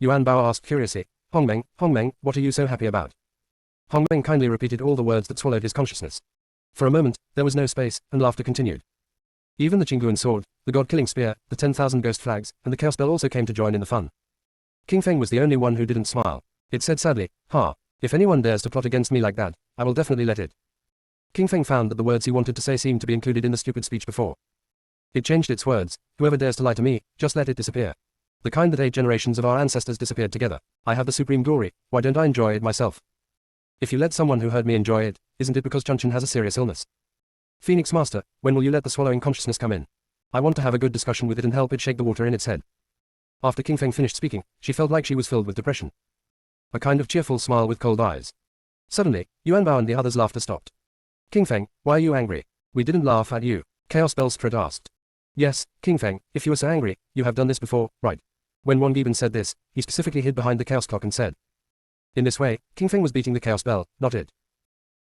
Yuan Bao asked curiously, Hongmeng, what are you so happy about? Hongmeng kindly repeated all the words that swallowed his consciousness. For a moment, there was no space, and laughter continued. Even the Qingguan sword, the god-killing spear, the 10,000 ghost flags, and the chaos bell also came to join in the fun. King Feng was the only one who didn't smile. It said sadly, ha, if anyone dares to plot against me like that, I will definitely let it. King Feng found that the words he wanted to say seemed to be included in the stupid speech before. It changed its words, whoever dares to lie to me, just let it disappear. The kind that 8 generations of our ancestors disappeared together. I have the supreme glory, why don't I enjoy it myself? If you let someone who heard me enjoy it, isn't it because Chunchen has a serious illness? Phoenix Master, when will you let the swallowing consciousness come in? I want to have a good discussion with it and help it shake the water in its head. After King Feng finished speaking, she felt like she was filled with depression. A kind of cheerful smile with cold eyes. Suddenly, Yuan Bao and the others' laughter stopped. King Feng, why are you angry? We didn't laugh at you. Chaos Bell Strut asked. Yes, King Feng, if you are so angry, you have done this before, right? When Wang Giban said this, he specifically hid behind the chaos clock and said. In this way, King Feng was beating the chaos bell, not it.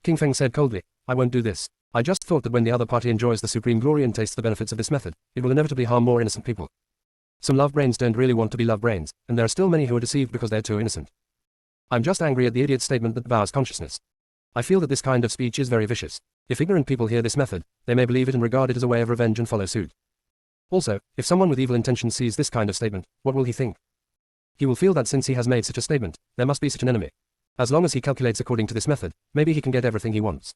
King Feng said coldly, I won't do this. I just thought that when the other party enjoys the supreme glory and tastes the benefits of this method, it will inevitably harm more innocent people. Some love brains don't really want to be love brains, and there are still many who are deceived because they're too innocent. I'm just angry at the idiot's statement that devours consciousness. I feel that this kind of speech is very vicious. If ignorant people hear this method, they may believe it and regard it as a way of revenge and follow suit. Also, if someone with evil intentions sees this kind of statement, what will he think? He will feel that since he has made such a statement, there must be such an enemy. As long as he calculates according to this method, maybe he can get everything he wants.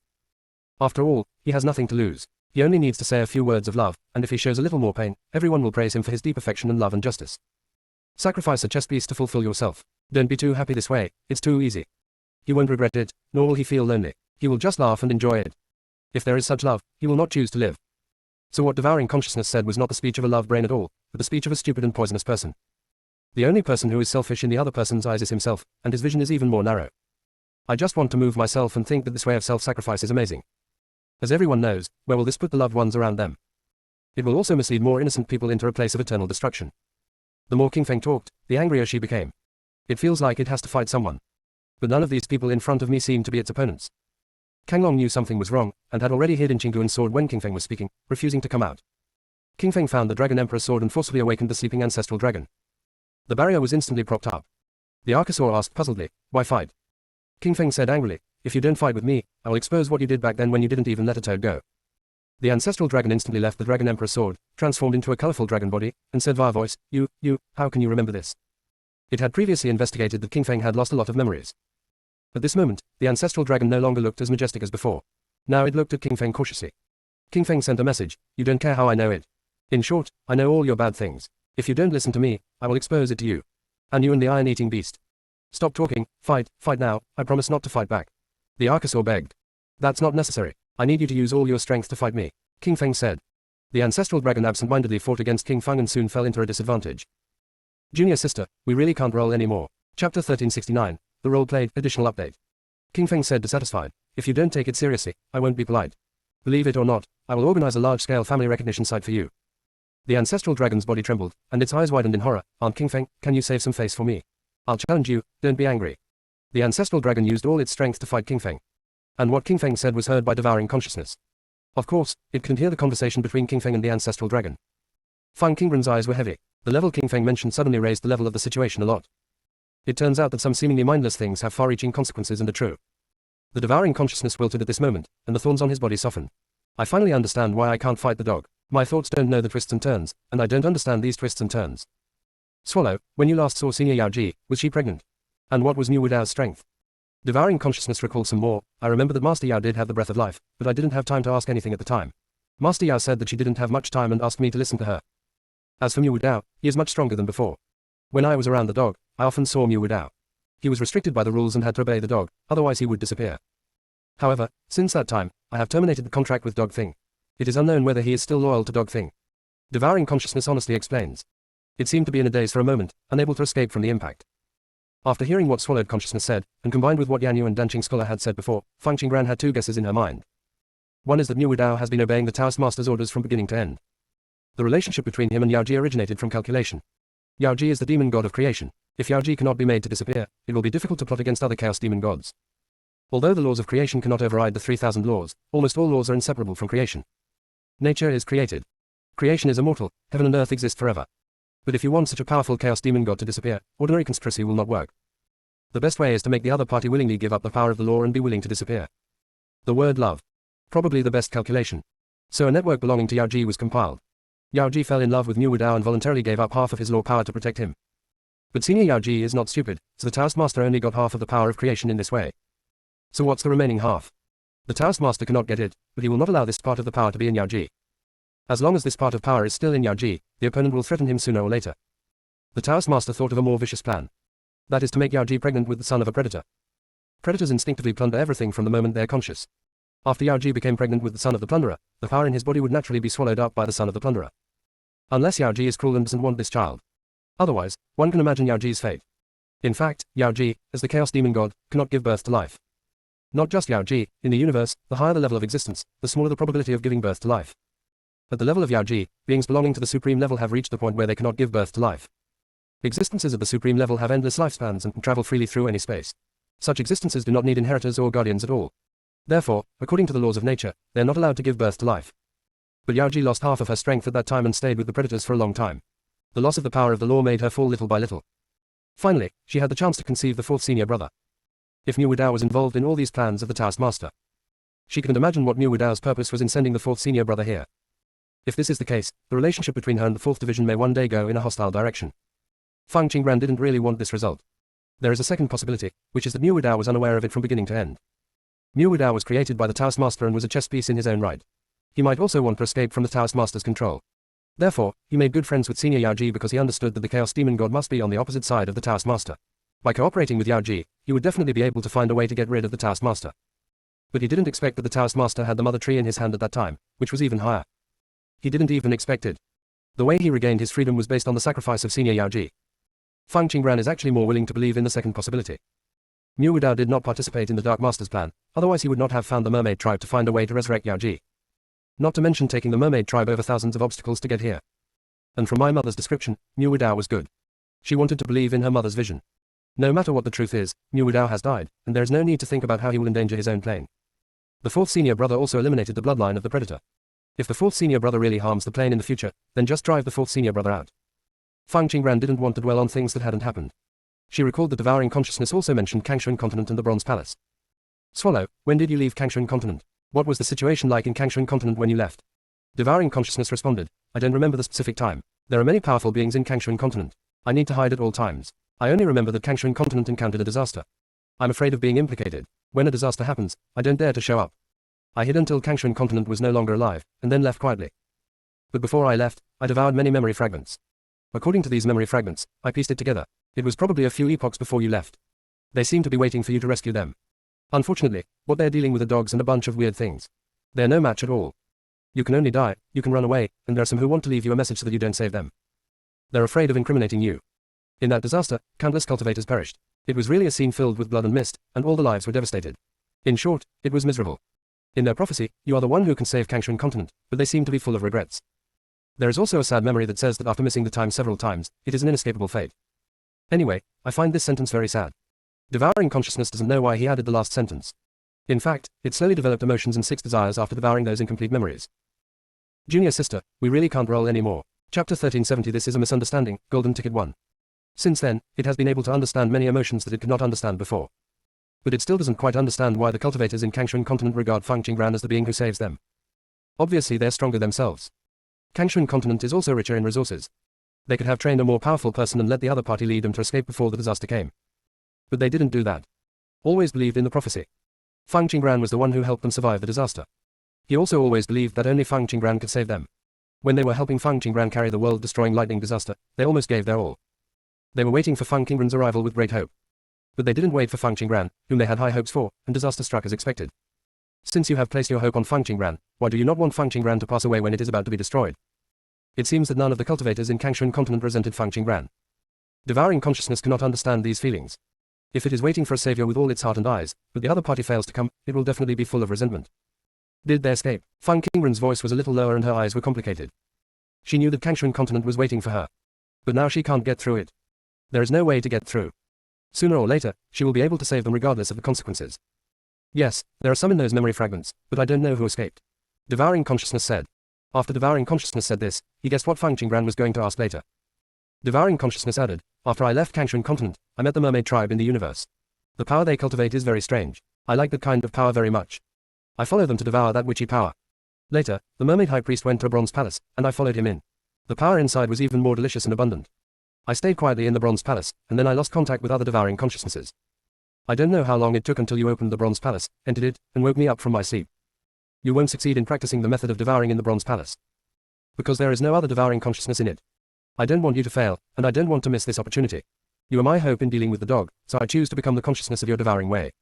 After all, he has nothing to lose. He only needs to say a few words of love, and if he shows a little more pain, everyone will praise him for his deep affection and love and justice. Sacrifice a chess piece to fulfill yourself. Don't be too happy this way, it's too easy. He won't regret it, nor will he feel lonely. He will just laugh and enjoy it. If there is such love, he will not choose to live. So what devouring consciousness said was not the speech of a love brain at all, but the speech of a stupid and poisonous person. The only person who is selfish in the other person's eyes is himself, and his vision is even more narrow. I just want to move myself and think that this way of self-sacrifice is amazing. As everyone knows, where will this put the loved ones around them? It will also mislead more innocent people into a place of eternal destruction. The more King Feng talked, the angrier she became. It feels like it has to fight someone. But none of these people in front of me seem to be its opponents. Kang Long knew something was wrong, and had already hid in Qingguan's sword when King Feng was speaking, refusing to come out. King Feng found the Dragon Emperor's sword and forcibly awakened the sleeping ancestral dragon. The barrier was instantly propped up. The Archosaur asked puzzledly, why fight? King Feng said angrily, if you don't fight with me, I will expose what you did back then when you didn't even let a toad go. The ancestral dragon instantly left the Dragon Emperor's sword, transformed into a colorful dragon body, and said via voice, you, how can you remember this? It had previously investigated that King Feng had lost a lot of memories. At this moment, the ancestral dragon no longer looked as majestic as before. Now it looked at King Feng cautiously. King Feng sent a message, you don't care how I know it. In short, I know all your bad things. If you don't listen to me, I will expose it to you. And you and the iron-eating beast. Stop talking, fight now, I promise not to fight back. The Archosaur begged. That's not necessary. I need you to use all your strength to fight me, King Feng said. The ancestral dragon absent-mindedly fought against King Feng and soon fell into a disadvantage. Junior sister, we really can't roll anymore. Chapter 1369, the role-played, additional update. King Feng said dissatisfied, if you don't take it seriously, I won't be polite. Believe it or not, I will organize a large-scale family recognition site for you. The ancestral dragon's body trembled, and its eyes widened in horror. Aunt King Feng, can you save some face for me? I'll challenge you, don't be angry. The ancestral dragon used all its strength to fight King Feng. And what King Feng said was heard by devouring consciousness. Of course, it couldn't hear the conversation between King Feng and the ancestral dragon. Fang Qingren's eyes were heavy. The level King Feng mentioned suddenly raised the level of the situation a lot. It turns out that some seemingly mindless things have far-reaching consequences and are true. The devouring consciousness wilted at this moment, and the thorns on his body softened. I finally understand why I can't fight the dog. My thoughts don't know the twists and turns, and I don't understand these twists and turns. Swallow, when you last saw Senior Yao Ji, was she pregnant? And what was new with Yao's strength? Devouring consciousness recalled some more. I remember that Master Yao did have the breath of life, but I didn't have time to ask anything at the time. Master Yao said that she didn't have much time and asked me to listen to her. As for Mu Dao, he is much stronger than before. When I was around the dog, I often saw Mu Dao. He was restricted by the rules and had to obey the dog, otherwise he would disappear. However, since that time, I have terminated the contract with Dog Thing. It is unknown whether he is still loyal to Dog Thing. Devouring Consciousness honestly explains. It seemed to be in a daze for a moment, unable to escape from the impact. After hearing what Swallowed Consciousness said, and combined with what Yanyu and Danqing Scholar had said before, Fang Qingran had two guesses in her mind. One is that Mu Dao has been obeying the Taoist Master's orders from beginning to end. The relationship between him and Yaoji originated from calculation. Yaoji is the demon god of creation. If Yaoji cannot be made to disappear, it will be difficult to plot against other chaos demon gods. Although the laws of creation cannot override the 3,000 laws, almost all laws are inseparable from creation. Nature is created. Creation is immortal, heaven and earth exist forever. But if you want such a powerful chaos demon god to disappear, ordinary conspiracy will not work. The best way is to make the other party willingly give up the power of the law and be willing to disappear. The word love. Probably the best calculation. So a network belonging to Yaoji was compiled. Yaoji fell in love with Mu Dao and voluntarily gave up half of his law power to protect him. But senior Yaoji is not stupid, so the Taoist Master only got half of the power of creation in this way. So what's the remaining half? The Taoist Master cannot get it, but he will not allow this part of the power to be in Yaoji. As long as this part of power is still in Yaoji, the opponent will threaten him sooner or later. The Taoist Master thought of a more vicious plan. That is to make Yaoji pregnant with the son of a predator. Predators instinctively plunder everything from the moment they are conscious. After Yaoji became pregnant with the son of the plunderer, the power in his body would naturally be swallowed up by the son of the plunderer. Unless Yaoji is cruel and doesn't want this child. Otherwise, one can imagine Yaoji's fate. In fact, Yaoji, as the chaos demon god, cannot give birth to life. Not just Yaoji, in the universe, the higher the level of existence, the smaller the probability of giving birth to life. At the level of Yaoji, beings belonging to the supreme level have reached the point where they cannot give birth to life. Existences at the supreme level have endless lifespans and can travel freely through any space. Such existences do not need inheritors or guardians at all. Therefore, according to the laws of nature, they are not allowed to give birth to life. But Yaoji lost half of her strength at that time and stayed with the predators for a long time. The loss of the power of the law made her fall little by little. Finally, she had the chance to conceive the fourth senior brother. If Mu Dao was involved in all these plans of the Taoist Master, she couldn't imagine what Mu Dao's purpose was in sending the fourth senior brother here. If this is the case, the relationship between her and the fourth division may one day go in a hostile direction. Fang Qingran didn't really want this result. There is a second possibility, which is that Mu Dao was unaware of it from beginning to end. Mu Dao was created by the Taoist Master and was a chess piece in his own right. He might also want to escape from the Taoist Master's control. Therefore, he made good friends with senior Yaoji because he understood that the Chaos Demon God must be on the opposite side of the Taoist Master. By cooperating with Yaoji, he would definitely be able to find a way to get rid of the Taoist Master. But he didn't expect that the Taoist Master had the Mother Tree in his hand at that time, which was even higher. He didn't even expect it. The way he regained his freedom was based on the sacrifice of senior Yaoji. Fang Qingran is actually more willing to believe in the second possibility. Mu Dao did not participate in the Dark Master's plan, otherwise he would not have found the Mermaid Tribe to find a way to resurrect Yaoji. Not to mention taking the Mermaid Tribe over thousands of obstacles to get here. And from my mother's description, Mu Dao was good. She wanted to believe in her mother's vision. No matter what the truth is, Mu Dao has died, and there is no need to think about how he will endanger his own plane. The fourth senior brother also eliminated the bloodline of the predator. If the fourth senior brother really harms the plane in the future, then just drive the fourth senior brother out. Fang Qingran didn't want to dwell on things that hadn't happened. She recalled that Devouring Consciousness also mentioned Kangshuan Continent and the Bronze Palace. Swallow, when did you leave Kangshuan Continent? What was the situation like in Kangshuan Continent when you left? Devouring Consciousness responded, I don't remember the specific time. There are many powerful beings in Kangshuan Continent. I need to hide at all times. I only remember that Kangshuan Continent encountered a disaster. I'm afraid of being implicated. When a disaster happens, I don't dare to show up. I hid until Kangshuan Continent was no longer alive, and then left quietly. But before I left, I devoured many memory fragments. According to these memory fragments, I pieced it together. It was probably a few epochs before you left. They seem to be waiting for you to rescue them. Unfortunately, what they're dealing with are dogs and a bunch of weird things. They're no match at all. You can only die, you can run away, and there are some who want to leave you a message so that you don't save them. They're afraid of incriminating you. In that disaster, countless cultivators perished. It was really a scene filled with blood and mist, and all the lives were devastated. In short, it was miserable. In their prophecy, you are the one who can save Kangshuan Continent, but they seem to be full of regrets. There is also a sad memory that says that after missing the time several times, it is an inescapable fate. Anyway, I find this sentence very sad. Devouring Consciousness doesn't know why he added the last sentence. In fact, it slowly developed emotions and 6 desires after devouring those incomplete memories. Junior sister, we really can't roll anymore. Chapter 1370. This is a misunderstanding, Golden Ticket 1. Since then, it has been able to understand many emotions that it could not understand before. But it still doesn't quite understand why the cultivators in Kangshuan Continent regard Fang Qingran as the being who saves them. Obviously they're stronger themselves. Kangshuan Continent is also richer in resources. They could have trained a more powerful person and let the other party lead them to escape before the disaster came. But they didn't do that. Always believed in the prophecy. Fang Qingran was the one who helped them survive the disaster. He also always believed that only Fang Qingran could save them. When they were helping Fang Qingran carry the world-destroying lightning disaster, they almost gave their all. They were waiting for Feng Qingren's arrival with great hope. But they didn't wait for Feng Qingran, whom they had high hopes for, and disaster struck as expected. Since you have placed your hope on Feng Qingran, why do you not want Feng Qingran to pass away when it is about to be destroyed? It seems that none of the cultivators in Kangshuan continent resented Feng Qingran. Devouring consciousness cannot understand these feelings. If it is waiting for a savior with all its heart and eyes, but the other party fails to come, it will definitely be full of resentment. Did they escape? Feng Qingren's voice was a little lower and her eyes were complicated. She knew that Kangshuan continent was waiting for her. But now she can't get through it. There is no way to get through. Sooner or later, she will be able to save them regardless of the consequences. Yes, there are some in those memory fragments, but I don't know who escaped. Devouring consciousness said. After devouring consciousness said this, he guessed what Feng Qingran was going to ask later. Devouring consciousness added, after I left Kangshuan continent, I met the mermaid tribe in the universe. The power they cultivate is very strange. I like that kind of power very much. I follow them to devour that witchy power. Later, the mermaid high priest went to a bronze palace, and I followed him in. The power inside was even more delicious and abundant. I stayed quietly in the bronze palace, and then I lost contact with other devouring consciousnesses. I don't know how long it took until you opened the bronze palace, entered it, and woke me up from my sleep. You won't succeed in practicing the method of devouring in the bronze palace. Because there is no other devouring consciousness in it. I don't want you to fail, and I don't want to miss this opportunity. You are my hope in dealing with the dog, so I choose to become the consciousness of your devouring way.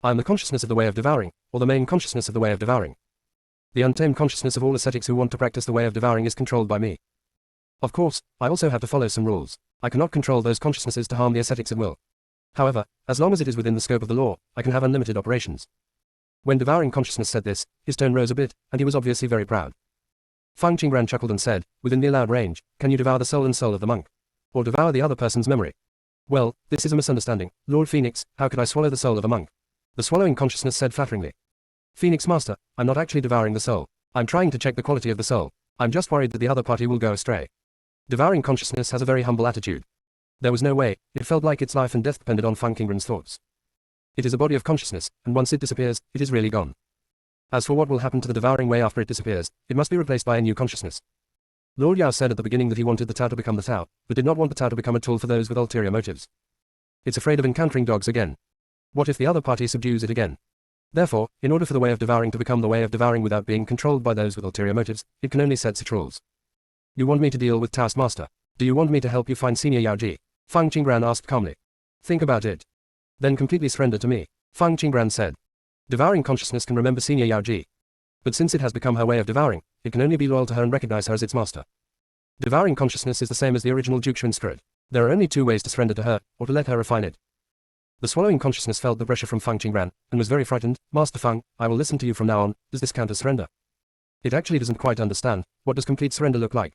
I am the consciousness of the way of devouring, or the main consciousness of the way of devouring. The untamed consciousness of all ascetics who want to practice the way of devouring is controlled by me. Of course, I also have to follow some rules. I cannot control those consciousnesses to harm the ascetics at will. However, as long as it is within the scope of the law, I can have unlimited operations. When devouring consciousness said this, his tone rose a bit, and he was obviously very proud. Feng Qingran chuckled and said, within the allowed range, can you devour the soul and soul of the monk? Or devour the other person's memory? Well, this is a misunderstanding. Lord Phoenix, how could I swallow the soul of a monk? The swallowing consciousness said flatteringly. Phoenix Master, I'm not actually devouring the soul. I'm trying to check the quality of the soul. I'm just worried that the other party will go astray. Devouring consciousness has a very humble attitude. There was no way, it felt like its life and death depended on Feng Qingren's thoughts. It is a body of consciousness, and once it disappears, it is really gone. As for what will happen to the devouring way after it disappears, it must be replaced by a new consciousness. Lord Yao said at the beginning that he wanted the Tao to become the Tao, but did not want the Tao to become a tool for those with ulterior motives. It's afraid of encountering dogs again. What if the other party subdues it again? Therefore, in order for the way of devouring to become the way of devouring without being controlled by those with ulterior motives, it can only set such rules. You want me to deal with Taoist Master? Do you want me to help you find Senior Yao Ji? Feng Qingran asked calmly. Think about it. Then completely surrender to me, Feng Qingran said. Devouring consciousness can remember Senior Yao Ji. But since it has become her way of devouring, it can only be loyal to her and recognize her as its master. Devouring consciousness is the same as the original Juxuan spirit. There are only two ways to surrender to her, or to let her refine it. The swallowing consciousness felt the pressure from Feng Qingran, and was very frightened. Master Feng, I will listen to you from now on. Does this count as surrender? It actually doesn't quite understand. What does complete surrender look like?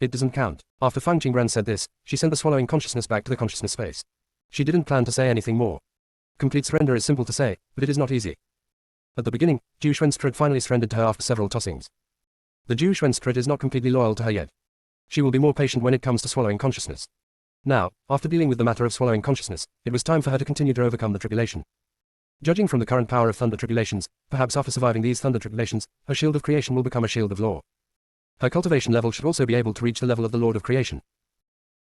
It doesn't count. After Feng Qingran said this, she sent the swallowing consciousness back to the consciousness space. She didn't plan to say anything more. Complete surrender is simple to say, but it is not easy. At the beginning, Ju Xuanstrid finally surrendered to her after several tossings. The Ju Xuanstrid is not completely loyal to her yet. She will be more patient when it comes to swallowing consciousness. Now, after dealing with the matter of swallowing consciousness, it was time for her to continue to overcome the tribulation. Judging from the current power of thunder tribulations, perhaps after surviving these thunder tribulations, her shield of creation will become a shield of law. Her cultivation level should also be able to reach the level of the Lord of Creation.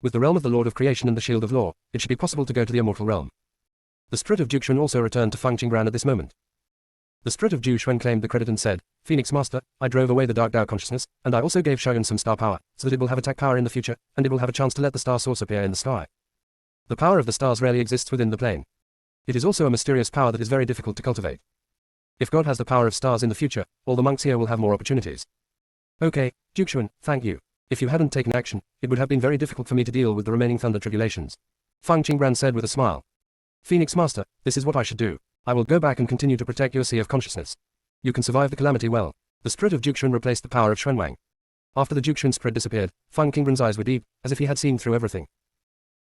With the realm of the Lord of Creation and the shield of law, it should be possible to go to the immortal realm. The spirit of Juxuan also returned to Feng Qingran at this moment. The spirit of Juxuan claimed the credit and said, Phoenix Master, I drove away the dark Tao consciousness, and I also gave Xiaoyun some star power, so that it will have attack power in the future, and it will have a chance to let the star source appear in the sky. The power of the stars rarely exists within the plane. It is also a mysterious power that is very difficult to cultivate. If God has the power of stars in the future, all the monks here will have more opportunities. Okay, Juxuan, thank you. If you hadn't taken action, it would have been very difficult for me to deal with the remaining thunder tribulations. Feng Qingran said with a smile. Phoenix Master, this is what I should do. I will go back and continue to protect your sea of consciousness. You can survive the calamity well. The spirit of Juxuan replaced the power of Xuanwang. After the Juxuan spirit disappeared, Feng Qingran's eyes were deep, as if he had seen through everything.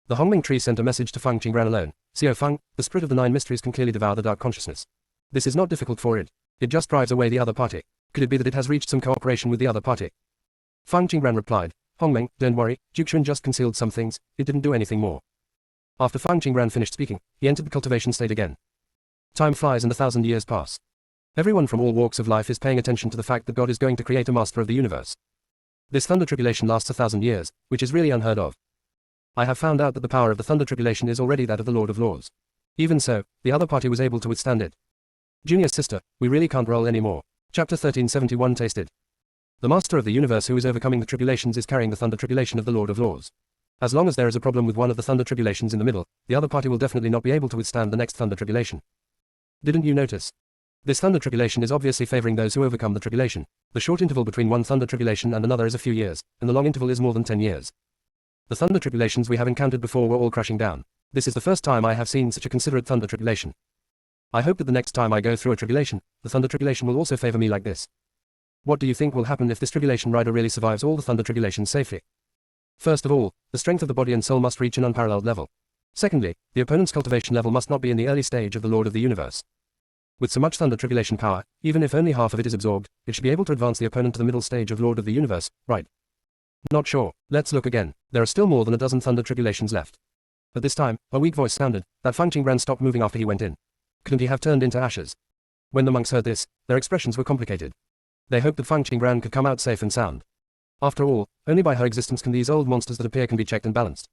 The Hongming tree sent a message to Feng Qingran alone. Xiao Feng, the spirit of the nine mysteries can clearly devour the dark consciousness. This is not difficult for it. It just drives away the other party. Could it be that it has reached some cooperation with the other party? Feng Qingran replied, Hongmeng, don't worry, Juxuan just concealed some things, it didn't do anything more. After Feng Qingran finished speaking, he entered the cultivation state again. Time flies and 1,000 years pass. Everyone from all walks of life is paying attention to the fact that God is going to create a master of the universe. This thunder tribulation lasts 1,000 years, which is really unheard of. I have found out that the power of the thunder tribulation is already that of the Lord of Laws. Even so, the other party was able to withstand it. Junior sister, we really can't roll anymore. Chapter 1371 Tasted. The master of the universe who is overcoming the tribulations is carrying the thunder tribulation of the Lord of Laws. As long as there is a problem with one of the thunder tribulations in the middle, the other party will definitely not be able to withstand the next thunder tribulation. Didn't you notice? This thunder tribulation is obviously favoring those who overcome the tribulation. The short interval between one thunder tribulation and another is a few years, and the long interval is more than 10 years. The thunder tribulations we have encountered before were all crashing down. This is the first time I have seen such a considerate thunder tribulation. I hope that the next time I go through a tribulation, the thunder tribulation will also favor me like this. What do you think will happen if this tribulation rider really survives all the thunder tribulations safely? First of all, the strength of the body and soul must reach an unparalleled level. Secondly, the opponent's cultivation level must not be in the early stage of the Lord of the Universe. With so much thunder tribulation power, even if only half of it is absorbed, it should be able to advance the opponent to the middle stage of Lord of the Universe, right? Not sure. Let's look again. There are still more than a dozen thunder tribulations left. At this time, a weak voice sounded, that Fang Qingran stopped moving after he went in. Couldn't he have turned into ashes? When the monks heard this, their expressions were complicated. They hoped that Fang Qingran could come out safe and sound. After all, only by her existence can these old monsters that appear can be checked and balanced.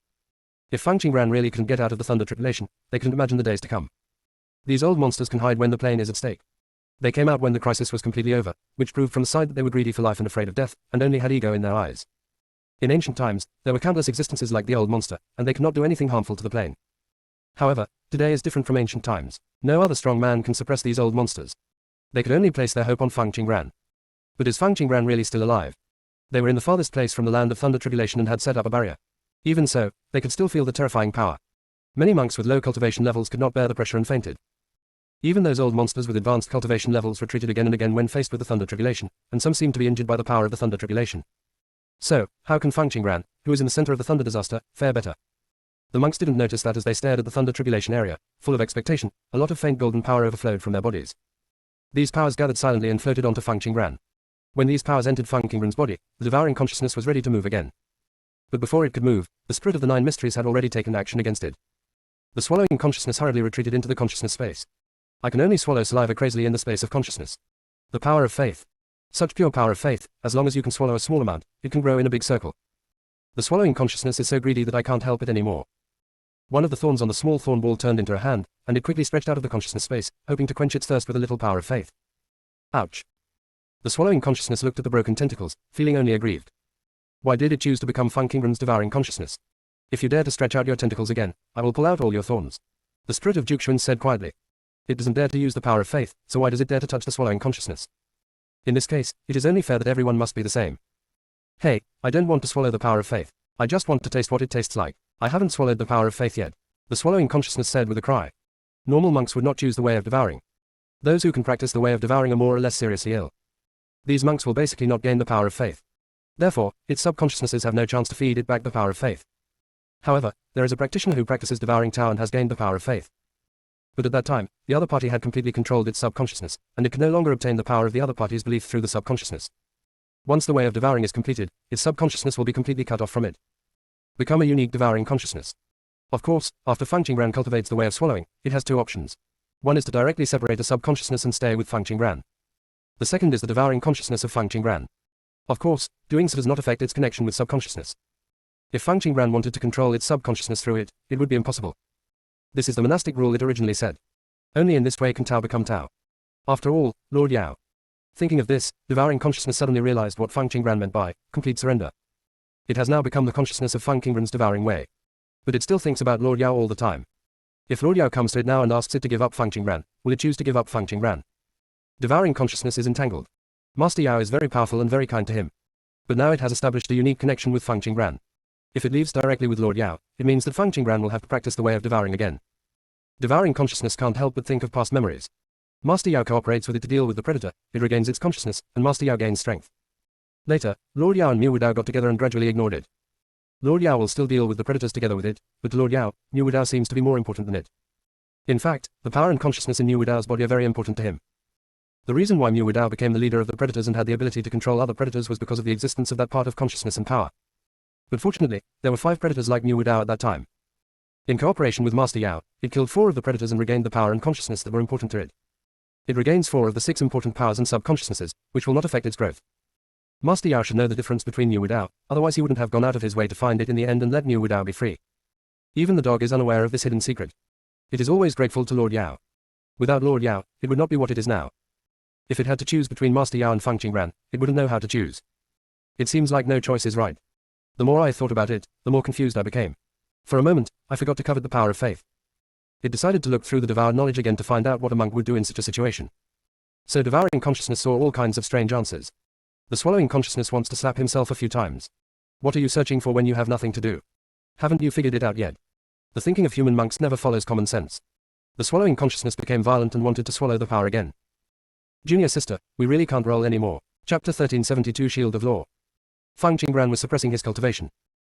If Fang Qingran really couldn't get out of the thunder tribulation, they couldn't imagine the days to come. These old monsters can hide when the plane is at stake. They came out when the crisis was completely over, which proved from the side that they were greedy for life and afraid of death, and only had ego in their eyes. In ancient times, there were countless existences like the old monster, and they could not do anything harmful to the plane. However, today is different from ancient times. No other strong man can suppress these old monsters. They could only place their hope on Fang Qingran. But is Fang Qingran really still alive? They were in the farthest place from the land of thunder tribulation and had set up a barrier. Even so, they could still feel the terrifying power. Many monks with low cultivation levels could not bear the pressure and fainted. Even those old monsters with advanced cultivation levels retreated again and again when faced with the thunder tribulation, and some seemed to be injured by the power of the thunder tribulation. So, how can Fang Qingran, who is in the center of the thunder disaster, fare better? The monks didn't notice that as they stared at the thunder tribulation area, full of expectation, a lot of faint golden power overflowed from their bodies. These powers gathered silently and floated onto Fang Qingran. When these powers entered Fang Qingran's body, the devouring consciousness was ready to move again. But before it could move, the spirit of the nine mysteries had already taken action against it. The swallowing consciousness hurriedly retreated into the consciousness space. I can only swallow saliva crazily in the space of consciousness. The power of faith. Such pure power of faith, as long as you can swallow a small amount, it can grow in a big circle. The swallowing consciousness is so greedy that I can't help it anymore. One of the thorns on the small thorn ball turned into a hand, and it quickly stretched out of the consciousness space, hoping to quench its thirst with a little power of faith. Ouch. The swallowing consciousness looked at the broken tentacles, feeling only aggrieved. Why did it choose to become Fang Qingran's devouring consciousness? If you dare to stretch out your tentacles again, I will pull out all your thorns. The spirit of Juxuan said quietly. It doesn't dare to use the power of faith, so why does it dare to touch the swallowing consciousness? In this case, it is only fair that everyone must be the same. Hey, I don't want to swallow the power of faith. I just want to taste what it tastes like. I haven't swallowed the power of faith yet. The swallowing consciousness said with a cry. Normal monks would not choose the way of devouring. Those who can practice the way of devouring are more or less seriously ill. These monks will basically not gain the power of faith. Therefore, its subconsciousnesses have no chance to feed it back the power of faith. However, there is a practitioner who practices devouring Tao and has gained the power of faith. But at that time, the other party had completely controlled its subconsciousness, and it could no longer obtain the power of the other party's belief through the subconsciousness. Once the way of devouring is completed, its subconsciousness will be completely cut off from it. Become a unique devouring consciousness. Of course, after Fang Qingran cultivates the way of swallowing, it has two options. One is to directly separate the subconsciousness and stay with Fang Qingran. The second is the devouring consciousness of Fang Qingran. Of course, doing so does not affect its connection with subconsciousness. If Fang Qingran wanted to control its subconsciousness through it, it would be impossible. This is the monastic rule it originally said. Only in this way can Tao become Tao. After all, Lord Yao. Thinking of this, devouring consciousness suddenly realized what Fang Qingran meant by complete surrender. It has now become the consciousness of Fang Qingran's devouring way. But it still thinks about Lord Yao all the time. If Lord Yao comes to it now and asks it to give up Fang Qingran, will it choose to give up Fang Qingran? Devouring consciousness is entangled. Master Yao is very powerful and very kind to him. But now it has established a unique connection with Fang Qingran. If it leaves directly with Lord Yao, it means that Fang Qingran will have to practice the way of devouring again. Devouring consciousness can't help but think of past memories. Master Yao cooperates with it to deal with the predator, it regains its consciousness, and Master Yao gains strength. Later, Lord Yao and Mu Wudao got together and gradually ignored it. Lord Yao will still deal with the predators together with it, but to Lord Yao, Mu Wudao seems to be more important than it. In fact, the power and consciousness in Mu Wudao's body are very important to him. The reason why Mu Wudao became the leader of the predators and had the ability to control other predators was because of the existence of that part of consciousness and power. But fortunately, there were 5 predators like Mu Wudao at that time. In cooperation with Master Yao, it killed 4 of the predators and regained the power and consciousness that were important to it. It regains 4 of the 6 important powers and subconsciousnesses, which will not affect its growth. Master Yao should know the difference between Mu Wudao, otherwise he wouldn't have gone out of his way to find it in the end and let Mu Wudao be free. Even the dog is unaware of this hidden secret. It is always grateful to Lord Yao. Without Lord Yao, it would not be what it is now. If it had to choose between Master Yao and Fang Qingran, it wouldn't know how to choose. It seems like no choice is right. The more I thought about it, the more confused I became. For a moment, I forgot to covet the power of faith. It decided to look through the devoured knowledge again to find out what a monk would do in such a situation. So devouring consciousness saw all kinds of strange answers. The swallowing consciousness wants to slap himself a few times. What are you searching for when you have nothing to do? Haven't you figured it out yet? The thinking of human monks never follows common sense. The swallowing consciousness became violent and wanted to swallow the power again. Junior sister, we really can't roll anymore. Chapter 1372 Shield of Law. Fang Qingbran was suppressing his cultivation.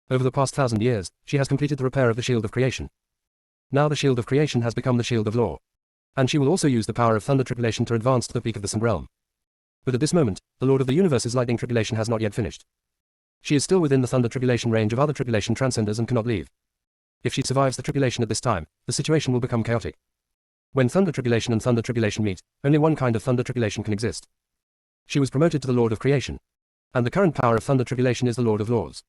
Over the past 1,000 years, she has completed the repair of the Shield of Creation. Now the Shield of Creation has become the Shield of Law. And she will also use the power of Thunder Tribulation to advance to the peak of the Sun Realm. But at this moment, the Lord of the Universe's Lightning Tribulation has not yet finished. She is still within the Thunder Tribulation range of other Tribulation Transcenders and cannot leave. If she survives the Tribulation at this time, the situation will become chaotic. When Thunder Tribulation and Thunder Tribulation meet, only one kind of Thunder Tribulation can exist. She was promoted to the Lord of Creation. And the current power of Thunder Tribulation is the Lord of Laws.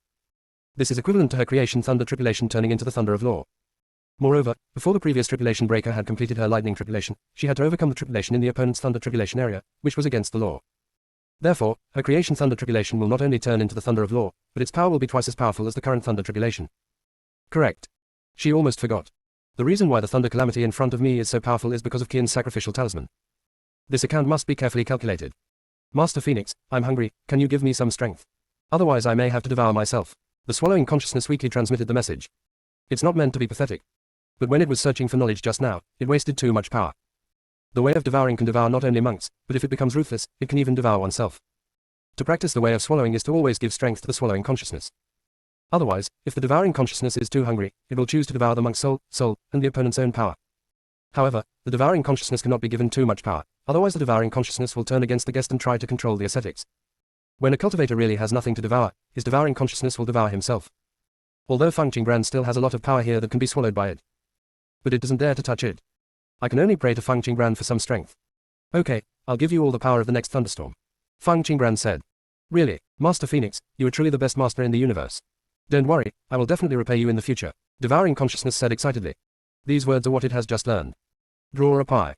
This is equivalent to her creation Thunder Tribulation turning into the Thunder of Law. Moreover, before the previous Tribulation Breaker had completed her Lightning Tribulation, she had to overcome the Tribulation in the opponent's Thunder Tribulation area, which was against the law. Therefore, her creation Thunder Tribulation will not only turn into the Thunder of Law, but its power will be twice as powerful as the current Thunder Tribulation. Correct. She almost forgot. The reason why the Thunder Calamity in front of me is so powerful is because of Qian's sacrificial talisman. This account must be carefully calculated. Master Phoenix, I'm hungry, can you give me some strength? Otherwise I may have to devour myself. The swallowing consciousness weakly transmitted the message. It's not meant to be pathetic. But when it was searching for knowledge just now, it wasted too much power. The way of devouring can devour not only monks, but if it becomes ruthless, it can even devour oneself. To practice the way of swallowing is to always give strength to the swallowing consciousness. Otherwise, if the devouring consciousness is too hungry, it will choose to devour the monk's soul, and the opponent's own power. However, the devouring consciousness cannot be given too much power, otherwise the devouring consciousness will turn against the guest and try to control the ascetics. When a cultivator really has nothing to devour, his devouring consciousness will devour himself. Although Fang Qingbran still has a lot of power here that can be swallowed by it. But it doesn't dare to touch it. I can only pray to Fang Qingbran for some strength. Okay, I'll give you all the power of the next thunderstorm. Fang Qingbran said. Really, Master Phoenix, you are truly the best master in the universe. Don't worry, I will definitely repay you in the future, devouring consciousness said excitedly. These words are what it has just learned. Draw a pie.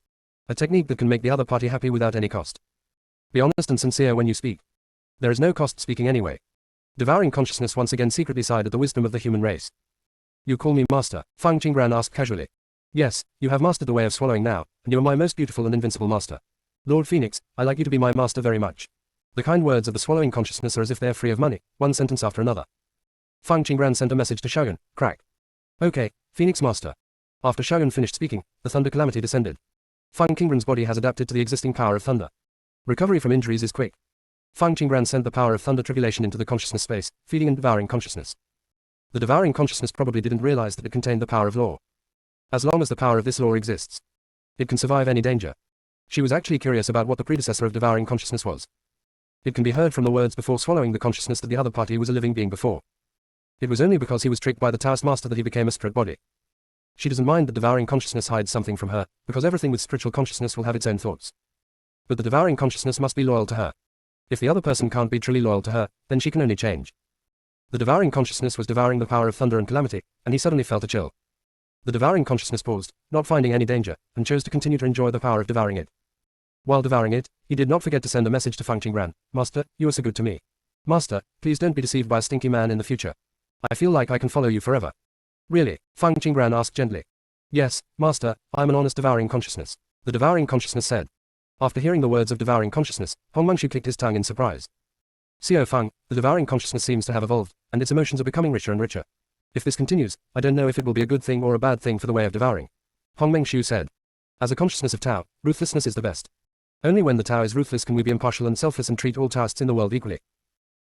A technique that can make the other party happy without any cost. Be honest and sincere when you speak. There is no cost speaking anyway. Devouring consciousness once again secretly sighed at the wisdom of the human race. You call me master? Fang Qingbran asked casually. Yes, you have mastered the way of swallowing now, and you are my most beautiful and invincible master. Lord Phoenix, I like you to be my master very much. The kind words of the swallowing consciousness are as if they are free of money, one sentence after another. Fang Qingbran sent a message to Xiaoyun, crack. Okay, Phoenix Master. After Xiaoyun finished speaking, the Thunder Calamity descended. Fang Qingbran's body has adapted to the existing power of thunder. Recovery from injuries is quick. Fang Qingbran sent the power of Thunder Tribulation into the consciousness space, feeding and devouring consciousness. The devouring consciousness probably didn't realize that it contained the power of law. As long as the power of this law exists, it can survive any danger. She was actually curious about what the predecessor of devouring consciousness was. It can be heard from the words before swallowing the consciousness that the other party was a living being before. It was only because he was tricked by the Taoist master that he became a spirit body. She doesn't mind that devouring consciousness hides something from her, because everything with spiritual consciousness will have its own thoughts. But the devouring consciousness must be loyal to her. If the other person can't be truly loyal to her, then she can only change. The devouring consciousness was devouring the power of thunder and calamity, and he suddenly felt a chill. The devouring consciousness paused, not finding any danger, and chose to continue to enjoy the power of devouring it. While devouring it, he did not forget to send a message to Fang Qingbran. Master, you are so good to me. Master, please don't be deceived by a stinky man in the future. I feel like I can follow you forever. Really? Fang Qingbran asked gently. Yes, Master, I am an honest devouring consciousness. The devouring consciousness said. After hearing the words of devouring consciousness, Hong Mangshu clicked his tongue in surprise. Xiao Fang, the devouring consciousness seems to have evolved, and its emotions are becoming richer and richer. If this continues, I don't know if it will be a good thing or a bad thing for the way of devouring. Hong Mangshu said. As a consciousness of Tao, ruthlessness is the best. Only when the Tao is ruthless can we be impartial and selfless and treat all Taoists in the world equally.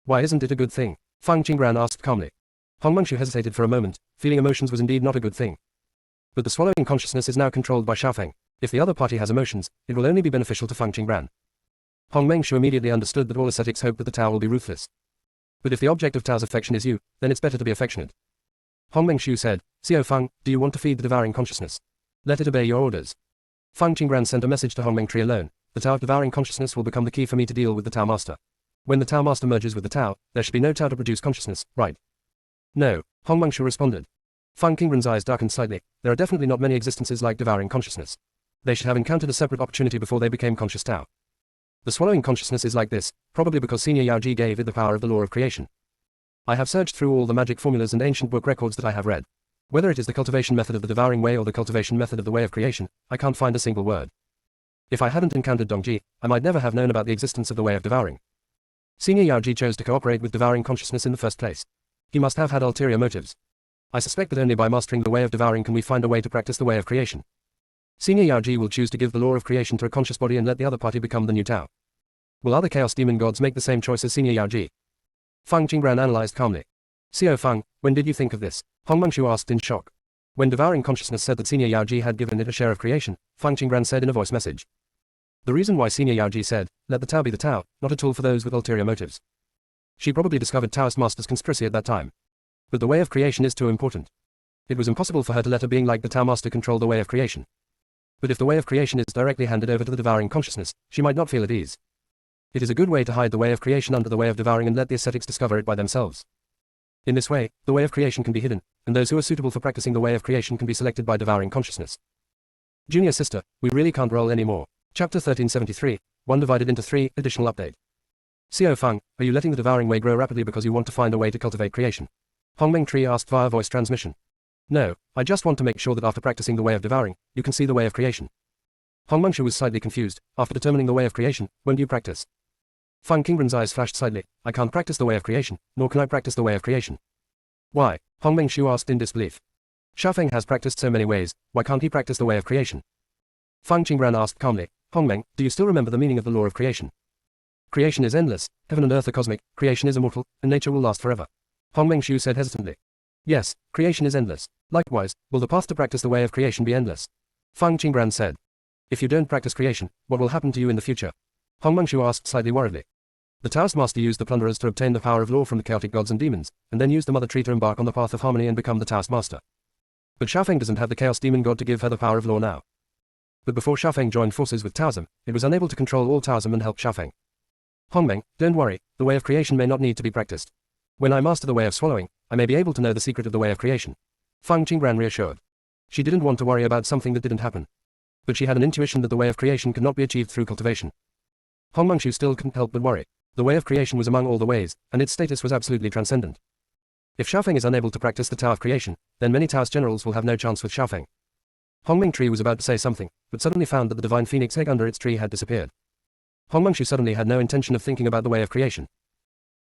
Why isn't it a good thing? Fang Qingbran asked calmly. Hong Mangshu hesitated for a moment, feeling emotions was indeed not a good thing. But the swallowing consciousness is now controlled by Xiaofeng. If the other party has emotions, it will only be beneficial to Fang Qingbran. Hong Mangshu immediately understood that all ascetics hope that the Tao will be ruthless. But if the object of Tao's affection is you, then it's better to be affectionate. Hong Mangshu said, Xiao Fang, do you want to feed the devouring consciousness? Let it obey your orders. Fang Qingbran sent a message to Hong Mengtree alone. The Tao of devouring consciousness will become the key for me to deal with the Tao Master. When the Tao Master merges with the Tao, there should be no Tao to produce consciousness, right? No, Hong Mangshu responded. Fang Qingbran's eyes darkened slightly. There are definitely not many existences like devouring consciousness. They should have encountered a separate opportunity before they became conscious Tao. The swallowing consciousness is like this, probably because Senior Yao Ji gave it the power of the law of creation. I have searched through all the magic formulas and ancient book records that I have read. Whether it is the cultivation method of the devouring way or the cultivation method of the way of creation, I can't find a single word. If I hadn't encountered Dongji, I might never have known about the existence of the way of devouring. Senior Yaoji chose to cooperate with devouring consciousness in the first place. He must have had ulterior motives. I suspect that only by mastering the way of devouring can we find a way to practice the way of creation. Senior Yaoji will choose to give the law of creation to a conscious body and let the other party become the new Tao. Will other chaos demon gods make the same choice as Senior Yaoji? Feng Qingbran analyzed calmly. Xiao Feng, when did you think of this? Hong Mengshu asked in shock. When devouring consciousness said that Senior Yaoji had given it a share of creation, Feng Qingbran said in a voice message. The reason why Senior Yaoji said, let the Tao be the Tao, not a tool for those with ulterior motives. She probably discovered Taoist Master's conspiracy at that time. But the way of creation is too important. It was impossible for her to let a being like the Tao Master control the way of creation. But if the way of creation is directly handed over to the devouring consciousness, she might not feel at ease. It is a good way to hide the way of creation under the way of devouring and let the ascetics discover it by themselves. In this way, the way of creation can be hidden, and those who are suitable for practicing the way of creation can be selected by devouring consciousness. Junior sister, we really can't roll anymore. Chapter 1373, 1 divided into 3, additional update. Xiao Feng, are you letting the devouring way grow rapidly because you want to find a way to cultivate creation? Hong Meng Tree asked via voice transmission. No, I just want to make sure that after practicing the way of devouring, you can see the way of creation. Hong Mengshu was slightly confused. After determining the way of creation, when do you practice? Feng Qingbran's eyes flashed slightly. I can't practice the way of creation, nor can I practice the way of creation. Why? Hong Mengshu asked in disbelief. Xiaofeng has practiced so many ways, why can't he practice the way of creation? Feng Qingbran asked calmly. Hongmeng, do you still remember the meaning of the law of creation? Creation is endless, heaven and earth are cosmic, creation is immortal, and nature will last forever. Hong Mengshu said hesitantly. Yes, creation is endless. Likewise, will the path to practice the way of creation be endless? Feng Qingbran said. If you don't practice creation, what will happen to you in the future? Hong Mengshu asked slightly worriedly. The Taoist master used the plunderers to obtain the power of law from the chaotic gods and demons, and then used the mother tree to embark on the path of harmony and become the Taoist master. But Xiaofeng doesn't have the chaos demon god to give her the power of law now. But before Xiaofeng joined forces with Taoism, it was unable to control all Taoism and help Xiaofeng. Hongmeng, don't worry, the way of creation may not need to be practiced. When I master the way of swallowing, I may be able to know the secret of the way of creation. Feng Qingbran reassured. She didn't want to worry about something that didn't happen. But she had an intuition that the way of creation could not be achieved through cultivation. Hong Mengshu still couldn't help but worry. The way of creation was among all the ways, and its status was absolutely transcendent. If Xiaofeng is unable to practice the Tao of creation, then many Taoist generals will have no chance with Xiaofeng. Hongmeng Tree was about to say something, but suddenly found that the divine phoenix egg under its tree had disappeared. Hong Mengshu suddenly had no intention of thinking about the way of creation.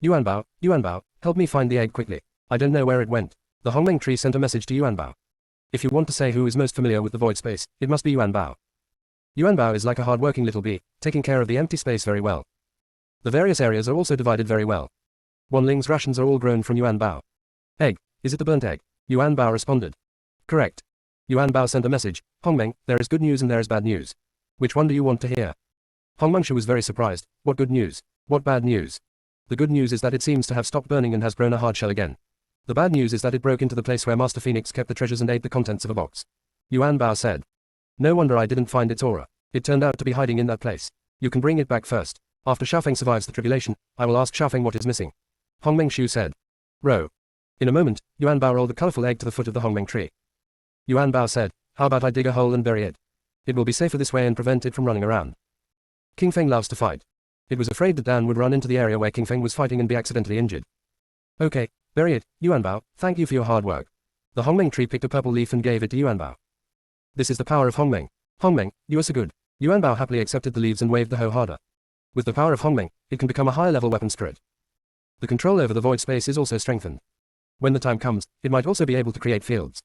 Yuanbao, help me find the egg quickly. I don't know where it went. The Hongmeng Tree sent a message to Yuanbao. If you want to say who is most familiar with the void space, it must be Yuanbao. Yuanbao is like a hard-working little bee, taking care of the empty space very well. The various areas are also divided very well. Wanling's rations are all grown from Yuanbao. Egg, is it the burnt egg? Yuanbao responded. Correct. Yuanbao sent a message. Hongmeng, there is good news and there is bad news. Which one do you want to hear? Hong Mengshu was very surprised. What good news? What bad news? The good news is that it seems to have stopped burning and has grown a hard shell again. The bad news is that it broke into the place where Master Phoenix kept the treasures and ate the contents of a box. Yuanbao said. No wonder I didn't find its aura. It turned out to be hiding in that place. You can bring it back first. After Xiaofeng survives the tribulation, I will ask Xiaofeng what is missing. Hong Mengshu said. Row. In a moment, Yuanbao rolled a colorful egg to the foot of the Hongmeng Tree. Yuanbao said, how about I dig a hole and bury it? It will be safer this way and prevent it from running around. King Feng loves to fight. It was afraid that Dan would run into the area where King Feng was fighting and be accidentally injured. Okay, bury it, Yuanbao, thank you for your hard work. The Hongmeng Tree picked a purple leaf and gave it to Yuanbao. This is the power of Hongmeng. Hongmeng, you are so good. Yuanbao happily accepted the leaves and waved the hoe harder. With the power of Hongmeng, it can become a higher level weapon spirit. The control over the void space is also strengthened. When the time comes, it might also be able to create fields.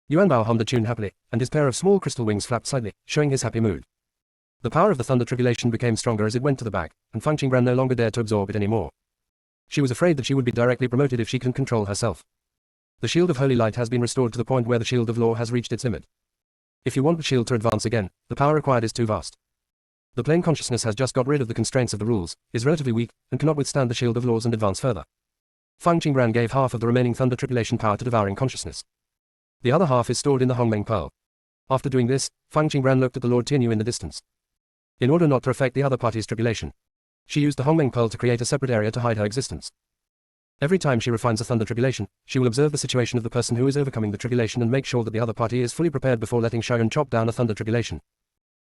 Yuanbao hummed a tune happily, and his pair of small crystal wings flapped slightly, showing his happy mood. The power of the thunder tribulation became stronger as it went to the back, and Feng Qingbran no longer dared to absorb it anymore. She was afraid that she would be directly promoted if she couldn't control herself. The shield of holy light has been restored to the point where the shield of law has reached its limit. If you want the shield to advance again, the power required is too vast. The plane consciousness has just got rid of the constraints of the rules, is relatively weak, and cannot withstand the shield of laws and advance further. Feng Qingbran gave half of the remaining thunder tribulation power to devouring consciousness. The other half is stored in the Hongmeng Pearl. After doing this, Feng Qingbran looked at the Lord Tianyu in the distance. In order not to affect the other party's tribulation, she used the Hongmeng Pearl to create a separate area to hide her existence. Every time she refines a thunder tribulation, she will observe the situation of the person who is overcoming the tribulation and make sure that the other party is fully prepared before letting Xiaoyun chop down a thunder tribulation.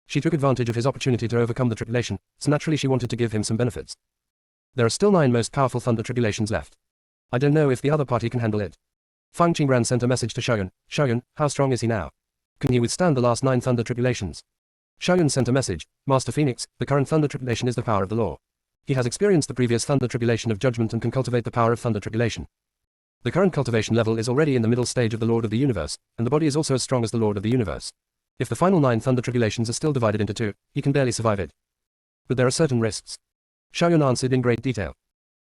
She took advantage of his opportunity to overcome the tribulation, so naturally she wanted to give him some benefits. There are still 9 most powerful thunder tribulations left. I don't know if the other party can handle it. Fang Qingran sent a message to Xiaoyun. Xiaoyun, how strong is he now? Can he withstand the last 9 thunder tribulations? Xiaoyun sent a message. Master Phoenix, the current thunder tribulation is the power of the law. He has experienced the previous thunder tribulation of judgment and can cultivate the power of thunder tribulation. The current cultivation level is already in the middle stage of the Lord of the Universe, and the body is also as strong as the Lord of the Universe. If the final 9 thunder tribulations are still divided into 2, he can barely survive it. But there are certain risks. Xiaoyun answered in great detail.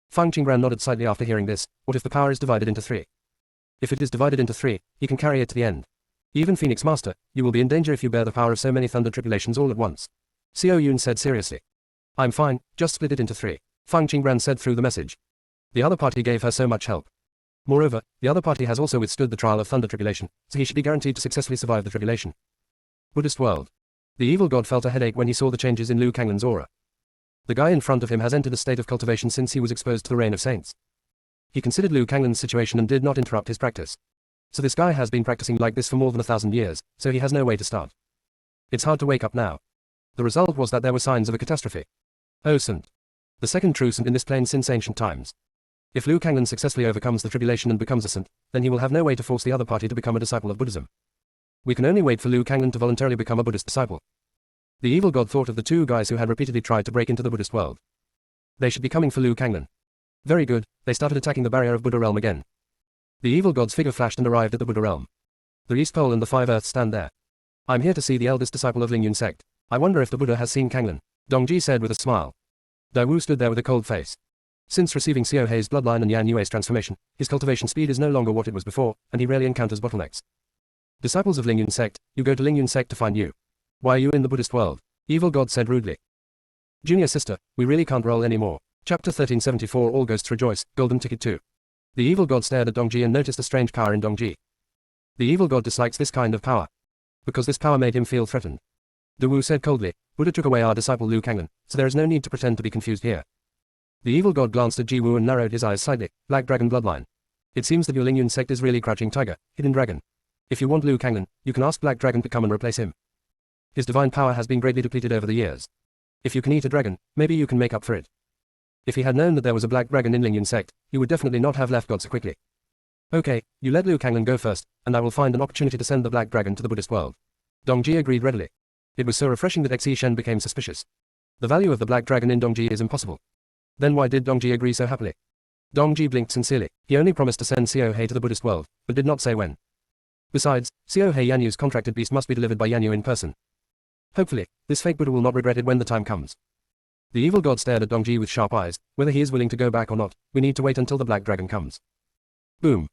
Fang Qingran nodded slightly after hearing this. What if the power is divided into 3? If it is divided into 3, he can carry it to the end. Even Phoenix Master, you will be in danger if you bear the power of so many thunder tribulations all at once. Xiao Yun said seriously. I'm fine, just split it into 3. Fang Qingran said through the message. The other party gave her so much help. Moreover, the other party has also withstood the trial of thunder tribulation, so he should be guaranteed to successfully survive the tribulation. Buddhist world. The evil god felt a headache when he saw the changes in Liu Kanglin's aura. The guy in front of him has entered a state of cultivation since he was exposed to the reign of saints. He considered Liu Kanglin's situation and did not interrupt his practice. So this guy has been practicing like this for more than 1,000 years, so he has no way to start. It's hard to wake up now. The result was that there were signs of a catastrophe. Oh Sant. The second true Sant in this plane since ancient times. If Liu Kanglin successfully overcomes the tribulation and becomes a Sant, then he will have no way to force the other party to become a disciple of Buddhism. We can only wait for Liu Kanglin to voluntarily become a Buddhist disciple. The evil god thought of the 2 guys who had repeatedly tried to break into the Buddhist world. They should be coming for Liu Kanglin. Very good, they started attacking the barrier of Buddha realm again. The evil god's figure flashed and arrived at the Buddha realm. The East Pole and the 5 Earths stand there. I'm here to see the eldest disciple of Lingyun sect. I wonder if the Buddha has seen Kanglin. Dongji said with a smile. Daiwu stood there with a cold face. Since receiving Xiao Hei's bloodline and Yan Yue's transformation, his cultivation speed is no longer what it was before, and he rarely encounters bottlenecks. Disciples of Lingyun sect, you go to Lingyun sect to find you. Why are you in the Buddhist world? Evil god said rudely. Junior sister, we really can't roll anymore. Chapter 1374 All Ghosts Rejoice, Golden Ticket 2. The evil god stared at Dongji and noticed a strange power in Dongji. The evil god dislikes this kind of power. Because this power made him feel threatened. Dawu said coldly, Buddha took away our disciple Liu Kanglin, so there is no need to pretend to be confused here. The evil god glanced at Jiwu and narrowed his eyes slightly. Black Dragon bloodline. It seems that your Lingyun sect is really Crouching Tiger, Hidden Dragon. If you want Liu Kanglin, you can ask Black Dragon to come and replace him. His divine power has been greatly depleted over the years. If you can eat a dragon, maybe you can make up for it. If he had known that there was a Black Dragon in Lingyun sect, he would definitely not have left God so quickly. Okay, you let Liu Kanglin go first, and I will find an opportunity to send the Black Dragon to the Buddhist world. Dongji agreed readily. It was so refreshing that Xi Shen became suspicious. The value of the Black Dragon in Dongji is impossible. Then why did Dongji agree so happily? Dongji blinked sincerely. He only promised to send Xiao Hei to the Buddhist world, but did not say when. Besides, Xiao Hei Yanyu's contracted beast must be delivered by Yanyu in person. Hopefully, this fake Buddha will not regret it when the time comes. The evil god stared at Dongji with sharp eyes. Whether he is willing to go back or not, we need to wait until the Black Dragon comes. Boom.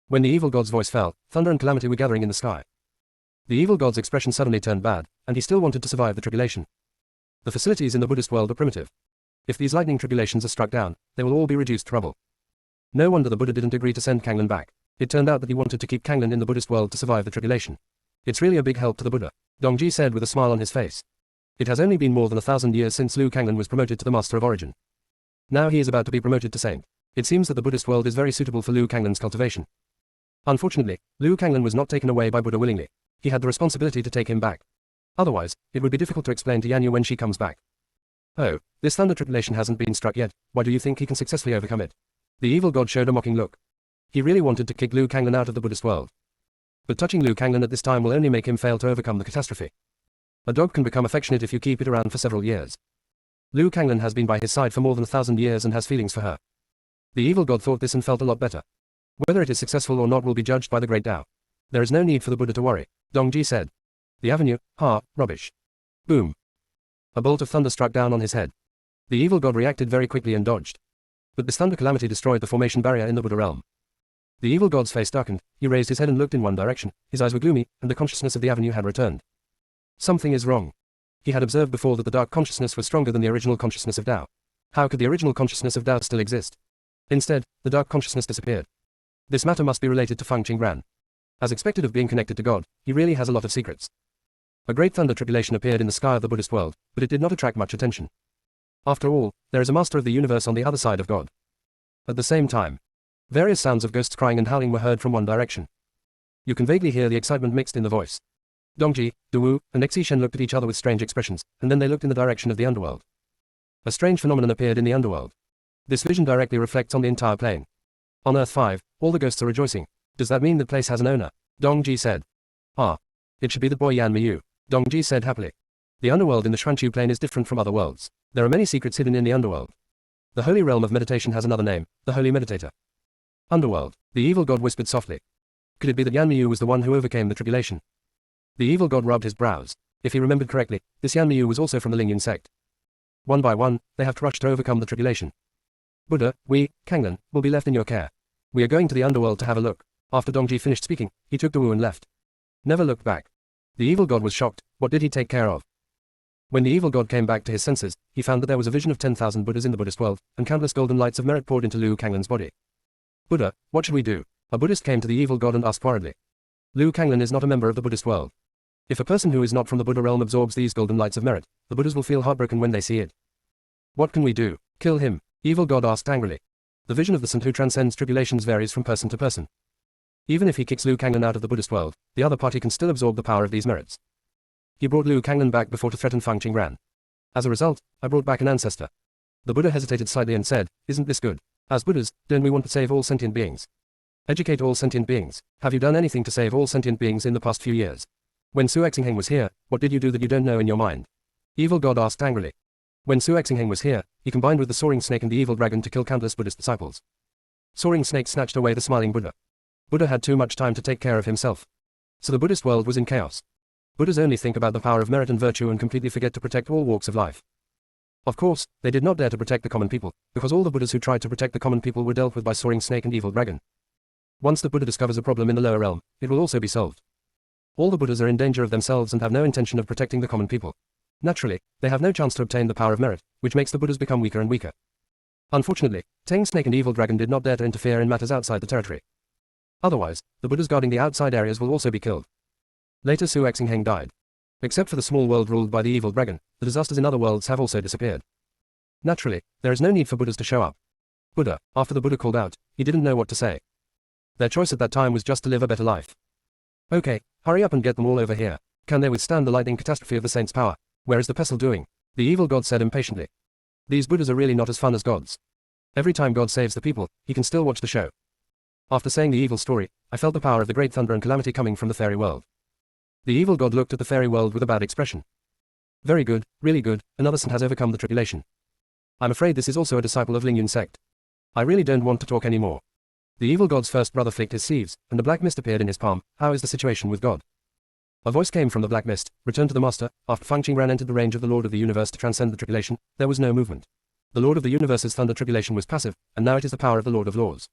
When the evil god's voice fell, thunder and calamity were gathering in the sky. The evil god's expression suddenly turned bad, and he still wanted to survive the tribulation. The facilities in the Buddhist world are primitive. If these lightning tribulations are struck down, they will all be reduced to rubble. No wonder the Buddha didn't agree to send Kanglin back. It turned out that he wanted to keep Kanglin in the Buddhist world to survive the tribulation. It's really a big help to the Buddha, Dongji said with a smile on his face. It has only been more than 1,000 years since Liu Kanglin was promoted to the Master of Origin. Now he is about to be promoted to Saint. It seems that the Buddhist world is very suitable for Liu Kanglin's cultivation. Unfortunately, Liu Kanglin was not taken away by Buddha willingly. He had the responsibility to take him back. Otherwise, it would be difficult to explain to Yanyu when she comes back. Oh, this thunder tribulation hasn't been struck yet. Why do you think he can successfully overcome it? The evil god showed a mocking look. He really wanted to kick Liu Kanglin out of the Buddhist world. But touching Liu Kanglin at this time will only make him fail to overcome the catastrophe. A dog can become affectionate if you keep it around for several years. Liu Kanglin has been by his side for more than 1,000 years and has feelings for her. The evil god thought this and felt a lot better. Whether it is successful or not will be judged by the great Tao. There is no need for the Buddha to worry, Dongji said. The avenue, rubbish. Boom. A bolt of thunder struck down on his head. The evil god reacted very quickly and dodged. But this thunder calamity destroyed the formation barrier in the Buddha realm. The evil god's face darkened, he raised his head and looked in one direction, his eyes were gloomy, and the consciousness of the avenue had returned. Something is wrong. He had observed before that the dark consciousness was stronger than the original consciousness of Tao. How could the original consciousness of Tao still exist? Instead, the dark consciousness disappeared. This matter must be related to Fang Qingran. As expected of being connected to God, he really has a lot of secrets. A great thunder tribulation appeared in the sky of the Buddhist world, but it did not attract much attention. After all, there is a master of the universe on the other side of God. At the same time, various sounds of ghosts crying and howling were heard from one direction. You can vaguely hear the excitement mixed in the voice. Dongji, Dawu, and Xi Shen looked at each other with strange expressions, and then they looked in the direction of the underworld. A strange phenomenon appeared in the underworld. This vision directly reflects on the entire plane. On Earth 5, all the ghosts are rejoicing. Does that mean the place has an owner? Dongji said. Ah. It should be the boy Yan Miyu. Dongji said happily. The underworld in the Xuanchu Plain is different from other worlds. There are many secrets hidden in the underworld. The holy realm of meditation has another name, the holy meditator. Underworld. The evil god whispered softly. Could it be that Yan Miyu was the one who overcame the tribulation? The evil god rubbed his brows. If he remembered correctly, this Yan Miyu was also from the Lingyun sect. One by one, they have to rush to overcome the tribulation. Buddha, we, Kanglan, will be left in your care. We are going to the underworld to have a look. After Dongji finished speaking, he took the Wu and left. Never looked back. The evil god was shocked. What did he take care of? When the evil god came back to his senses, he found that there was a vision of 10,000 Buddhas in the Buddhist world, and countless golden lights of merit poured into Liu Kanglan's body. Buddha, what should we do? A Buddhist came to the evil god and asked worriedly. Liu Kanglan is not a member of the Buddhist world. If a person who is not from the Buddha realm absorbs these golden lights of merit, the Buddhas will feel heartbroken when they see it. What can we do? Kill him? Evil god asked angrily. The vision of the saint who transcends tribulations varies from person to person. Even if he kicks Liu Kanglan out of the Buddhist world, the other party can still absorb the power of these merits. He brought Liu Kanglan back before to threaten Fang Qingran. As a result, I brought back an ancestor. The Buddha hesitated slightly and said, isn't this good? As Buddhas, don't we want to save all sentient beings? Educate all sentient beings. Have you done anything to save all sentient beings in the past few years? When Su Exingheng was here, what did you do that you don't know in your mind? Evil god asked angrily. When Su Exingheng was here, he combined with the soaring snake and the evil dragon to kill countless Buddhist disciples. Soaring snake snatched away the smiling Buddha. Buddha had too much time to take care of himself. So the Buddhist world was in chaos. Buddhas only think about the power of merit and virtue and completely forget to protect all walks of life. Of course, they did not dare to protect the common people, because all the Buddhas who tried to protect the common people were dealt with by soaring snake and evil dragon. Once the Buddha discovers a problem in the lower realm, it will also be solved. All the Buddhas are in danger of themselves and have no intention of protecting the common people. Naturally, they have no chance to obtain the power of merit, which makes the Buddhas become weaker and weaker. Unfortunately, Tang Snake and Evil Dragon did not dare to interfere in matters outside the territory. Otherwise, the Buddhas guarding the outside areas will also be killed. Later Su Exingheng died. Except for the small world ruled by the Evil Dragon, the disasters in other worlds have also disappeared. Naturally, there is no need for Buddhas to show up. Buddha, after the Buddha called out, he didn't know what to say. Their choice at that time was just to live a better life. Okay, hurry up and get them all over here. Can they withstand the lightning catastrophe of the saint's power? Where is the pestle doing? The evil god said impatiently. These Buddhas are really not as fun as gods. Every time God saves the people, he can still watch the show. After saying the evil story, I felt the power of the great thunder and calamity coming from the fairy world. The evil god looked at the fairy world with a bad expression. Very good, really good, another saint has overcome the tribulation. I'm afraid this is also a disciple of Lingyun sect. I really don't want to talk anymore. The evil god's first brother flicked his sleeves, and a black mist appeared in his palm. How is the situation with God? A voice came from the black mist. Return to the master. After Fang Qingran entered the range of the Lord of the Universe to transcend the tribulation, there was no movement. The Lord of the Universe's thunder tribulation was passive, and now it is the power of the Lord of Laws.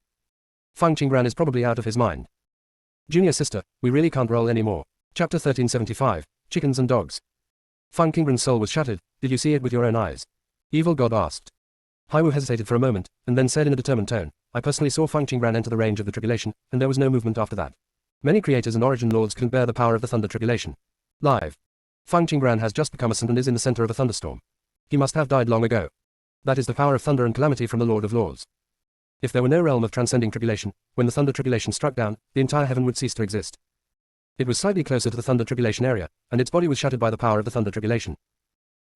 Fang Qingran is probably out of his mind. Junior sister, we really can't roll anymore. Chapter 1375, Chickens and Dogs. Fang Qingran's soul was shattered. Did you see it with your own eyes? Evil God asked. Haiwu hesitated for a moment, and then said in a determined tone, I personally saw Fang Qingran enter the range of the tribulation, and there was no movement after that. Many creators and origin lords couldn't bear the power of the thunder tribulation. Live. Fang Qingran has just become a saint and is in the center of a thunderstorm. He must have died long ago. That is the power of thunder and calamity from the Lord of Laws. If there were no realm of transcending tribulation, when the thunder tribulation struck down, the entire heaven would cease to exist. It was slightly closer to the thunder tribulation area, and its body was shattered by the power of the thunder tribulation.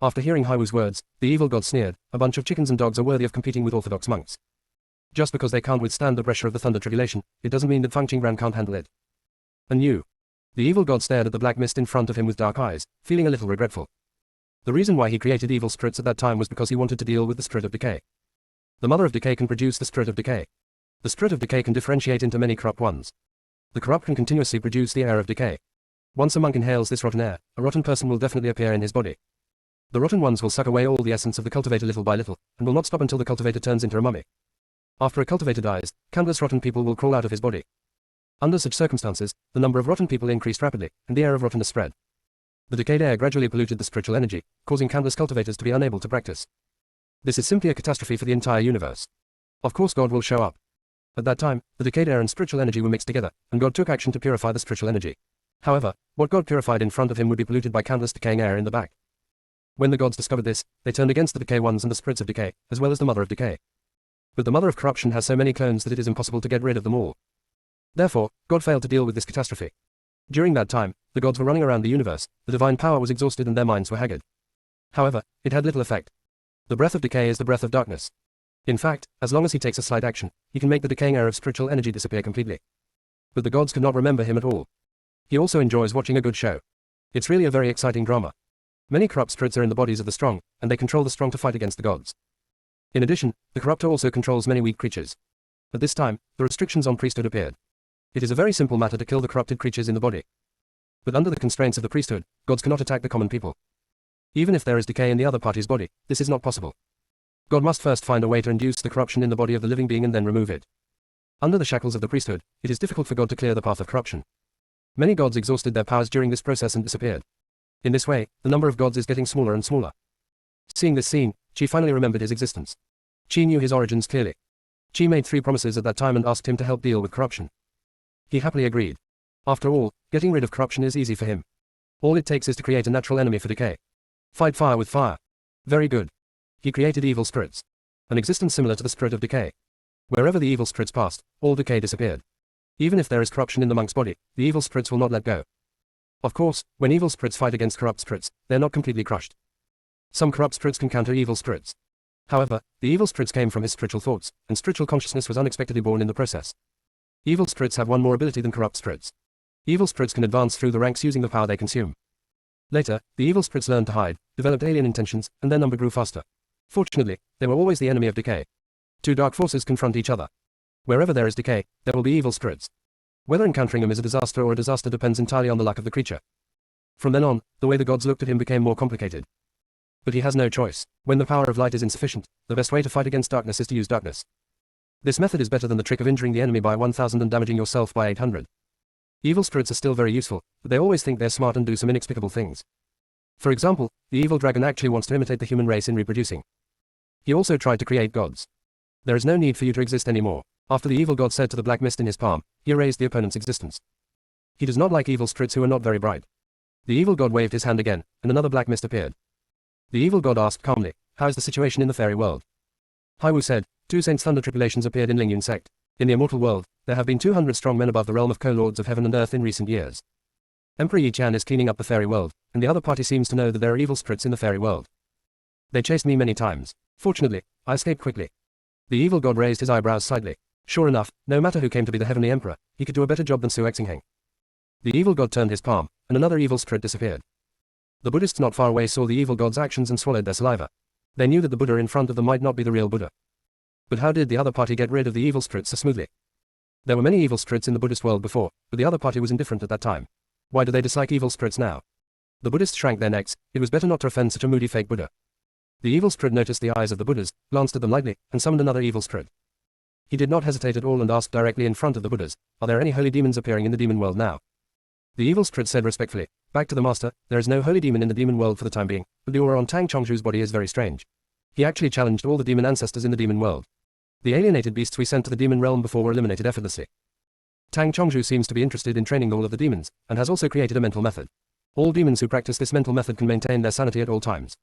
After hearing Haiwu's words, the evil god sneered, a bunch of chickens and dogs are worthy of competing with orthodox monks. Just because they can't withstand the pressure of the thunder tribulation, it doesn't mean that Fang Qingran can't handle it. And you? The evil god stared at the black mist in front of him with dark eyes, feeling a little regretful. The reason why he created evil spirits at that time was because he wanted to deal with the spirit of decay. The mother of decay can produce the spirit of decay. The spirit of decay can differentiate into many corrupt ones. The corrupt can continuously produce the air of decay. Once a monk inhales this rotten air, a rotten person will definitely appear in his body. The rotten ones will suck away all the essence of the cultivator little by little, and will not stop until the cultivator turns into a mummy. After a cultivator dies, countless rotten people will crawl out of his body. Under such circumstances, the number of rotten people increased rapidly, and the air of rottenness spread. The decayed air gradually polluted the spiritual energy, causing countless cultivators to be unable to practice. This is simply a catastrophe for the entire universe. Of course God will show up. At that time, the decayed air and spiritual energy were mixed together, and God took action to purify the spiritual energy. However, what God purified in front of him would be polluted by countless decaying air in the back. When the gods discovered this, they turned against the decay ones and the spirits of decay, as well as the mother of decay. But the mother of corruption has so many clones that it is impossible to get rid of them all. Therefore, God failed to deal with this catastrophe. During that time, the gods were running around the universe, the divine power was exhausted and their minds were haggard. However, it had little effect. The breath of decay is the breath of darkness. In fact, as long as he takes a slight action, he can make the decaying air of spiritual energy disappear completely. But the gods could not remember him at all. He also enjoys watching a good show. It's really a very exciting drama. Many corrupt spirits are in the bodies of the strong, and they control the strong to fight against the gods. In addition, the corruptor also controls many weak creatures. But this time, the restrictions on priesthood appeared. It is a very simple matter to kill the corrupted creatures in the body. But under the constraints of the priesthood, gods cannot attack the common people. Even if there is decay in the other party's body, this is not possible. God must first find a way to induce the corruption in the body of the living being and then remove it. Under the shackles of the priesthood, it is difficult for God to clear the path of corruption. Many gods exhausted their powers during this process and disappeared. In this way, the number of gods is getting smaller and smaller. Seeing this scene, Chi finally remembered his existence. Chi knew his origins clearly. Chi made 3 promises at that time and asked him to help deal with corruption. He happily agreed. After all, getting rid of corruption is easy for him. All it takes is to create a natural enemy for decay. Fight fire with fire. Very good. He created evil spirits. An existence similar to the spirit of decay. Wherever the evil spirits passed, all decay disappeared. Even if there is corruption in the monk's body, the evil spirits will not let go. Of course, when evil spirits fight against corrupt spirits, they are not completely crushed. Some corrupt spirits can counter evil spirits. However, the evil spirits came from his spiritual thoughts, and spiritual consciousness was unexpectedly born in the process. Evil spirits have one more ability than corrupt spirits. Evil spirits can advance through the ranks using the power they consume. Later, the evil spirits learned to hide, developed alien intentions, and their number grew faster. Fortunately, they were always the enemy of decay. 2 dark forces confront each other. Wherever there is decay, there will be evil spirits. Whether encountering them is a disaster or a disaster depends entirely on the luck of the creature. From then on, the way the gods looked at him became more complicated. But he has no choice. When the power of light is insufficient, the best way to fight against darkness is to use darkness. This method is better than the trick of injuring the enemy by 1000 and damaging yourself by 800. Evil spirits are still very useful, but they always think they're smart and do some inexplicable things. For example, the evil dragon actually wants to imitate the human race in reproducing. He also tried to create gods. There is no need for you to exist anymore. After the evil god said to the black mist in his palm, he erased the opponent's existence. He does not like evil spirits who are not very bright. The evil god waved his hand again, and another black mist appeared. The evil god asked calmly, "How is the situation in the fairy world?" Haiwu said, 2 Saints' thunder tribulations appeared in Lingyun sect. In the immortal world, there have been 200 strong men above the realm of co-lords of heaven and earth in recent years. Emperor Yi-chan is cleaning up the fairy world, and the other party seems to know that there are evil spirits in the fairy world. They chased me many times. Fortunately, I escaped quickly. The evil god raised his eyebrows slightly. Sure enough, no matter who came to be the heavenly emperor, he could do a better job than Su Exingheng. The evil god turned his palm, and another evil spirit disappeared. The Buddhists not far away saw the evil god's actions and swallowed their saliva. They knew that the Buddha in front of them might not be the real Buddha. But how did the other party get rid of the evil spirits so smoothly? There were many evil spirits in the Buddhist world before, but the other party was indifferent at that time. Why do they dislike evil spirits now? The Buddhists shrank their necks. It was better not to offend such a moody fake Buddha. The evil spirit noticed the eyes of the Buddhas, glanced at them lightly, and summoned another evil spirit. He did not hesitate at all and asked directly in front of the Buddhas, "Are there any holy demons appearing in the demon world now?" The evil spirit said respectfully, "Back to the master, there is no holy demon in the demon world for the time being, but the aura on Tang Chongzhu's body is very strange." He actually challenged all the demon ancestors in the demon world. The alienated beasts we sent to the demon realm before were eliminated effortlessly. Tang Chongzhu seems to be interested in training all of the demons, and has also created a mental method. All demons who practice this mental method can maintain their sanity at all times.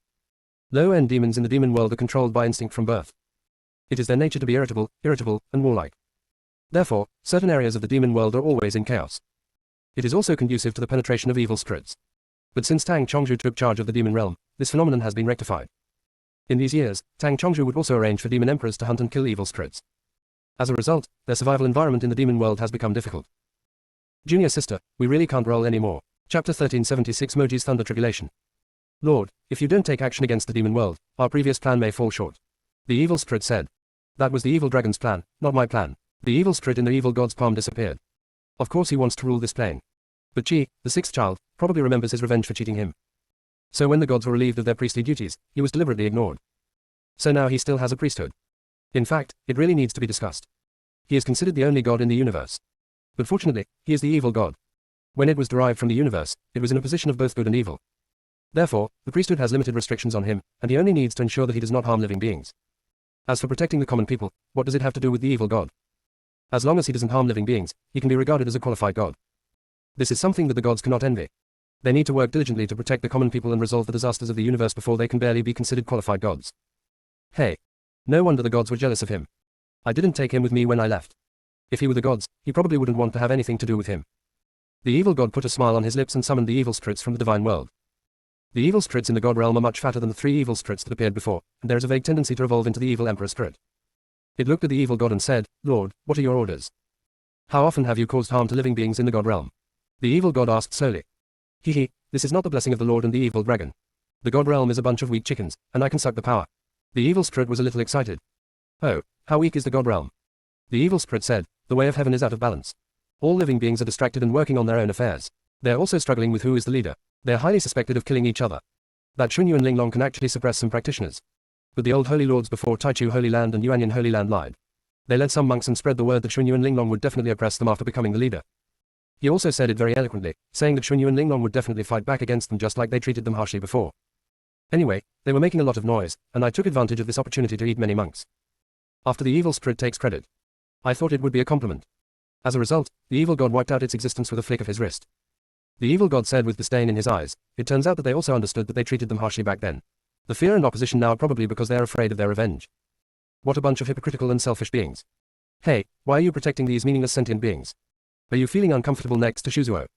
Low-end demons in the demon world are controlled by instinct from birth. It is their nature to be irritable, and warlike. Therefore, certain areas of the demon world are always in chaos. It is also conducive to the penetration of evil spirits. But since Tang Chongzhu took charge of the demon realm, this phenomenon has been rectified. In these years, Tang Chongzhu would also arrange for demon emperors to hunt and kill evil spirits. As a result, their survival environment in the demon world has become difficult. Junior sister, we really can't roll anymore. Chapter 1376 Moji's Thunder Tribulation. Lord, if you don't take action against the demon world, our previous plan may fall short. The evil spirit said. That was the evil dragon's plan, not my plan. The evil spirit in the evil god's palm disappeared. Of course he wants to rule this plane. But Chi, the 6th child, probably remembers his revenge for cheating him. So when the gods were relieved of their priestly duties, he was deliberately ignored. So now he still has a priesthood. In fact, it really needs to be discussed. He is considered the only god in the universe. But fortunately, he is the evil god. When it was derived from the universe, it was in a position of both good and evil. Therefore, the priesthood has limited restrictions on him, and he only needs to ensure that he does not harm living beings. As for protecting the common people, what does it have to do with the evil god? As long as he doesn't harm living beings, he can be regarded as a qualified god. This is something that the gods cannot envy. They need to work diligently to protect the common people and resolve the disasters of the universe before they can barely be considered qualified gods. Hey. No wonder the gods were jealous of him. I didn't take him with me when I left. If he were the gods, he probably wouldn't want to have anything to do with him. The evil god put a smile on his lips and summoned the evil spirits from the divine world. The evil spirits in the god realm are much fatter than the 3 evil spirits that appeared before, and there is a vague tendency to evolve into the evil emperor spirit. It looked at the evil god and said, Lord, what are your orders? How often have you caused harm to living beings in the god realm? The evil god asked slowly. This is not the blessing of the Lord and the evil dragon. The god realm is a bunch of weak chickens, and I can suck the power. The evil spirit was a little excited. Oh, how weak is the god realm? The evil spirit said, the way of heaven is out of balance. All living beings are distracted and working on their own affairs. They're also struggling with who is the leader. They're highly suspected of killing each other. That Xunyu and Linglong can actually suppress some practitioners. But the old holy lords before Taichu Holy Land and Yuanyan Holy Land lied. They led some monks and spread the word that Xunyu and Linglong would definitely oppress them after becoming the leader. He also said it very eloquently, saying that Xunyu and Linglong would definitely fight back against them just like they treated them harshly before. Anyway, they were making a lot of noise, and I took advantage of this opportunity to eat many monks. After the evil spirit takes credit. I thought it would be a compliment. As a result, the evil god wiped out its existence with a flick of his wrist. The evil god said with disdain in his eyes, it turns out that they also understood that they treated them harshly back then. The fear and opposition now are probably because they are afraid of their revenge. What a bunch of hypocritical and selfish beings. Hey, why are you protecting these meaningless sentient beings? Are you feeling uncomfortable next to Shuzuo?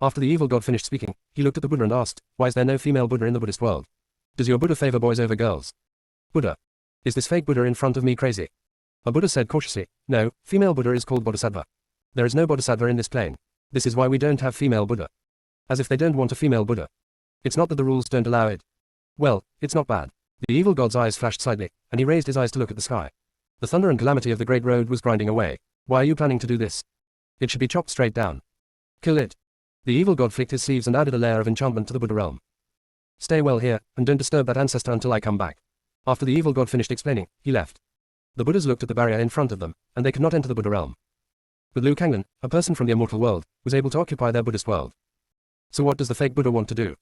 After the evil god finished speaking, he looked at the Buddha and asked, why is there no female Buddha in the Buddhist world? Does your Buddha favor boys over girls? Buddha. Is this fake Buddha in front of me crazy? A Buddha said cautiously, no, female Buddha is called Bodhisattva. There is no Bodhisattva in this plane. This is why we don't have female Buddha. As if they don't want a female Buddha. It's not that the rules don't allow it. Well, it's not bad. The evil god's eyes flashed slightly, and he raised his eyes to look at the sky. The thunder and calamity of the great road was grinding away. Why are you planning to do this? It should be chopped straight down. Kill it. The evil god flicked his sleeves and added a layer of enchantment to the Buddha realm. Stay well here, and don't disturb that ancestor until I come back. After the evil god finished explaining, he left. The Buddhas looked at the barrier in front of them, and they could not enter the Buddha realm. But Liu Kanglan, a person from the immortal world, was able to occupy their Buddhist world. So what does the fake Buddha want to do?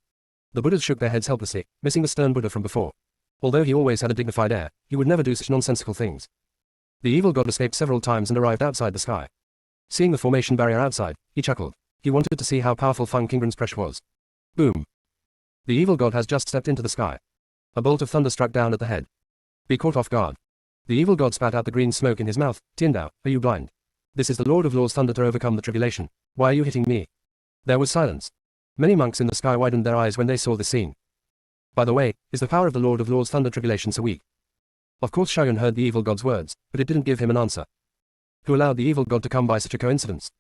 The Buddhas shook their heads helplessly, missing the stern Buddha from before. Although he always had a dignified air, he would never do such nonsensical things. The evil god escaped several times and arrived outside the sky. Seeing the formation barrier outside, he chuckled. He wanted to see how powerful Feng Qinggren's pressure was. Boom. The evil god has just stepped into the sky. A bolt of thunder struck down at the head. Be caught off guard. The evil god spat out the green smoke in his mouth. Tiandao, are you blind? This is the Lord of Laws thunder to overcome the tribulation. Why are you hitting me? There was silence. Many monks in the sky widened their eyes when they saw this scene. By the way, is the power of the Lord of Laws thunder tribulation so weak? Of course Xiaoyun heard the evil god's words, but it didn't give him an answer. Who allowed the evil god to come by such a coincidence?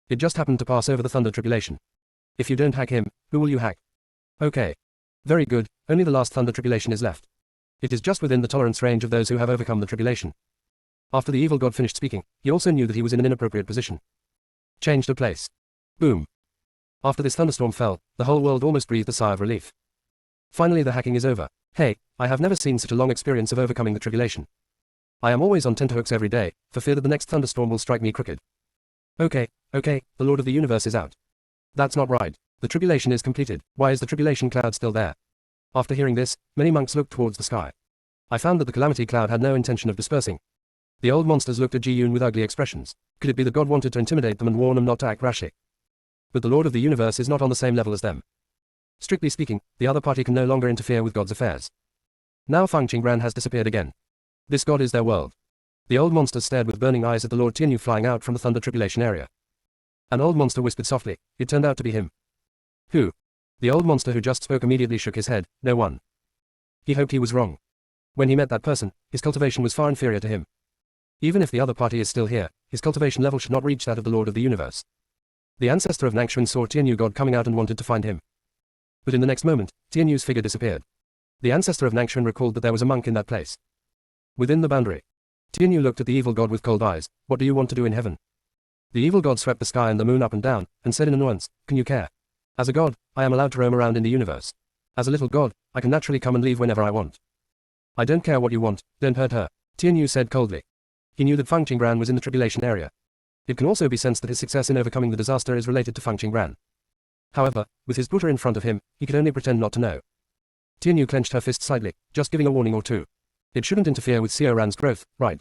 It just happened to pass over the thunder tribulation. If you don't hack him, who will you hack? Okay. Very good, only the last thunder tribulation is left. It is just within the tolerance range of those who have overcome the tribulation. After the evil god finished speaking, he also knew that he was in an inappropriate position. Changed of place. Boom. After this thunderstorm fell, the whole world almost breathed a sigh of relief. Finally the hacking is over. Hey, I have never seen such a long experience of overcoming the tribulation. I am always on tenterhooks every day, for fear that the next thunderstorm will strike me crooked. Okay, the Lord of the Universe is out. That's not right. The tribulation is completed. Why is the tribulation cloud still there? After hearing this, many monks looked towards the sky. I found that the calamity cloud had no intention of dispersing. The old monsters looked at Ji-Yun with ugly expressions. Could it be the god wanted to intimidate them and warn them not to act rashly? But the Lord of the Universe is not on the same level as them. Strictly speaking, the other party can no longer interfere with God's affairs. Now Feng Qinggren has disappeared again. This god is their world. The old monsters stared with burning eyes at the Lord Tianyu flying out from the thunder tribulation area. An old monster whispered softly. It turned out to be him. Who? The old monster who just spoke immediately shook his head. No one. He hoped he was wrong. When he met that person, his cultivation was far inferior to him. Even if the other party is still here, his cultivation level should not reach that of the Lord of the Universe. The ancestor of Nangshuan saw Tianyu god coming out and wanted to find him. But in the next moment, Tianyu's figure disappeared. The ancestor of Nangshuan recalled that there was a monk in that place. Within the boundary. Tianyu looked at the evil god with cold eyes. What do you want to do in heaven? The evil god swept the sky and the moon up and down, and said in annoyance, can you care? As a god, I am allowed to roam around in the universe. As a little god, I can naturally come and leave whenever I want. I don't care what you want, don't hurt her, Tianyu said coldly. He knew that Feng Qinggren was in the tribulation area. It can also be sensed that his success in overcoming the disaster is related to Feng Qinggren. However, with his Buddha in front of him, he could only pretend not to know. Tianyu clenched her fist slightly, just giving a warning or two. It shouldn't interfere with Xiao-Ran's growth, right?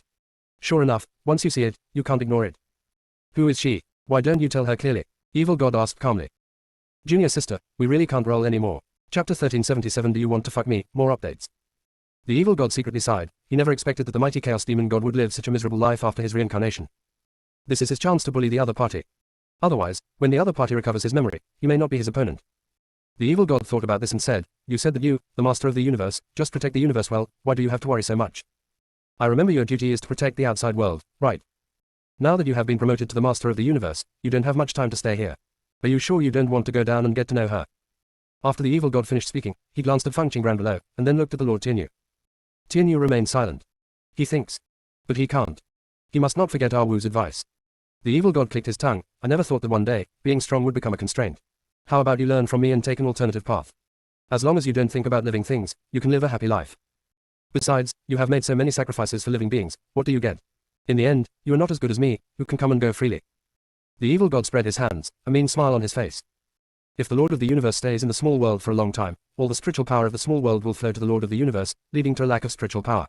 Sure enough, once you see it, you can't ignore it. Who is she? Why don't you tell her clearly? Evil god asked calmly. Junior sister, we really can't roll anymore. Chapter 1377. Do you want to fuck me? More updates. The evil god secretly sighed. He never expected that the mighty chaos demon god would live such a miserable life after his reincarnation. This is his chance to bully the other party. Otherwise, when the other party recovers his memory, he may not be his opponent. The evil god thought about this and said, you said that you, the master of the universe, just protect the universe well, why do you have to worry so much? I remember your duty is to protect the outside world, right? Now that you have been promoted to the Master of the Universe, you don't have much time to stay here. Are you sure you don't want to go down and get to know her? After the evil god finished speaking, he glanced at Feng Qingran below, and then looked at the Lord Tianyu. Tianyu remained silent. He thinks. But he can't. He must not forget Ah Wu's advice. The evil god clicked his tongue. I never thought that one day, being strong would become a constraint. How about you learn from me and take an alternative path? As long as you don't think about living things, you can live a happy life. Besides, you have made so many sacrifices for living beings, what do you get? In the end, you are not as good as me, who can come and go freely. The evil god spread his hands, a mean smile on his face. If the Lord of the Universe stays in the small world for a long time, all the spiritual power of the small world will flow to the Lord of the Universe, leading to a lack of spiritual power.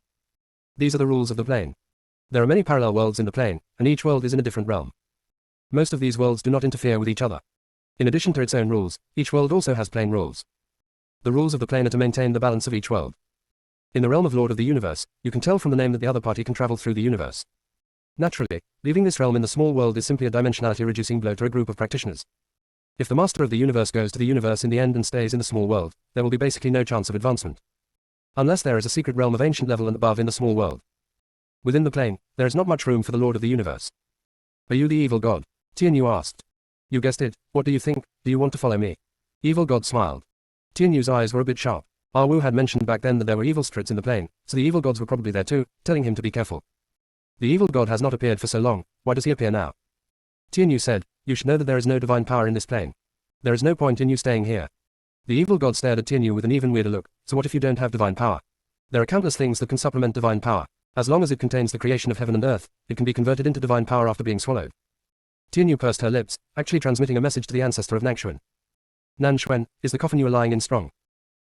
These are the rules of the plane. There are many parallel worlds in the plane, and each world is in a different realm. Most of these worlds do not interfere with each other. In addition to its own rules, each world also has plane rules. The rules of the plane are to maintain the balance of each world. In the realm of Lord of the Universe, you can tell from the name that the other party can travel through the universe. Naturally, leaving this realm in the small world is simply a dimensionality-reducing blow to a group of practitioners. If the Master of the Universe goes to the universe in the end and stays in the small world, there will be basically no chance of advancement. Unless there is a secret realm of ancient level and above in the small world. Within the plane, there is not much room for the Lord of the Universe. Are you the evil god? Tianyu asked. You guessed it, what do you think, do you want to follow me? Evil god smiled. Tianyu's eyes were a bit sharp. Ah Wu had mentioned back then that there were evil spirits in the plane, so the evil gods were probably there too, telling him to be careful. The evil god has not appeared for so long, why does he appear now? Tianyu said, you should know that there is no divine power in this plane. There is no point in you staying here. The evil god stared at Tianyu with an even weirder look, so what if you don't have divine power? There are countless things that can supplement divine power. As long as it contains the creation of heaven and earth, it can be converted into divine power after being swallowed. Tianyu pursed her lips, actually transmitting a message to the ancestor of Nangshuan. Nanshuan, is the coffin you are lying in strong?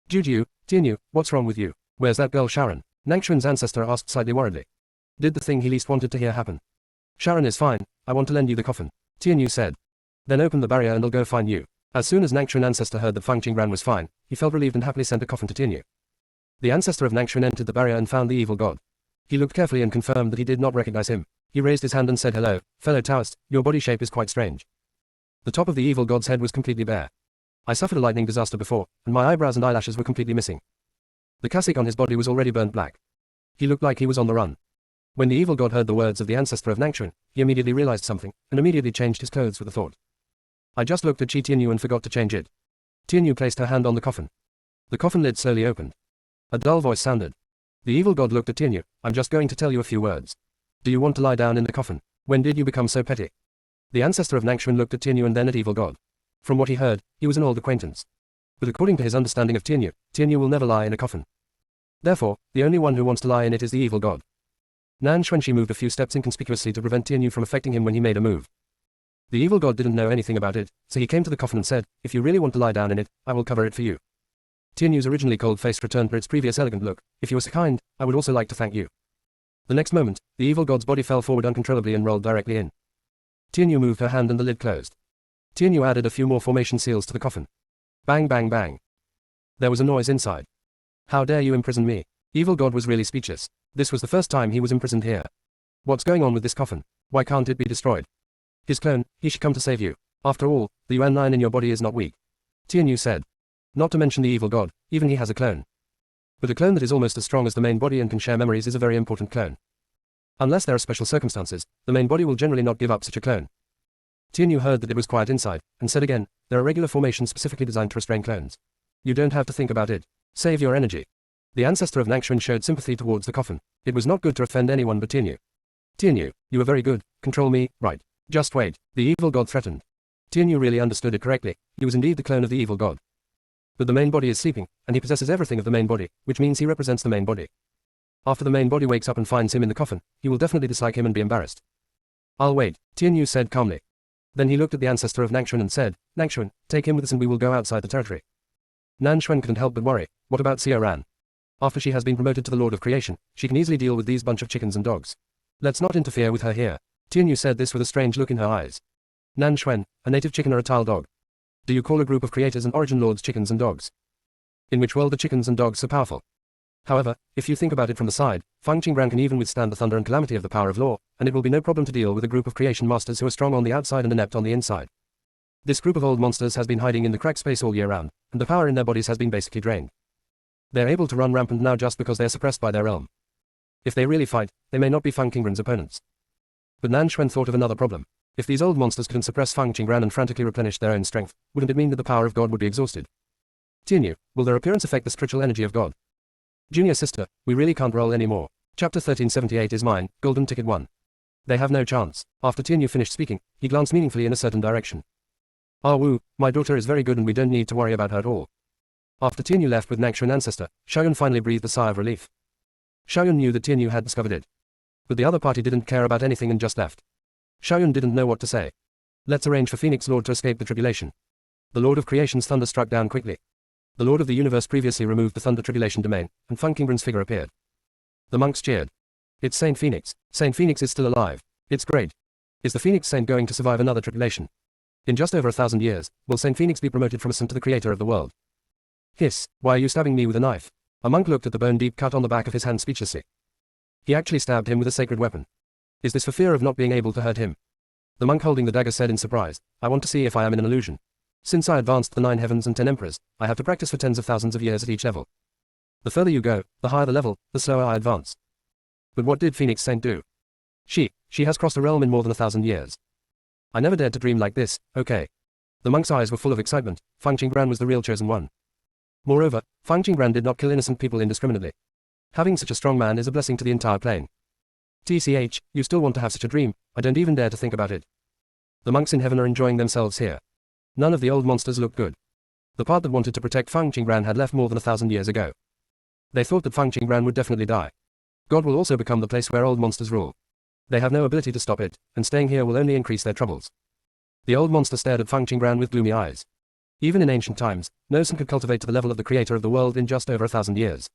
Juju, Tianyu, what's wrong with you? Where's that girl Sharon? Nangshuan's ancestor asked slightly worriedly. Did the thing he least wanted to hear happen? Sharon is fine, I want to lend you the coffin, Tianyu said. Then open the barrier and I'll go find you. As soon as Nangshuan ancestor heard that Feng Qingran was fine, he felt relieved and happily sent a coffin to Tianyu. The ancestor of Nangshuan entered the barrier and found the evil god. He looked carefully and confirmed that he did not recognize him. He raised his hand and said, hello, fellow Taoist, your body shape is quite strange. The top of the evil god's head was completely bare. I suffered a lightning disaster before, and my eyebrows and eyelashes were completely missing. The cassock on his body was already burnt black. He looked like he was on the run. When the evil god heard the words of the ancestor of Nangshuan, he immediately realized something, and immediately changed his clothes with a thought. I just looked at Tianyu and forgot to change it. Tianyu placed her hand on the coffin. The coffin lid slowly opened. A dull voice sounded. The evil god looked at Tianyu, I'm just going to tell you a few words. Do you want to lie down in the coffin? When did you become so petty? The ancestor of Nangshuan looked at Tianyu and then at evil god. From what he heard, he was an old acquaintance. But according to his understanding of Tianyu, Tianyu will never lie in a coffin. Therefore, the only one who wants to lie in it is the evil god. Nan Xuanxi moved a few steps inconspicuously to prevent Tianyu from affecting him when he made a move. The evil god didn't know anything about it, so he came to the coffin and said, if you really want to lie down in it, I will cover it for you. Tianyu's originally cold face returned to its previous elegant look. If you are so kind, I would also like to thank you. The next moment, the evil god's body fell forward uncontrollably and rolled directly in. Tianyu moved her hand and the lid closed. Tianyu added a few more formation seals to the coffin. Bang bang bang. There was a noise inside. How dare you imprison me? Evil god was really speechless. This was the first time he was imprisoned here. What's going on with this coffin? Why can't it be destroyed? His clone, he should come to save you. After all, the Yuan 9 in your body is not weak. Tianyu said. Not to mention the evil god, even he has a clone. But a clone that is almost as strong as the main body and can share memories is a very important clone. Unless there are special circumstances, the main body will generally not give up such a clone. Tianyu heard that it was quiet inside, and said again, there are regular formations specifically designed to restrain clones. You don't have to think about it. Save your energy. The ancestor of Nangshuan showed sympathy towards the coffin. It was not good to offend anyone but Tianyu. Tianyu, you are very good, control me, right? Just wait, the evil god threatened. Tianyu really understood it correctly, he was indeed the clone of the evil god. But the main body is sleeping, and he possesses everything of the main body, which means he represents the main body. After the main body wakes up and finds him in the coffin, he will definitely dislike him and be embarrassed. I'll wait, Tianyu said calmly. Then he looked at the ancestor of Nangshuan and said, Nangshuan, take him with us and we will go outside the territory. Nanshuan couldn't help but worry, what about Xia Ran? After she has been promoted to the Lord of Creation, she can easily deal with these bunch of chickens and dogs. Let's not interfere with her here. Tianyu said this with a strange look in her eyes. Nanshuan, a native chicken or a tile dog? Do you call a group of creators and origin lords chickens and dogs? In which world are chickens and dogs so powerful? However, if you think about it from the side, Feng Qingran can even withstand the thunder and calamity of the power of law, and it will be no problem to deal with a group of creation masters who are strong on the outside and inept on the inside. This group of old monsters has been hiding in the cracked space all year round, and the power in their bodies has been basically drained. They're able to run rampant now just because they are suppressed by their realm. If they really fight, they may not be Fang Qinggran's opponents. But Nan Xuan thought of another problem. If these old monsters couldn't suppress Fang Qinggran and frantically replenish their own strength, wouldn't it mean that the power of God would be exhausted? Tianyu, will their appearance affect the spiritual energy of God? Junior sister, we really can't roll anymore. Chapter 1378 is mine, golden ticket 1. They have no chance. After Tianyu finished speaking, he glanced meaningfully in a certain direction. Ah Wu, my daughter is very good and we don't need to worry about her at all. After Tianyu left with Nangshuan ancestor, Xiaoyun finally breathed a sigh of relief. Xiaoyun knew that Tianyu had discovered it. But the other party didn't care about anything and just left. Xiaoyun didn't know what to say. Let's arrange for Phoenix Lord to escape the tribulation. The Lord of Creation's thunder struck down quickly. The Lord of the Universe previously removed the thunder tribulation domain, and Fang Qinggran's figure appeared. The monks cheered. It's Saint Phoenix. Saint Phoenix is still alive. It's great. Is the Phoenix Saint going to survive another tribulation? In just over 1,000 years, will Saint Phoenix be promoted from a saint to the creator of the world? Hiss, why are you stabbing me with a knife? A monk looked at the bone deep cut on the back of his hand speechlessly. He actually stabbed him with a sacred weapon. Is this for fear of not being able to hurt him? The monk holding the dagger said in surprise, I want to see if I am in an illusion. Since I advanced the 9 heavens and 10 emperors, I have to practice for tens of thousands of years at each level. The further you go, the higher the level, the slower I advance. But what did Phoenix Saint do? She has crossed a realm in more than 1,000 years. I never dared to dream like this, okay. The monk's eyes were full of excitement. Fang Qinggran was the real chosen one. Moreover, Fang Qinggran did not kill innocent people indiscriminately. Having such a strong man is a blessing to the entire plane. TCH, you still want to have such a dream, I don't even dare to think about it. The monks in heaven are enjoying themselves here. None of the old monsters looked good. The part that wanted to protect Fang Qinggran had left more than 1,000 years ago. They thought that Fang Qinggran would definitely die. God will also become the place where old monsters rule. They have no ability to stop it, and staying here will only increase their troubles. The old monster stared at Fang Qinggran with gloomy eyes. Even in ancient times, no son could cultivate to the level of the creator of the world in just over 1,000 years.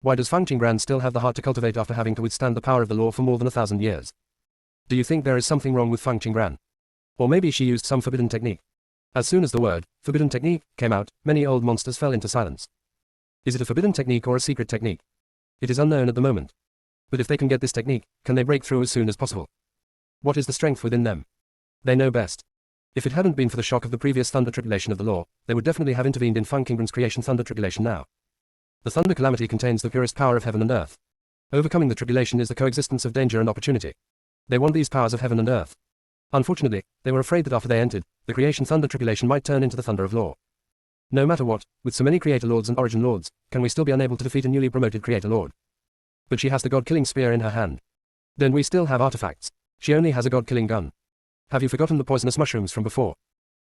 Why does Fang Qinggran still have the heart to cultivate after having to withstand the power of the law for more than 1,000 years? Do you think there is something wrong with Fang Qinggran? Or maybe she used some forbidden technique? As soon as the word, forbidden technique, came out, many old monsters fell into silence. Is it a forbidden technique or a secret technique? It is unknown at the moment. But if they can get this technique, can they break through as soon as possible? What is the strength within them? They know best. If it hadn't been for the shock of the previous thunder tribulation of the law, they would definitely have intervened in Fang Qinggran's creation thunder tribulation now. The thunder calamity contains the purest power of heaven and earth. Overcoming the tribulation is the coexistence of danger and opportunity. They want these powers of heaven and earth. Unfortunately, they were afraid that after they entered, the creation thunder tribulation might turn into the thunder of law. No matter what, with so many creator lords and origin lords, can we still be unable to defeat a newly promoted creator lord? But she has the god-killing spear in her hand. Then we still have artifacts. She only has a god-killing gun. Have you forgotten the poisonous mushrooms from before?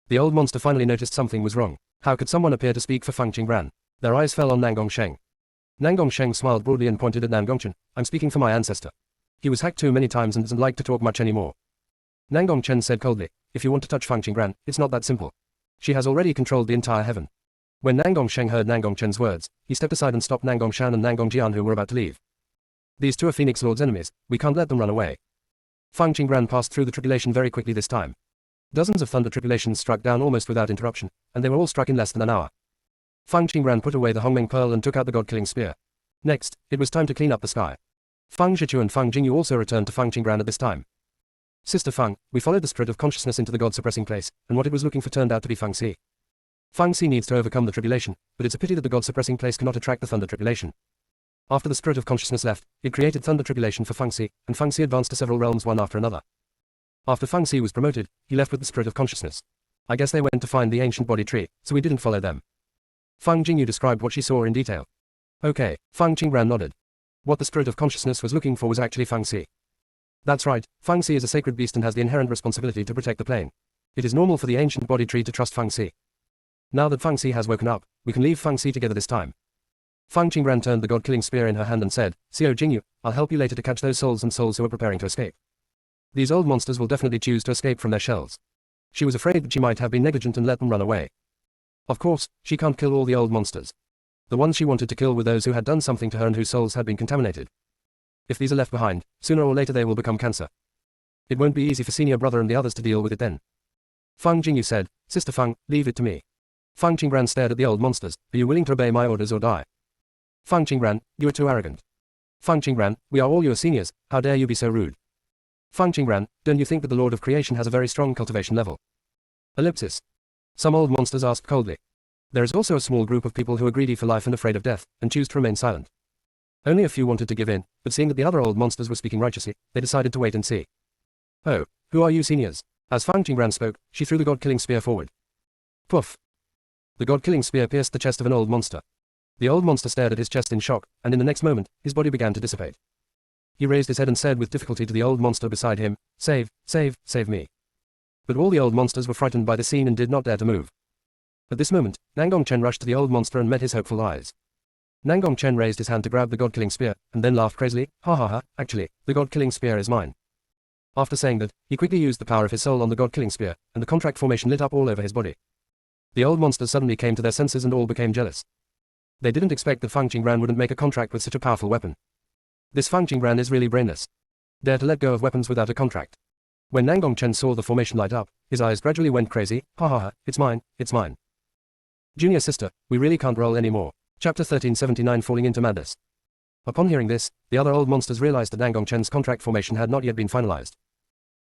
The old monster finally noticed something was wrong. How could someone appear to speak for Fang Qinggran? Their eyes fell on Nangong Sheng. Nangong Sheng smiled broadly and pointed at Nangongchen. I'm speaking for my ancestor. He was hacked too many times and doesn't like to talk much anymore. Nangong Chen said coldly, if you want to touch Fang Qinggran, it's not that simple. She has already controlled the entire heaven. When Nangong Sheng heard Nangong Chen's words, he stepped aside and stopped Nangong Shan and Nangong Jian who were about to leave. These two are Phoenix Lord's enemies, we can't let them run away. Fang Qinggran passed through the tribulation very quickly this time. Dozens of thunder tribulations struck down almost without interruption, and they were all struck in less than an hour. Fang Qinggran put away the Hongmeng Pearl and took out the god-killing spear. Next, it was time to clean up the sky. Fang Zhichu and Fang Jingyu also returned to Fang Qinggran at this time. Sister Fang, we followed the spirit of consciousness into the god-suppressing place, and what it was looking for turned out to be Fang Si. Fang Si needs to overcome the tribulation, but it's a pity that the god-suppressing place cannot attract the thunder tribulation. After the spirit of consciousness left, it created thunder tribulation for Fang Si, and Fang Si advanced to several realms one after another. After Fang Si was promoted, he left with the spirit of consciousness. I guess they went to find the ancient body tree, so we didn't follow them. Fang Jingyu described what she saw in detail. Okay, Fang Qinggran nodded. What the spirit of consciousness was looking for was actually Fang Si. That's right, Fang Si is a sacred beast and has the inherent responsibility to protect the plane. It is normal for the ancient body tree to trust Fang Si. Now that Fang Si has woken up, we can leave Fang Si together this time. Fang Qinggran turned the god-killing spear in her hand and said, Xiao Jingyu, I'll help you later to catch those souls and souls who are preparing to escape. These old monsters will definitely choose to escape from their shells. She was afraid that she might have been negligent and let them run away. Of course, she can't kill all the old monsters. The ones she wanted to kill were those who had done something to her and whose souls had been contaminated. If these are left behind, sooner or later they will become cancer. It won't be easy for senior brother and the others to deal with it then. Fang Jingyu said, Sister Fang, leave it to me. Fang Qinggran stared at the old monsters, are you willing to obey my orders or die? Fang Qinggran, you are too arrogant. Fang Qinggran, we are all your seniors, how dare you be so rude? Fang Qinggran, don't you think that the Lord of Creation has a very strong cultivation level? Ellipsis. Some old monsters asked coldly. There is also a small group of people who are greedy for life and afraid of death, and choose to remain silent. Only a few wanted to give in, but seeing that the other old monsters were speaking righteously, they decided to wait and see. "Oh, who are you seniors?" As Fang Qingran spoke, she threw the god-killing spear forward. Poof! The god-killing spear pierced the chest of an old monster. The old monster stared at his chest in shock, and in the next moment, his body began to dissipate. He raised his head and said with difficulty to the old monster beside him, "Save, save, save me." But all the old monsters were frightened by the scene and did not dare to move. At this moment, Nangong Chen rushed to the old monster and met his hopeful eyes. Nangong Chen raised his hand to grab the god-killing spear, and then laughed crazily, "Ha ha ha, actually, the god-killing spear is mine." After saying that, he quickly used the power of his soul on the god-killing spear, and the contract formation lit up all over his body. The old monsters suddenly came to their senses and all became jealous. They didn't expect that Fang Qingran wouldn't make a contract with such a powerful weapon. This Fang Qingran is really brainless. Dare to let go of weapons without a contract. When Nangong Chen saw the formation light up, his eyes gradually went crazy. "Ha ha ha, it's mine, it's mine. Junior sister, we really can't roll anymore." Chapter 1379 Falling into Madness. Upon hearing this, the other old monsters realized that Nangong Chen's contract formation had not yet been finalized.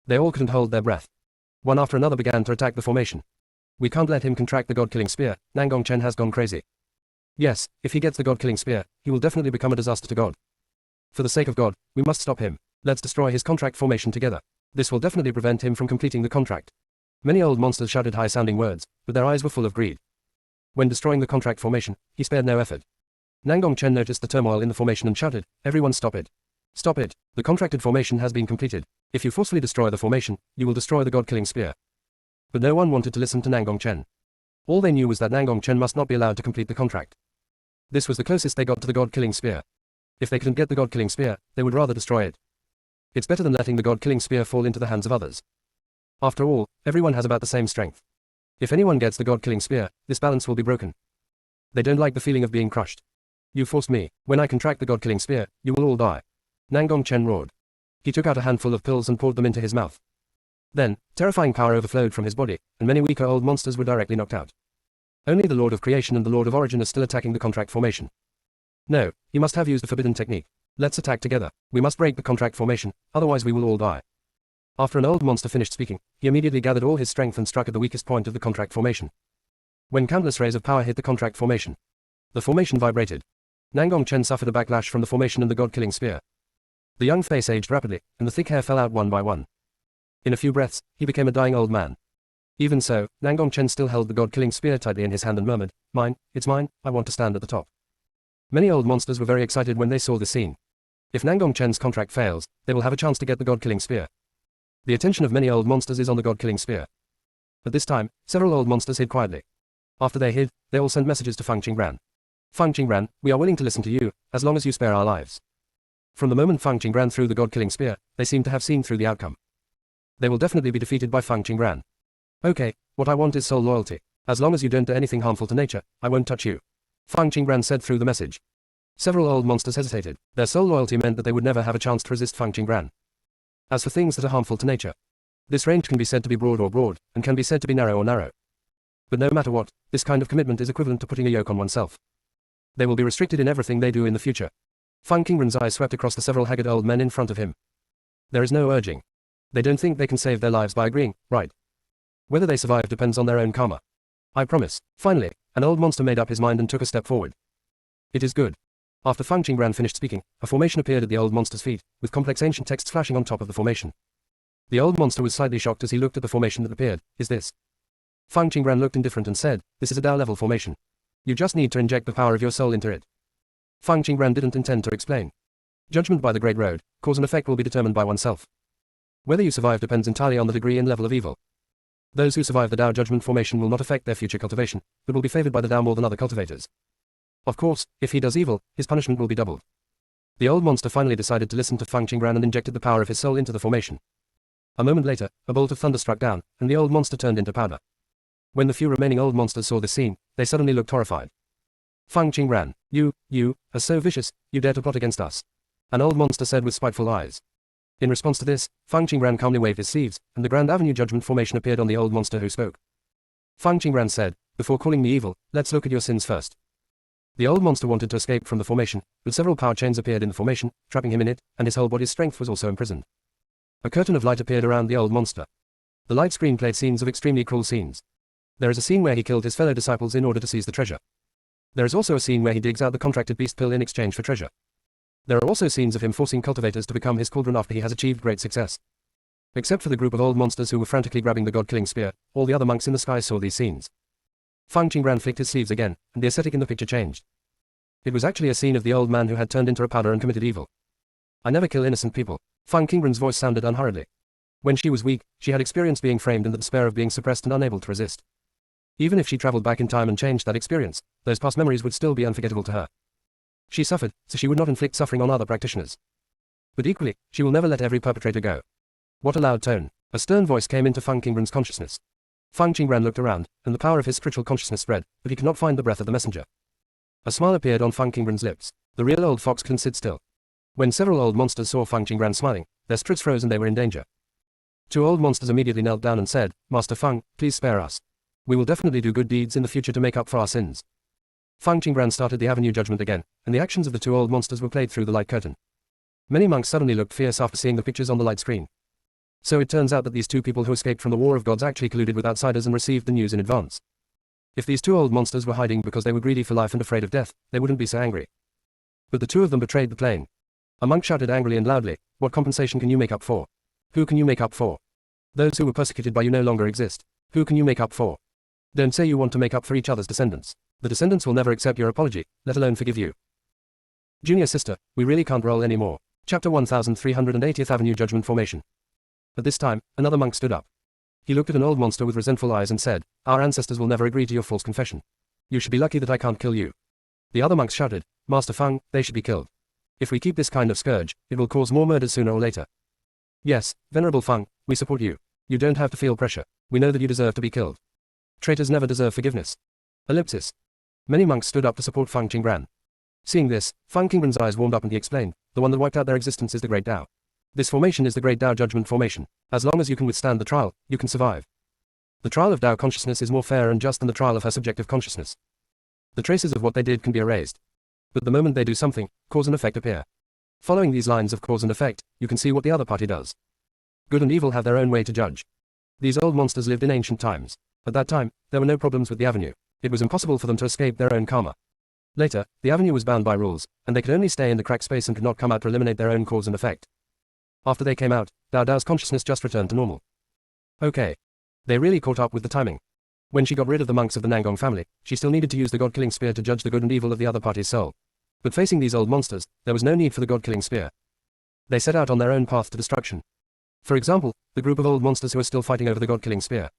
They all couldn't hold their breath. One after another began to attack the formation. "We can't let him contract the god-killing spear, Nangong Chen has gone crazy. Yes, if he gets the god-killing spear, he will definitely become a disaster to God. For the sake of God, we must stop him. Let's destroy his contract formation together. This will definitely prevent him from completing the contract." Many old monsters shouted high-sounding words, but their eyes were full of greed. When destroying the contract formation, he spared no effort. Nangong Chen noticed the turmoil in the formation and shouted, "Everyone stop it. Stop it. The contracted formation has been completed. If you forcefully destroy the formation, you will destroy the god-killing spear." But no one wanted to listen to Nangong Chen. All they knew was that Nangong Chen must not be allowed to complete the contract. This was the closest they got to the god-killing spear. If they couldn't get the god-killing spear, they would rather destroy it. It's better than letting the god-killing spear fall into the hands of others. After all, everyone has about the same strength. If anyone gets the god-killing spear, this balance will be broken. They don't like the feeling of being crushed. "You forced me. When I contract the god-killing spear, you will all die." Nangong Chen roared. He took out a handful of pills and poured them into his mouth. Then, terrifying power overflowed from his body, and many weaker old monsters were directly knocked out. Only the Lord of Creation and the Lord of Origin are still attacking the contract formation. No, he must have used the forbidden technique. Let's attack together. We must break the contract formation, otherwise we will all die. After an old monster finished speaking, he immediately gathered all his strength and struck at the weakest point of the contract formation. When countless rays of power hit the contract formation, the formation vibrated. Nangong Chen suffered a backlash from the formation and the god-killing spear. The young face aged rapidly, and the thick hair fell out one by one. In a few breaths, he became a dying old man. Even so, Nangong Chen still held the god-killing spear tightly in his hand and murmured, "Mine, it's mine, I want to stand at the top." Many old monsters were very excited when they saw the scene. If Nangong Chen's contract fails, they will have a chance to get the god-killing spear. The attention of many old monsters is on the god-killing spear. At this time, several old monsters hid quietly. After they hid, they all sent messages to Fang Qingran. "Fang Qingran, we are willing to listen to you, as long as you spare our lives." From the moment Fang Qingran threw the god-killing spear, they seemed to have seen through the outcome. They will definitely be defeated by Fang Qingran. "Okay, what I want is soul loyalty. As long as you don't do anything harmful to nature, I won't touch you," Fang Qingran said through the message. Several old monsters hesitated. Their soul loyalty meant that they would never have a chance to resist Fang Qingran. As for things that are harmful to nature, this range can be said to be broad or broad, and can be said to be narrow or narrow. But no matter what, this kind of commitment is equivalent to putting a yoke on oneself. They will be restricted in everything they do in the future. Fang Qingran's eyes swept across the several haggard old men in front of him. There is no urging. They don't think they can save their lives by agreeing, right? Whether they survive depends on their own karma. I promise. Finally, an old monster made up his mind and took a step forward. It is good. After Fang Qingran finished speaking, a formation appeared at the old monster's feet, with complex ancient texts flashing on top of the formation. The old monster was slightly shocked as he looked at the formation that appeared. "Is this?" Fang Qingran looked indifferent and said, "This is a Dao-level formation. You just need to inject the power of your soul into it." Fang Qingran didn't intend to explain. Judgment by the Great Road, cause and effect will be determined by oneself. Whether you survive depends entirely on the degree and level of evil. Those who survive the Dao judgment formation will not affect their future cultivation, but will be favored by the Dao more than other cultivators. Of course, if he does evil, his punishment will be doubled. The old monster finally decided to listen to Fang Qingran and injected the power of his soul into the formation. A moment later, a bolt of thunder struck down, and the old monster turned into powder. When the few remaining old monsters saw this scene, they suddenly looked horrified. "Fang Qingran, you are so vicious, you dare to plot against us," an old monster said with spiteful eyes. In response to this, Fang Qingran calmly waved his sleeves, and the Grand Avenue Judgment formation appeared on the old monster who spoke. Fang Qingran said, "Before calling me evil, let's look at your sins first." The old monster wanted to escape from the formation, but several power chains appeared in the formation, trapping him in it, and his whole body's strength was also imprisoned. A curtain of light appeared around the old monster. The light screen played scenes of extremely cruel scenes. There is a scene where he killed his fellow disciples in order to seize the treasure. There is also a scene where he digs out the contracted beast pill in exchange for treasure. There are also scenes of him forcing cultivators to become his cauldron after he has achieved great success. Except for the group of old monsters who were frantically grabbing the god-killing spear, all the other monks in the sky saw these scenes. Fang Qingran flicked his sleeves again, and the aesthetic in the picture changed. It was actually a scene of the old man who had turned into a powder and committed evil. I never kill innocent people. Fang Qingran's voice sounded unhurriedly. When she was weak, she had experienced being framed and the despair of being suppressed and unable to resist. Even if she traveled back in time and changed that experience, those past memories would still be unforgettable to her. She suffered, so she would not inflict suffering on other practitioners. But equally, she will never let every perpetrator go. What a loud tone. A stern voice came into Fang Qingran's consciousness. Fang Qingran looked around, and the power of his spiritual consciousness spread, but he could not find the breath of the messenger. A smile appeared on Fang Qingran's lips. The real old fox couldn't sit still. When several old monsters saw Fang Qingran smiling, their spirits froze and they were in danger. 2 old monsters immediately knelt down and said, "Master Fang, please spare us. We will definitely do good deeds in the future to make up for our sins." Fang Qingran started the avenue judgment again, and the actions of the 2 old monsters were played through the light curtain. Many monks suddenly looked fierce after seeing the pictures on the light screen. So it turns out that these 2 people who escaped from the War of Gods actually colluded with outsiders and received the news in advance. If these 2 old monsters were hiding because they were greedy for life and afraid of death, they wouldn't be so angry. But the 2 of them betrayed the plane. A monk shouted angrily and loudly, "What compensation can you make up for? Who can you make up for? Those who were persecuted by you no longer exist. Who can you make up for? Don't say you want to make up for each other's descendants. The descendants will never accept your apology, let alone forgive you." Junior sister, we really can't roll anymore. Chapter 1380th Avenue Judgment Formation. At this time, another monk stood up. He looked at an old monster with resentful eyes and said, "Our ancestors will never agree to your false confession. You should be lucky that I can't kill you." The other monks shouted, "Master Fang, they should be killed. If we keep this kind of scourge, it will cause more murders sooner or later." "Yes, Venerable Fang, we support you. You don't have to feel pressure. We know that you deserve to be killed. Traitors never deserve forgiveness." Ellipsis. Many monks stood up to support Fang Qingran. Seeing this, Fang Qingran's eyes warmed up and he explained, "The one that wiped out their existence is the Great Tao. This formation is the Great Tao Judgment Formation. As long as you can withstand the trial, you can survive. The trial of Tao consciousness is more fair and just than the trial of her subjective consciousness. The traces of what they did can be erased. But the moment they do something, cause and effect appear. Following these lines of cause and effect, you can see what the other party does. Good and evil have their own way to judge. These old monsters lived in ancient times. At that time, there were no problems with the avenue. It was impossible for them to escape their own karma. Later, the avenue was bound by rules, and they could only stay in the cracked space and could not come out to eliminate their own cause and effect. After they came out, Dao's consciousness just returned to normal. Okay. They really caught up with the timing. When she got rid of the monks of the Nangong family, she still needed to use the god-killing spear to judge the good and evil of the other party's soul. But facing these old monsters, there was no need for the god-killing spear. They set out on their own path to destruction. For example, the group of old monsters who are still fighting over the god-killing spear.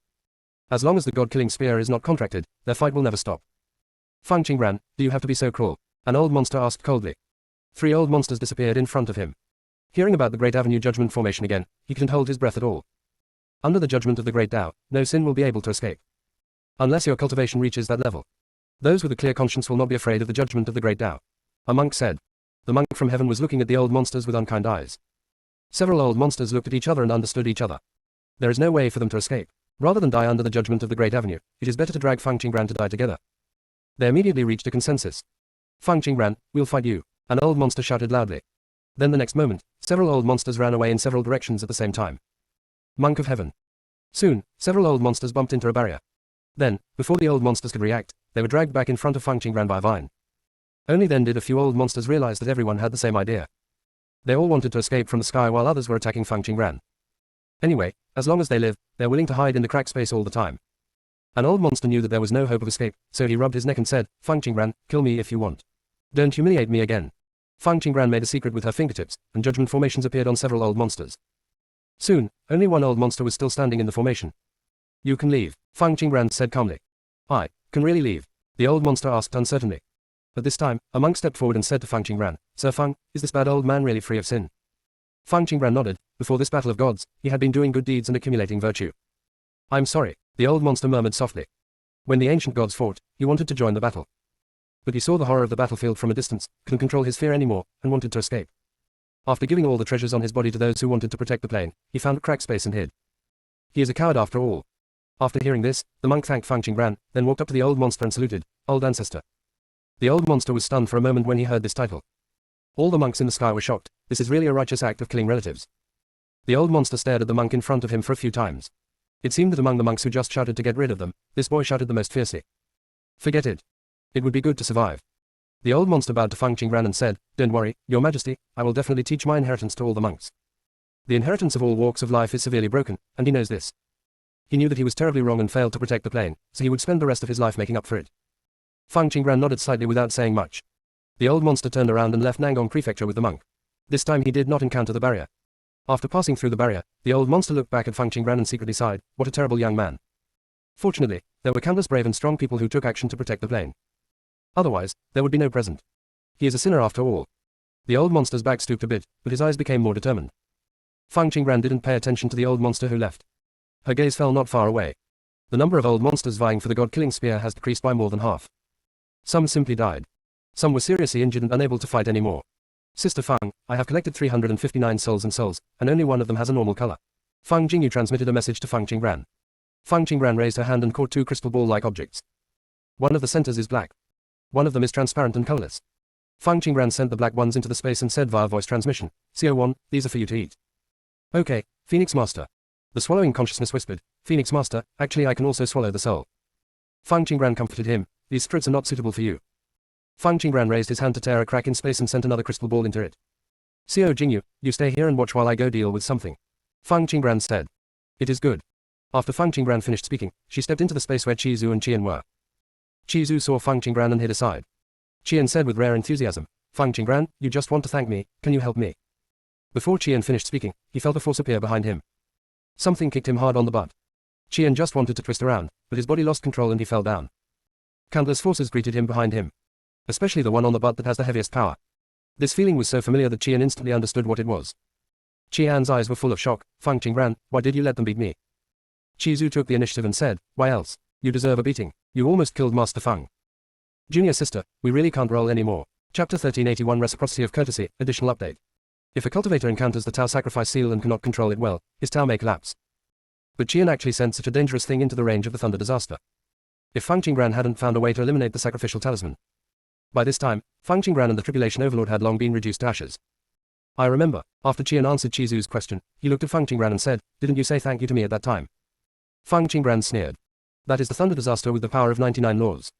As long as the god-killing spear is not contracted, their fight will never stop. "Fang Qingran, do you have to be so cruel?" an old monster asked coldly. 3 old monsters disappeared in front of him. Hearing about the Great Avenue Judgment Formation again, he couldn't hold his breath at all. Under the judgment of the Great Tao, no sin will be able to escape. Unless your cultivation reaches that level. Those with a clear conscience will not be afraid of the judgment of the Great Tao. A monk said. The monk from heaven was looking at the old monsters with unkind eyes. Several old monsters looked at each other and understood each other. There is no way for them to escape. Rather than die under the judgment of the Great Avenue, it is better to drag Fang Qingran to die together. They immediately reached a consensus. "Fang Qingran, we'll fight you," an old monster shouted loudly. Then the next moment, several old monsters ran away in several directions at the same time. Monk of Heaven. Soon, several old monsters bumped into a barrier. Then, before the old monsters could react, they were dragged back in front of Fang Qingran by a vine. Only then did a few old monsters realize that everyone had the same idea. They all wanted to escape from the sky while others were attacking Fang Qingran. Anyway, as long as they live, they're willing to hide in the cracked space all the time. An old monster knew that there was no hope of escape, so he rubbed his neck and said, "Fang Qingran, kill me if you want. Don't humiliate me again." Fang Qingran made a secret with her fingertips, and judgment formations appeared on several old monsters. Soon, only one old monster was still standing in the formation. "You can leave," Fang Qingran said calmly. "I can really leave?" the old monster asked uncertainly. At this time, a monk stepped forward and said to Fang Qingran, "Sir Fang, is this bad old man really free of sin?" Fang Qingran nodded. Before this battle of gods, he had been doing good deeds and accumulating virtue. "I'm sorry," the old monster murmured softly. When the ancient gods fought, he wanted to join the battle. But he saw the horror of the battlefield from a distance, couldn't control his fear anymore, and wanted to escape. After giving all the treasures on his body to those who wanted to protect the plane, he found a cracked space and hid. He is a coward after all. After hearing this, the monk thanked Fang Qingran, then walked up to the old monster and saluted, "Old ancestor." The old monster was stunned for a moment when he heard this title. All the monks in the sky were shocked. This is really a righteous act of killing relatives. The old monster stared at the monk in front of him for a few times. It seemed that among the monks who just shouted to get rid of them, this boy shouted the most fiercely. "Forget it. It would be good to survive." The old monster bowed to Fang Qingran and said, "Don't worry, Your Majesty, I will definitely teach my inheritance to all the monks." The inheritance of all walks of life is severely broken, and he knows this. He knew that he was terribly wrong and failed to protect the plane, so he would spend the rest of his life making up for it. Fang Qingran nodded slightly without saying much. The old monster turned around and left Nangong Prefecture with the monk. This time he did not encounter the barrier. After passing through the barrier, the old monster looked back at Fang Qingran and secretly sighed, "What a terrible young man." Fortunately, there were countless brave and strong people who took action to protect the plane. Otherwise, there would be no present. He is a sinner after all. The old monster's back stooped a bit, but his eyes became more determined. Fang Qingran didn't pay attention to the old monster who left. Her gaze fell not far away. The number of old monsters vying for the god-killing spear has decreased by more than half. Some simply died. Some were seriously injured and unable to fight anymore. "Sister Fang, I have collected 359 souls, and only one of them has a normal color." Fang Jingyu transmitted a message to Fang Qingran. Fang Qingran raised her hand and caught two crystal ball-like objects. One of the centers is black. One of them is transparent and colorless. Fang Qingran sent the black ones into the space and said via voice transmission, "CO1, these are for you to eat." "Okay, Phoenix Master." The swallowing consciousness whispered, "Phoenix Master, actually I can also swallow the soul." Fang Qingran comforted him, "These fruits are not suitable for you." Fang Qingran raised his hand to tear a crack in space and sent another crystal ball into it. "Xiao Jingyu, you stay here and watch while I go deal with something." Fang Qingran said. "It is good." After Fang Qingran finished speaking, she stepped into the space where Qizhu and Qian were. Qizhu saw Fang Qingran and hid aside. Qian said with rare enthusiasm, "Fang Qingran, you just want to thank me, can you help me?" Before Qian finished speaking, he felt a force appear behind him. Something kicked him hard on the butt. Qian just wanted to twist around, but his body lost control and he fell down. Countless forces greeted him behind him. Especially the one on the butt that has the heaviest power. This feeling was so familiar that Qian instantly understood what it was. Qian's eyes were full of shock. "Fang Qingran, why did you let them beat me?" Qizhu took the initiative and said, "Why else? You deserve a beating. You almost killed Master Fang." Junior sister, we really can't roll anymore. Chapter 1381 Reciprocity of Courtesy, additional update. If a cultivator encounters the Tao sacrifice seal and cannot control it well, his Tao may collapse. But Qian actually sent such a dangerous thing into the range of the thunder disaster. If Fang Qingran hadn't found a way to eliminate the sacrificial talisman. By this time, Fang Qingran and the Tribulation Overlord had long been reduced to ashes. I remember, after Qian answered Qizhu's question, he looked at Fang Qingran and said, "Didn't you say thank you to me at that time?" Fang Qingran sneered. "That is the thunder disaster with the power of 99 laws.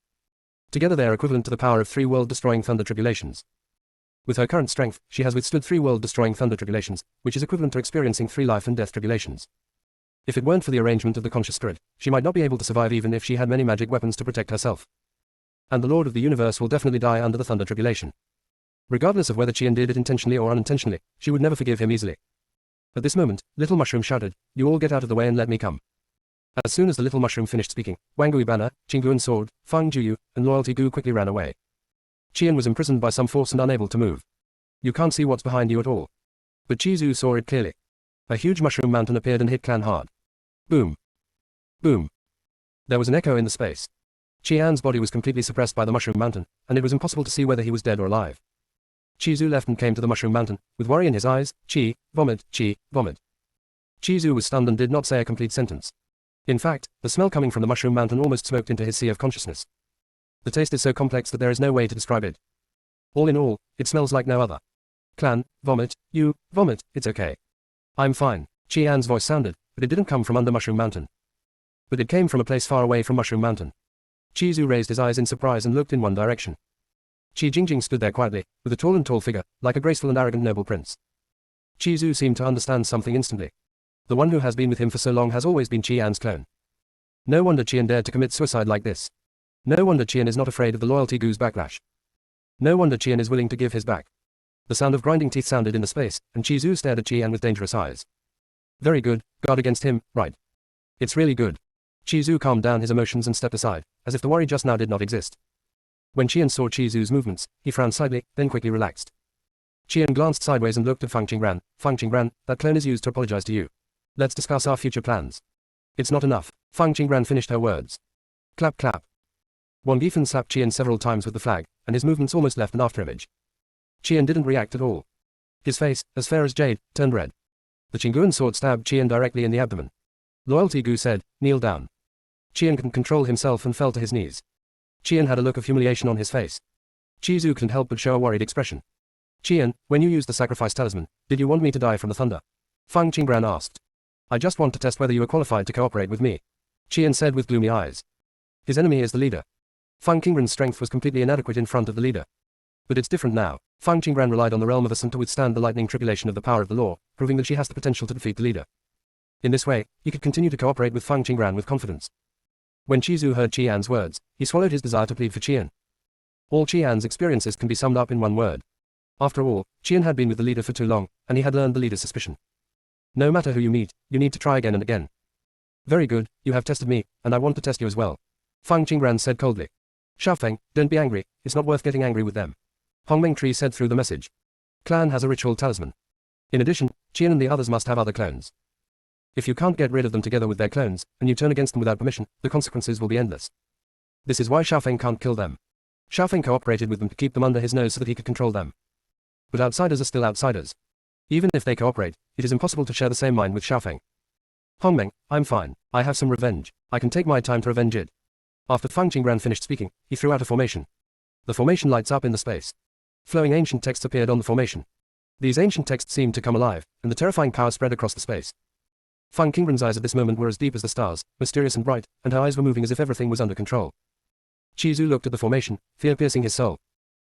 Together they are equivalent to the power of 3 world-destroying thunder tribulations. With her current strength, she has withstood 3 world-destroying thunder tribulations, which is equivalent to experiencing 3 life and death tribulations. If it weren't for the arrangement of the conscious spirit, she might not be able to survive even if she had many magic weapons to protect herself. And the Lord of the Universe will definitely die under the thunder tribulation. Regardless of whether Qian did it intentionally or unintentionally, she would never forgive him easily." At this moment, Little Mushroom shouted, "You all get out of the way and let me come." As soon as the Little Mushroom finished speaking, Wangui Banner, Qingguan Sword, Fang Juyu, and Loyalty Gu quickly ran away. Qian was imprisoned by some force and unable to move. You can't see what's behind you at all. But Qizhu saw it clearly. A huge mushroom mountain appeared and hit Clan hard. Boom. Boom. There was an echo in the space. Qian's body was completely suppressed by the mushroom mountain, and it was impossible to see whether he was dead or alive. Qizhu left and came to the mushroom mountain, with worry in his eyes. Qi, vomit, Qi, vomit. Qizhu was stunned and did not say a complete sentence. In fact, the smell coming from the mushroom mountain almost smoked into his sea of consciousness. The taste is so complex that there is no way to describe it. All in all, it smells like no other. Clan, vomit, you, vomit, it's okay. I'm fine, Qian's voice sounded, but it didn't come from under Mushroom Mountain. But it came from a place far away from Mushroom Mountain. Qizhu raised his eyes in surprise and looked in one direction. Qi Jingjing stood there quietly, with a tall and tall figure, like a graceful and arrogant noble prince. Qizhu seemed to understand something instantly. The one who has been with him for so long has always been Qian's clone. No wonder Qian dared to commit suicide like this. No wonder Qian is not afraid of the loyalty Gu's backlash. No wonder Qian is willing to give his back. The sound of grinding teeth sounded in the space, and Qizhu stared at Qian with dangerous eyes. Very good, guard against him, right? It's really good. Qizhu calmed down his emotions and stepped aside, as if the worry just now did not exist. When Qian saw Qizhu's movements, he frowned slightly, then quickly relaxed. Qian glanced sideways and looked at Fang Qingran. Fang Qingran, that clone is used to apologize to you. Let's discuss our future plans. It's not enough. Fang Qingran finished her words. Clap clap. Wang Yifen slapped Qian several times with the flag, and his movements almost left an afterimage. Qian didn't react at all. His face, as fair as jade, turned red. The Qingguan sword stabbed Qian directly in the abdomen. Loyalty Gu said, kneel down. Qian couldn't control himself and fell to his knees. Qian had a look of humiliation on his face. Qizhu couldn't help but show a worried expression. Qian, when you used the sacrifice talisman, did you want me to die from the thunder? Fang Qingran asked. I just want to test whether you are qualified to cooperate with me. Qian said with gloomy eyes. His enemy is the leader. Fang Qingran's strength was completely inadequate in front of the leader. But it's different now. Fang Qingran relied on the realm of Ascent to withstand the lightning tribulation of the power of the law, proving that she has the potential to defeat the leader. In this way, he could continue to cooperate with Fang Qingran with confidence. When Qizu heard Qian's words, he swallowed his desire to plead for Qian. All Qian's experiences can be summed up in one word. After all, Qian had been with the leader for too long, and he had learned the leader's suspicion. No matter who you meet, you need to try again and again. Very good, you have tested me, and I want to test you as well. Fang Qingran said coldly. Xiaofeng, don't be angry, it's not worth getting angry with them. Hongmeng Tree said through the message. Clan has a ritual talisman. In addition, Qian and the others must have other clones. If you can't get rid of them together with their clones, and you turn against them without permission, the consequences will be endless. This is why Xiaofeng can't kill them. Xiaofeng cooperated with them to keep them under his nose so that he could control them. But outsiders are still outsiders. Even if they cooperate, it is impossible to share the same mind with Xiaofeng. Hongmeng, I'm fine, I have some revenge, I can take my time to revenge it. After Fang Qingran finished speaking, he threw out a formation. The formation lights up in the space. Flowing ancient texts appeared on the formation. These ancient texts seemed to come alive, and the terrifying power spread across the space. Fang Qingran's eyes at this moment were as deep as the stars, mysterious and bright, and her eyes were moving as if everything was under control. Qizu looked at the formation, fear piercing his soul.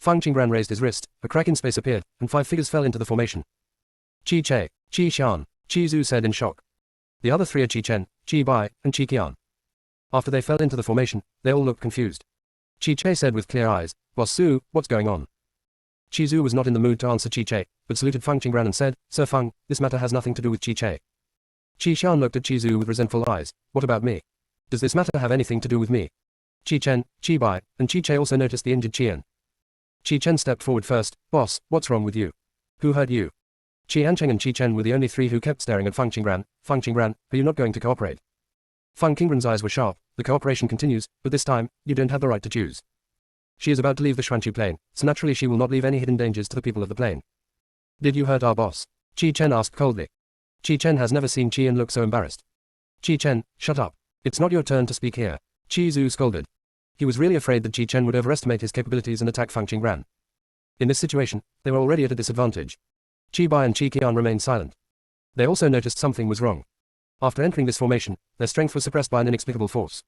Fang Qingran raised his wrist, a crack in space appeared, and 5 figures fell into the formation. Qi Che, Qi Xian, Qizu said in shock. The other 3 are Qi Chen, Qi Bai, and Qi Qian. After they fell into the formation, they all looked confused. Qi Che said with clear eyes, Boss Su, what's going on? Qizu was not in the mood to answer Qi Che, but saluted Fang Qingran and said, Sir Fang, this matter has nothing to do with Qi Che. Qi Xian looked at Qizu with resentful eyes. What about me? Does this matter have anything to do with me? Qi Chen, Qi Bai, and Qi Che also noticed the injured Qian. Qi Chen stepped forward first. Boss, what's wrong with you? Who hurt you? Qi Ancheng and Qi Chen were the only 3 who kept staring at Fang Qingran. Fang Qingran, are you not going to cooperate? Fang Qingran's eyes were sharp. The cooperation continues, but this time, you don't have the right to choose. She is about to leave the Xuanchu plain, so naturally she will not leave any hidden dangers to the people of the plain. Did you hurt our boss? Qi Chen asked coldly. Qi Chen has never seen Qian look so embarrassed. Qi Chen, shut up. It's not your turn to speak here. Qizu scolded. He was really afraid that Qi Chen would overestimate his capabilities and attack Fang Qingran. In this situation, they were already at a disadvantage. Qi Bai and Qi Qian remained silent. They also noticed something was wrong. After entering this formation, their strength was suppressed by an inexplicable force.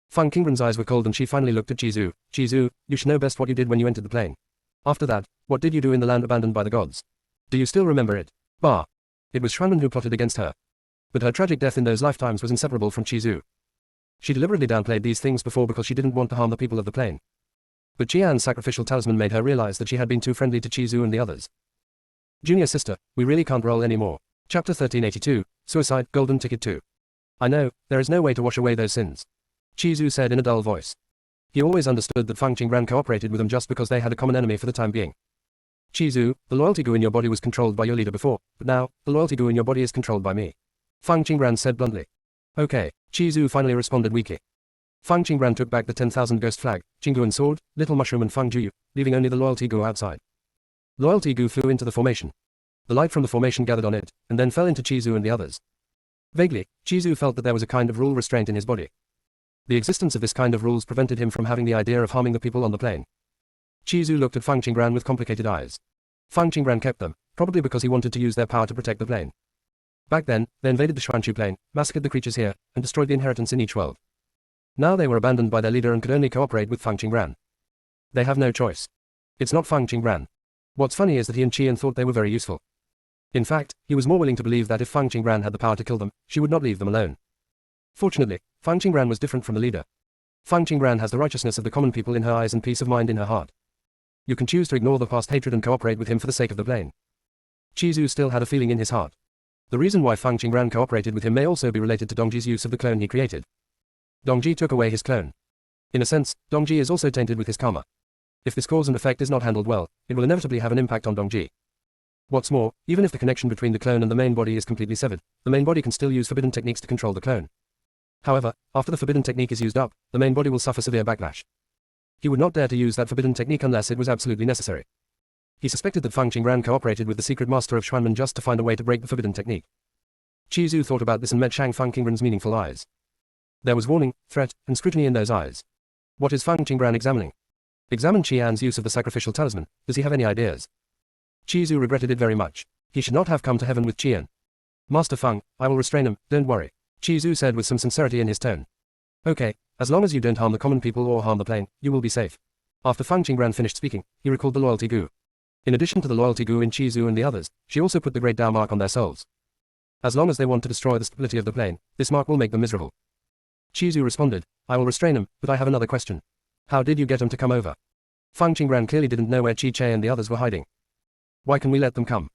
Fang Qingran's eyes were cold and she finally looked at Qizu. Qizu, you should know best what you did when you entered the plane. After that, what did you do in the land abandoned by the gods? Do you still remember it? Bah. It was Xuanmen who plotted against her. But her tragic death in those lifetimes was inseparable from Qizu. She deliberately downplayed these things before because she didn't want to harm the people of the plane. But Qian's sacrificial talisman made her realize that she had been too friendly to Qizu and the others. Junior sister, we really can't roll anymore. Chapter 1382, Suicide, Golden Ticket 2. I know, there is no way to wash away those sins. Qizu said in a dull voice. He always understood that Fang Qingran cooperated with them just because they had a common enemy for the time being. Qizu, the loyalty goo in your body was controlled by your leader before, but now, the loyalty goo in your body is controlled by me. Fang Qingran said bluntly. Okay, Qizu finally responded weakly. Fang Qingran took back the 10,000 ghost flag, Qingguan sword, little mushroom and Fang Juyu, leaving only the loyalty goo outside. Loyalty goo flew into the formation. The light from the formation gathered on it, and then fell into Qizu and the others. Vaguely, Qizu felt that there was a kind of rule restraint in his body. The existence of this kind of rules prevented him from having the idea of harming the people on the plane. Qizu looked at Fang Qingran with complicated eyes. Fang Qingran kept them, probably because he wanted to use their power to protect the plane. Back then, they invaded the Xuanchu plain, massacred the creatures here, and destroyed the inheritance in each world. Now they were abandoned by their leader and could only cooperate with Fang Qingran. They have no choice. It's not Fang Qingran. What's funny is that he and Qian thought they were very useful. In fact, he was more willing to believe that if Fang Qingran had the power to kill them, she would not leave them alone. Fortunately, Fang Qingran was different from the leader. Fang Qingran has the righteousness of the common people in her eyes and peace of mind in her heart. You can choose to ignore the past hatred and cooperate with him for the sake of the plane. Qizu still had a feeling in his heart. The reason why Fang Qingran cooperated with him may also be related to Dongji's use of the clone he created. Dongji took away his clone. In a sense, Dongji is also tainted with his karma. If this cause and effect is not handled well, it will inevitably have an impact on Dongji. What's more, even if the connection between the clone and the main body is completely severed, the main body can still use forbidden techniques to control the clone. However, after the forbidden technique is used up, the main body will suffer severe backlash. He would not dare to use that forbidden technique unless it was absolutely necessary. He suspected that Fang Qingran cooperated with the secret master of Xuanmen just to find a way to break the forbidden technique. Qizu thought about this and met Fang Qingran's meaningful eyes. There was warning, threat, and scrutiny in those eyes. What is Fang Qingran examining? Examine Qian's use of the sacrificial talisman. Does he have any ideas? Qizu regretted it very much. He should not have come to heaven with Qian. Master Fang, I will restrain him, don't worry. Qizu said with some sincerity in his tone. Okay, as long as you don't harm the common people or harm the plane, you will be safe. After Fang Qingran finished speaking, he recalled the loyalty goo. In addition to the loyalty goo in Chizu and the others, she also put the great Tao mark on their souls. As long as they want to destroy the stability of the plane, this mark will make them miserable. Chizu responded, I will restrain him, but I have another question. How did you get him to come over? Fang Qingran clearly didn't know where Chi Che and the others were hiding. Why can we let them come?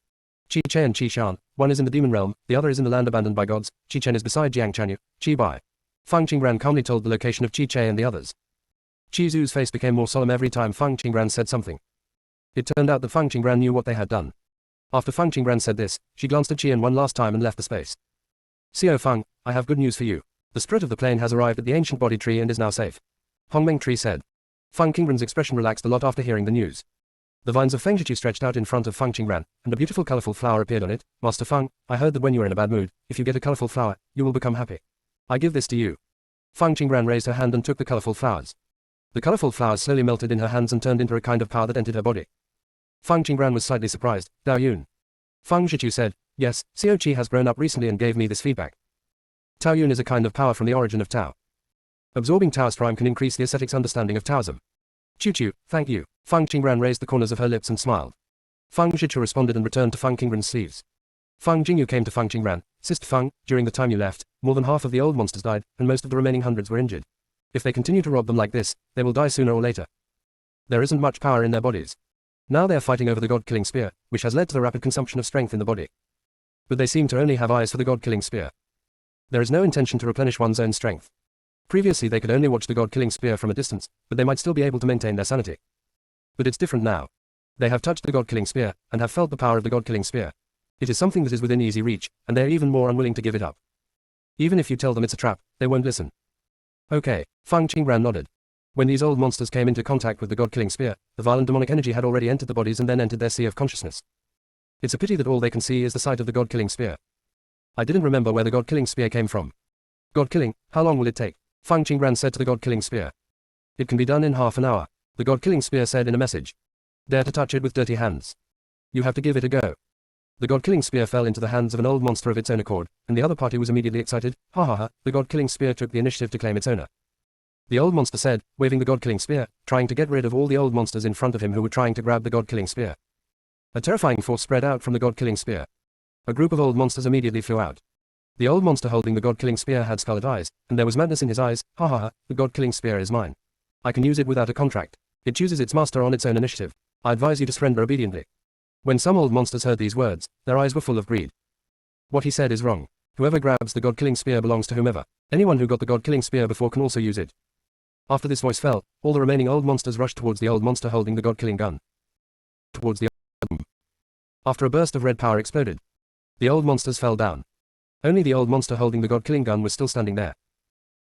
Chi Che and Chi Shan, one is in the demon realm, the other is in the land abandoned by gods, Chi Chen is beside Jiang Chanyu, Chi Bai. Fang Qingran calmly told the location of Chi Che and the others. Chizu's face became more solemn every time Fang Qingran said something. It turned out that Fang Qingran knew what they had done. After Fang Qingran said this, she glanced at Qian one last time and left the space. Xiao Fang, I have good news for you. The spirit of the plane has arrived at the ancient body tree and is now safe. Hongmeng Tree said. Fang Qingran's expression relaxed a lot after hearing the news. The vines of Feng Zhichu stretched out in front of Fang Qingran, and a beautiful colorful flower appeared on it. Master Fang, I heard that when you are in a bad mood, if you get a colorful flower, you will become happy. I give this to you. Fang Qingran raised her hand and took the colorful flowers. The colorful flowers slowly melted in her hands and turned into a kind of power that entered her body. Fang Qingran was slightly surprised. Dao Yun. Fang Zhichu said, yes, Xiao Qi has grown up recently and gave me this feedback. Tao Yun is a kind of power from the origin of Tao. Absorbing Taoist prime can increase the ascetic's understanding of Taoism. Chu, thank you. Fang Qingran raised the corners of her lips and smiled. Fang Zhichu responded and returned to Fang Qingran's sleeves. Fang Jingyu came to Fang Qingran. Sister Fang, during the time you left, more than half of the old monsters died, and most of the remaining hundreds were injured. If they continue to rob them like this, they will die sooner or later. There isn't much power in their bodies. Now they are fighting over the god-killing spear, which has led to the rapid consumption of strength in the body. But they seem to only have eyes for the god-killing spear. There is no intention to replenish one's own strength. Previously they could only watch the god-killing spear from a distance, but they might still be able to maintain their sanity. But it's different now. They have touched the god-killing spear, and have felt the power of the god-killing spear. It is something that is within easy reach, and they are even more unwilling to give it up. Even if you tell them it's a trap, they won't listen. Okay, Fang Qingran nodded. When these old monsters came into contact with the god-killing spear, the violent demonic energy had already entered the bodies and then entered their sea of consciousness. It's a pity that all they can see is the sight of the god-killing spear. I didn't remember where the god-killing spear came from. God-killing, how long will it take? Fang Qingran said to the god-killing spear. It can be done in half an hour, the god-killing spear said in a message. Dare to touch it with dirty hands. You have to give it a go. The god-killing spear fell into the hands of an old monster of its own accord, and the other party was immediately excited. Ha ha ha, the god-killing spear took the initiative to claim its owner. The old monster said, waving the god-killing spear, trying to get rid of all the old monsters in front of him who were trying to grab the god-killing spear. A terrifying force spread out from the god-killing spear. A group of old monsters immediately flew out. The old monster holding the god-killing spear had scarlet eyes, and there was madness in his eyes. Ha ha ha, the god-killing spear is mine. I can use it without a contract. It chooses its master on its own initiative. I advise you to surrender obediently. When some old monsters heard these words, their eyes were full of greed. What he said is wrong. Whoever grabs the god-killing spear belongs to whomever. Anyone who got the god-killing spear before can also use it. After this voice fell, all the remaining old monsters rushed towards the old monster holding the god-killing gun. Towards the old. After a burst of red power exploded, the old monsters fell down. Only the old monster holding the god-killing gun was still standing there.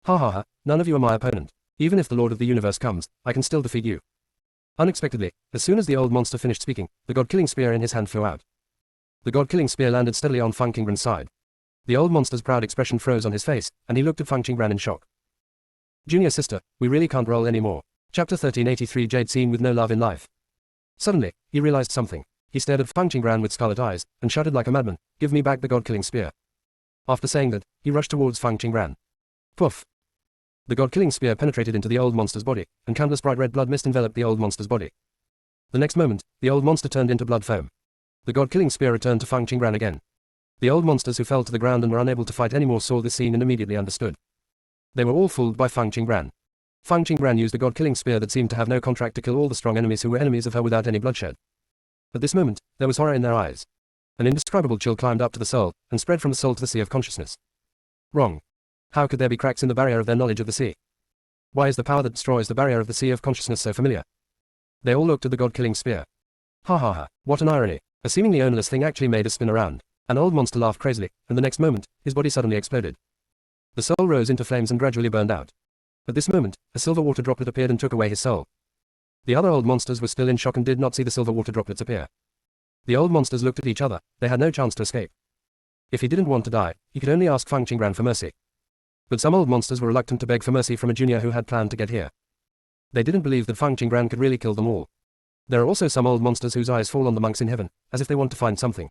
Ha ha ha, none of you are my opponent. Even if the Lord of the Universe comes, I can still defeat you. Unexpectedly, as soon as the old monster finished speaking, the god-killing spear in his hand flew out. The god-killing spear landed steadily on Fang Qingran's side. The old monster's proud expression froze on his face, and he looked at Fang Qingran in shock. Junior sister, we really can't roll anymore. Chapter 1383 Jade Scene with no love in life. Suddenly, he realized something. He stared at Fang Qingran with scarlet eyes, and shouted like a madman, give me back the god-killing spear. After saying that, he rushed towards Fang Qingran. Poof! The god-killing spear penetrated into the old monster's body, and countless bright red blood mist enveloped the old monster's body. The next moment, the old monster turned into blood foam. The god-killing spear returned to Fang Qingran again. The old monsters who fell to the ground and were unable to fight anymore saw this scene and immediately understood. They were all fooled by Fang Qingran. Fang Qingran used a god-killing spear that seemed to have no contract to kill all the strong enemies who were enemies of her without any bloodshed. At this moment, there was horror in their eyes. An indescribable chill climbed up to the soul, and spread from the soul to the sea of consciousness. Wrong. How could there be cracks in the barrier of their knowledge of the sea? Why is the power that destroys the barrier of the sea of consciousness so familiar? They all looked at the god-killing spear. Ha ha ha, what an irony. A seemingly ownerless thing actually made us spin around. An old monster laughed crazily, and the next moment, his body suddenly exploded. The soul rose into flames and gradually burned out. At this moment, a silver water droplet appeared and took away his soul. The other old monsters were still in shock and did not see the silver water droplets appear. The old monsters looked at each other. They had no chance to escape. If he didn't want to die, he could only ask Fang Qingran for mercy. But some old monsters were reluctant to beg for mercy from a junior who had planned to get here. They didn't believe that Fang Qingran could really kill them all. There are also some old monsters whose eyes fall on the monks in heaven, as if they want to find something.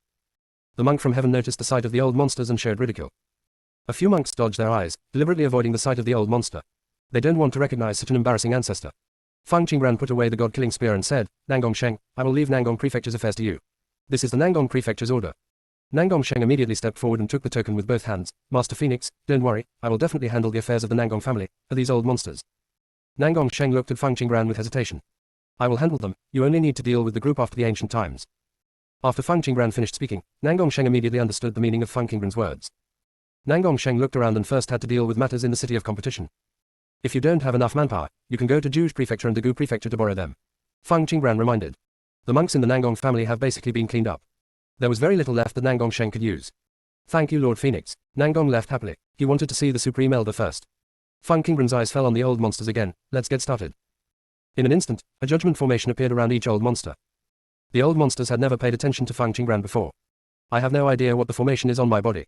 The monk from heaven noticed the sight of the old monsters and showed ridicule. A few monks dodged their eyes, deliberately avoiding the sight of the old monster. They don't want to recognize such an embarrassing ancestor. Fang Qingran put away the god-killing spear and said, Nangong Sheng, I will leave Nangong Prefecture's affairs to you. This is the Nangong Prefecture's order. Nangong Sheng immediately stepped forward and took the token with both hands. Master Phoenix, don't worry, I will definitely handle the affairs of the Nangong family. Are these old monsters? Nangong Sheng looked at Fang Qingran with hesitation. I will handle them, you only need to deal with the group after the ancient times. After Fang Qingran finished speaking, Nangong Sheng immediately understood the meaning of Fang Qingran's words. Nangong Sheng looked around and first had to deal with matters in the city of competition. If you don't have enough manpower, you can go to Juge Prefecture and Dagu Prefecture to borrow them. Fang Qingran reminded. The monks in the Nangong family have basically been cleaned up. There was very little left that Nangong Sheng could use. Thank you, Lord Phoenix. Nangong left happily. He wanted to see the Supreme Elder first. Fang Qingran's eyes fell on the old monsters again. Let's get started. In an instant, a judgment formation appeared around each old monster. The old monsters had never paid attention to Fang Qingran before. I have no idea what the formation is on my body.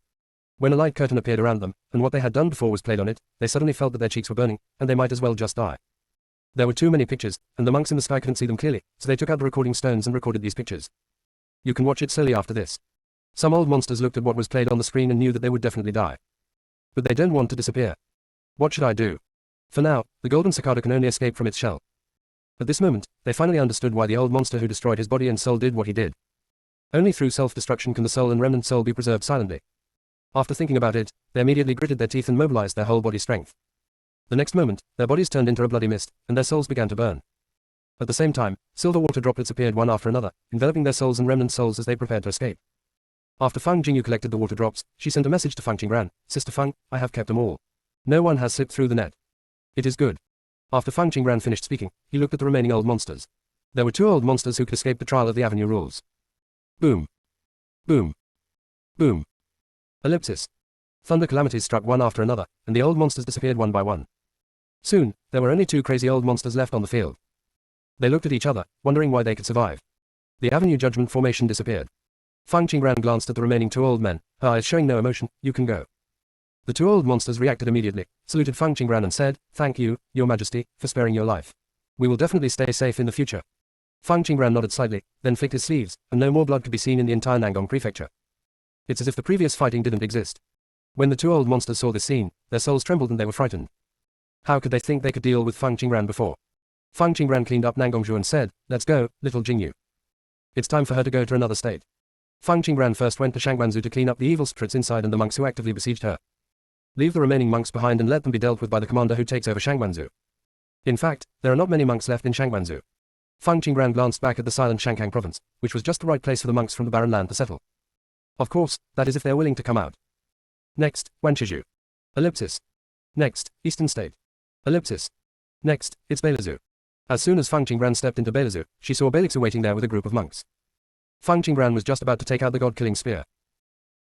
When a light curtain appeared around them, and what they had done before was played on it, they suddenly felt that their cheeks were burning, and they might as well just die. There were too many pictures, and the monks in the sky couldn't see them clearly, so they took out the recording stones and recorded these pictures. You can watch it slowly after this. Some old monsters looked at what was played on the screen and knew that they would definitely die. But they don't want to disappear. What should I do? For now, the golden cicada can only escape from its shell. At this moment, they finally understood why the old monster who destroyed his body and soul did what he did. Only through self-destruction can the soul and remnant soul be preserved silently. After thinking about it, they immediately gritted their teeth and mobilized their whole body strength. The next moment, their bodies turned into a bloody mist, and their souls began to burn. At the same time, silver water droplets appeared one after another, enveloping their souls and remnant souls as they prepared to escape. After Fang Jingyu collected the water drops, she sent a message to Fang Qingran. Sister Fang, I have kept them all. No one has slipped through the net. It is good. After Fang Qingran finished speaking, he looked at the remaining old monsters. There were 2 old monsters who could escape the trial of the Avenue rules. Boom. Boom. Boom. Ellipsis. Thunder calamities struck one after another, and the old monsters disappeared one by one. Soon, there were only 2 crazy old monsters left on the field. They looked at each other, wondering why they could survive. The Avenue Judgment formation disappeared. Fang Qingran glanced at the remaining 2 old men, her eyes showing no emotion. You can go. The 2 old monsters reacted immediately, saluted Fang Qingran and said, Thank you, Your Majesty, for sparing your life. We will definitely stay safe in the future. Fang Qingran nodded slightly, then flicked his sleeves, and no more blood could be seen in the entire Nangong Prefecture. It's as if the previous fighting didn't exist. When the 2 old monsters saw this scene, their souls trembled and they were frightened. How could they think they could deal with Fang Qingran before? Fang Qingran cleaned up Nangongzhu and said, Let's go, little Jingyu. It's time for her to go to another state. Fang Qingran first went to Shangguanzhou to clean up the evil spirits inside and the monks who actively besieged her. Leave the remaining monks behind and let them be dealt with by the commander who takes over Shangguanzhou. In fact, there are not many monks left in Shangguanzhou. Fang Qingran glanced back at the silent Shangkang province, which was just the right place for the monks from the barren land to settle. Of course, that is if they're willing to come out. Next, Wanshizhou. Ellipsis. Next, Eastern State. Ellipsis. Next, it's Beilazhou. As soon as Fang Qingran stepped into Beilazhou, she saw Beilixu waiting there with a group of monks. Fang Qingran was just about to take out the god-killing spear.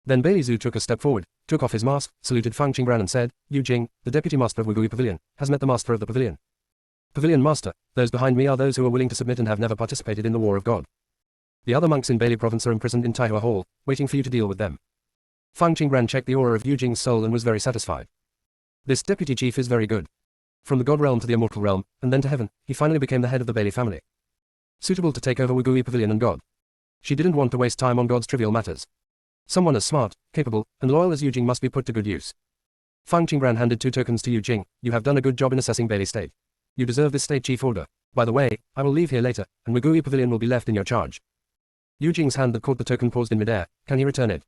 Then Beilazhou took a step forward, took off his mask, saluted Fang Qingran and said, Yu Jing, the deputy master of Wugui Pavilion, has met the master of the pavilion. Pavilion master, those behind me are those who are willing to submit and have never participated in the war of God. The other monks in Bailey province are imprisoned in Taihua Hall, waiting for you to deal with them. Fang Qingran checked the aura of Yu Jing's soul and was very satisfied. This deputy chief is very good. From the god realm to the immortal realm, and then to heaven, he finally became the head of the Bailey family. Suitable to take over Wugui Pavilion and God. She didn't want to waste time on God's trivial matters. Someone as smart, capable, and loyal as Yu Jing must be put to good use. Fang Qingran handed 2 tokens to Yu Jing. You have done a good job in assessing Bailey State. You deserve this state chief order. By the way, I will leave here later, and Wugui Pavilion will be left in your charge. Yu Jing's hand that caught the token paused in midair. Can he return it?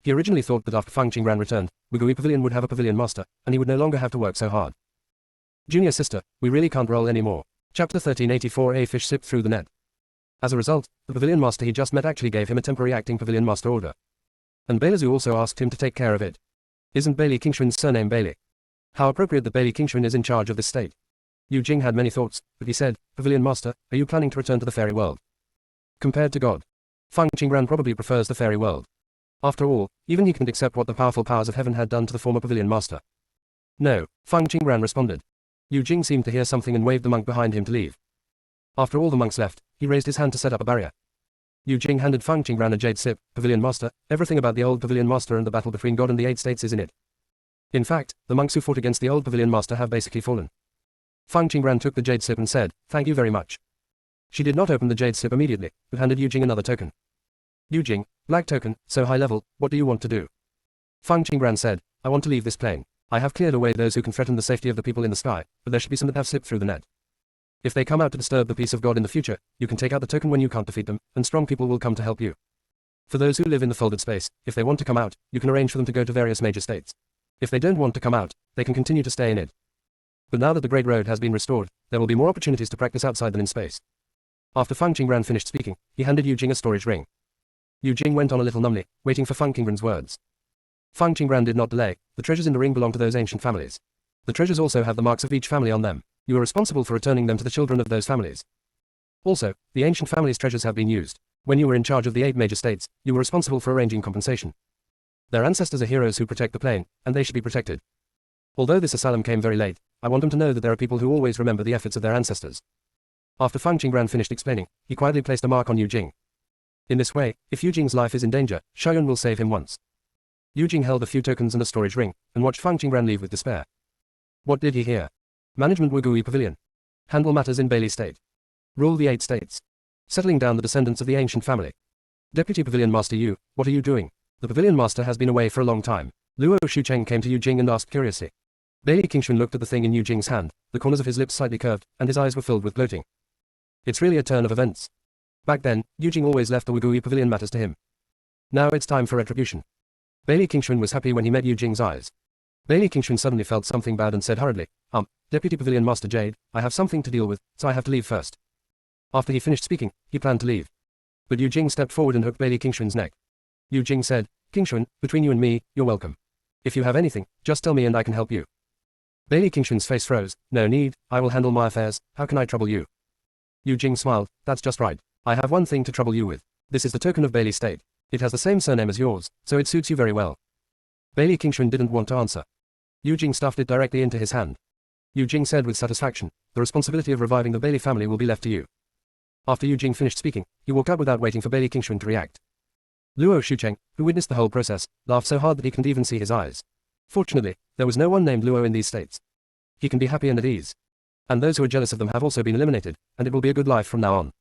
He originally thought that after Fang Qingran returned, Wugui Pavilion would have a pavilion master, and he would no longer have to work so hard. Junior sister, we really can't roll anymore. Chapter 1384. A fish sipped through the net. As a result, the pavilion master he just met actually gave him a temporary acting pavilion master order. And Beilazhou also asked him to take care of it. Isn't Bailey Qingxuan's surname Bailey? How appropriate that Bailey Qingxuan is in charge of this state. Yu Jing had many thoughts, but he said, Pavilion master, are you planning to return to the fairy world? Compared to God, Fang Qingran probably prefers the fairy world. After all, even he couldn't accept what the powerful powers of heaven had done to the former pavilion master. No, Fang Qingran responded. Yu Jing seemed to hear something and waved the monk behind him to leave. After all the monks left, he raised his hand to set up a barrier. Yu Jing handed Fang Qingran a jade sip. Pavilion master, everything about the old pavilion master and the battle between God and the 8 states is in it. In fact, the monks who fought against the old pavilion master have basically fallen. Fang Qingran took the jade sip and said, Thank you very much. She did not open the jade sip immediately, but handed Yu Jing another token. Yu Jing, black token, so high level, what do you want to do? Fang Qingran said, I want to leave this plane. I have cleared away those who can threaten the safety of the people in the sky, but there should be some that have slipped through the net. If they come out to disturb the peace of God in the future, you can take out the token when you can't defeat them, and strong people will come to help you. For those who live in the folded space, if they want to come out, you can arrange for them to go to various major states. If they don't want to come out, they can continue to stay in it. But now that the Great Road has been restored, there will be more opportunities to practice outside than in space. After Feng Qingran finished speaking, he handed Yu Jing a storage ring. Yu Jing went on a little numbly, waiting for Feng Qingran's words. Feng Qingran did not delay. The treasures in the ring belong to those ancient families. The treasures also have the marks of each family on them. You are responsible for returning them to the children of those families. Also, the ancient family's treasures have been used. When you were in charge of the 8 major states, you were responsible for arranging compensation. Their ancestors are heroes who protect the plane, and they should be protected. Although this asylum came very late, I want them to know that there are people who always remember the efforts of their ancestors. After Feng Qingran finished explaining, he quietly placed a mark on Yu Jing. In this way, if Yu Jing's life is in danger, Xiaoyun will save him once. Yu Jing held a few tokens and a storage ring, and watched Feng Qingran leave with despair. What did he hear? Management Wugui Pavilion. Handle matters in Bailey State. Rule the 8 states. Settling down the descendants of the ancient family. Deputy Pavilion Master Yu, what are you doing? The Pavilion Master has been away for a long time. Luo Shucheng came to Yu Jing and asked curiously. Bailey Qingxuan looked at the thing in Yu Jing's hand, the corners of his lips slightly curved, and his eyes were filled with gloating. It's really a turn of events. Back then, Yu Jing always left the Wugui Pavilion matters to him. Now it's time for retribution. Bailey Qingxuan was happy when he met Yu Jing's eyes. Bailey Qingxuan suddenly felt something bad and said hurriedly, Deputy Pavilion Master Jade, I have something to deal with, so I have to leave first. After he finished speaking, he planned to leave. But Yu Jing stepped forward and hooked Bailey Qingxuan's neck. Yu Jing said, Qingxuan, between you and me, you're welcome. If you have anything, just tell me and I can help you. Bailey Qingxuan's face froze. No need, I will handle my affairs, how can I trouble you? Yu Jing smiled, that's just right. I have one thing to trouble you with. This is the token of Bailey State. It has the same surname as yours, so it suits you very well. Bailey Qingxuan didn't want to answer. Yu Jing stuffed it directly into his hand. Yu Jing said with satisfaction, the responsibility of reviving the Bailey family will be left to you. After Yu Jing finished speaking, he walked out without waiting for Bailey Qingxuan to react. Luo Shucheng, who witnessed the whole process, laughed so hard that he couldn't even see his eyes. Fortunately, there was no one named Luo in these states. He can be happy and at ease. And those who are jealous of them have also been eliminated, and it will be a good life from now on.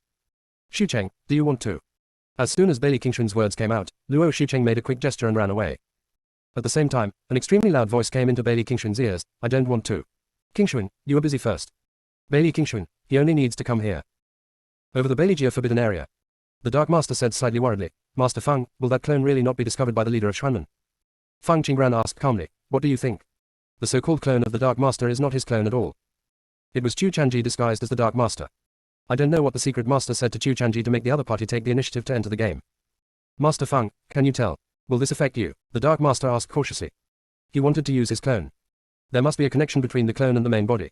Shucheng, do you want to? As soon as Bailey Qingxuan's words came out, Luo Shucheng made a quick gesture and ran away. At the same time, an extremely loud voice came into Bailey Qingxuan's ears, I don't want to. Qingxuan, you are busy first. Bailey Qingxuan, he only needs to come here. Over the Bailey Jia forbidden area. The Dark Master said slightly worriedly, Master Feng, will that clone really not be discovered by the leader of Xuanmen? Feng Qingran asked calmly, what do you think? The so-called clone of the Dark Master is not his clone at all. It was Chu Chanji disguised as the Dark Master. I don't know what the secret master said to Chu Chanji to make the other party take the initiative to enter the game. Master Feng, can you tell? Will this affect you? The Dark Master asked cautiously. He wanted to use his clone. There must be a connection between the clone and the main body.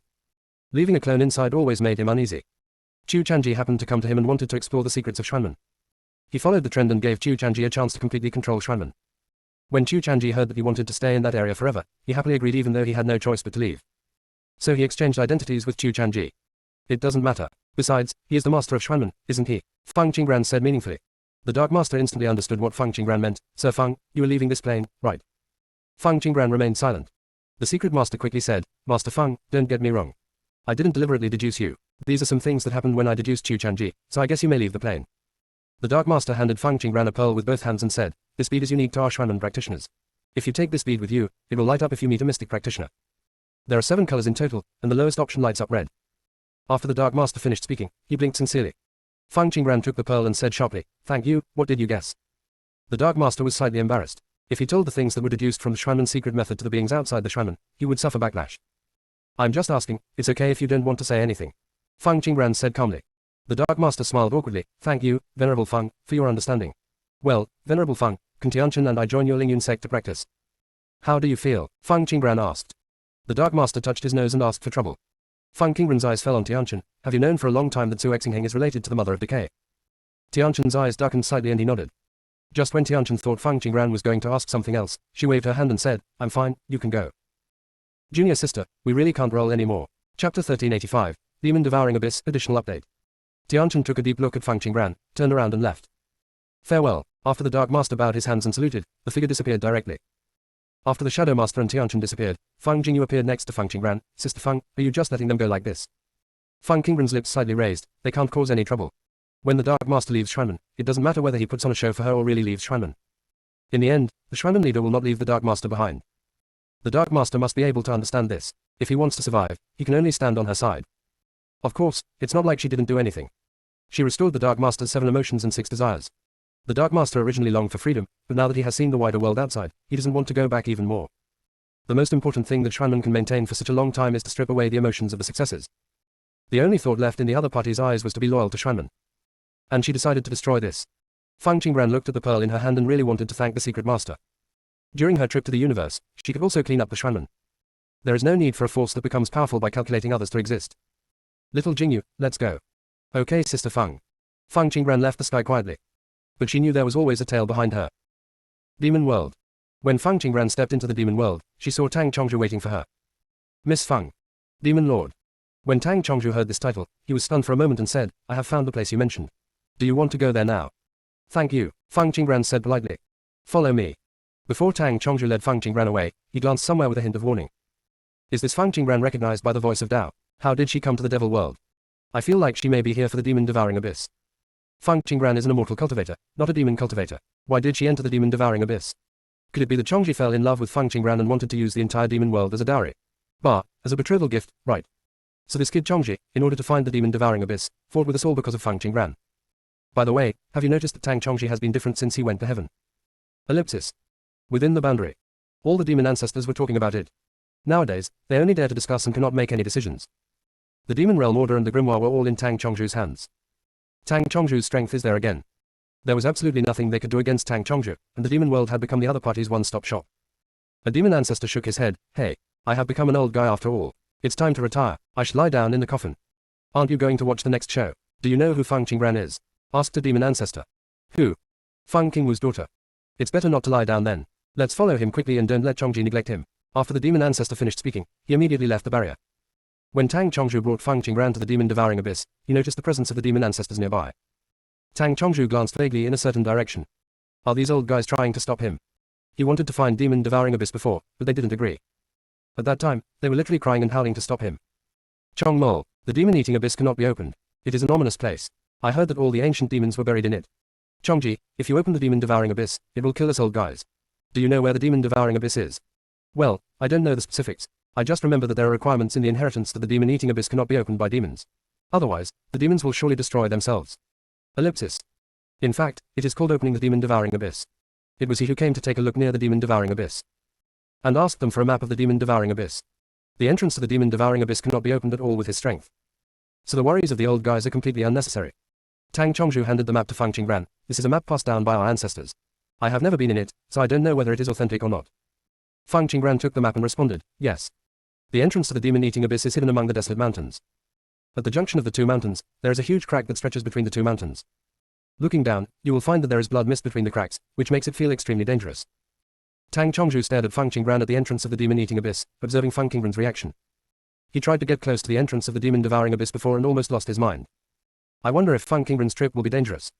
Leaving a clone inside always made him uneasy. Chu Chanji happened to come to him and wanted to explore the secrets of Xuanmen. He followed the trend and gave Chu Chanji a chance to completely control Xuanmen. When Chu Chanji heard that he wanted to stay in that area forever, he happily agreed even though he had no choice but to leave. So he exchanged identities with Chu Chanji. It doesn't matter. Besides, he is the master of Xuanmen, isn't he? Feng Qingran said meaningfully. The Dark Master instantly understood what Feng Qingran meant. Sir Feng, you are leaving this plane, right? Feng Qingran remained silent. The secret master quickly said, Master Feng, don't get me wrong. I didn't deliberately deduce you. These are some things that happened when I deduced Chu Chanji, so I guess you may leave the plane. The Dark Master handed Feng Qingran a pearl with both hands and said, this bead is unique to our Xuanmen practitioners. If you take this bead with you, it will light up if you meet a mystic practitioner. There are 7 colors in total, and the lowest option lights up red. After the Dark Master finished speaking, he blinked sincerely. Feng Qingran took the pearl and said sharply, thank you, what did you guess? The Dark Master was slightly embarrassed. If he told the things that were deduced from the Xuanmen secret method to the beings outside the Xuanmen, he would suffer backlash. I'm just asking, it's okay if you don't want to say anything. Feng Qingran said calmly. The Dark Master smiled awkwardly, thank you, Venerable Feng, for your understanding. Well, Venerable Feng, can Tianchen and I join your Lingyun sect to practice? How do you feel? Feng Qingran asked. The Dark Master touched his nose and asked for trouble. Feng Qingran's eyes fell on Tianchen. Have you known for a long time that Su Xingheng is related to the Mother of Decay? Tianchen's eyes darkened slightly and he nodded. Just when Tianchen thought Feng Qingran was going to ask something else, she waved her hand and said, I'm fine, you can go. Junior sister, we really can't roll anymore. Chapter 1385, Demon Devouring Abyss, Additional Update. Tianchen took a deep look at Feng Qingran, turned around and left. Farewell. After the Dark Master bowed his hands and saluted, the figure disappeared directly. After the Shadow Master and Tianchen disappeared, Feng Jingyu appeared next to Feng Qingran. Sister Feng, are you just letting them go like this? Feng Qingran's lips slightly raised. They can't cause any trouble. When the Dark Master leaves Xuanmen, it doesn't matter whether he puts on a show for her or really leaves Xuanmen. In the end, the Xuanmen leader will not leave the Dark Master behind. The Dark Master must be able to understand this. If he wants to survive, he can only stand on her side. Of course, it's not like she didn't do anything. She restored the Dark Master's 7 emotions and 6 desires. The Dark Master originally longed for freedom, but now that he has seen the wider world outside, he doesn't want to go back even more. The most important thing that Xuanmen can maintain for such a long time is to strip away the emotions of the successors. The only thought left in the other party's eyes was to be loyal to Xuanmen. And she decided to destroy this. Fang Qingran looked at the pearl in her hand and really wanted to thank the secret master. During her trip to the universe, she could also clean up the Xuanmen. There is no need for a force that becomes powerful by calculating others to exist. Little Jingyu, let's go. Okay, Sister Fang. Fang Qingran left the sky quietly. But she knew there was always a tail behind her. Demon World. When Fang Qingran stepped into the Demon World, she saw Tang Chongzhu waiting for her. Miss Fang. Demon Lord. When Tang Chongzhu heard this title, he was stunned for a moment and said, I have found the place you mentioned. Do you want to go there now? Thank you, Fang Qingran said politely. Follow me. Before Tang Chongzhu led Fang Qingran away, he glanced somewhere with a hint of warning. Is this Fang Qingran recognized by the voice of Dao? How did she come to the Devil World? I feel like she may be here for the demon-devouring abyss. Fang Qingran is an immortal cultivator, not a demon cultivator. Why did she enter the demon-devouring abyss? Could it be that Chongji fell in love with Fang Qingran and wanted to use the entire demon world as a dowry? As a betrothal gift, right. So this kid Chongji, in order to find the demon-devouring abyss, fought with us all because of Fang Qingran. By the way, have you noticed that Tang Chongji has been different since he went to heaven? Ellipsis. Within the boundary. All the demon ancestors were talking about it. Nowadays, they only dare to discuss and cannot make any decisions. The Demon Realm Order and the Grimoire were all in Tang Chongzhu's hands. Tang Chongzhu's strength is there again. There was absolutely nothing they could do against Tang Chongzhu, and the demon world had become the other party's one-stop shop. A demon ancestor shook his head. Hey, I have become an old guy after all. It's time to retire. I should lie down in the coffin. Aren't you going to watch the next show? Do you know who Fang Qingran is? Asked a demon ancestor. Who? Fang Qingwu's daughter. It's better not to lie down then. Let's follow him quickly and don't let Chongji neglect him. After the demon ancestor finished speaking, he immediately left the barrier. When Tang Chongzhu brought Fang Qingran to the demon-devouring abyss, he noticed the presence of the demon ancestors nearby. Tang Chongzhu glanced vaguely in a certain direction. Are these old guys trying to stop him? He wanted to find demon-devouring abyss before, but they didn't agree. At that time, they were literally crying and howling to stop him. Chong Mole, the demon-eating abyss cannot be opened. It is an ominous place. I heard that all the ancient demons were buried in it. Chongji, if you open the demon-devouring abyss, it will kill us old guys. Do you know where the demon-devouring abyss is? Well, I don't know the specifics. I just remember that there are requirements in the inheritance that the demon-eating abyss cannot be opened by demons. Otherwise, the demons will surely destroy themselves. Ellipsis. In fact, it is called opening the demon-devouring abyss. It was he who came to take a look near the demon-devouring abyss. And asked them for a map of the demon-devouring abyss. The entrance to the demon-devouring abyss cannot be opened at all with his strength. So the worries of the old guys are completely unnecessary. Tang Chongzhu handed the map to Fang Qingran. This is a map passed down by our ancestors. I have never been in it, so I don't know whether it is authentic or not. Fang Qingran took the map and responded, yes. The entrance to the demon-eating abyss is hidden among the desolate mountains. At the junction of the two mountains, there is a huge crack that stretches between the two mountains. Looking down, you will find that there is blood mist between the cracks, which makes it feel extremely dangerous. Tang Chongzhu stared at Fang Qingran at the entrance of the demon-eating abyss, observing Fang Qingran's reaction. He tried to get close to the entrance of the demon-devouring abyss before and almost lost his mind. I wonder if Fang Qingran's trip will be dangerous.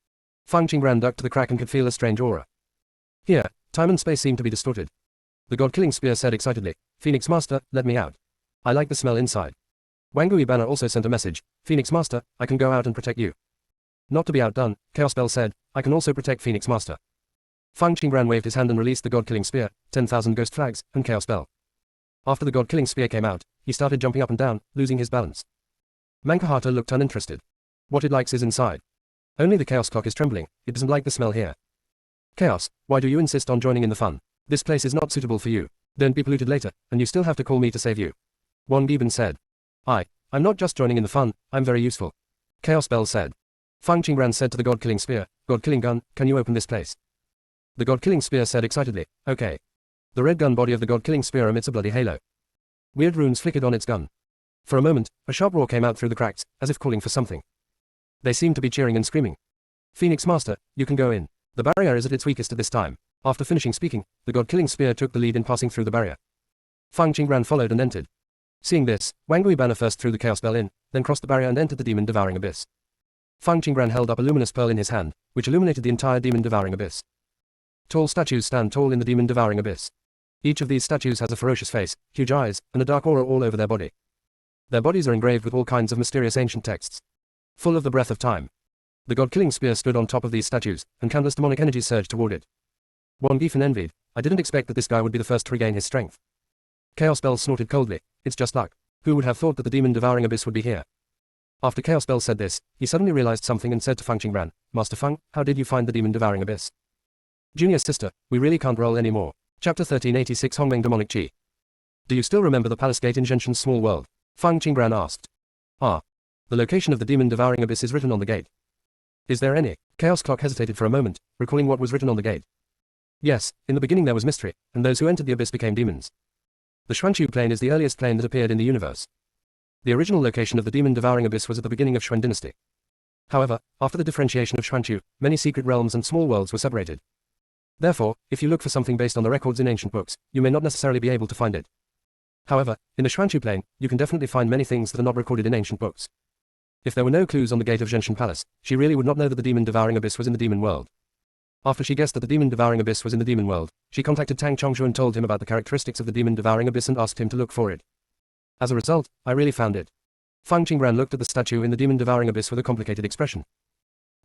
Fang Qingran ducked to the crack and could feel a strange aura. Here, time and space seemed to be distorted. The god-killing spear said excitedly, Phoenix Master, let me out. I like the smell inside. Wangui Banner also sent a message, Phoenix Master, I can go out and protect you. Not to be outdone, Chaos Bell said, I can also protect Phoenix Master. Fang Qingran waved his hand and released the god-killing spear, 10,000 ghost flags, and Chaos Bell. After the god-killing spear came out, he started jumping up and down, losing his balance. Mankahata looked uninterested. What it likes is inside. Only the Chaos Clock is trembling, it doesn't like the smell here. Chaos, why do you insist on joining in the fun? This place is not suitable for you. Don't be polluted later, and you still have to call me to save you. Wang Giban said. I'm not just joining in the fun, I'm very useful. Chaos Bell said. Fang Qingran said to the god-killing spear, God-killing gun, can you open this place? The god-killing spear said excitedly, okay. The red gun body of the god-killing spear emits a bloody halo. Weird runes flickered on its gun. For a moment, a sharp roar came out through the cracks, as if calling for something. They seemed to be cheering and screaming. Phoenix Master, you can go in. The barrier is at its weakest at this time. After finishing speaking, the god-killing spear took the lead in passing through the barrier. Fang Qingran followed and entered. Seeing this, Wangui Banner first threw the Chaos Bell in, then crossed the barrier and entered the demon-devouring abyss. Fang Qingran held up a luminous pearl in his hand, which illuminated the entire demon-devouring abyss. Tall statues stand tall in the demon-devouring abyss. Each of these statues has a ferocious face, huge eyes, and a dark aura all over their body. Their bodies are engraved with all kinds of mysterious ancient texts. Full of the breath of time. The god-killing spear stood on top of these statues, and countless demonic energies surged toward it. Wang Gifen envied. I didn't expect that this guy would be the first to regain his strength. Chaos Bell snorted coldly. It's just luck. Who would have thought that the demon-devouring abyss would be here? After Chaos Bell said this, he suddenly realized something and said to Feng Qingran, Master Feng, how did you find the demon devouring abyss? Junior sister, we really can't roll anymore. Chapter 1386 Hongmeng Demonic Qi. Do you still remember the palace gate in Zhenshan's small world? Feng Qingran asked. Ah. The location of the demon devouring abyss is written on the gate. Is there any? Chaos Clock hesitated for a moment, recalling what was written on the gate. Yes, in the beginning there was mystery, and those who entered the abyss became demons. The Xuanqiu plane is the earliest plane that appeared in the universe. The original location of the demon devouring abyss was at the beginning of Xuan dynasty. However, after the differentiation of Xuanqiu, many secret realms and small worlds were separated. Therefore, if you look for something based on the records in ancient books, you may not necessarily be able to find it. However, in the Xuanqiu plane, you can definitely find many things that are not recorded in ancient books. If there were no clues on the gate of Zhenshan Palace, she really would not know that the demon devouring abyss was in the demon world. After she guessed that the demon devouring abyss was in the demon world, she contacted Tang Chongshu and told him about the characteristics of the demon devouring abyss and asked him to look for it. As a result, I really found it. Feng Qingran looked at the statue in the demon devouring abyss with a complicated expression.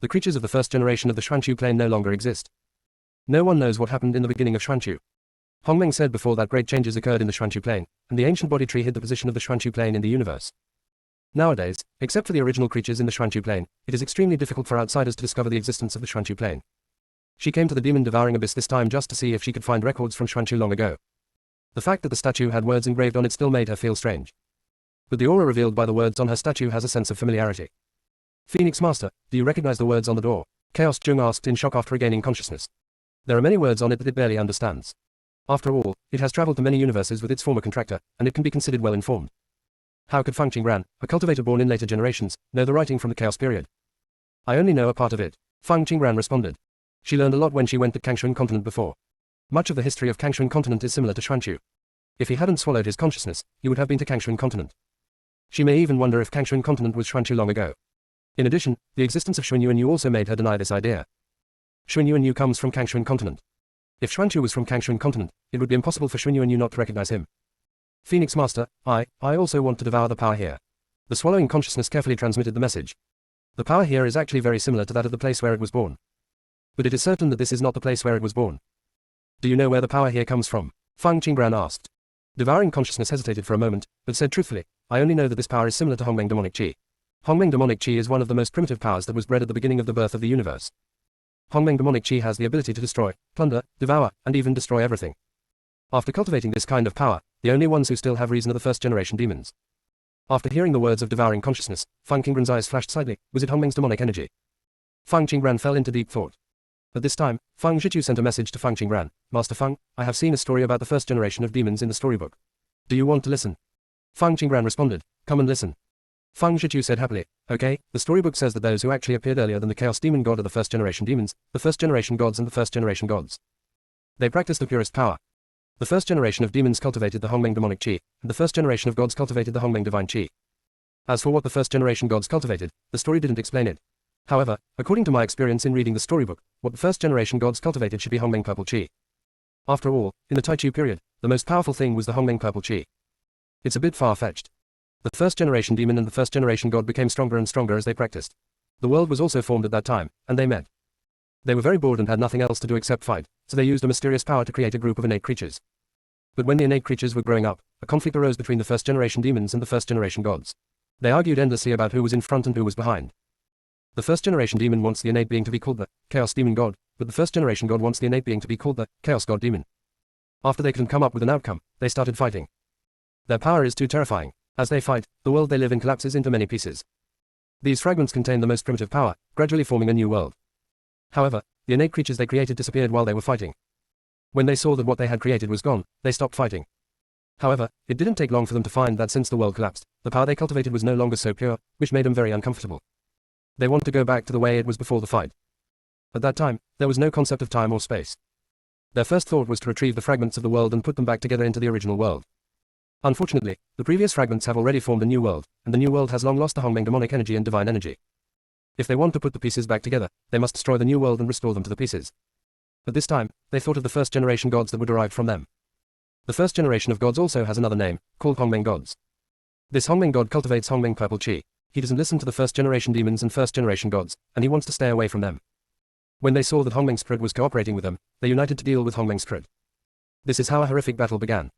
The creatures of the first generation of the Xuanqiu plane no longer exist. No one knows what happened in the beginning of Xuanqiu. Hongmeng said before that great changes occurred in the Xuanqiu plane, and the ancient body tree hid the position of the Xuanqiu plane in the universe. Nowadays, except for the original creatures in the Xuanqiu plane, it is extremely difficult for outsiders to discover the existence of the Xuanqiu plane. She came to the demon devouring abyss this time just to see if she could find records from Xuanqiu long ago. The fact that the statue had words engraved on it still made her feel strange. But the aura revealed by the words on her statue has a sense of familiarity. Phoenix Master, do you recognize the words on the door? Chaos Jung asked in shock after regaining consciousness. There are many words on it that it barely understands. After all, it has traveled to many universes with its former contractor, and it can be considered well informed. How could Feng Qingran, a cultivator born in later generations, know the writing from the Chaos period? I only know a part of it. Feng Qingran responded. She learned a lot when she went to Kangshuan continent before. Much of the history of Kangshuan continent is similar to Xuanqiu. If he hadn't swallowed his consciousness, he would have been to Kangshuan continent. She may even wonder if Kangshuan continent was Xuanqiu long ago. In addition, the existence of Xuan Yuanyu also made her deny this idea. Xuan Yuanyu comes from Kangshuan continent. If Xuanqiu was from Kangshuan continent, it would be impossible for Xuan Yuanyu not to recognize him. Phoenix Master, I also want to devour the power here. The swallowing consciousness carefully transmitted the message. The power here is actually very similar to that of the place where it was born. But it is certain that this is not the place where it was born. Do you know where the power here comes from? Feng Qingran asked. Devouring consciousness hesitated for a moment, but said truthfully, I only know that this power is similar to Hongmeng Demonic Qi. Hongmeng Demonic Qi is one of the most primitive powers that was bred at the beginning of the birth of the universe. Hongmeng Demonic Qi has the ability to destroy, plunder, devour, and even destroy everything. After cultivating this kind of power, the only ones who still have reason are the first-generation demons. After hearing the words of devouring consciousness, Feng Qingran's eyes flashed slightly. Was it Hongmeng's demonic energy? Feng Qingran fell into deep thought. At this time, Feng Zhiqiu sent a message to Feng Qingran. Master Feng, I have seen a story about the first generation of demons in the storybook. Do you want to listen? Feng Qingran responded. Come and listen. Feng Zhiqiu said happily. Okay, the storybook says that those who actually appeared earlier than the Chaos Demon God are the first-generation demons, the first-generation gods and the first-generation gods. They practice the purest power. The first generation of demons cultivated the Hongmeng Demonic Qi, and the first generation of gods cultivated the Hongmeng Divine Qi. As for what the first generation gods cultivated, the story didn't explain it. However, according to my experience in reading the storybook, what the first generation gods cultivated should be Hongmeng Purple Qi. After all, in the Taichu period, the most powerful thing was the Hongmeng Purple Qi. It's a bit far-fetched. The first generation demon and the first generation god became stronger and stronger as they practiced. The world was also formed at that time, and they met. They were very bored and had nothing else to do except fight, so they used a mysterious power to create a group of innate creatures. But when the innate creatures were growing up, a conflict arose between the first generation demons and the first generation gods. They argued endlessly about who was in front and who was behind. The first generation demon wants the innate being to be called the Chaos Demon God, but the first generation god wants the innate being to be called the Chaos God Demon. After they couldn't come up with an outcome, they started fighting. Their power is too terrifying. As they fight, the world they live in collapses into many pieces. These fragments contain the most primitive power, gradually forming a new world. However, the innate creatures they created disappeared while they were fighting. When they saw that what they had created was gone, they stopped fighting. However, it didn't take long for them to find that since the world collapsed, the power they cultivated was no longer so pure, which made them very uncomfortable. They wanted to go back to the way it was before the fight. At that time, there was no concept of time or space. Their first thought was to retrieve the fragments of the world and put them back together into the original world. Unfortunately, the previous fragments have already formed a new world, and the new world has long lost the Hongmeng demonic energy and divine energy. If they want to put the pieces back together, they must destroy the new world and restore them to the pieces. At this time, they thought of the first generation gods that were derived from them. The first generation of gods also has another name, called Hongmeng gods. This Hongmeng god cultivates Hongmeng Purple Qi. He doesn't listen to the first generation demons and first generation gods, and he wants to stay away from them. When they saw that Hongmeng Spirit was cooperating with them, they united to deal with Hongmeng Spirit. This is how a horrific battle began.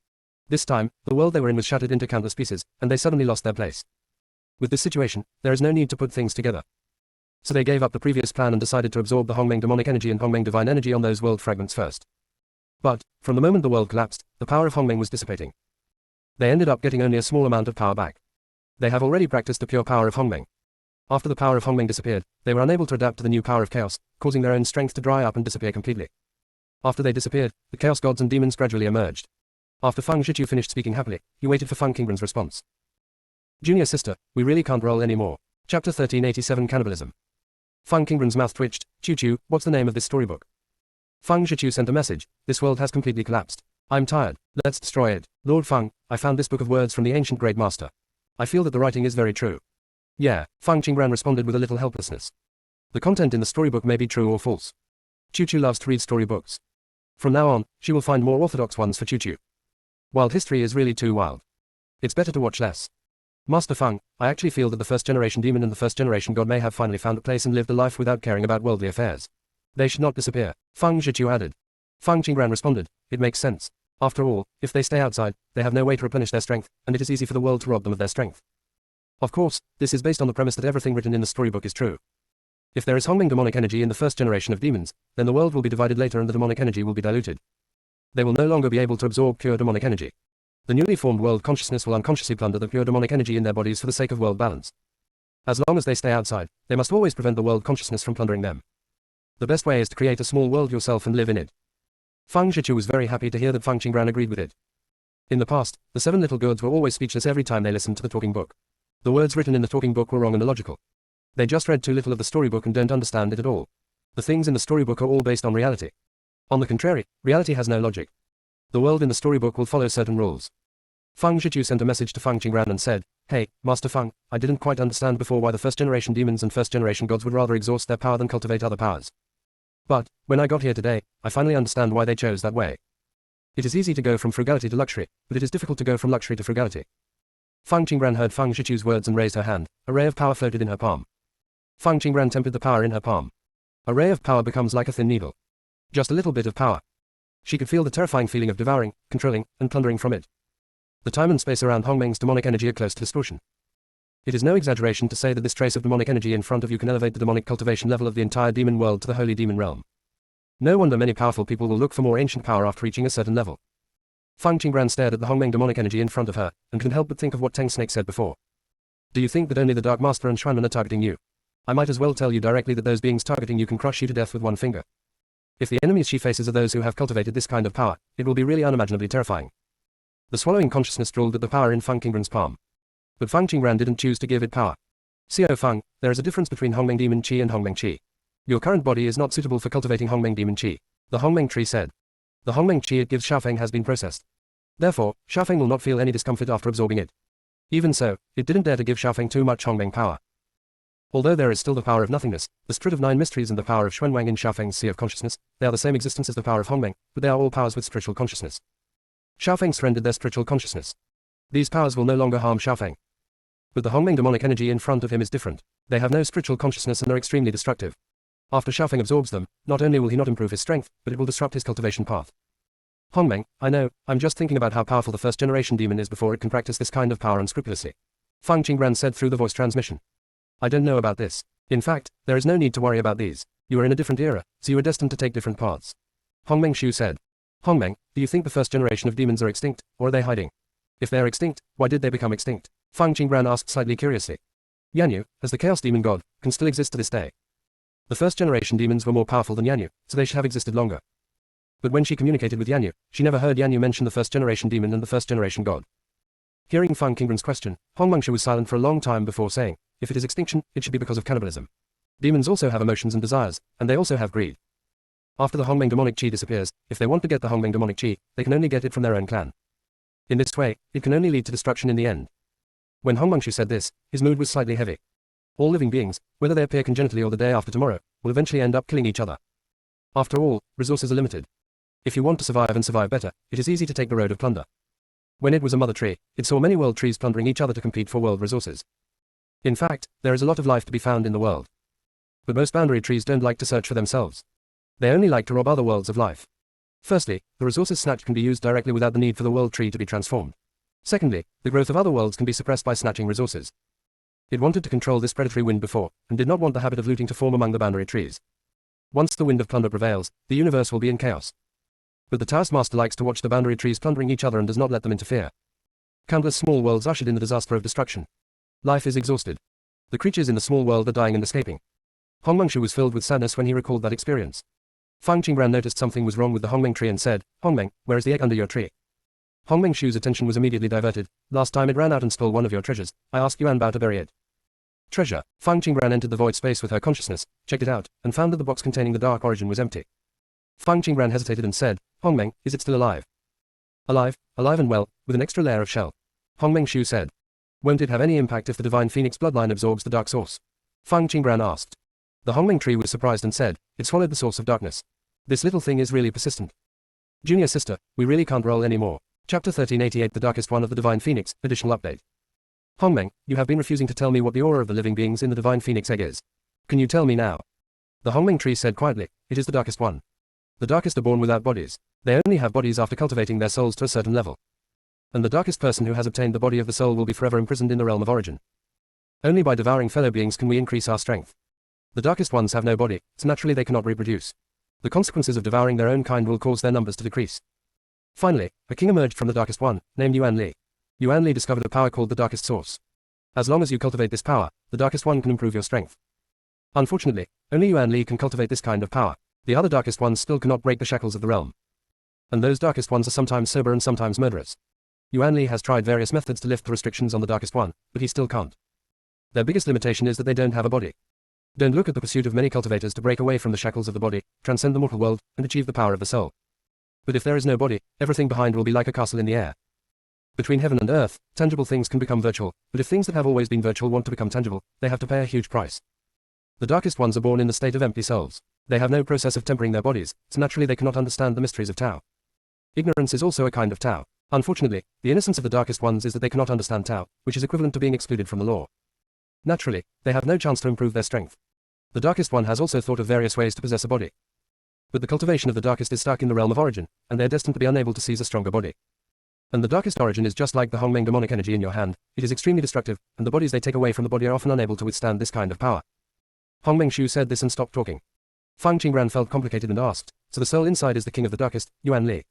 This time, the world they were in was shattered into countless pieces, and they suddenly lost their place. With this situation, there is no need to put things together. So they gave up the previous plan and decided to absorb the Hongmeng demonic energy and Hongmeng divine energy on those world fragments first. But, from the moment the world collapsed, the power of Hongmeng was dissipating. They ended up getting only a small amount of power back. They have already practiced the pure power of Hongmeng. After the power of Hongmeng disappeared, they were unable to adapt to the new power of chaos, causing their own strength to dry up and disappear completely. After they disappeared, the chaos gods and demons gradually emerged. After Feng Zhiqiu finished speaking happily, he waited for Feng Qingren's response. Junior sister, we really can't roll anymore. Chapter 1387 Cannibalism. Feng Qingren's mouth twitched. Chu, what's the name of this storybook? Feng Zhiqiu sent a message. This world has completely collapsed. I'm tired. Let's destroy it. Lord Feng, I found this book of words from the ancient great master. I feel that the writing is very true. Yeah, Feng Qingren responded with a little helplessness. The content in the storybook may be true or false. Chu loves to read storybooks. From now on, she will find more orthodox ones for Chu. Wild history is really too wild. It's better to watch less. Master Feng, I actually feel that the first generation demon and the first generation god may have finally found a place and lived a life without caring about worldly affairs. They should not disappear, Feng Zhiqiu added. Feng Qingren responded, it makes sense. After all, if they stay outside, they have no way to replenish their strength, and it is easy for the world to rob them of their strength. Of course, this is based on the premise that everything written in the storybook is true. If there is Hongmeng demonic energy in the first generation of demons, then the world will be divided later and the demonic energy will be diluted. They will no longer be able to absorb pure demonic energy. The newly formed world consciousness will unconsciously plunder the pure demonic energy in their bodies for the sake of world balance. As long as they stay outside, they must always prevent the world consciousness from plundering them. The best way is to create a small world yourself and live in it. Feng Zhiqiu was very happy to hear that Feng Qingren agreed with it. In the past, the 7 little gods were always speechless every time they listened to the talking book. The words written in the talking book were wrong and illogical. They just read too little of the storybook and don't understand it at all. The things in the storybook are all based on reality. On the contrary, reality has no logic. The world in the storybook will follow certain rules. Feng Zhiqiu sent a message to Feng Qingren and said, Hey, Master Feng, I didn't quite understand before why the first generation demons and first generation gods would rather exhaust their power than cultivate other powers. But, when I got here today, I finally understand why they chose that way. It is easy to go from frugality to luxury, but it is difficult to go from luxury to frugality. Feng Qingren heard Feng Zhiqiu's words and raised her hand. A ray of power floated in her palm. Feng Qingren tempered the power in her palm. A ray of power becomes like a thin needle. Just a little bit of power. She could feel the terrifying feeling of devouring, controlling, and plundering from it. The time and space around Hongmeng's demonic energy are close to distortion. It is no exaggeration to say that this trace of demonic energy in front of you can elevate the demonic cultivation level of the entire demon world to the holy demon realm. No wonder many powerful people will look for more ancient power after reaching a certain level. Feng Qingren stared at the Hongmeng demonic energy in front of her, and couldn't help but think of what Teng Snake said before. Do you think that only the Dark Master and Shuanman are targeting you? I might as well tell you directly that those beings targeting you can crush you to death with one finger. If the enemies she faces are those who have cultivated this kind of power, it will be really unimaginably terrifying. The swallowing consciousness drooled at the power in Feng Qingren's palm. But Feng Qingren didn't choose to give it power. Xiao Feng, there is a difference between Hongmeng demon qi and Hongmeng qi. Your current body is not suitable for cultivating Hongmeng demon qi. The Hongmeng tree said. The Hongmeng qi it gives Xiaofeng has been processed. Therefore, Xiaofeng will not feel any discomfort after absorbing it. Even so, it didn't dare to give Xiaofeng too much Hongmeng power. Although there is still the power of nothingness, the spirit of 9 mysteries and the power of Xuanwang in Xiaofeng's sea of consciousness, they are the same existence as the power of Hongmeng, but they are all powers with spiritual consciousness. Xiaofeng surrendered their spiritual consciousness. These powers will no longer harm Xiaofeng. But the Hongmeng demonic energy in front of him is different. They have no spiritual consciousness and are extremely destructive. After Xiaofeng absorbs them, not only will he not improve his strength, but it will disrupt his cultivation path. Hongmeng, I know, I'm just thinking about how powerful the first generation demon is before it can practice this kind of power unscrupulously. Feng Qingren said through the voice transmission. I don't know about this. In fact, there is no need to worry about these. You are in a different era, so you are destined to take different paths. Hongmeng Shu said. Hongmeng, do you think the first generation of demons are extinct, or are they hiding? If they are extinct, why did they become extinct? Feng Qingren asked slightly curiously. Yanyu, as the Chaos Demon God, can still exist to this day. The first generation demons were more powerful than Yanyu, so they should have existed longer. But when she communicated with Yanyu, she never heard Yanyu mention the first generation demon and the first generation god. Hearing Feng Qingren's question, Hongmengshu was silent for a long time before saying, if it is extinction, it should be because of cannibalism. Demons also have emotions and desires, and they also have greed. After the Hongmeng demonic qi disappears, if they want to get the Hongmeng demonic qi, they can only get it from their own clan. In this way, it can only lead to destruction in the end. When Hongmengshu said this, his mood was slightly heavy. All living beings, whether they appear congenitally or the day after tomorrow, will eventually end up killing each other. After all, resources are limited. If you want to survive and survive better, it is easy to take the road of plunder. When it was a mother tree, it saw many world trees plundering each other to compete for world resources. In fact, there is a lot of life to be found in the world. But most boundary trees don't like to search for themselves. They only like to rob other worlds of life. Firstly, the resources snatched can be used directly without the need for the world tree to be transformed. Secondly, the growth of other worlds can be suppressed by snatching resources. It wanted to control this predatory wind before, and did not want the habit of looting to form among the boundary trees. Once the wind of plunder prevails, the universe will be in chaos. But the Taoist master likes to watch the boundary trees plundering each other and does not let them interfere. Countless small worlds ushered in the disaster of destruction. Life is exhausted. The creatures in the small world are dying and escaping. Hong Mengshu was filled with sadness when he recalled that experience. Fang Qingran noticed something was wrong with the Hongmeng tree and said, "Hongmeng, where is the egg under your tree?" Hong Mengshu's attention was immediately diverted. "Last time it ran out and stole one of your treasures. I asked Yuan Bao to bury it." Treasure. Fang Qingran entered the void space with her consciousness, checked it out, and found that the box containing the dark origin was empty. Fang Qingran hesitated and said, "Hongmeng, is it still alive?" "Alive, alive and well, with an extra layer of shell," Hong Mengshu said. "Won't it have any impact if the divine phoenix bloodline absorbs the dark source?" Fang Qingran asked. The Hongmeng tree was surprised and said, "It swallowed the source of darkness. This little thing is really persistent. Junior sister, we really can't roll anymore." Chapter 1388 The Darkest One of the Divine Phoenix, Additional Update. Hongmeng, you have been refusing to tell me what the aura of the living beings in the Divine Phoenix egg is. Can you tell me now? The Hongmeng tree said quietly, "It is the darkest one. The darkest are born without bodies. They only have bodies after cultivating their souls to a certain level. And the darkest person who has obtained the body of the soul will be forever imprisoned in the realm of origin. Only by devouring fellow beings can we increase our strength. The darkest ones have no body, so naturally they cannot reproduce. The consequences of devouring their own kind will cause their numbers to decrease." Finally, a king emerged from the darkest one, named Yuan Li. Yuan Li discovered a power called the darkest source. As long as you cultivate this power, the darkest one can improve your strength. Unfortunately, only Yuan Li can cultivate this kind of power. The other darkest ones still cannot break the shackles of the realm. And those darkest ones are sometimes sober and sometimes murderous. Yuan Li has tried various methods to lift the restrictions on the darkest one, but he still can't. Their biggest limitation is that they don't have a body. Don't look at the pursuit of many cultivators to break away from the shackles of the body, transcend the mortal world, and achieve the power of the soul. But if there is no body, everything behind will be like a castle in the air. Between heaven and earth, tangible things can become virtual, but if things that have always been virtual want to become tangible, they have to pay a huge price. The darkest ones are born in the state of empty souls. They have no process of tempering their bodies, so naturally they cannot understand the mysteries of Tao. Ignorance is also a kind of Tao. Unfortunately, the innocence of the darkest ones is that they cannot understand Tao, which is equivalent to being excluded from the law. Naturally, they have no chance to improve their strength. The darkest one has also thought of various ways to possess a body. But the cultivation of the darkest is stuck in the realm of origin, and they are destined to be unable to seize a stronger body. And the darkest origin is just like the Hongmeng demonic energy in your hand. It is extremely destructive, and the bodies they take away from the body are often unable to withstand this kind of power. Hong Mengshu said this and stopped talking. Fang Qingran felt complicated and asked, "So the soul inside is the king of the darkest, Yuan Li?"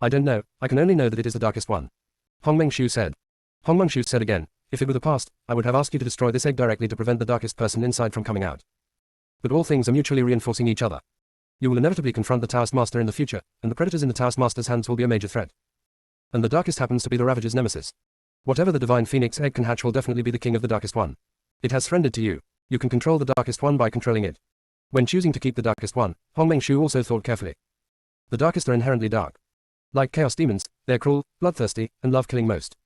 "I don't know, I can only know that it is the darkest one," Hong Mengshu said. Hong Mengshu said again, "If it were the past, I would have asked you to destroy this egg directly to prevent the darkest person inside from coming out. But all things are mutually reinforcing each other. You will inevitably confront the Taoist master in the future, and the predators in the Taoist master's hands will be a major threat. And the darkest happens to be the Ravager's nemesis. Whatever the divine phoenix egg can hatch will definitely be the king of the darkest one. It has friended to you. You can control the darkest one by controlling it." When choosing to keep the darkest one, Hong Mengshu also thought carefully. The darkest are inherently dark. Like chaos demons, they are cruel, bloodthirsty, and love killing most.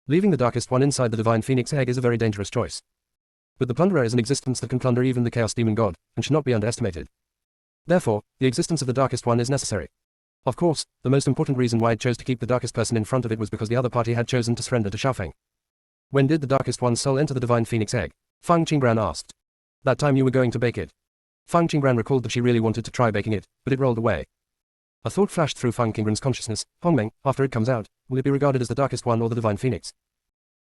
Leaving the darkest one inside the divine phoenix egg is a very dangerous choice. But the plunderer is an existence that can plunder even the chaos demon god, and should not be underestimated. Therefore, the existence of the darkest one is necessary. Of course, the most important reason why it chose to keep the darkest person in front of it was because the other party had chosen to surrender to Xiaofeng. "When did the darkest one's soul enter the divine phoenix egg?" Fang Qingran asked. "That time you were going to bake it." Fang Qingran recalled that she really wanted to try baking it, but it rolled away. A thought flashed through Fang Qingran's consciousness. "Hongmeng, after it comes out, will it be regarded as the darkest one or the divine phoenix?"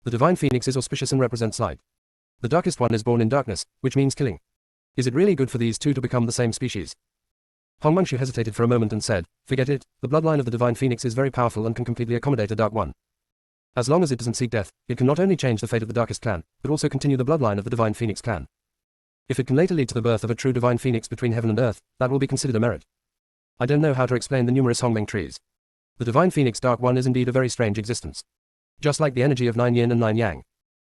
The divine phoenix is auspicious and represents light. The darkest one is born in darkness, which means killing. Is it really good for these two to become the same species? Hong Mengshu hesitated for a moment and said, "Forget it, the bloodline of the divine phoenix is very powerful and can completely accommodate a dark one. As long as it doesn't seek death, it can not only change the fate of the darkest clan, but also continue the bloodline of the divine phoenix clan. If it can later lead to the birth of a true divine phoenix between heaven and earth, that will be considered a merit. I don't know how to explain the numerous Hongmeng trees. The divine phoenix dark one is indeed a very strange existence. Just like the energy of 9 yin and 9 yang."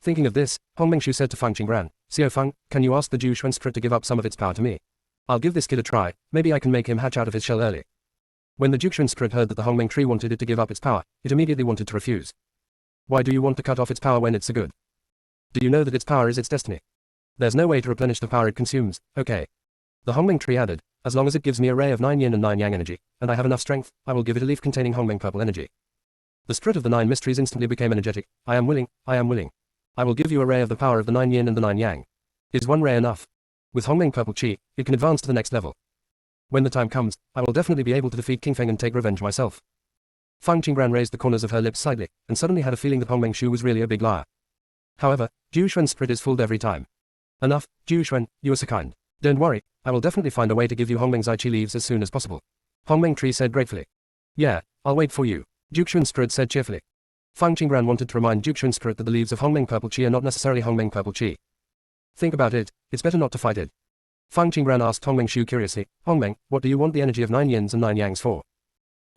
Thinking of this, Hong Mengshu said to Fang Qingran, "Xiao Fang, can you ask the Zhu Xuan spirit to give up some of its power to me? I'll give this kid a try, maybe I can make him hatch out of his shell early." When the Juxuan spirit heard that the Hongmeng tree wanted it to give up its power, it immediately wanted to refuse. "Why do you want to cut off its power when it's so good? Do you know that its power is its destiny? There's no way to replenish the power it consumes, okay?" The Hongmeng tree added, "As long as it gives me a ray of 9 yin and 9 yang energy, and I have enough strength, I will give it a leaf containing Hongmeng purple energy." The spirit of the 9 mysteries instantly became energetic. "I am willing, I am willing. I will give you a ray of the power of the 9 yin and the 9 yang. Is one ray enough? With Hongmeng purple chi, it can advance to the next level. When the time comes, I will definitely be able to defeat King Feng and take revenge myself." Fang Qingran raised the corners of her lips slightly, and suddenly had a feeling that Hong Mengshu was really a big liar. However, Jiu Xuan's spirit is fooled every time. Enough, Jiu Xuan, you are so kind. Don't worry, I will definitely find a way to give you Hongmeng's Aichi leaves as soon as possible. Hongmeng Tree said gratefully. Yeah, I'll wait for you, Jiu Xuan's spirit said cheerfully. Fang Qingran wanted to remind Jiu Xuan's spirit that the leaves of Hongmeng Purple Qi are not necessarily Hongmeng Purple Qi. Think about it, it's better not to fight it. Fang Qingran asked Hongmeng Shu curiously, Hongmeng, what do you want the energy of 9 yins and 9 yangs for?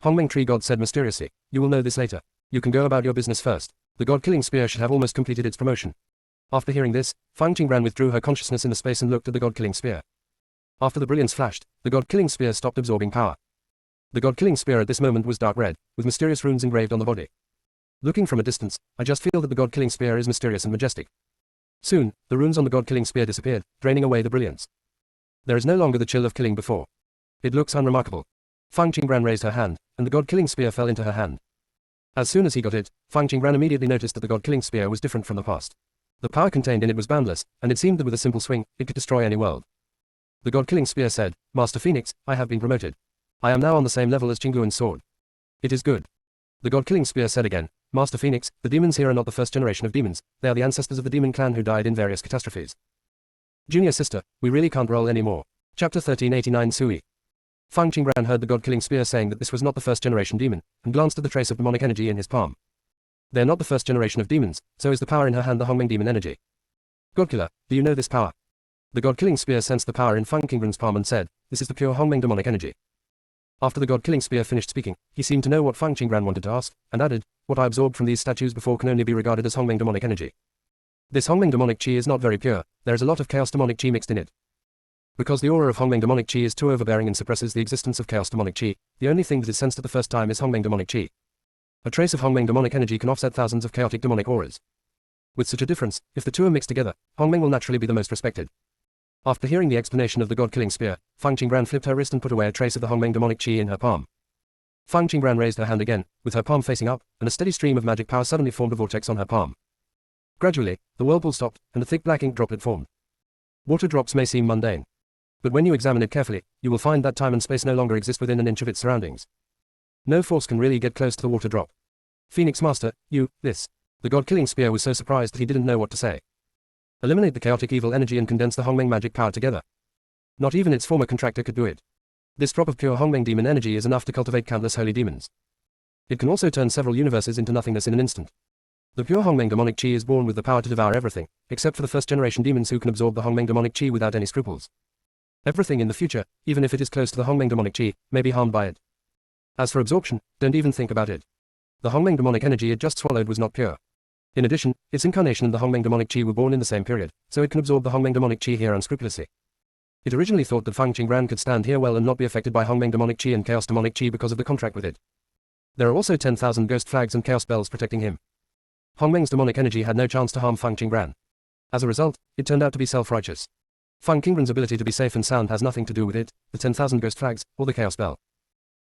Hongmeng Tree God said mysteriously, you will know this later. You can go about your business first. The God-killing spear should have almost completed its promotion. After hearing this, Fang Qingran withdrew her consciousness in the space and looked at the God-killing spear. After the brilliance flashed, the God-killing spear stopped absorbing power. The God-killing spear at this moment was dark red, with mysterious runes engraved on the body. Looking from a distance, I just feel that the God-killing spear is mysterious and majestic. Soon, the runes on the God-killing spear disappeared, draining away the brilliance. There is no longer the chill of killing before. It looks unremarkable. Fang Qingran raised her hand, and the God-killing spear fell into her hand. As soon as he got it, Fang Qingran immediately noticed that the God-killing spear was different from the past. The power contained in it was boundless, and it seemed that with a simple swing, it could destroy any world. The God-killing spear said, Master Phoenix, I have been promoted. I am now on the same level as Qingguan's sword. It is good. The God-killing spear said again, Master Phoenix, the demons here are not the first generation of demons, they are the ancestors of the demon clan who died in various catastrophes. Junior sister, we really can't roll anymore. Chapter 1389 Sui. Fang Qingran heard the God-killing spear saying that this was not the first generation demon, and glanced at the trace of demonic energy in his palm. They're not the first generation of demons, so is the power in her hand the Hongmeng demon energy. Godkiller, do you know this power? The God-killing spear sensed the power in Fang Qingran's palm and said, this is the pure Hongmeng demonic energy. After the God-killing spear finished speaking, he seemed to know what Fang Qingran wanted to ask, and added, what I absorbed from these statues before can only be regarded as Hongmeng demonic energy. This Hongmeng demonic chi is not very pure, there is a lot of chaos demonic chi mixed in it. Because the aura of Hongmeng demonic chi is too overbearing and suppresses the existence of chaos demonic chi, the only thing that is sensed at the first time is Hongmeng demonic chi. A trace of Hongmeng demonic energy can offset thousands of chaotic demonic auras. With such a difference, if the two are mixed together, Hongmeng will naturally be the most respected. After hearing the explanation of the God-killing spear, Fang Qingran flipped her wrist and put away a trace of the Hongmeng demonic chi in her palm. Fang Qingran raised her hand again, with her palm facing up, and a steady stream of magic power suddenly formed a vortex on her palm. Gradually, the whirlpool stopped, and a thick black ink droplet formed. Water drops may seem mundane. But when you examine it carefully, you will find that time and space no longer exist within an inch of its surroundings. No force can really get close to the water drop. Phoenix Master, this. The God-killing spear was so surprised that he didn't know what to say. Eliminate the chaotic evil energy and condense the Hongmeng magic power together. Not even its former contractor could do it. This drop of pure Hongmeng demon energy is enough to cultivate countless holy demons. It can also turn several universes into nothingness in an instant. The pure Hongmeng demonic chi is born with the power to devour everything, except for the first-generation demons who can absorb the Hongmeng demonic chi without any scruples. Everything in the future, even if it is close to the Hongmeng demonic chi, may be harmed by it. As for absorption, don't even think about it. The Hongmeng demonic energy it just swallowed was not pure. In addition, its incarnation and the Hongmeng demonic chi were born in the same period, so it can absorb the Hongmeng demonic chi here unscrupulously. It originally thought that Fang Qingran could stand here well and not be affected by Hongmeng demonic chi and chaos demonic chi because of the contract with it. There are also 10,000 ghost flags and chaos bells protecting him. Hongmeng's demonic energy had no chance to harm Fang Qingran. As a result, it turned out to be self-righteous. Fang Qingran's ability to be safe and sound has nothing to do with it, the 10,000 ghost flags, or the chaos bell.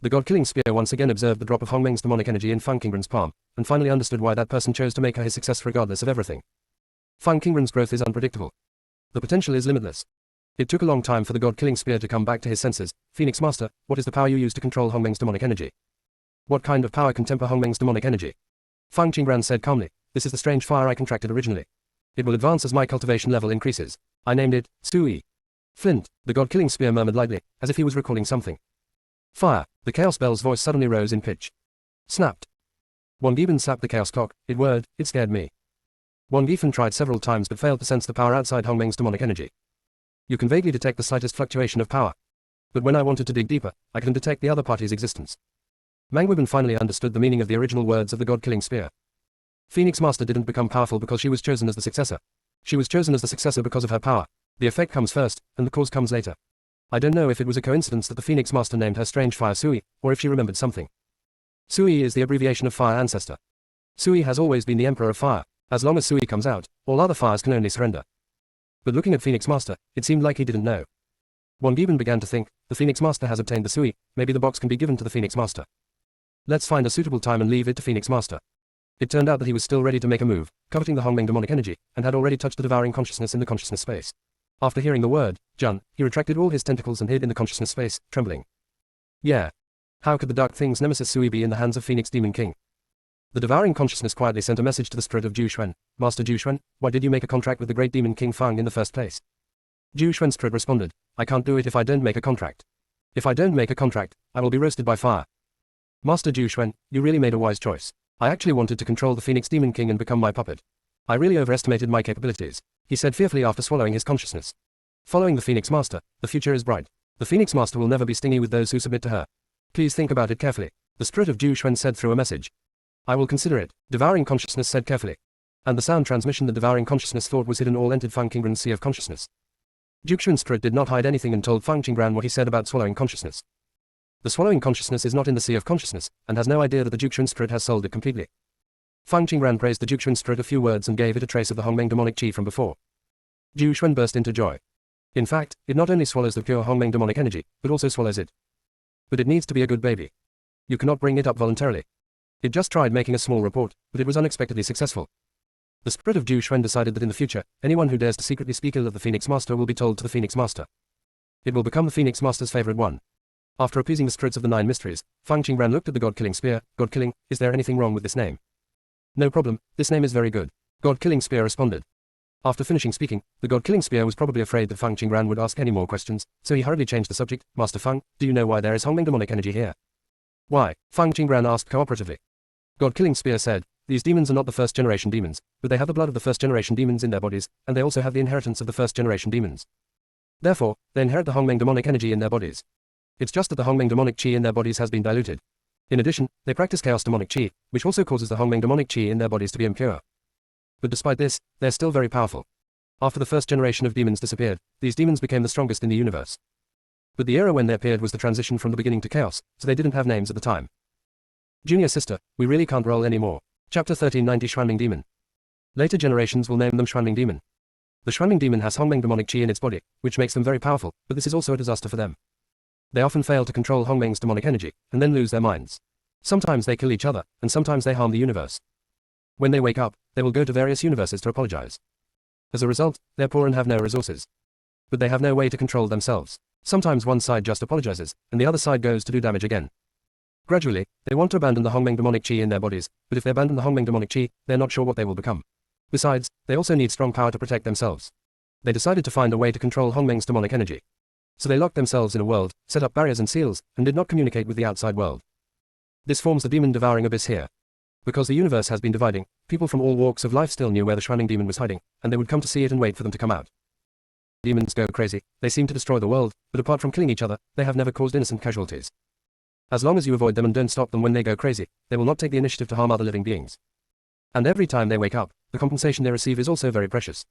The God-killing spear once again observed the drop of Hongmeng's demonic energy in Fang Qingran's palm, and finally understood why that person chose to make her his success regardless of everything. Fang Qingran's growth is unpredictable. The potential is limitless. It took a long time for the God-killing spear to come back to his senses. Phoenix Master, what is the power you use to control Hongmeng's demonic energy? What kind of power can temper Hongmeng's demonic energy? Fang Qingran said calmly, this is the strange fire I contracted originally. It will advance as my cultivation level increases. I named it, Sui. Flint, the God-killing spear murmured lightly, as if he was recalling something. Fire, the Chaos Bell's voice suddenly rose in pitch. Snapped. Wang Giban slapped the Chaos Clock, it whirred, it scared me. Wang Giban tried several times but failed to sense the power outside Hongmeng's demonic energy. You can vaguely detect the slightest fluctuation of power. But when I wanted to dig deeper, I couldn't detect the other party's existence. Wang Giban finally understood the meaning of the original words of the God-killing spear. Phoenix Master didn't become powerful because she was chosen as the successor. She was chosen as the successor because of her power. The effect comes first, and the cause comes later. I don't know if it was a coincidence that the Phoenix Master named her strange fire Sui, or if she remembered something. Sui is the abbreviation of Fire Ancestor. Sui has always been the Emperor of Fire. As long as Sui comes out, all other fires can only surrender. But looking at Phoenix Master, it seemed like he didn't know. Wang Giban began to think, the Phoenix Master has obtained the Sui, maybe the box can be given to the Phoenix Master. Let's find a suitable time and leave it to Phoenix Master. It turned out that he was still ready to make a move, coveting the Hongmeng demonic energy, and had already touched the devouring consciousness in the consciousness space. After hearing the word, Jun, he retracted all his tentacles and hid in the consciousness space, trembling. Yeah. How could the dark thing's nemesis Sui be in the hands of Phoenix Demon King? The devouring consciousness quietly sent a message to the spirit of Zhu Xuan. Master Zhu Xuan, why did you make a contract with the great demon King Feng in the first place? Zhu Xuan's spirit responded, I can't do it if I don't make a contract. If I don't make a contract, I will be roasted by fire. Master Zhu Xuan, you really made a wise choice. I actually wanted to control the Phoenix Demon King and become my puppet. I really overestimated my capabilities, he said fearfully after swallowing his consciousness. Following the Phoenix Master, the future is bright. The Phoenix Master will never be stingy with those who submit to her. Please think about it carefully, the spirit of Zhu Xuan said through a message. I will consider it, devouring consciousness said carefully. And the sound transmission the devouring consciousness thought was hidden all entered Feng Qinggran's sea of consciousness. Zhu Xuan's spirit did not hide anything and told Feng Qinggran what he said about swallowing consciousness. The swallowing consciousness is not in the sea of consciousness, and has no idea that the Zhu Xuan spirit has sold it completely. Feng Qinggran praised the Zhu Xuan spirit a few words and gave it a trace of the Hongmeng demonic qi from before. Zhu Xuan burst into joy. In fact, it not only swallows the pure Hongmeng demonic energy, but also swallows it. But it needs to be a good baby. You cannot bring it up voluntarily. It just tried making a small report, but it was unexpectedly successful. The spirit of Zhu Xuan decided that in the future, anyone who dares to secretly speak ill of the Phoenix Master will be told to the Phoenix Master. It will become the Phoenix Master's favorite one. After appeasing the spirits of the 9 mysteries, Feng Qinggran looked at the God-killing spear. God-killing, is there anything wrong with this name? No problem, this name is very good. God-killing spear responded. After finishing speaking, the God-killing spear was probably afraid that Feng Qinggran would ask any more questions, so he hurriedly changed the subject. Master Feng, do you know why there is Hongmeng demonic energy here? Why? Feng Qinggran asked cooperatively. God-killing spear said, these demons are not the first-generation demons, but they have the blood of the first-generation demons in their bodies, and they also have the inheritance of the first-generation demons. Therefore, they inherit the Hongmeng demonic energy in their bodies. It's just that the Hongmeng demonic qi in their bodies has been diluted. In addition, they practice chaos demonic qi, which also causes the Hongmeng demonic qi in their bodies to be impure. But despite this, they're still very powerful. After the first generation of demons disappeared, these demons became the strongest in the universe. But the era when they appeared was the transition from the beginning to chaos, so they didn't have names at the time. Junior sister, we really can't roll anymore. Chapter 1390 Xuanming Demon. Later generations will name them Xuanming Demon. The Xuanming Demon has Hongmeng demonic qi in its body, which makes them very powerful, but this is also a disaster for them. They often fail to control Hongmeng's demonic energy, and then lose their minds. Sometimes they kill each other, and sometimes they harm the universe. When they wake up, they will go to various universes to apologize. As a result, they're poor and have no resources. But they have no way to control themselves. Sometimes one side just apologizes, and the other side goes to do damage again. Gradually, they want to abandon the Hongmeng demonic qi in their bodies, but if they abandon the Hongmeng demonic qi, they're not sure what they will become. Besides, they also need strong power to protect themselves. They decided to find a way to control Hongmeng's demonic energy. So they locked themselves in a world, set up barriers and seals, and did not communicate with the outside world. This forms the demon-devouring abyss here. Because the universe has been dividing, people from all walks of life still knew where the Xuanming demon was hiding, and they would come to see it and wait for them to come out. Demons go crazy, they seem to destroy the world, but apart from killing each other, they have never caused innocent casualties. As long as you avoid them and don't stop them when they go crazy, they will not take the initiative to harm other living beings. And every time they wake up, the compensation they receive is also very precious.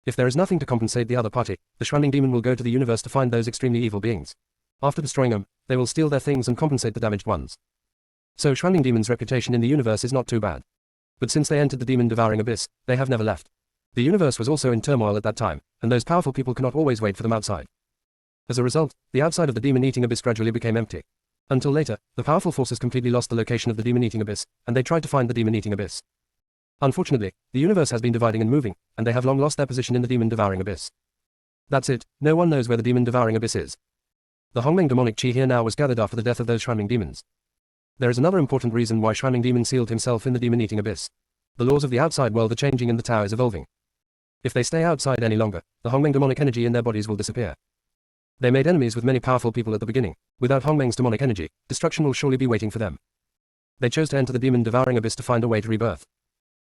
If there is nothing to compensate the other party, the Xuanming demon will go to the universe to find those extremely evil beings. After destroying them, they will steal their things and compensate the damaged ones. So Xuanming demon's reputation in the universe is not too bad. But since they entered the demon-devouring abyss, they have never left. The universe was also in turmoil at that time, and those powerful people cannot always wait for them outside. As a result, the outside of the demon-eating abyss gradually became empty. Until later, the powerful forces completely lost the location of the demon-eating abyss, and they tried to find the demon-eating abyss. Unfortunately, the universe has been dividing and moving, and they have long lost their position in the demon-devouring abyss. That's it, no one knows where the demon-devouring abyss is. The Hongmeng demonic qi here now was gathered after the death of those Xuanming demons. There is another important reason why Xuanming demon sealed himself in the demon-eating abyss. The laws of the outside world are changing and the Tao is evolving. If they stay outside any longer, the Hongmeng demonic energy in their bodies will disappear. They made enemies with many powerful people at the beginning. Without Hongmeng's demonic energy, destruction will surely be waiting for them. They chose to enter the demon-devouring abyss to find a way to rebirth.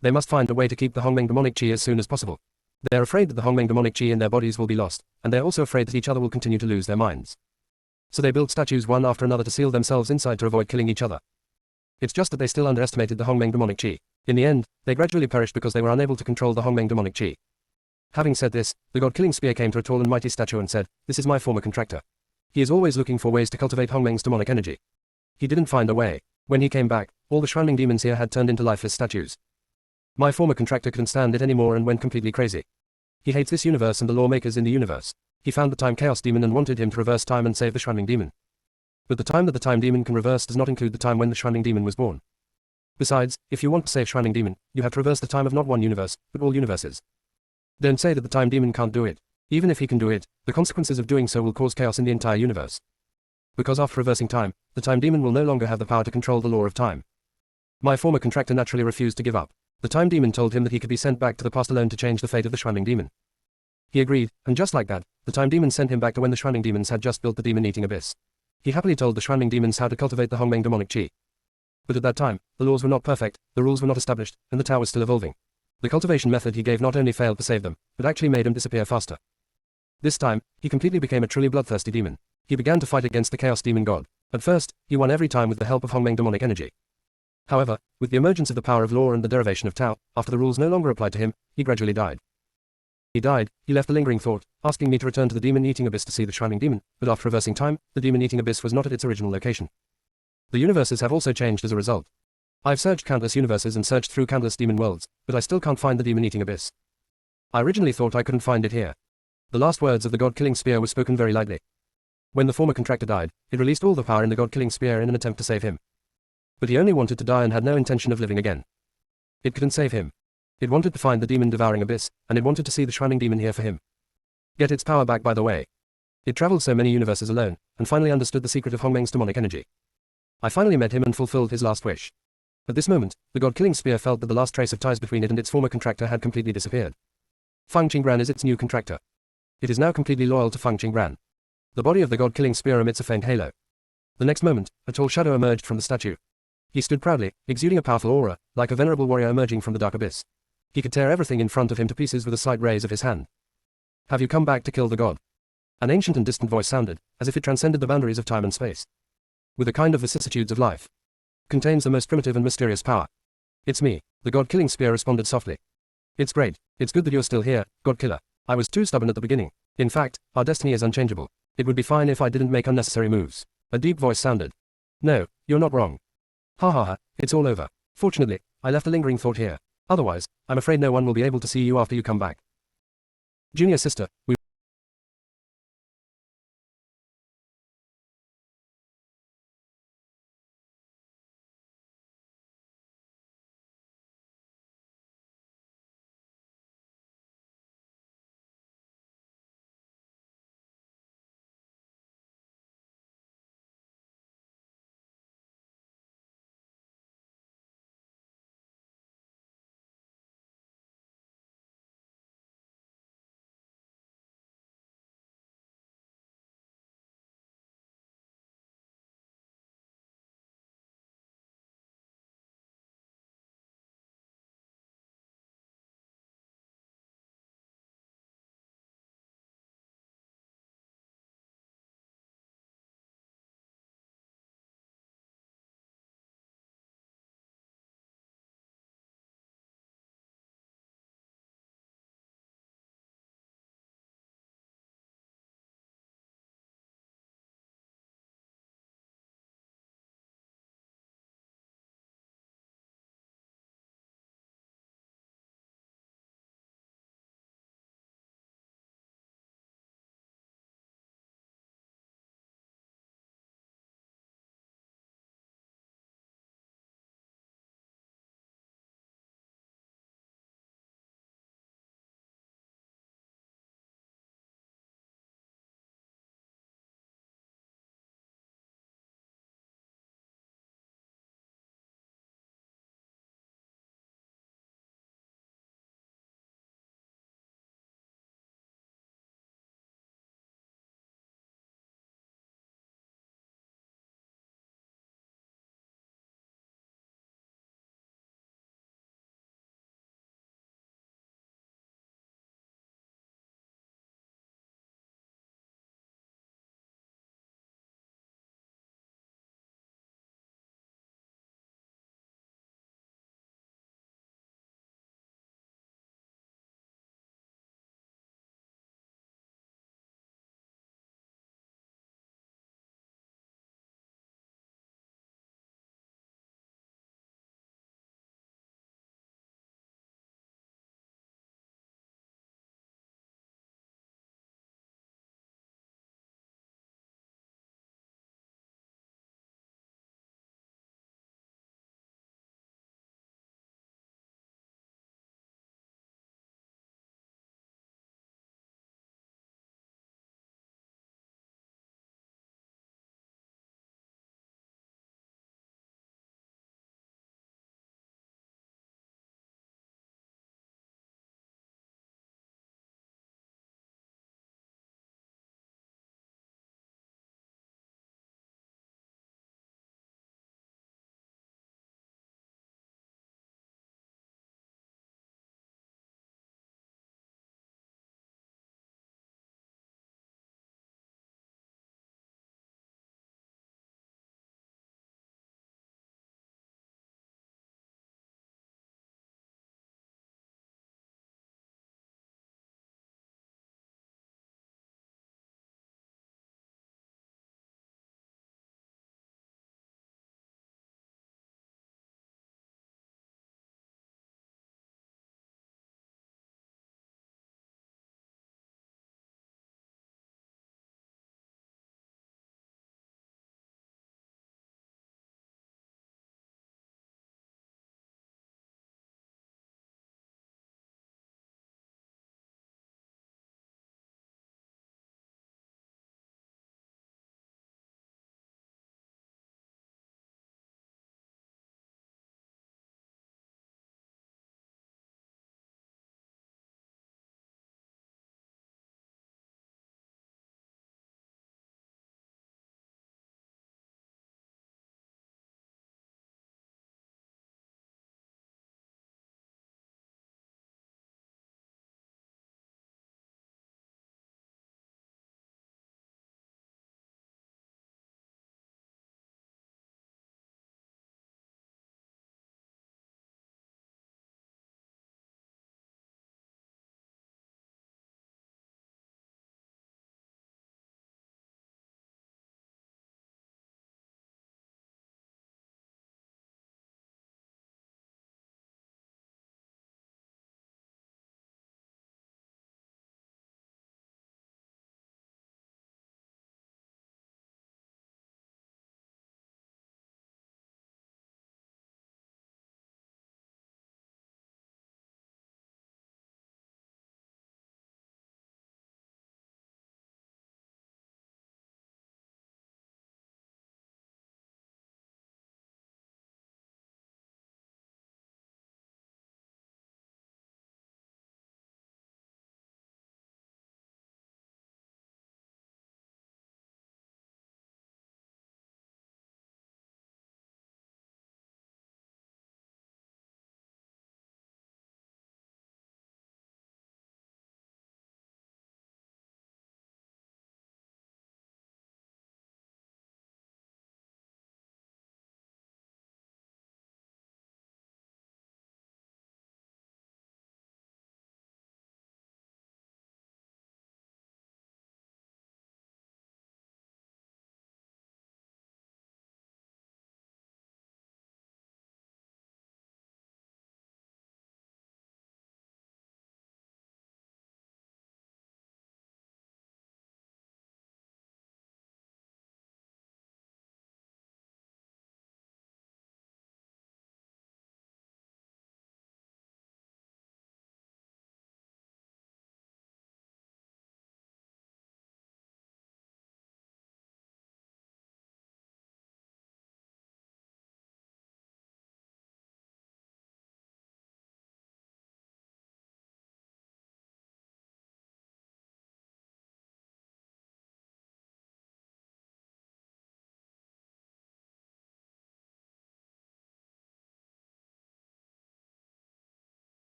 They must find a way to keep the Hongmeng demonic qi as soon as possible. They are afraid that the Hongmeng demonic qi in their bodies will be lost, and they are also afraid that each other will continue to lose their minds. So they built statues one after another to seal themselves inside to avoid killing each other. It's just that they still underestimated the Hongmeng demonic qi. In the end, they gradually perished because they were unable to control the Hongmeng demonic qi. Having said this, the god-killing spear came to a tall and mighty statue and said, "This is my former contractor. He is always looking for ways to cultivate Hongmeng's demonic energy. He didn't find a way. When he came back, all the Xuanming demons here had turned into lifeless statues. My former contractor couldn't stand it anymore and went completely crazy. He hates this universe and the lawmakers in the universe. He found the Time Chaos Demon and wanted him to reverse time and save the Xuanming demon. But the time that the Time Demon can reverse does not include the time when the Xuanming demon was born. Besides, if you want to save Xuanming demon, you have to reverse the time of not one universe, but all universes. Don't say that the Time Demon can't do it. Even if he can do it, the consequences of doing so will cause chaos in the entire universe. Because after reversing time, the Time Demon will no longer have the power to control the law of time. My former contractor naturally refused to give up. The time demon told him that he could be sent back to the past alone to change the fate of the Shranling demon. He agreed, and just like that, the time demon sent him back to when the Shranling demons had just built the demon-eating abyss. He happily told the Shranling demons how to cultivate the Hongmeng demonic chi. But at that time, the laws were not perfect, the rules were not established, and the Tao was still evolving. The cultivation method he gave not only failed to save them, but actually made them disappear faster. This time, he completely became a truly bloodthirsty demon. He began to fight against the Chaos Demon God. At first, he won every time with the help of Hongmeng demonic energy. However, with the emergence of the power of law and the derivation of Tao, after the rules no longer applied to him, he gradually died. He died, he left a lingering thought, asking me to return to the demon-eating abyss to see the Shranling demon, but after reversing time, the demon-eating abyss was not at its original location. The universes have also changed as a result. I've searched countless universes and searched through countless demon worlds, but I still can't find the demon-eating abyss. I originally thought I couldn't find it here. The last words of the God-killing spear were spoken very lightly. When the former contractor died, it released all the power in the God-killing spear in an attempt to save him. But he only wanted to die and had no intention of living again. It couldn't save him. It wanted to find the demon-devouring abyss, and it wanted to see the Shranling demon here for him. Get its power back by the way. It traveled so many universes alone, and finally understood the secret of Hongmeng's demonic energy. I finally met him and fulfilled his last wish. At this moment, the God-killing spear felt that the last trace of ties between it and its former contractor had completely disappeared. Fang Qinggran is its new contractor. It is now completely loyal to Fang Qinggran. The body of the God-killing spear emits a faint halo. The next moment, a tall shadow emerged from the statue. He stood proudly, exuding a powerful aura, like a venerable warrior emerging from the dark abyss. He could tear everything in front of him to pieces with a slight raise of his hand. Have you come back to kill the god? An ancient and distant voice sounded, as if it transcended the boundaries of time and space. With a kind of vicissitudes of life. Contains the most primitive and mysterious power. It's me, the god-killing spear responded softly. It's great, it's good that you're still here, god killer. I was too stubborn at the beginning. In fact, our destiny is unchangeable. It would be fine if I didn't make unnecessary moves. A deep voice sounded. No, you're not wrong. Ha ha ha, it's all over. Fortunately, I left a lingering thought here. Otherwise, I'm afraid no one will be able to see you after you come back. Junior sister, we